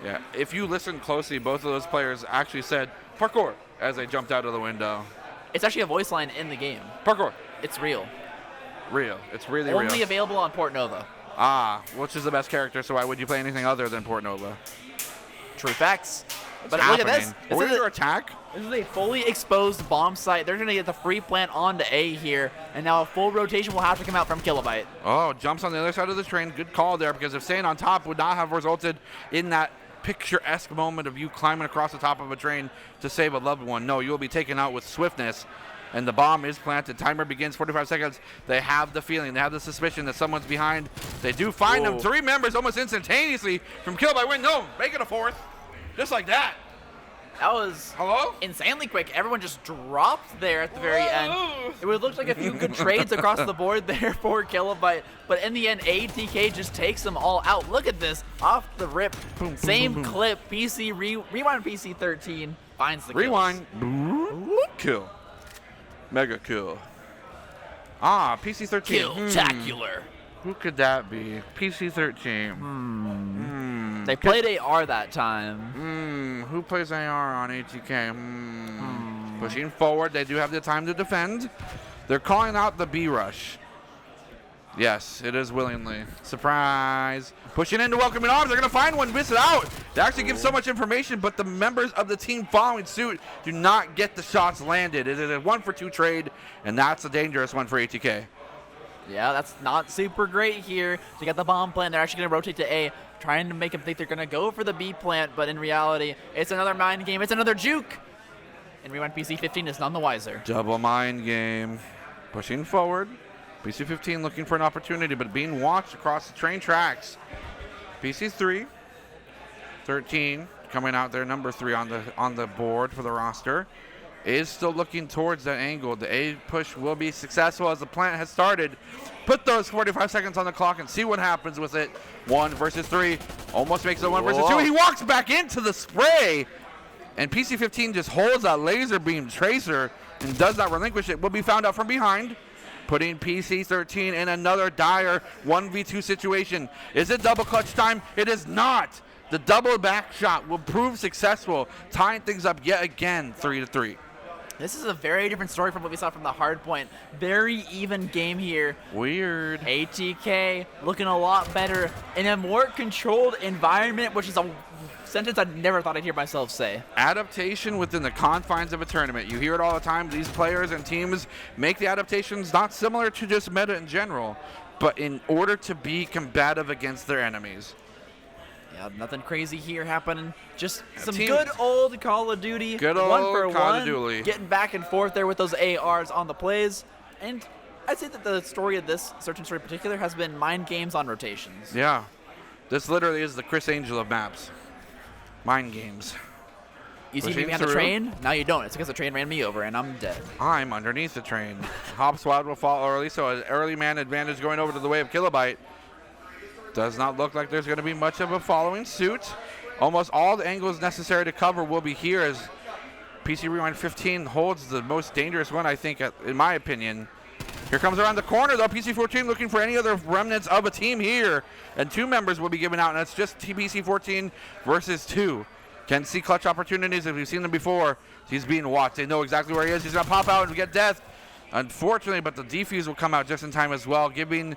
Yeah, if you listen closely, both of those players actually said parkour as they jumped out of the window. It's actually a voice line in the game. Parkour. It's real. Real. It's really real. Only available on Port Nova. Ah, which is the best character, so why would you play anything other than Port Nova? True facts. But happening? look at this. We're under attack. This is a fully exposed bomb site. They're going to get the free plant onto A here, and now a full rotation will have to come out from Kilobyte. Oh, jumps on the other side of the train. Good call there, because if staying on top would not have resulted in that picturesque moment of you climbing across the top of a train to save a loved one. No, you'll be taken out with swiftness, and the bomb is planted. Timer begins, 45 seconds. They have the feeling, they have the suspicion that someone's behind. They do find them. 3 members almost instantaneously from Kilobyte win. No, make it a 4th. Just like that. That was insanely quick. Everyone just dropped there at the very end. It would look like a few good trades across the board there for Kilobyte, but in the end, ATK just takes them all out. Look at this, off the rip. Boom, Same boom, boom. clip, Rewind PC-13 finds the Rewind. kills. Kill. Mega kill. Ah, PC-13. Kill-tacular. Who could that be? PC-13. They played AR that time. Who plays AR on ATK? Pushing forward. They do have the time to defend. They're calling out the B rush. Yes, it is willingly. Surprise. Pushing into welcoming arms. They're going to find one, miss it out. They actually give so much information, but the members of the team following suit do not get the shots landed. It is a 1-for-2 trade, and that's a dangerous one for ATK. Yeah, that's not super great here. They got the bomb plant. They're actually going to rotate to A, trying to make them think they're going to go for the B plant, but in reality, it's another mind game. It's another juke. And Rewind PC-15 is none the wiser. Double mind game. Pushing forward. PC-15 looking for an opportunity, but being watched across the train tracks. PC-3, 13 coming out there, number 3 on the board for the roster, is still looking towards that angle. The A push will be successful as the plant has started. Put those 45 seconds on the clock and see what happens with it. 1 versus 3, almost makes it 1 versus 2. He walks back into the spray, and PC-15 just holds that laser beam tracer and does not relinquish it. Will be found out from behind, putting PC-13 in another dire 1v2 situation. Is it double clutch time? It is not. The double back shot will prove successful, tying things up yet again, 3-3. This is a very different story from what we saw from the hard point. Very even game here. Weird. ATK looking a lot better in a more controlled environment, which is a sentence I never thought I'd hear myself say. Adaptation within the confines of a tournament. You hear it all the time. These players and teams make the adaptations not similar to just meta in general, but in order to be combative against their enemies. Yeah, nothing crazy here happening. Just some team- good old Call of Duty. Good old one for Call one, of Duty. getting back and forth there with those ARs on the plays. And I'd say that the story of this search and story in particular has been mind games on rotations. Yeah. This literally is the Chris Angel of maps. Mind games. You see Pushing me on the through. train? No, you don't. It's because the train ran me over and I'm dead. I'm underneath the train. Hops Wild will fall early, so an early man advantage going over to the way of Kilobyte. Does not look like there's going to be much of a following suit. Almost all the angles necessary to cover will be here as PC Rewind 15 holds the most dangerous one, I think, in my opinion. Here comes around the corner, though. PC 14 looking for any other remnants of a team here. And 2 members will be given out, and it's just PC 14 versus 2. Can see clutch opportunities if we've seen them before. He's being watched. They know exactly where he is. He's going to pop out and get death. Unfortunately, but the defuse will come out just in time as well, giving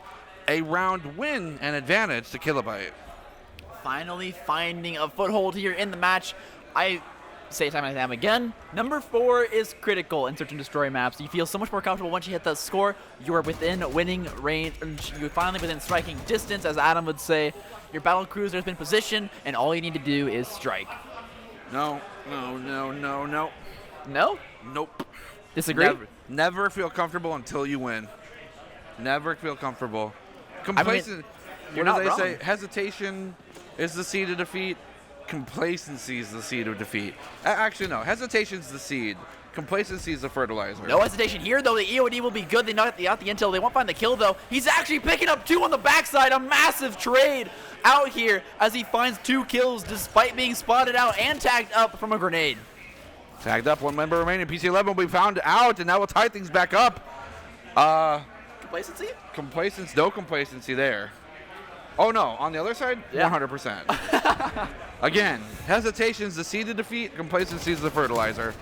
a round win and advantage to Kilobyte. Finally finding a foothold here in the match. I say time and time again, number 4 is critical in search and destroy maps. You feel so much more comfortable once you hit that score. You are within winning range. You're finally within striking distance, as Adam would say. Your battle cruiser has been positioned, and all you need to do is strike. No, no, no, no, no. No? Nope. Disagree? Never feel comfortable until you win. Never feel comfortable. Complacent. you're what do not they wrong. say? Hesitation is the seed of defeat. Complacency is the seed of defeat. Actually, no. Hesitation's the seed. Complacency is the fertilizer. No hesitation here, though. The EOD will be good. They knock out the intel. They won't find the kill, though. He's actually picking up 2 on the backside. A massive trade out here as he finds 2 kills despite being spotted out and tagged up from a grenade. Tagged up. 1 member remaining. PC 11 will be found out, and that will tie things back up. Complacency? Complacency. No complacency there. Oh, no. On the other side, Yeah. 100%. Again, hesitation's the seed of defeat. Complacency is the fertilizer.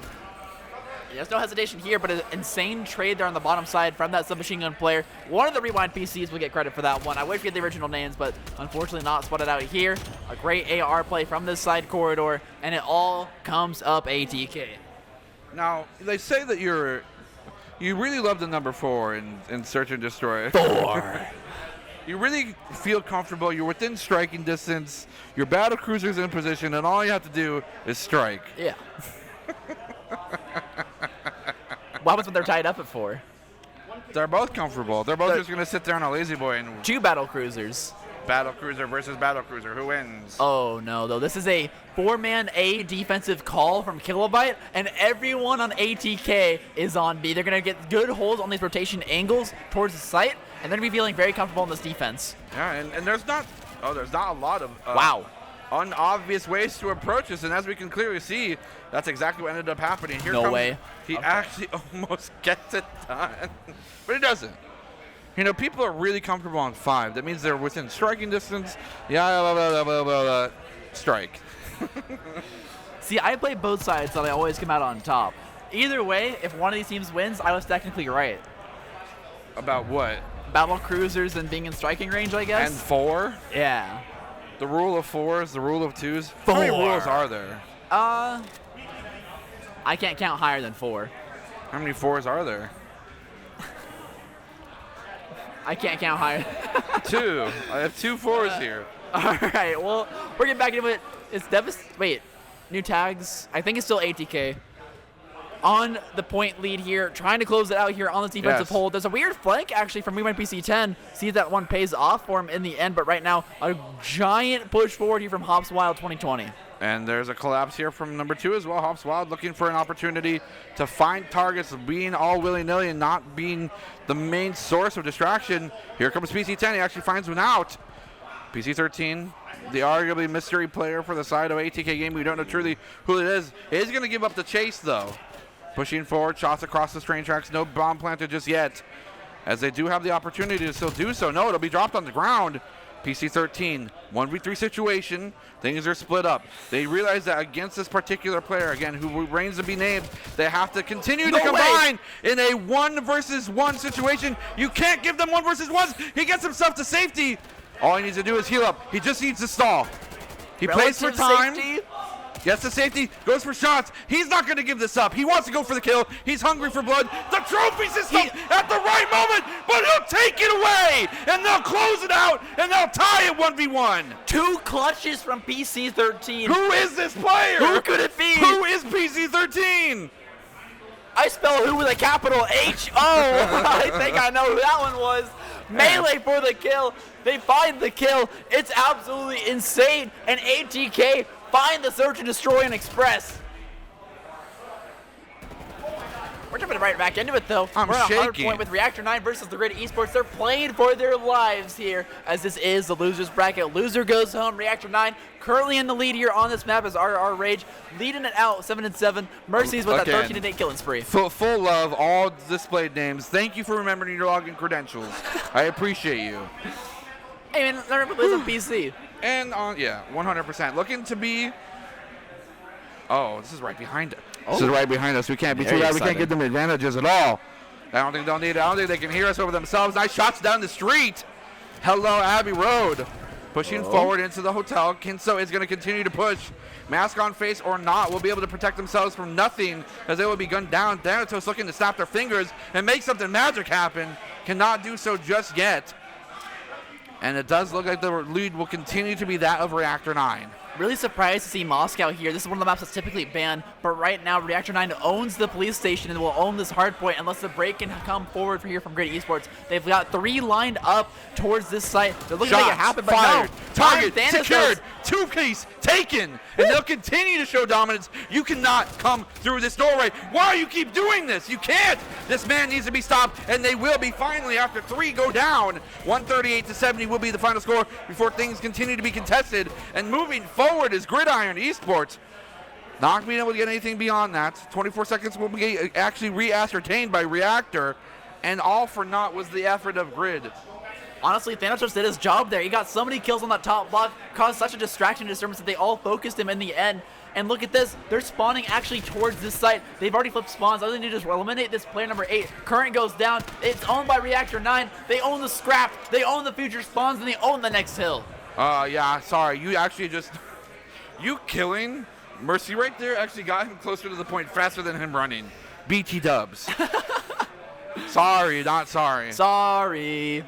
There's no hesitation here, but an insane trade there on the bottom side from that submachine gun player. One of the Rewind PCs will get credit for that one. I wish we had the original names, but unfortunately not spotted out here. A great AR play from this side corridor, and it all comes up ATK. Now, they say that you really love the number 4 in Search and Destroy. 4. You really feel comfortable. You're within striking distance. Your battle cruiser's in position, and all you have to do is strike. Yeah. What happens when they're tied up at 4? They're both comfortable. They're both just going to sit there on a lazy boy and 2 battle cruisers. battle cruiser versus battle cruiser. Who wins? Oh no, though. This is a 4-man A defensive call from Kilobyte, and everyone on ATK is on B. They're going to get good holds on these rotation angles towards the site, and they're going to be feeling very comfortable in this defense. Yeah, and there's not a lot of Wow. unobvious ways to approach this, and as we can clearly see, that's exactly what ended up happening. Here No comes, way. He actually almost gets it done, but he doesn't. You know, people are really comfortable on 5. That means they're within striking distance. Yeah, blah, blah, blah, blah, blah. Strike. See, I play both sides, so I always come out on top. Either way, if one of these teams wins, I was technically right. About what? Battle cruisers and being in striking range, I guess. And 4? Yeah. The rule of 4s, the rule of 2s. How many 4. rules are there? I can't count higher than 4. How many 4s are there? I can't count higher. 2. I have 2 4s here. All right, well, we're getting back into it. It's wait, new tags. I think it's still ATK. On the point lead here, trying to close it out here on this defensive Yes. hold. There's a weird flank, actually, from Rewind PC 10. See if that one pays off for him in the end, but right now, a giant push forward here from Hops Wild 2020. And there's a collapse here from number 2 as well. Hops Wild looking for an opportunity to find targets, being all willy-nilly and not being the main source of distraction. Here comes PC 10. He actually finds one out. PC 13, the arguably mystery player for the side of ATK game. We don't know truly who it is going to give up the chase, though. Pushing forward, shots across the train tracks. No bomb planted just yet, as they do have the opportunity to still do so. No, it'll be dropped on the ground. PC 13, 1v3 situation. Things are split up. They realize that against this particular player, again, who reigns to be named, they have to continue to combine in a 1 versus 1 situation. You can't give them 1 versus 1s. He gets himself to safety. All he needs to do is heal up. He just needs to stall. He plays for Relative time. safety, Gets the safety, goes for shots. He's not going to give this up. He wants to go for the kill. He's hungry for blood. The trophy system at the right moment, but he'll take it away, and they'll close it out, and they'll tie it 1v1. 2 clutches from PC13. Who is this player? Who could it be? Who is PC13? I spell who with a capital H-O. I think I know who that one was. Melee for the kill. They find the kill. It's absolutely insane. And ATK find the search and destroy and express. We're jumping right back into it, though. I'm We're on a hard shaking. point with Reactor 9 versus the Grid Esports. They're playing for their lives here, as this is the losers bracket. Loser goes home. Reactor 9 currently in the lead here on this map as RR Rage leading it out 7-7. Mercies with Again. that 13-8 killing spree. Full love, all displayed names. Thank you for remembering your login credentials. I appreciate you. Hey, man, never plays on PC. And yeah, 100%. Looking to be. Oh, this is right behind it. This is right behind us. We can't be too Very loud. We can't exciting. give them advantages at all. I don't think they'll need it. I don't think they can hear us over themselves. Nice shots down the street. Hello, Abbey Road. Pushing forward into the hotel. Kinso is going to continue to push. Mask on face or not, will be able to protect themselves from nothing as they will be gunned down. Thanatos looking to snap their fingers and make something magic happen. Cannot do so just yet. And it does look like the lead will continue to be that of Reactor 9. Really surprised to see Moscow here. This is one of the maps that's typically banned, but right now Reactor 9 owns the police station and will own this hard point unless the break can come forward from here from Grid Esports. They've got 3 lined up towards this site. They're looking to make it happen, but fired. no. Target Thanatos secured. 2-piece taken. And they'll continue to show dominance. You cannot come through this doorway. Why you keep doing this? You can't. This man needs to be stopped, and they will be finally after 3 go down. 138-70 will be the final score before things continue to be contested. And moving forward is Gridiron Esports. Not being able to get anything beyond that. 24 seconds will be actually re-ascertained by Reactor. And all for naught was the effort of Grid. Honestly, Thanatos did his job there. He got so many kills on that top block, caused such a distraction and disturbance that they all focused him in the end. And look at this, they're spawning actually towards this site. They've already flipped spawns. All they need to do is eliminate this player number 8. Current goes down. It's owned by Reactor 9. They own the scrap, they own the future spawns, and they own the next hill. Yeah, sorry. You actually just... You killing Mercy right there actually got him closer to the point faster than him running. BT dubs. Sorry, not sorry. Sorry.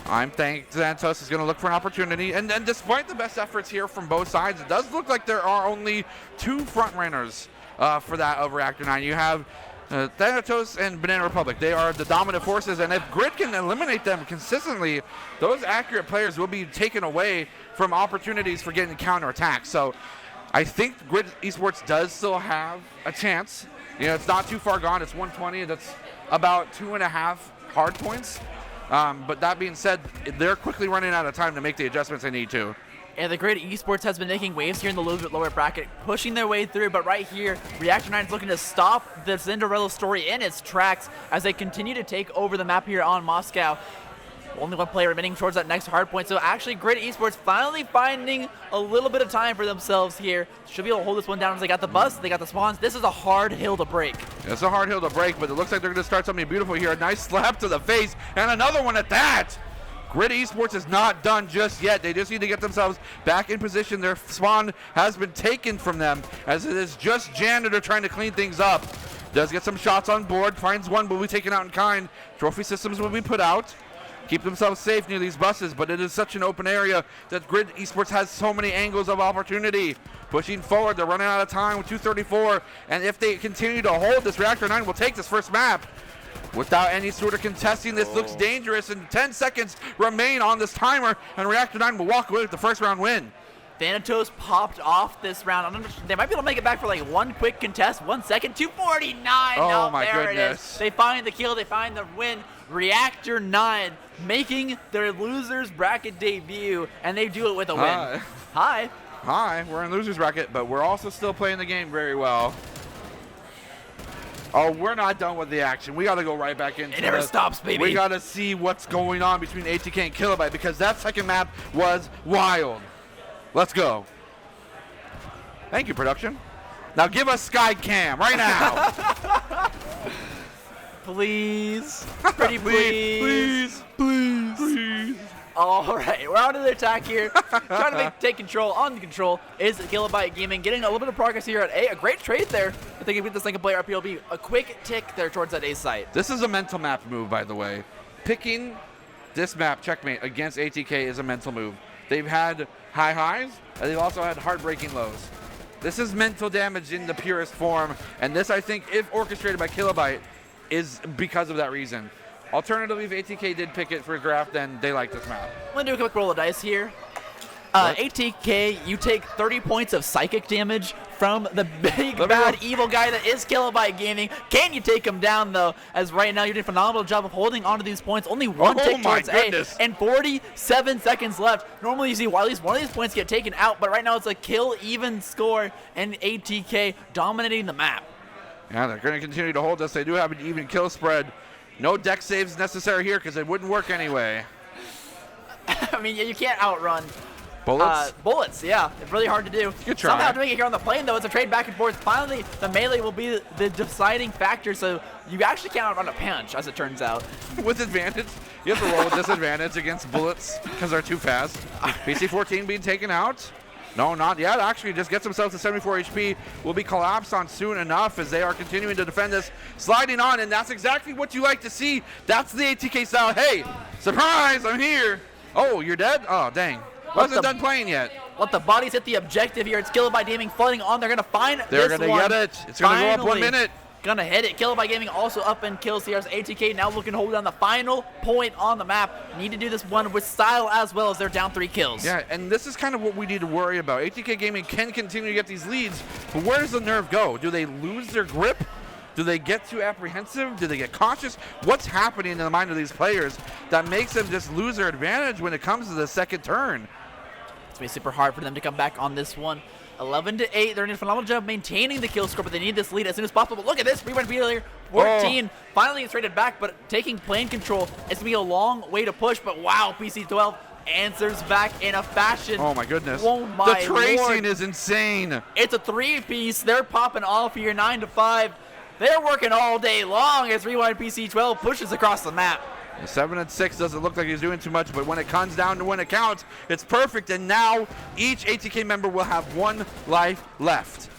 I'm thinking Santos is going to look for an opportunity. And despite the best efforts here from both sides, it does look like there are only 2 front runners for that of Reactor 9. You have Thanatos and Banana Republic. They are the dominant forces, and if Grid can eliminate them consistently, those accurate players will be taken away from opportunities for getting counterattacks. So I think Grid Esports does still have a chance. You know, it's not too far gone. It's 120. That's about 2.5 hard points. But that being said, they're quickly running out of time to make the adjustments they need to. And the Grid Esports has been making waves here in the little bit lower bracket, pushing their way through, but right here, Reactor 9 is looking to stop the Cinderella story in its tracks as they continue to take over the map here on Moscow. Only 1 player remaining towards that next hard point, so actually Grid Esports finally finding a little bit of time for themselves here. Should be able to hold this one down as they got the bus, they got the spawns. This is a hard hill to break. It's a hard hill to break, but it looks like they're going to start something beautiful here. A nice slap to the face, and another one at that. Grid Esports is not done just yet. They just need to get themselves back in position. Their spawn has been taken from them, as it is just Janitor trying to clean things up. Does get some shots on board, finds one, but will be taken out in kind. Trophy systems will be put out. Keep themselves safe near these buses, but it is such an open area that Grid Esports has so many angles of opportunity. Pushing forward, they're running out of time with 2:34, and if they continue to hold this, Reactor 9 will take this first map. Without any sort of contesting, this looks dangerous, and 10 seconds remain on this timer, and Reactor 9 will walk away with the first round win. Thanatos popped off this round. They might be able to make it back for like 1 quick contest, 1 second, 249. Oh my there goodness. It is. They find the kill, they find the win. Reactor 9 making their losers bracket debut, and they do it with a win. Hi. Hi, we're in losers bracket, but we're also still playing the game very well. Oh, we're not done with the action. We got to go right back into it. It never stops, baby. We got to see what's going on between ATK and Kilobyte, because that second map was wild. Let's go. Thank you, production. Now give us Skycam right now. Please. Pretty please. Please. All right, we're on to the attack here. Trying to take control. On the control is Kilobyte Gaming, getting a little bit of progress here at A. A great trade there. I think if we get this second player up, he'll be a quick tick there towards that A site. This is a mental map move, by the way. Picking this map, checkmate, against ATK is a mental move. They've had high highs, and they've also had heartbreaking lows. This is mental damage in the purest form, and this, I think, if orchestrated by Kilobyte, is because of that reason. Alternatively, if ATK did pick it for a draft, then they like this map. I'm going to do a quick roll of dice here. ATK, you take 30 points of psychic damage from the big, bad, evil guy that is Kilobyte Gaming. Can you take him down, though? As right now, you're doing a phenomenal job of holding onto these points. Only one tick towards A, and 47 seconds left. Normally, you see at least one of these points get taken out, but right now it's a kill-even score, and ATK dominating the map. Yeah, they're going to continue to hold this. They do have an even kill spread. No deck saves necessary here because it wouldn't work anyway. I mean, you can't outrun bullets. Bullets, yeah. It's really hard to do. Good try. Somehow doing it here on the plane, though, it's a trade back and forth. Finally, the melee will be the deciding factor, so you actually can't outrun a punch, as it turns out. With advantage. You have to roll with disadvantage against bullets because they're too fast. PC-14 being taken out. No, not yet. Actually, just gets himself to 74 HP. Will be collapsed on soon enough as they are continuing to defend this. Sliding on, and that's exactly what you like to see. That's the ATK style. Hey, surprise, I'm here. Oh, you're dead? Oh, dang. Wasn't done playing yet. Let the bodies hit the objective here. It's Kilobyte Gaming flooding on. They're going to find They're this going one. to get it. It's going to go up 1 minute. Gonna hit it. Kilobyte Gaming also up in kills here as ATK now looking to hold down the final point on the map. Need to do this one with style as well as they're down 3 kills. Yeah, and this is kind of what we need to worry about. ATK Gaming can continue to get these leads, but where does the nerve go? Do they lose their grip? Do they get too apprehensive? Do they get cautious? What's happening in the mind of these players that makes them just lose their advantage when it comes to the second turn? It's going to be super hard for them to come back on this one. 11-8, they're doing a phenomenal job maintaining the kill score, but they need this lead as soon as possible. Look at this, rewind here, 14. Finally it's traded back, but taking plane control, it's going to be a long way to push, but wow, PC-12 answers back in a fashion. Oh my goodness. Oh my the tracing Lord. is insane. It's a 3-piece. They're popping off here 9 to 5. They're working all day long as Rewind PC-12 pushes across the map. 7-6 doesn't look like he's doing too much, but when it comes down to when it counts, it's perfect. And now each ATK member will have 1 life left.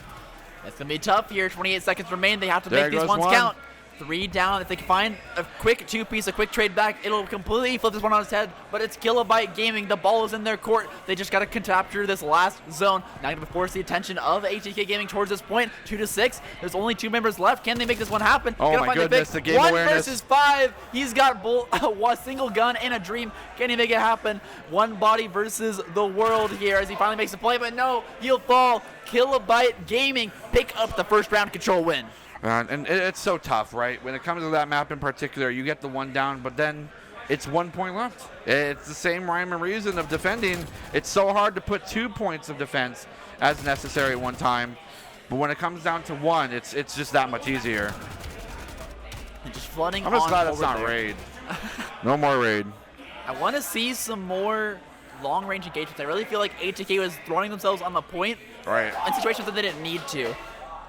It's going to be tough here. 28 seconds remain. They have to make these ones count. 3 down. If they can find a quick 2-piece, a quick trade back, it'll completely flip this one on its head. But it's Kilobyte Gaming. The ball is in their court. They just got to capture this last zone. Now going to force the attention of ATK Gaming towards this point. 2-6. There's only 2 members left. Can they make this one happen? Oh my goodness, the game awareness. 1 versus 5. He's got a single gun and a dream. Can he make it happen? 1 body versus the world here as he finally makes a play. But no, he'll fall. Kilobyte Gaming pick up the first round control win. And it's so tough, right? When it comes to that map in particular, you get the 1 down, but then it's 1 point left. It's the same rhyme and reason of defending. It's so hard to put 2 points of defense as necessary at one time. But when it comes down to 1, it's just that much easier. And just flooding I'm just on glad it's not there. raid. No more raid. I want to see some more long-range engagements. I really feel like ATK was throwing themselves on the point in situations that they didn't need to.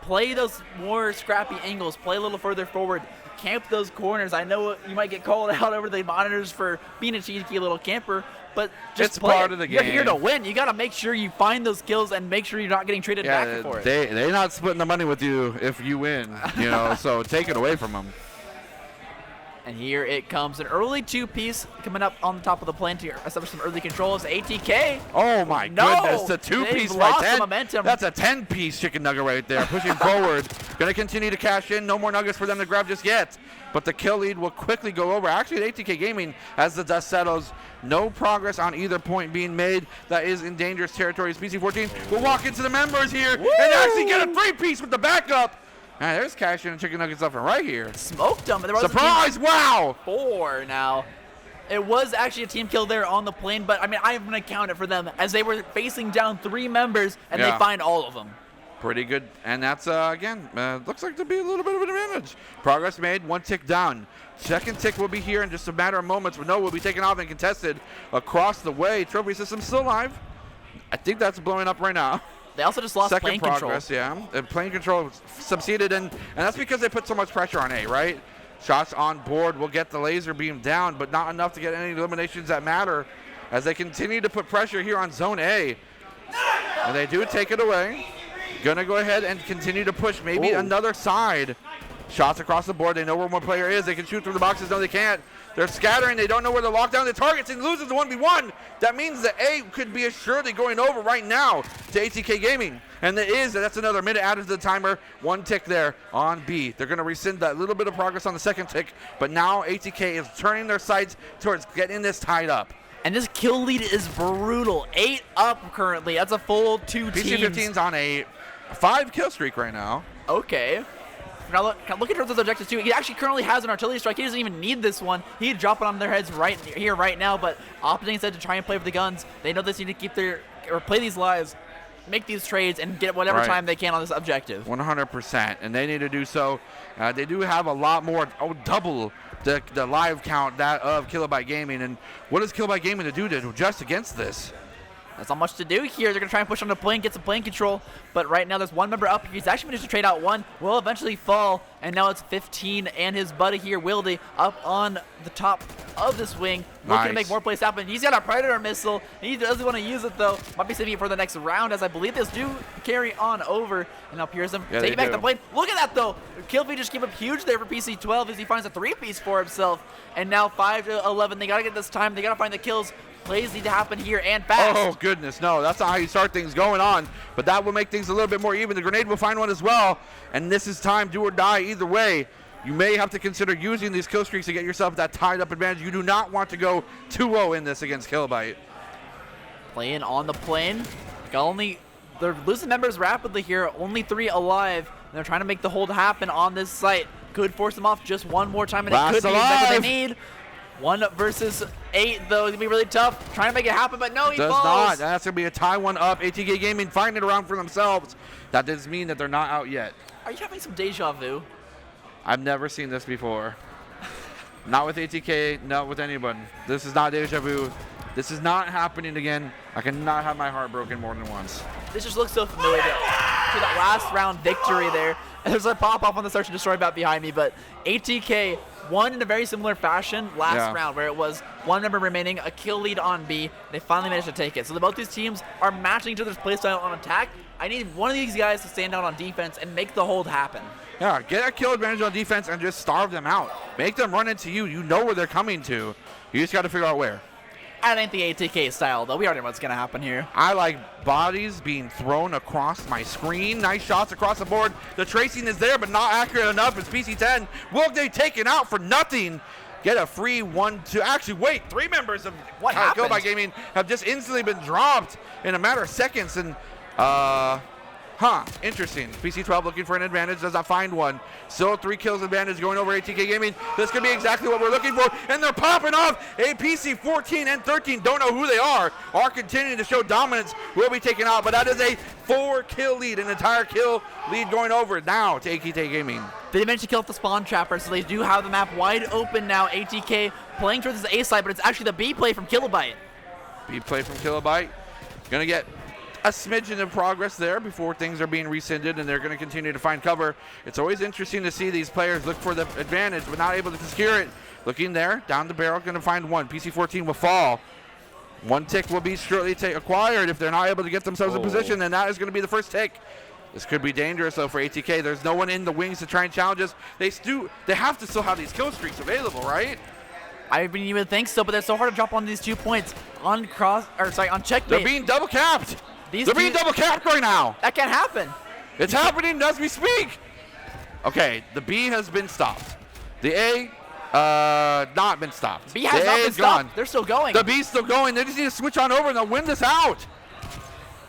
Play those more scrappy angles. Play a little further forward. Camp those corners. I know you might get called out over the monitors for being a cheeky little camper, but just it's play part it. of the game. You're here to win. You got to make sure you find those kills and make sure you're not getting traded back and forth. They're not splitting the money with you if you win, so take it away from them. And here it comes. An early 2-piece coming up on the top of the plane to establish some early controls. ATK. Oh my goodness, the 2-piece by 10. Momentum. That's a 10-piece chicken nugget right there. Pushing forward. Going to continue to cash in. No more nuggets for them to grab just yet. But the kill lead will quickly go over. Actually, at ATK Gaming, as the dust settles, no progress on either point being made. That is in dangerous territory. PC-14 will walk into the members here and actually get a 3-piece with the backup. Man, there's cash in and chicken nuggets up and right here. Smoked them. There was surprise! Wow! 4 now. It was actually a team kill there on the plane, but I mean, I'm going to count it for them as they were facing down 3 members and they find all of them. Pretty good. And that's, again, looks like to be a little bit of an advantage. Progress made, 1 tick down. Second tick will be here in just a matter of moments, but no, will be taken off and contested across the way. Trophy system still alive. I think that's blowing up right now. They also just lost plane progress, control. Yeah. Plane control succeeded, and that's because they put so much pressure on A, right? Shots on board will get the laser beam down, but not enough to get any eliminations that matter. as they continue to put pressure here on Zone A. And they do take it away. Gonna go ahead and continue to push maybe another side. Shots across the board. They know where one player is. They can shoot through the boxes. No, they can't. They're scattering. They don't know where to lock down the targets and loses the 1v1. That means that A could be assuredly going over right now to ATK Gaming. And that's another minute added to the timer. 1 tick there on B. They're going to rescind that little bit of progress on the second tick. But now ATK is turning their sights towards getting this tied up. And this kill lead is brutal. 8 up currently. That's a full 2 teams. PC-15's on a 5 kill streak right now. Okay. Now look at those objectives too. He actually currently has an artillery strike. He doesn't even need this one. He'd drop it on their heads right here, right now. But opting instead to try and play with the guns. They know they need to keep play these lives, make these trades, and get whatever time they can on this objective. 100%, and they need to do so. They do have a lot more, double the live count that of Kilobyte Gaming. And what does Kilobyte Gaming to do to adjust against this? There's not much to do here. They're going to try and push on the plane, get some plane control. But right now, there's one member up. He's actually managed to trade out one. Will eventually fall. And now it's 15 and his buddy here, Wildy, up on the top of this wing. Looking to make more plays happen. He's got a Predator missile. He doesn't want to use it, though. Might be saving it for the next round, as I believe this do carry on over. And now Pearson taking back the plane. Look at that, though. Kill feed just came up huge there for PC-12 as he finds a 3-piece for himself. And now 5-11. They got to get this time. They got to find the kills. Plays need to happen here and fast. Oh, goodness, no. That's not how you start things going on. But that will make things a little bit more even. The grenade will find one as well. And this is time, do or die either way. You may have to consider using these kill streaks to get yourself that tied up advantage. You do not want to go 2-0 in this against Kilobyte. Playing on the plane. They're losing members rapidly here. Only 3 alive. And they're trying to make the hold happen on this site. Could force them off just one more time, and it could be exactly what they need. 1 versus 8, though. It's going to be really tough. Trying to make it happen, but no, he falls. Does not. That's going to be a tie 1 up. ATK Gaming finding it around for themselves. That does mean that they're not out yet. Are you having some deja vu? I've never seen this before. Not with ATK, not with anyone. This is not deja vu. This is not happening again. I cannot have my heart broken more than once. This just looks so familiar to that last round victory there. And there's a pop-off on the search and destroy map behind me, but ATK won in a very similar fashion last round, where it was 1 member remaining, a kill lead on B. They finally managed to take it. So both these teams are matching each other's playstyle on attack. I need one of these guys to stand out on defense and make the hold happen. Yeah, get a kill advantage on defense and just starve them out. Make them run into you. You know where they're coming to. You just got to figure out where. That ain't the ATK style, though. We already know what's going to happen here. I like bodies being thrown across my screen. Nice shots across the board. The tracing is there, but not accurate enough. It's PC-10. Will they take it out for nothing? Get a free 1-2. Actually, wait. 3 members of Kilobyte Gaming have just instantly been dropped in a matter of seconds. And, interesting. PC-12 looking for an advantage, does not find one. Still 3 kills advantage going over ATK Gaming. This could be exactly what we're looking for, and they're popping off. A PC-14 and 13, don't know who they are continuing to show dominance, will be taken out, but that is a 4-kill lead, an entire kill lead going over now to ATK Gaming. They managed to kill off the spawn trapper, so they do have the map wide open now. ATK playing towards the A side, but it's actually the B play from Kilobyte. B play from Kilobyte. Gonna get a smidgen of progress there before things are being rescinded, and they're going to continue to find cover. It's always interesting to see these players look for the advantage but not able to secure it. Looking there, down the barrel, going to find one. PC-14 will fall. 1 tick will be shortly acquired if they're not able to get themselves in position, and that is going to be the first tick. This could be dangerous, though, for ATK. There's no one in the wings to try and challenge us. They have to still have these kill streaks available, right? I didn't even think so, but it's so hard to drop on these 2 points on checkmate. They're being double capped. They're being double capped right now. That can't happen. It's happening as we speak. Okay, the B has been stopped. The A, not been stopped. B has not been stopped. They're still going. The B's still going. They just need to switch on over and they'll win this out.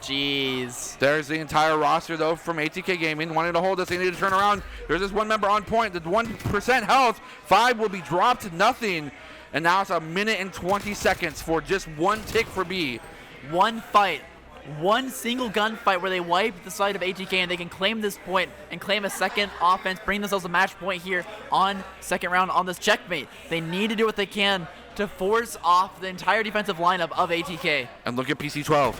Jeez. There's the entire roster, though, from ATK Gaming. Wanting to hold us, they need to turn around. There's this 1 member on point. The 1% health. 5 will be dropped to nothing. And now it's 1 minute and 20 seconds for just 1 tick for B. 1 fight. 1 single gunfight where they wipe the side of ATK and they can claim this point and claim a second offense, bring themselves a match point here on second round on this checkmate. They need to do what they can to force off the entire defensive lineup of ATK. And look at PC-12.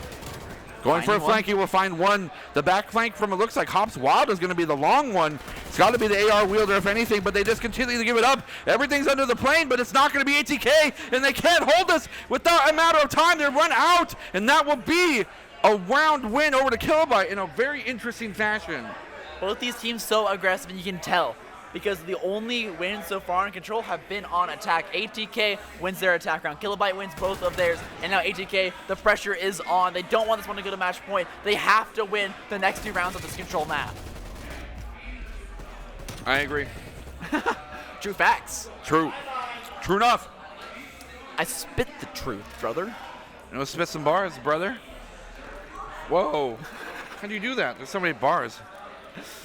Going for a flank, he will find one. The back flank from, it looks like Hops Wild is going to be the long one. It's got to be the AR wielder, if anything, but they just continue to give it up. Everything's under the plane, but it's not going to be ATK, and they can't hold us without a matter of time. They run out, and that will be a round win over to Kilobyte in a very interesting fashion. Both these teams so aggressive, and you can tell, because the only wins so far in Control have been on attack. ATK wins their attack round. Kilobyte wins both of theirs, and now ATK, the pressure is on. They don't want this one to go to match point. They have to win the next 2 rounds of this Control map. I agree. True facts. True enough. I spit the truth, brother. You know, spit some bars, brother. Whoa. How do you do that? There's so many bars.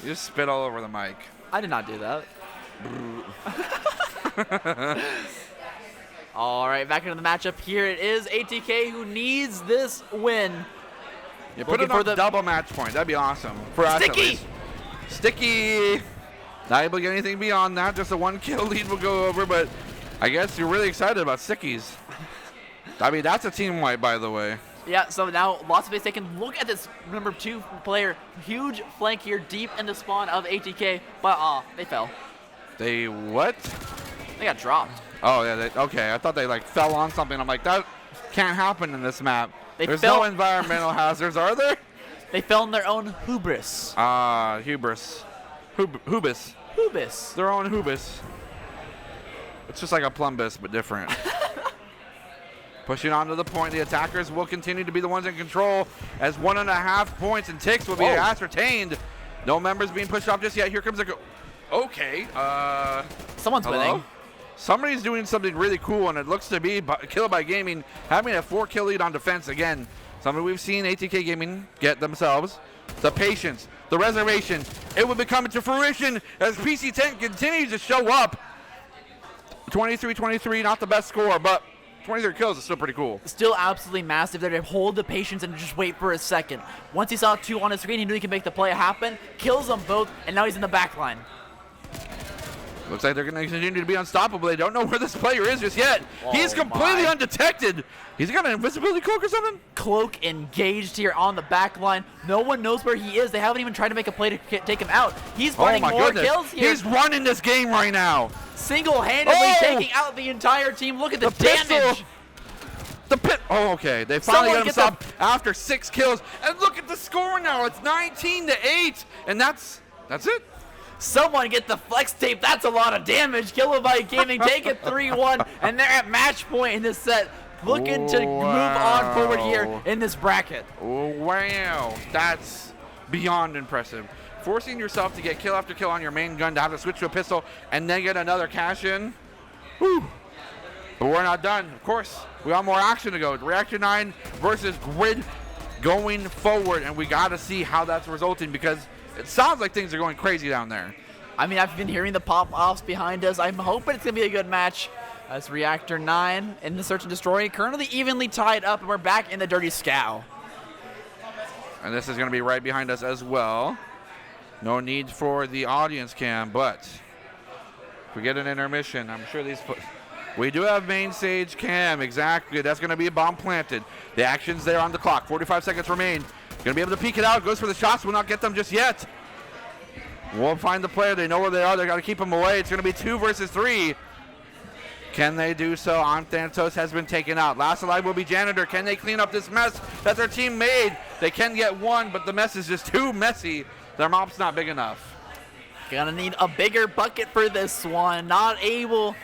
You just spit all over the mic. I did not do that. All right, back into the matchup. Here it is. ATK who needs this win. You put it on the double match point. That'd be awesome. For us at least. Sticky. Not able to get anything beyond that. Just a 1-kill lead will go over, but I guess you're really excited about Stickies. I mean, that's a team wipe, by the way. Yeah, so now lots of space. They can look at this number 2 player. Huge flank here deep in the spawn of ATK, but they fell. They what? They got dropped. Oh, yeah. Okay, I thought they like fell on something. I'm like, that can't happen in this map. There's fell. no environmental hazards, are there? They fell in their own hubris. Hubris. Hubis. Hubis. Their own hubis. It's just like a plumbus, but different. Pushing on to the point, the attackers will continue to be the ones in control as 1.5 points and ticks will be ascertained. No members being pushed off just yet. Here comes a okay. Someone's winning. Somebody's doing something really cool, and it looks to be Kilobyte Gaming having a 4-kill lead on defense again. Something we've seen ATK Gaming get themselves. The patience, the reservation, it will be coming to fruition as PC10 continues to show up. 23-23, not the best score, but 23 kills is still pretty cool. Still absolutely massive. They're to hold the patience and just wait for a second. Once he saw 2 on his screen, he knew he could make the play happen. Kills them both, and now he's in the back line. Looks like they're going to continue to be unstoppable. They don't know where this player is just yet. He's completely undetected. He's got an invisibility cloak or something? Cloak engaged here on the back line. No one knows where he is. They haven't even tried to make a play to take him out. He's finding more kills here. He's running this game right now. Single-handedly taking out the entire team. Look at the damage. Oh, okay. They finally got him stopped after 6 kills. And look at the score now. It's 19-8. And that's it. Someone get the flex tape. That's a lot of damage. Kilobyte Gaming take it 3-1, and they're at match point in this set. Looking to move on forward here in this bracket. Wow. That's beyond impressive. Forcing yourself to get kill after kill on your main gun to have to switch to a pistol and then get another cash in. Whew. But we're not done. Of course, we got more action to go. Reactor 9 versus Grid going forward, and we got to see how that's resulting because it sounds like things are going crazy down there. I mean, I've been hearing the pop-offs behind us. I'm hoping it's going to be a good match. As Reactor 9 in the Search and Destroy, currently evenly tied up, and we're back in the Dirty Scow. And this is going to be right behind us as well. No need for the audience cam, but if we get an intermission, I'm sure these... We do have main stage cam, exactly. That's going to be a bomb planted. The action's there on the clock. 45 seconds remain. Going to be able to peek it out. Goes for the shots. Will not get them just yet. Won't find the player. They know where they are. They got to keep them away. It's going to be 2 versus 3. Can they do so? Thanatos has been taken out. Last alive will be Janitor. Can they clean up this mess that their team made? They can get 1, but the mess is just too messy. Their mop's not big enough. Gonna need a bigger bucket for this one. Not able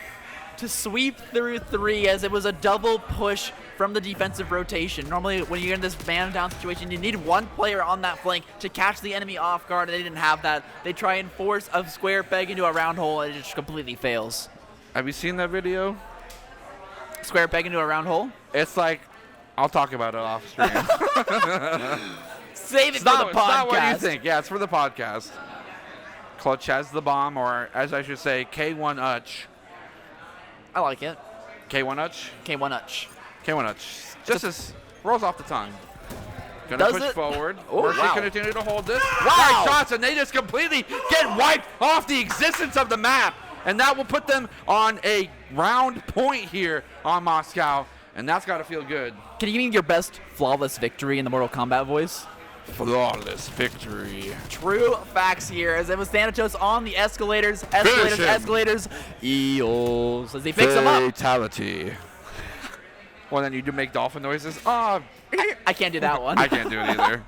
to sweep through 3 as it was a double push from the defensive rotation. Normally, when you're in this man-down situation, you need 1 player on that flank to catch the enemy off guard. They didn't have that. They try and force a square peg into a round hole, and it just completely fails. Have you seen that video? Square peg into a round hole? It's like, I'll talk about it off stream. Save it for the podcast. It's not what you think. Yeah, it's for the podcast. Clutch has the bomb, or as I should say, K1 Utch. I like it. K1 Utch? K1 Utch. K1 Utch. Just as rolls off the tongue. Gonna push forward. Mercy can continue to hold this. Wow. Nice shots, and they just completely get wiped off the existence of the map. And that will put them on a round point here on Moscow. And that's got to feel good. Can you give me your best flawless victory in the Mortal Kombat voice? Flawless victory. True facts here, as it was Thanatos on the escalators, Finish him. escalators, Eels, as he picks them up. Fatality. Well, then you do make dolphin noises. Oh, I can't do that one. I can't do it either.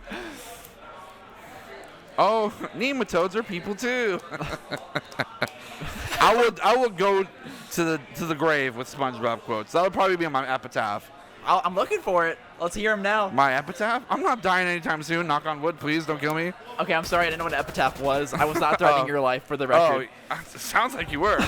Oh, nematodes are people too. I will go to the grave with SpongeBob quotes. That would probably be my epitaph. I'm looking for it. Let's hear him now. My epitaph? I'm not dying anytime soon. Knock on wood, please. Don't kill me. Okay, I'm sorry. I didn't know what an epitaph was. I was not threatening your life, for the record. Oh, sounds like you were.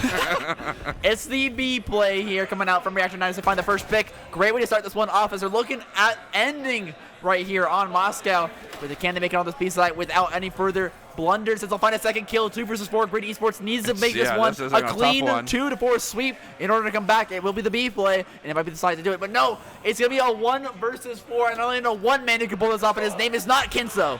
It's the B play here coming out from Reactor 9 to find the first pick. Great way to start this one off as they're looking at ending right here on Moscow. But can they make it on this B side without any further blunders? As they'll find a second kill, 2 versus 4. Great eSports needs to make this one a clean 2-4 sweep in order to come back. It will be the B play, and it might be the side to do it. But no, it's going to be a 1 versus 4, and I only know one man who can pull this off, and his name is not Kinso.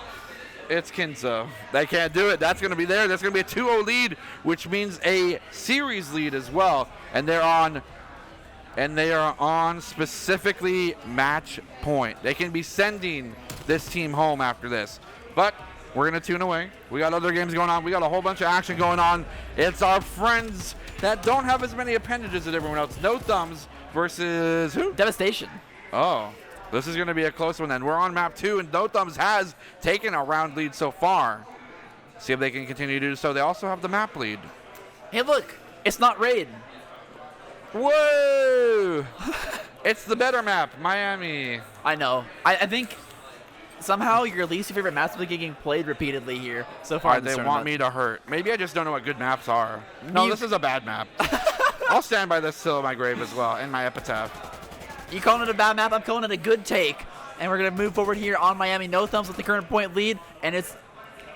It's Kinso. They can't do it. That's going to be there. That's going to be a 2-0 lead, which means a series lead as well. And they are on specifically match point. They can be sending this team home after this. But we're going to tune away. We got other games going on. We got a whole bunch of action going on. It's our friends that don't have as many appendages as everyone else. No Thumbs versus who? Devastation. Oh, this is going to be a close one then. We're on map 2, and No Thumbs has taken a round lead so far. See if they can continue to do so. They also have the map lead. Hey, look. It's not Raid. Whoa! It's the better map, Miami. I know. I think somehow your least favorite maps are getting played repeatedly here so far. They want me to hurt. Maybe I just don't know what good maps are. No, this is a bad map. I'll stand by this till my grave as well, and my epitaph. You calling it a bad map? I'm calling it a good take. And we're going to move forward here on Miami. No Thumbs with the current point lead, and it's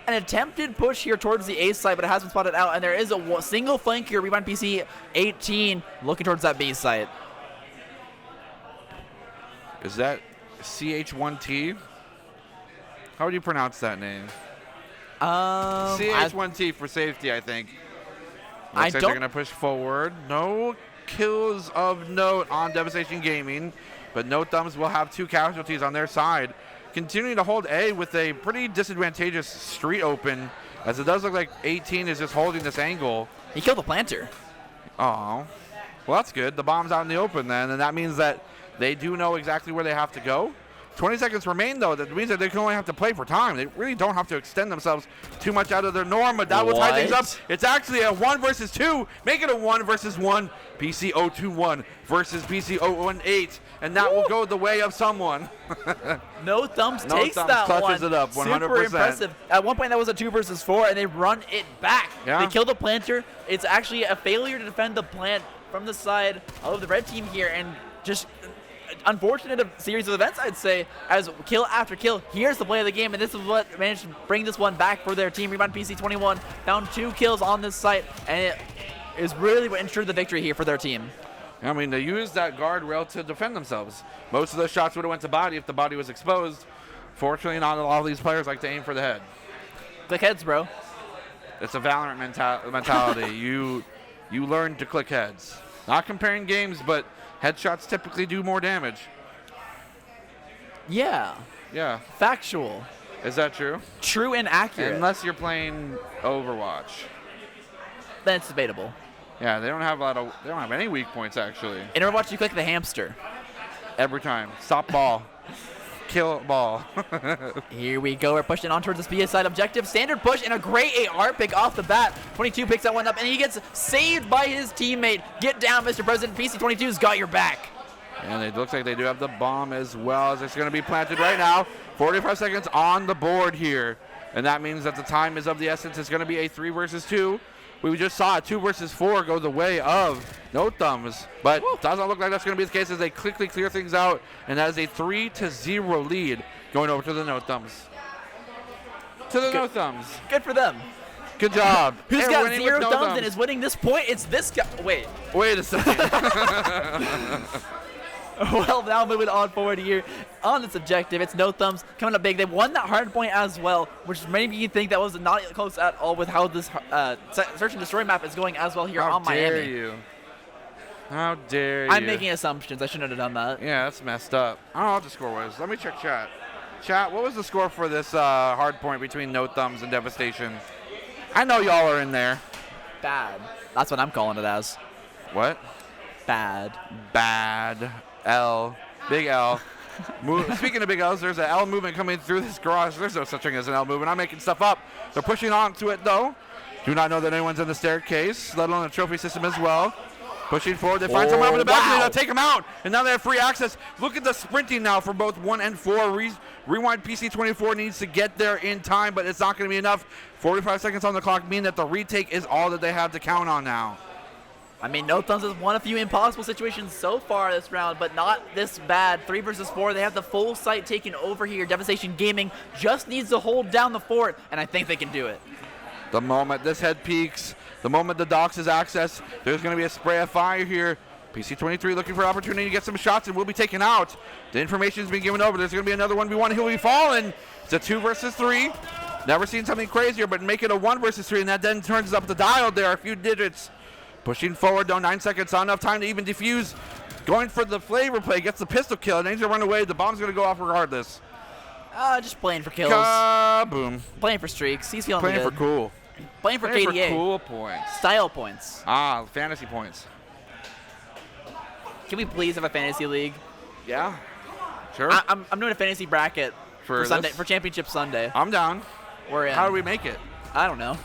an attempted push here towards the A side, but it has been spotted out, and there is a single flank here. Rebound PC 18 looking towards that B site. Is that CH1T? How would you pronounce that name? CH1T for safety, I think. Looks like they're going to push forward. No kills of note on Devastation Gaming, but No Thumbs will have 2 casualties on their side. Continuing to hold A with a pretty disadvantageous street open, as it does look like 18 is just holding this angle. He killed the planter. Oh, well, that's good. The bomb's out in the open then, and that means that they do know exactly where they have to go. 20 seconds remain, though. That means that they can only have to play for time. They really don't have to extend themselves too much out of their norm, but that will tie things up. It's actually a 1 versus 2. Make it a 1 versus 1. PC 021 versus PC 018, and that will go the way of someone. No Thumbs takes that one. Clutches it up 100%. Super impressive. At one point, that was a 2 versus 4, and they run it back. Yeah. They kill the planter. It's actually a failure to defend the plant from the side of the red team here, and just unfortunate series of events, I'd say, as kill after kill. Here's the play of the game, and this is what managed to bring this one back for their team. Rebound PC 21 found 2 kills on this site, and it is really what ensured the victory here for their team. I mean, they used that guardrail to defend themselves. Most of those shots would have went to body if the body was exposed. Fortunately, not a lot of these players like to aim for the head. Click heads, bro. It's a Valorant mentality. You learn to click heads. Not comparing games, but headshots typically do more damage. Yeah. Yeah. Factual. Is that true? True and accurate. Unless you're playing Overwatch. Then it's debatable. Yeah, they don't have any weak points actually. In Overwatch, you click the hamster. Every time. Stop ball. Kill ball. Here we go. We're pushing on towards this BS side objective. Standard push and a great AR pick off the bat. 22 picks that one up, and he gets saved by his teammate. Get down, Mr. President. PC22's got your back. And it looks like they do have the bomb as well, as it's going to be planted right now. 45 seconds on the board here. And that means that the time is of the essence. It's going to be a 3 versus 2. We just saw a 2 versus 4 go the way of No Thumbs, but doesn't look like that's going to be the case as they quickly clear things out, and that is a 3-0 lead going over to the No Thumbs. No Thumbs. Good for them. Good job. Who's got 0 thumbs and is winning this point? It's this guy. Wait a second. Well, now moving on forward here on this objective, it's No Thumbs coming up big. They won that hard point as well, which maybe you think that was not close at all with how this search and destroy map is going as well here on Miami. How dare you? How dare you? I'm making assumptions. I shouldn't have done that. Yeah, that's messed up. I don't know what the score was. Let me check chat. Chat, what was the score for this hard point between No Thumbs and Devastation? I know y'all are in there. Bad. That's what I'm calling it as. What? Bad. Bad. L. Big L. Speaking of big L's, there's an L movement coming through this garage. There's no such thing as an L movement. I'm making stuff up. They're pushing onto it, though. Do not know that anyone's in the staircase, let alone the trophy system as well. Pushing forward, they find someone up in the back, they'll take him out, and now they have free access. Look at the sprinting now for both 1 and 4. Rewind PC24 needs to get there in time, but it's not going to be enough. 45 seconds on the clock mean that the retake is all that they have to count on now. I mean, No Thumbs has won a few impossible situations so far this round, but not this bad. 3 versus 4, they have the full site taken over here. Devastation Gaming just needs to hold down the fort, and I think they can do it. The moment this head peaks, the moment the docks is access, there's going to be a spray of fire here. PC23 looking for opportunity to get some shots and will be taken out. The information's been given over. There's going to be another 1v1. He'll be falling. It's a 2 versus 3. Never seen something crazier, but make it a 1 versus 3, and that then turns up the dial there a few digits. Pushing forward, though, 9 seconds. Not enough time to even defuse. Going for the flavor play, gets the pistol kill, and he's going to run away. The bomb's going to go off regardless. Just playing for kills. Kaboom. Playing for streaks. He's feeling Playing good. for cool. Playing for Playing KDA. for cool points. Style points. Ah, fantasy points. Can we please have a fantasy league? Yeah. Sure. I'm doing a fantasy bracket for Sunday, for Championship Sunday. I'm down. We're in. How do we make it? I don't know.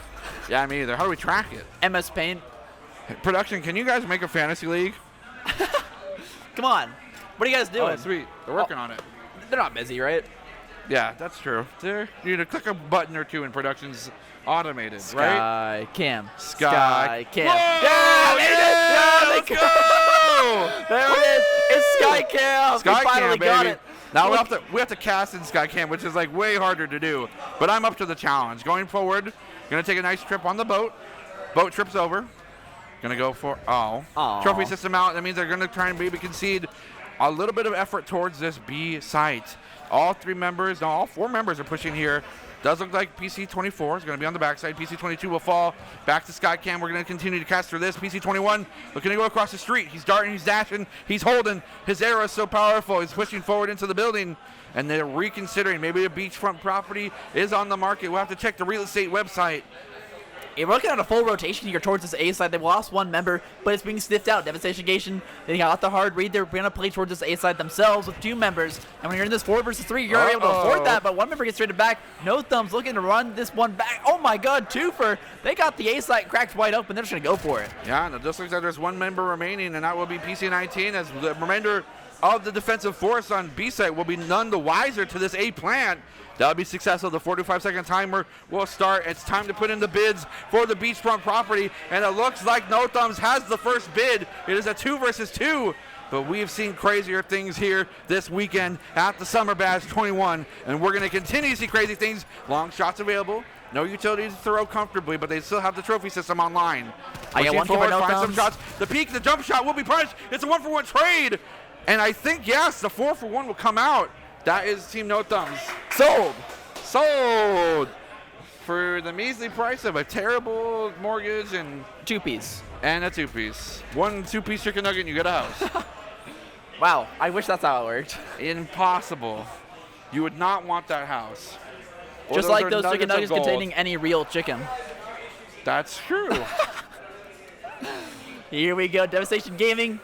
Yeah, me either. How do we track it? MS Paint. Production, can you guys make a fantasy league? Come on. What are you guys doing? Oh, sweet. They're working on it. They're not busy, right? Yeah, that's true. You need to click a button or two and production's automated, right? Sky Cam. Sky Cam. Whoa! Yeah, Let's go! There it is. It's Sky Cam. Sky we finally Cam, got baby. it. Now we have to cast in Sky Cam, which is like way harder to do. But I'm up to the challenge. Going forward, gonna take a nice trip on the boat. Boat trips over. Gonna go for trophy system out. That means they're gonna try and maybe concede a little bit of effort towards this B site. All 4 members are pushing here. Does look like PC24 is going to be on the backside. PC22 will fall back to Skycam. We're going to continue to cast through this. PC21 looking to go across the street. He's darting, he's dashing, he's holding. His arrow is so powerful. He's pushing forward into the building, and they're reconsidering. Maybe a beachfront property is on the market. We'll have to check the real estate website. We're looking at a full rotation here towards this A side. They've lost 1 member, but it's being sniffed out. Devastation Nation, they got the hard read. They're going to play towards this A side themselves with 2 members. And when you're in this 4 versus 3, you're able to afford that, but 1 member gets traded back. No Thumbs looking to run this one back. Oh my god, 2 for. They got the A side cracked wide open. They're just going to go for it. Yeah, and it just looks like there's 1 member remaining, and that will be PC19 as the remainder of the defensive force on B site will be none the wiser to this A plant. That'll be successful. The 45-second timer will start. It's time to put in the bids for the beachfront property, and it looks like No Thumbs has the first bid. It is a 2 versus 2, but we've seen crazier things here this weekend at the Summer Bash 21, and we're going to continue to see crazy things. Long shots available. No utilities to throw comfortably, but they still have the trophy system online. I got 1 forward, No find Thumbs. some shots. The peak, the jump shot will be punished. It's a 1-for-1 trade, and I think, yes, the 4-for-1 will come out. That is Team No Thumbs. Sold for the measly price of a terrible mortgage and 2-piece. And a 2-piece. 1 2-piece chicken nugget and you get a house. Wow, I wish that's how it worked. Impossible. You would not want that house. Or Just like those chicken nuggets nuggets containing any real chicken. That's true. Here we go, Devastation Gaming.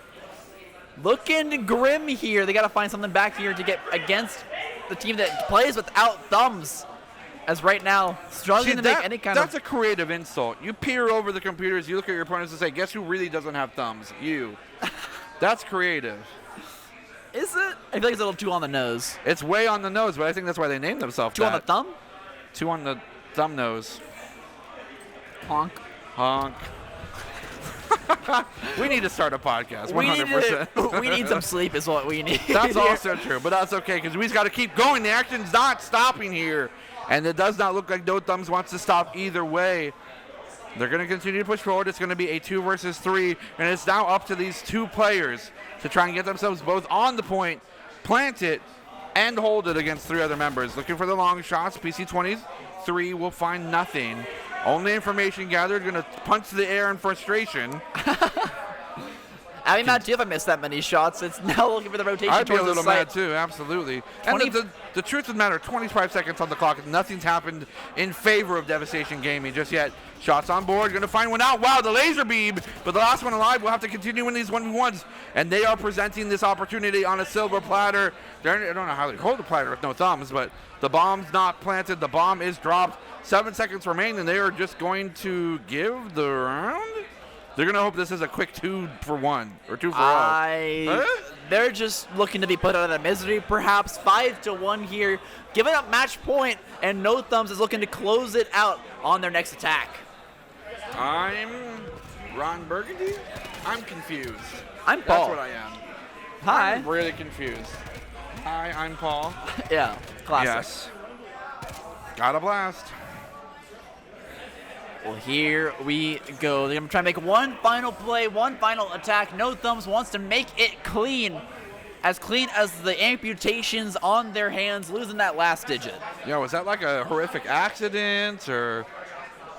Looking grim here. They got to find something back here to get against the team that plays without thumbs. As right now, struggling to make any kind That's a creative insult. You peer over the computers, you look at your opponents and say, guess who really doesn't have thumbs? You. That's creative. Is it? I feel like it's a little too on the nose. It's way on the nose, but I think that's why they named themselves 2 on the thumb? 2 on the thumb nose. Honk. Honk. We need to start a podcast, 100%. We need some sleep is what we need. That's also true, but that's okay because we've got to keep going. The action's not stopping here, and it does not look like No Thumbs wants to stop either way. They're going to continue to push forward. It's going to be a 2 versus 3, and it's now up to these 2 players to try and get themselves both on the point, plant it, and hold it against 3 other members. Looking for the long shots. PC23 will find nothing. Only information gathered, going to punch the air in frustration. I'd be mad too if I missed that many shots. It's now looking for the rotation. I'd be a towards little the site. mad too, absolutely. And the truth of the matter, 25 seconds on the clock. Nothing's happened in favor of Devastation Gaming just yet. Shots on board, going to find one out. Wow, the laser beam, but the last one alive will have to continue in these 1v1s. And they are presenting this opportunity on a silver platter. I don't know how they hold the platter with no thumbs, but the bomb's not planted. The bomb is dropped. 7 seconds remain, and they are just going to give the round? They're going to hope this is a quick 2 for 1 or 2 for all. They're just looking to be put out of their misery, perhaps. 5-1 here, giving up match point, and No Thumbs is looking to close it out on their next attack. I'm Ron Burgundy. I'm confused. I'm Paul. That's what I am. Hi. I'm really confused. Hi, I'm Paul. Yeah, classic. Yes. Got a blast. Well, here we go. They're going to try to make one final play, one final attack. No Thumbs wants to make it clean as the amputations on their hands, losing that last digit. Yeah, was that like a horrific accident or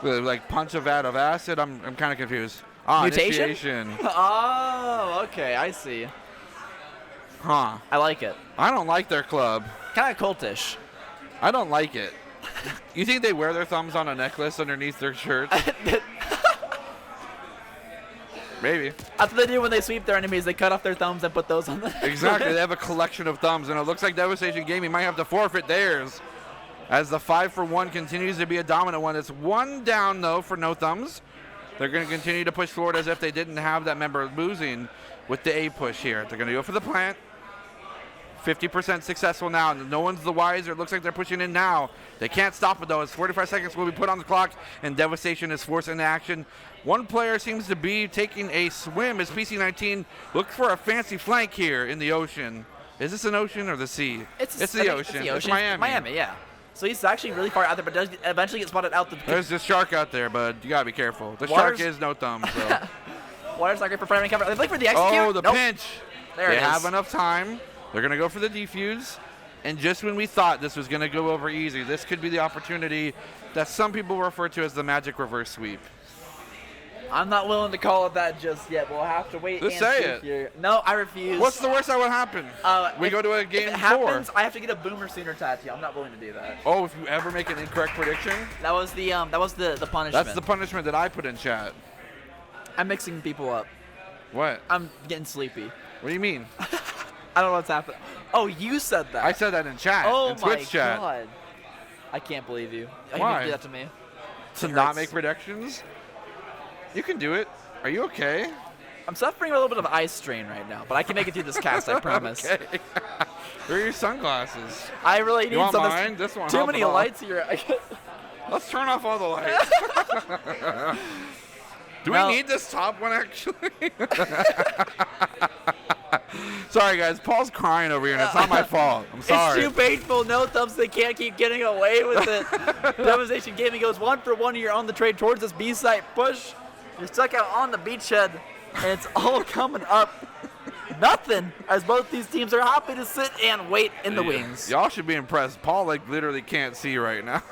like punch a vat of acid? I'm kind of confused. Mutation? Initiation. Oh, okay, I see. Huh. I like it. I don't like their club. Kind of cultish. I don't like it. You think they wear their thumbs on a necklace underneath their shirts? Maybe. That's what they do when they sweep their enemies. They cut off their thumbs and put those on the Exactly. They have a collection of thumbs, and it looks like Devastation Gaming might have to forfeit theirs as the 5 for 1 continues to be a dominant one. It's 1 down, though, for No Thumbs. They're going to continue to push forward as if they didn't have that member losing with the A push here. They're going to go for the plant. 50% successful now. No one's the wiser. It looks like they're pushing in now. They can't stop it, though. It's 45 seconds will be put on the clock, and Devastation is forced into action. One player seems to be taking a swim as PC-19 looks for a fancy flank here in the ocean. Is this an ocean or the sea? It's the ocean. It's the ocean. It's Miami. Miami, yeah. So he's actually really far out there, but does eventually get spotted out the... There's this shark out there, but you got to be careful. The shark is No Thumbs, so. Water's not great for framing cover. They play for the execute. Oh, the pinch. There it is. They have enough time. They're going to go for the defuse. And just when we thought this was going to go over easy, this could be the opportunity that some people refer to as the magic reverse sweep. I'm not willing to call it that just yet. We'll have to wait Just and say see it. here. No, I refuse. What's the worst that would happen? We go to a game if it 4. happens, I have to get a Boomer Sooner tattoo. I'm not willing to do that. Oh, if you ever make an incorrect prediction? That was the punishment. That's the punishment that I put in chat. I'm mixing people up. What? I'm getting sleepy. What do you mean? I don't know what's happening. Oh, you said that. I said that in chat. Oh in Twitch chat. God. I can't believe you. Why? You do that to me. To not make predictions? You can do it. Are you okay? I'm suffering a little bit of eye strain right now, but I can make it through this cast, I promise. Okay. Where are your sunglasses? I really need You want some. mine? This one. Too many lights here. Let's turn off all the lights. Do we need this top one, actually? Sorry, guys. Paul's crying over here, and it's not my fault. I'm sorry. It's too painful. No Thumbs. They can't keep getting away with it. Devastation Gaming goes 1 for 1 here on the trade towards this B site push. You're stuck out on the beachhead, and it's all coming up. Nothing, as both these teams are happy to sit and wait in the wings. Y'all should be impressed. Paul, like, literally can't see right now.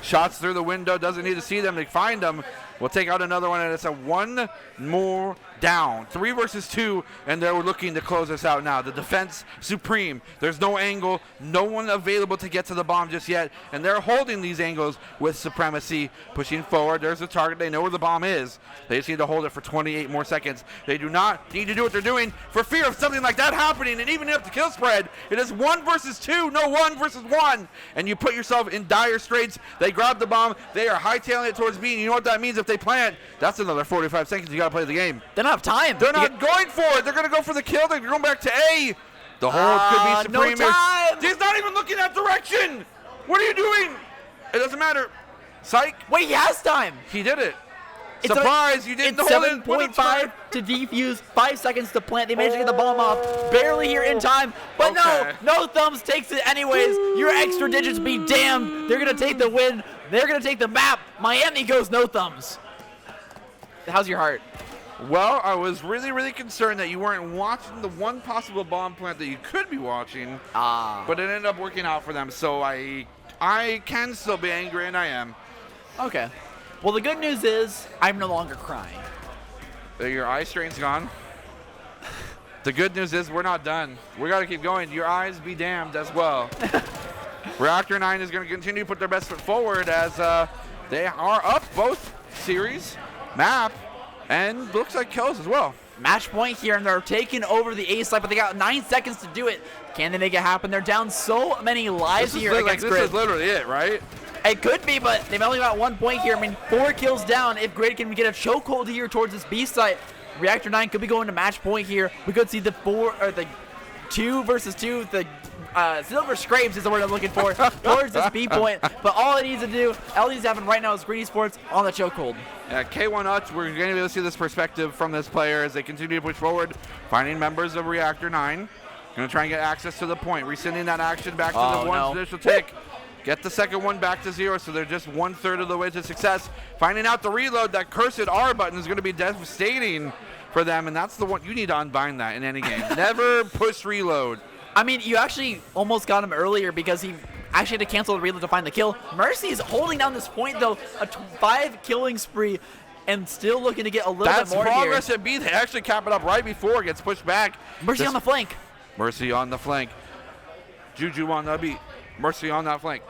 Shots through the window. Doesn't need to see them. They find them. We'll take out another one, and it's a 1 more down. 3 versus 2, and they're looking to close us out now. The defense supreme. There's no angle. No one available to get to the bomb just yet, and they're holding these angles with supremacy. Pushing forward. There's the target. They know where the bomb is. They just need to hold it for 28 more seconds. They do not need to do what they're doing for fear of something like that happening, and even if the kill spread, it is 1 versus 2, no 1 versus 1, and you put yourself in dire straits. They grab the bomb. They are hightailing it towards B, and you know what that means if they plant? That's another 45 seconds. You got to play the game. They don't have time. They're not going for it. They're going to go for the kill. They're going back to A. The hold could be supreme. No time. He's not even looking that direction. What are you doing? It doesn't matter. Psych. Wait, he has time. He did it. Surprise, you didn't hold it. 7.5 to defuse, 5 seconds to plant. They managed to get the bomb off. Barely here in time, but no Thumbs takes it anyways. Your extra digits be damned. They're going to take the win. They're going to take the map. Miami goes No Thumbs. How's your heart? Well, I was really, really concerned that you weren't watching the one possible bomb plant that you could be watching. But it ended up working out for them, so I can still be angry, and I am. Okay. Well, the good news is I'm no longer crying. Your eye strain's gone? The good news is we're not done. We got to keep going. Your eyes be damned as well. Reactor 9 is going to continue to put their best foot forward as they are up both series, map, and looks like kills as well. Match point here, and they're taking over the A side, but they got 9 seconds to do it. Can they make it happen? They're down so many lives here against Grid. This is literally it, right? It could be, but they've only got 1 point here. I mean, 4 kills down. If Grid can get a chokehold here towards this B site, Reactor 9 could be going to match point here. We could see the 2 versus 2. The silver scrapes is the word I'm looking for towards this B point. But all it needs to do, all it needs to happen right now is Greedy Sports on the chokehold. K1 Uts, we're going to be able to see this perspective from this player as they continue to push forward, finding members of Reactor 9. Going to try and get access to the point, rescinding that action back to the one initial take. Get the second one back to 0, so they're just 1/3 of the way to success. Finding out the reload, that cursed R button is going to be devastating for them, and that's the one you need to unbind that in any game. Never push reload. I mean, you actually almost got him earlier because he actually had to cancel the reload to find the kill. Mercy is holding down this point, though, a 5 killing spree, and still looking to get a little bit more here. That's progress at B. They actually cap it up right before it gets pushed back. Mercy on the flank. Mercy on the flank. Juju on the beat. Mercy on that flank.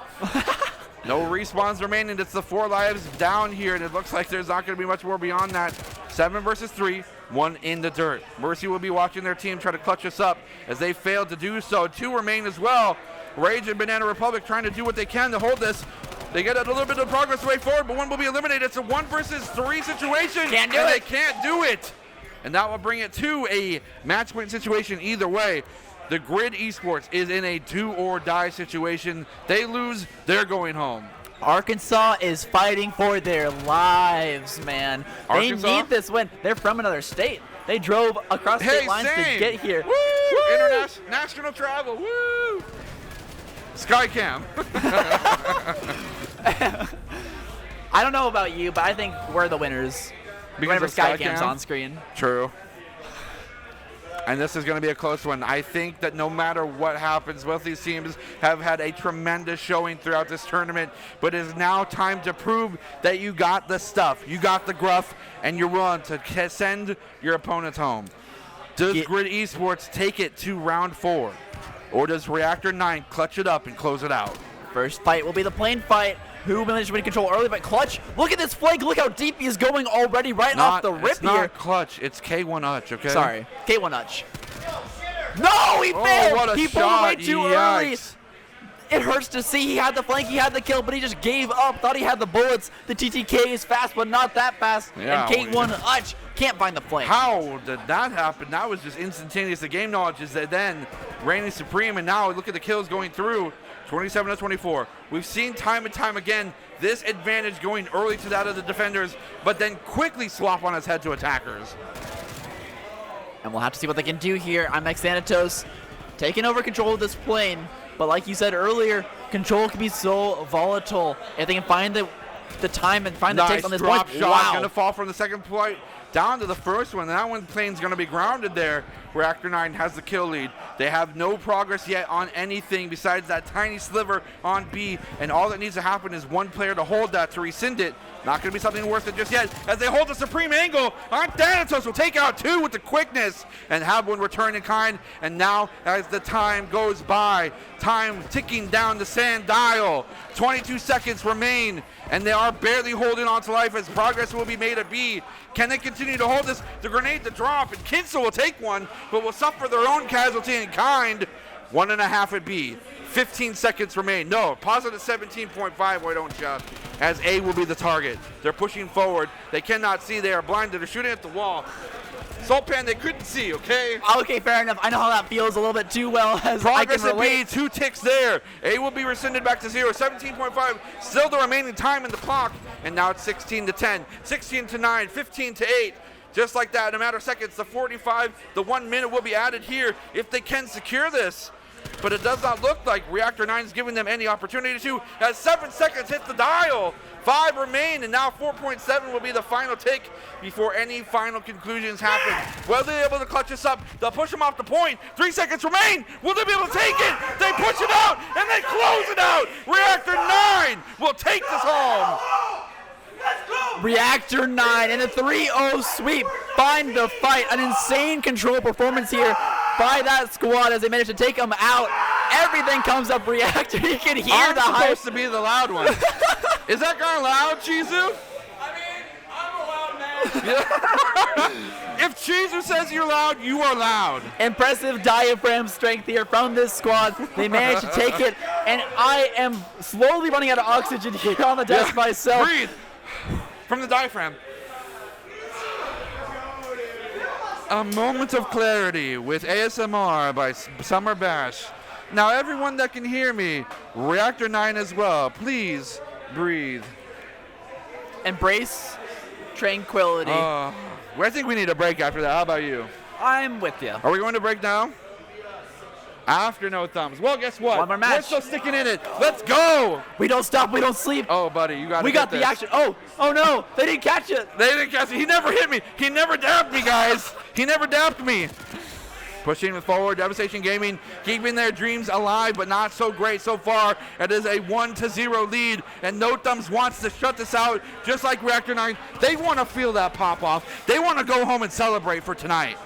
No respawns remaining. It's the 4 lives down here, and it looks like there's not going to be much more beyond that. 7 versus 3, 1 in the dirt. Mercy will be watching their team try to clutch us up as they failed to do so. 2 remain as well. Rage and Banana Republic trying to do what they can to hold this. They get a little bit of progress way forward, but one will be eliminated. It's a 1 versus 3 situation. Can't do it. They can't do it. And that will bring it to a match point situation either way. The Grid Esports is in a do-or-die situation. They lose, they're going home. Arkansas is fighting for their lives, man. Arkansas? They need this win. They're from another state. They drove across state lines to get here. Woo! Woo! National travel. Woo! Skycam. I don't know about you, but I think we're the winners. Whenever Skycam's on screen. True. And this is going to be a close one. I think that no matter what happens, both these teams have had a tremendous showing throughout this tournament, but it is now time to prove that you got the stuff, you got the gruff, and you're willing to send your opponents home. Does Grid Esports take it to round 4, or does Reactor 9 clutch it up and close it out? First fight will be the plane fight. Who managed to win control early, but Clutch, look at this flank. Look how deep he is going already off the rip it's here. It's not Clutch. It's K1 Uch, okay? Sorry. K1 Uch. No, he failed. What a he shot. pulled away too early. It hurts to see. He had the flank, he had the kill, but he just gave up. Thought he had the bullets. The TTK is fast, but not that fast. Yeah, and K1 Uch can't find the flank. How did that happen? That was just instantaneous. The game knowledge is that then reigning supreme, and now look at the kills going through. 27 to 24. We've seen time and time again this advantage going early to that of the defenders, but then quickly swap on its head to attackers. And we'll have to see what they can do here. I'm Xanatos taking over control of this plane, but like you said earlier, control can be so volatile. If they can find the time and find the takes on this drop point. Shot. Wow. Going to fall from the second point down to the first one. That one plane's going to be grounded there. Reactor 9 has the kill lead. They have no progress yet on anything besides that tiny sliver on B, and all that needs to happen is one player to hold that to rescind it. Not going to be something worth it just yet as they hold the supreme angle on Thanatos will take out 2 with the quickness and have one return in kind. And now as the time goes by, time ticking down the sand dial, 22 seconds remain, and they are barely holding on to life as progress will be made at B. Can they continue to hold this? The grenade to drop, and Kinzel will take one, but will suffer their own casualty in kind. 1.5 at B. 15 seconds remain. No, positive 17.5, why don't you? As A will be the target. They're pushing forward. They cannot see. They are blinded. They're shooting at the wall. Sulpan, they couldn't see, okay? Okay, fair enough. I know how that feels a little bit too well. As progress I can relate. at B, 2 ticks there. A will be rescinded back to 0. 17.5, still the remaining time in the clock. And now it's 16 to 10, 16 to 9, 15 to 8. Just like that, in a matter of seconds, the 45, the 1 minute will be added here if they can secure this. But it does not look like Reactor 9 is giving them any opportunity to, as 7 seconds hit the dial. 5 remain, and now 4.7 will be the final take before any final conclusions happen. Will they be able to clutch this up? They'll push them off the point. 3 seconds remain. Will they be able to take it? They push it out, and they close it out. Reactor 9 will take this home. Let's go! Reactor 9 and a 3-0 sweep find the fight. An insane control performance here by that squad as they manage to take them out. Everything comes up Reactor. You can hear I'm the hype. supposed to be the loud one. Is that guy loud, Chizu? If Chizu says you're loud, you are loud. Impressive diaphragm strength here from this squad. They managed to take it, and I am slowly running out of oxygen here on the desk myself. Breathe from the diaphragm. A moment of clarity with ASMR by Summer Bash. Now, everyone that can hear me, Reactor 9 as well, please breathe. Embrace tranquility. I think we need a break after that. How about you? I'm with you. Are we going to break now? After No Thumbs. Well, guess what? One more match. We're still sticking in it. Let's go. We don't stop. We don't sleep. Oh, buddy, you got to We got the action. Oh no. They didn't catch it. They didn't catch it. He never hit me. He never dabbed me, guys. He never dabbed me. Pushing forward, Devastation Gaming keeping their dreams alive, but not so great so far. It is a 1-0 lead, and No Thumbs wants to shut this out, just like Reactor 9. They want to feel that pop off. They want to go home and celebrate for tonight.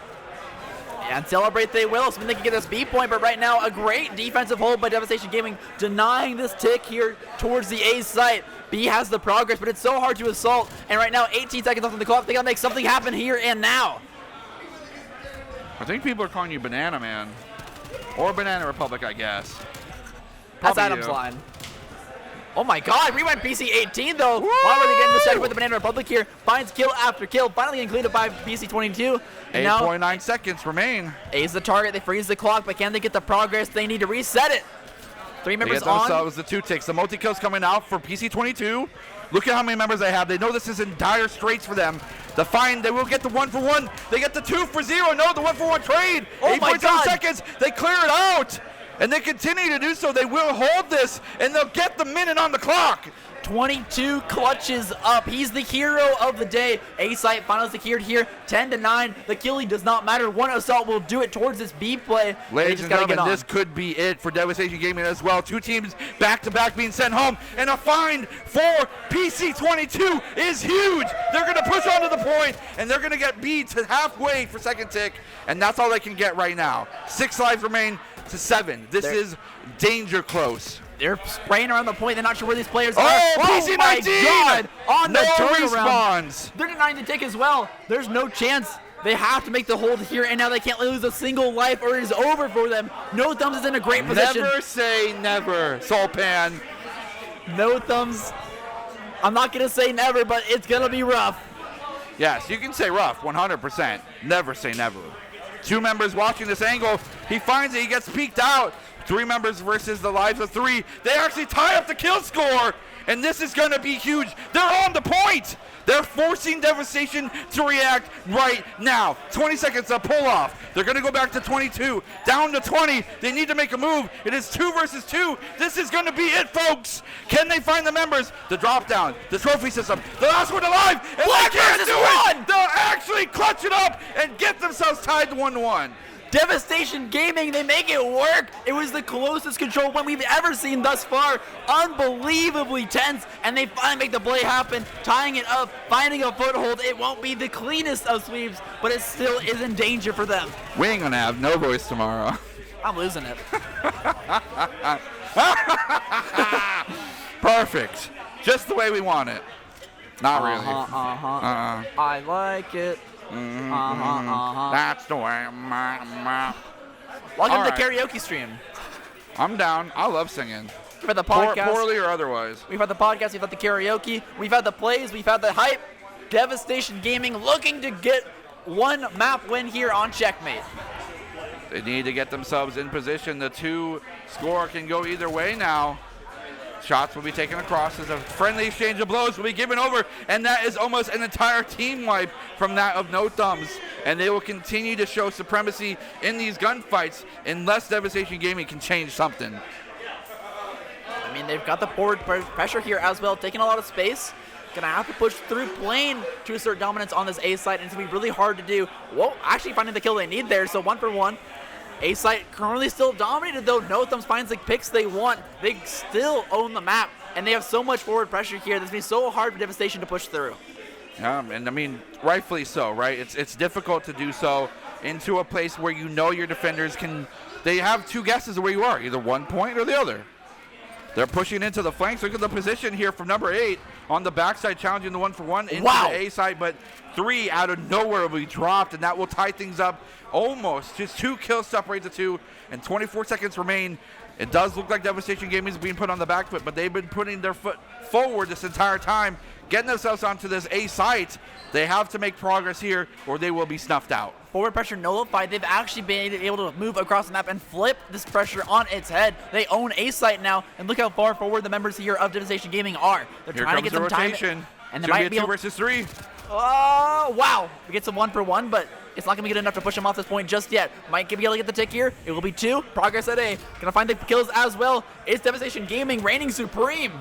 And celebrate they will, so they can get this B point, but right now a great defensive hold by Devastation Gaming, denying this tick here towards the A site. B has the progress, but it's so hard to assault, and right now 18 seconds left on the clock. They gotta make something happen here and now. I think people are calling you Banana Man. Or Banana Republic, I guess. That's Probably Adam's you. line. Oh my god, rewind PC 18 though. Why were they getting the check with the Banana Republic here? Finds kill after kill, finally included by PC 22. And now 8.9 seconds remain. A's the target, they freeze the clock, but can they get the progress? They need to reset it. Three They members get on. themselves the 2 ticks. The multi-kills coming out for PC 22. Look at how many members they have. They know this is in dire straits for them. The find, they will get the 1-for-1. They get the 2-for-0. No, the 1-for-1 trade. Oh my 8.7 God. seconds. They clear it out. And they continue to do so. They will hold this, and they'll get the minute on the clock. 22 clutches up. He's the hero of the day. A-site finally secured here, 10-9. The killing does not matter. One assault will do it towards this B play. They Ladies just and gotta get gentlemen, on. this could be it for Devastation Gaming as well. 2 teams back-to-back being sent home, and a find for PC22 is huge. They're going to push on to the point, and they're going to get B to halfway for second tick, and that's all they can get right now. 6 lives remain to 7. This is danger close. They're spraying around the point. They're not sure where these players Oh, are. PC19! My God! On No the turnaround. respawns. They're denying the tick as well. There's no chance. They have to make the hold here, and now they can't lose a single life or it is over for them. No Thumbs is in a great position. Never say never, Soulpan. No Thumbs. I'm not going to say never, but it's going to be rough. Yes, you can say rough, 100%. Never say never. 2 members watching this angle. He finds it. He gets peeked out. 3 members versus the lives of 3. They actually tie up the kill score, and this is going to be huge. They're on the point. They're forcing Devastation to react right now. 20 seconds to pull off. They're going to go back to 22, down to 20. They need to make a move. It is 2 versus 2. This is going to be it, folks. Can they find the members? The drop down, the trophy system, the last one alive, and they can't do it. They'll actually clutch it up and get themselves tied to 1-1. Devastation Gaming, they make it work. It was the closest control win we've ever seen thus far. Unbelievably tense, and they finally make the play happen, tying it up, finding a foothold. It won't be the cleanest of sweeps, but it still is in danger for them. We ain't going to have no voice tomorrow. I'm losing it. Perfect. Just the way we want it. Not really. I like it. That's the way. Welcome All to right. the karaoke stream. I'm down. I love singing. We've had the podcast. Poorly or otherwise. We've had the podcast. We've had the karaoke. We've had the plays. We've had the hype. Devastation Gaming looking to get one map win here on Checkmate. They need to get themselves in position. The 2 score can go either way now. Shots will be taken across as a friendly exchange of blows will be given over, and that is almost an entire team wipe from that of No Thumbs. And they will continue to show supremacy in these gunfights unless Devastation Gaming can change something. I mean, they've got the forward pressure here as well, taking a lot of space. Gonna have to push through plane to assert dominance on this A site, and it's gonna be really hard to do. Whoa, actually finding the kill they need there, so 1-for-1. A site currently still dominated though. No Thumbs finds the picks they want. They still own the map, and they have so much forward pressure here. This is so hard for Devastation to push through. And I mean, rightfully so, right? It's difficult to do so into a place where you know your defenders they have two guesses of where you are, either one point or the other. They're pushing into the flanks. Look at the position here from number 8 on the backside, challenging the 1-for-1 into the A side, but 3 out of nowhere will be dropped, and that will tie things up almost. Just 2 kills separate the 2, and 24 seconds remain. It does look like Devastation Gaming is being put on the back foot, but they've been putting their foot forward this entire time, getting themselves onto this A site. They have to make progress here, or they will be snuffed out. Forward pressure nullified. They've actually been able to move across the map and flip this pressure on its head. They own A site now, and look how far forward the members here of Devastation Gaming are. They're Here trying to get some rotation. time, and they might might be be a 2 able. versus 3. Oh wow! We get some 1-for-1, but it's not gonna be good enough to push him off this point just yet. Might be able to get the tick here. It will be 2. Progress at A. Gonna find the kills as well. It's Devastation Gaming reigning supreme.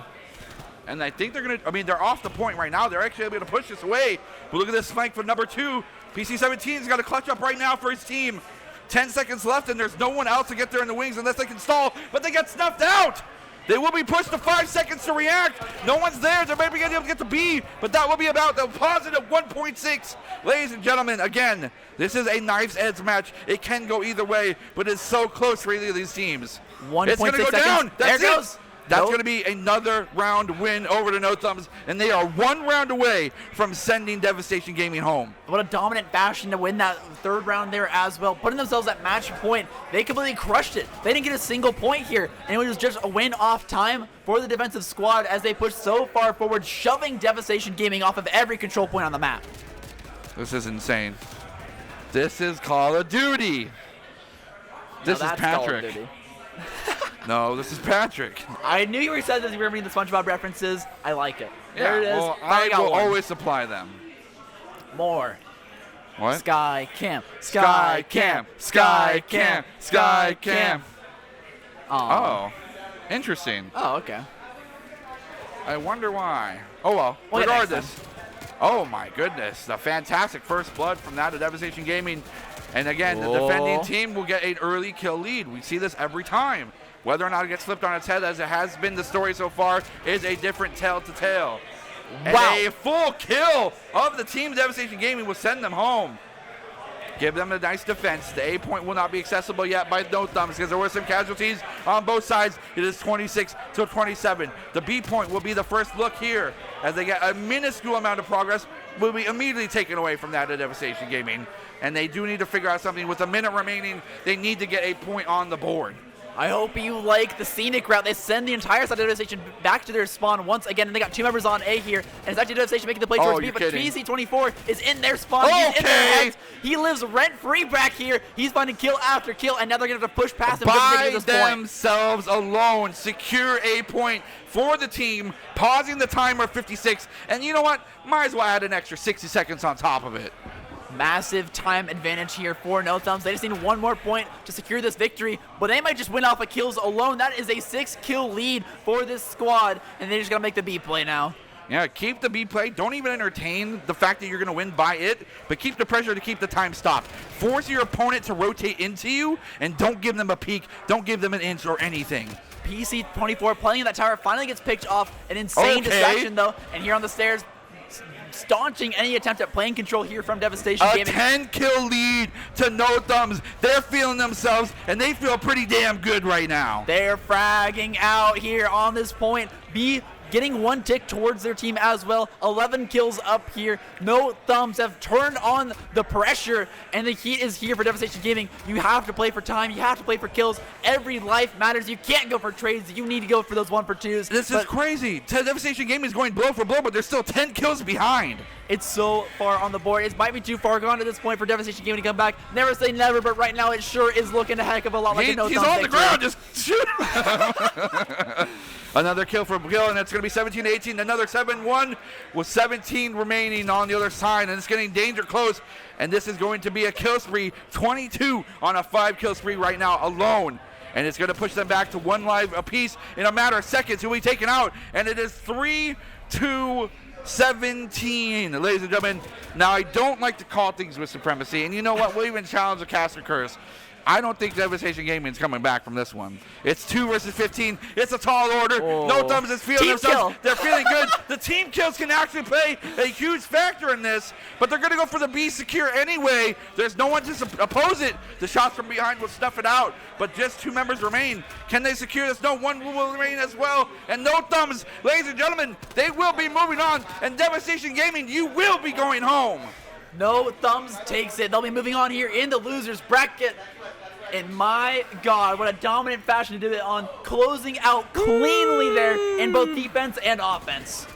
And I think they're off the point right now. They're actually able to push this away. But look at this flank from number 2. PC17's got to clutch up right now for his team. 10 seconds left, and there's no one else to get there in the wings unless they can stall. But they get snuffed out. They will be pushed to 5 seconds to react. No one's there. They may be able to get to B, but that will be about the positive 1.6. Ladies and gentlemen, again, this is a knife's edge match. It can go either way, but it's so close for either of these teams. 1.6 It's going to go seconds. down. That's there it. goes. That's Nope. going to be another round win over to No Thumbs, and they are 1 round away from sending Devastation Gaming home. What a dominant fashion to win that 3rd round there as well. Putting themselves at match point. They completely crushed it. They didn't get a single point here, and it was just a win off time for the defensive squad as they pushed so far forward, shoving Devastation Gaming off of every control point on the map. This is insane. This is Call of Duty. This is Patrick. No, this is Patrick. I knew you were said that you were reading the SpongeBob references. I like it. Yeah, There it is. well, Finally I got will one. always supply them. More. What? Sky Cam. Sky Cam. Sky Cam. Sky Cam. Oh, interesting. Oh, okay. I wonder why. Oh well, We'll get next regardless. Oh my goodness, the fantastic first blood from that of Devastation Gaming. And again, the defending team will get an early kill lead. We see this every time. Whether or not it gets flipped on its head, as it has been the story so far, is a different tale to tale. And a full kill of the team Devastation Gaming will send them home. Give them a nice defense. The A point will not be accessible yet by No Thumbs because there were some casualties on both sides. It is 26 to 27. The B point will be the first look here as they get a minuscule amount of progress. Will be immediately taken away from that of Devastation Gaming. And they do need to figure out something. With a minute remaining, they need to get a point on the board. I hope you like the scenic route. They send the entire side of Devastation back to their spawn once again, and they got 2 members on A here. And it's actually Devastation making the play towards B, but PC24 is in their spawn. He's in their heads. He lives rent-free back here. He's finding kill after kill, and now they're going to have to push past him By to this point. themselves alone, secure a point for the team, pausing the timer at 56. And you know what? Might as well add an extra 60 seconds on top of it. Massive time advantage here for No Thumbs. They just need 1 more point to secure this victory, but they might just win off of kills alone. That is a 6-kill lead for this squad, and they just gotta make the B play now. Yeah, keep the B play. Don't even entertain the fact that you're going to win by it, but keep the pressure to keep the time stopped. Force your opponent to rotate into you, and don't give them a peek. Don't give them an inch or anything. PC24 playing in that tower finally gets picked off. An insane distraction, though, and here on the stairs, staunching any attempt at playing control here from Devastation A Gaming. 10-kill lead to No Thumbs. They're feeling themselves, and they feel pretty damn good right now. They're fragging out here on this point. B getting 1 tick towards their team as well. 11 kills up here. No Thumbs have turned on the pressure, and the heat is here for Devastation Gaming. You have to play for time. You have to play for kills. Every life matters. You can't go for trades. You need to go for those 1-for-2s. This is crazy. Devastation Gaming is going blow for blow, but they're still 10 kills behind. It's so far on the board. It might be too far gone at this point for Devastation Gaming to come back. Never say never, but right now it sure is looking a heck of a lot like a No Thumbs He's on the victory. ground, just shoot. Another kill for Gil, and it's going to be 17-18. Another 7-1 with 17 remaining on the other side, and it's getting danger close. And this is going to be a kill spree, 22 on a 5-kill spree right now alone. And it's going to push them back to 1 life apiece in a matter of seconds. He'll be taken out, and it is 3-2. 17, ladies and gentlemen. Now, I don't like to call things with supremacy, and you know what? We'll even challenge the Caster Curse. I don't think Devastation Gaming's coming back from this one. It's 2 versus 15. It's a tall order. No Thumbs is feeling Team themselves. kill. They're feeling good. The team kills can actually play a huge factor in this, but they're going to go for the B secure anyway. There's no one to oppose it. The shots from behind will snuff it out, but just 2 members remain. Can they secure this? No, 1 will remain as well. And No Thumbs, ladies and gentlemen, they will be moving on. And Devastation Gaming, you will be going home. No Thumbs takes it. They'll be moving on here in the losers bracket. And my God, what a dominant fashion to do it on, closing out cleanly there in both defense and offense.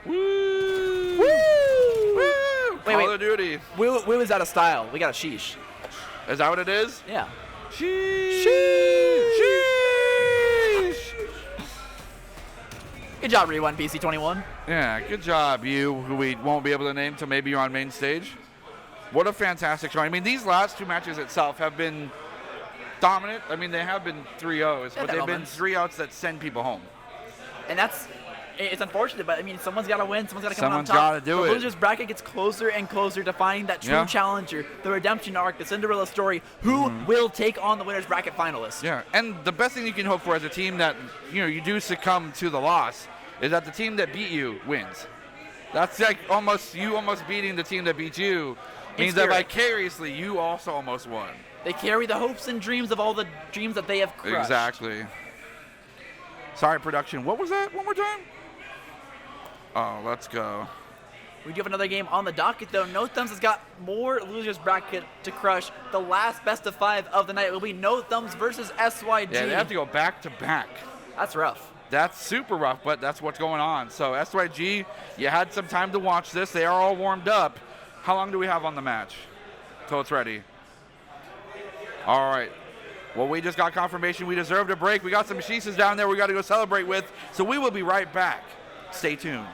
Woo! Woo! Call of Duty. Woo is out of style. We got a sheesh. Is that what it is? Yeah. Sheesh. Good job, Rewind PC21. Yeah, good job, you, who we won't be able to name till maybe you're on main stage. What a fantastic show. I mean, these last 2 matches itself have been dominant. I mean, they have been 3-0s, but they've been 3-outs that send people home. And it's unfortunate, but I mean, someone's got to win. Someone's got to come on Someone's top. gotta do it. The losers bracket gets closer and closer to finding that true challenger, the redemption arc, the Cinderella story. Who will take on the winners bracket finalists? Yeah, and the best thing you can hope for as a team that, you do succumb to the loss is that the team that beat you wins. That's like almost beating the team that beat you means that vicariously you also almost won. They carry the hopes and dreams of all the dreams that they have crushed. Exactly. Sorry, production. What was that? One more time? Oh, let's go. We do have another game on the docket, though. No Thumbs has got more losers bracket to crush. The last best of 5 of the night will be No Thumbs versus SYG. Yeah, they have to go back to back. That's rough. That's super rough, but that's what's going on. So SYG, you had some time to watch this. They are all warmed up. How long do we have on the match till it's ready? All right. Well, we just got confirmation we deserved a break. We got some Shisas down there we got to go celebrate with. So we will be right back. Stay tuned.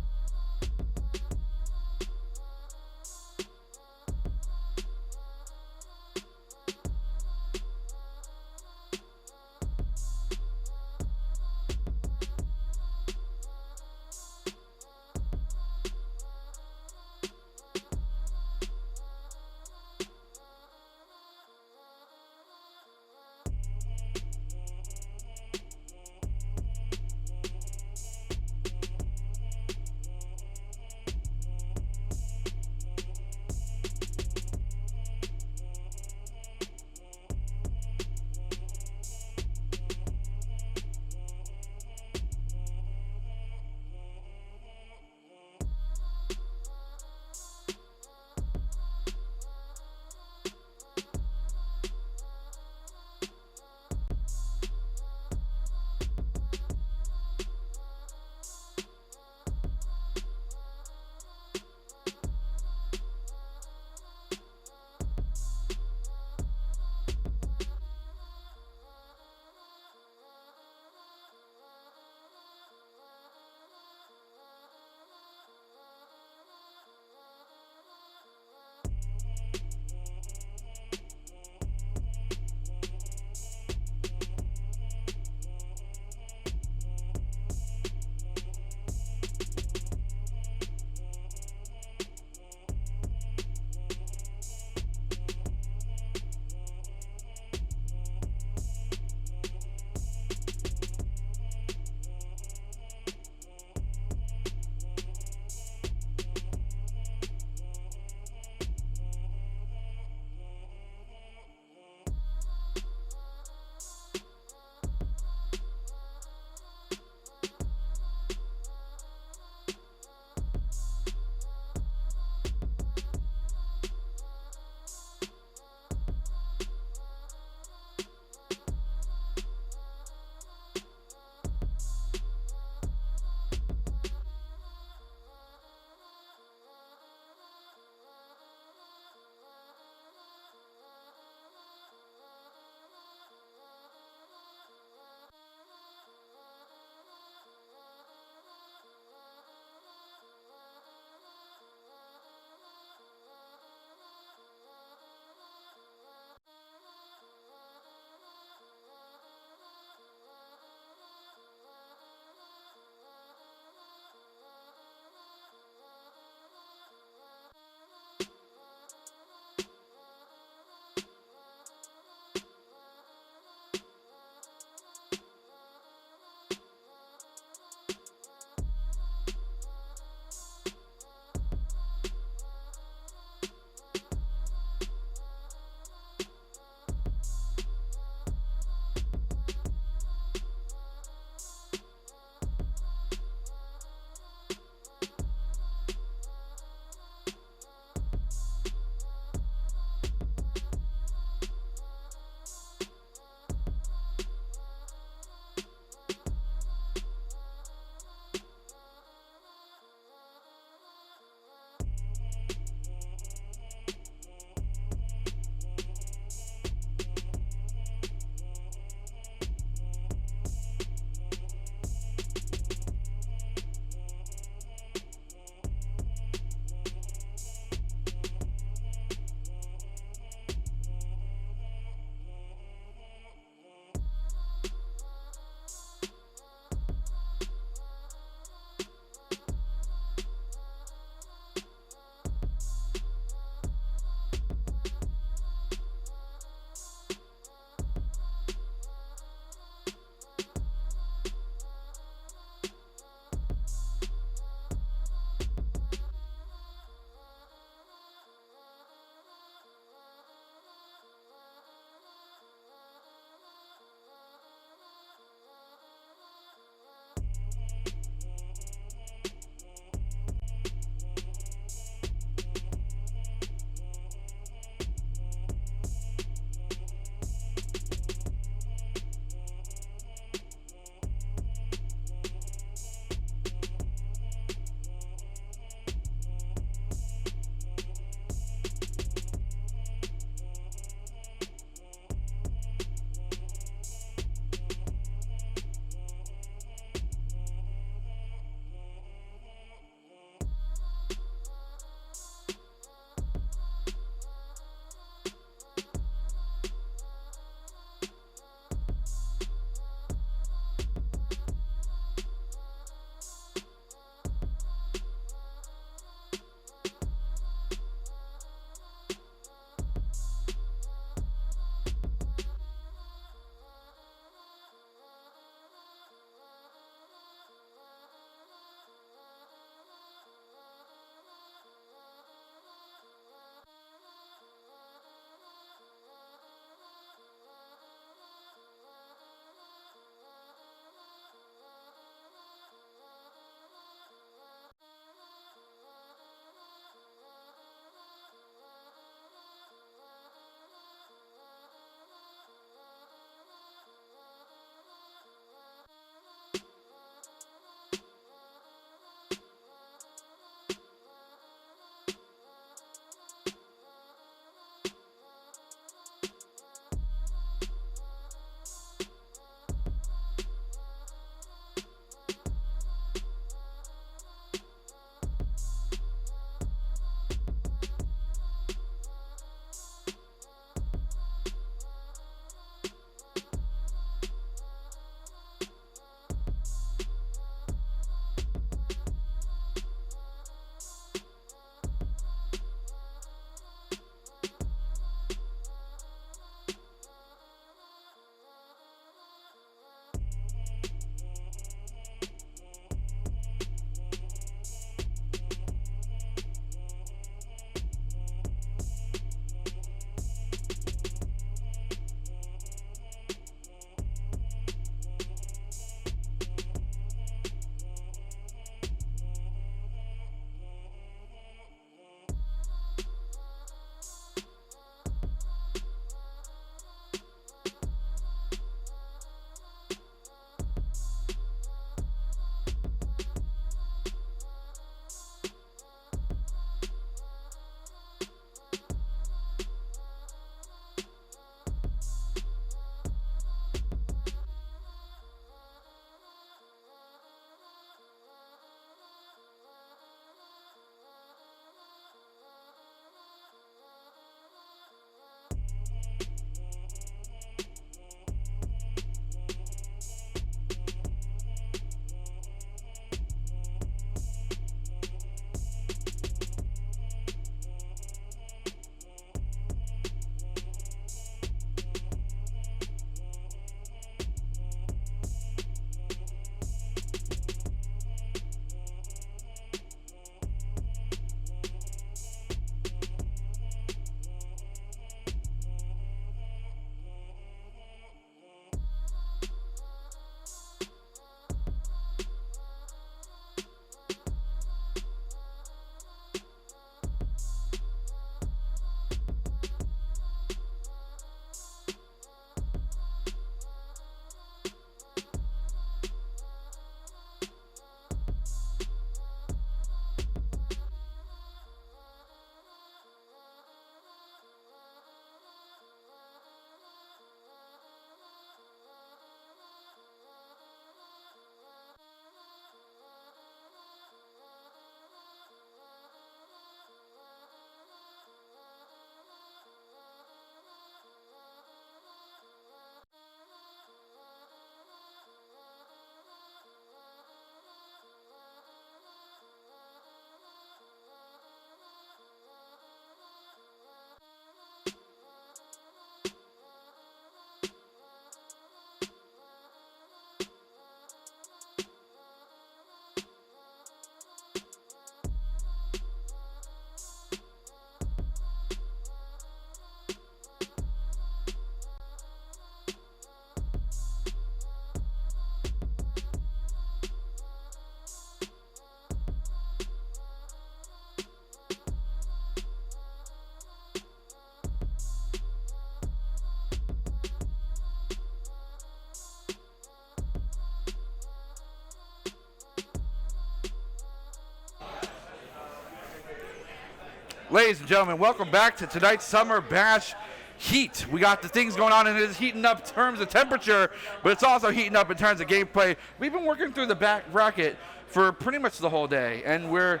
Ladies and gentlemen, welcome back to tonight's Summer Bash Heat. We got the things going on, and it is heating up in terms of temperature, but it's also heating up in terms of gameplay. We've been working through the back bracket for pretty much the whole day, and we're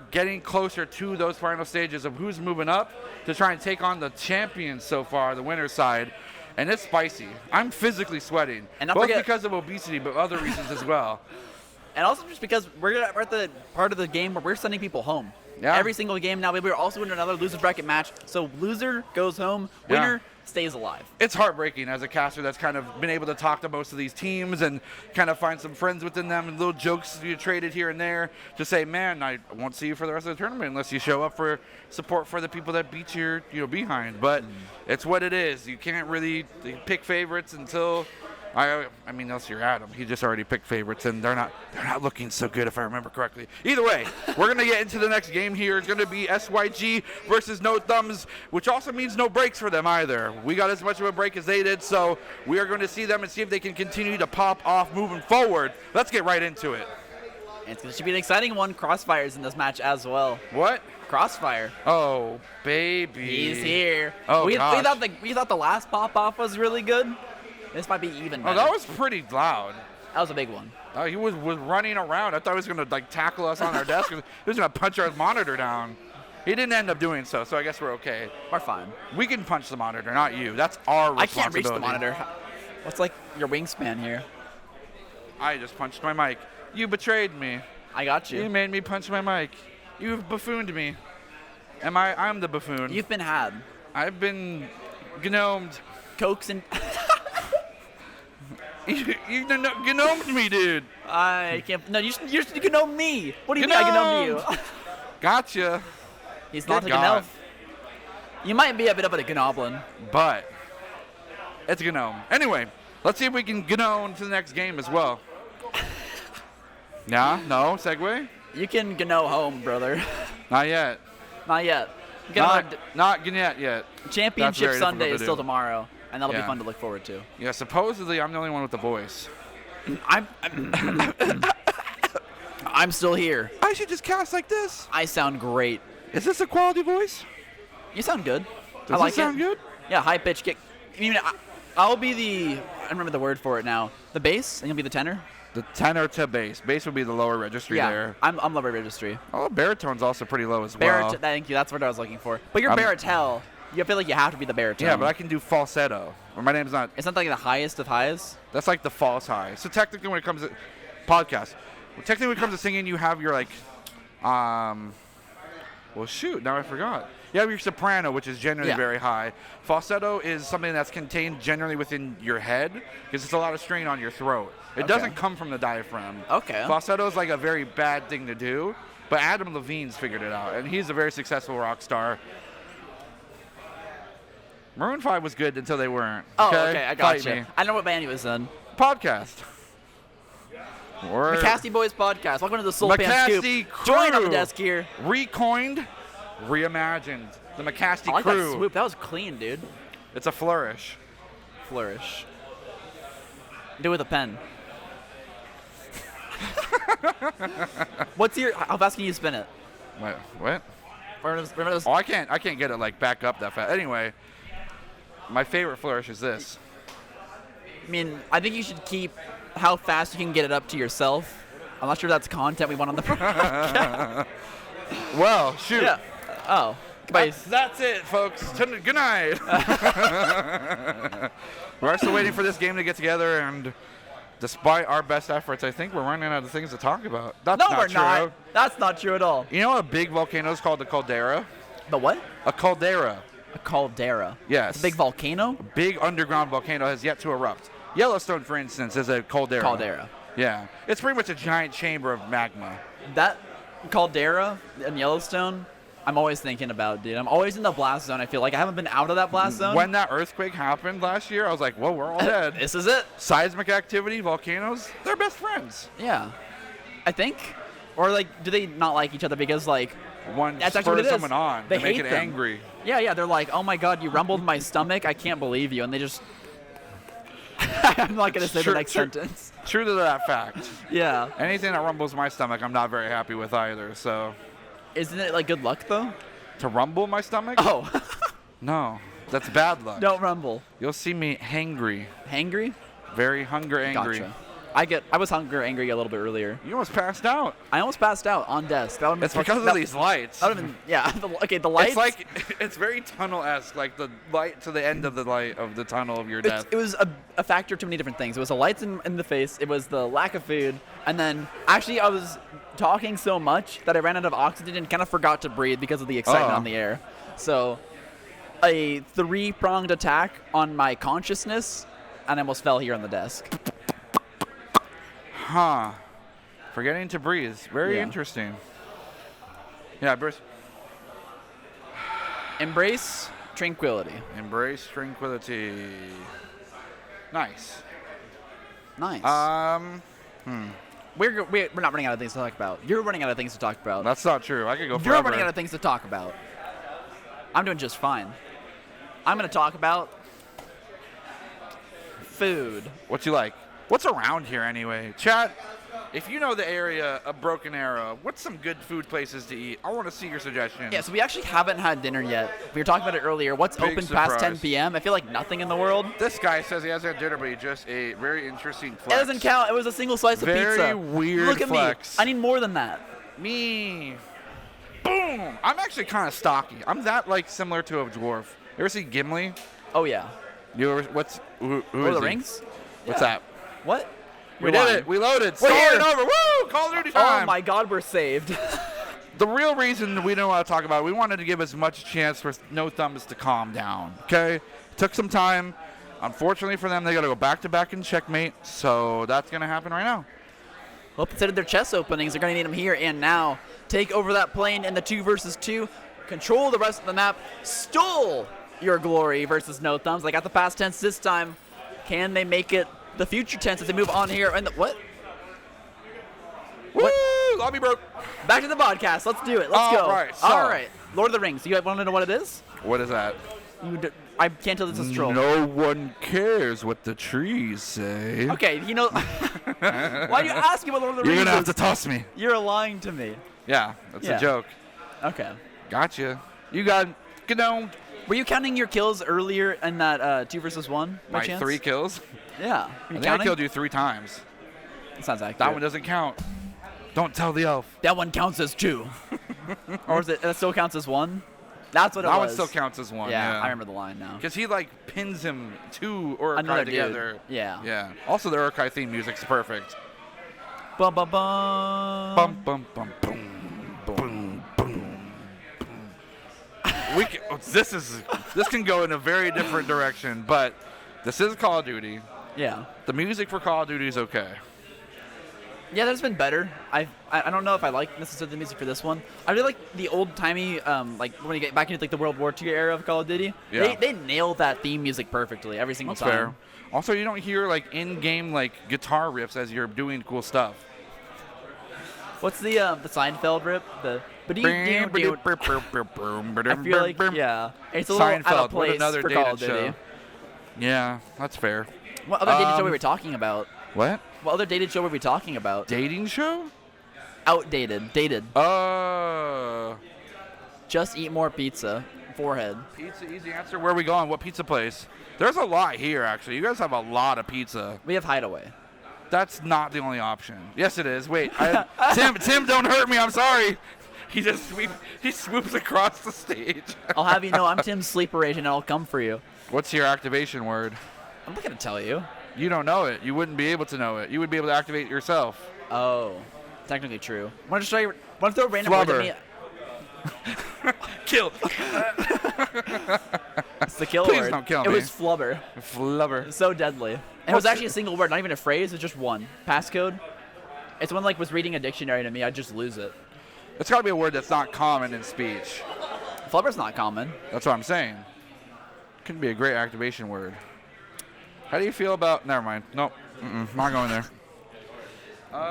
getting closer to those final stages of who's moving up to try and take on the champions so far, the winner's side, and it's spicy. I'm physically sweating, and both because of obesity, but other reasons as well. And also just because we're at the part of the game where we're sending people home. Yeah. Every single game now. We're also in another loser bracket match. So loser goes home, winner stays alive. It's heartbreaking as a caster that's kind of been able to talk to most of these teams and kind of find some friends within them and little jokes you traded here and there to say, man, I won't see you for the rest of the tournament unless you show up for support for the people that beat your behind. But it's what it is. You can't really pick favorites until I mean, unless you're Adam. He just already picked favorites, and they're not looking so good if I remember correctly. Either way, we're going to get into the next game here. It's going to be SYG versus No Thumbs, which also means no breaks for them either. We got as much of a break as they did, so we are going to see them and see if they can continue to pop off moving forward. Let's get right into it. And it should be an exciting one. Crossfire's in this match as well. What? Crossfire. Oh, baby. He's here. Oh, we gosh. we thought the last pop-off was really good. This might be even better. Oh, that was pretty loud. That was a big one. Oh, he was running around. I thought he was going to tackle us on our desk. He was going to punch our monitor down. He didn't end up doing so I guess we're okay. We're fine. We can punch the monitor, not you. That's our responsibility. I can't reach the monitor. What's like your wingspan here? I just punched my mic. You betrayed me. I got you. You made me punch my mic. You've buffooned me. I'm the buffoon. You've been had. I've been gnomed. Cokes and... You gnomed me, dude. I can't... No, you gnome me. What do you mean I gnome you? Gotcha. He's not a gnome. You might be a bit of a gnoblin. But it's a gnome. Anyway, let's see if we can gnome to the next game as well. Yeah? No? Segue? You can gnome home, brother. Not yet. Not yet. Not yet. Championship Sunday is still tomorrow, and that'll be fun to look forward to. Yeah, supposedly I'm the only one with the voice. I'm still here. I should just cast like this. I sound great. Is this a quality voice? You sound good. Does I like it sound good? Yeah, high pitch kick. I'll be the... I remember the word for it now. The bass, and you'll be the tenor. The tenor to bass. Bass would be the lower registry there. I'm lower registry. Oh, baritone's also pretty low as well. Thank you. That's what I was looking for. But you're baritone. You feel like you have to be the baritone. Yeah, but I can do falsetto. Or my name's not. It's not like the highest of highs. That's like the false high. So technically, when it comes to podcast, when it comes to singing, you have your well, shoot, now I forgot. You have your soprano, which is generally very high. Falsetto is something that's contained generally within your head because it's a lot of strain on your throat. It doesn't come from the diaphragm. Okay. Falsetto is like a very bad thing to do, but Adam Levine's figured it out, and he's a very successful rock star. Maroon 5 was good until they weren't. Okay, I got Fight you. me. I know what band he was in. Podcast. McCasty Boys Podcast. Welcome to the Soul Pants Scoop. Crew. Join on the desk here. Recoined, reimagined. The McCasty I like Crew. that swoop. That was clean, dude. It's a flourish. Flourish. Do it with a pen. What's your... How fast can you spin it? What? Remember those? Oh, I can't get it like back up that fast. Anyway, my favorite flourish is this. I mean, I think you should keep how fast you can get it up to yourself. I'm not sure that's content we want on the podcast. Well, shoot. Yeah. Oh. Goodbye. That's it, folks. Good night. We're still waiting for this game to get together, and despite our best efforts, I think we're running out of things to talk about. That's No, not we're true. not. That's not true at all. You know a big volcano is called the caldera? The what? A caldera. A caldera. Yes. It's a big volcano? A big underground volcano has yet to erupt. Yellowstone, for instance, is a caldera. Caldera. Yeah. It's pretty much a giant chamber of magma. That caldera in Yellowstone, I'm always thinking about, dude. I'm always in the blast zone. I feel like I haven't been out of that blast zone. When that earthquake happened last year, I was like, whoa, we're all dead. This is it. Seismic activity, volcanoes, they're best friends. Yeah. I think. Or, like, do they not like each other because, like, One that's actually what spurs it is. someone on. They make hate it them. angry. Yeah, they're like, oh my god, you rumbled my stomach. I can't believe you. And they just... I'm not going to say the next sentence. True to that fact. Yeah. Anything that rumbles my stomach, I'm not very happy with either, so... Isn't it, like, good luck, though? To rumble my stomach? Oh. No, that's bad luck. Don't rumble. You'll see me hangry. Hangry? Very hunger angry. Gotcha. I was hunger angry a little bit earlier. You almost passed out. I almost passed out on desk. It's because of these lights. That would've been, yeah. The lights. It's like it's very tunnel-esque, like the light to the end of the light of the tunnel of your death. It was a factor of too many different things. It was the lights in the face. It was the lack of food, and then actually I was talking so much that I ran out of oxygen and kind of forgot to breathe because of the excitement on the air. So, a 3-pronged attack on my consciousness, and I almost fell here on the desk. Huh. Forgetting to breathe. Very interesting. Yeah, Bruce. Embrace tranquility. Embrace tranquility. Nice. Nice. We're not running out of things to talk about. You're running out of things to talk about. That's not true. I could go forever. You're running out of things to talk about. I'm doing just fine. I'm going to talk about food. What you like? What's around here anyway? Chat, if you know the area of Broken Arrow, what's some good food places to eat? I want to see your suggestions. Yeah, so we actually haven't had dinner yet. We were talking about it earlier. What's Big open surprise. past 10 p.m.? I feel like nothing in the world. This guy says he hasn't had dinner, but he just ate. Very interesting flex. It doesn't count. It was a single slice of pizza. Very weird Look at flex. me. I need more than that. Me. Boom. I'm actually kind of stocky. I'm that like similar to a dwarf. You ever see Gimli? Oh, yeah. You ever? Who Lord is of the he? Rings? What's Yeah. that? What? We You're did lying. it. We loaded. We're Starting here. over. Woo! Call of Duty time. Oh, my God, we're saved. The real reason we don't want to talk about it, we wanted to give as much chance for No Thumbs to calm down. Okay? Took some time. Unfortunately for them, they got to go back-to-back in checkmate, so that's going to happen right now. Well, instead of their chest openings, they're going to need them here and now. Take over that plane in the 2 versus 2. Control the rest of the map. Stole your glory versus No Thumbs. They got the past tense this time. Can they make it the future tense as they move on here? And what? Woo! What? Lobby broke. Back to the podcast. Let's do it. Let's go. All right, so- All right. Lord of the Rings. You want to know what it is? What is that? I can't tell this is a troll. No one cares what the trees say. Okay, you know. Why do you ask me what Lord of the You're Rings going to have is? to toss me. You're lying to me. Yeah, that's Yeah. a joke. Okay. Gotcha. You got, Were you counting your kills earlier in that 2 versus 1 by my chance? 3 kills. Yeah. I think I killed you 3 times. That sounds accurate. That one doesn't count. Don't tell the elf. That one counts as 2. Or is it? That still counts as 1. That's what it That was. one still counts as 1. Yeah, Yeah, I remember the line now. Because he like pins him 2 Another Urukai dude. together. Yeah. Yeah. Also, the Urukai theme music's perfect. Bum bum bum. Bum bum bum boom boom boom. This can go in a very different direction, but this is Call of Duty. Yeah. The music for Call of Duty is okay. Yeah, that's been better. I don't know if I like necessarily the music for this one. I really like the old timey, like when you get back into like the World War II era of Call of Duty. Yeah. They nail that theme music perfectly every single That's time. fair. Also, you don't hear like in-game like guitar riffs as you're doing cool stuff. What's the Seinfeld rip? The I feel like yeah, it's a little out Seinfeld, of what place another for Call of dated Duty. show. Yeah, that's fair. What other dated show were we talking about? What? What other dated show were we talking about? Dating show? Outdated, dated. Just eat more pizza. Forehead. Pizza, easy answer. Where are we going? What pizza place? There's a lot here, actually. You guys have a lot of pizza. We have Hideaway. That's not the only option. Yes, it is. Wait, Tim, don't hurt me. I'm sorry. He swoops across the stage. I'll have you know I'm Tim's sleeper agent and I'll come for you. What's your activation word? I'm not gonna tell you. You don't know it. You wouldn't be able to know it. You would be able to activate it yourself. Oh, technically true. Want to show you? Want to throw random words at me? Kill. It's the kill Please word. don't kill It me. was flubber. Flubber. It's so deadly. And it was actually a single word, not even a phrase. It's just one. Passcode. It's when like was reading a dictionary to me, I'd just lose it. It's got to be a word that's not common in speech. Flubber's not common. That's what I'm saying. Could be a great activation word. How do you feel about? Never mind. Nope. Not going there.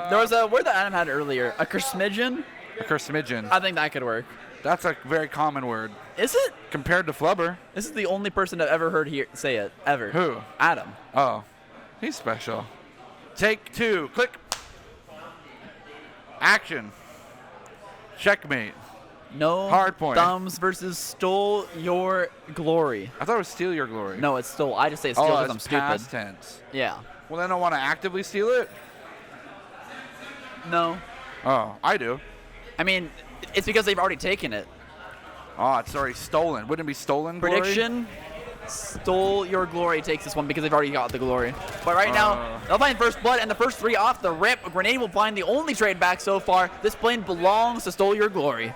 There was a word that Adam had earlier. A cursmidgeon. A cursmidgeon. I think that could work. That's a very common word Is it? compared to flubber. This is the only person I've ever heard say it ever. Who? Adam. Oh, he's special. Take 2. Click. Action. Checkmate. No Hard point. thumbs versus Stole Your Glory. I thought it was steal your glory. No, it's stole. I just say steal because I'm it's stupid. past tense. Yeah. Well, then I want to actively steal it? No. Oh, I do. I mean, it's because they've already taken it. Oh, it's already stolen. Wouldn't it be stolen glory? Prediction, Stole Your Glory takes this one because they've already got the glory. But right now, they'll find first blood, and the first 3 off the rip. A grenade will find the only trade back so far. This plane belongs to Stole Your Glory.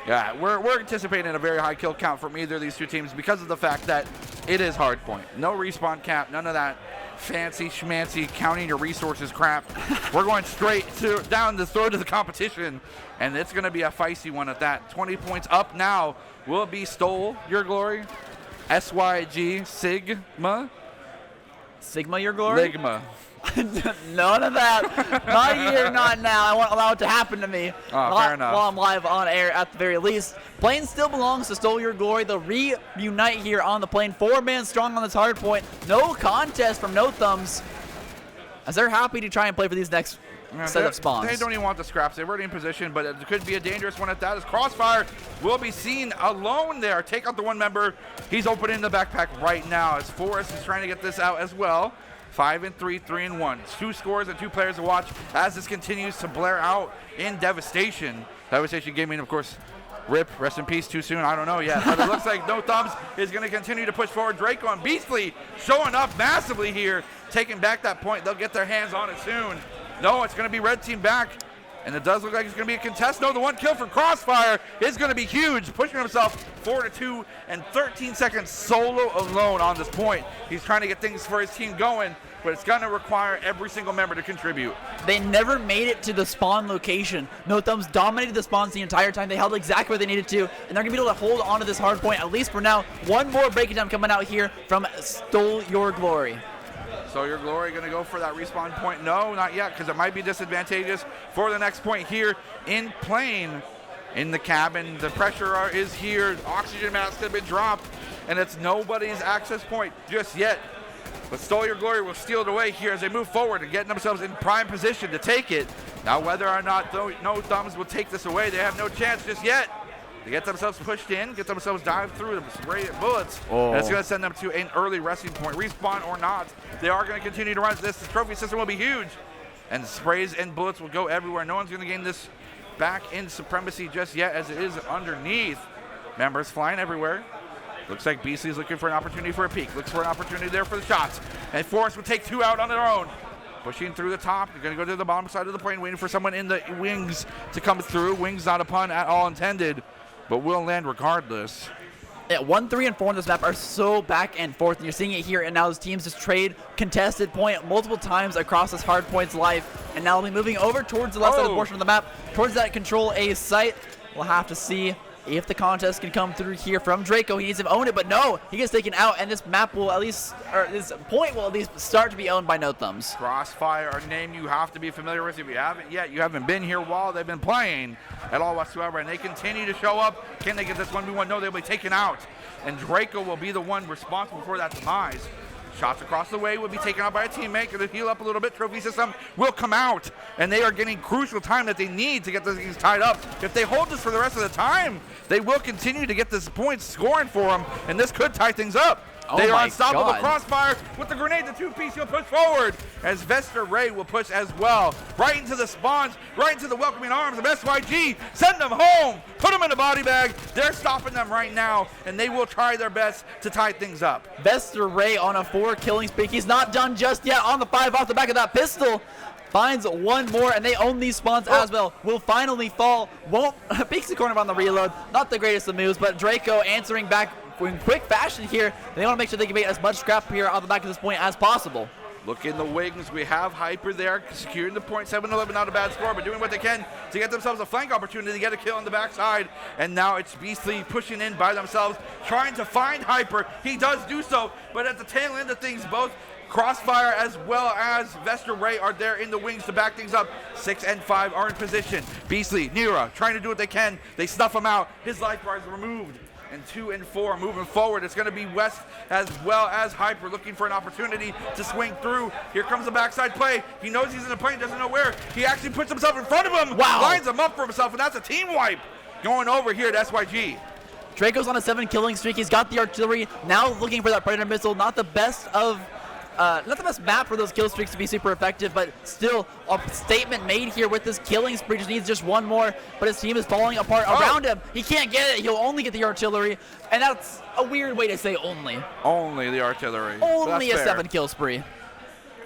Yeah, we're anticipating a very high kill count from either of these two teams because of the fact that it is hard point. No respawn cap, none of that fancy schmancy counting your resources crap. We're going straight down the throat of the competition, and it's going to be a feisty one at that. 20 points up now will be Stole Your Glory. SYG Sigma. Sigma Your Glory? Ligma. None of that. Not here, not now. I won't allow it to happen to me. Fair enough. While I'm live on air at the very least. Plane still belongs to Stole Your Glory. They'll reunite here on the plane. 4-man strong on this hard point. No contest from No Thumbs, as they're happy to try and play for these next set of spawns. They don't even want the scraps. They're already in position, but it could be a dangerous one at that, as Crossfire will be seen alone there. Take out the one member. He's opening the backpack right now, as Forrest is trying to get this out as well. 5-3, 3-1. 2 scores and 2 players to watch as this continues to blare out in Devastation. Devastation Gaming, of course, rip, rest in peace too soon, I don't know yet. But it looks like No Thumbs is going to continue to push forward. Draco and Beastly showing up massively here, taking back that point. They'll get their hands on it soon. No, it's going to be red team back. And it does look like it's going to be a contest. No, the one kill from Crossfire is going to be huge, pushing himself 4-2 and 13 seconds solo alone on this point. He's trying to get things for his team going, but it's going to require every single member to contribute. They never made it to the spawn location. No Thumbs dominated the spawns the entire time. They held exactly where they needed to, and they're going to be able to hold on to this hard point, at least for now. One more breaking down coming out here from Stole Your Glory. So Your Glory going to go for that respawn point? No, not yet, because it might be disadvantageous for the next point here in plane. In the cabin, the pressure is here. Oxygen masks have been dropped, and it's nobody's access point just yet. But Stole Your Glory will steal it away here as they move forward and getting themselves in prime position to take it. Now, whether or not No Thumbs will take this away, they have no chance just yet. They get themselves pushed in, get themselves dived through them, spray bullets, and it's going to send them to an early resting point. Respawn or not, they are going to continue to run. This trophy system will be huge, and sprays and bullets will go everywhere. No one's going to gain this back in supremacy just yet, as it is underneath. Members flying everywhere. Looks like Beastly's looking for an opportunity for a peek. Looks for an opportunity there for the shots, and Forrest will take 2 out on their own. Pushing through the top, they're going to go to the bottom side of the plane, waiting for someone in the wings to come through. Wings not a pun at all intended, but will land regardless. Yeah, 1, 3, and 4 on this map are so back and forth, and you're seeing it here, and now those teams just trade contested point multiple times across this hard point's life, and now they'll be moving over towards the left side of the portion of the map, towards that Control A site. We'll have to see if the contest can come through here from Draco. He needs to own it, but no, he gets taken out, and this map will at least, or this point will at least start to be owned by No Thumbs. Crossfire, a name you have to be familiar with. If you haven't yet, you haven't been here while they've been playing at all whatsoever, and they continue to show up. Can they get this 1v1? No, they'll be taken out, and Draco will be the one responsible for that demise. Shots across the way will be taken out by a teammate. Going to heal up a little bit. Trophy system will come out, and they are getting crucial time that they need to get these things tied up. If they hold this for the rest of the time, they will continue to get this point scoring for them, and this could tie things up. They are unstoppable. Crossfire with the grenade, the 2-piece. He'll push forward as Vester Ray will push as well. Right into the spawns, right into the welcoming arms of SYG. Send them home. Put them in a body bag. They're stopping them right now, and they will try their best to tie things up. Vester Ray on a 4 killing streak. He's not done just yet on the 5 off the back of that pistol. Finds one more, and they own these spawns as well. Will finally fall. Won't peeks the corner on the reload. Not the greatest of moves, but Draco answering back in quick fashion here. They want to make sure they can make as much scrap here on the back of this point as possible. Look in the wings. We have Hyper there, securing the point. 7-11, not a bad score, but doing what they can to get themselves a flank opportunity to get a kill on the backside. And now it's Beastly pushing in by themselves, trying to find Hyper. He does do so, but at the tail end of things, both Crossfire as well as Vester Ray are there in the wings to back things up. 6 and 5 are in position. Beastly, Nira, trying to do what they can. They snuff him out. His life bar is removed. And 2 and 4 moving forward. It's going to be West as well as Hyper looking for an opportunity to swing through. Here comes the backside play. He knows he's in the plane, doesn't know where. He actually puts himself in front of him. Wow. Lines him up for himself, and that's a team wipe. going over here to SYG. Draco's on a 7 killing streak. He's got the artillery. Now looking for that Predator missile. Not the best map for those kill streaks to be super effective, but still a statement made here with this killing spree. Just needs just one more, but his team is falling apart around him. He can't get it. He'll only get the artillery, and that's a weird way to say only. Only the artillery. Only a fair. 7 kill spree.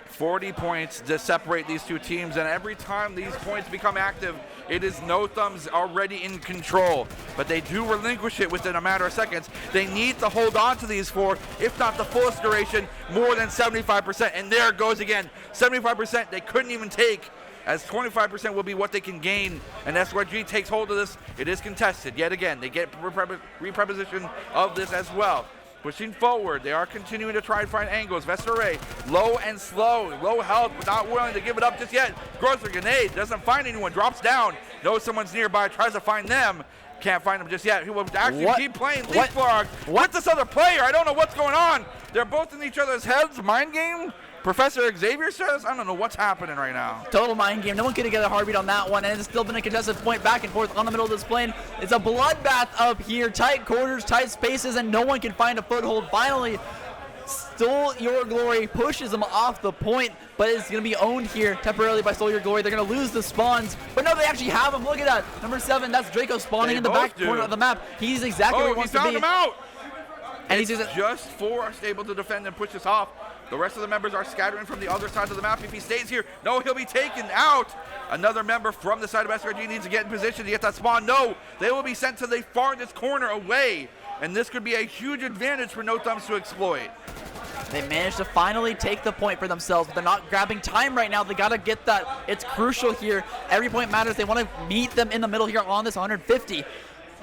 40 points to separate these two teams, and every time these points become active, it is No Thumbs already in control. But they do relinquish it within a matter of seconds. They need to hold on to these for, if not the fullest duration, more than 75%. And there it goes again. 75% they couldn't even take, as 25% will be what they can gain. And SYG takes hold of this. It is contested yet again. They get repreposition of this as well. Pushing forward, they are continuing to try and find angles. Vestaray, low and slow, low health, but not willing to give it up just yet. Throws a grenade, doesn't find anyone, drops down, knows someone's nearby, tries to find them. Can't find them just yet. He will actually keep playing leapfrog with this other player. I don't know what's going on. They're both in each other's heads. Mind game? Professor Xavier says, I don't know what's happening right now. Total mind game. No one could get a heartbeat on that one, and it's still been a contested point back and forth on the middle of this plane. It's a bloodbath up here. Tight quarters, tight spaces, and no one can find a foothold. Finally, Stole Your Glory pushes them off the point, but it's going to be owned here temporarily by Stole Your Glory. They're going to lose the spawns, but no, they actually have him. Look at that. Number 7, that's Draco spawning in the back corner of the map. He's exactly where he wants to be. He found him out. And it's just 4 able to defend and push this off. The rest of the members are scattering from the other side of the map. If he stays here, no, he'll be taken out. Another member from the side of SRG needs to get in position to get that spawn. No, they will be sent to the farthest corner away. And this could be a huge advantage for No Thumbs to exploit. They managed to finally take the point for themselves, but they're not grabbing time right now. They got to get that. It's crucial here. Every point matters. They want to meet them in the middle here on this 150.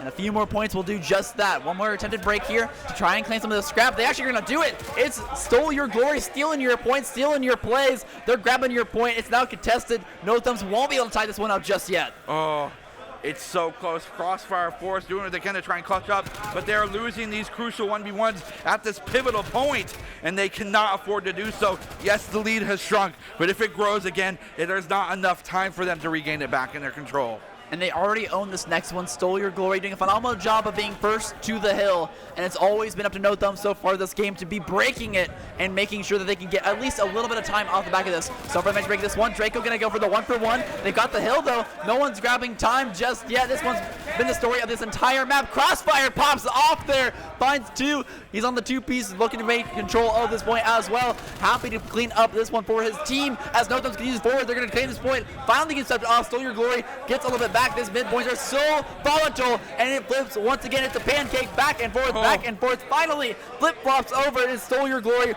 And a few more points will do just that. One more attempted break here to try and claim some of the scrap. They actually are going to do it. It's Stole Your Glory, stealing your points, stealing your plays. They're grabbing your point. It's now contested. No Thumbs won't be able to tie this one up just yet. Oh, it's so close. Crossfire Force doing what they can to try and clutch up, but they're losing these crucial 1v1s at this pivotal point, and they cannot afford to do so. Yes, the lead has shrunk, but if it grows again, there's not enough time for them to regain it back in their control. And they already own this next one. Stole Your Glory doing a phenomenal job of being first to the hill. And it's always been up to No Thumbs so far this game to be breaking it and making sure that they can get at least a little bit of time off the back of this. So for the match break this one, Draco going to go for the 1-for-1. They've got the hill though. No one's grabbing time just yet. This one's been the story of this entire map. Crossfire pops off there. Finds 2. He's on the 2 pieces looking to make control of this point as well. Happy to clean up this one for his team. As No Thumbs continues forward, they're going to claim this point. Finally gets stepped off. Stole Your Glory gets a little bit back. This mid points are so volatile, and it flips once again. It's a pancake back and forth, back and forth. Finally, flip-flops over, and Stole Your Glory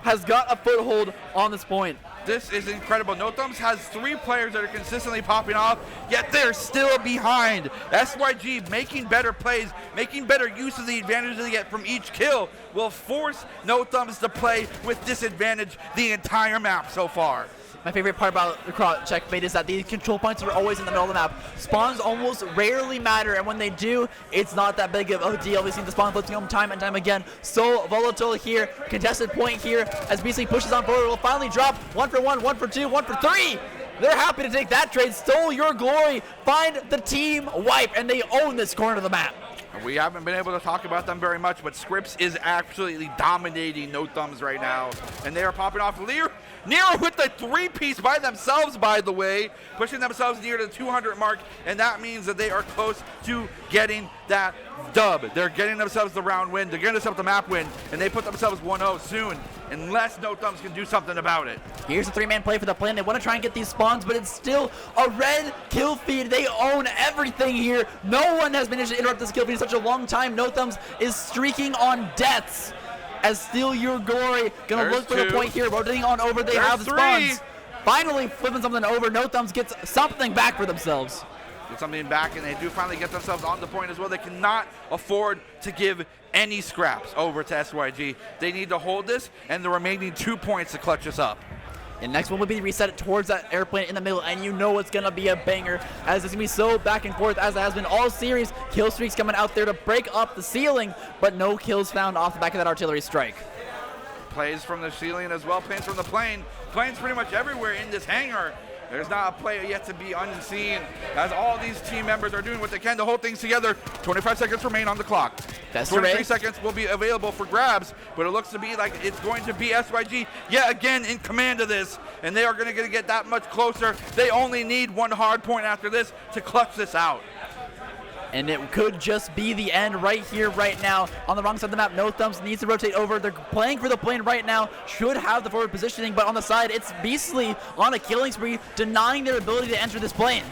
has got a foothold on this point. This is incredible. No Thumbs has 3 players that are consistently popping off, yet they're still behind. SYG making better plays, making better use of the advantage they get from each kill will force No Thumbs to play with disadvantage the entire map so far. My favorite part about the checkmate is that these control points are always in the middle of the map. Spawns almost rarely matter, and when they do, it's not that big of a deal. We've seen the spawn flipping home time and time again. So volatile here, contested point here, as BC pushes on forward. Will finally drop 1-for-1, 1-for-2, 1-for-3. They're happy to take that trade. Stole Your Glory, find the team wipe, and they own this corner of the map. We haven't been able to talk about them very much, but Scripps is absolutely dominating No Thumbs right now. And they are popping off. Nero with the 3-piece by themselves, by the way, pushing themselves near the 200 mark, and that means that they are close to getting that dub. They're getting themselves the round win. They're getting themselves the map win, and they put themselves 1-0 soon, unless No Thumbs can do something about it. Here's a 3-man play for the plan. They want to try and get these spawns, but it's still a red kill feed. They own everything here. No one has managed to interrupt this kill feed in such a long time. No Thumbs is streaking on deaths. As Steal Your Glory gonna look for the point here, rotating on over. They have the spawns. Finally flipping something over. No Thumbs gets something back for themselves. Get something back, and they do finally get themselves on the point as well. They cannot afford to give any scraps over to SYG. They need to hold this and the remaining 2 points to clutch us up. And next one will be reset towards that airplane in the middle, and you know it's going to be a banger, as it's going to be so back and forth as it has been all series. Kill streaks coming out there to break up the ceiling, but no kills found off the back of that artillery strike. Plays from the ceiling as well, planes from the plane. Planes pretty much everywhere in this hangar. There's not a player yet to be unseen, as all these team members are doing what they can to hold things together. 25 seconds remain on the clock. 23 seconds will be available for grabs, but it looks to be like it's going to be SYG yet again in command of this, and they are going to get that much closer. They only need one hard point after this to clutch this out. And it could just be the end right here, right now. On the wrong side of the map, No Thumbs needs to rotate over. They're playing for the plane right now. Should have the forward positioning, but on the side, it's Beastly on a killing spree, denying their ability to enter this plane.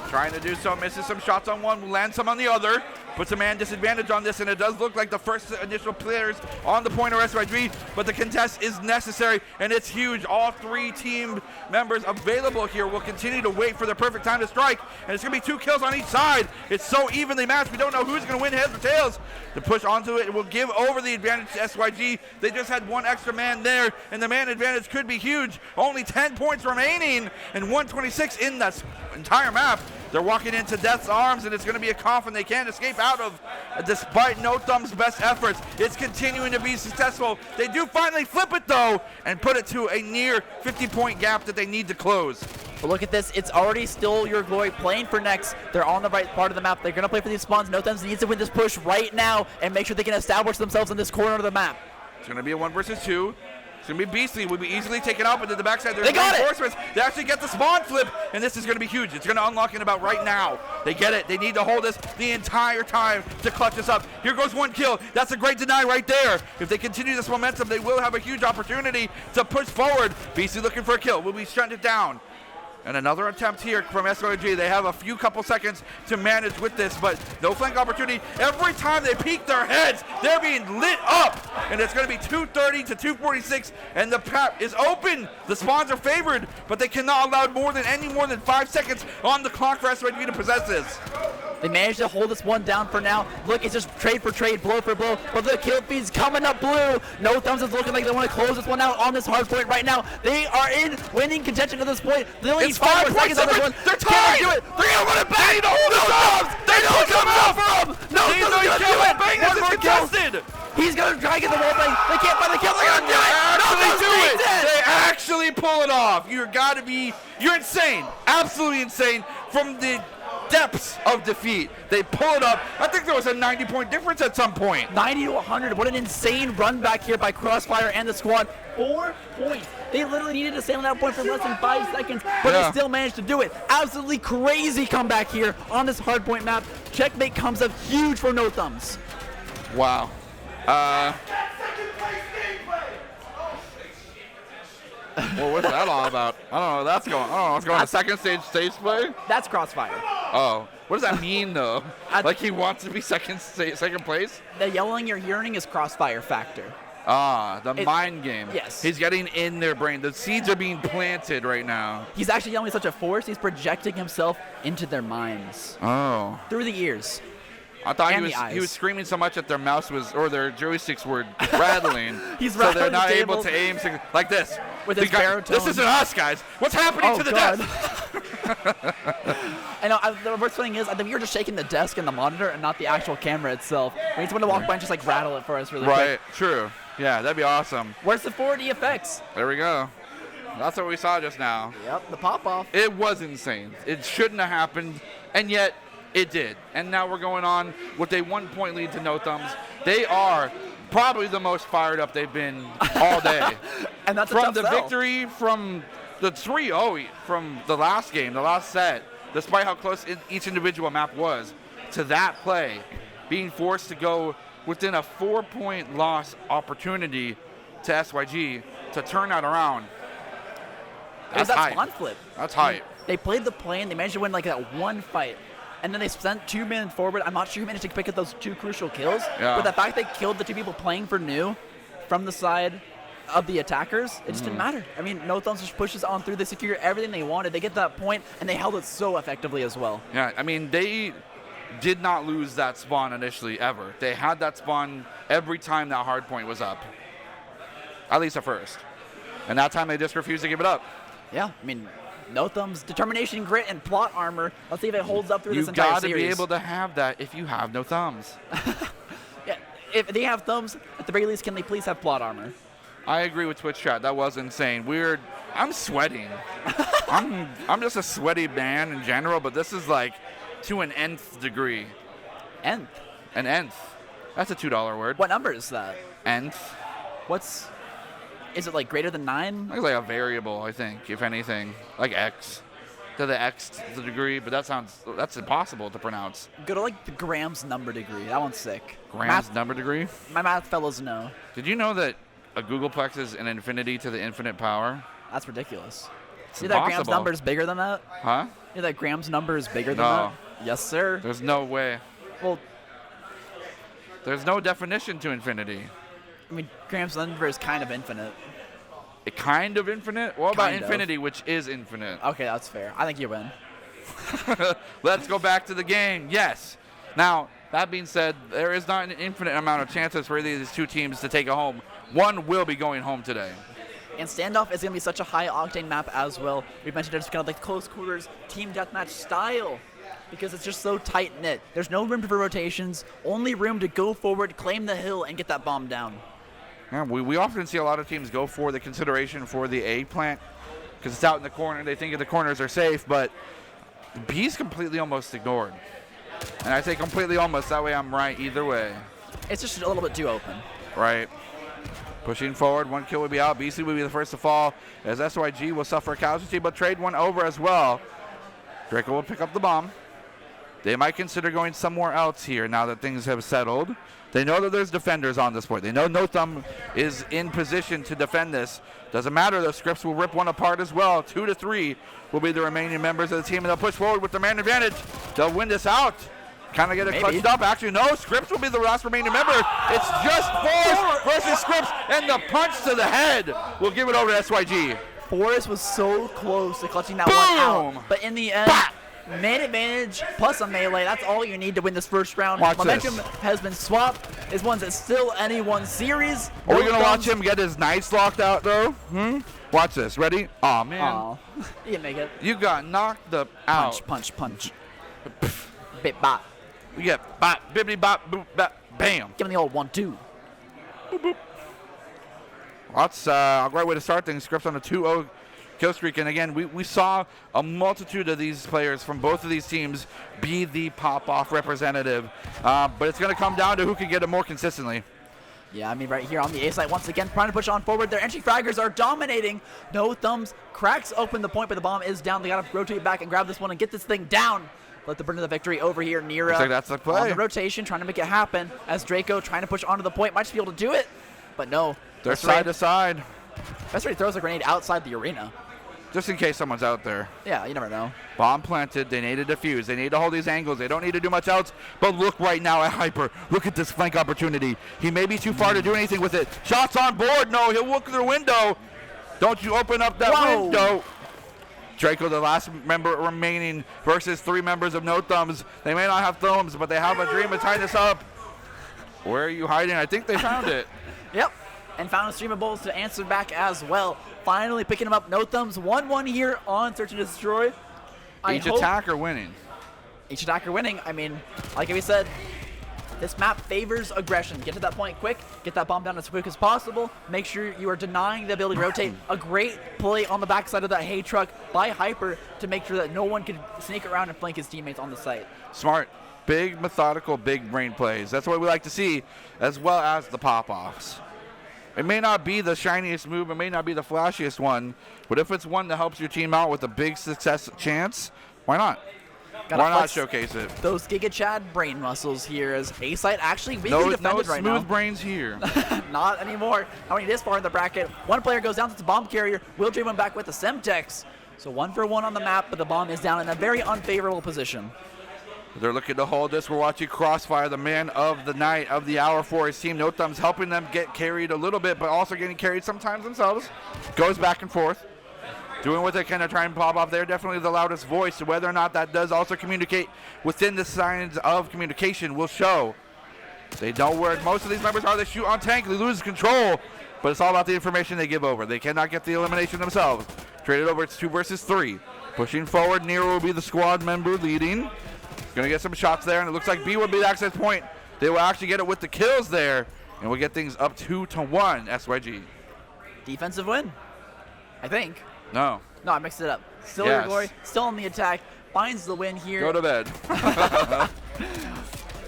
Trying to do so, misses some shots on one, lands some on the other. Puts a man disadvantage on this, and it does look like the first initial players on the point are SYG, but the contest is necessary, and it's huge. All 3 team members available here will continue to wait for the perfect time to strike, and it's going to be 2 kills on each side. It's so evenly matched, we don't know who's going to win heads or tails. To push onto it will give over the advantage to SYG. They just had 1 extra man there, and the man advantage could be huge. Only 10 points remaining, and 126 in that entire map. They're walking into Death's arms, and it's going to be a coffin they can't escape out of, despite No Thumb's best efforts. It's continuing to be successful. They do finally flip it, though, and put it to a near 50-point gap that they need to close. But look at this. It's already still Your Glory playing for next. They're on the right part of the map. They're going to play for these spawns. No Thumbs needs to win this push right now and make sure they can establish themselves in this corner of the map. It's going to be a 1 versus 2. It's going to be Beastly, will be easily taken out, but to the backside there's they got reinforcements. They actually get the spawn flip, and this is going to be huge. It's going to unlock in about right now. They get it. They need to hold this the entire time to clutch this up. Here goes 1 kill. That's a great deny right there. If they continue this momentum, they will have a huge opportunity to push forward. Beastly looking for a kill. Will be shutting it down. And another attempt here from SYG. They have a couple seconds to manage with this, but no flank opportunity. Every time they peek their heads, they're being lit up. And it's going to be 230 to 246, and the map is open. The spawns are favored, but they cannot allow any more than 5 seconds on the clock for SYG to possess this. They managed to hold this one down for now. Look, it's just trade for trade, blow for blow. But the kill feed's coming up blue. No Thumbs is looking like they want to close this one out on this hard point right now. They are in winning contention at this point. They only need 5 more seconds on this one. They're tied. They're going to run it back. They need to hold this up. They know it's coming out for him. No Thumbs Thumbs is going to do it. Bang, this is contested. He's going to try and get the wall bang. They can't find the kill. They're going to do it. No Thumbs takes it. They actually pull it off. You're insane. Absolutely insane. From the depths of defeat, they pull it up. I think there was a 90-point difference at some point. 90 to 100. What an insane run back here by Crossfire and the squad. 4 points. They literally needed to stay on that point for less than 5 seconds, but they still managed to do it. Absolutely crazy comeback here on this hardpoint map. Checkmate comes up huge for No Thumbs. Wow. Well, what's that all about? I don't know. That's going. I don't know. What's going on? Second stage play? That's Crossfire. Oh, what does that mean though? Like he wants to be second place? The yelling you're hearing is Crossfire factor. Ah, the mind game. Yes. He's getting in their brain. The seeds are being planted right now. He's actually yelling with such a force. He's projecting himself into their minds. Oh. Through the ears. I thought he was screaming so much that their their joysticks were rattling. He's so they're not able to aim like this. With his baritone. This isn't us, guys. What's happening to the desk? I know. The worst thing is, I think we were just shaking the desk and the monitor and not the actual camera itself. We need someone to walk by and just like rattle it for us really quick. Right. True. Yeah, that'd be awesome. Where's the 4D effects? There we go. That's what we saw just now. Yep, the pop-off. It was insane. It shouldn't have happened, and yet it did. And now we're going on with a 1-point lead to No Thumbs. They are probably the most fired up they've been all day. And that's from the victory from the 3-0 from the last game, the last set, despite how close each individual map was, to that play, being forced to go within a 4-point loss opportunity to SYG to turn that around. That's hype. Spawn flip. That's hype. They played the plane. They managed to win like that one fight. And then they sent 2 men forward. I'm not sure who managed to pick up those 2 crucial kills. Yeah. But the fact they killed the 2 people playing for new from the side of the attackers, it just didn't matter. I mean, No Thumbs just pushes on through. They secure everything they wanted. They get that point, and they held it so effectively as well. Yeah, I mean, they did not lose that spawn initially ever. They had that spawn every time that hard point was up. At least at first. And that time they just refused to give it up. Yeah, I mean, No Thumbs, determination, grit, and plot armor. Let's see if it holds up through this entire series. You got to be able to have that if you have no thumbs. Yeah, if they have thumbs, at the very least, can they please have plot armor? I agree with Twitch chat. That was insane. We're I'm sweating. I'm just a sweaty man in general, but this is like to an nth degree. Nth? An nth. That's a $2 word. What number is that? Nth. Is it like greater than 9? It's like a variable, I think, if anything. Like x. To the x to the degree, but that's impossible to pronounce. Go to like the Graham's number degree. That one's sick. Graham's number degree? My math fellows know. Did you know that a googolplex is an infinity to the infinite power? That's ridiculous. It's You know that Graham's impossible. number is bigger than that? Huh? You know that Graham's number is bigger than No. that? Yes, sir. There's no way. Well, There's no definition to infinity. I mean, Graham's number is kind of infinite. It kind of infinite? What about Kind of. infinity, which is infinite? Okay, that's fair. I think you win. Let's go back to the game. Yes. Now, that being said, there is not an infinite amount of chances for either of these two teams to take it home. One will be going home today. And Standoff is going to be such a high-octane map as well. We mentioned it's kind of like close quarters, team deathmatch style, because it's just so tight-knit. There's no room for rotations, only room to go forward, claim the hill, and get that bomb down. Yeah, we often see a lot of teams go for the consideration for the A plant because it's out in the corner. They think the corners are safe, but B's completely almost ignored. And I say completely almost. That way I'm right either way. It's just a little bit too open. Right. Pushing forward, 1 kill would be out. BC would be the first to fall as SYG will suffer a casualty, but trade one over as well. Draco will pick up the bomb. They might consider going somewhere else here now that things have settled. They know that there's defenders on this point. They know No Thumb is in position to defend this. Doesn't matter, the Scripts will rip one apart as well. 2 to 3 will be the remaining members of the team, and they'll push forward with the man advantage. They'll win this out. Kind of get it clutched up. Actually, no, Scripts will be the last remaining member. It's just Forrest versus Scripts, and the punch to the head will give it over to SYG. Forrest was so close to clutching that Boom! one out, but in the end, man advantage plus a melee, that's all you need to win this first round. Watch Momentum this. has been swapped. This one's still anyone's series. Are we No going to watch thumbs. him get his knights locked out, though? Watch this. Ready? Aw, man. Aw. You can make it. You got knocked out. Punch, punch, punch. Bit bop. You get bop, bibbity bop, boop, bop, bam. Give him the old 1-2. That's a great way to start things. Scripts on a 2-0 kill streak. And again, we saw a multitude of these players from both of these teams be the pop-off representative. But it's going to come down to who can get it more consistently. Yeah, I mean, right here on the A site, once again, trying to push on forward. Their entry fraggers are dominating. No Thumbs cracks open the point, but the bomb is down. They got to rotate back and grab this one and get this thing down. Let the burn of the victory over here. Nira Looks like that's the play. on the rotation, trying to make it happen. As Draco trying to push onto the point, might just be able to do it, but no. They're side to side. Best way throws a grenade outside the arena. Just in case someone's out there. Yeah, you never know. Bomb planted. They need to defuse. They need to hold these angles. They don't need to do much else. But look right now at Hyper. Look at this flank opportunity. He may be too far to do anything with it. Shots on board. No, he'll look through the window. Don't you open up that Whoa. window. Draco, the last member remaining versus 3 members of No Thumbs. They may not have thumbs, but they have a dream to tie this up. Where are you hiding? I think they found it. Yep. And found a stream of bowls to answer back as well. Finally picking him up. No Thumbs 1-1 here on Search and Destroy. Each attacker winning. Each attacker winning. I mean, like we said, this map favors aggression. Get to that point quick. Get that bomb down as quick as possible. Make sure you are denying the ability to rotate. A great play on the backside of that hay truck by Hyper to make sure that no one can sneak around and flank his teammates on the site. Smart. Big, methodical, big brain plays. That's what we like to see, as well as the pop-offs. It may not be the shiniest move, it may not be the flashiest one, but if it's one that helps your team out with a big success chance, why not? Gotta Why not flex showcase it? those Giga Chad brain muscles here as A-Site actually weakly defended right now. smooth brains here. Not anymore. How many this far in the bracket? One player goes down to the bomb carrier. Will dream him back with the Semtex. So 1-for-1 on the map, but the bomb is down in a very unfavorable position. They're looking to hold this. We're watching Crossfire, the man of the night, of the hour for his team. No Thumbs helping them get carried a little bit, but also getting carried sometimes themselves. Goes back and forth. Doing what they can to try and pop off. They're definitely the loudest voice. Whether or not that does also communicate within the signs of communication will show. They know where most of these members are. They shoot on tank. They lose control. But it's all about the information they give over. They cannot get the elimination themselves. Traded over. It's 2 versus 3. Pushing forward. Nero will be the squad member leading. Going to get some shots there. And it looks like B will be the access point. They will actually get it with the kills there. And we'll get things up 2-1 SYG. Defensive win, I think. No. No, I mixed it up. Still Yes. Your Glory, still on the attack, finds the win here. Go to bed.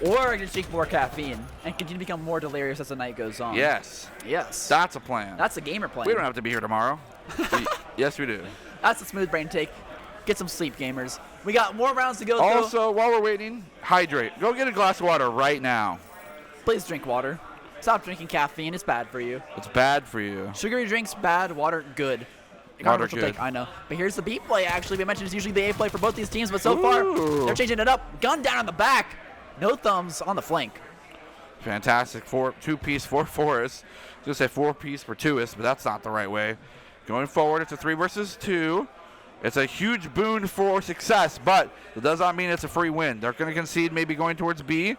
Or just drink more caffeine and continue to become more delirious as the night goes on. Yes. Yes. That's a plan. That's a gamer plan. We don't have to be here tomorrow. Yes, we do. That's a smooth brain take. Get some sleep, gamers. We got more rounds to go through. Also, while we're waiting, hydrate. Go get a glass of water right now. Please drink water. Stop drinking caffeine. It's bad for you. It's bad for you. Sugary drinks, bad. Water, good. Water, Controversial good. take, I know. But here's the B play, actually. We mentioned it's usually the A play for both these teams, but so far, Ooh. they're changing it up. Gun down on the back. No thumbs on the flank. Fantastic. 2-piece for Forest. I was going to say 4-piece for Tuist, but that's not the right way. Going forward, it's a 3 versus 2. It's a huge boon for success, but it does not mean it's a free win. They're going to concede maybe going towards B,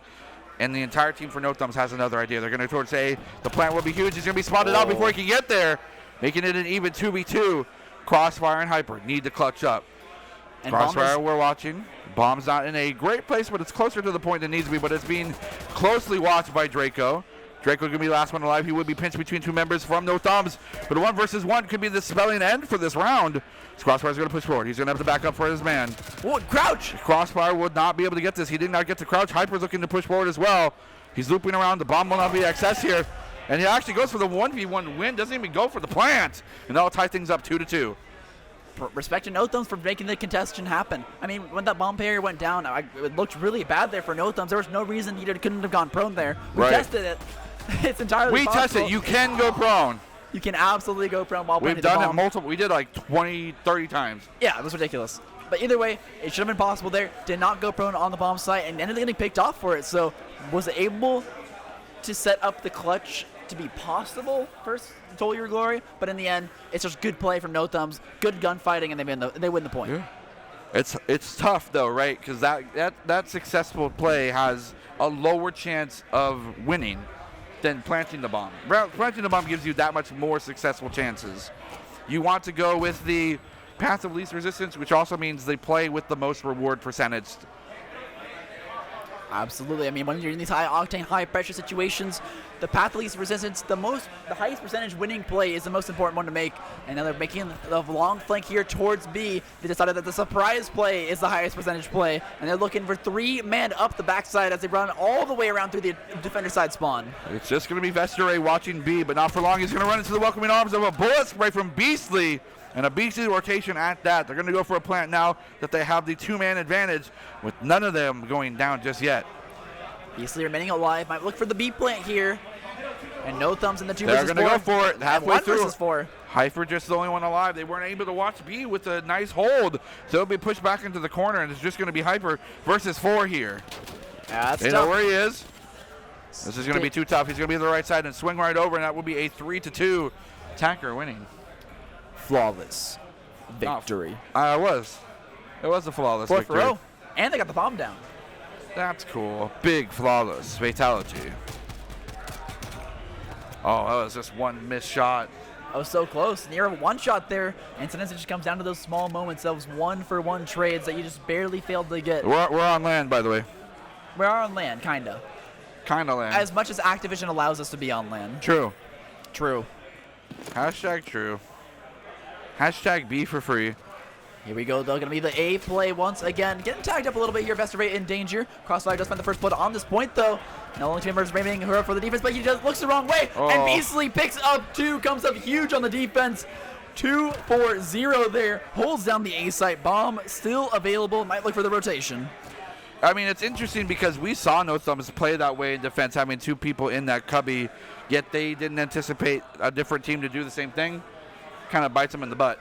and the entire team for No Thumbs has another idea. They're going to towards A. The plant will be huge. He's going to be spotted out before he can get there, making it an even 2v2. Crossfire and Hyper need to clutch up. And Crossfire, we're watching. Bomb's not in a great place, but it's closer to the point than it needs to be, but it's being closely watched by Draco. Draco going to be the last one alive. He would be pinched between 2 members from No Thumbs, but a 1 versus 1 could be the spelling end for this round. Crossfire's going to push forward. He's going to have to back up for his man. Oh, crouch! Crossfire would not be able to get this. He did not get to crouch. Hyper's looking to push forward as well. He's looping around. The bomb will not be accessed here. And he actually goes for the 1v1 win. Doesn't even go for the plant. And that'll tie things up 2-2. Respect to No Thumbs for making the contestation happen. I mean, when that bomb barrier went down, it looked really bad there for No Thumbs. There was no reason he couldn't have gone prone there. We tested it. It's entirely possible. tested. You can go prone. You can absolutely go prone while planting We've the done bomb. it multiple. We did like 20, 30 times. Yeah, it was ridiculous. But either way, it should have been possible there. Did not go prone on the bomb site and ended up getting picked off for it. So was able to set up the clutch to be possible first Toll Your Glory. But in the end, it's just good play from No Thumbs, good gunfighting, and they win the point. Yeah. It's tough though, right? Because that successful play has a lower chance of winning than planting the bomb. Planting the bomb gives you that much more successful chances. You want to go with the path of least resistance, which also means they play with the most reward percentage. Absolutely. I mean, when you're in these high-octane, high-pressure situations, the path of least resistance, the highest percentage winning play is the most important one to make. And now they're making the long flank here towards B. They decided that the surprise play is the highest percentage play, and they're looking for 3-man up the backside as they run all the way around through the defender side spawn. It's just going to be Vestere watching B, but not for long. He's going to run into the welcoming arms of a bullet spray from Beastly. And a beastly rotation at that. They're going to go for a plant now that they have the 2-man advantage, with none of them going down just yet. Beastly remaining alive. Might look for the B plant here. And No Thumbs in the 2 versus 4. They're going to go for it halfway 1 through. versus 4. Hyper just the only one alive. They weren't able to watch B with a nice hold. So it'll be pushed back into the corner, and it's just going to be Hyper versus 4 here. Yeah, that's they tough. know where he is. This is going to be too tough. He's going to be on the right side and swing right over, and that will be a 3-2 attacker winning. Flawless victory. It was a flawless 4th victory. row. And they got the bomb down. That's cool. Big flawless fatality. Oh, that was just one missed shot. I was so close. Near a one-shot there. And sometimes it just comes down to those small moments, those 1-for-1 trades that you just barely failed to get. We're on land, by the way. We are on land, kind of. Kind of land. As much as Activision allows us to be on land. True. True. Hashtag true. Hashtag B for free. Here we go, though. Going to be the A play once again. Getting tagged up a little bit here. Vestere in danger. Crossfire does find the first blood on this point, though. Now only 2 members remaining here for the defense, but he just looks the wrong way. Oh. And Beastly picks up 2. Comes up huge on the defense. 2-4-0 there. Holds down the A site. Bomb still available. Might look for the rotation. I mean, it's interesting because we saw No Thumbs play that way in defense, having 2 people in that cubby, yet they didn't anticipate a different team to do the same thing. Kind of bites them in the butt.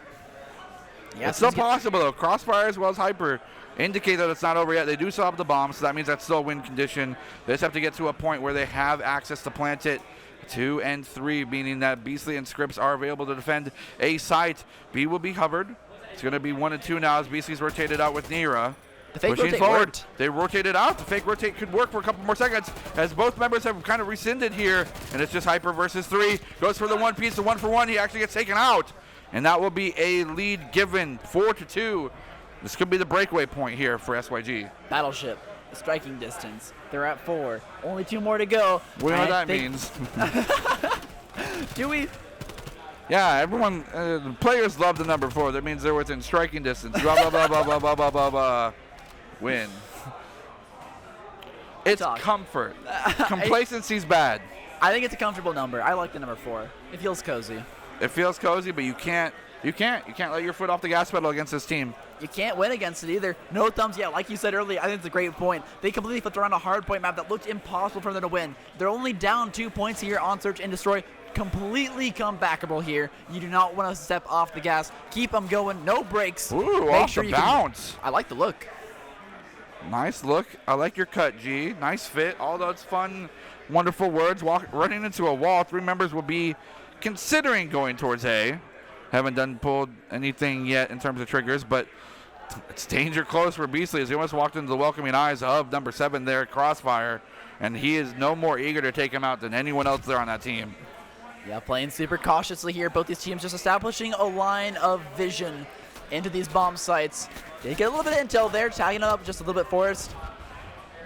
Yeah, it's still possible, though. Crossfire as well as Hyper indicate that it's not over yet. They do still have the bomb, so that means that's still a win condition. They just have to get to a point where they have access to plant it. 2 and 3, meaning that Beastly and Scripps are available to defend A site. B will be covered. It's going to be 1 and 2 now as Beastly's rotated out with Nira. The fake Pushing rotate forward. worked. They rotated out. The fake rotate could work for a couple more seconds as both members have kind of rescinded here. And it's just Hyper versus 3. Goes for the 1 piece, the 1-for-1. He actually gets taken out. And that will be a lead given, 4-2. This could be the breakaway point here for SYG. Battleship. Striking distance. They're at 4. Only 2 more to go. We know what that means. Do we? Yeah, everyone, the players love the number 4. That means they're within striking distance. Blah, blah, blah, blah, blah, blah, blah, blah, blah. Win. It's comfort. Complacency's bad. I think it's a comfortable number. I like the number 4. It feels cozy. It feels cozy, but you can't let your foot off the gas pedal against this team. You can't win against it either. No thumbs. Yeah, like you said earlier, I think it's a great point. They completely flipped around a hard point map that looked impossible for them to win. They're only down 2 points here on Search and Destroy. Completely comebackable here. You do not want to step off the gas. Keep them going. No breaks. Ooh, off the bounce. I like the look. Nice look. I like your cut, G. Nice fit. All those fun, wonderful words. Running into a wall. 3 members will be considering going towards A. Haven't pulled anything yet in terms of triggers, but it's danger close for Beastly as he almost walked into the welcoming eyes of number 7 there, Crossfire, and he is no more eager to take him out than anyone else there on that team. Yeah, playing super cautiously here. Both these teams just establishing a line of vision into these bomb sites. They get a little bit of intel there, tagging it up just a little bit Forrest.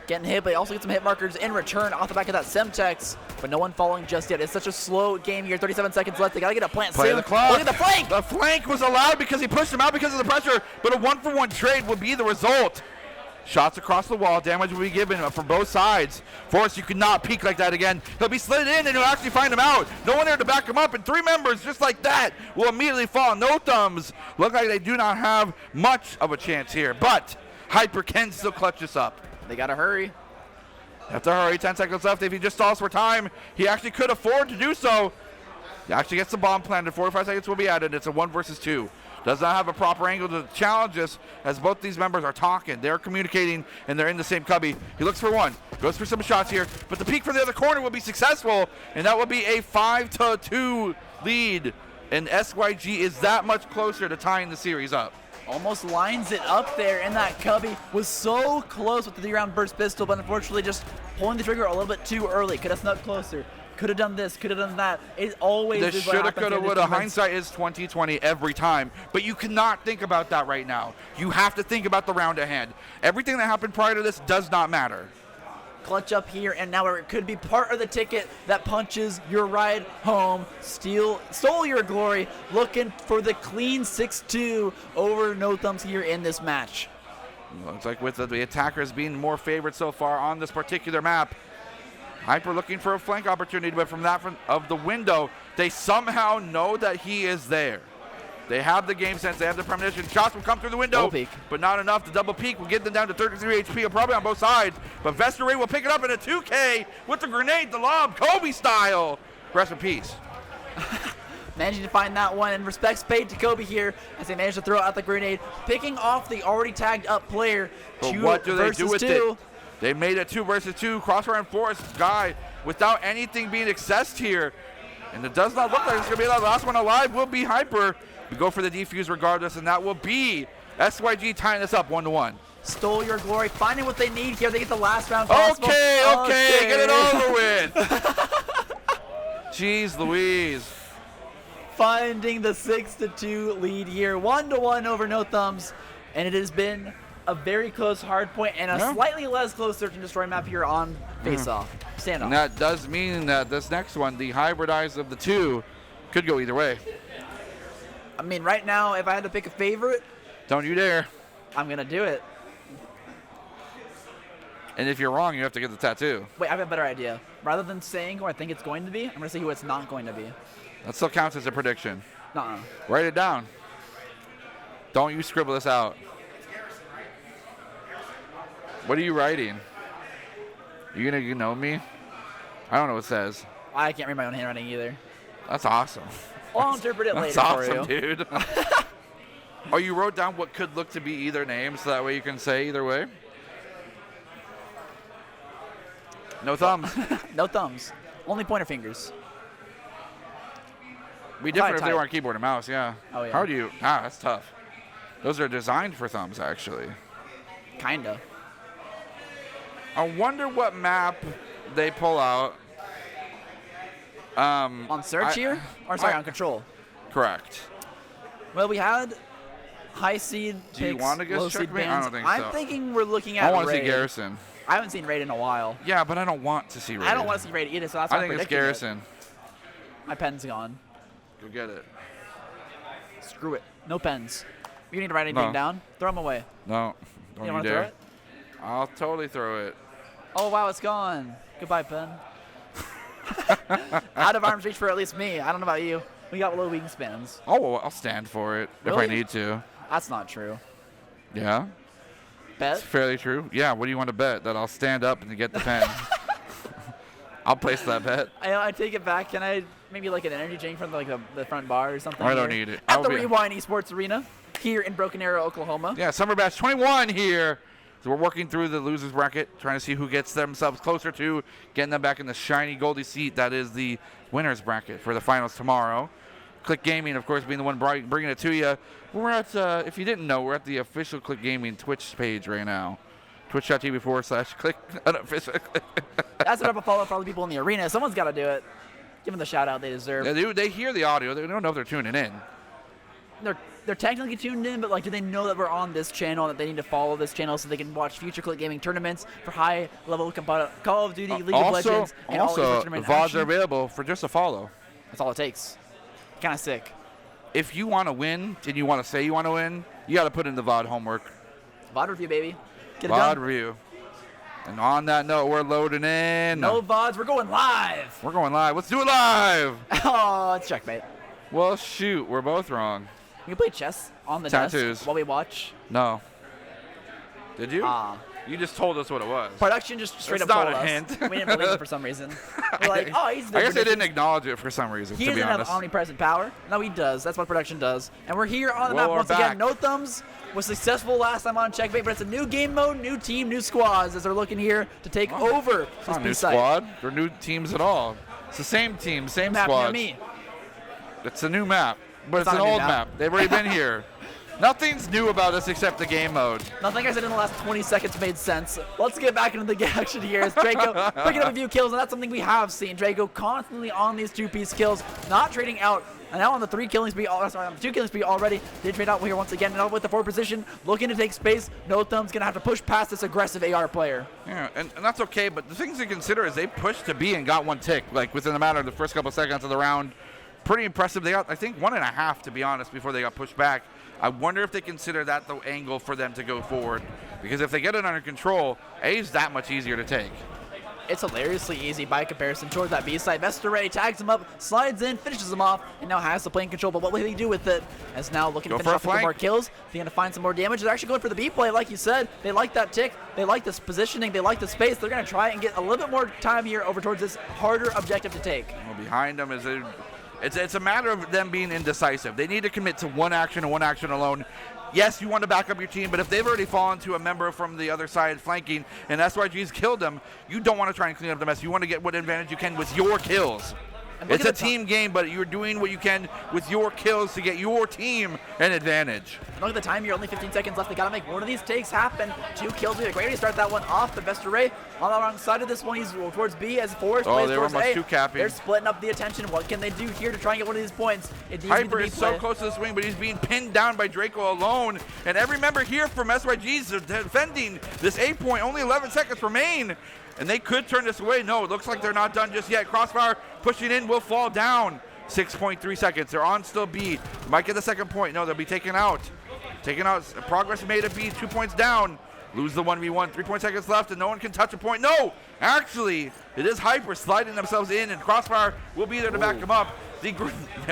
Getting hit, but also get some hit markers in return off the back of that Semtex, but no one falling just yet. It's such a slow game here. 37 seconds left. They got to get a plant Play soon. the clock. Look at the flank. The flank was allowed because he pushed him out because of the pressure, but a 1-for-1 trade will be the result. Shots across the wall. Damage will be given from both sides. Forrest, you cannot peek like that again. He'll be slid in, and you'll actually find him out. No one there to back him up, and 3 members just like that will immediately fall. No thumbs. Look like they do not have much of a chance here, but Hyper can still clutch this up. They got to hurry. Have to hurry. 10 seconds left. If he just stalls for time, he actually could afford to do so. He actually gets the bomb planted. 45 seconds will be added. It's a 1 versus 2. Does not have a proper angle to challenge this as both these members are talking. They're communicating, and they're in the same cubby. He looks for one. Goes for some shots here, but the peek from the other corner will be successful, and that will be a 5-2 lead. And SYG is that much closer to tying the series up. Almost lines it up there, and that cubby was so close with the 3-round burst pistol, but unfortunately just pulling the trigger a little bit too early. Could have snuck closer. Could have done this. Could have done that. It always this is what happens. Shoulda, coulda, woulda. Hindsight is 20/20 every time, but you cannot think about that right now. You have to think about the round ahead. Everything that happened prior to this does not matter. Clutch up here and now, where it could be part of the ticket that punches your ride home. Stole your glory, looking for the clean 6-2 over No Thumbs here in this match. Looks like with the attackers being more favored so far on this particular map, Hyper looking for a flank opportunity, but from that front of the window, they somehow know that he is there. They have the game sense. They have the premonition. Shots will come through the window, but not enough. The double peek will get them down to 33 HP, probably on both sides. But Vesteray will pick it up in a 2K with the grenade, the lob, Kobe style. Rest in peace. Managing to find that one, and respects paid to Kobe here as they manage to throw out the grenade, picking off the already tagged up player. But what do they do with it? They made it 2 versus 2. Crossfire and Forrest guy without anything being accessed here. And it does not look like it's going to be the last one alive will be Hyper. We go for the defuse regardless, and that will be SYG tying this up 1-1. Stole your glory, finding what they need here. They get the last round possible. Okay, get it over with. Jeez Louise. Finding the 6-2 lead here. 1-1 over No Thumbs, and it has been a very close hard point and a slightly less close search and destroy map here on face-off. Standoff. And that does mean that this next one, the hybridized of the two, could go either way. I mean, right now, if I had to pick a favorite, don't you dare. I'm going to do it. And if you're wrong, you have to get the tattoo. Wait, I have a better idea. Rather than saying who I think it's going to be, I'm going to say who it's not going to be. That still counts as a prediction. Nuh-uh. Write it down. Don't you scribble this out. What are you writing? You gonna know me? I don't know what it says. I can't read my own handwriting either. That's awesome. I'll interpret it later for you. That's awesome, dude. Oh, you wrote down what could look to be either name, so that way you can say either way? No thumbs. No thumbs. Only pointer fingers. Be different if they were on keyboard and mouse, yeah. Oh, yeah. How do you? That's tough. Those are designed for thumbs, actually. Kinda. I wonder what map they pull out. On search here? Or sorry, on control? Correct. Well, we had high seed picks, do you want to guess low seed bands? I don't think so. I'm thinking we're looking at I want to see Raid. Garrison. I haven't seen Raid in a while. Yeah, but I don't want to see Raid. I don't want to see Raid either, so that's why I think it's Garrison. My pen's gone. Go get it. Screw it. No pens. You need to write anything down. Throw them away. No. You don't want to throw it? I'll totally throw it. Oh, wow, it's gone. Goodbye, pen. Out of arm's reach for at least me. I don't know about you. We got low wingspans. Oh, well, I'll stand for it Really? if I need to. That's not true. Yeah? Bet? It's fairly true. Yeah, what do you want to bet? That I'll stand up and get the pen. I'll place that bet. I take it back. Can I maybe like an energy drink from like the front bar or something? I don't here? need it. At the Rewind Esports Arena here in Broken Arrow, Oklahoma. Yeah, Summer Bash 21 here. So we're working through the losers bracket, trying to see who gets themselves closer to getting them back in the shiny goldy seat. That is the winners bracket for the finals tomorrow. Click Gaming, of course, being the one bringing it to you. We're at, if you didn't know, we're at the official Click Gaming Twitch page right now. Twitch.tv/click unofficial. That's what I follow for all the people in the arena. Someone's got to do it. Give them the shout out they deserve. They hear the audio. They don't know if they're tuning in. They're technically tuned in, but like, do they know that we're on this channel and that they need to follow this channel so they can watch future Click Gaming tournaments for high-level Call of Duty, League of Legends, and all also, tournament VODs action? are available for just a follow. That's all it takes. Kind of sick. If you want to win and you want to say you want to win, you got to put in the VOD homework. VOD review, baby. Get it VOD done. review. And on that note, we're loading in. No VODs. We're going live. We're going live. Let's do it live. Oh, it's checkmate. Well, shoot. We're both wrong. You play chess on the Tattoos. desk while we watch. No. Did you? Ah. You just told us what it was. Production just straight That's up not told a us. hint. We didn't believe it for some reason. We're like, oh, he's the I guess they tradition. didn't acknowledge it for some reason, He to be doesn't have honest. omnipresent power. No, he does. That's what production does. And we're here on the Well, map we're once back. again. No Thumbs was successful last time on Checkmate, but it's a new game mode, new team, new squads as they're looking here to take over It's this not a new B-side. squad or new teams at all. It's the same team, same Map near squad. me. It's a new map, but it's not an a new old map. map. They've already been here. Nothing's new about us except the game mode. Nothing I said in the last 20 seconds made sense. Let's get back into the action here as Draco picking up a few kills, and that's something we have seen. Draco constantly on these two-piece kills, not trading out. And now on the on the 2 killing spree already. Did trade out here once again, and with the 4 position, looking to take space. No Thumb's gonna have to push past this aggressive AR player. Yeah, and that's okay, but the things to consider is they pushed to B and got one tick, like within the matter of the first couple seconds of the round. Pretty impressive. They got, I think, 1.5, to be honest, before they got pushed back. I wonder if they consider that the angle for them to go forward. Because if they get it under control, A's that much easier to take. It's hilariously easy by comparison towards that B side. Vestere tags him up, slides in, finishes him off, and now has the play in control. But what will he do with it? As now looking to Go finish for a off with some flank. more kills. They're going to find some more damage. They're actually going for the B play, like you said. They like that tick. They like this positioning. They like the space. They're going to try and get a little bit more time here over towards this harder objective to take. Well, behind them is it's a matter of them being indecisive. They need to commit to one action and one action alone. Yes, you want to back up your team, but if they've already fallen to a member from the other side flanking and SYG's killed them, you don't want to try and clean up the mess. You want to get what advantage you can with your kills. It's a team game, but you're doing what you can with your kills to get your team an advantage. Look at the time here, only 15 seconds left. They got to make one of these takes happen. 2 kills would be a great way to start that one off. The Vestere on the wrong side of this one, he's towards B as Forrest plays they were towards almost A. two-capping. They're splitting up the attention. What can they do here to try and get one of these points? It needs to be Hyper the is B so play. close to the swing, but he's being pinned down by Draco alone. And every member here from SYG's are defending this A point. Only 11 seconds remain. And they could turn this away. No, it looks like they're not done just yet. Crossfire pushing in will fall down. 6.3 seconds. They're on still B. Might get the second point. No, they'll be taken out. Taken out. Progress made at B. 2 points down. Lose the 1v1. 3 seconds left, and no one can touch a point. No! Actually, it is Hyper sliding themselves in, and Crossfire will be there to back them up.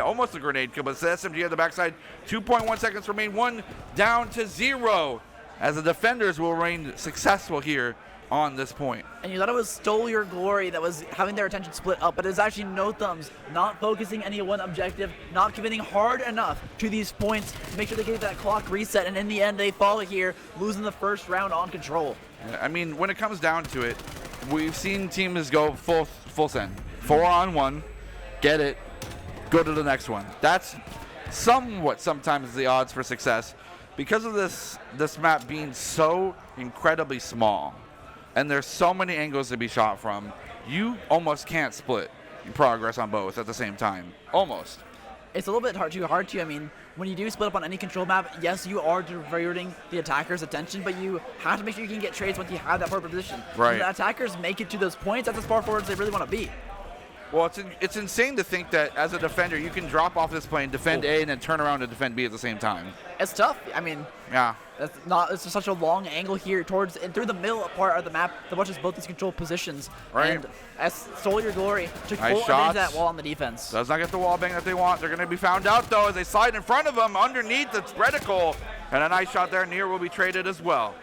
Almost a grenade kill, but it's the SMG on the backside. 2.1 seconds remain. 1 down to 0. As the defenders will remain successful here on this point. And you thought it was Stole Your Glory that was having their attention split up, but it's actually No Thumbs, not focusing any one objective, not committing hard enough to these points to make sure they get that clock reset, and in the end they fall here, losing the first round on control. I mean, when it comes down to it, we've seen teams go full send. 4-on-1, get it, go to the next one. That's somewhat sometimes the odds for success because of this map being so incredibly small. And there's so many angles to be shot from, you almost can't split progress on both at the same time. Almost. It's a little bit too hard to. I mean, when you do split up on any control map, yes, you are diverting the attacker's attention, but you have to make sure you can get trades once you have that forward position. Right. When the attackers make it to those points, that's as far forward as they really want to be. Well, it's insane to think that as a defender, you can drop off this plane, defend A, and then turn around and defend B at the same time. It's tough. I mean, yeah. It's just such a long angle here towards and through the middle part of the map that watches both these control positions. Right. And as stole your glory, took Nice full advantage shots. of that wall on the defense. Does not get the wall bang that they want. They're going to be found out, though, as they slide in front of them underneath the reticle. And a nice shot there. Near will be traded as well.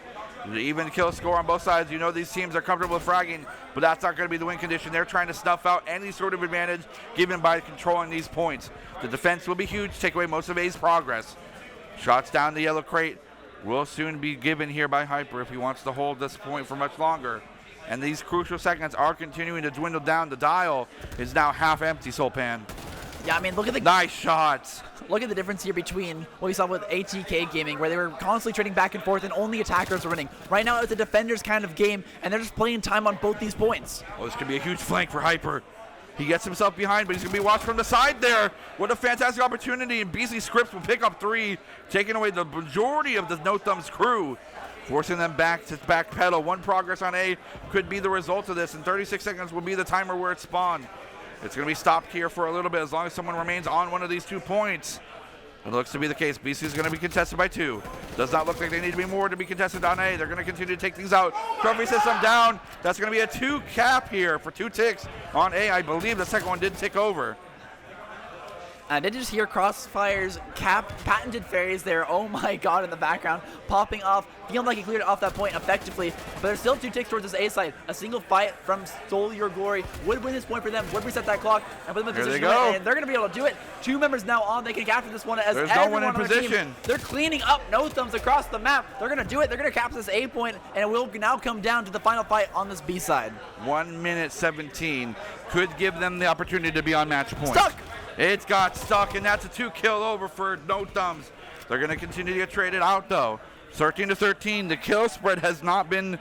The even kill score on both sides. You know these teams are comfortable with fragging, but that's not going to be the win condition. They're trying to snuff out any sort of advantage given by controlling these points. The defense will be huge, take away most of A's progress. Shots down the yellow crate will soon be given here by Hyper if he wants to hold this point for much longer. And these crucial seconds are continuing to dwindle down. The dial is now half empty, Solpan. Yeah, I mean, look at the nice shots. Look at the difference here between what we saw with ATK Gaming, where they were constantly trading back and forth and only attackers were winning. Right now, it's a defenders kind of game, and they're just playing time on both these points. Well, this could be a huge flank for Hyper. He gets himself behind, but he's going to be watched from the side there. What a fantastic opportunity, and BC Scripps will pick up 3, taking away the majority of the No Thumbs crew, forcing them back to backpedal. 1 progress on A could be the result of this, and 36 seconds will be the timer where it spawned. It's going to be stopped here for a little bit as long as someone remains on one of these 2 points. It looks to be the case. BC is going to be contested by 2. Does not look like they need to be more to be contested on A. They're going to continue to take things out. Trophy system down. That's going to be a 2 cap here for 2 ticks on A. I believe the second one did tick over. I did just hear Crossfire's patented fairies there, oh my god, in the background, popping off, feeling like he cleared off that point effectively, but there's still 2 ticks towards this A side. A single fight from Stole Your Glory would win this point for them, would reset that clock, and put them in position to win, and they're going to be able to do it. 2 members now on, they can capture this one as there's everyone no one in on their position. Team, they're cleaning up No Thumbs across the map. They're going to do it, they're going to capture this A point, and it will now come down to the final fight on this B side. 1 minute 17 could give them the opportunity to be on match point. Stuck! It's got stuck, and that's a 2 kill over for No Thumbs. They're going to continue to get traded out, though. 13-13. The kill spread has not been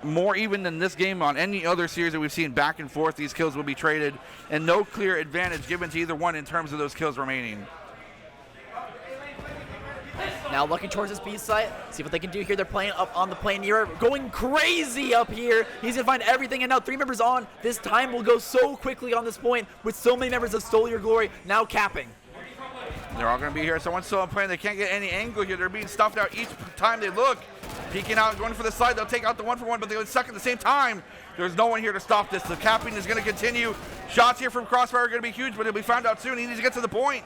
more even than this game on any other series that we've seen. Back and forth, these kills will be traded, and no clear advantage given to either one in terms of those kills remaining. Now looking towards this B site, see what they can do here. They're playing up on the plane here, going crazy up here. He's gonna find everything, and now 3 members on. This time will go so quickly on this point with so many members of Stole Your Glory now capping. They're all gonna be here. Someone's still on plane. They can't get any angle here. They're being stuffed out each time they look. Peeking out, going for the side. They'll take out the 1-for-1, but they're stuck at the same time. There's no one here to stop this. The capping is gonna continue. Shots here from Crossfire are gonna be huge, but he'll be found out soon. He needs to get to the point.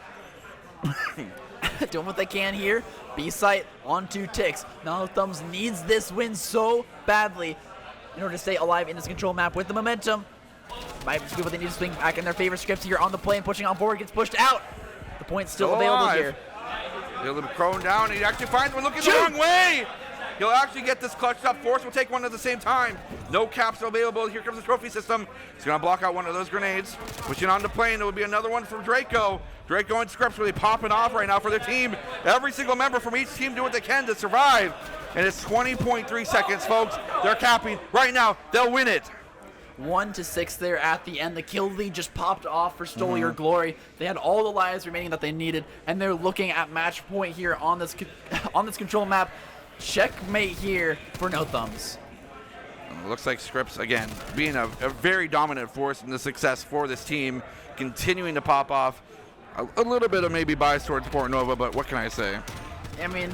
Doing what they can here. B-site on 2 ticks. No Thumbs needs this win so badly in order to stay alive in this control map with the momentum. Might be what they need to swing back in their favorite scripts here on the plane. Pushing on forward, gets pushed out. The point's still available here. He'll be prone down. He actually finds one looking the wrong way. He'll actually get this clutched up. Force will take one at the same time. No caps available. Here comes the trophy system. He's going to block out one of those grenades. Pushing on the plane. There will be another one from Draco. Draco and Scripps really popping off right now for their team. Every single member from each team do what they can to survive. And it's 20.3 seconds, folks. They're capping right now. They'll win it. 1-6 there at the end. The kill lead just popped off for Stole Your Glory. They had all the lives remaining that they needed, and they're looking at match point here on this control map. Checkmate here for No Thumbs. Looks like Scripps, again, being a very dominant force in the success for this team, continuing to pop off. A little bit of maybe bias towards Port Nova, but what can I say? I mean,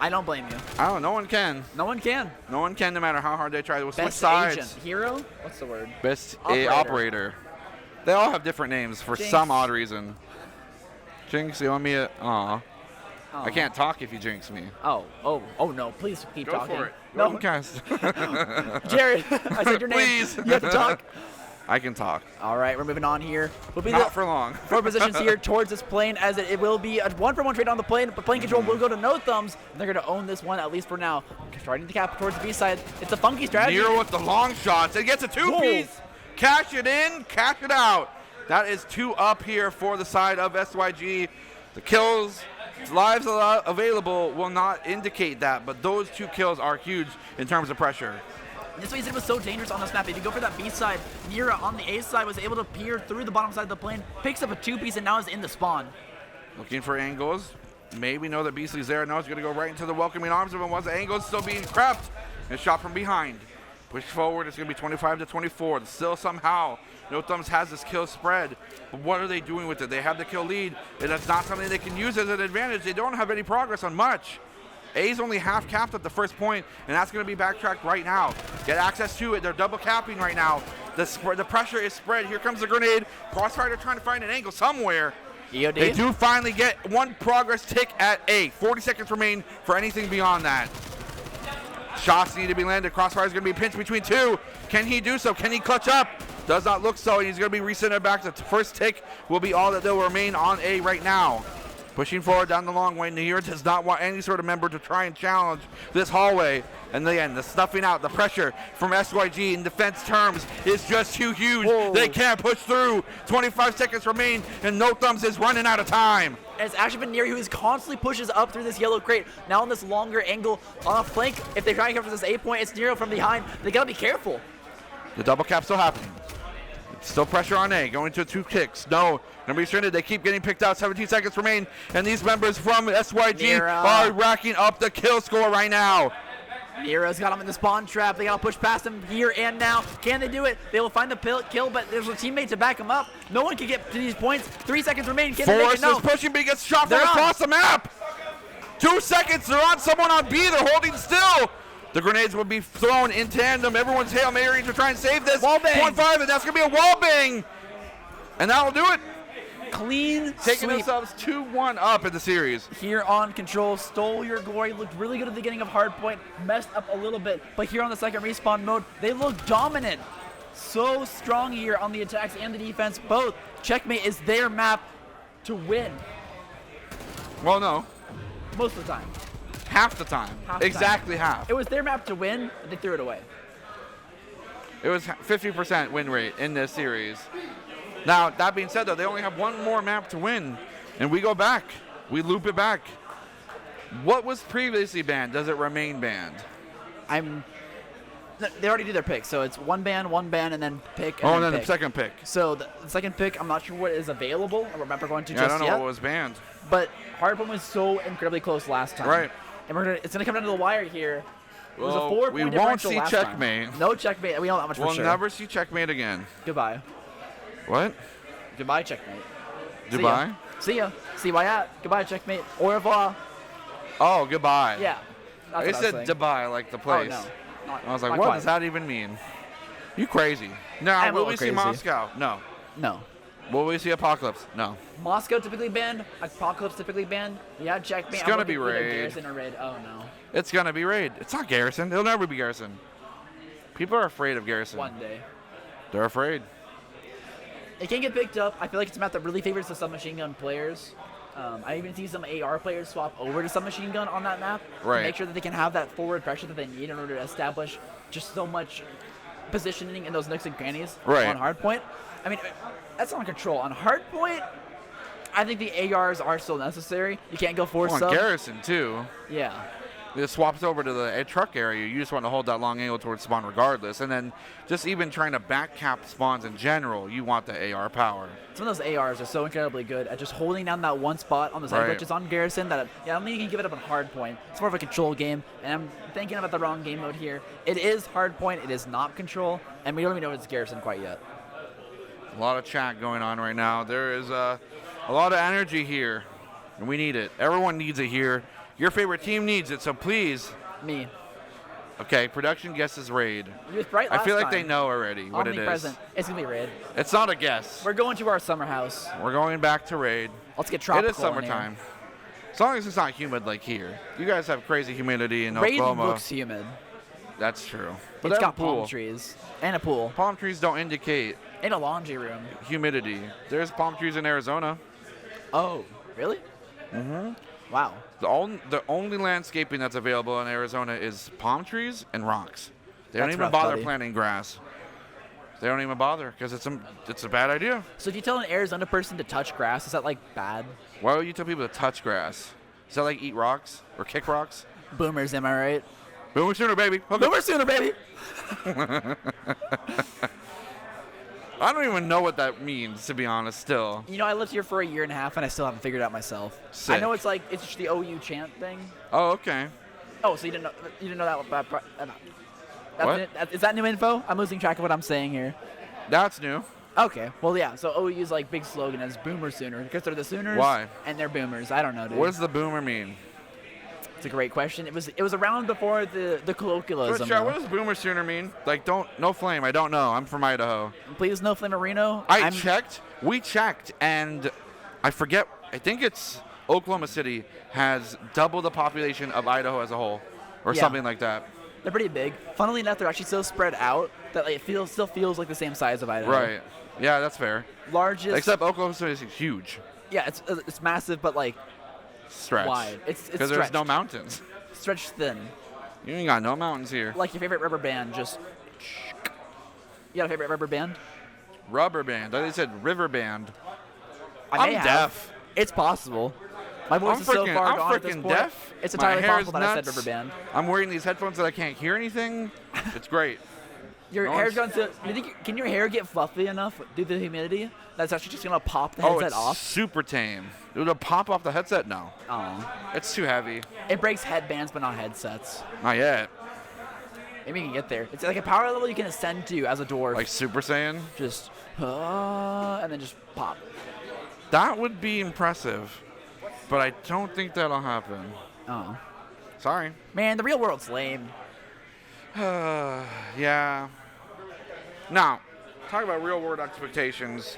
I don't blame you. I don't know. No one can. No one can. No one can, no matter how hard they try. We'll switch Best sides. agent. Hero? What's the word? Best Operator. operator. They all have different names for Jinx. some odd reason. Jinx, you want me to... Aw. Oh. I can't talk if you jinx me. Oh no, please keep Go talking. for it. No, Cast. Jared, I said your name. Please. You have to talk. I can talk. All right, we're moving on here. We'll be Not for long. 4 positions here towards this plane, as it will be a 1-for-1 trade on the plane, but plane control will go to No Thumbs, and they're going to own this one, at least for now. Starting to cap towards the B side. It's a funky strategy. Nero with the long shots. It gets a 2-piece. Cash it in, cash it out. That is 2 up here for the side of SYG. The kills, lives available will not indicate that, but those 2 kills are huge in terms of pressure. This way, it was so dangerous on this map. If you go for that B side, Nira on the A side was able to peer through the bottom side of the plane, picks up a 2-piece, and now is in the spawn. Looking for angles. Maybe know that Beasley's there. Now he's going to go right into the welcoming arms of him. Once the angle's still being crept, and shot from behind. Push forward. It's going to be 25-24. Still somehow, No Thumbs has this kill spread. But what are they doing with it? They have the kill lead, and that's not something they can use as an advantage. They don't have any progress on much. A's only half capped at the first point, and that's going to be backtracked right now. Get access to it. They're double capping right now. The pressure is spread. Here comes the grenade. Crossfire trying to find an angle somewhere. EOD. They do finally get one progress tick at A. 40 seconds remain for anything beyond that. Shots need to be landed. Crossfire is going to be pinched between two. Can he do so? Can he clutch up? Does not look so. He's going to be recentered back. The first tick will be all that will remain on A right now. Pushing forward down the long way. Nahir does not want any sort of member to try and challenge this hallway. And again, the stuffing out, the pressure from SYG in defense terms is just too huge. Whoa. They can't push through. 25 seconds remain, and No Thumbs is running out of time. And it's actually been Neri who constantly pushes up through this yellow crate. Now on this longer angle on a flank, if they try and cover this A point, it's Nero from behind. They gotta be careful. The double cap still happening. Still pressure on A, going to two kicks. No, gonna be stranded. They keep getting picked out. 17 seconds remain, and these members from SYG Nero are racking up the kill score right now. Nero's got him in the spawn trap. They gotta push past him here and now. Can they do it? They will find the kill, but there's a teammate to back him up. No one can get to these points. 3 seconds remain. Can they make it? No. Force is pushing, but he gets shot from They're across the map. 2 seconds. They're on someone on B. They're holding still. The grenades will be thrown in tandem. Everyone's Hail Mary to try and save this. Wall bang. 0.5, and that's going to be a wall bang. And that'll do it. Clean Taking sweep themselves 2-1 up in the series. here on Control. Stole your glory. Looked really good at the beginning of Hardpoint. Messed up a little bit. But here on the second respawn mode, they look dominant. So strong here on the attacks and the defense. Both. Checkmate is their map to win. Well, no. Most of the time. Half the time. Half the Exactly half. It was their map to win, but they threw it away. It was 50% win rate in this series. Now, that being said, though, they only have one more map to win. And we go back. We loop it back. What was previously banned? Does it remain banned? They already do their pick, so it's one ban, and then pick, And then then pick. the second pick. So the second pick, I'm not sure what is available. I remember going to Yeah, I just don't know yet. what was banned. But Hardpoint was so incredibly close last time. Right. And it's going to come down to the wire here. It was a Well, 4-point we won't differential see last checkmate. time. No checkmate. We know that much We'll for sure. never see checkmate again. Goodbye. What? Goodbye, checkmate. Goodbye? See ya. See why at. Goodbye, checkmate. Au revoir. Oh, goodbye. Yeah. That's They what I was said saying. Dubai, like the place. Oh, no. I was like, not what quite. does that even mean? You crazy. Now, I'm a will we little see crazy. Moscow? No. No. Will we see Apocalypse? No. Moscow typically banned. Apocalypse typically banned. Yeah, checkmate. It's I'm gonna looking be for either Raid. Garrison or Raid. Oh, no. It's going to be Raid. It's not Garrison. It'll never be Garrison. People are afraid of Garrison. One day. They're afraid. It can get picked up. I feel like it's a map that really favors the submachine gun players. I even see some AR players swap over to submachine gun on that map Right. to make sure that they can have that forward pressure that they need in order to establish just so much positioning in those nooks and crannies Right. on Hardpoint. I mean, that's on Control. On Hardpoint, I think the ARs are still necessary. You can't go forward On sub. Garrison, too. Yeah. It swaps over to the truck area. You just want to hold that long angle towards spawn regardless. And then just even trying to back cap spawns in general, you want the AR power. Some of those ARs are so incredibly good at just holding down that one spot on the side Right. glitches on Garrison that I don't think you can give it up on Hardpoint. It's more of a Control game, and I'm thinking about the wrong game mode here. It is Hardpoint, it is not Control, and we don't even know if it's Garrison quite yet. A lot of chat going on right now. There is a lot of energy here, and we need it. Everyone needs it here. Your favorite team needs it, so please. Me. Okay, production guesses Raid. You was right I last feel like time. they know already what it is. Omnipresent. It's gonna be Raid. It's not a guess. We're going to our summer house. We're going back to Raid. Let's get tropical. It is summertime. As long as it's not humid like here. You guys have crazy humidity in Raid Oklahoma. looks humid. That's true. But It's they have got a pool. palm trees and a pool Palm trees don't indicate and a laundry room. humidity. There's palm trees in Arizona. Oh, really? Mm-hmm. Wow. The only landscaping that's available in Arizona is palm trees and rocks. They don't That's even rough, bother buddy. planting grass. They don't even bother because it's a bad idea. So if you tell an Arizona person to touch grass, is that like bad? Why would you tell people to touch grass? Is that like eat rocks or kick rocks? Boomers, am I right? Boomer sooner, baby. Okay. Boomer sooner, baby. I don't even know what that means, to be honest, still. You know, I lived here for a year and a half, and I still haven't figured it out myself. Sick. I know it's like it's just the OU chant thing. Oh, okay. Oh, so you didn't know that? What? Is that new info? I'm losing track of what I'm saying here. That's new. Okay, well, yeah, so OU's like big slogan is Boomer Sooner because they're the Sooners. Why? And they're Boomers. I don't know, dude. What does the boomer mean? It's a great question. It was around before the colloquialism. What does boomer sooner mean? Like, no flame. I don't know. I'm from Idaho. Please, no Flamerino. We checked, and I forget. I think it's Oklahoma City has double the population of Idaho as a whole, or something like that. They're pretty big. Funnily enough, they're actually so spread out that like, it still feels like the same size of Idaho. Right. Yeah, that's fair. Largest. Except Oklahoma City is huge. Yeah, it's massive, but like stretch. Wide. It's because there's no mountains. Stretched thin. You ain't got no mountains here. Like your favorite rubber band, just. You got a favorite rubber band? Rubber band. I thought they said river band. I'm deaf. It's possible. My voice is so far gone at this point. Deaf. It's entirely possible that I said rubber band. I'm wearing these headphones that I can't hear anything. It's great. Your hair's going to. Can your hair get fluffy enough due to the humidity that's actually just gonna pop the headset off? Super tame. It'll pop off the headset? No. Oh. It's too heavy. It breaks headbands, but not headsets. Not yet. Maybe you can get there. It's like a power level you can ascend to as a dwarf. Like Super Saiyan? Just, and then just pop. That would be impressive, but I don't think that'll happen. Oh. Sorry. Man, the real world's lame. Yeah. Now, talk about real world expectations.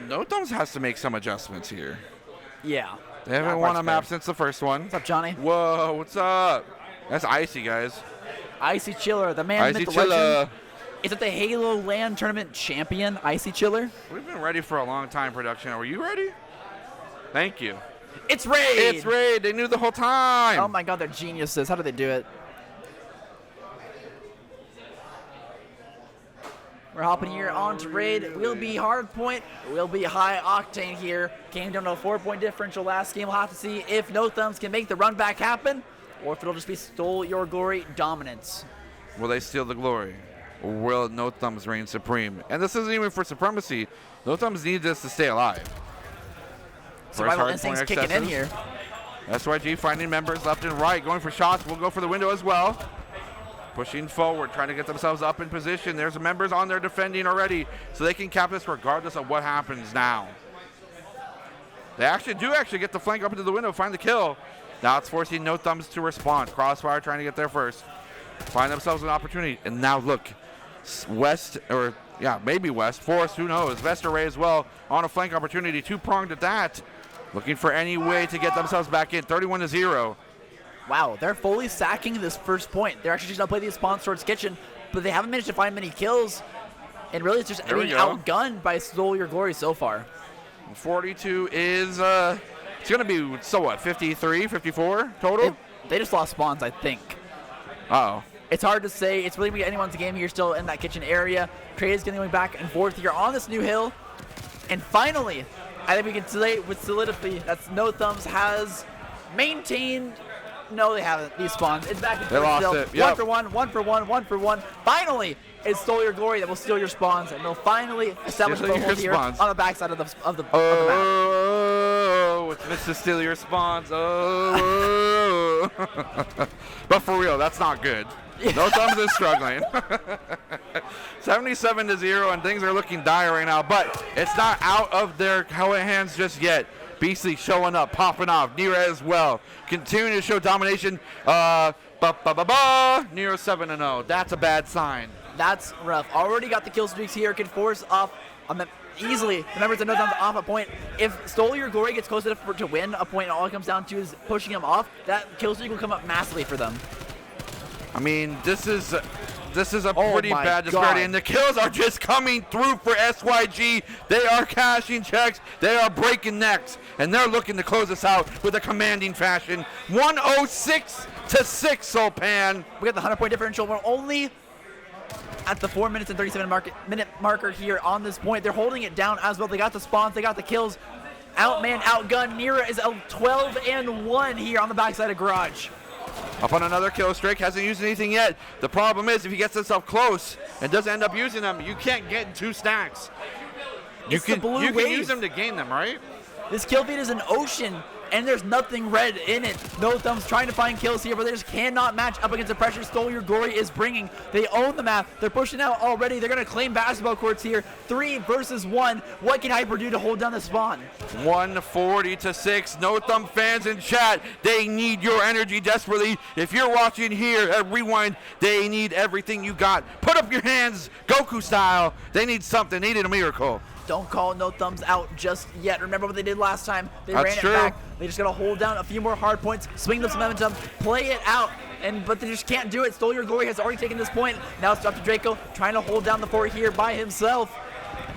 No Thumbs has to make some adjustments here. Yeah. They haven't won a map since the first one. What's up, Johnny? Whoa, what's up? That's Icy, guys. Icy Chiller, the man, Icy myth, the Chiller. legend. Is it the Halo LAN tournament champion, Icy Chiller? We've been ready for a long time, production. Are you ready? Thank you. It's Raid! It's Raid. They knew the whole time. Oh my god, they're geniuses. How do they do it? We're hopping here on to Raid. We'll be hardpoint. We'll be high octane here. Came down to a 4-point differential last game. We'll have to see if No Thumbs can make the run back happen or if it'll just be Stole Your Glory dominance. Will they steal the glory? Or will No Thumbs reign supreme? And this isn't even for supremacy. No Thumbs need this to stay alive. Survival instinct's kicking in here. SYG finding members left and right, going for shots. We'll go for the window as well. Pushing forward, trying to get themselves up in position. There's members on there defending already, so they can cap this regardless of what happens now. They actually get the flank up into the window, find the kill. Now it's forcing No Thumbs to respond. Crossfire trying to get there first. Find themselves an opportunity, and now look, West, or yeah, maybe West, Forest, who knows. Vester Ray as well on a flank opportunity, two-pronged at that. Looking for any way to get themselves back in, 31-0. Wow, they're fully sacking this first point. They're actually just going to play these spawns towards Kitchen, but they haven't managed to find many kills. And really, it's just being outgunned by Stole Your Glory so far. 42 is, it's going to be, so what, 53, 54 total? They just lost spawns, I think. Uh-oh. It's hard to say. It's really going to be anyone's game here still in that Kitchen area. Trey is going back and forth here on this new hill. And finally, I think we can say with solidity that No Thumbs has maintained. No, they haven't. These spawns. It's back and forth. They lost still. it. Yep. 1 for one. Finally, it's Stole Your Glory that will steal your spawns, and they'll finally establish a foothold here on the backside of the map. Oh, it's Mr. Steal Your Spawns. Oh. But for real, that's not good. No Thumbs is struggling. 77-0, and things are looking dire right now, but it's not out of their hands just yet. Beastly showing up, popping off. Nero as well. Continuing to show domination. Nero 7-0. That's a bad sign. That's rough. Already got the kill streaks here. Can force off easily. Remember, it's a No Thumbs off a point. If Stole Your Glory gets close enough to win a point, all it comes down to is pushing him off. That kill streak will come up massively for them. I mean, this is a pretty bad disparity, and the kills are just coming through for SYG. They are cashing checks, they are breaking necks, and they're looking to close this out with a commanding fashion. 106-6, Soulpan. We got the 100-point differential. We're only at the 4 minutes and 37-minute marker here on this point. They're holding it down as well. They got the spawns, they got the kills. Outman, outgun. Nira is a 12-1 here on the backside of Garage. Up on another kill streak, hasn't used anything yet. The problem is if he gets himself close and doesn't end up using them, you can't get 2 stacks. You can use them to gain them, right? This kill feed is an ocean and there's nothing red in it. No Thumbs trying to find kills here, but they just cannot match up against the pressure Stole Your Glory is bringing. They own the map. They're pushing out already. They're going to claim basketball courts here. 3 versus 1. What can Hyper do to hold down the spawn? 140-6. No Thumb fans in chat, they need your energy desperately. If you're watching here at Rewind, they need everything you got. Put up your hands, Goku style. They need something. They need a miracle. Don't call No Thumbs out just yet. Remember what they did last time? They That's ran true. it back. They just got to hold down a few more hard points, swing them some momentum, play it out, but they just can't do it. Stole Your Glory has already taken this point. Now it's up to Draco trying to hold down the fort here by himself.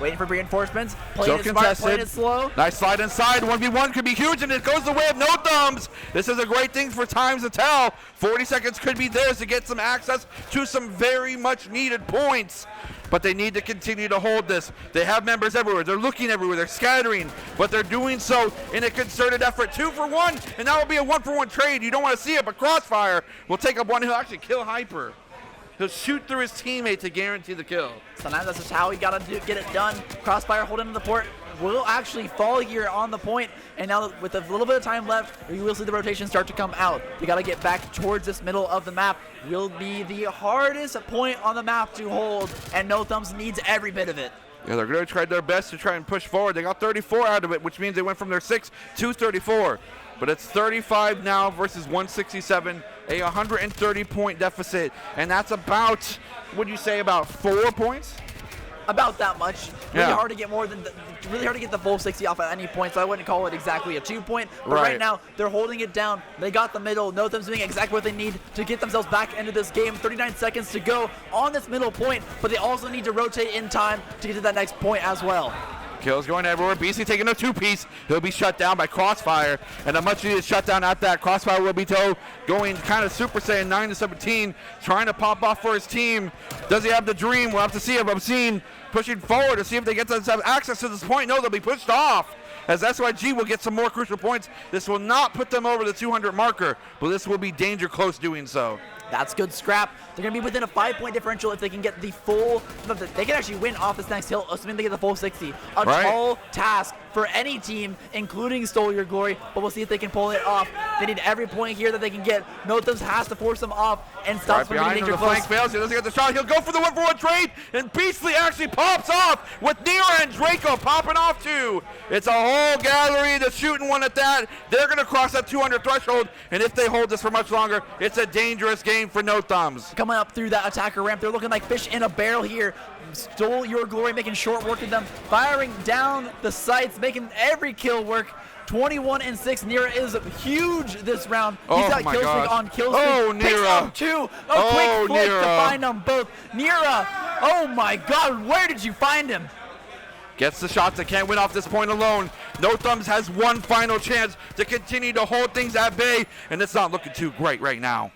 Waiting for reinforcements, playing it smart, playing it slow. Nice slide inside. 1v1 could be huge, and it goes the way of No Thumbs. This is a great thing for times to tell. 40 seconds could be theirs to get some access to some very much needed points. But they need to continue to hold this. They have members everywhere. They're looking everywhere. They're scattering, but they're doing so in a concerted effort. 2 for 1, and that will be a 1-for-1 trade. You don't want to see it, but Crossfire will take up one. He'll actually kill Hyper. He'll shoot through his teammate to guarantee the kill. Sometimes that's just how we gotta get it done. Crossfire holding the port will actually fall here on the point, and now with a little bit of time left, you will see the rotation start to come out. We gotta get back towards this middle of the map. Will be the hardest point on the map to hold, and No Thumbs needs every bit of it. Yeah, they're going to try their best to try and push forward. They got 34 out of it, which means they went from their 6 to 34. But it's 35 now versus 167, a 130-point deficit. And that's about, what do you say, about 4 points? About that much. Really Yeah. hard to get really hard to get the full 60 off at any point, so I wouldn't call it exactly a 2-point. But Right. right now, they're holding it down. They got the middle. No Thumbs doing exactly what they need to get themselves back into this game. 39 seconds to go on this middle point, but they also need to rotate in time to get to that next point as well. Kills going everywhere. BC taking a 2-piece. He'll be shut down by Crossfire. And a much needed shutdown at that. Crossfire will be going kind of Super Saiyan 9-17, trying to pop off for his team. Does he have the dream? We'll have to see if Obscene pushing forward to see if they get to have access to this point. No, they'll be pushed off, as SYG will get some more crucial points. This will not put them over the 200 marker, but this will be danger close doing so. That's good scrap. They're going to be within a 5-point differential if they can get the full. They can actually win off this next hill, assuming they get the full 60. A Right. tall task for any team, including Stole Your Glory, but we'll see if they can pull it off. They need every point here that they can get. No Thumbs has to force them off and stops from getting danger the close. flank fails. He doesn't get the shot. He'll go for the 1-for-1 trade, and Beastly actually pops off with Nira and Draco popping off too. It's a whole gallery that's shooting one at that. They're going to cross that 200 threshold, and if they hold this for much longer, it's a dangerous game for No Thumbs. Coming up through that attacker ramp, they're looking like fish in a barrel here. Stole Your Glory, making short work of them, firing down the sights, making every kill work. 21-6. Nira is huge this round. He's got kill streak on kill streak. Oh, Picks Nira. up 2. A quick flick to Nira. find them both. Nira, oh my God, where did you find him? Gets the shots. They can't win off this point alone. No Thumbs has one final chance to continue to hold things at bay, and it's not looking too great right now.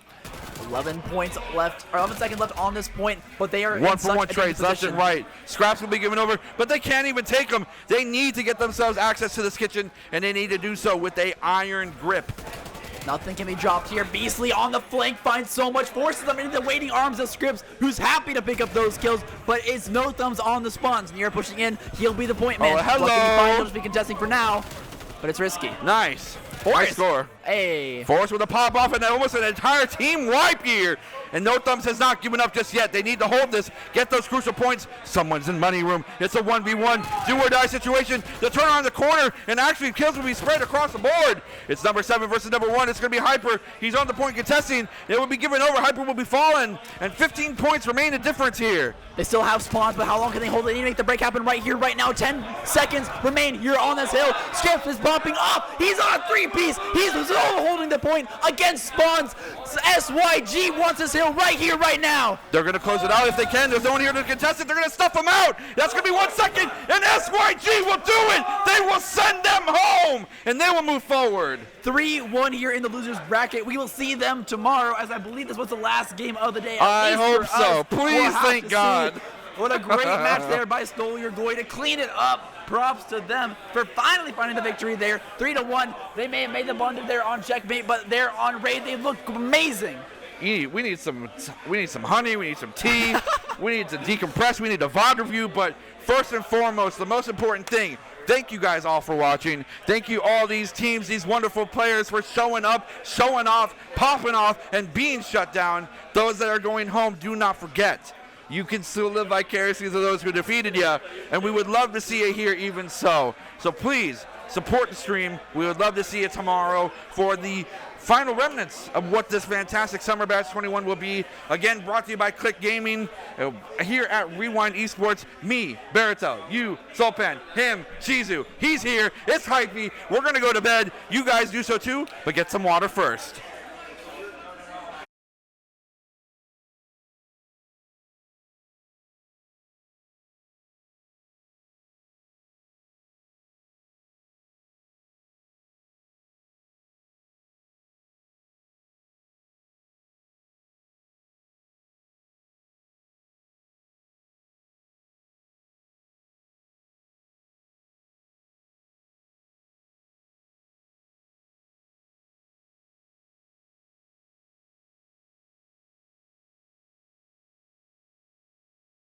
11 points left, or 11 seconds left on this point, but they are in 1-for-1 such a trades left position. and right. Scraps will be given over, but they can't even take them. They need to get themselves access to this kitchen, and they need to do so with a iron grip. Nothing can be dropped here. Beastly on the flank finds so much, forces them into the waiting arms of Scripps, who's happy to pick up those kills, but it's No Thumbs on the spawns. Nira pushing in, he'll be the point man. Oh, hello. What can he find? He'll just be contesting for now, but it's risky. Nice. Forrest. Nice score. Hey. Forrest with a pop off, and almost an entire team wipe here. And No Thumbs has not given up just yet. They need to hold this, get those crucial points. Someone's in money room. It's a 1v1, do or die situation. They'll turn on the corner, and actually kills will be spread across the board. It's number 7 versus number 1. It's going to be Hyper. He's on the point contesting. It will be given over. Hyper will be fallen, and 15 points remain the difference here. They still have spawns, but how long can they hold it? They need to make the break happen right here, right now. 10 seconds remain here on this hill. Scripps is bumping up. He's on a 3-piece. He's still holding the point against spawns. SYG wants this hill right here, right now. They're going to close it out if they can. There's no one here to contest it. They're going to stuff them out. That's going to be 1 second, and SYG will do it. They will send them home, and they will move forward. 3-1 here in the losers bracket. We will see them tomorrow, as I believe this was the last game of the day. At I least hope for so. us. Please, We'll have thank to God. see. What a great match there by Stole Your Glory to clean it up. Props to them for finally finding the victory there. 3-1. They may have made the blunder there on checkmate, but they're on raid. They look amazing. We need some honey. We need some tea. We need to decompress. We need a VOD review. But first and foremost, the most important thing Thank you guys all for watching. Thank you all these teams, these wonderful players for showing up, showing off, popping off, and being shut down. Those that are going home, do not forget. You can still live vicariously through those who defeated you, and we would love to see you here even so. So please, support the stream. We would love to see you tomorrow for the final remnants of what this fantastic Summer Bash 21 will be. Again, brought to you by Click Gaming here at Rewind Esports. Me, Baratel, you, Sulpan, him, Shizu. He's here. It's hypey. We're going to go to bed. You guys do so too, but get some water first.